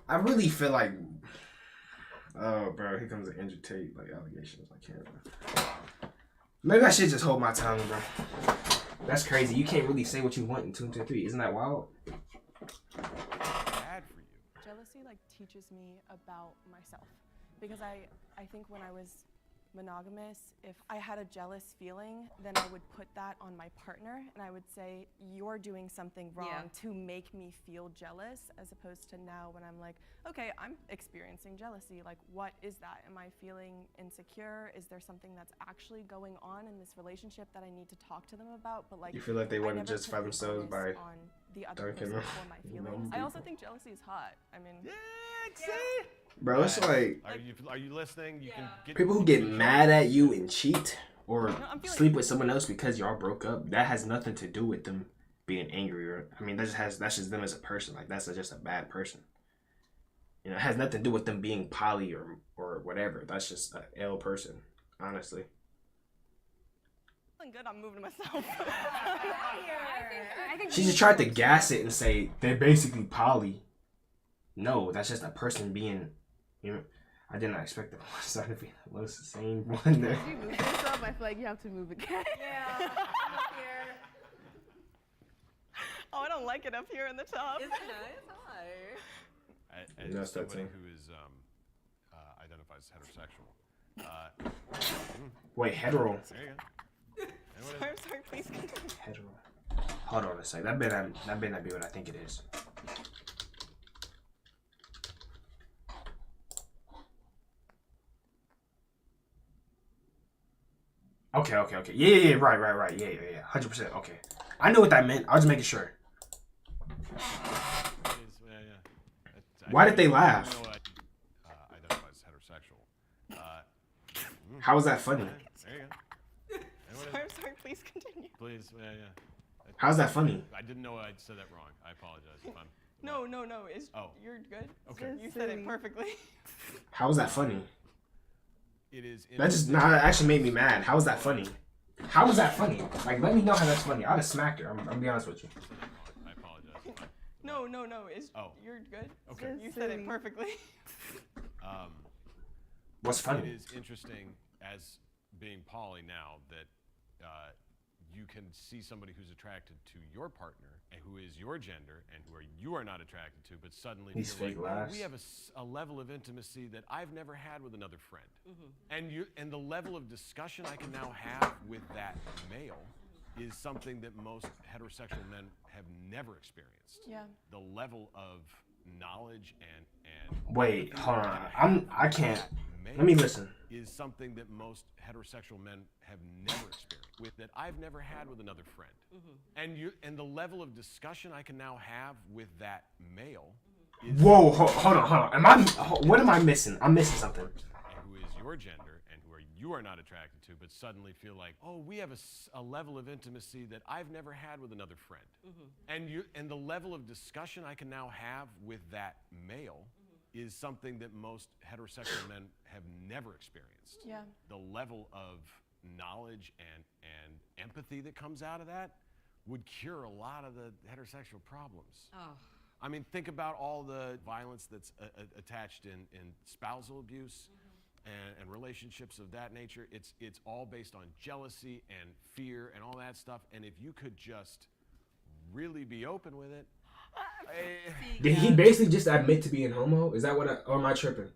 I really feel like, oh, bro, here comes the Andrew Tate allegations. I can't. Bro. Maybe I should just hold my tongue, bro. That's crazy. You can't really say what you want in 2 and 3. Isn't that wild? Bad for you. Jealousy like teaches me about myself, because I think when I was monogamous, if I had a jealous feeling, then I would put that on my partner and I would say, you're doing something wrong to make me feel jealous, as opposed to now when I'm like, okay, I'm experiencing jealousy. Like, what is that? Am I feeling insecure? Is there something that's actually going on in this relationship that I need to talk to them about? But like, You feel like they I wouldn't never justify put the themselves by onus on the other dunking person them. for my feelings. I also think jealousy is hot. I mean, Bro, it's like Are you listening? You can get people who get mad at you and cheat or I'm feeling- sleep with someone else because y'all broke up. That has nothing to do with them being angry, or I mean, that's just them as a person. Like that's just a bad person. You know, it has nothing to do with them being poly or whatever. That's just a L person, honestly. feeling good. I'm moving to myself. I think She just tried to gas it and say they're basically poly. No, that's just a person being, you know. I did not expect the one side to be almost the same one there. If you move yourself, I feel like you have to move again. Yeah. Oh, I don't like it up here in the top. Isn't it nice? Hi. As That's that somebody thing. who is identifies as heterosexual. Wait, hetero. There you go. Sorry, please continue. Hetero. Hold on a sec. That better not be what I think it is. Okay. Yeah, right. Yeah. 100%. Okay. I know what that meant. I was just making sure. Why did they laugh? Identifies as heterosexual. How was that funny? There you go. Sorry, please continue. Please, How's that funny? I didn't know I said that wrong. I apologize if I'm. No. You're good. Okay. You said it perfectly. How was that funny? It is. That that actually made me mad. How was that funny? How was that funny? Like, let me know how that's funny. I'd have smacked her. I'm be honest with you. I apologize. No. You're good. Okay. You said it perfectly. What's funny? It is interesting as being poly now that you can see somebody who's attracted to your partner and who is your gender and who you are not attracted to, but suddenly These feel fake like, laughs. we have a level of intimacy that I've never had with another friend. And the level of discussion I can now have with that male is something that most heterosexual men have never experienced. Yeah. The level of knowledge and Wait, hold on. I can't. Let me listen. Is something that most heterosexual men have never experienced with that I've never had with another friend. And the level of discussion I can now have with that male is Whoa, hold on. What am I missing? I'm missing something. who is your gender and who you are not attracted to, but suddenly feel like, oh, we have a level of intimacy that I've never had with another friend. And the level of discussion I can now have with that male is something that most heterosexual men have never experienced. Yeah. The level of knowledge and empathy that comes out of that would cure a lot of the heterosexual problems. Oh. I mean, think about all the violence that's attached in spousal abuse and relationships of that nature. It's all based on jealousy and fear and all that stuff. And if you could just really be open with it. Did he basically just admit to being homo? Is that or am I tripping?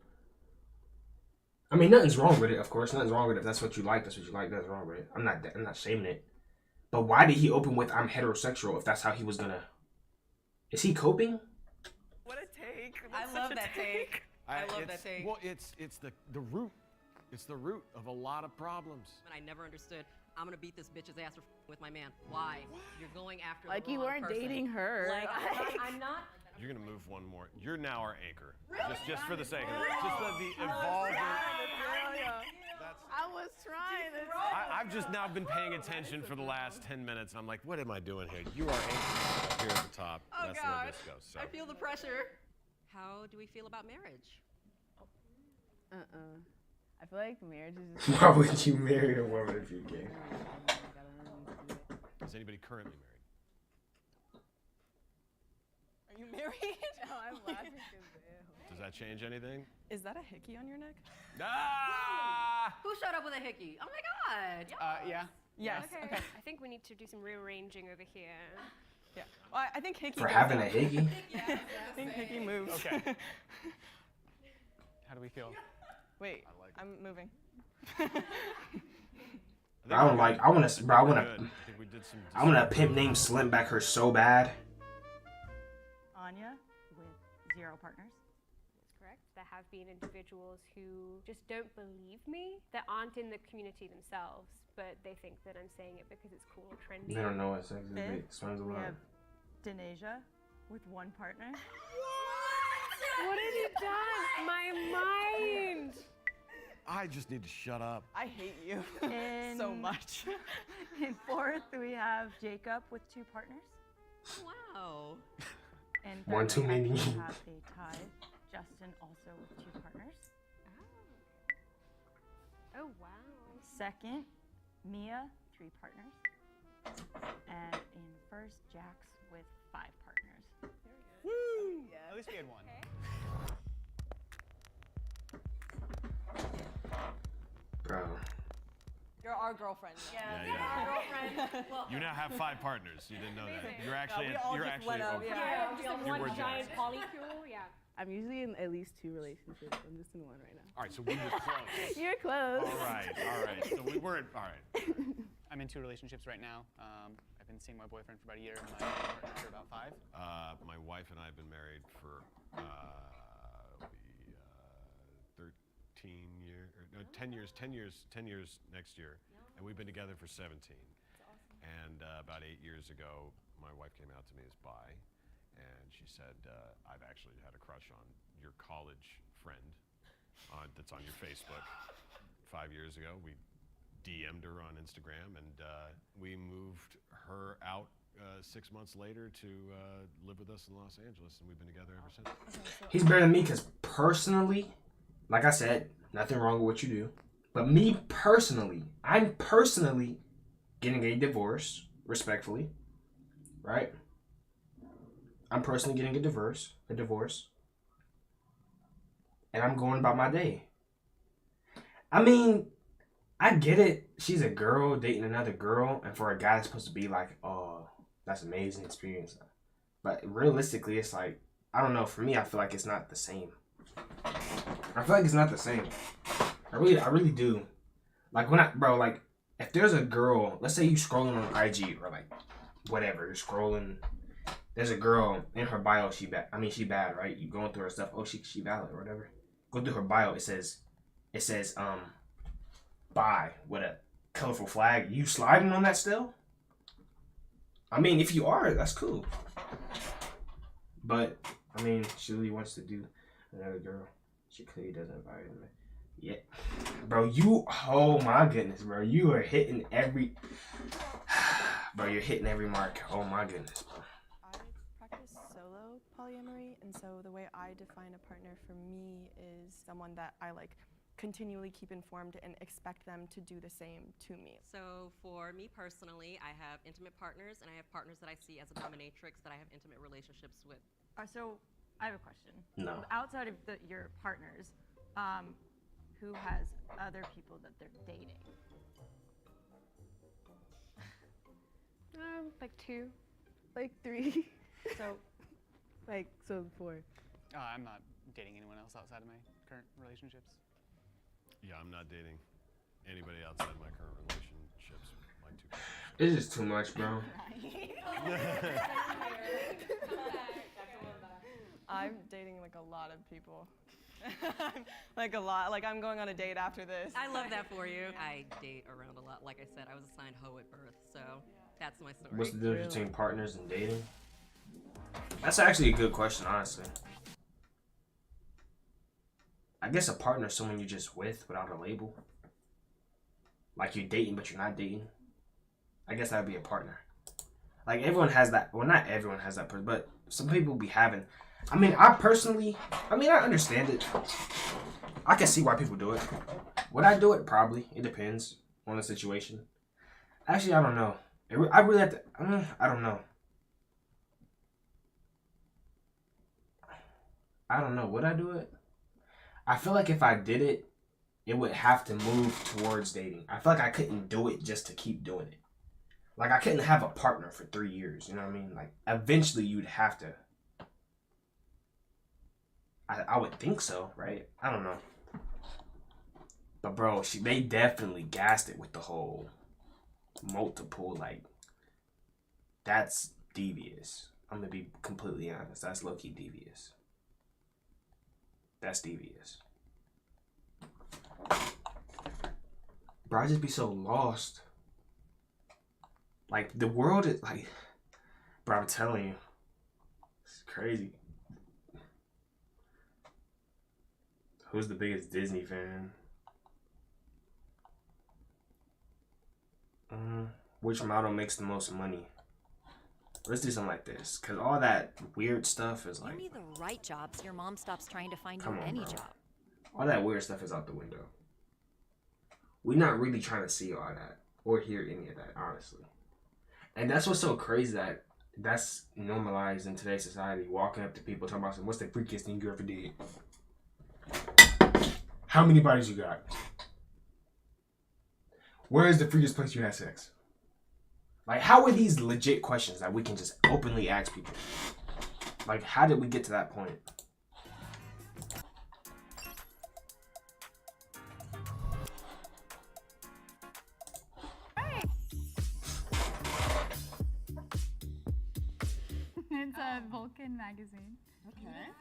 I mean, nothing's wrong with it, of course. Nothing's wrong with it. If that's what you like, that's what you like. Nothing's wrong with it. I'm not shaming it. But why did he open with I'm heterosexual if that's how he was gonna? Is he coping? What a take. I love that take. I love that take. Well, it's the root. It's the root of a lot of problems. And I never understood. I'm gonna beat this bitch's ass with my man. Why? You're going after Like the you wrong weren't person. dating her. Like I'm not. You're gonna move one more. You're now our anchor. Just for the sake of it. Just the evolving. I was trying to. I've just now been paying attention for the last 10 minutes. I'm like, what am I doing here? You are anchor up here at the top. Oh That's God. where this goes. So. I feel the pressure. How do we feel about marriage? I feel like marriage is just. Why would you marry a woman if you gay? Is anybody currently married? Are you married? No, I'm laughing because. Does that change anything? Is that a hickey on your neck? Ah! Who showed up with a hickey? Oh my God. Yeah. Yes. Okay. I think we need to do some rearranging over here. Yeah. Well, I think hickey. For goes having a up. hickey? I think hickey moves. Okay. How do we feel? Wait, I'm moving. I don't like. I want to. Bro, I want Good. to. I think we did some. I want a pimp named Slim back her so bad. Anya with 0 partners. That's correct. There have been individuals who just don't believe me, that aren't in the community themselves, but they think that I'm saying it because it's cool or trendy. They don't know what sex is. It Fifth, explains a we lot. have Denasia with 1 partner. What have you done? My mind! I just need to shut up. I hate you so much. In 4th, we have Jacob with 2 partners. Wow. And One too thirdly, many. I actually have a tie. Justin also with 2 partners. Oh, wow. Second, Mia, 3 partners. And in first, Jax with 5 partners. Woo! Yeah, at least we had one. Bro. You're our girlfriend. Yeah, You're yeah. our girlfriend. Well, You now have 5 partners. You didn't know that. You're actually. we all You're just actually. went up, over- yeah. Just like You one were giant jealous. polycule, yeah. I'm usually in at least 2 relationships. I'm just in one right now. All right, so we were close. You're close. All right. So we weren't. All right. I'm in 2 relationships right now. I've been seeing my boyfriend for about a year and my partner for about 5. My wife and I have been married for 13 years, no, 10 years, 10 years next year, and we've been together for 17. And about 8 years ago, my wife came out to me as bi, and she said, "I've actually had a crush on your college friend that's on your Facebook." 5 years ago, we DM'd her on Instagram, and we moved her out 6 months later to live with us in Los Angeles, and we've been together ever since. He's better than me because personally, like I said, nothing wrong with what you do. But me personally, I'm personally getting a divorce, respectfully. Right? I'm personally getting a divorce. And I'm going about my day. I mean, I get it. She's a girl dating another girl, and for a guy that's supposed to be like, oh, that's an amazing experience. But realistically, it's like, I don't know. For me, I feel like it's not the same. I feel like it's not the same. I really do. Like like if there's a girl, let's say you scrolling on IG or like whatever, you're scrolling. There's a girl in her bio. She bad, right? You going through her stuff. Oh, she valid or whatever. Go through her bio. It says, bi with a colorful flag. You sliding on that still? I mean, if you are, that's cool. But I mean, she really wants to do another girl. She clearly doesn't value me. Yeah, bro. Oh my goodness, bro. You are hitting every. Bro, you're hitting every mark. Oh my goodness, bro. I practice solo polyamory, and so the way I define a partner for me is someone that I like continually keep informed and expect them to do the same to me. So for me personally, I have intimate partners, and I have partners that I see as a dominatrix that I have intimate relationships with. So I have a question. No. Outside of your partners, who has other people that they're dating? Like 2. Like 3. So, so 4. I'm not dating anyone else outside of my current relationships. Yeah, I'm not dating anybody outside my current relationships. My 2 partners. It's just too much, bro. I'm dating like a lot of people. Like a lot. Like I'm going on a date after this. I love that for you. I date around a lot. Like I said, I was assigned hoe at birth, so that's my story. What's the difference between partners and dating? That's actually a good question, honestly. I guess a partner is someone you're just with without a label. Like you're dating, but you're not dating. I guess that would be a partner. Like everyone has that. Well, not everyone has that, but some people be having. I mean, I understand it. I can see why people do it. Would I do it? Probably. It depends on the situation. Actually, I don't know. I really have to. I don't know. I don't know. Would I do it? I feel like if I did it, it would have to move towards dating. I feel like I couldn't do it just to keep doing it. Like I couldn't have a partner for 3 years. You know what I mean? Like eventually you'd have to. I would think so, right? I don't know. But bro, they definitely gassed it with the whole multiple, like, that's devious. I'm gonna be completely honest. That's low-key devious. That's devious. Bro, I just be so lost. Like, the world is like, bro, I'm telling you, it's crazy. Who's the biggest Disney fan? Which model makes the most money? Let's do something like this, cause all that weird stuff is like. You need the right jobs. Your mom stops trying to find you Come on, any bro. job. All that weird stuff is out the window. We're not really trying to see all that or hear any of that, honestly. And that's what's so crazy, that that's normalized in today's society. Walking up to people talking about something, what's the freakiest thing you ever did? How many bodies you got? Where is the freakiest place you had sex? Like, how are these legit questions that we can just openly ask people? Like, how did we get to that point? It's a Vulcan magazine. Okay.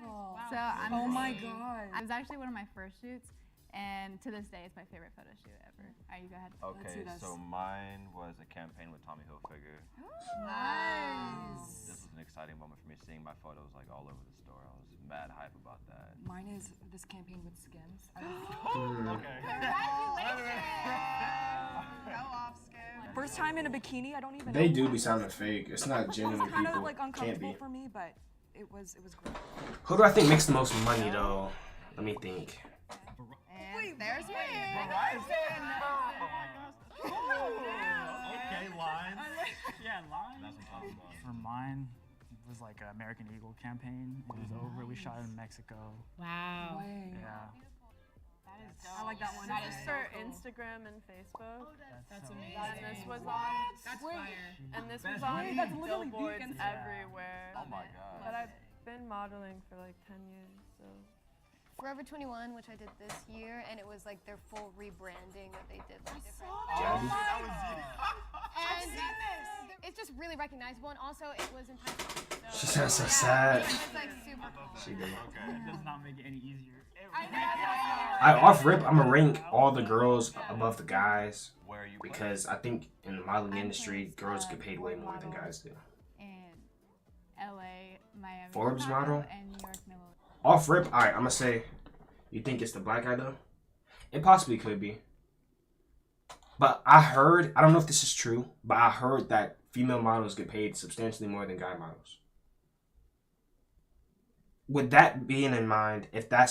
So I'm. Oh my god. It was actually one of my first shoots, and to this day, it's my favorite photo shoot ever. All right, you go ahead. Okay, so mine was a campaign with Tommy Hilfiger. Nice. This was an exciting moment for me, seeing my photos like all over the store. I was mad hype about that. Mine is this campaign with Skims. Okay. Go off, Skims. First time in a bikini, I don't even They know do why. be sounding fake. It's not genuine It was kind people. of like Can't uncomfortable be. for me, but it was great. Who do I think makes the most money though? Let me think. And there's me. Okay, line. Yeah, line. That's what I'm talking about. For mine, it was like an American Eagle campaign. It was over. We shot it in Mexico. Wow. Yeah. That is I like that one. That That is is so for cool. Instagram and Facebook. That's so amazing. And this was on. That's fire. And this was That's on right. That's literally billboards beacons. everywhere. Oh my god. But I've been modeling for like 10 years, so. Forever 21, which I did this year, and it was like their full rebranding that they did. Like different. Oh, that was And it's just really recognizable, and also it was in Times Square. She sounds so sad. It's like super cool. She did. It does not make it any easier. Off rip, I'm gonna rank all the girls above the guys because I think in the modeling industry, girls get paid way more than guys do. In LA, Miami. Forbes Chicago, model? and New York Middle. Off rip, alright, I'm gonna say, you think it's the black guy though? It possibly could be. But I heard, I don't know if this is true, but I heard that female models get paid substantially more than guy models. With that being in mind, if that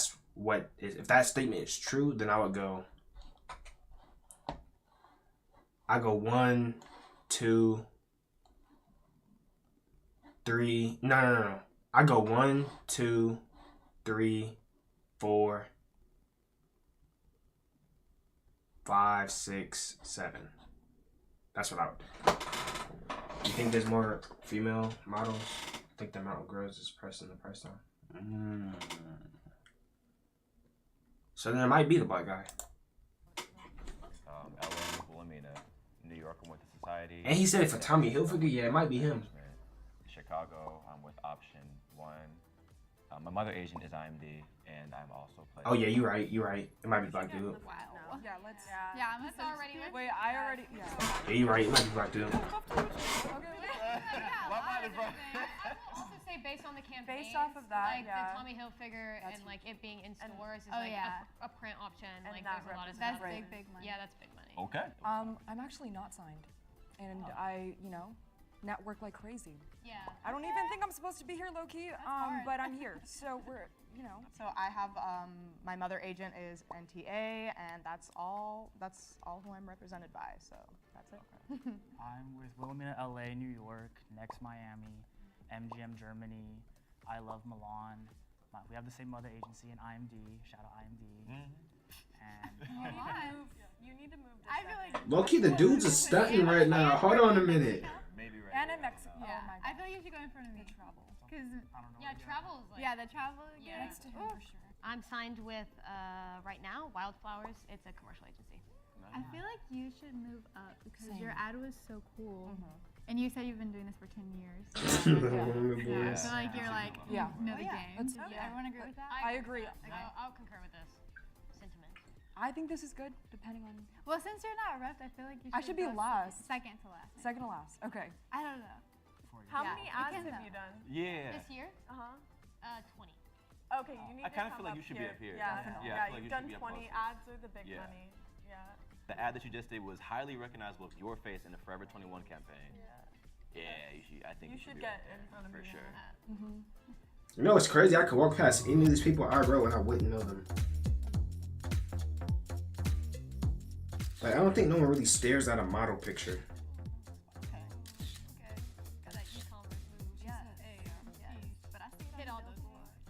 statement is true, then I would go. I go 1, 2, 3. No. I go 1, 2, 3, 4, 5, 6, 7. That's what I would do. You think there's more female models? I think the amount of girls is pressing the price down. So then it might be the black guy. LA, Wilhelmina, New York, I'm with the Society. And he said it for Tommy Hilfiger. Yeah, it might be him. Chicago, I'm with Option 1. My mother agent is IMD, and I'm also playing. Oh yeah, you're right. It might be black dude. Wow. Yeah, let's. Yeah, I'm already. Wait, I already. Yeah. Yeah, you're right. It might be black dude. Also say based on the campaign. Based off of that, like yeah. the Tommy Hilfiger and like it being in stores is oh, like yeah. a print option. And like that there's a lot of That's stuff. big money. Yeah, that's big money. Okay. I'm actually not signed, and I, network like crazy. Yeah. I don't even think I'm supposed to be here, low key. But I'm here, so we're, So I have my mother agent is NTA, and that's all who I'm represented by. So that's it. I'm with Wilhelmina, LA, New York, Next Miami, MGM Germany, I Love Milan. We have the same mother agency in IMD. Shout out IMD. And You need to move. I feel like. Low-key, the dudes are stunting right now. Hold on a minute. Maybe right. And in Mexico. Yeah. Oh my I God. feel like you should go in front of me. Travel. Cause Yeah, travel is like. yeah, the travel. Yeah. Next to him for sure. I'm signed with, right now, Wildflowers. It's a commercial agency. I feel like you should move up because Same. your ad was so cool. Mhm. And you said you've been doing this for 10 years. Yeah. I feel like you're like, Yeah. you know Oh, the yeah. game. That's- Does everyone agree with that? I agree. I'll concur with this sentiment. I think this is good, depending on. Well, since you're not a rep, I feel like you should I should be go last. Second to last. Second to last. Okay. I don't know. How Yeah, many you ads can have though. you done? Yeah. This year? 20. Okay, you need I to kinda come feel like up you should here. be up here. Yeah, Definitely. yeah, Yeah, I feel like you've you done should be up 20 closer. ads are the big Yeah. money. Yeah. The ad that you just did was highly recognizable with your face in the Forever 21 campaign. Yeah, you should. I think You you should be get right there, in front of for me. sure. You know, it's crazy. I could walk past any of these people IRL and I wouldn't know them. Like, I don't think no one really stares at a model picture.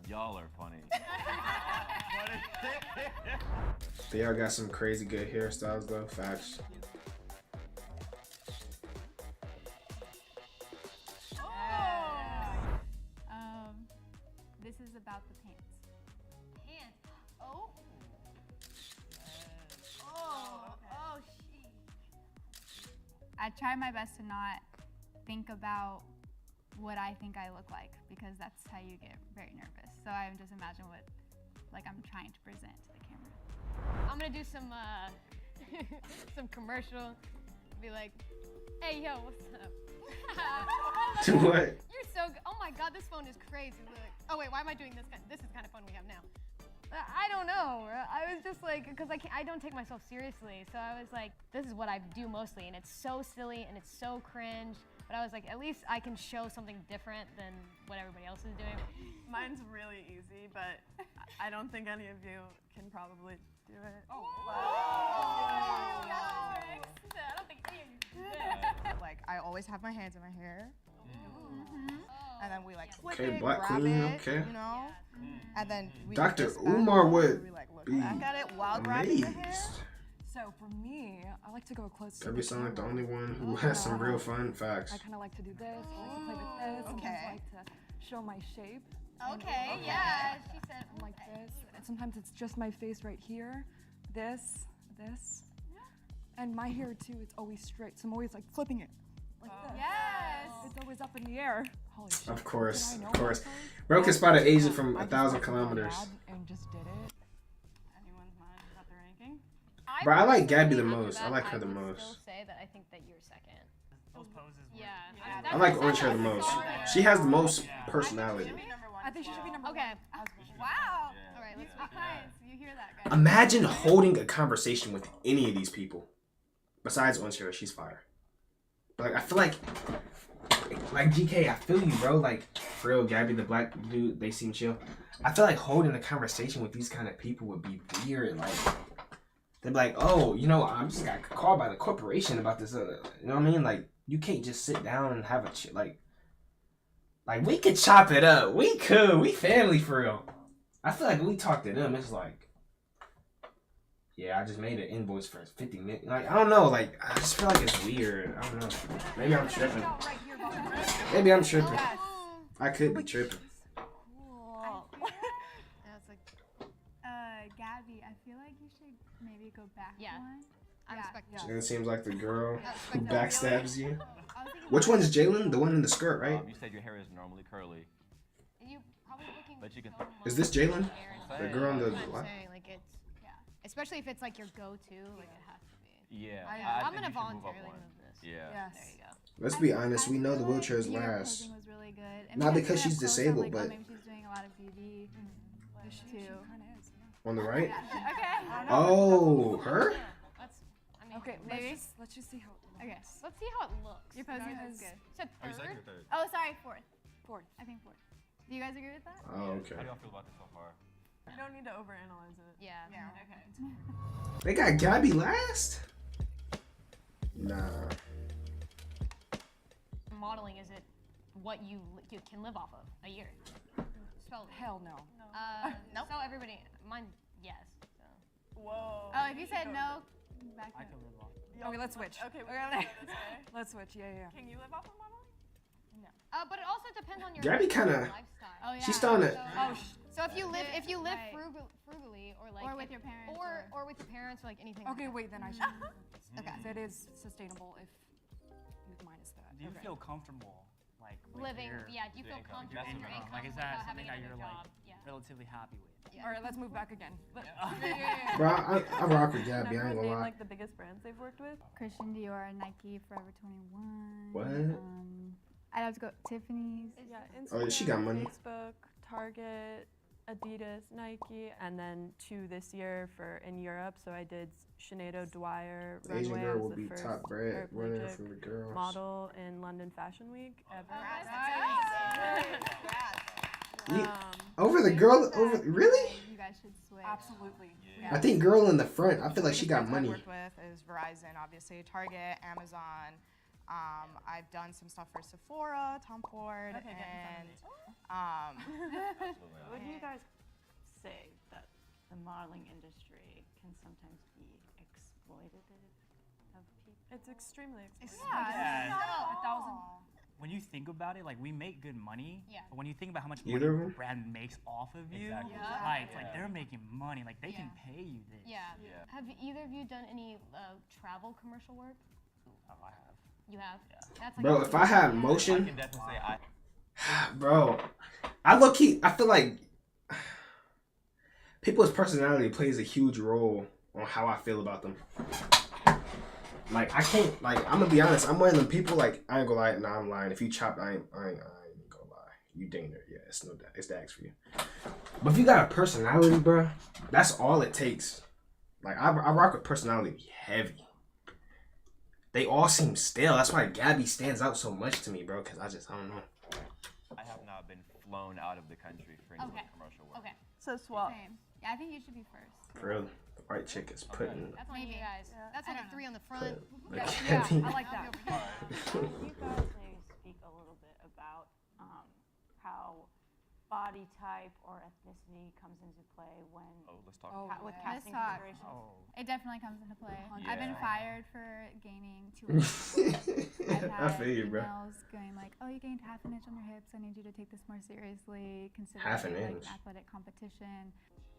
Y'all are funny. They all got some crazy good hairstyles though. Facts. This is about the pants. Pants. Oh. Oh, she. I try my best to not think about what I think I look like because that's how you get very nervous. So I just imagine what like I'm trying to present to the camera. I'm gonna do some some commercial. Be like, hey yo, what's up? What? You're so good. Oh my god, this phone is crazy. Look. Oh wait, why am I doing this? This is the kind of fun we have now. I don't know. I was just like, because I don't take myself seriously. So I was like, this is what I do mostly, and it's so silly and it's so cringe. But I was like, at least I can show something different than what everybody else is doing. Mine's really easy, but I don't think any of you can probably do it. Oh. Wow. I don't think any of you can do it. Like I always have my hands in my hair. And then we like flip Okay, it, Black grab Queen, it, okay. you know? And then we Dr. kiss back, Umar would we like look be back at it while grabbing the hair. amazed. So for me, I like to go close to Kirby the sound like the camera. only one who has some real fun facts. I kind of like to do this. I like to play with this. Sometimes I like to show my shape. Okay, yeah. She said Like this. And sometimes it's just my face right here. This. And my hair too, it's always straight. So I'm always like flipping it. Like this. Yes. It's always up in the air. Holy shit. Of course, Did I know of course. myself? Bro can spot an Asian from I 1,000 just went to my kilometers. dad And just did it. Anyone's mind about the ranking? Bro, I like Gabby the After most. I that, like her the would most. Still say that I think that you're second. Those poses were. Yeah. I like Orange Hair the most. She has the most personality. I think she should be number Okay. one. Wow. All right, let's be quiet. You hear that, guys? Imagine holding a conversation with any of these people. Besides Orange Hair, she's fire. Like, I feel like GK, I feel you, bro. Like, for real, Gabby, the black dude, they seem chill. I feel like holding a conversation with these kind of people would be weird. Like, they'd be like, oh, you know, I just got called by the corporation about this. You know what I mean? Like, you can't just sit down and have a like, we could chop it up. We could. We family for real. I feel like we talk to them. It's like, yeah, I just made an invoice for 50 minutes. Like, I don't know. Like, I just feel like it's weird. I don't know. Maybe I'm tripping. Maybe I'm tripping. I could be tripping. Gabby, I feel like you should maybe go back one. I respect that. It seems like the girl I who respect that. backstabs you. Which one's Jalen? The one in the skirt, right? You said your hair is normally curly. You probably looking But you can. Is this Jalen? The girl in the That's what I'm what? saying. Like it's, especially if it's like your go-to, like it has to be. Yeah. I'm think gonna you should move up voluntarily one. move this. Yeah. There you go. Let's be honest. We know the wheelchairs Your last. posing was really good. And Not maybe because get she's up close, I'm disabled, like, but oh, maybe she's doing a lot of BB too. On the right? Okay. Oh, her? Let's. I mean, Okay, maybe. let's just see how it looks. Okay. Let's see how it looks. Your posing Okay. was good. Said Are you third. second or third? Oh, sorry, fourth. I think fourth. Do you guys agree with that? Oh, okay. How do y'all feel about this so far? You don't need to overanalyze it. Yeah. Okay. They got Gabby last? Nah. Modeling is it what you can live off of a year? So Hell no. no. So everybody, mine, yes. So. Whoa. Oh, if you said no, back I up. can live off. Okay, let's switch. Okay, we're Okay. gonna go this way. Let's switch. Yeah. Can you live off of modeling? But it also depends on your Gabby kinda- lifestyle. Oh, yeah. she's starting to- So if you live Right. frugally or like Or with your parents, or with your parents or like anything. Okay, like wait, then I should. Okay. If it is sustainable, if minus that. Do you Okay. feel comfortable, like with Living, your, yeah, do you feel income? comfortable with your income Like, is without that having something that you're another like job? Yeah. relatively happy with? All right, let's move back again. Bro, I rock with Gabby. I ain't gonna lie. Like the biggest brands they've worked with. Christian Dior, Nike, Forever 21. What? I'd have to go Tiffany's. Yeah, Oh, yeah, she got money. Facebook, Target, Adidas, Nike, and then 2 this year for in Europe. So I did Sinead Dwyer. The Asian Runway. girl I was will the be first top bread winner paraplegic from the girls. model in London Fashion Week ever. Over the girl, over really? You guys should switch. Absolutely. I think girl in the front. I feel like she got I've money. worked with is Verizon, obviously, Target, Amazon. I've done some stuff for Sephora, Tom Ford, and Wouldn't you guys say that the modeling industry can sometimes be exploitative of people? It's extremely expensive. When you think about it, like we make good money, but when you think about how much Either money of a 'em? brand makes off of you, Exactly. right? It's like they're making money. Like they can pay you this. Yeah. Have either of you done any travel commercial work? Oh, I have. You have? Yeah. That's like Bro, if I had I motion, can definitely say I. bro, I low key, I feel like people's personality plays a huge role on how I feel about them. Like I can't, like I'm gonna be honest, I'm one of them people. Like I ain't gonna lie, nah, I'm lying. If you chop, I ain't gonna lie. You danger, yeah, it's no, it's the X for you. But if you got a personality, bro, that's all it takes. Like I rock with personality heavy. They all seem stale. That's why Gabby stands out so much to me, bro. Cause I don't know. I have not been flown out of the country for any commercial work. Okay. So swap. Same. Yeah, I think you should be first. For real, the white chick is putting. That's on you guys. That's like a 3 on the front. Like, Yeah, I like that. Can you guys maybe speak a little bit about how body type or ethnicity comes into play when let's talk. with Let's casting talk. considerations? It definitely comes into play. Yeah. I've been fired for gaining 2 inches. I've I had feel you, bro. emails going like, "Oh, you gained half an inch on your hips. I need you to take this more seriously. Consider Half an it like inch? an athletic competition."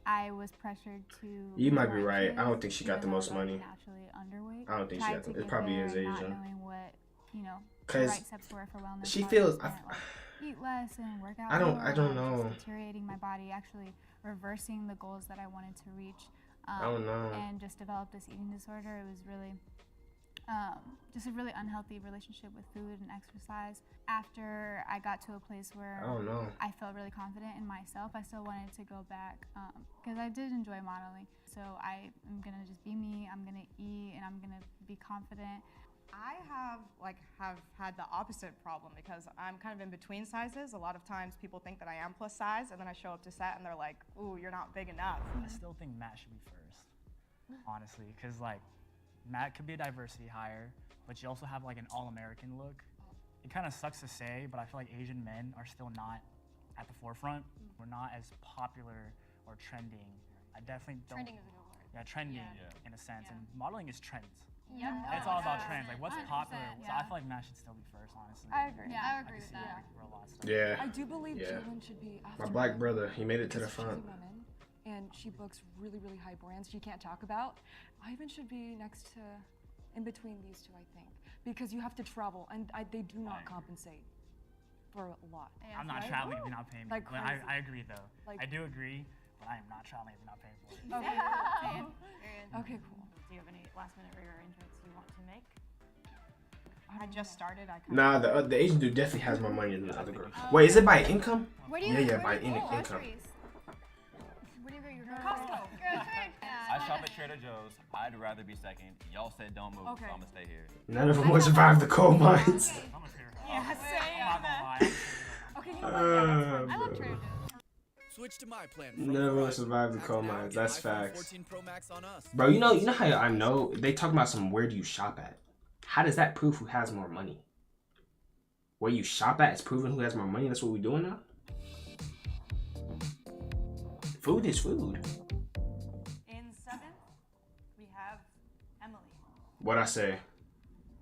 I was pressured to. You might be lose more right. I inches, don't think she got the even though most I was money. Naturally underweight. I don't think she Tried got the. to It get probably there is and Asian. Not knowing what the 'Cause right steps were for wellness. she so I feels- just went, like, eat less and work out I don't more, and I was know. just deteriorating my body, actually reversing the goals that I wanted to reach. I don't know. And just developed this eating disorder. It was really just a really unhealthy relationship with food and exercise. After I got to a place where I don't know. I felt really confident in myself, I still wanted to go back because I did enjoy modeling. So I am gonna just be me. I'm gonna eat and I'm gonna be confident. I have had the opposite problem because I'm kind of in between sizes. A lot of times people think that I am plus size, and then I show up to set and they're like, "Ooh, you're not big enough." I still think Matt should be first, honestly, because like Matt could be a diversity hire, but you also have like an all-American look. It kind of sucks to say, but I feel like Asian men are still not at the forefront. We're not as popular or trending. I definitely don't. Trending is a good word. Yeah, trending Yeah. in a sense, and modeling is trends. Yep. It's all about trends. Like what's 100%, popular. So I yeah. feel like Matt should still be first, honestly. I agree. Yeah, I agree can with see that. where a lot of stuff. Yeah. I do believe Yeah. Jalen should be after My black her brother, he made it to the because she's a front. woman and she books really, really high brands she can't talk about. Ivan should be next to, in between these two, I think, because you have to travel and they do not compensate for a lot. I'm not right? traveling if you're not paying me. Like But crazy. I agree though. Like- I do agree, but I am not traveling if you're not paying for it. Okay. Period. Okay, cool. Do you have any last minute rearrangements you want to make? I just started. I Nah, the Asian dude definitely has more money than the other girl. Wait, is it by income? Where do you Yeah, where by do you get income. groceries? Where do you get your Costco. I shop at Trader Joe's. I'd rather be second. Y'all said don't move, Okay. so I'm gonna stay here. None of them will survive the coal mines. Yeah, same. Okay, you know what? Yeah, that's fine. I love Trader Joe's. Switch to my plan. from Never will Verizon. survive the coal Act now, mines. get That's iPhone facts. 14 Pro Max on us. Bro, you know how I know they talk about some where do you shop at? How does that prove who has more money? Where you shop at is proving who has more money. That's what we doing now. Food is food. In 7th, we have Emily. What I say?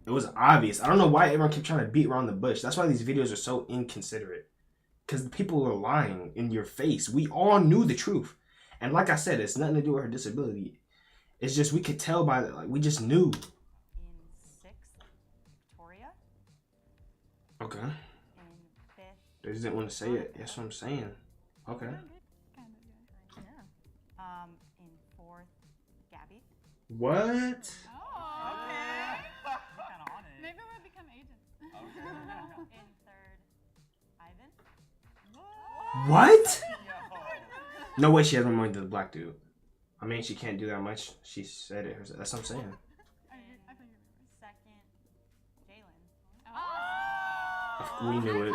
It was obvious. I don't know why everyone kept trying to beat around the bush. That's why these videos are so inconsiderate. Because the people are lying in your face. We all knew the truth. And like I said, it's nothing to do with her disability. It's just we could tell by like we just knew. In 6th, Victoria. Okay. In 5th. They just didn't want to say it. That's what I'm saying. Okay. Yeah. In 4th, Gabby. What? Okay. Maybe we'll become agents. In 3rd, Ivan. What? No way she has more money than the black dude. I mean, she can't do that much. She said it herself. That's what I'm saying. In 2nd, Jalen. We knew it.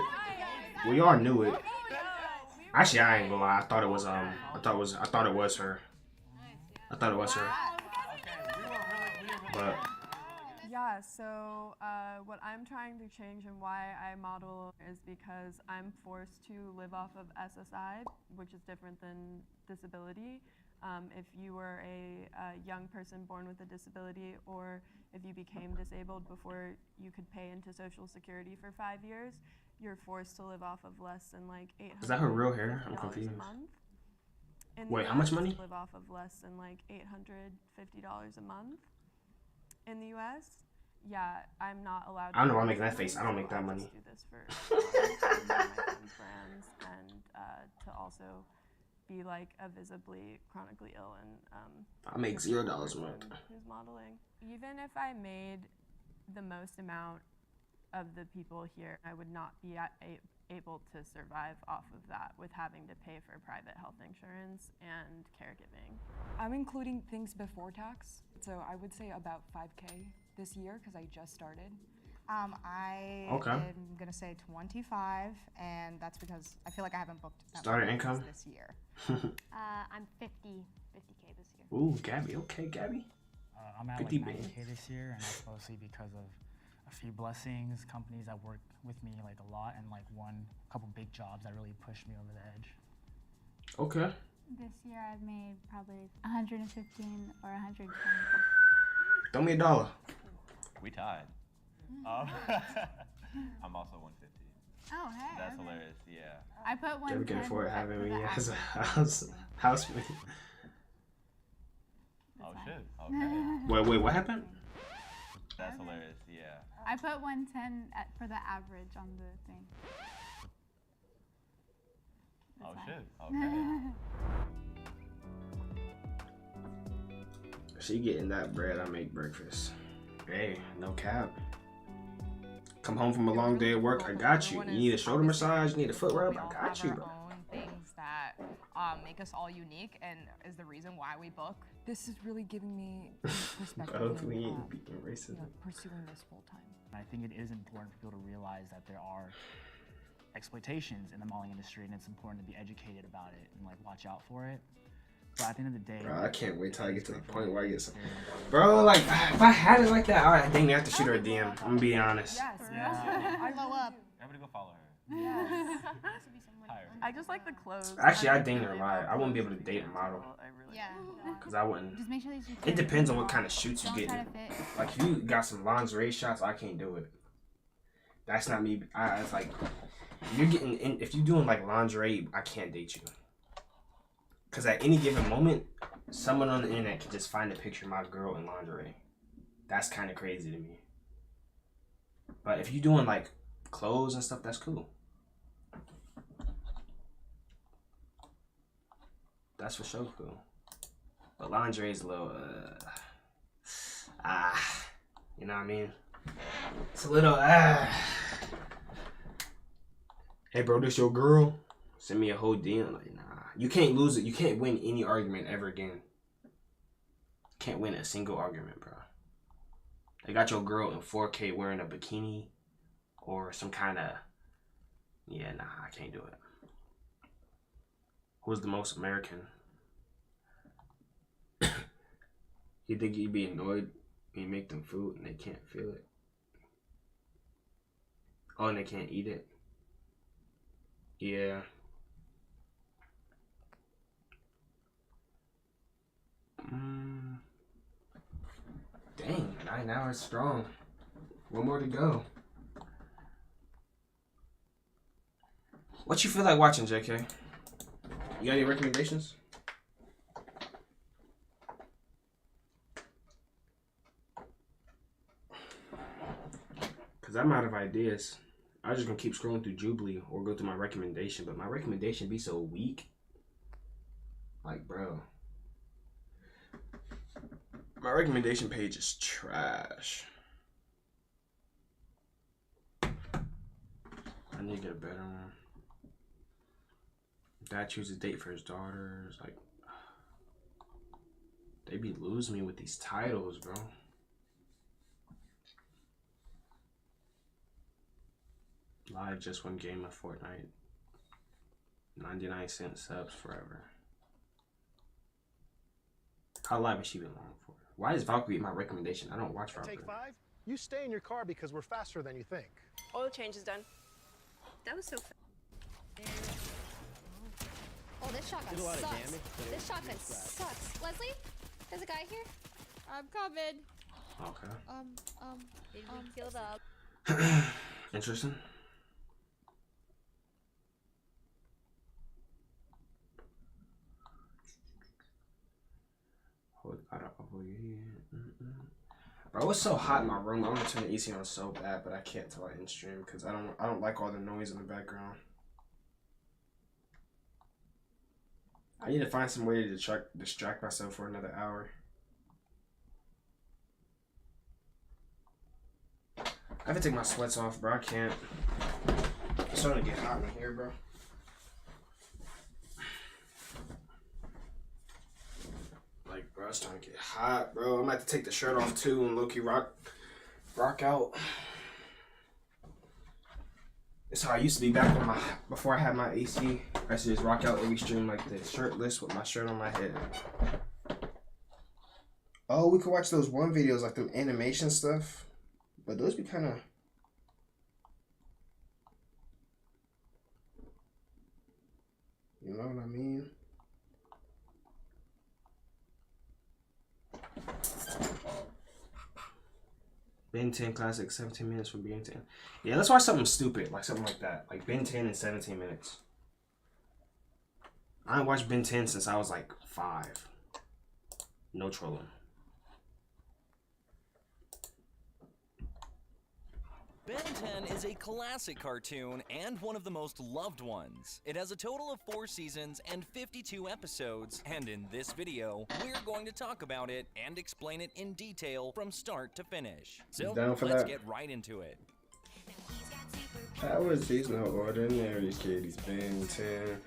We all knew it. Actually, I ain't gonna lie. I thought it was I thought it was her. I thought it was her. But Yeah, so what I'm trying to change and why I model is because I'm forced to live off of SSI, which is different than disability. If you were a young person born with a disability, or if you became disabled before you could pay into Social Security for 5 years, you're forced to live off of less than like $800. is that her real hair? I'm confused. Wait, how much money? Live off of less than like $850 a month in the U.S. Yeah, I'm not allowed. I don't know why I'm making that face. I don't make that money. Do this for my friends' brands and to also be like a visibly chronically ill and I make $0 a month. Who's modeling? Even if I made the most amount of the people here, I would not be able to survive off of that with having to pay for private health insurance and caregiving. I'm including things before tax, so I would say about 5K this year because I just started. I'm gonna say 25, and that's because I feel like I haven't booked that Starter many income? this year. I'm 50K this year. Ooh, Gabby. Okay, Gabby. I'm at 50 like bands. 90K this year, and that's mostly because of a few blessings, companies that work with me like a lot, and like a couple big jobs that really pushed me over the edge. Okay. This year I've made probably 115 or 120. Throw me $1. We tied. I'm also 150. Oh, hey. That's okay. hilarious. Yeah. I put Gabby can 110 afford having for me the as a average. housemate. Oh shit. Okay. Wait, what happened? That's hilarious. Yeah. I put 110 for the average on the thing. Oh shit. Okay. She getting that bread. I make breakfast. Hey, no cap. Come home from a long day at work. I got you. You need a shoulder massage. You need a foot rub. I got you, bro. Own things that make us all unique and is the reason why we book. This is really giving me perspective Both we in, ain't beating racism. pursuing this full time. And I think it is important for people to realize that there are exploitations in the modeling industry, and it's important to be educated about it and like watch out for it. But at the end of the day, Bro, I can't wait till I get to the point where I get some. Bro, like, if I had it like that, I dang near have to shoot her a DM. I'm gonna be honest. Yes. I blow up. Everybody go follow her. Yes. Hire her. I just like the clothes. Actually, I dang near lie. I wouldn't be able to date a model. Yeah. Cause I wouldn't. Just make sure that you It depends on what kind of shoots you Don't get. try to fit. Like if you got some lingerie shots, I can't do it. That's not me. It's like if you're doing like lingerie, I can't date you. Cause at any given moment, someone on the internet can just find a picture of my girl in lingerie. That's kind of crazy to me. But if you're doing like clothes and stuff, that's cool. That's for sure cool. But lingerie is a little, you know what I mean? It's a little, Hey bro, this your girl? Send me a whole DM. Like, nah. You can't lose it. You can't win any argument ever again. Can't win a single argument, bro. They got your girl in 4K wearing a bikini or some kind of, yeah, nah, I can't do it. Who's the most American? You think you'd be annoyed when you make them food and they can't feel it? Oh, and they can't eat it? Yeah. Dang, 9 hours strong. One more to go. What you feel like watching, JK? You got any recommendations? Cause I'm out of ideas. I'm just gonna keep scrolling through Jubilee or go through my recommendation, but my recommendation be so weak. Like, bro. My recommendation page is trash. I need to get a better one. Dad chooses a date for his daughters. Like, they be losing me with these titles, bro. Live just one game of Fortnite. 99-cent subs forever. How live has she been long for? Why is Valkyrie my recommendation? I don't watch Valkyrie. Take 5. You stay in your car because we're faster than you think. Oil change is done. That was so fast. Oh, this shotgun Did a lot of sucks. damage, but it This shotgun was fast. sucks. Leslie, there's a guy here. I'm coming. Okay. Did we kill the... Interesting. Bro, it's so hot in my room. I want to turn the AC on so bad, but I can't till I end stream because I don't like all the noise in the background. I need to find some way to distract myself for another hour. I have to take my sweats off, bro. I can't. It's starting to get hot in here, bro. Like, bro, it's starting to get hot, bro. I'm gonna have to take the shirt off too and low-key rock out. It's how I used to be back when before I had my AC. I used to just rock out every stream like this, shirtless with my shirt on my head. Oh, we could watch those one videos like the animation stuff, but those be kind of. You know what I mean? Ben 10 Classic, 17 minutes from Ben 10. Yeah, let's watch something stupid, like something like that. Like Ben 10 in 17 minutes. I ain't watched Ben 10 since I was like 5. No trolling. Ben 10 is a classic cartoon and one of the most loved ones. It has a total of 4 seasons and 52 episodes, and in this video, we're going to talk about it and explain it in detail from start to finish. So let's get right into it. How is these no ordinary kitties, Ben 10?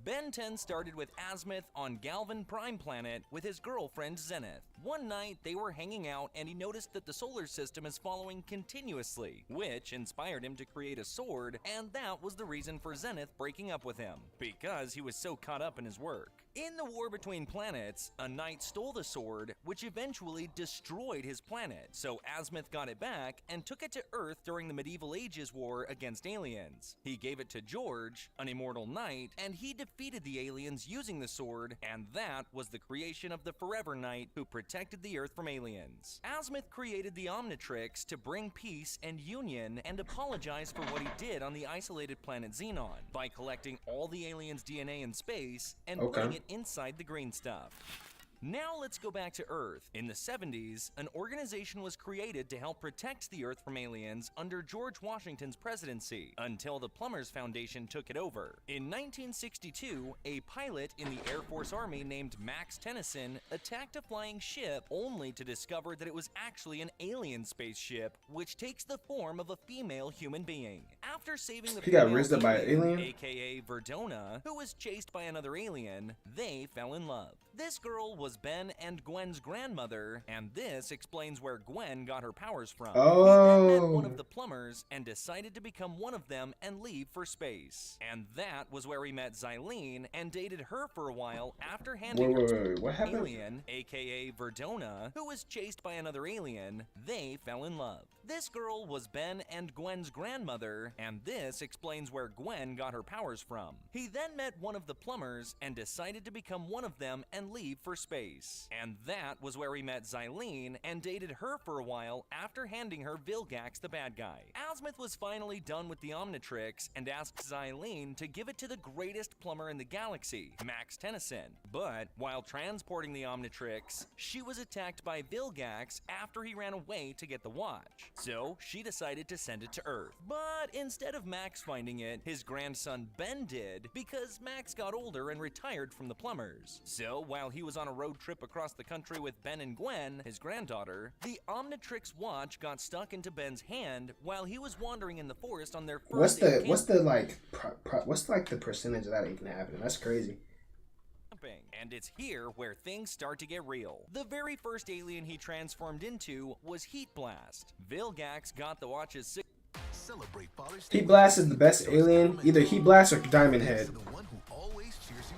Ben 10 started with Azimuth on Galvan Prime Planet with his girlfriend Zenith. One night, they were hanging out and he noticed that the solar system is following continuously, which inspired him to create a sword, and that was the reason for Zenith breaking up with him, because he was so caught up in his work. In the war between planets, a knight stole the sword, which eventually destroyed his planet, so Azimuth got it back and took it to Earth during the Medieval Ages war against aliens. He gave it to George, an immortal knight, and he defeated the aliens using the sword, and that was the creation of the Forever Knight who protected the Earth from aliens. Azimuth created the Omnitrix to bring peace and union and apologize for what he did on the isolated planet Xenon by collecting all the aliens' DNA in space and putting it inside the green stuff. Now let's go back to Earth. In the 70s, an organization was created to help protect the Earth from aliens under George Washington's presidency, until the Plumbers Foundation took it over. In 1962, a pilot in the Air Force Army named Max Tennyson attacked a flying ship only to discover that it was actually an alien spaceship, which takes the form of a female human being. After saving the He got female rizzed up by an alien? aka Verdona, who was chased by another alien, they fell in love. This girl was Ben and Gwen's grandmother, and this explains where Gwen got her powers from. Oh. He then met one of the plumbers and decided to become one of them and leave for space. And that was where he met Xylene and dated her for a while after handing her to what happened? alien, aka Verdona, who was chased by another alien. They fell in love. This girl was Ben and Gwen's grandmother, and and this explains where Gwen got her powers from. He then met one of the plumbers and decided to become one of them and leave for space. And that was where he met Xylene and dated her for a while after handing her Vilgax the bad guy. Azmuth was finally done with the Omnitrix and asked Xylene to give it to the greatest plumber in the galaxy, Max Tennyson. But while transporting the Omnitrix, she was attacked by Vilgax after he ran away to get the watch. So she decided to send it to Earth. But instead of Max finding it, his grandson Ben did, because Max got older and retired from the plumbers. So while he was on a road trip across the country with Ben and Gwen, his granddaughter, the Omnitrix watch got stuck into Ben's hand while he was wandering in the forest on their first What's the percentage of that even happening? That's crazy. And it's here where things start to get real. The very first alien he transformed into was Heat Blast. Vilgax got the watch's Heat Blast is the best alien, either Heat Blast or Diamond Head.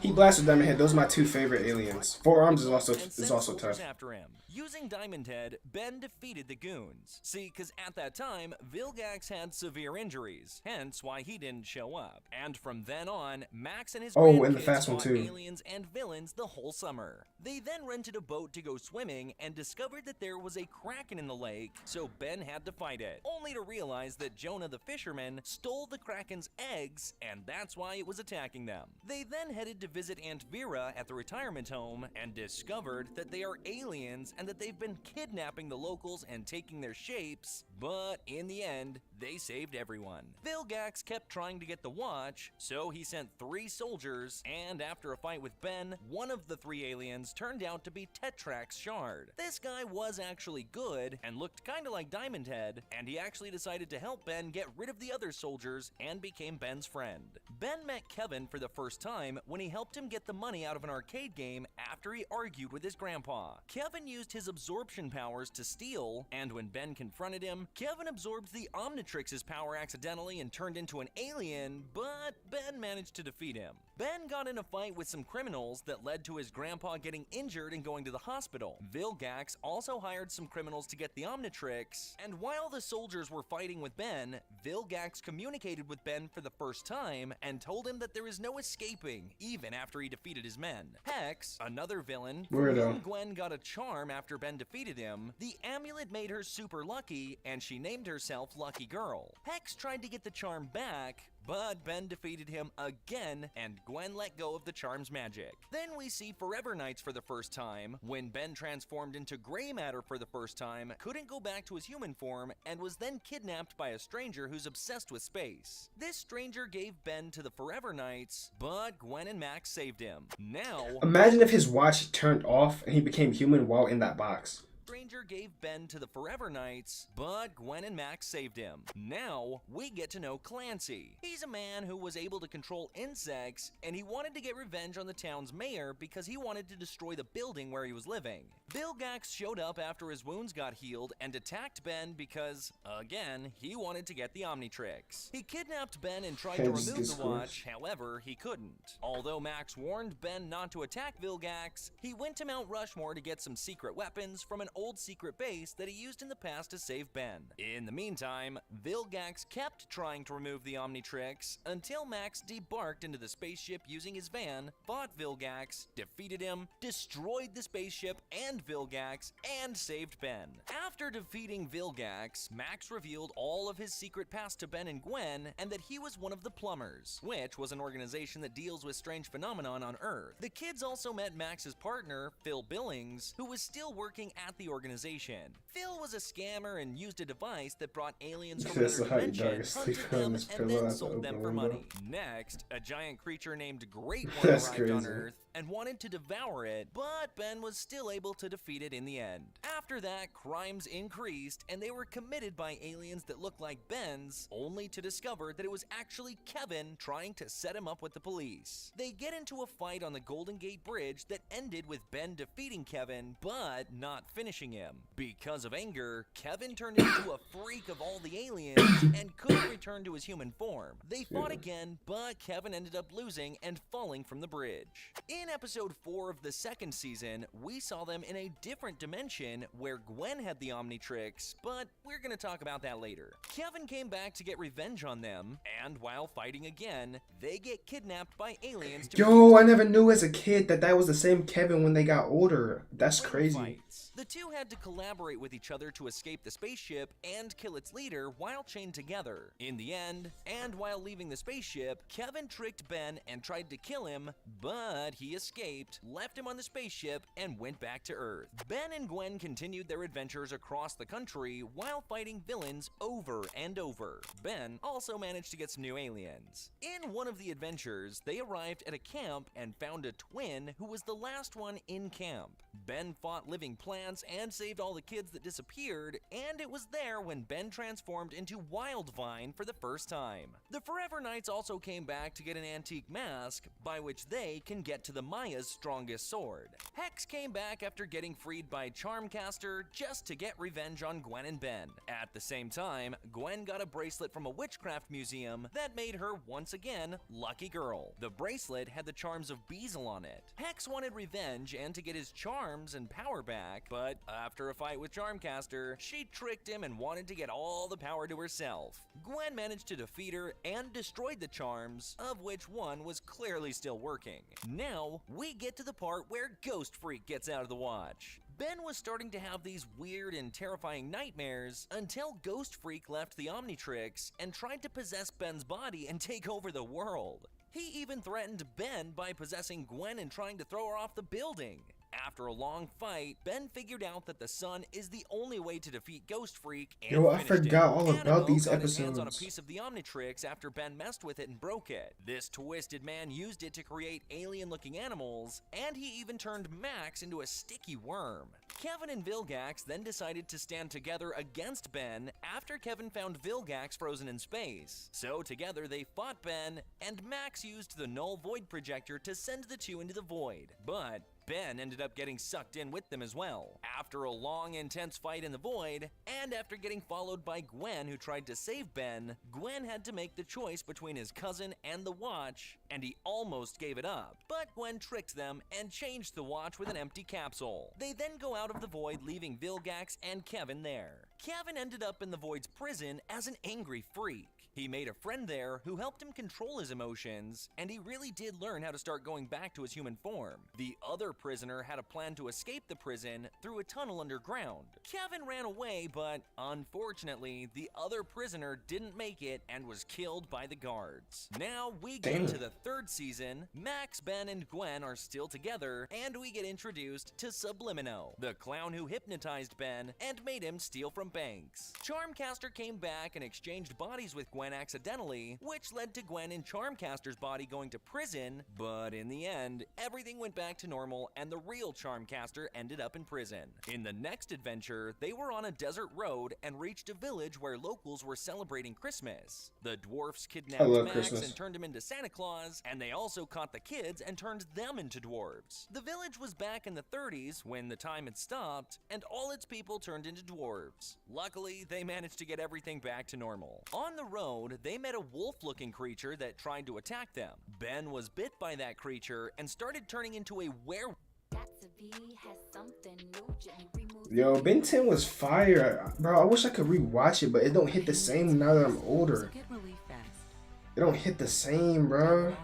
Heat Blast or Diamond Head, those are my two favorite aliens. Four Arms is also tough. After him. Using Diamond Head, Ben defeated the goons. See, because at that time, Vilgax had severe injuries, hence why he didn't show up. And from then on, Max and his and the fast one fought too. aliens and villains the whole summer. They then rented a boat to go swimming and discovered that there was a kraken in the lake, so Ben had to fight it, only to realize that Jonah the fisherman stole the kraken's eggs, and that's why it was attacking them. They then headed to visit Aunt Vera at the retirement home and discovered that they are aliens and that they've been kidnapping the locals and taking their shapes, but in the end, they saved everyone. Vilgax kept trying to get the watch, so he sent 3 soldiers, and after a fight with Ben, one of the 3 aliens turned out to be Tetrax Shard. This guy was actually good and looked kinda like Diamond Head, and he actually decided to help Ben get rid of the other soldiers and became Ben's friend. Ben met Kevin for the first time when he helped him get the money out of an arcade game after he argued with his grandpa. Kevin used his absorption powers to steal, and when Ben confronted him, Kevin absorbed the Omnitrix's power accidentally and turned into an alien, but Ben managed to defeat him. Ben got in a fight with some criminals that led to his grandpa getting injured and going to the hospital. Vilgax also hired some criminals to get the Omnitrix, and while the soldiers were fighting with Ben, Vilgax communicated with Ben for the first time and told him that there is no escaping, even after he defeated his men. Hex, another villain, from whom Gwen got a charm after Ben defeated him, the amulet made her super lucky, and she named herself Lucky Girl. Hex tried to get the charm back, but Ben defeated him again, and Gwen let go of the charm's magic. Then we see Forever Knights for the first time, when Ben transformed into gray matter for the first time, couldn't go back to his human form, and was then kidnapped by a stranger who's obsessed with space. This stranger gave Ben to the Forever Knights, but Gwen and Max saved him. Now, imagine if his watch turned off and he became human while in that box. Stranger gave Ben to the Forever Knights, but Gwen and Max saved him. Now, we get to know Clancy. He's a man who was able to control insects, and he wanted to get revenge on the town's mayor because he wanted to destroy the building where he was living. Vilgax showed up after his wounds got healed and attacked Ben because, again, he wanted to get the Omnitrix. He kidnapped Ben and tried to remove the watch, however, he couldn't. Although Max warned Ben not to attack Vilgax, he went to Mount Rushmore to get some secret weapons from an old secret base that he used in the past to save Ben. In the meantime, Vilgax kept trying to remove the Omnitrix until Max debarked into the spaceship using his van, fought Vilgax, defeated him, destroyed the spaceship and Vilgax, and saved Ben. After defeating Vilgax, Max revealed all of his secret past to Ben and Gwen, and that he was one of the Plumbers, which was an organization that deals with strange phenomenon on Earth. The kids also met Max's partner, Phil Billings, who was still working at the organization. Phil was a scammer and used a device that brought aliens from another dimension, hunted them, and then sold them for money. Next, a giant creature named Great One arrived on Earth and wanted to devour it, but Ben was still able to defeat it in the end. After that, crimes increased, and they were committed by aliens that looked like Ben's, only to discover that it was actually Kevin trying to set him up with the police. They get into a fight on the Golden Gate Bridge that ended with Ben defeating Kevin, but not finishing punishing him. Because of anger, Kevin turned into a freak of all the aliens and couldn't return to his human form. They fought again, but Kevin ended up losing and falling from the bridge. In episode 4 of the second season, we saw them in a different dimension where Gwen had the Omnitrix, but we're gonna talk about that later. Kevin came back to get revenge on them, and while fighting again, they get kidnapped by aliens to Yo, I never knew as a kid that that was the same Kevin when they got older. That's crazy. The two had to collaborate with each other to escape the spaceship and kill its leader while chained together. In the end, and while leaving the spaceship, Kevin tricked Ben and tried to kill him, but he escaped, left him on the spaceship, and went back to Earth. Ben and Gwen continued their adventures across the country while fighting villains over and over. Ben also managed to get some new aliens. In one of the adventures, they arrived at a camp and found a twin who was the last one in camp. Ben fought living plants and saved all the kids that disappeared, and it was there when Ben transformed into Wildvine for the first time. The Forever Knights also came back to get an antique mask, by which they can get to the Maya's strongest sword. Hex came back after getting freed by Charmcaster just to get revenge on Gwen and Ben. At the same time, Gwen got a bracelet from a witchcraft museum that made her once again Lucky Girl. The bracelet had the charms of Beazle on it. Hex wanted revenge and to get his charms and power back, but after a fight with Charmcaster, she tricked him and wanted to get all the power to herself. Gwen managed to defeat her and destroyed the charms, of which one was clearly still working. Now, we get to the part where Ghost Freak gets out of the watch. Ben was starting to have these weird and terrifying nightmares until Ghost Freak left the Omnitrix and tried to possess Ben's body and take over the world. He even threatened Ben by possessing Gwen and trying to throw her off the building. After a long fight, Ben figured out that the sun is the only way to defeat Ghost Freak and Yo, I finished forgot him. all about Annabelle these got his hands on a episodes. piece of the Omnitrix after Ben messed with it and broke it. This twisted man used it to create alien-looking animals, and he even turned Max into a sticky worm. Kevin and Vilgax then decided to stand together against Ben after Kevin found Vilgax frozen in space. So together they fought Ben, and Max used the null void projector to send the two into the void. But Ben ended up getting sucked in with them as well. After a long, intense fight in the void, and after getting followed by Gwen who tried to save Ben, Gwen had to make the choice between his cousin and the watch, and he almost gave it up. But Gwen tricked them and changed the watch with an empty capsule. They then go out of the void, leaving Vilgax and Kevin there. Kevin ended up in the void's prison as an angry freak. He made a friend there who helped him control his emotions, and he really did learn how to start going back to his human form. The other prisoner had a plan to escape the prison through a tunnel underground. Kevin ran away, but unfortunately, the other prisoner didn't make it and was killed by the guards. Now we get to the third season. Max, Ben, and Gwen are still together, and we get introduced to Sublimino, the clown who hypnotized Ben and made him steal from banks. Charmcaster came back and exchanged bodies with Gwen accidentally, which led to Gwen and Charmcaster's body going to prison, but in the end, everything went back to normal and the real Charmcaster ended up in prison. In the next adventure, they were on a desert road and reached a village where locals were celebrating Christmas. The dwarfs kidnapped Max Christmas. and turned him into Santa Claus, and they also caught the kids and turned them into dwarves. The village was back in the 30s when the time had stopped, and all its people turned into dwarves. Luckily, they managed to get everything back to normal. On the road, they met a wolf-looking creature that tried to attack them. Ben was bit by that creature and started turning into a werewolf. Yo, Ben 10 was fire. Bro, I wish I could rewatch it, but it don't hit the same now that I'm older. It don't hit the same, bro.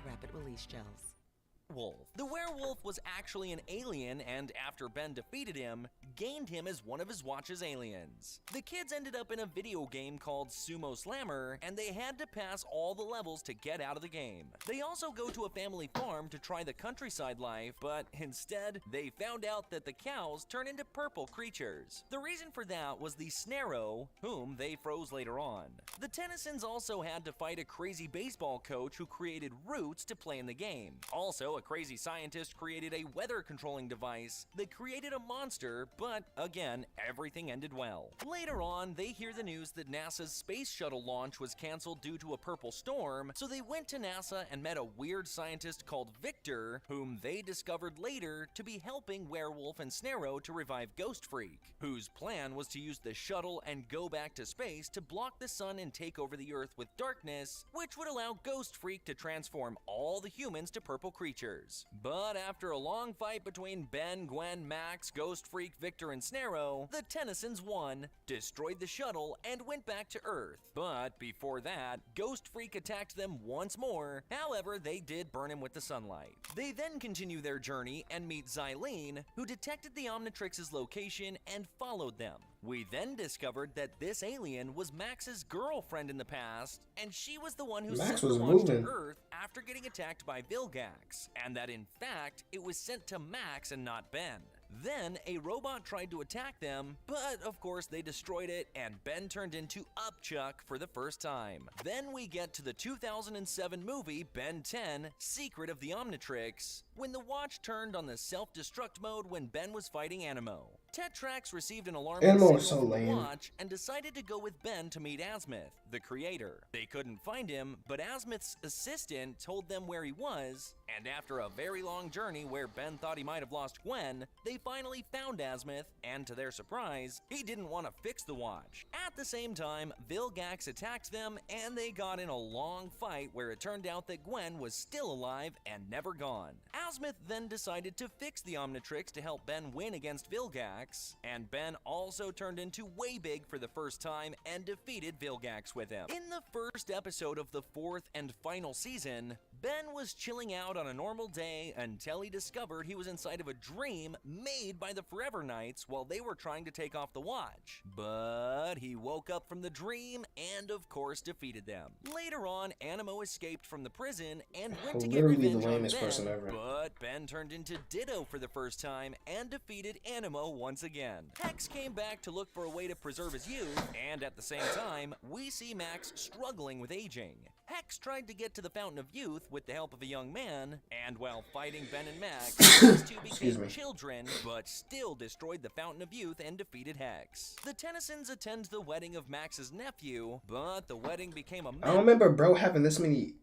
The werewolf was actually an alien, and after Ben defeated him, gained him as one of his watch's aliens. The kids ended up in a video game called Sumo Slammer, and they had to pass all the levels to get out of the game. They also go to a family farm to try the countryside life, but instead, they found out that the cows turn into purple creatures. The reason for that was the Snarrow, whom they froze later on. The Tennysons also had to fight a crazy baseball coach who created Roots to play in the game. Also, a a crazy scientist created a weather controlling device that created a monster, but again, everything ended well. Later on, they hear the news that NASA's space shuttle launch was canceled due to a purple storm, so they went to NASA and met a weird scientist called Victor, whom they discovered later to be helping Werewolf and Snarrow to revive Ghost Freak, whose plan was to use the shuttle and go back to space to block the sun and take over the Earth with darkness, which would allow Ghost Freak to transform all the humans to purple creatures. But after a long fight between Ben, Gwen, Max, Ghost Freak, Victor, and Snarrow, the Tennysons won, destroyed the shuttle, and went back to Earth. But before that, Ghost Freak attacked them once more. However, they did burn him with the sunlight. They then continue their journey and meet Xylene, who detected the Omnitrix's location and followed them. We then discovered that this alien was Max's girlfriend in the past, and she was the one who sent the launch to Earth after getting attacked by Vilgax, and that in fact, it was sent to Max and not Ben. Then, a robot tried to attack them, but of course they destroyed it, and Ben turned into Upchuck for the first time. Then we get to the 2007 movie Ben 10, Secret of the Omnitrix, when the watch turned on the self-destruct mode when Ben was fighting Animo. Tetrax received an alarming signal from the watch and decided to go with Ben to meet Azimuth, the creator. They couldn't find him, but Azimuth's assistant told them where he was, and after a very long journey where Ben thought he might have lost Gwen, they finally found Azimuth, and to their surprise, he didn't want to fix the watch. At the same time, Vilgax attacked them, and they got in a long fight where it turned out that Gwen was still alive and never gone. Azimuth then decided to fix the Omnitrix to help Ben win against Vilgax, and Ben also turned into Waybig for the first time and defeated Vilgax with him. In the first episode of the 4th and final season, Ben was chilling out on a normal day until he discovered he was inside of a dream made by the Forever Knights while they were trying to take off the watch. But he woke up from the dream and of course defeated them. Later on, Animo escaped from the prison and went to get revenge on Ben, but Ben turned into Ditto for the first time and defeated Animo once again. Hex came back to look for a way to preserve his youth, and at the same time, we see Max struggling with aging. Hex tried to get to the Fountain of Youth with the help of a young man, and while fighting Ben and Max, these two became children, but still destroyed the Fountain of Youth and defeated Hex. The Tennysons attend the wedding of Max's nephew, but the wedding became a mess. I don't remember bro having this many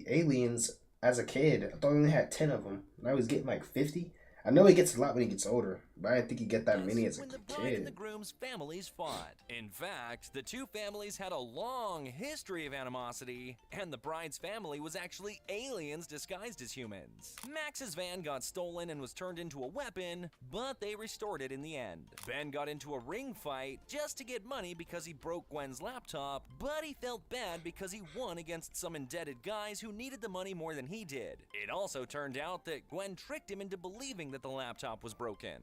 aliens as a kid. I thought he only had 10 of them. Now he's getting like 50. I know he gets a lot when he gets older, but I didn't think he'd get that many as a When the bride and the kid. groom's families fought. In fact, the two families had a long history of animosity, and the bride's family was actually aliens disguised as humans. Max's van got stolen and was turned into a weapon, but they restored it in the end. Ben got into a ring fight just to get money because he broke Gwen's laptop, but he felt bad because he won against some indebted guys who needed the money more than he did. It also turned out that Gwen tricked him into believing that the laptop was broken.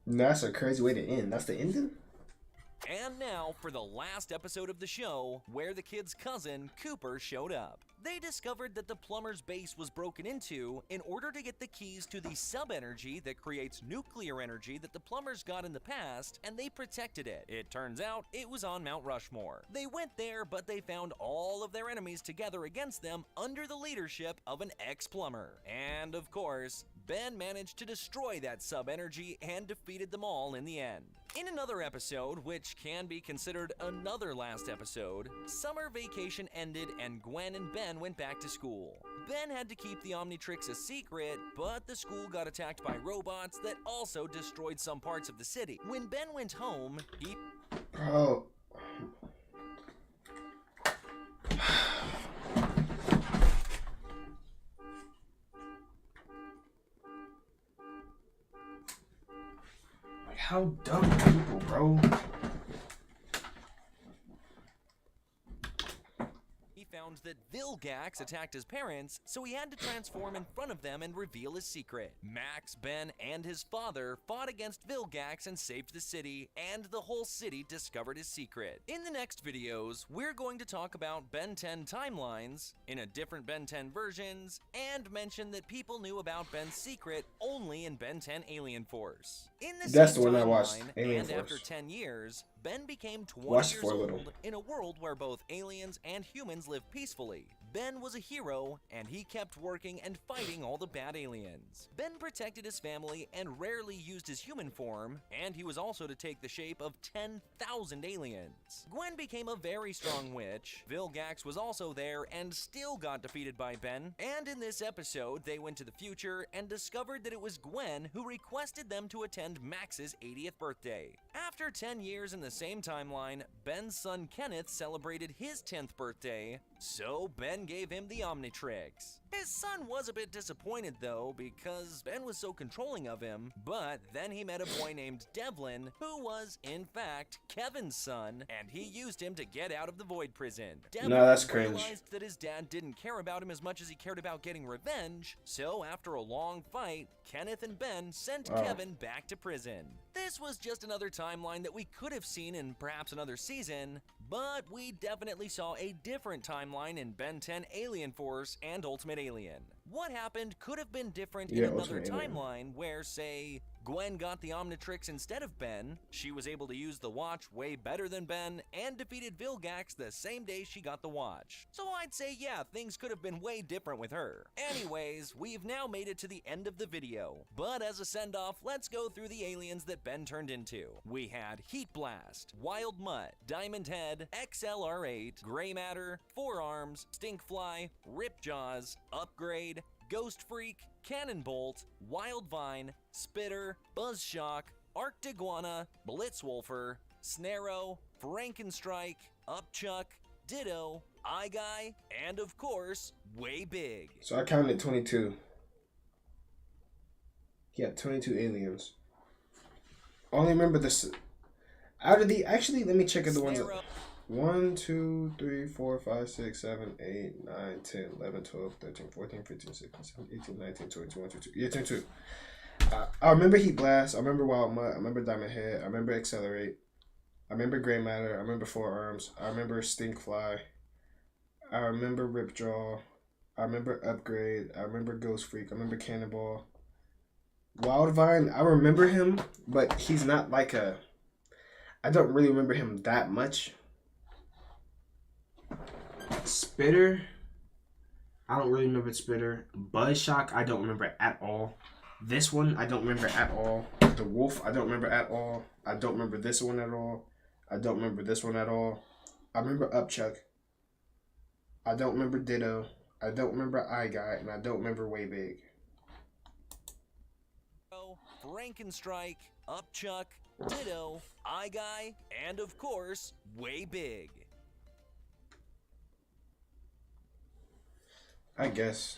That's a crazy way to end. That's the ending? And now for the last episode of the show, where the kid's cousin, Cooper, showed up. They discovered that the plumber's base was broken into in order to get the keys to the sub-energy that creates nuclear energy that the plumbers got in the past, and they protected it. It turns out it was on Mount Rushmore. They went there, but they found all of their enemies together against them under the leadership of an ex-plumber. And of course, Ben managed to destroy that sub-energy and defeated them all in the end. In another episode, which can be considered another last episode, summer vacation ended and Gwen and Ben went back to school. Ben had to keep the Omnitrix a secret, but the school got attacked by robots that also destroyed some parts of the city. When Ben went home, he... Bro. How dumb are people, bro? He found that Vilgax attacked his parents, so he had to transform in front of them and reveal his secret. Max, Ben, and his father fought against Vilgax and saved the city, and the whole city discovered his secret. In the next videos, we're going to talk about Ben 10 timelines, in a different Ben 10 versions, and mention that people knew about Ben's secret only in Ben 10 Alien Force. In the That's same the one I watched, timeline, Alien and Force. after 10 years, Ben became 20 Watched years for a little. old in a world where both aliens and humans live peacefully. Ben was a hero, and he kept working and fighting all the bad aliens. Ben protected his family and rarely used his human form, and he was also to take the shape of 10,000 aliens. Gwen became a very strong witch. Vilgax was also there and still got defeated by Ben, and in this episode, they went to the future and discovered that it was Gwen who requested them to attend Max's 80th birthday. After 10 years in the same timeline, Ben's son Kenneth celebrated his 10th birthday, so Ben gave him the Omnitrix. His son was a bit disappointed though, because Ben was so controlling of him, but then he met a boy named Devlin, who was, in fact, Kevin's son, and he used him to get out of the Void Prison. Devlin that's cringe. realized that his dad didn't care about him as much as he cared about getting revenge, so after a long fight, Kenneth and Ben sent Kevin back to prison. This was just another timeline that we could have seen in perhaps another season, but we definitely saw a different timeline in Ben 10 Alien Force and Ultimate Alien. What happened could have been different in another timeline where, say, Gwen got the Omnitrix instead of Ben, she was able to use the watch way better than Ben, and defeated Vilgax the same day she got the watch. So I'd say yeah, things could have been way different with her. Anyways, we've now made it to the end of the video, but as a send-off, let's go through the aliens that Ben turned into. We had Heat Blast, Wild Mutt, Diamond Head, XLR8, Gray Matter, Forearms, Stinkfly, Ripjaws, Upgrade, Ghost Freak, Cannonbolt, Wildvine, Spitter, Buzzshock, Arctiguana, Blitzwolfer, Snarrow, Frankenstrike, Upchuck, Ditto, Eye Guy, and of course, Way Big. So I counted 22. Yeah, 22 aliens. Only remember this. Out of the, actually, let me check out the ones. 1, 2, 3, 4, 5, 6, 7, 8, 9, 10, 11, 12, 13, 14, 15, 16, 17, 18, 19, 20, 21, 22. Yeah, 22. I remember Heat Blast. I remember Wild Mutt. I remember Diamond Head. I remember Accelerate. I remember Gray Matter. I remember Forearms. I remember Stinkfly. I remember Ripjaw. I remember Upgrade. I remember Ghost Freak. I remember Cannonball. Wildvine, I remember him, but he's not like a... I don't really remember him that much. Spitter, I don't really remember Spitter. Buzzshock, I don't remember at all. This one, I don't remember at all. The Wolf, I don't remember at all. I don't remember this one at all. I don't remember this one at all. I remember Upchuck. I don't remember Ditto. I don't remember Eye Guy, and I don't remember Way Big. Frankenstrike, Upchuck, Ditto, Eye Guy, and of course, Way Big. I guess.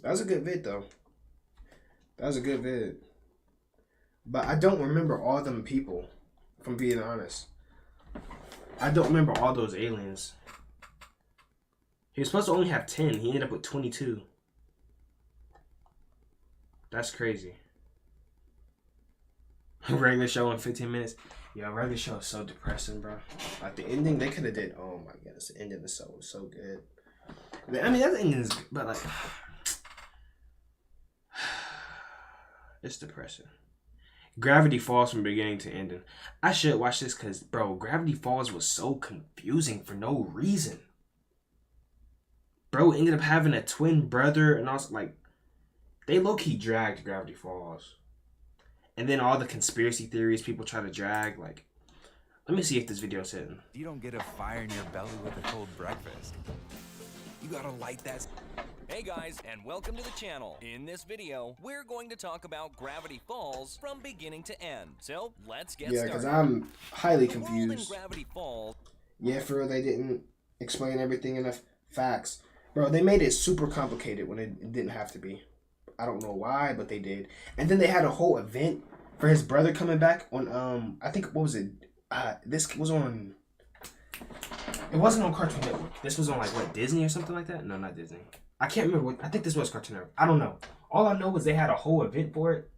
That was a good vid, though. That was a good vid. But I don't remember all them people, if I'm being honest. I don't remember all those aliens. He was supposed to only have 10. He ended up with 22. That's crazy. Regular show in 15 minutes. Yeah, regular show is so depressing, bro. Like the ending, they could have did. Oh my goodness, the ending is so good. I mean, that ending is, but like, it's depressing. Gravity Falls from beginning to ending. I should watch this because, bro, Gravity Falls was so confusing for no reason. Bro ended up having a twin brother, and also like, they low-key dragged Gravity Falls. And then all the conspiracy theories people try to drag, like, let me see if this video's hitting. You don't get a fire in your belly with a cold breakfast. You gotta light that. Hey guys, and welcome to the channel. In this video, we're going to talk about Gravity Falls from beginning to end. So, let's get started. Yeah, because I'm highly confused. In Gravity Falls. Yeah, for real, they didn't explain everything enough. Facts. Bro, they made it super complicated when it didn't have to be. I don't know why, but they did. And then they had a whole event for his brother coming back on, I think, what was it? This was on, it wasn't on Cartoon Network. This was on, like, what, Disney or something like that? No, not Disney. I can't remember what, I think this was Cartoon Network. I don't know. All I know is they had a whole event for it.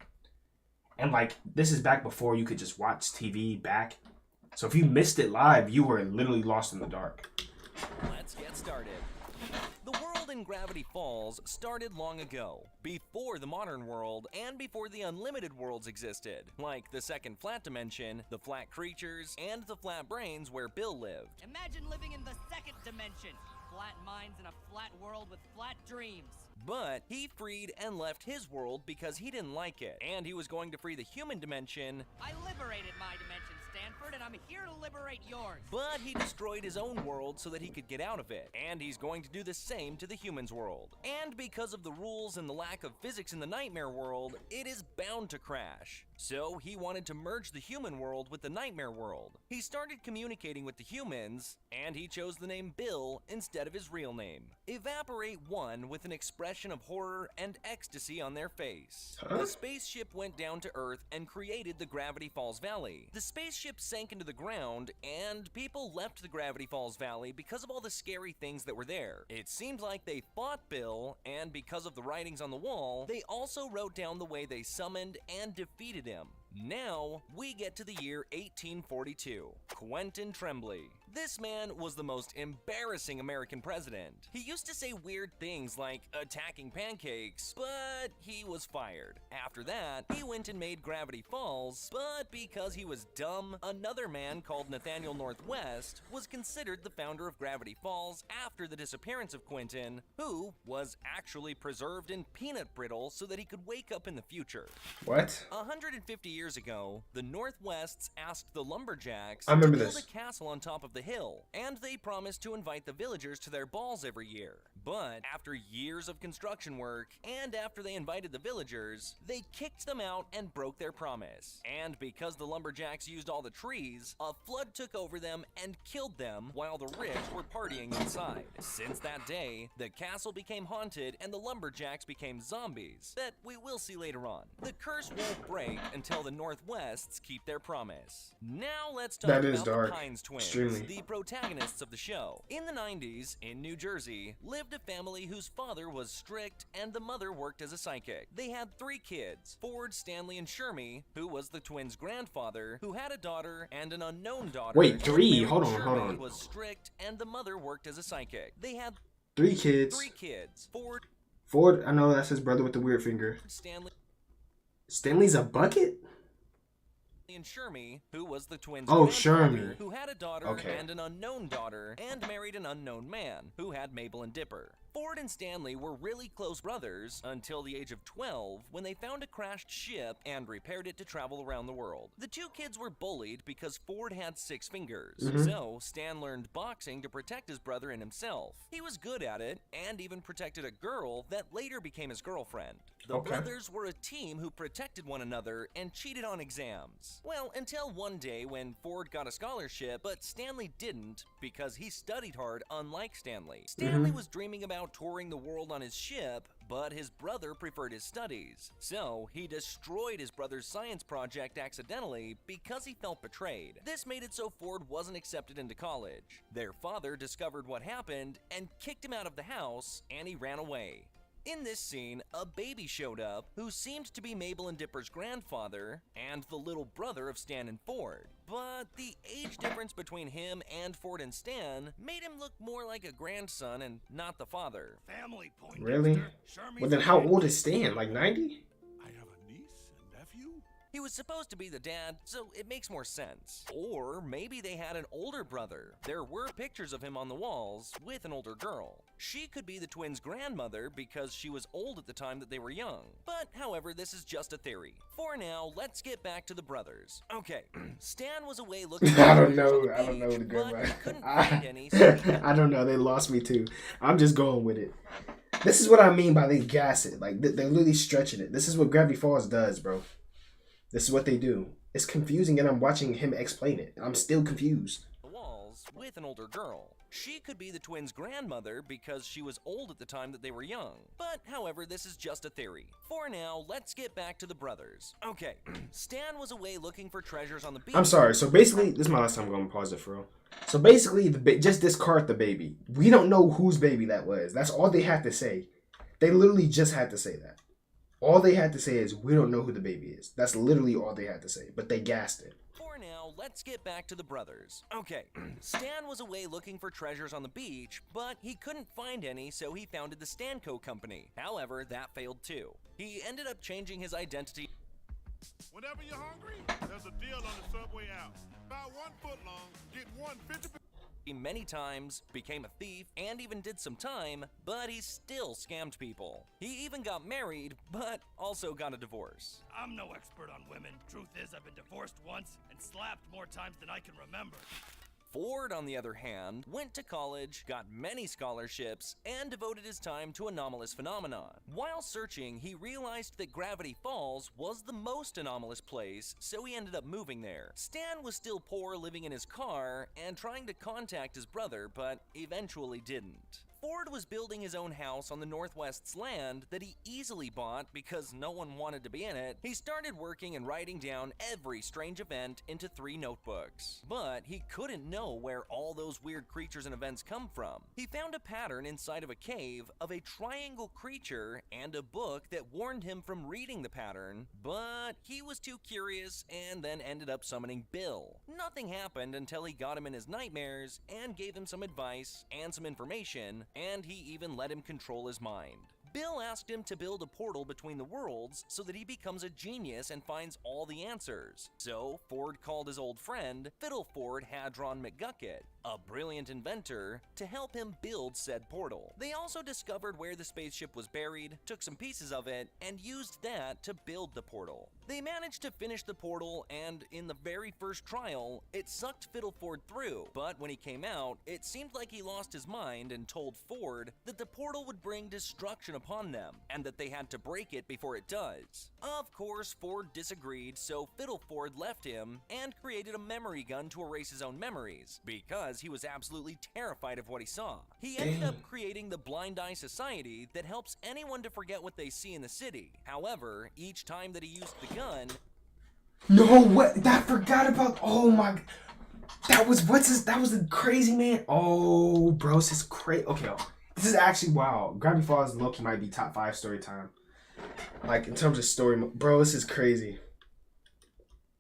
And, like, this is back before you could just watch TV back. So if you missed it live, you were literally lost in the dark. Let's get started. The world in Gravity Falls started long ago, before the modern world and before the unlimited worlds existed, like the second flat dimension, the flat creatures, and the flat brains where Bill lived. Imagine living in the second dimension. Flat minds in a flat world with flat dreams. But he freed and left his world because he didn't like it, and he was going to free the human dimension. I liberated my dimension, Stanford, and I'm here to liberate yours. But he destroyed his own world so that he could get out of it, and he's going to do the same to the humans' world. And because of the rules and the lack of physics in the nightmare world, it is bound to crash. So he wanted to merge the human world with the nightmare world. He started communicating with the humans, and he chose the name Bill instead of his real name. Evaporate won with an expression of horror and ecstasy on their face. The spaceship went down to Earth and created the Gravity Falls Valley. The spaceship sank into the ground, and people left the Gravity Falls Valley because of all the scary things that were there. It seemed like they fought Bill, and because of the writings on the wall, they also wrote down the way they summoned and defeated him. Now, we get to the year 1842. Quentin Tremblay. This man was the most embarrassing American president. He used to say weird things like attacking pancakes, but he was fired. After that, he went and made Gravity Falls, but because he was dumb, another man called Nathaniel Northwest was considered the founder of Gravity Falls after the disappearance of Quentin, who was actually preserved in peanut brittle so that he could wake up in the future. What? 150 years ago, the Northwests asked the Lumberjacks I remember to build this. a castle on top of the hill, and they promised to invite the villagers to their balls every year. But after years of construction work, and after they invited the villagers, they kicked them out and broke their promise. And because the Lumberjacks used all the trees, a flood took over them and killed them while the rich were partying inside. Since that day, the castle became haunted and the Lumberjacks became zombies that we will see later on. The curse won't break until the Northwests keep their promise. Now let's talk That is about dark. the Pines twins, Extremely. the protagonists of the show. In the 90s, in New Jersey, lived a family whose father was strict and the mother worked as a psychic. They had 3 kids, Ford, Stanley, and Shermy, who was the twins' grandfather, who had a daughter and an unknown daughter. Wait, And 3? Mary Hold on, hold Sherman on. was strict and the mother worked as a psychic. They had 3 kids. 3 kids, Ford, Ford, I know that's his brother with the weird finger. Stanley, Stanley's a bucket? and Shermy, who was the twins' Oh, grandfather, Shermy. who had a daughter Okay. and an unknown daughter, and married an unknown man, who had Mabel and Dipper. Ford and Stanley were really close brothers until the age of 12, when they found a crashed ship and repaired it to travel around the world. The 2 kids were bullied because Ford had 6 fingers, so Stan learned boxing to protect his brother and himself. He was good at it, and even protected a girl that later became his girlfriend. The Okay. brothers were a team who protected one another and cheated on exams. Well, until one day when Ford got a scholarship, but Stanley didn't because he studied hard, unlike Stanley. Stanley was dreaming about touring the world on his ship, but his brother preferred his studies. So he destroyed his brother's science project accidentally because he felt betrayed. This made it so Ford wasn't accepted into college. Their father discovered what happened and kicked him out of the house, and he ran away. In this scene, a baby showed up who seemed to be Mabel and Dipper's grandfather and the little brother of Stan and Ford. But the age difference between him and Ford and Stan made him look more like a grandson and not the father. Family point. Really? Well, then how old is Stan? Like 90? I have a niece and nephew. He was supposed to be the dad, so it makes more sense. Or maybe they had an older brother. There were pictures of him on the walls with an older girl. She could be the twins' grandmother because she was old at the time that they were young. But, however, this is just a theory. For now, let's get back to the brothers. Okay, Stan was away looking for I don't treasures on know. the I don't know beach, the but grandma. he couldn't find any, so he I don't know. They lost me too. I'm just going with it. This is what I mean by they gas it. Like they're literally stretching it. This is what Gravity Falls does, bro. This is what they do. It's confusing, and I'm watching him explain it. I'm still confused. the walls with an older girl. She could be the twins' grandmother because she was old at the time that they were young. But, however, this is just a theory. For now, let's get back to the brothers. Okay, Stan was away looking for treasures on the beach. I'm sorry. So basically, this is my last time I'm going to pause it for real. So basically, just discard the baby. We don't know whose baby that was. That's all they had to say. They literally just had to say that. All they had to say is, we don't know who the baby is. That's literally all they had to say. But they gassed it. For For now, let's get back to the brothers. Okay, Stan was away looking for treasures on the beach, but he couldn't find any, so he founded the Stanco Company. However, that failed too. He ended up changing his identity. Whenever you're hungry, there's a deal on the subway out. About 1 foot long, get 150. Many times, became a thief, and even did some time, but he still scammed people. He even got married, but also got a divorce. I'm no expert on women. Truth is, I've been divorced once and slapped more times than I can remember. Ford, on the other hand, went to college, got many scholarships, and devoted his time to anomalous phenomena. While searching, he realized that Gravity Falls was the most anomalous place, so he ended up moving there. Stan was still poor, living in his car, and trying to contact his brother, but eventually didn't. Ford was building his own house on the Northwest's land that he easily bought because no one wanted to be in it. He started working and writing down every strange event into 3 notebooks. But he couldn't know where all those weird creatures and events come from. He found a pattern inside of a cave of a triangle creature and a book that warned him from reading the pattern, but he was too curious and then ended up summoning Bill. Nothing happened until he got him in his nightmares and gave him some advice and some information, and he even let him control his mind. Bill asked him to build a portal between the worlds so that he becomes a genius and finds all the answers. So Ford called his old friend, Fiddleford Hadron McGucket, a brilliant inventor, to help him build said portal. They also discovered where the spaceship was buried, took some pieces of it, and used that to build the portal. They managed to finish the portal, and in the very first trial, it sucked Fiddleford through. But when he came out, it seemed like he lost his mind and told Ford that the portal would bring destruction upon them, and that they had to break it before it does. Of course, Ford disagreed, so Fiddleford left him and created a memory gun to erase his own memories, because he was absolutely terrified of what he saw. He ended up creating the Blind Eye Society that helps anyone to forget what they see in the city. However, each time that he used the gun... No, what? I forgot about... Oh my... That was... What's this? That was the crazy man. Oh, bro, this is crazy. Okay, this is actually... Wow. Gravity Falls low-key might be top 5 story time. Like, in terms of story... Bro, this is crazy.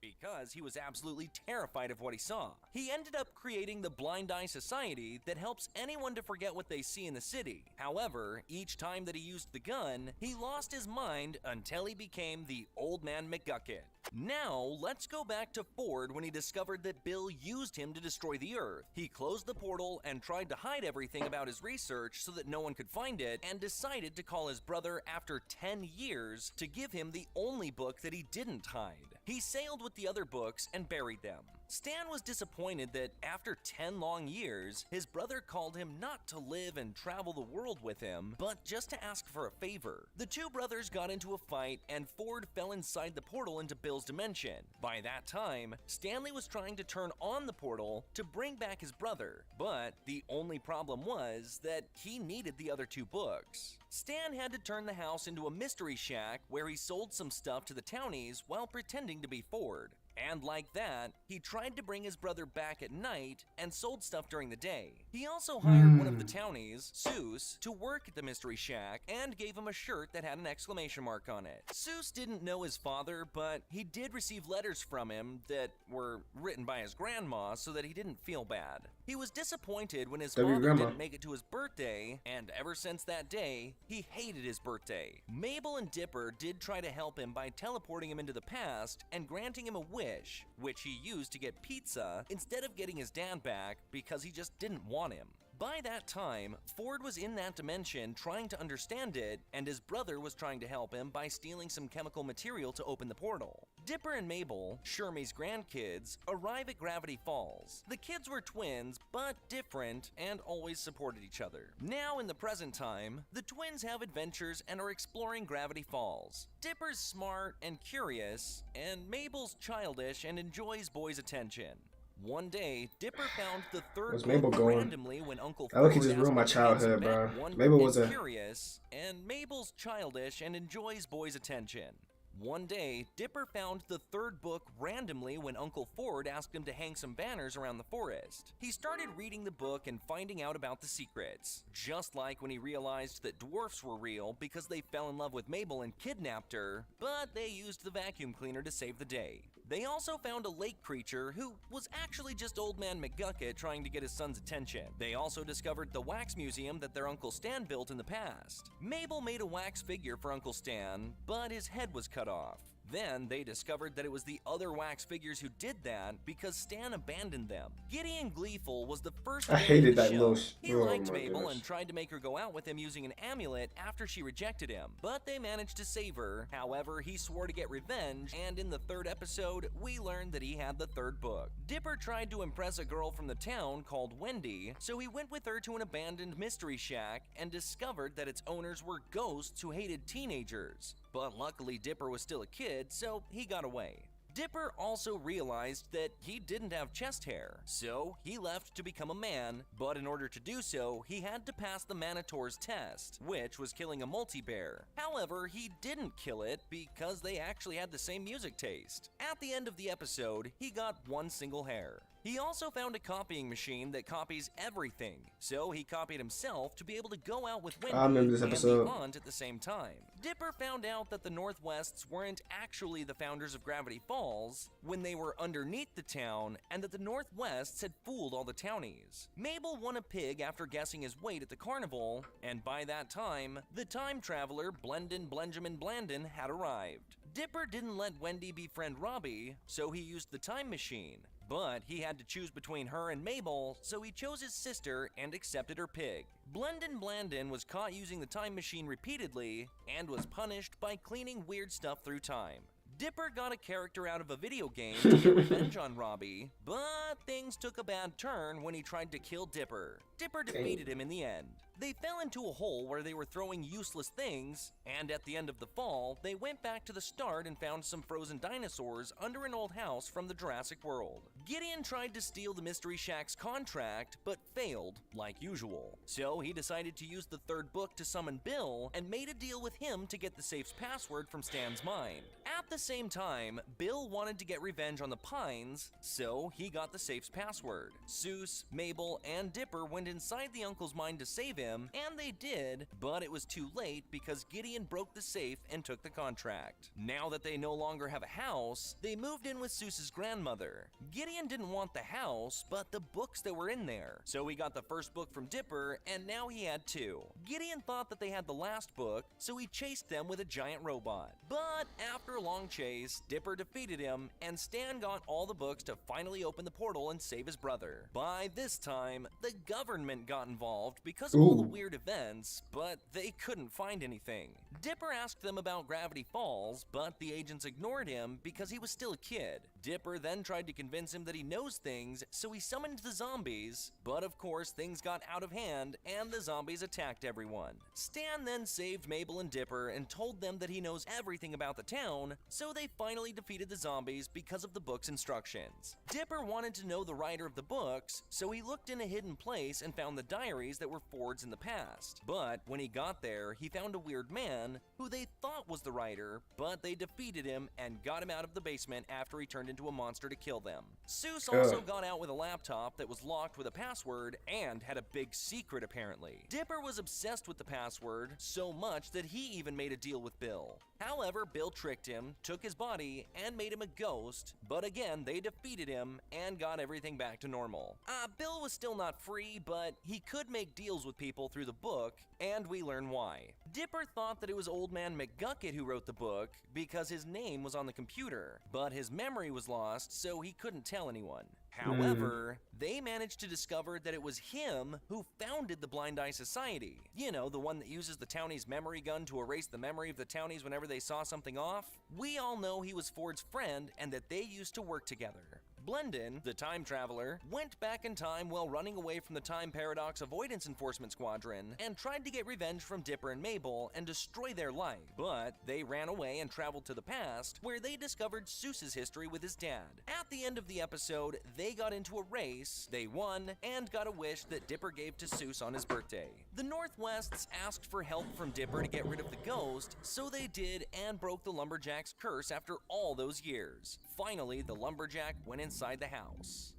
Because he was absolutely terrified of what he saw. He ended up creating the Blind Eye Society that helps anyone to forget what they see in the city. However, each time that he used the gun, he lost his mind until he became the Old Man McGucket. Now, let's go back to Ford when he discovered that Bill used him to destroy the Earth. He closed the portal and tried to hide everything about his research so that no one could find it, and decided to call his brother after 10 years to give him the only book that he didn't hide. He sailed with the other books and buried them. Stan was disappointed that after 10 long years, his brother called him not to live and travel the world with him, but just to ask for a favor. The two brothers got into a fight, and Ford fell inside the portal into Bill's dimension. By that time, Stanley was trying to turn on the portal to bring back his brother, but the only problem was that he needed the other 2 books. Stan had to turn the house into a mystery shack where he sold some stuff to the townies while pretending to be Ford. And like that, he tried to bring his brother back at night and sold stuff during the day. He also hired one of the townies, Seuss, to work at the Mystery Shack and gave him a shirt that had an exclamation mark on it. Seuss didn't know his father, but he did receive letters from him that were written by his grandma so that he didn't feel bad. He was disappointed when his father didn't make it to his birthday, and ever since that day, he hated his birthday. Mabel and Dipper did try to help him by teleporting him into the past and granting him a wish, which he used to get pizza instead of getting his dad back because he just didn't want him. By that time, Ford was in that dimension trying to understand it, and his brother was trying to help him by stealing some chemical material to open the portal. Dipper and Mabel, Shermie's grandkids, arrive at Gravity Falls. The kids were twins, but different, and always supported each other. Now, in the present time, the twins have adventures and are exploring Gravity Falls. Dipper's smart and curious, and Mabel's childish and enjoys boys' attention. One day, Dipper found the third Where's Mabel book going? randomly when Uncle I look, he Ford just asked ruined my him to childhood, bet bro. one Mabel is was a... curious, and Mabel's childish and enjoys boys' attention. One day, Dipper found the third book randomly when Uncle Ford asked him to hang some banners around the forest. He started reading the book and finding out about the secrets. Just like when he realized that dwarfs were real because they fell in love with Mabel and kidnapped her, but they used the vacuum cleaner to save the day. They also found a lake creature who was actually just Old Man McGucket trying to get his son's attention. They also discovered the wax museum that their Uncle Stan built in the past. Mabel made a wax figure for Uncle Stan, but his head was cut off. Then they discovered that it was the other wax figures who did that because Stan abandoned them. Gideon Gleeful was the first I villain hated of the that show. little He oh liked my Mabel goodness. and tried to make her go out with him using an amulet after she rejected him, but they managed to save her. However, he swore to get revenge, and in the third episode, we learned that he had the third book. Dipper tried to impress a girl from the town called Wendy, so he went with her to an abandoned mystery shack and discovered that its owners were ghosts who hated teenagers. But luckily Dipper was still a kid, so he got away. Dipper also realized that he didn't have chest hair, so he left to become a man, but in order to do so, he had to pass the Manitor's test, which was killing a multi-bear. However, he didn't kill it because they actually had the same music taste. At the end of the episode, he got one single hair. He also found a copying machine that copies everything, so he copied himself to be able to go out with Wendy I remember this and episode. the aunt at the same time. Dipper found out that the Northwests weren't actually the founders of Gravity Falls when they were underneath the town, and that the Northwests had fooled all the townies. Mabel won a pig after guessing his weight at the carnival, and by that time, the time traveler Blendon Benjamin Blandon had arrived. Dipper didn't let Wendy befriend Robbie, so he used the time machine. But he had to choose between her and Mabel, so he chose his sister and accepted her pig. Blendon Blandon was caught using the time machine repeatedly and was punished by cleaning weird stuff through time. Dipper got a character out of a video game to get revenge on Robbie, but things took a bad turn when he tried to kill Dipper. Dipper defeated him in the end. They fell into a hole where they were throwing useless things, and at the end of the fall, they went back to the start and found some frozen dinosaurs under an old house from the Jurassic World. Gideon tried to steal the Mystery Shack's contract, but failed, like usual. So he decided to use the third book to summon Bill, and made a deal with him to get the safe's password from Stan's mind. At the same time, Bill wanted to get revenge on the Pines, so he got the safe's password. Seuss, Mabel, and Dipper went inside the uncle's mind to save him, and they did, but it was too late because Gideon broke the safe and took the contract. Now that they no longer have a house, they moved in with Seuss's grandmother. Gideon didn't want the house, but the books that were in there, so he got the first book from Dipper, and now he had two. Gideon thought that they had the last book, so he chased them with a giant robot. But after a long chase, Dipper defeated him, and Stan got all the books to finally open the portal and save his brother. By this time, the government got involved because of all the weird events, but they couldn't find anything. Dipper asked them about Gravity Falls, but the agents ignored him because he was still a kid. Dipper then tried to convince him that he knows things, so he summoned the zombies, but of course things got out of hand and the zombies attacked everyone. Stan then saved Mabel and Dipper and told them that he knows everything about the town, so they finally defeated the zombies because of the book's instructions. Dipper wanted to know the writer of the books, so he looked in a hidden place and found the diaries that were Ford's in the past. But when he got there, he found a weird man who they thought was the writer, but they defeated him and got him out of the basement after he turned into a monster to kill them. Seuss also got out with a laptop that was locked with a password and had a big secret apparently. Dipper was obsessed with the password so much that he even made a deal with Bill. However, Bill tricked him, took his body, and made him a ghost, but again, they defeated him and got everything back to normal. Bill was still not free, but he could make deals with people through the book, and we learn why. Dipper thought that it was Old Man McGucket who wrote the book because his name was on the computer, but his memory was lost, so he couldn't tell anyone. However, they managed to discover that it was him who founded the Blind Eye Society. You know, the one that uses the townie's memory gun to erase the memory of the townies whenever they saw something off. We all know he was Ford's friend and that they used to work together. Blendon, the time traveler, went back in time while running away from the Time Paradox Avoidance Enforcement Squadron and tried to get revenge from Dipper and Mabel and destroy their life. But they ran away and traveled to the past, where they discovered Seuss's history with his dad. At the end of the episode, they got into a race, they won, and got a wish that Dipper gave to Seuss on his birthday. The Northwests asked for help from Dipper to get rid of the ghost, so they did and broke the Lumberjack's curse after all those years. Finally, the Lumberjack went inside the house.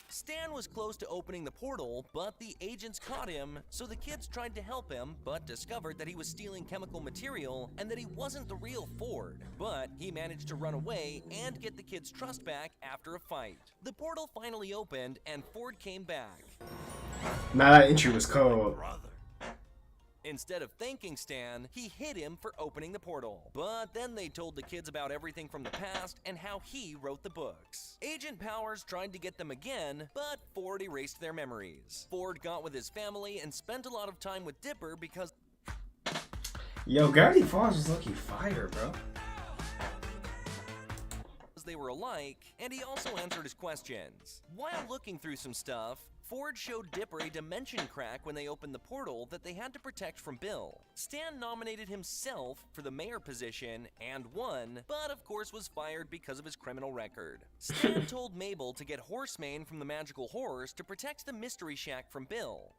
Stan was close to opening the portal, but the agents caught him, so the kids tried to help him, but discovered that he was stealing chemical material and that he wasn't the real Ford. But he managed to run away and get the kids' trust back after a fight. The portal finally opened and Ford came back. Nah, that entry was cold. Instead of thanking Stan, he hit him for opening the portal. But then they told the kids about everything from the past and how he wrote the books. Agent Powers tried to get them again, but Ford erased their memories. Ford got with his family and spent a lot of time with Dipper because Yo, Gravity Falls was lucky fire, bro. they were alike, and he also answered his questions. While looking through some stuff, Ford showed Dipper a dimension crack when they opened the portal that they had to protect from Bill. Stan nominated himself for the mayor position and won, but of course was fired because of his criminal record. Stan told Mabel to get Horsemane from the magical horse to protect the Mystery Shack from Bill.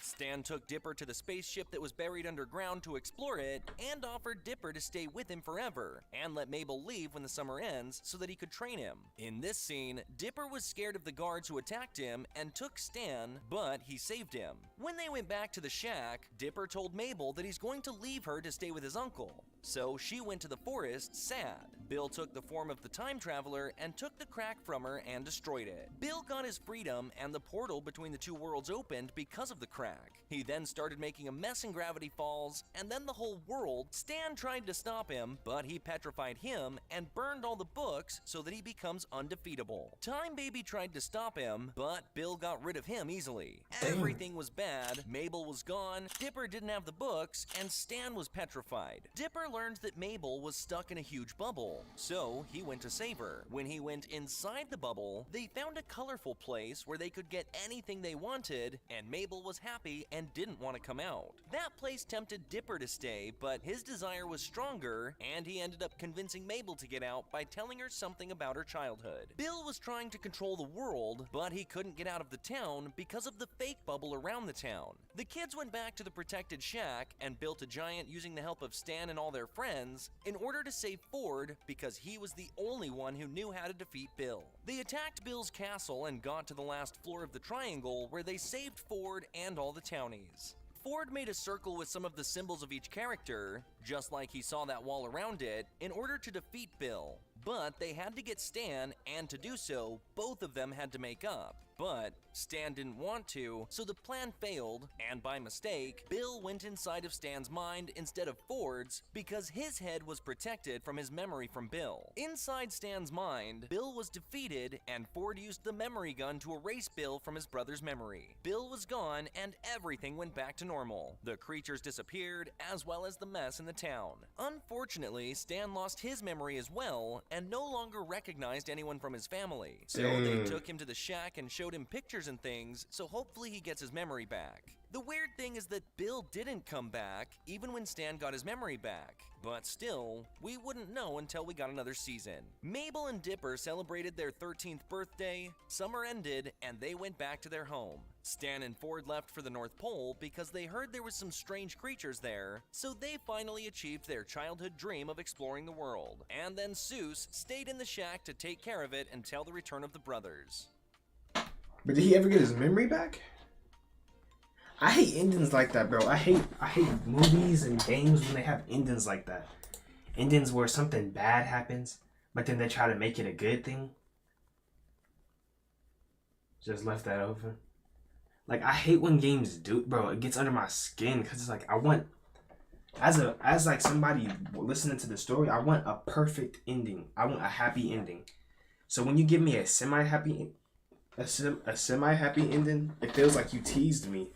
Stan took Dipper to the spaceship that was buried underground to explore it and offered Dipper to stay with him forever and let Mabel leave when the summer ends so that he could train him. In this scene, Dipper was scared of the guards who attacked him and took Stan, but he saved him. When they went back to the shack, Dipper told Mabel that he's going to leave her to stay with his uncle. So she went to the forest sad. Bill took the form of the time traveler and took the crack from her and destroyed it. Bill got his freedom and the portal between the two worlds opened because of the crack. He then started making a mess in Gravity Falls and then the whole world. Stan tried to stop him, but he petrified him and burned all the books so that he becomes undefeatable. Time Baby tried to stop him, but Bill got rid of him easily. Everything was bad, Mabel was gone, Dipper didn't have the books, and Stan was petrified. Dipper learned that Mabel was stuck in a huge bubble, so he went to save her. When he went inside the bubble, they found a colorful place where they could get anything they wanted, and Mabel was happy and didn't want to come out. That place tempted Dipper to stay, but his desire was stronger, and he ended up convincing Mabel to get out by telling her something about her childhood. Bill was trying to control the world, but he couldn't get out of the town because of the fake bubble around the town. The kids went back to the protected shack and built a giant using the help of Stan and all their friends in order to save Ford because he was the only one who knew how to defeat Bill. They attacked Bill's castle and got to the last floor of the triangle where they saved Ford and all the townies. Ford made a circle with some of the symbols of each character, just like he saw that wall around it, in order to defeat Bill. But they had to get Stan, and to do so, both of them had to make up. But Stan didn't want to, so the plan failed, and by mistake, Bill went inside of Stan's mind instead of Ford's because his head was protected from his memory from Bill. Inside Stan's mind, Bill was defeated, and Ford used the memory gun to erase Bill from his brother's memory. Bill was gone, and everything went back to normal. The creatures disappeared, as well as the mess in the town. Unfortunately, Stan lost his memory as well, and no longer recognized anyone from his family. So they took him to the shack and showed him pictures and things, so hopefully he gets his memory back. The weird thing is that Bill didn't come back, even when Stan got his memory back. But still, we wouldn't know until we got another season. Mabel and Dipper celebrated their 13th birthday, summer ended, and they went back to their home. Stan and Ford left for the North Pole because they heard there was some strange creatures there, so they finally achieved their childhood dream of exploring the world. And then Seuss stayed in the shack to take care of it until the return of the brothers. But did he ever get his memory back? I hate endings like that, bro. I hate movies and games when they have endings like that. Endings where something bad happens, but then they try to make it a good thing. Just left that open. Like, I hate when games do, bro. It gets under my skin because it's like I want, as like somebody listening to the story, I want a perfect ending. I want a happy ending. So when you give me a semi-happy ending, it feels like you teased me.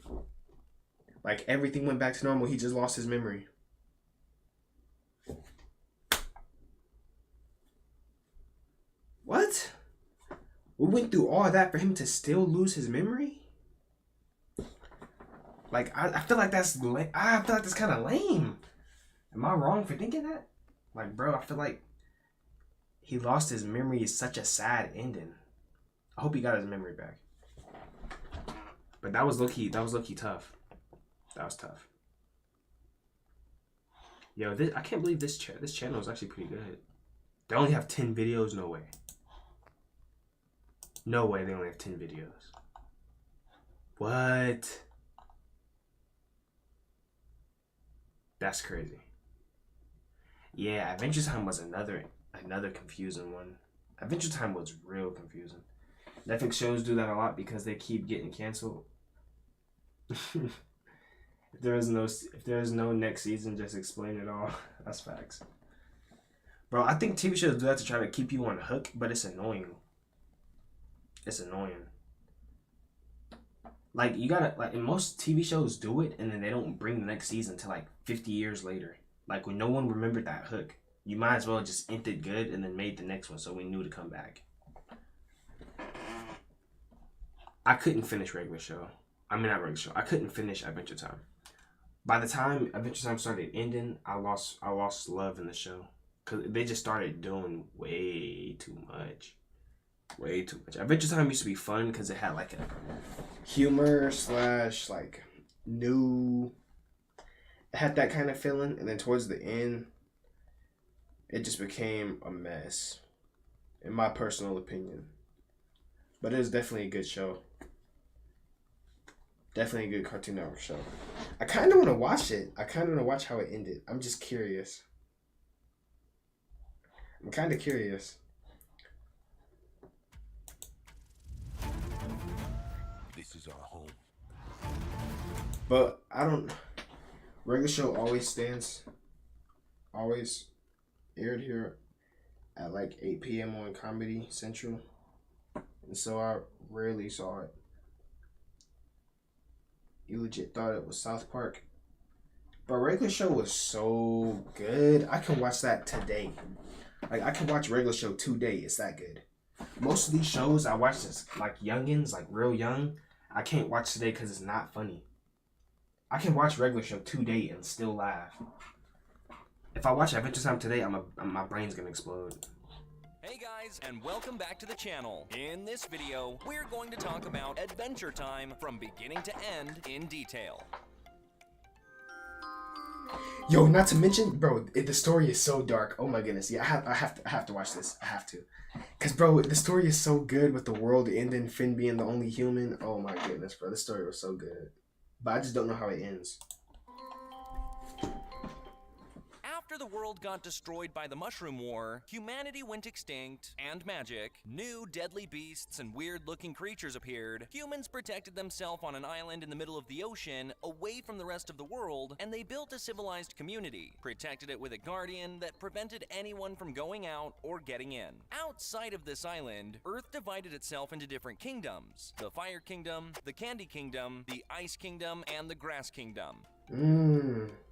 Like everything went back to normal. He just lost his memory. What? We went through all that for him to still lose his memory? Like, I feel like that's kind of lame. Am I wrong for thinking that? Like, bro, I feel like he lost his memory is such a sad ending. I hope he got his memory back. But that was low-key tough. That was tough. Yo, I can't believe this channel is actually pretty good. They only have 10 videos? No way. No way they only have 10 videos. What? That's crazy. Yeah, Adventure Time was another confusing one. Adventure Time was real confusing. Netflix shows do that a lot because they keep getting canceled. If there is no next season, just explain it all. That's facts. Bro, I think TV shows do that to try to keep you on the hook, but it's annoying. It's annoying. Like, you gotta, like, and most TV shows do it, and then they don't bring the next season till like 50 years later. Like, when no one remembered that hook, you might as well just end it good and then made the next one so we knew to come back. I couldn't finish regular show. I mean, not regular show. I couldn't finish Adventure Time. By the time Adventure Time started ending, I lost love in the show. Because they just started doing way too much. Way too much. Adventure Time used to be fun because it had like a humor / like new. It had that kind of feeling. And then towards the end, it just became a mess. In my personal opinion. But it was definitely a good show. Definitely a good Cartoon Network show. I kind of want to watch it. I kind of want to watch how it ended. I'm just curious. I'm kind of curious. This is our home. But I don't. Regular show always aired here at like 8 p.m. on Comedy Central. And so I rarely saw it. You legit thought it was South Park. But regular show was so good. I can watch that today. Like, I can watch regular show today. It's that good. Most of these shows I watch as like youngins, like real young. I can't watch today because it's not funny. I can watch regular show today and still laugh. If I watch Adventure Time today, my brain's gonna explode. Hey guys, and welcome back to the channel. In this video, we're going to talk about Adventure Time from beginning to end in detail. Yo, not to mention, bro, the story is so dark. Oh my goodness. Yeah, I have to watch this. I have to. Cause bro, the story is so good with the world ending, Finn being the only human. Oh my goodness, bro. The story was so good. But I just don't know how it ends. After the world got destroyed by the Mushroom War, humanity went extinct, and magic, new deadly beasts and weird-looking creatures appeared. Humans protected themselves on an island in the middle of the ocean, away from the rest of the world, and they built a civilized community, protected it with a guardian that prevented anyone from going out or getting in. Outside of this island, Earth divided itself into different kingdoms: the Fire Kingdom, the Candy Kingdom, the Ice Kingdom, and the Grass Kingdom.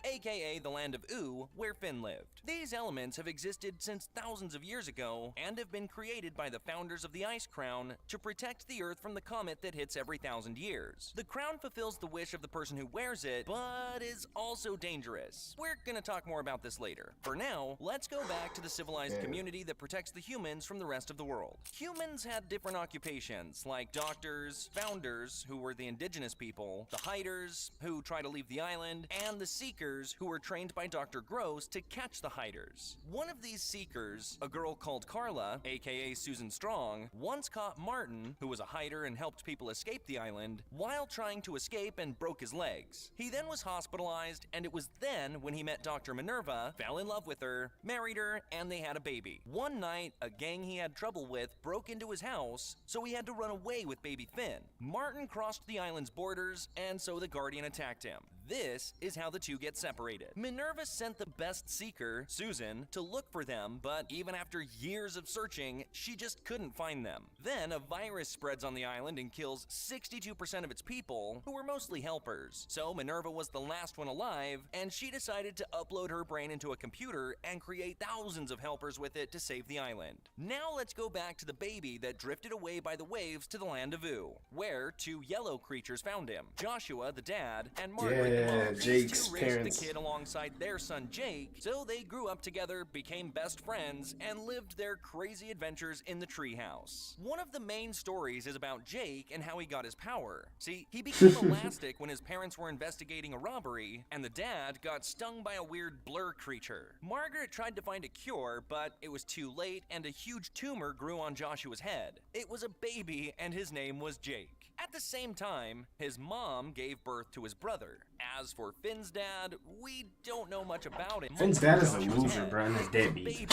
AKA the land of Ooo, where Finn lived. These elements have existed since thousands of years ago and have been created by the founders of the Ice Crown to protect the Earth from the comet that hits every 1,000 years. The crown fulfills the wish of the person who wears it, but is also dangerous. We're gonna talk more about this later. For now, let's go back to the civilized community that protects the humans from the rest of the world. Humans had different occupations, like doctors, founders, who were the indigenous people, the hiders, who try to leave the island, and the seekers, who were trained by Dr. Gross to catch the hiders. One of these seekers, a girl called Carla, aka Susan Strong, once caught Martin, who was a hider and helped people escape the island, while trying to escape and broke his legs. He then was hospitalized, and it was then when he met Dr. Minerva, fell in love with her, married her, and they had a baby. One night, a gang he had trouble with broke into his house, so he had to run away with baby Finn. Martin crossed the island's borders, and so the Guardian attacked him. This is how the two get separated. Minerva sent the best seeker, Susan, to look for them, but even after years of searching, she just couldn't find them. Then a virus spreads on the island and kills 62% of its people, who were mostly helpers. So Minerva was the last one alive, and she decided to upload her brain into a computer and create thousands of helpers with it to save the island. Now let's go back to the baby that drifted away by the waves to the land of Ooh, where two yellow creatures found him. Joshua, the dad, and Margaret, the mom. These Jake's two raised parents. the kid alongside their son Jake, so they grew up together, became best friends, and lived their crazy adventures in the treehouse. One of the main stories is about Jake and how he got his power. See, he became elastic when his parents were investigating a robbery, and the dad got stung by a weird blur creature. Margaret tried to find a cure, but it was too late, and a huge tumor grew on Joshua's head. It was a baby, and his name was Jake. At the same time, his mom gave birth to his brother. As for Finn's dad, we don't know much about him. Finn's dad is a loser, bro, and his deadbeat.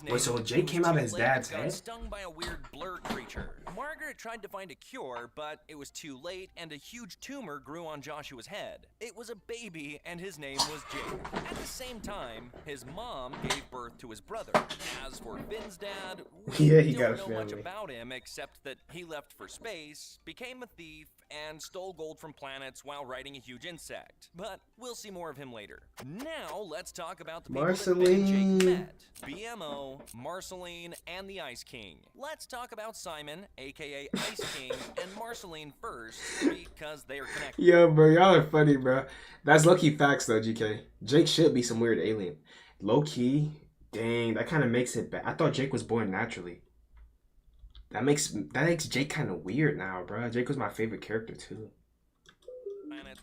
Wait, so Jake came out of his dad's got head? stung by a weird blur creature. Margaret tried to find a cure, but it was too late, and a huge tumor grew on Joshua's head. It was a baby, and his name was Jake. At the same time, his mom gave birth to his brother. As for Finn's dad, we Yeah, he got a don't know much family. about him except that he left for space, became a thief, and stole gold from planets while riding a huge insect. But we'll see more of him later. Now let's talk about the people that Finn and Jake met. BMO, Marceline, and the Ice King. Let's talk about Simon, aka Ice King, and Marceline first, because they are connected. Yo, bro, y'all are funny, bro. That's low-key facts, though, GK. Jake should be some weird alien. Low-key? Dang, that kind of makes it bad. I thought Jake was born naturally. That makes Jake kind of weird now, bro. Jake was my favorite character, too. Planets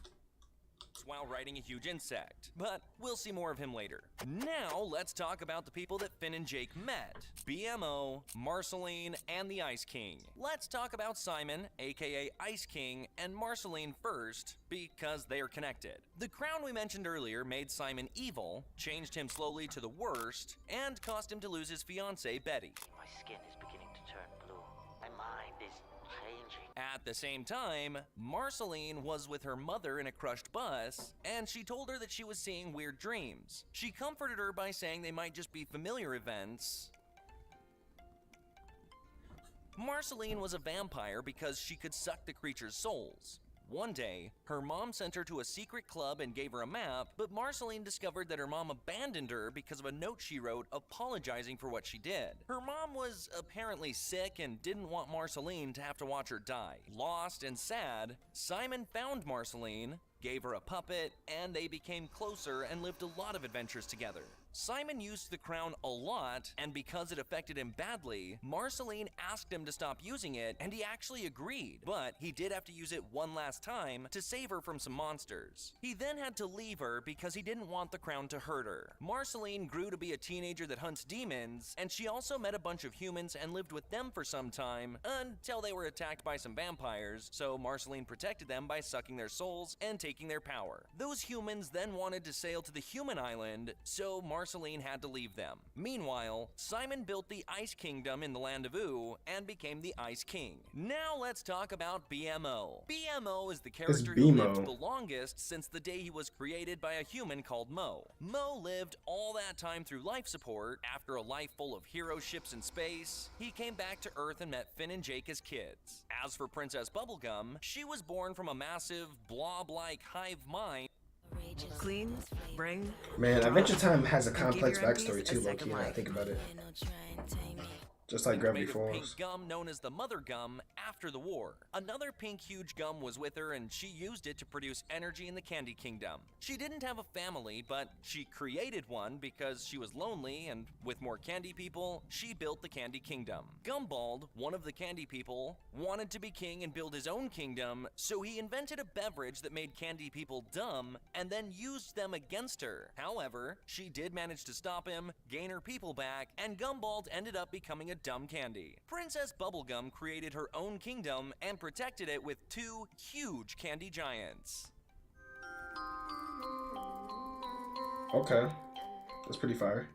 while riding a huge insect. But we'll see more of him later. Now let's talk about the people that Finn and Jake met. BMO, Marceline, and the Ice King. Let's talk about Simon, aka Ice King, and Marceline first, because they are connected. The crown we mentioned earlier made Simon evil, changed him slowly to the worst, and caused him to lose his fiancée, Betty. My skin is beginning to turn blue. My mind is changing. At the same time, Marceline was with her mother in a crushed bus, and she told her that she was seeing weird dreams. She comforted her by saying they might just be familiar events. Marceline was a vampire because she could suck the creature's souls. One day, her mom sent her to a secret club and gave her a map, but Marceline discovered that her mom abandoned her because of a note she wrote apologizing for what she did. Her mom was apparently sick and didn't want Marceline to have to watch her die. Lost and sad, Simon found Marceline, gave her a puppet, and they became closer and lived a lot of adventures together. Simon used the crown a lot, and because it affected him badly, Marceline asked him to stop using it, and he actually agreed, but he did have to use it one last time to save her from some monsters. He then had to leave her because he didn't want the crown to hurt her. Marceline grew to be a teenager that hunts demons, and she also met a bunch of humans and lived with them for some time, until they were attacked by some vampires, so Marceline protected them by sucking their souls and taking their power. Those humans then wanted to sail to the human island, so Marceline had to leave them. Meanwhile, Simon built the Ice Kingdom in the land of Ooh and became the Ice King. Now let's talk about BMO. BMO is the character who lived the longest since the day he was created by a human called Mo. Mo lived all that time through life support. After a life full of hero ships in space, he came back to Earth and met Finn and Jake as kids. As for Princess Bubblegum, she was born from a massive blob-like hive mind. Clean, bring. Man, Adventure Time has a complex backstory too, low-key, when I think about it. Just like Gravity Made of pink Falls. gum known as the mother gum after the war. Another pink huge gum was with her and she used it to produce energy in the Candy Kingdom. She didn't have a family, but she created one because she was lonely, and with more candy people, she built the Candy Kingdom. Gumball, one of the candy people, wanted to be king and build his own kingdom, so he invented a beverage that made candy people dumb and then used them against her. However, she did manage to stop him, gain her people back, and Gumball ended up becoming a dumb candy. Princess Bubblegum created her own kingdom and protected it with two huge candy giants. Okay. That's pretty fire.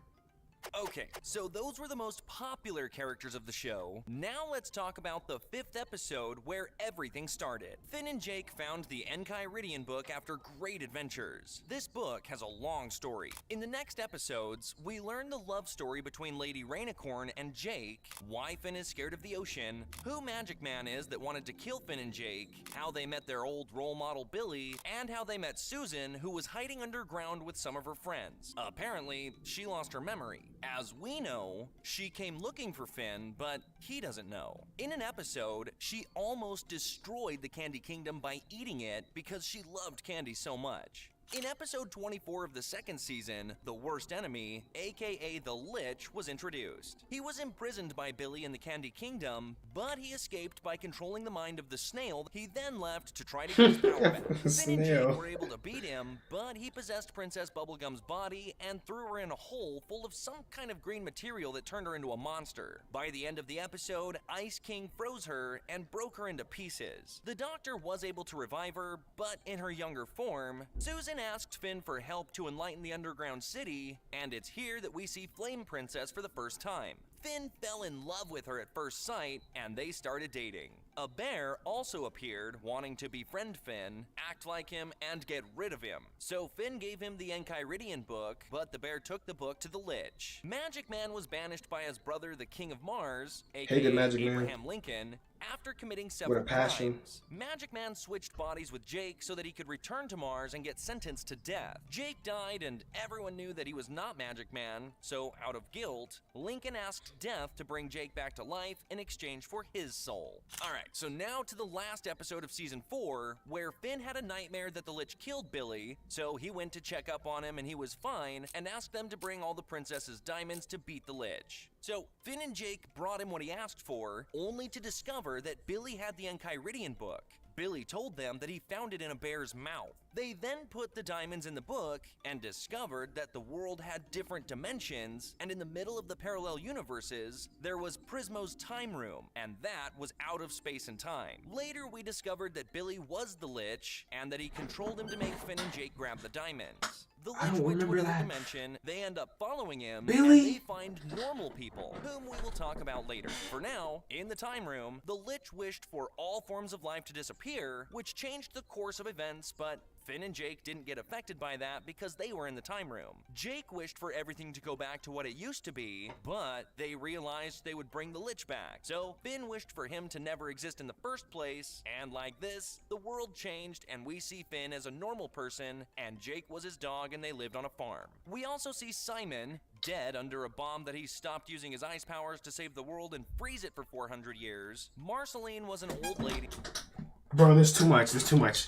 Okay, so those were the most popular characters of the show. Now let's talk about the 5th episode where everything started. Finn and Jake found the Enchiridion book after great adventures. This book has a long story. In the next episodes, we learn the love story between Lady Rainicorn and Jake, why Finn is scared of the ocean, who Magic Man is that wanted to kill Finn and Jake, how they met their old role model Billy, and how they met Susan, who was hiding underground with some of her friends. Apparently, she lost her memory. As we know, she came looking for Finn, but he doesn't know. In an episode, she almost destroyed the Candy Kingdom by eating it because she loved candy so much. In episode 24 of the 2nd season, the worst enemy, aka the Lich, was introduced. He was imprisoned by Billy in the Candy Kingdom, but he escaped by controlling the mind of the snail. He then left to try to get his power back. Finn and Jake were able to beat him, but he possessed Princess Bubblegum's body and threw her in a hole full of some kind of green material that turned her into a monster. By the end of the episode, Ice King froze her and broke her into pieces. The Doctor was able to revive her, but in her younger form, Susan asked Finn for help to enlighten the underground city, and it's here that we see Flame Princess for the first time. Finn fell in love with her at first sight, and they started dating. A bear also appeared, wanting to befriend Finn, act like him, and get rid of him. So Finn gave him the Enchiridion book, but the bear took the book to the Lich. Magic Man was banished by his brother, the King of Mars, aka Hated Magic Man. Abraham Lincoln, after committing several With a passion. crimes. Magic Man switched bodies with Jake so that he could return to Mars and get sentenced to death. Jake died, and everyone knew that he was not Magic Man, so out of guilt, Lincoln asked Death to bring Jake back to life in exchange for his soul. Alright, so now to the last episode of season 4, where Finn had a nightmare that the Lich killed Billy, so he went to check up on him and he was fine, and asked them to bring all the princess's diamonds to beat the Lich. So Finn and Jake brought him what he asked for, only to discover that Billy had the Enchiridion book. Billy told them that he found it in a bear's mouth. They then put the diamonds in the book and discovered that the world had different dimensions, and in the middle of the parallel universes, there was Prismo's time room, and that was out of space and time. Later, we discovered that Billy was the Lich, and that he controlled him to make Finn and Jake grab the diamonds. The I Lich don't went to remember another that. dimension, they end up following him, Billy? and they find normal people, whom we will talk about later. For now, in the time room, the Lich wished for all forms of life to disappear, which changed the course of events, but Finn and Jake didn't get affected by that because they were in the time room. Jake wished for everything to go back to what it used to be, but they realized they would bring the Lich back. So Finn wished for him to never exist in the first place, and like this, the world changed and we see Finn as a normal person, and Jake was his dog and they lived on a farm. We also see Simon, dead under a bomb that he stopped using his ice powers to save the world and freeze it for 400 years. Marceline was an old lady. Bro, there's too much. There's too much.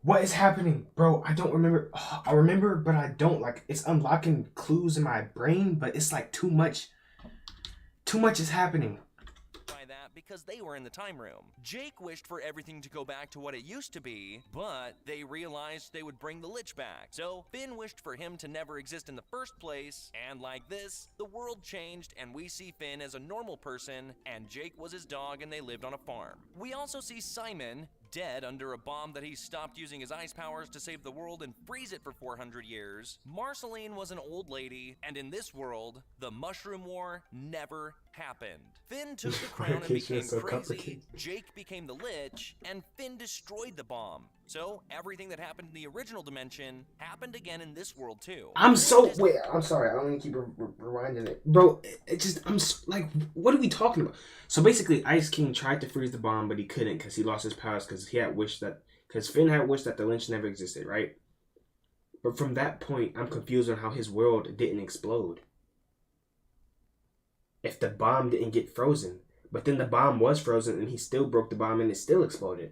What is happening? Bro, I don't remember. I remember, but I don't. Like, it's unlocking clues in my brain, but it's like too much. Too much is happening. By that because they were in the time room. Jake wished for everything to go back to what it used to be, but they realized they would bring the Lich back. So Finn wished for him to never exist in the first place, and like this, the world changed and we see Finn as a normal person, and Jake was his dog and they lived on a farm. We also see Simon, dead under a bomb that he stopped using his ice powers to save the world and freeze it for 400 years. Marceline was an old lady, and in this world, the Mushroom War never happened. Finn took the crown and Keisha became is so crazy, complicated. Jake became the Lich, and Finn destroyed the bomb. So everything that happened in the original dimension happened again in this world too. I'm so wait. I'm sorry. I don't even keep rewinding it, bro. It just like, what are we talking about? So basically, Ice King tried to freeze the bomb, but he couldn't because he lost his powers because Finn had wished that the Lynch never existed, right? But from that point, I'm confused on how his world didn't explode. If the bomb didn't get frozen, but then the bomb was frozen and he still broke the bomb and it still exploded.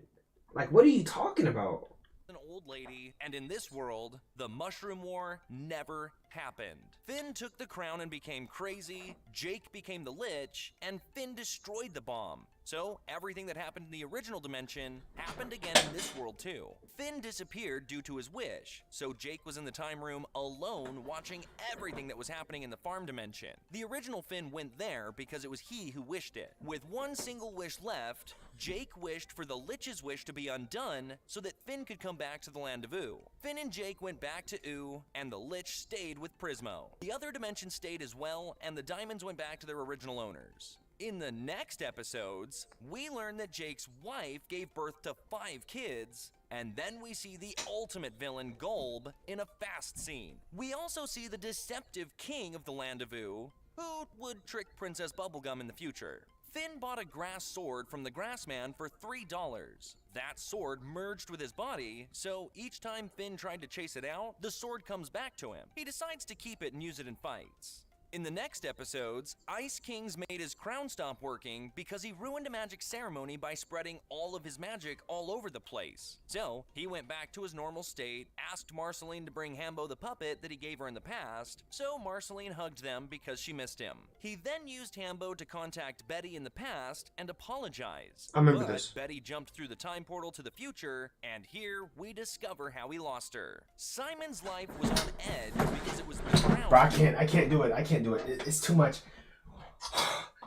Like, what are you talking about? An old lady, and in this world, the Mushroom War never happened. Finn took the crown and became crazy, Jake became the Lich, and Finn destroyed the bomb. So everything that happened in the original dimension happened again in this world too. Finn disappeared due to his wish, so Jake was in the time room alone watching everything that was happening in the farm dimension. The original Finn went there because it was he who wished it. With one single wish left, Jake wished for the Lich's wish to be undone so that Finn could come back to the land of Oo. Finn and Jake went back to Oo, and the Lich stayed with Prismo. The other dimension stayed as well, and the diamonds went back to their original owners. In the next episodes, we learn that Jake's wife gave birth to 5 kids, and then we see the ultimate villain, Golb, in a fast scene. We also see the deceptive king of the land of Oo, who would trick Princess Bubblegum in the future. Finn bought a grass sword from the Grassman for $3. That sword merged with his body, so each time Finn tried to chase it out, the sword comes back to him. He decides to keep it and use it in fights. In the next episodes, Ice King's made his crown stop working because he ruined a magic ceremony by spreading all of his magic all over the place. So, he went back to his normal state, asked Marceline to bring Hambo the puppet that he gave her in the past, so Marceline hugged them because she missed him. He then used Hambo to contact Betty in the past and apologize. I remember But this. Betty jumped through the time portal to the future, and here we discover how he lost her. Simon's life was on edge because it was the crown. Bro, I can't do it. I can't do it. It's too much.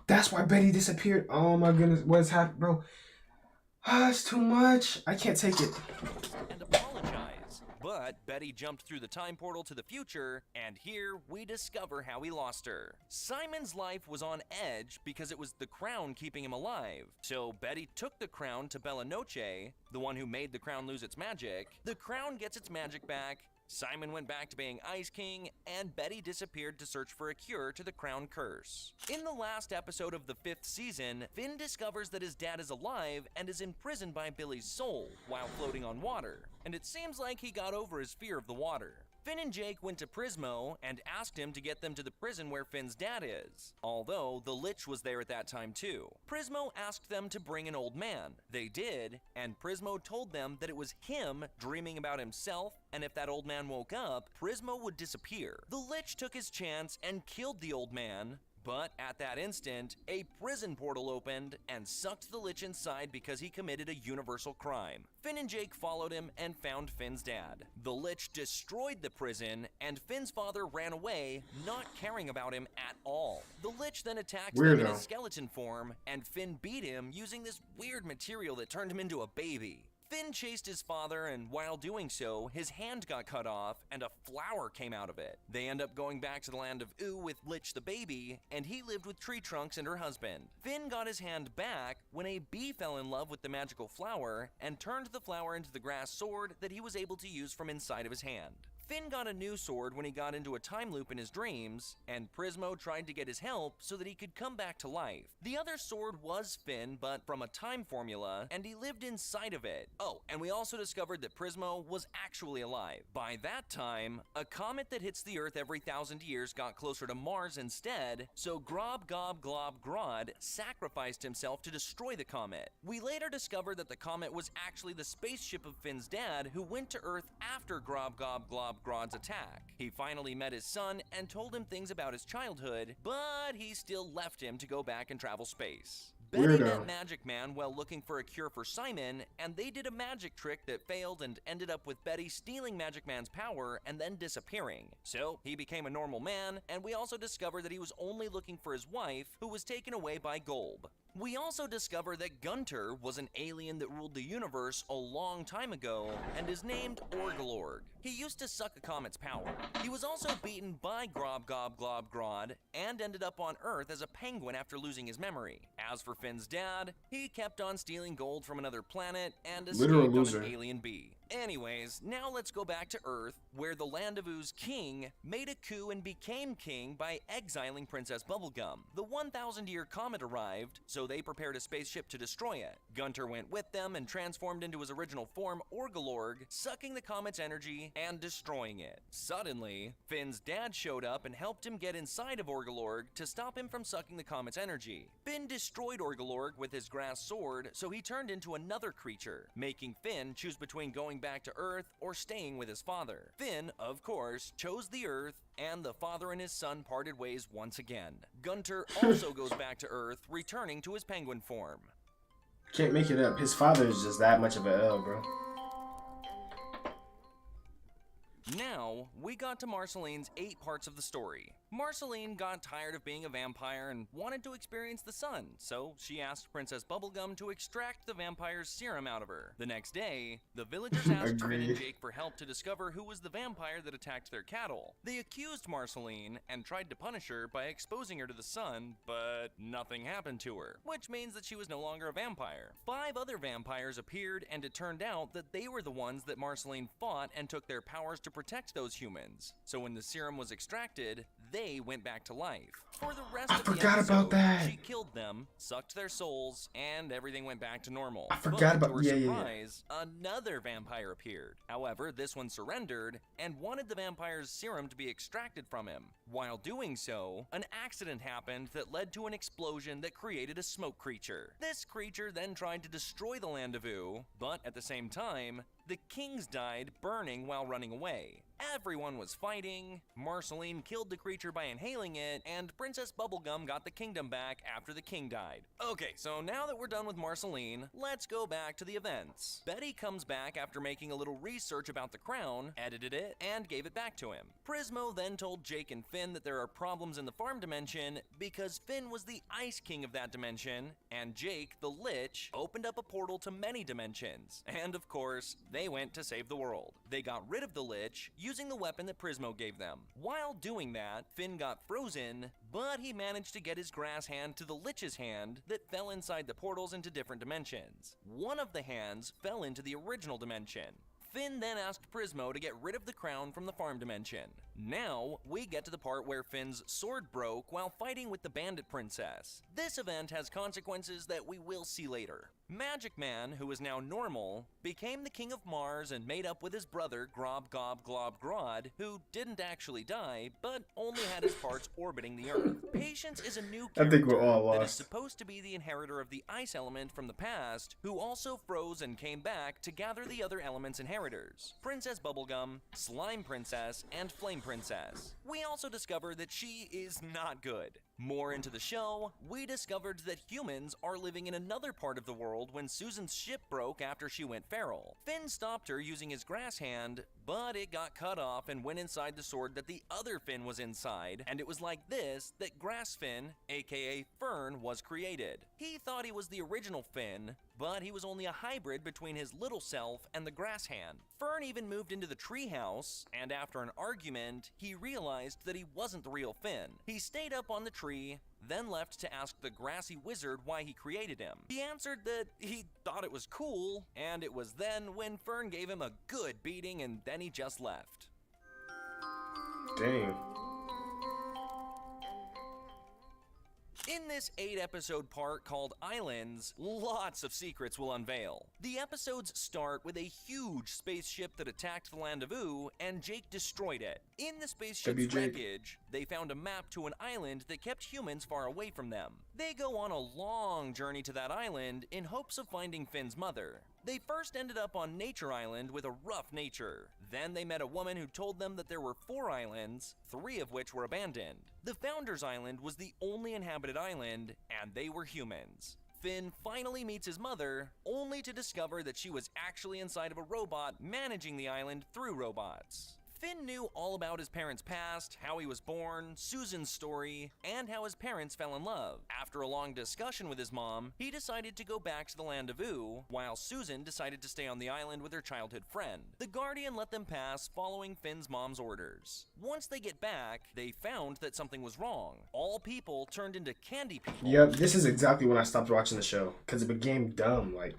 That's why Betty disappeared. Oh my goodness, what's happened, bro? It's too much. I can't take it. And apologize. But Betty jumped through the time portal to the future, and here we discover how he lost her. Simon's life was on edge because it was the crown keeping him alive. So Betty took the crown to Bella Noche, the one who made the crown lose its magic. The crown gets its magic back, Simon went back to being Ice King, and Betty disappeared to search for a cure to the crown curse. In the last episode of the 5th season, Finn discovers that his dad is alive and is imprisoned by Billy's soul while floating on water, and it seems like he got over his fear of the water. Finn and Jake went to Prismo and asked him to get them to the prison where Finn's dad is, although the Lich was there at that time too. Prismo asked them to bring an old man. They did, and Prismo told them that it was him dreaming about himself, and if that old man woke up, Prismo would disappear. The Lich took his chance and killed the old man, but at that instant, a prison portal opened and sucked the Lich inside because he committed a universal crime. Finn and Jake followed him and found Finn's dad. The Lich destroyed the prison, and Finn's father ran away, not caring about him at all. The Lich then attacked them in his skeleton form, and Finn beat him using this weird material that turned him into a baby. Finn chased his father, and while doing so, his hand got cut off and a flower came out of it. They end up going back to the land of Oo with Lich the baby, and he lived with Tree Trunks and her husband. Finn got his hand back when a bee fell in love with the magical flower and turned the flower into the grass sword that he was able to use from inside of his hand. Finn got a new sword when he got into a time loop in his dreams, and Prismo tried to get his help so that he could come back to life. The other sword was Finn, but from a time formula, and he lived inside of it. Oh, and we also discovered that Prismo was actually alive. By that time, a comet that hits the Earth every 1,000 years got closer to Mars instead, so Grob Gob Glob Grodd sacrificed himself to destroy the comet. We later discovered that the comet was actually the spaceship of Finn's dad, who went to Earth after Grob Gob Glob Grodd's attack. He finally met his son and told him things about his childhood, but he still left him to go back and travel space. Betty met Magic Man while looking for a cure for Simon, and they did a magic trick that failed and ended up with Betty stealing Magic Man's power and then disappearing. So he became a normal man, and we also discovered that he was only looking for his wife, who was taken away by Golb. We also discover that Gunter was an alien that ruled the universe a long time ago and is named Orgolorg. He used to suck a comet's power. He was also beaten by Grob Gob Glob Grodd and ended up on Earth as a penguin after losing his memory. As for Finn's dad, he kept on stealing gold from another planet and escaped on an alien bee. Anyways, now let's go back to Earth, where the Land of Oo's king made a coup and became king by exiling Princess Bubblegum. The 1,000-year comet arrived, so they prepared a spaceship to destroy it. Gunter went with them and transformed into his original form, Orgolorg, sucking the comet's energy and destroying it. Suddenly, Finn's dad showed up and helped him get inside of Orgolorg to stop him from sucking the comet's energy. Finn destroyed Orgolorg with his grass sword, so he turned into another creature, making Finn choose between going back to Earth or staying with his father. Finn, of course, chose the Earth, and the father and his son parted ways once again. Gunter also goes back to Earth, returning to his penguin form. Can't make it up. His father is just that much of a L, bro. Now, we got to Marceline's 8 parts of the story. Marceline got tired of being a vampire and wanted to experience the sun, so she asked Princess Bubblegum to extract the vampire's serum out of her. The next day, the villagers asked Finn and Jake for help to discover who was the vampire that attacked their cattle. They accused Marceline and tried to punish her by exposing her to the sun, but nothing happened to her, which means that she was no longer a vampire. 5 other vampires appeared, and it turned out that they were the ones that Marceline fought and took their powers to protect those humans. So when the serum was extracted, they went back to life. For the rest of the episode, she killed them, sucked their souls, and everything went back to normal. I forgot but about to her surprise, another vampire appeared. However, this one surrendered and wanted the vampire's serum to be extracted from him. While doing so, an accident happened that led to an explosion that created a smoke creature. This creature then tried to destroy the land of Oo, but at the same time, the kings died burning while running away. Everyone was fighting, Marceline killed the creature by inhaling it, and Princess Bubblegum got the kingdom back after the king died. Okay, so now that we're done with Marceline, let's go back to the events. Betty comes back after making a little research about the crown, edited it, and gave it back to him. Prismo then told Jake and Finn that there are problems in the farm dimension because Finn was the Ice King of that dimension, and Jake, the Lich, opened up a portal to many dimensions. And of course, they went to save the world. They got rid of the Lich using the weapon that Prismo gave them. While doing that, Finn got frozen, but he managed to get his grass hand to the Lich's hand that fell inside the portals into different dimensions. One of the hands fell into the original dimension. Finn then asked Prismo to get rid of the crown from the farm dimension. Now, we get to the part where Finn's sword broke while fighting with the bandit princess. This event has consequences that we will see later. Magic Man, who is now normal, became the king of Mars and made up with his brother Grob Gob Glob Grodd, who didn't actually die, but only had his parts orbiting the Earth. Patience is a new character I think we're all that is lost. supposed to be the inheritor of the ice element from the past, who also froze and came back to gather the other element's inheritors: Princess Bubblegum, Slime Princess, and Flame Princess. We also discover that she is not good. More into the show, we discovered that humans are living in another part of the world when Susan's ship broke after she went feral. Finn stopped her using his grass hand, but it got cut off and went inside the sword that the other Finn was inside, and it was like this that Grass Finn, aka Fern, was created. He thought he was the original Finn, but he was only a hybrid between his little self and the grass hand. Fern even moved into the treehouse, and after an argument, he realized that he wasn't the real Finn. He stayed up on the tree, then left to ask the grassy wizard why he created him. He answered that he thought it was cool, and it was then when Fern gave him a good beating, and then he just left. Dang. In this 8-episode part called Islands, lots of secrets will unveil. The episodes start with a huge spaceship that attacked the land of Oo, and Jake destroyed it. In the spaceship's WJ. wreckage, they found a map to an island that kept humans far away from them. They go on a long journey to that island in hopes of finding Finn's mother. They first ended up on Nature Island with a rough nature. Then they met a woman who told them that there were 4 islands, 3 of which were abandoned. The Founders Island was the only inhabited island, and they were humans. Finn finally meets his mother, only to discover that she was actually inside of a robot managing the island through robots. Finn knew all about his parents' past, how he was born, Susan's story, and how his parents fell in love. After a long discussion with his mom, he decided to go back to the land of Oo, while Susan decided to stay on the island with her childhood friend. The Guardian let them pass following Finn's mom's orders. Once they get back, they found that something was wrong. All people turned into candy people. Yep, this is exactly when I stopped watching the show because it became dumb. Like,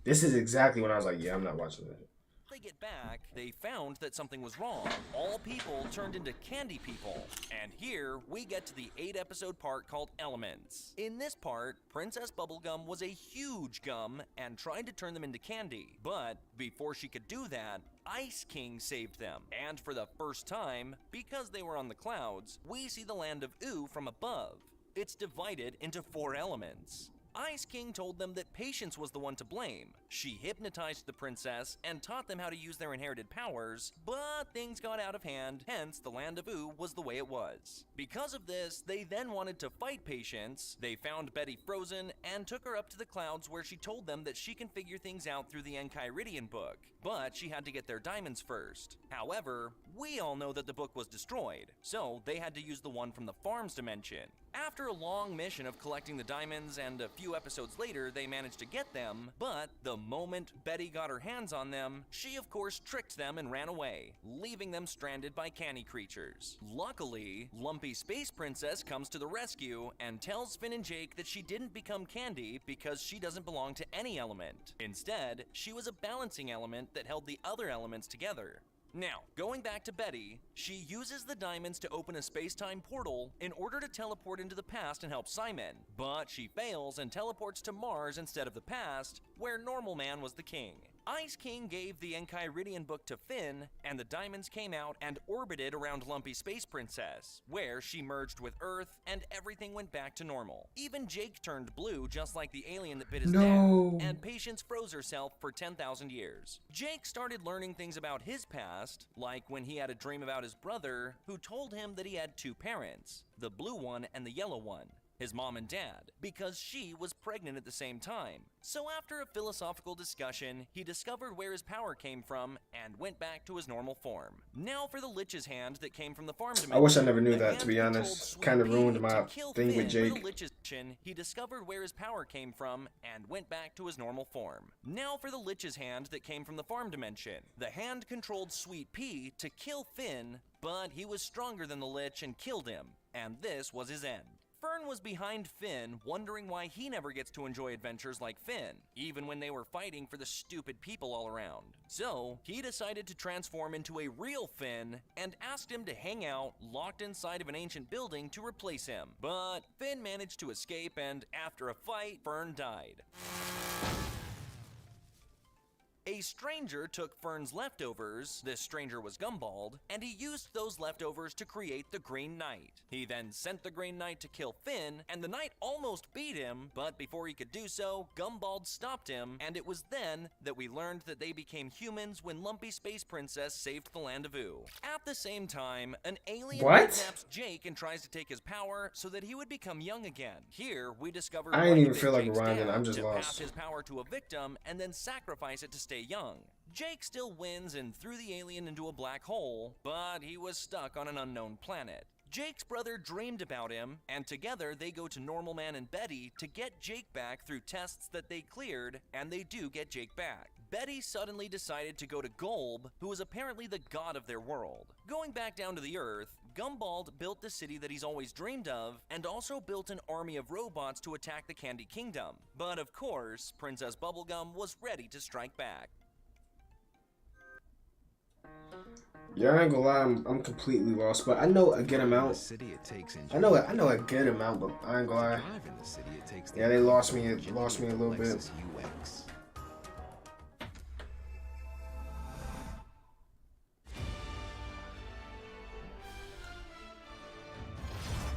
this is exactly when I was like, yeah, I'm not watching it. They get back, they found that something was wrong. All people turned into candy people. And here, we get to the 8-episode part called Elements. In this part, Princess Bubblegum was a huge gum and tried to turn them into candy. But before she could do that, Ice King saved them. And for the first time, because they were on the clouds, we see the land of Oo from above. It's divided into 4 elements: Ice King told them that Patience was the one to blame. She hypnotized the princess and taught them how to use their inherited powers, but things got out of hand, hence the Land of Oo was the way it was. Because of this, they then wanted to fight Patience. They found Betty frozen and took her up to the clouds, where she told them that she can figure things out through the Enchiridion book, but she had to get their diamonds first. However, we all know that the book was destroyed, so they had to use the one from the farm's dimension. After a long mission of collecting the diamonds and a few episodes later, they managed to get them, but the moment Betty got her hands on them, she of course tricked them and ran away, leaving them stranded by canny creatures. Luckily, Lumpy Space Princess comes to the rescue and tells Finn and Jake that she didn't become candy because she doesn't belong to any element. Instead, she was a balancing element that held the other elements together. Now, going back to Betty, she uses the diamonds to open a space-time portal in order to teleport into the past and help Simon, but she fails and teleports to Mars instead of the past, where Normal Man was the king. Ice King gave the Enchiridion book to Finn, and the diamonds came out and orbited around Lumpy Space Princess, where she merged with Earth and everything went back to normal. Even Jake turned blue, just like the alien that bit his dad, and Patience froze herself for 10,000 years. Jake started learning things about his past, like when he had a dream about his brother, who told him that he had two parents, the blue one and the yellow one. His mom and dad, because she was pregnant at the same time. So after a philosophical discussion, he discovered where his power came from and went back to his normal form. Now for the Lich's hand that came from the farm dimension. I wish I never knew that, to be honest. Kind of ruined my thing with Jake. For the Lich's hand, he discovered where his power came from and went back to his normal form. Now for the Lich's hand that came from the farm dimension. The hand controlled Sweet Pea to kill Finn, but he was stronger than the Lich and killed him, and this was his end. Fern was behind Finn, wondering why he never gets to enjoy adventures like Finn, even when they were fighting for the stupid people all around. So, he decided to transform into a real Finn and asked him to hang out locked inside of an ancient building to replace him. But Finn managed to escape, and after a fight, Fern died. A stranger took Fern's leftovers, this stranger was Gumbald, and he used those leftovers to create the Green Knight. He then sent the Green Knight to kill Finn, and the Knight almost beat him, but before he could do so, Gumbald stopped him, and it was then that we learned that they became humans when Lumpy Space Princess saved the Land of Oo. At the same time, an alien kidnaps Jake and tries to take his power so that he would become young again. Here, we discovered I didn't even feel like rewinding, I'm just to lost. pass his power to a victim and then sacrifice it to stay young. Jake still wins and threw the alien into a black hole, but he was stuck on an unknown planet. Jake's brother dreamed about him, and together they go to Normal Man and Betty to get Jake back through tests that they cleared, and they do get Jake back. Betty suddenly decided to go to Golb, who was apparently the god of their world. Going back down to the Earth, Gumbald built the city that he's always dreamed of, and also built an army of robots to attack the Candy Kingdom. But of course, Princess Bubblegum was ready to strike back. Yeah, I ain't gonna lie, I'm completely lost, but I know a good amount. I know a good amount, but I ain't gonna lie. Yeah, they lost me a little bit.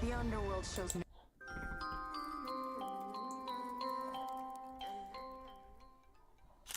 The underworld shows no.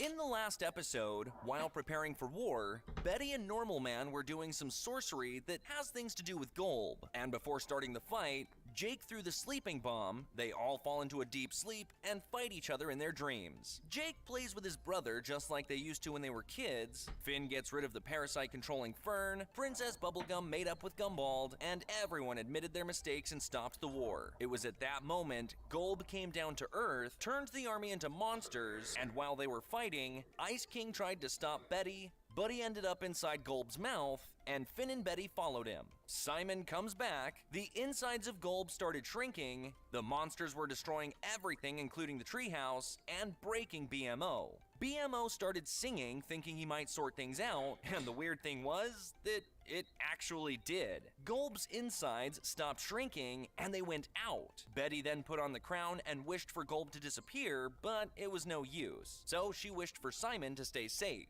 In the last episode, while preparing for war, Betty and Normal Man were doing some sorcery that has things to do with Golb, and before starting the fight, Jake threw the sleeping bomb, they all fall into a deep sleep and fight each other in their dreams. Jake plays with his brother just like they used to when they were kids, Finn gets rid of the parasite controlling Fern, Princess Bubblegum made up with Gumbald, and everyone admitted their mistakes and stopped the war. It was at that moment, Golb came down to Earth, turned the army into monsters, and while they were fighting, Ice King tried to stop Betty, but he ended up inside Golb's mouth, and Finn and Betty followed him. Simon comes back, the insides of Golb started shrinking, the monsters were destroying everything including the treehouse, and breaking BMO. BMO started singing, thinking he might sort things out, and the weird thing was that it actually did. Golb's insides stopped shrinking, and they went out. Betty then put on the crown and wished for Golb to disappear, but it was no use. So she wished for Simon to stay safe.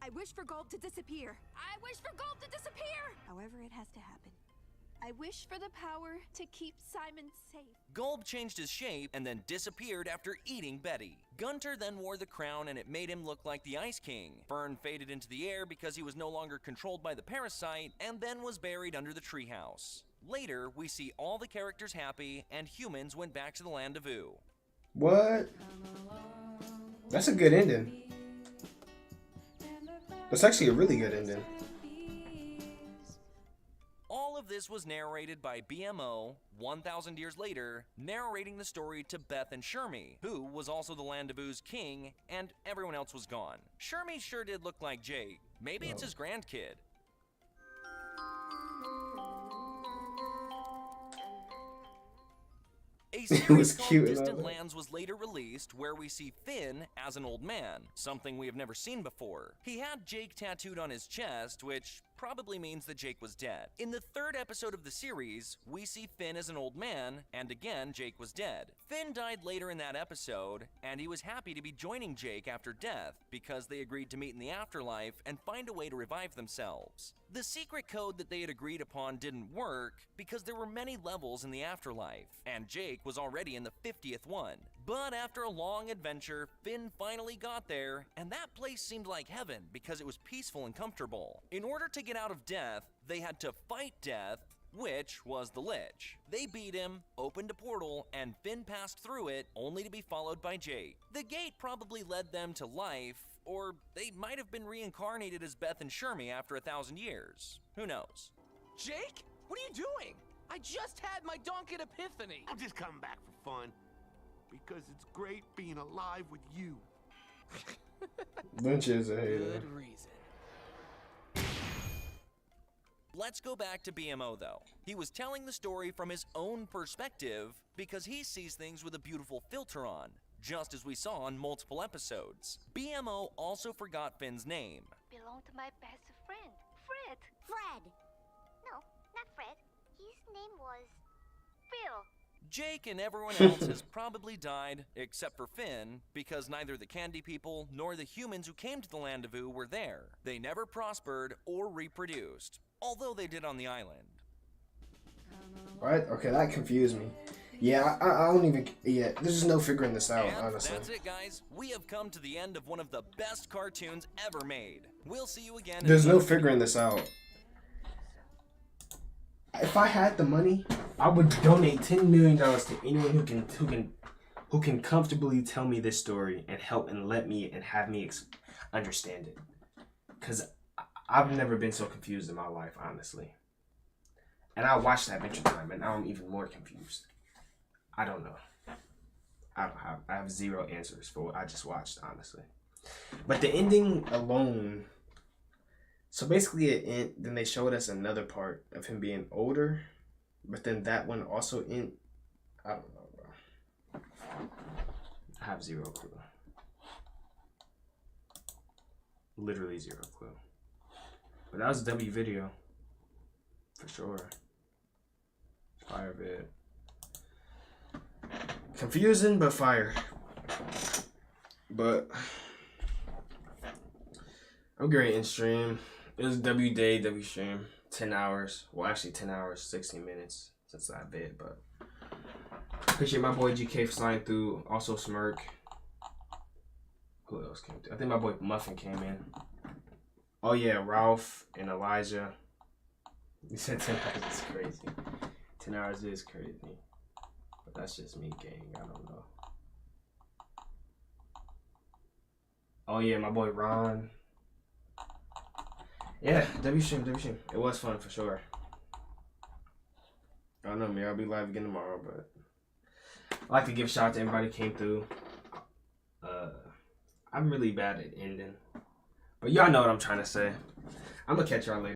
I wish for Golb to disappear. I wish for Golb to disappear! However, it has to happen. I wish for the power to keep Simon safe. Gulb changed his shape and then disappeared after eating Betty. Gunter then wore the crown and it made him look like the Ice King. Fern faded into the air because he was no longer controlled by the parasite and then was buried under the treehouse. Later, we see all the characters happy and humans went back to the land of Ooo. What? That's a good ending. That's actually a really good ending. All of this was narrated by BMO 1,000 years later, narrating the story to Beth and Shermie, who was also the Land of Oo's king, and everyone else was gone. Shermie sure did look like Jake. Maybe it's his grandkid. A series called cute, Distant wasn't it? Lands was later released, where we see Finn as an old man, something we have never seen before. He had Jake tattooed on his chest, which probably means that Jake was dead. In the third episode of the series, we see Finn as an old man, and again, Jake was dead. Finn died later in that episode, and he was happy to be joining Jake after death because they agreed to meet in the afterlife and find a way to revive themselves. The secret code that they had agreed upon didn't work because there were many levels in the afterlife, and Jake was already in the 50th one. But after a long adventure, Finn finally got there, and that place seemed like heaven because it was peaceful and comfortable. In order to get out of death, they had to fight death, which was the Lich. They beat him, opened a portal, and Finn passed through it, only to be followed by Jake. The gate probably led them to life, or they might have been reincarnated as Beth and Shermie after 1,000 years. Who knows? Jake, what are you doing? I just had my Donkin epiphany. I'm just coming back for fun. Because it's great being alive with you. Lynch is a hater. Good reason. Let's go back to BMO though. He was telling the story from his own perspective because he sees things with a beautiful filter on, just as we saw on multiple episodes. BMO also forgot Finn's name. Belonged to my best friend, Fred. Fred. No, not Fred. His name was Phil. Jake and everyone else has probably died, except for Finn, because neither the Candy People nor the humans who came to the Land of Ooo were there. They never prospered or reproduced, although they did on the island. What? Okay, that confused me. Yeah, I don't even... Yeah, there's just no figuring this out, And honestly. that's it, guys. We have come to the end of one of the best cartoons ever made. We'll see you again. There's no figuring this out. If I had the money, I would donate $10 million to anyone who can comfortably tell me this story and help and let me and have me understand it. Because I've never been so confused in my life, honestly. And I watched Adventure Time, and now I'm even more confused. I don't know. I have zero answers for what I just watched, honestly. But the ending alone... So basically, then they showed us another part of him being older, but then that one also I don't know, bro. I have zero clue. Literally zero clue. But that was a W video, for sure. Fire vid. Confusing, but fire. But I'm great in stream. It was W day, W stream, 10 hours. Well, actually 10 hours, 16 minutes since that bit, but appreciate my boy GK for sliding through. Also Smirk. Who else came through? I think my boy Muffin came in. Oh yeah, Ralph and Elijah. You said 10 hours is crazy. 10 hours is crazy. But that's just me, gang. I don't know. Oh yeah, my boy Ron. Yeah, W stream. It was fun for sure. I don't know, man. I'll be live again tomorrow, but I'd like to give a shout out to everybody who came through. I'm really bad at ending, but y'all know what I'm trying to say. I'm gonna catch y'all later.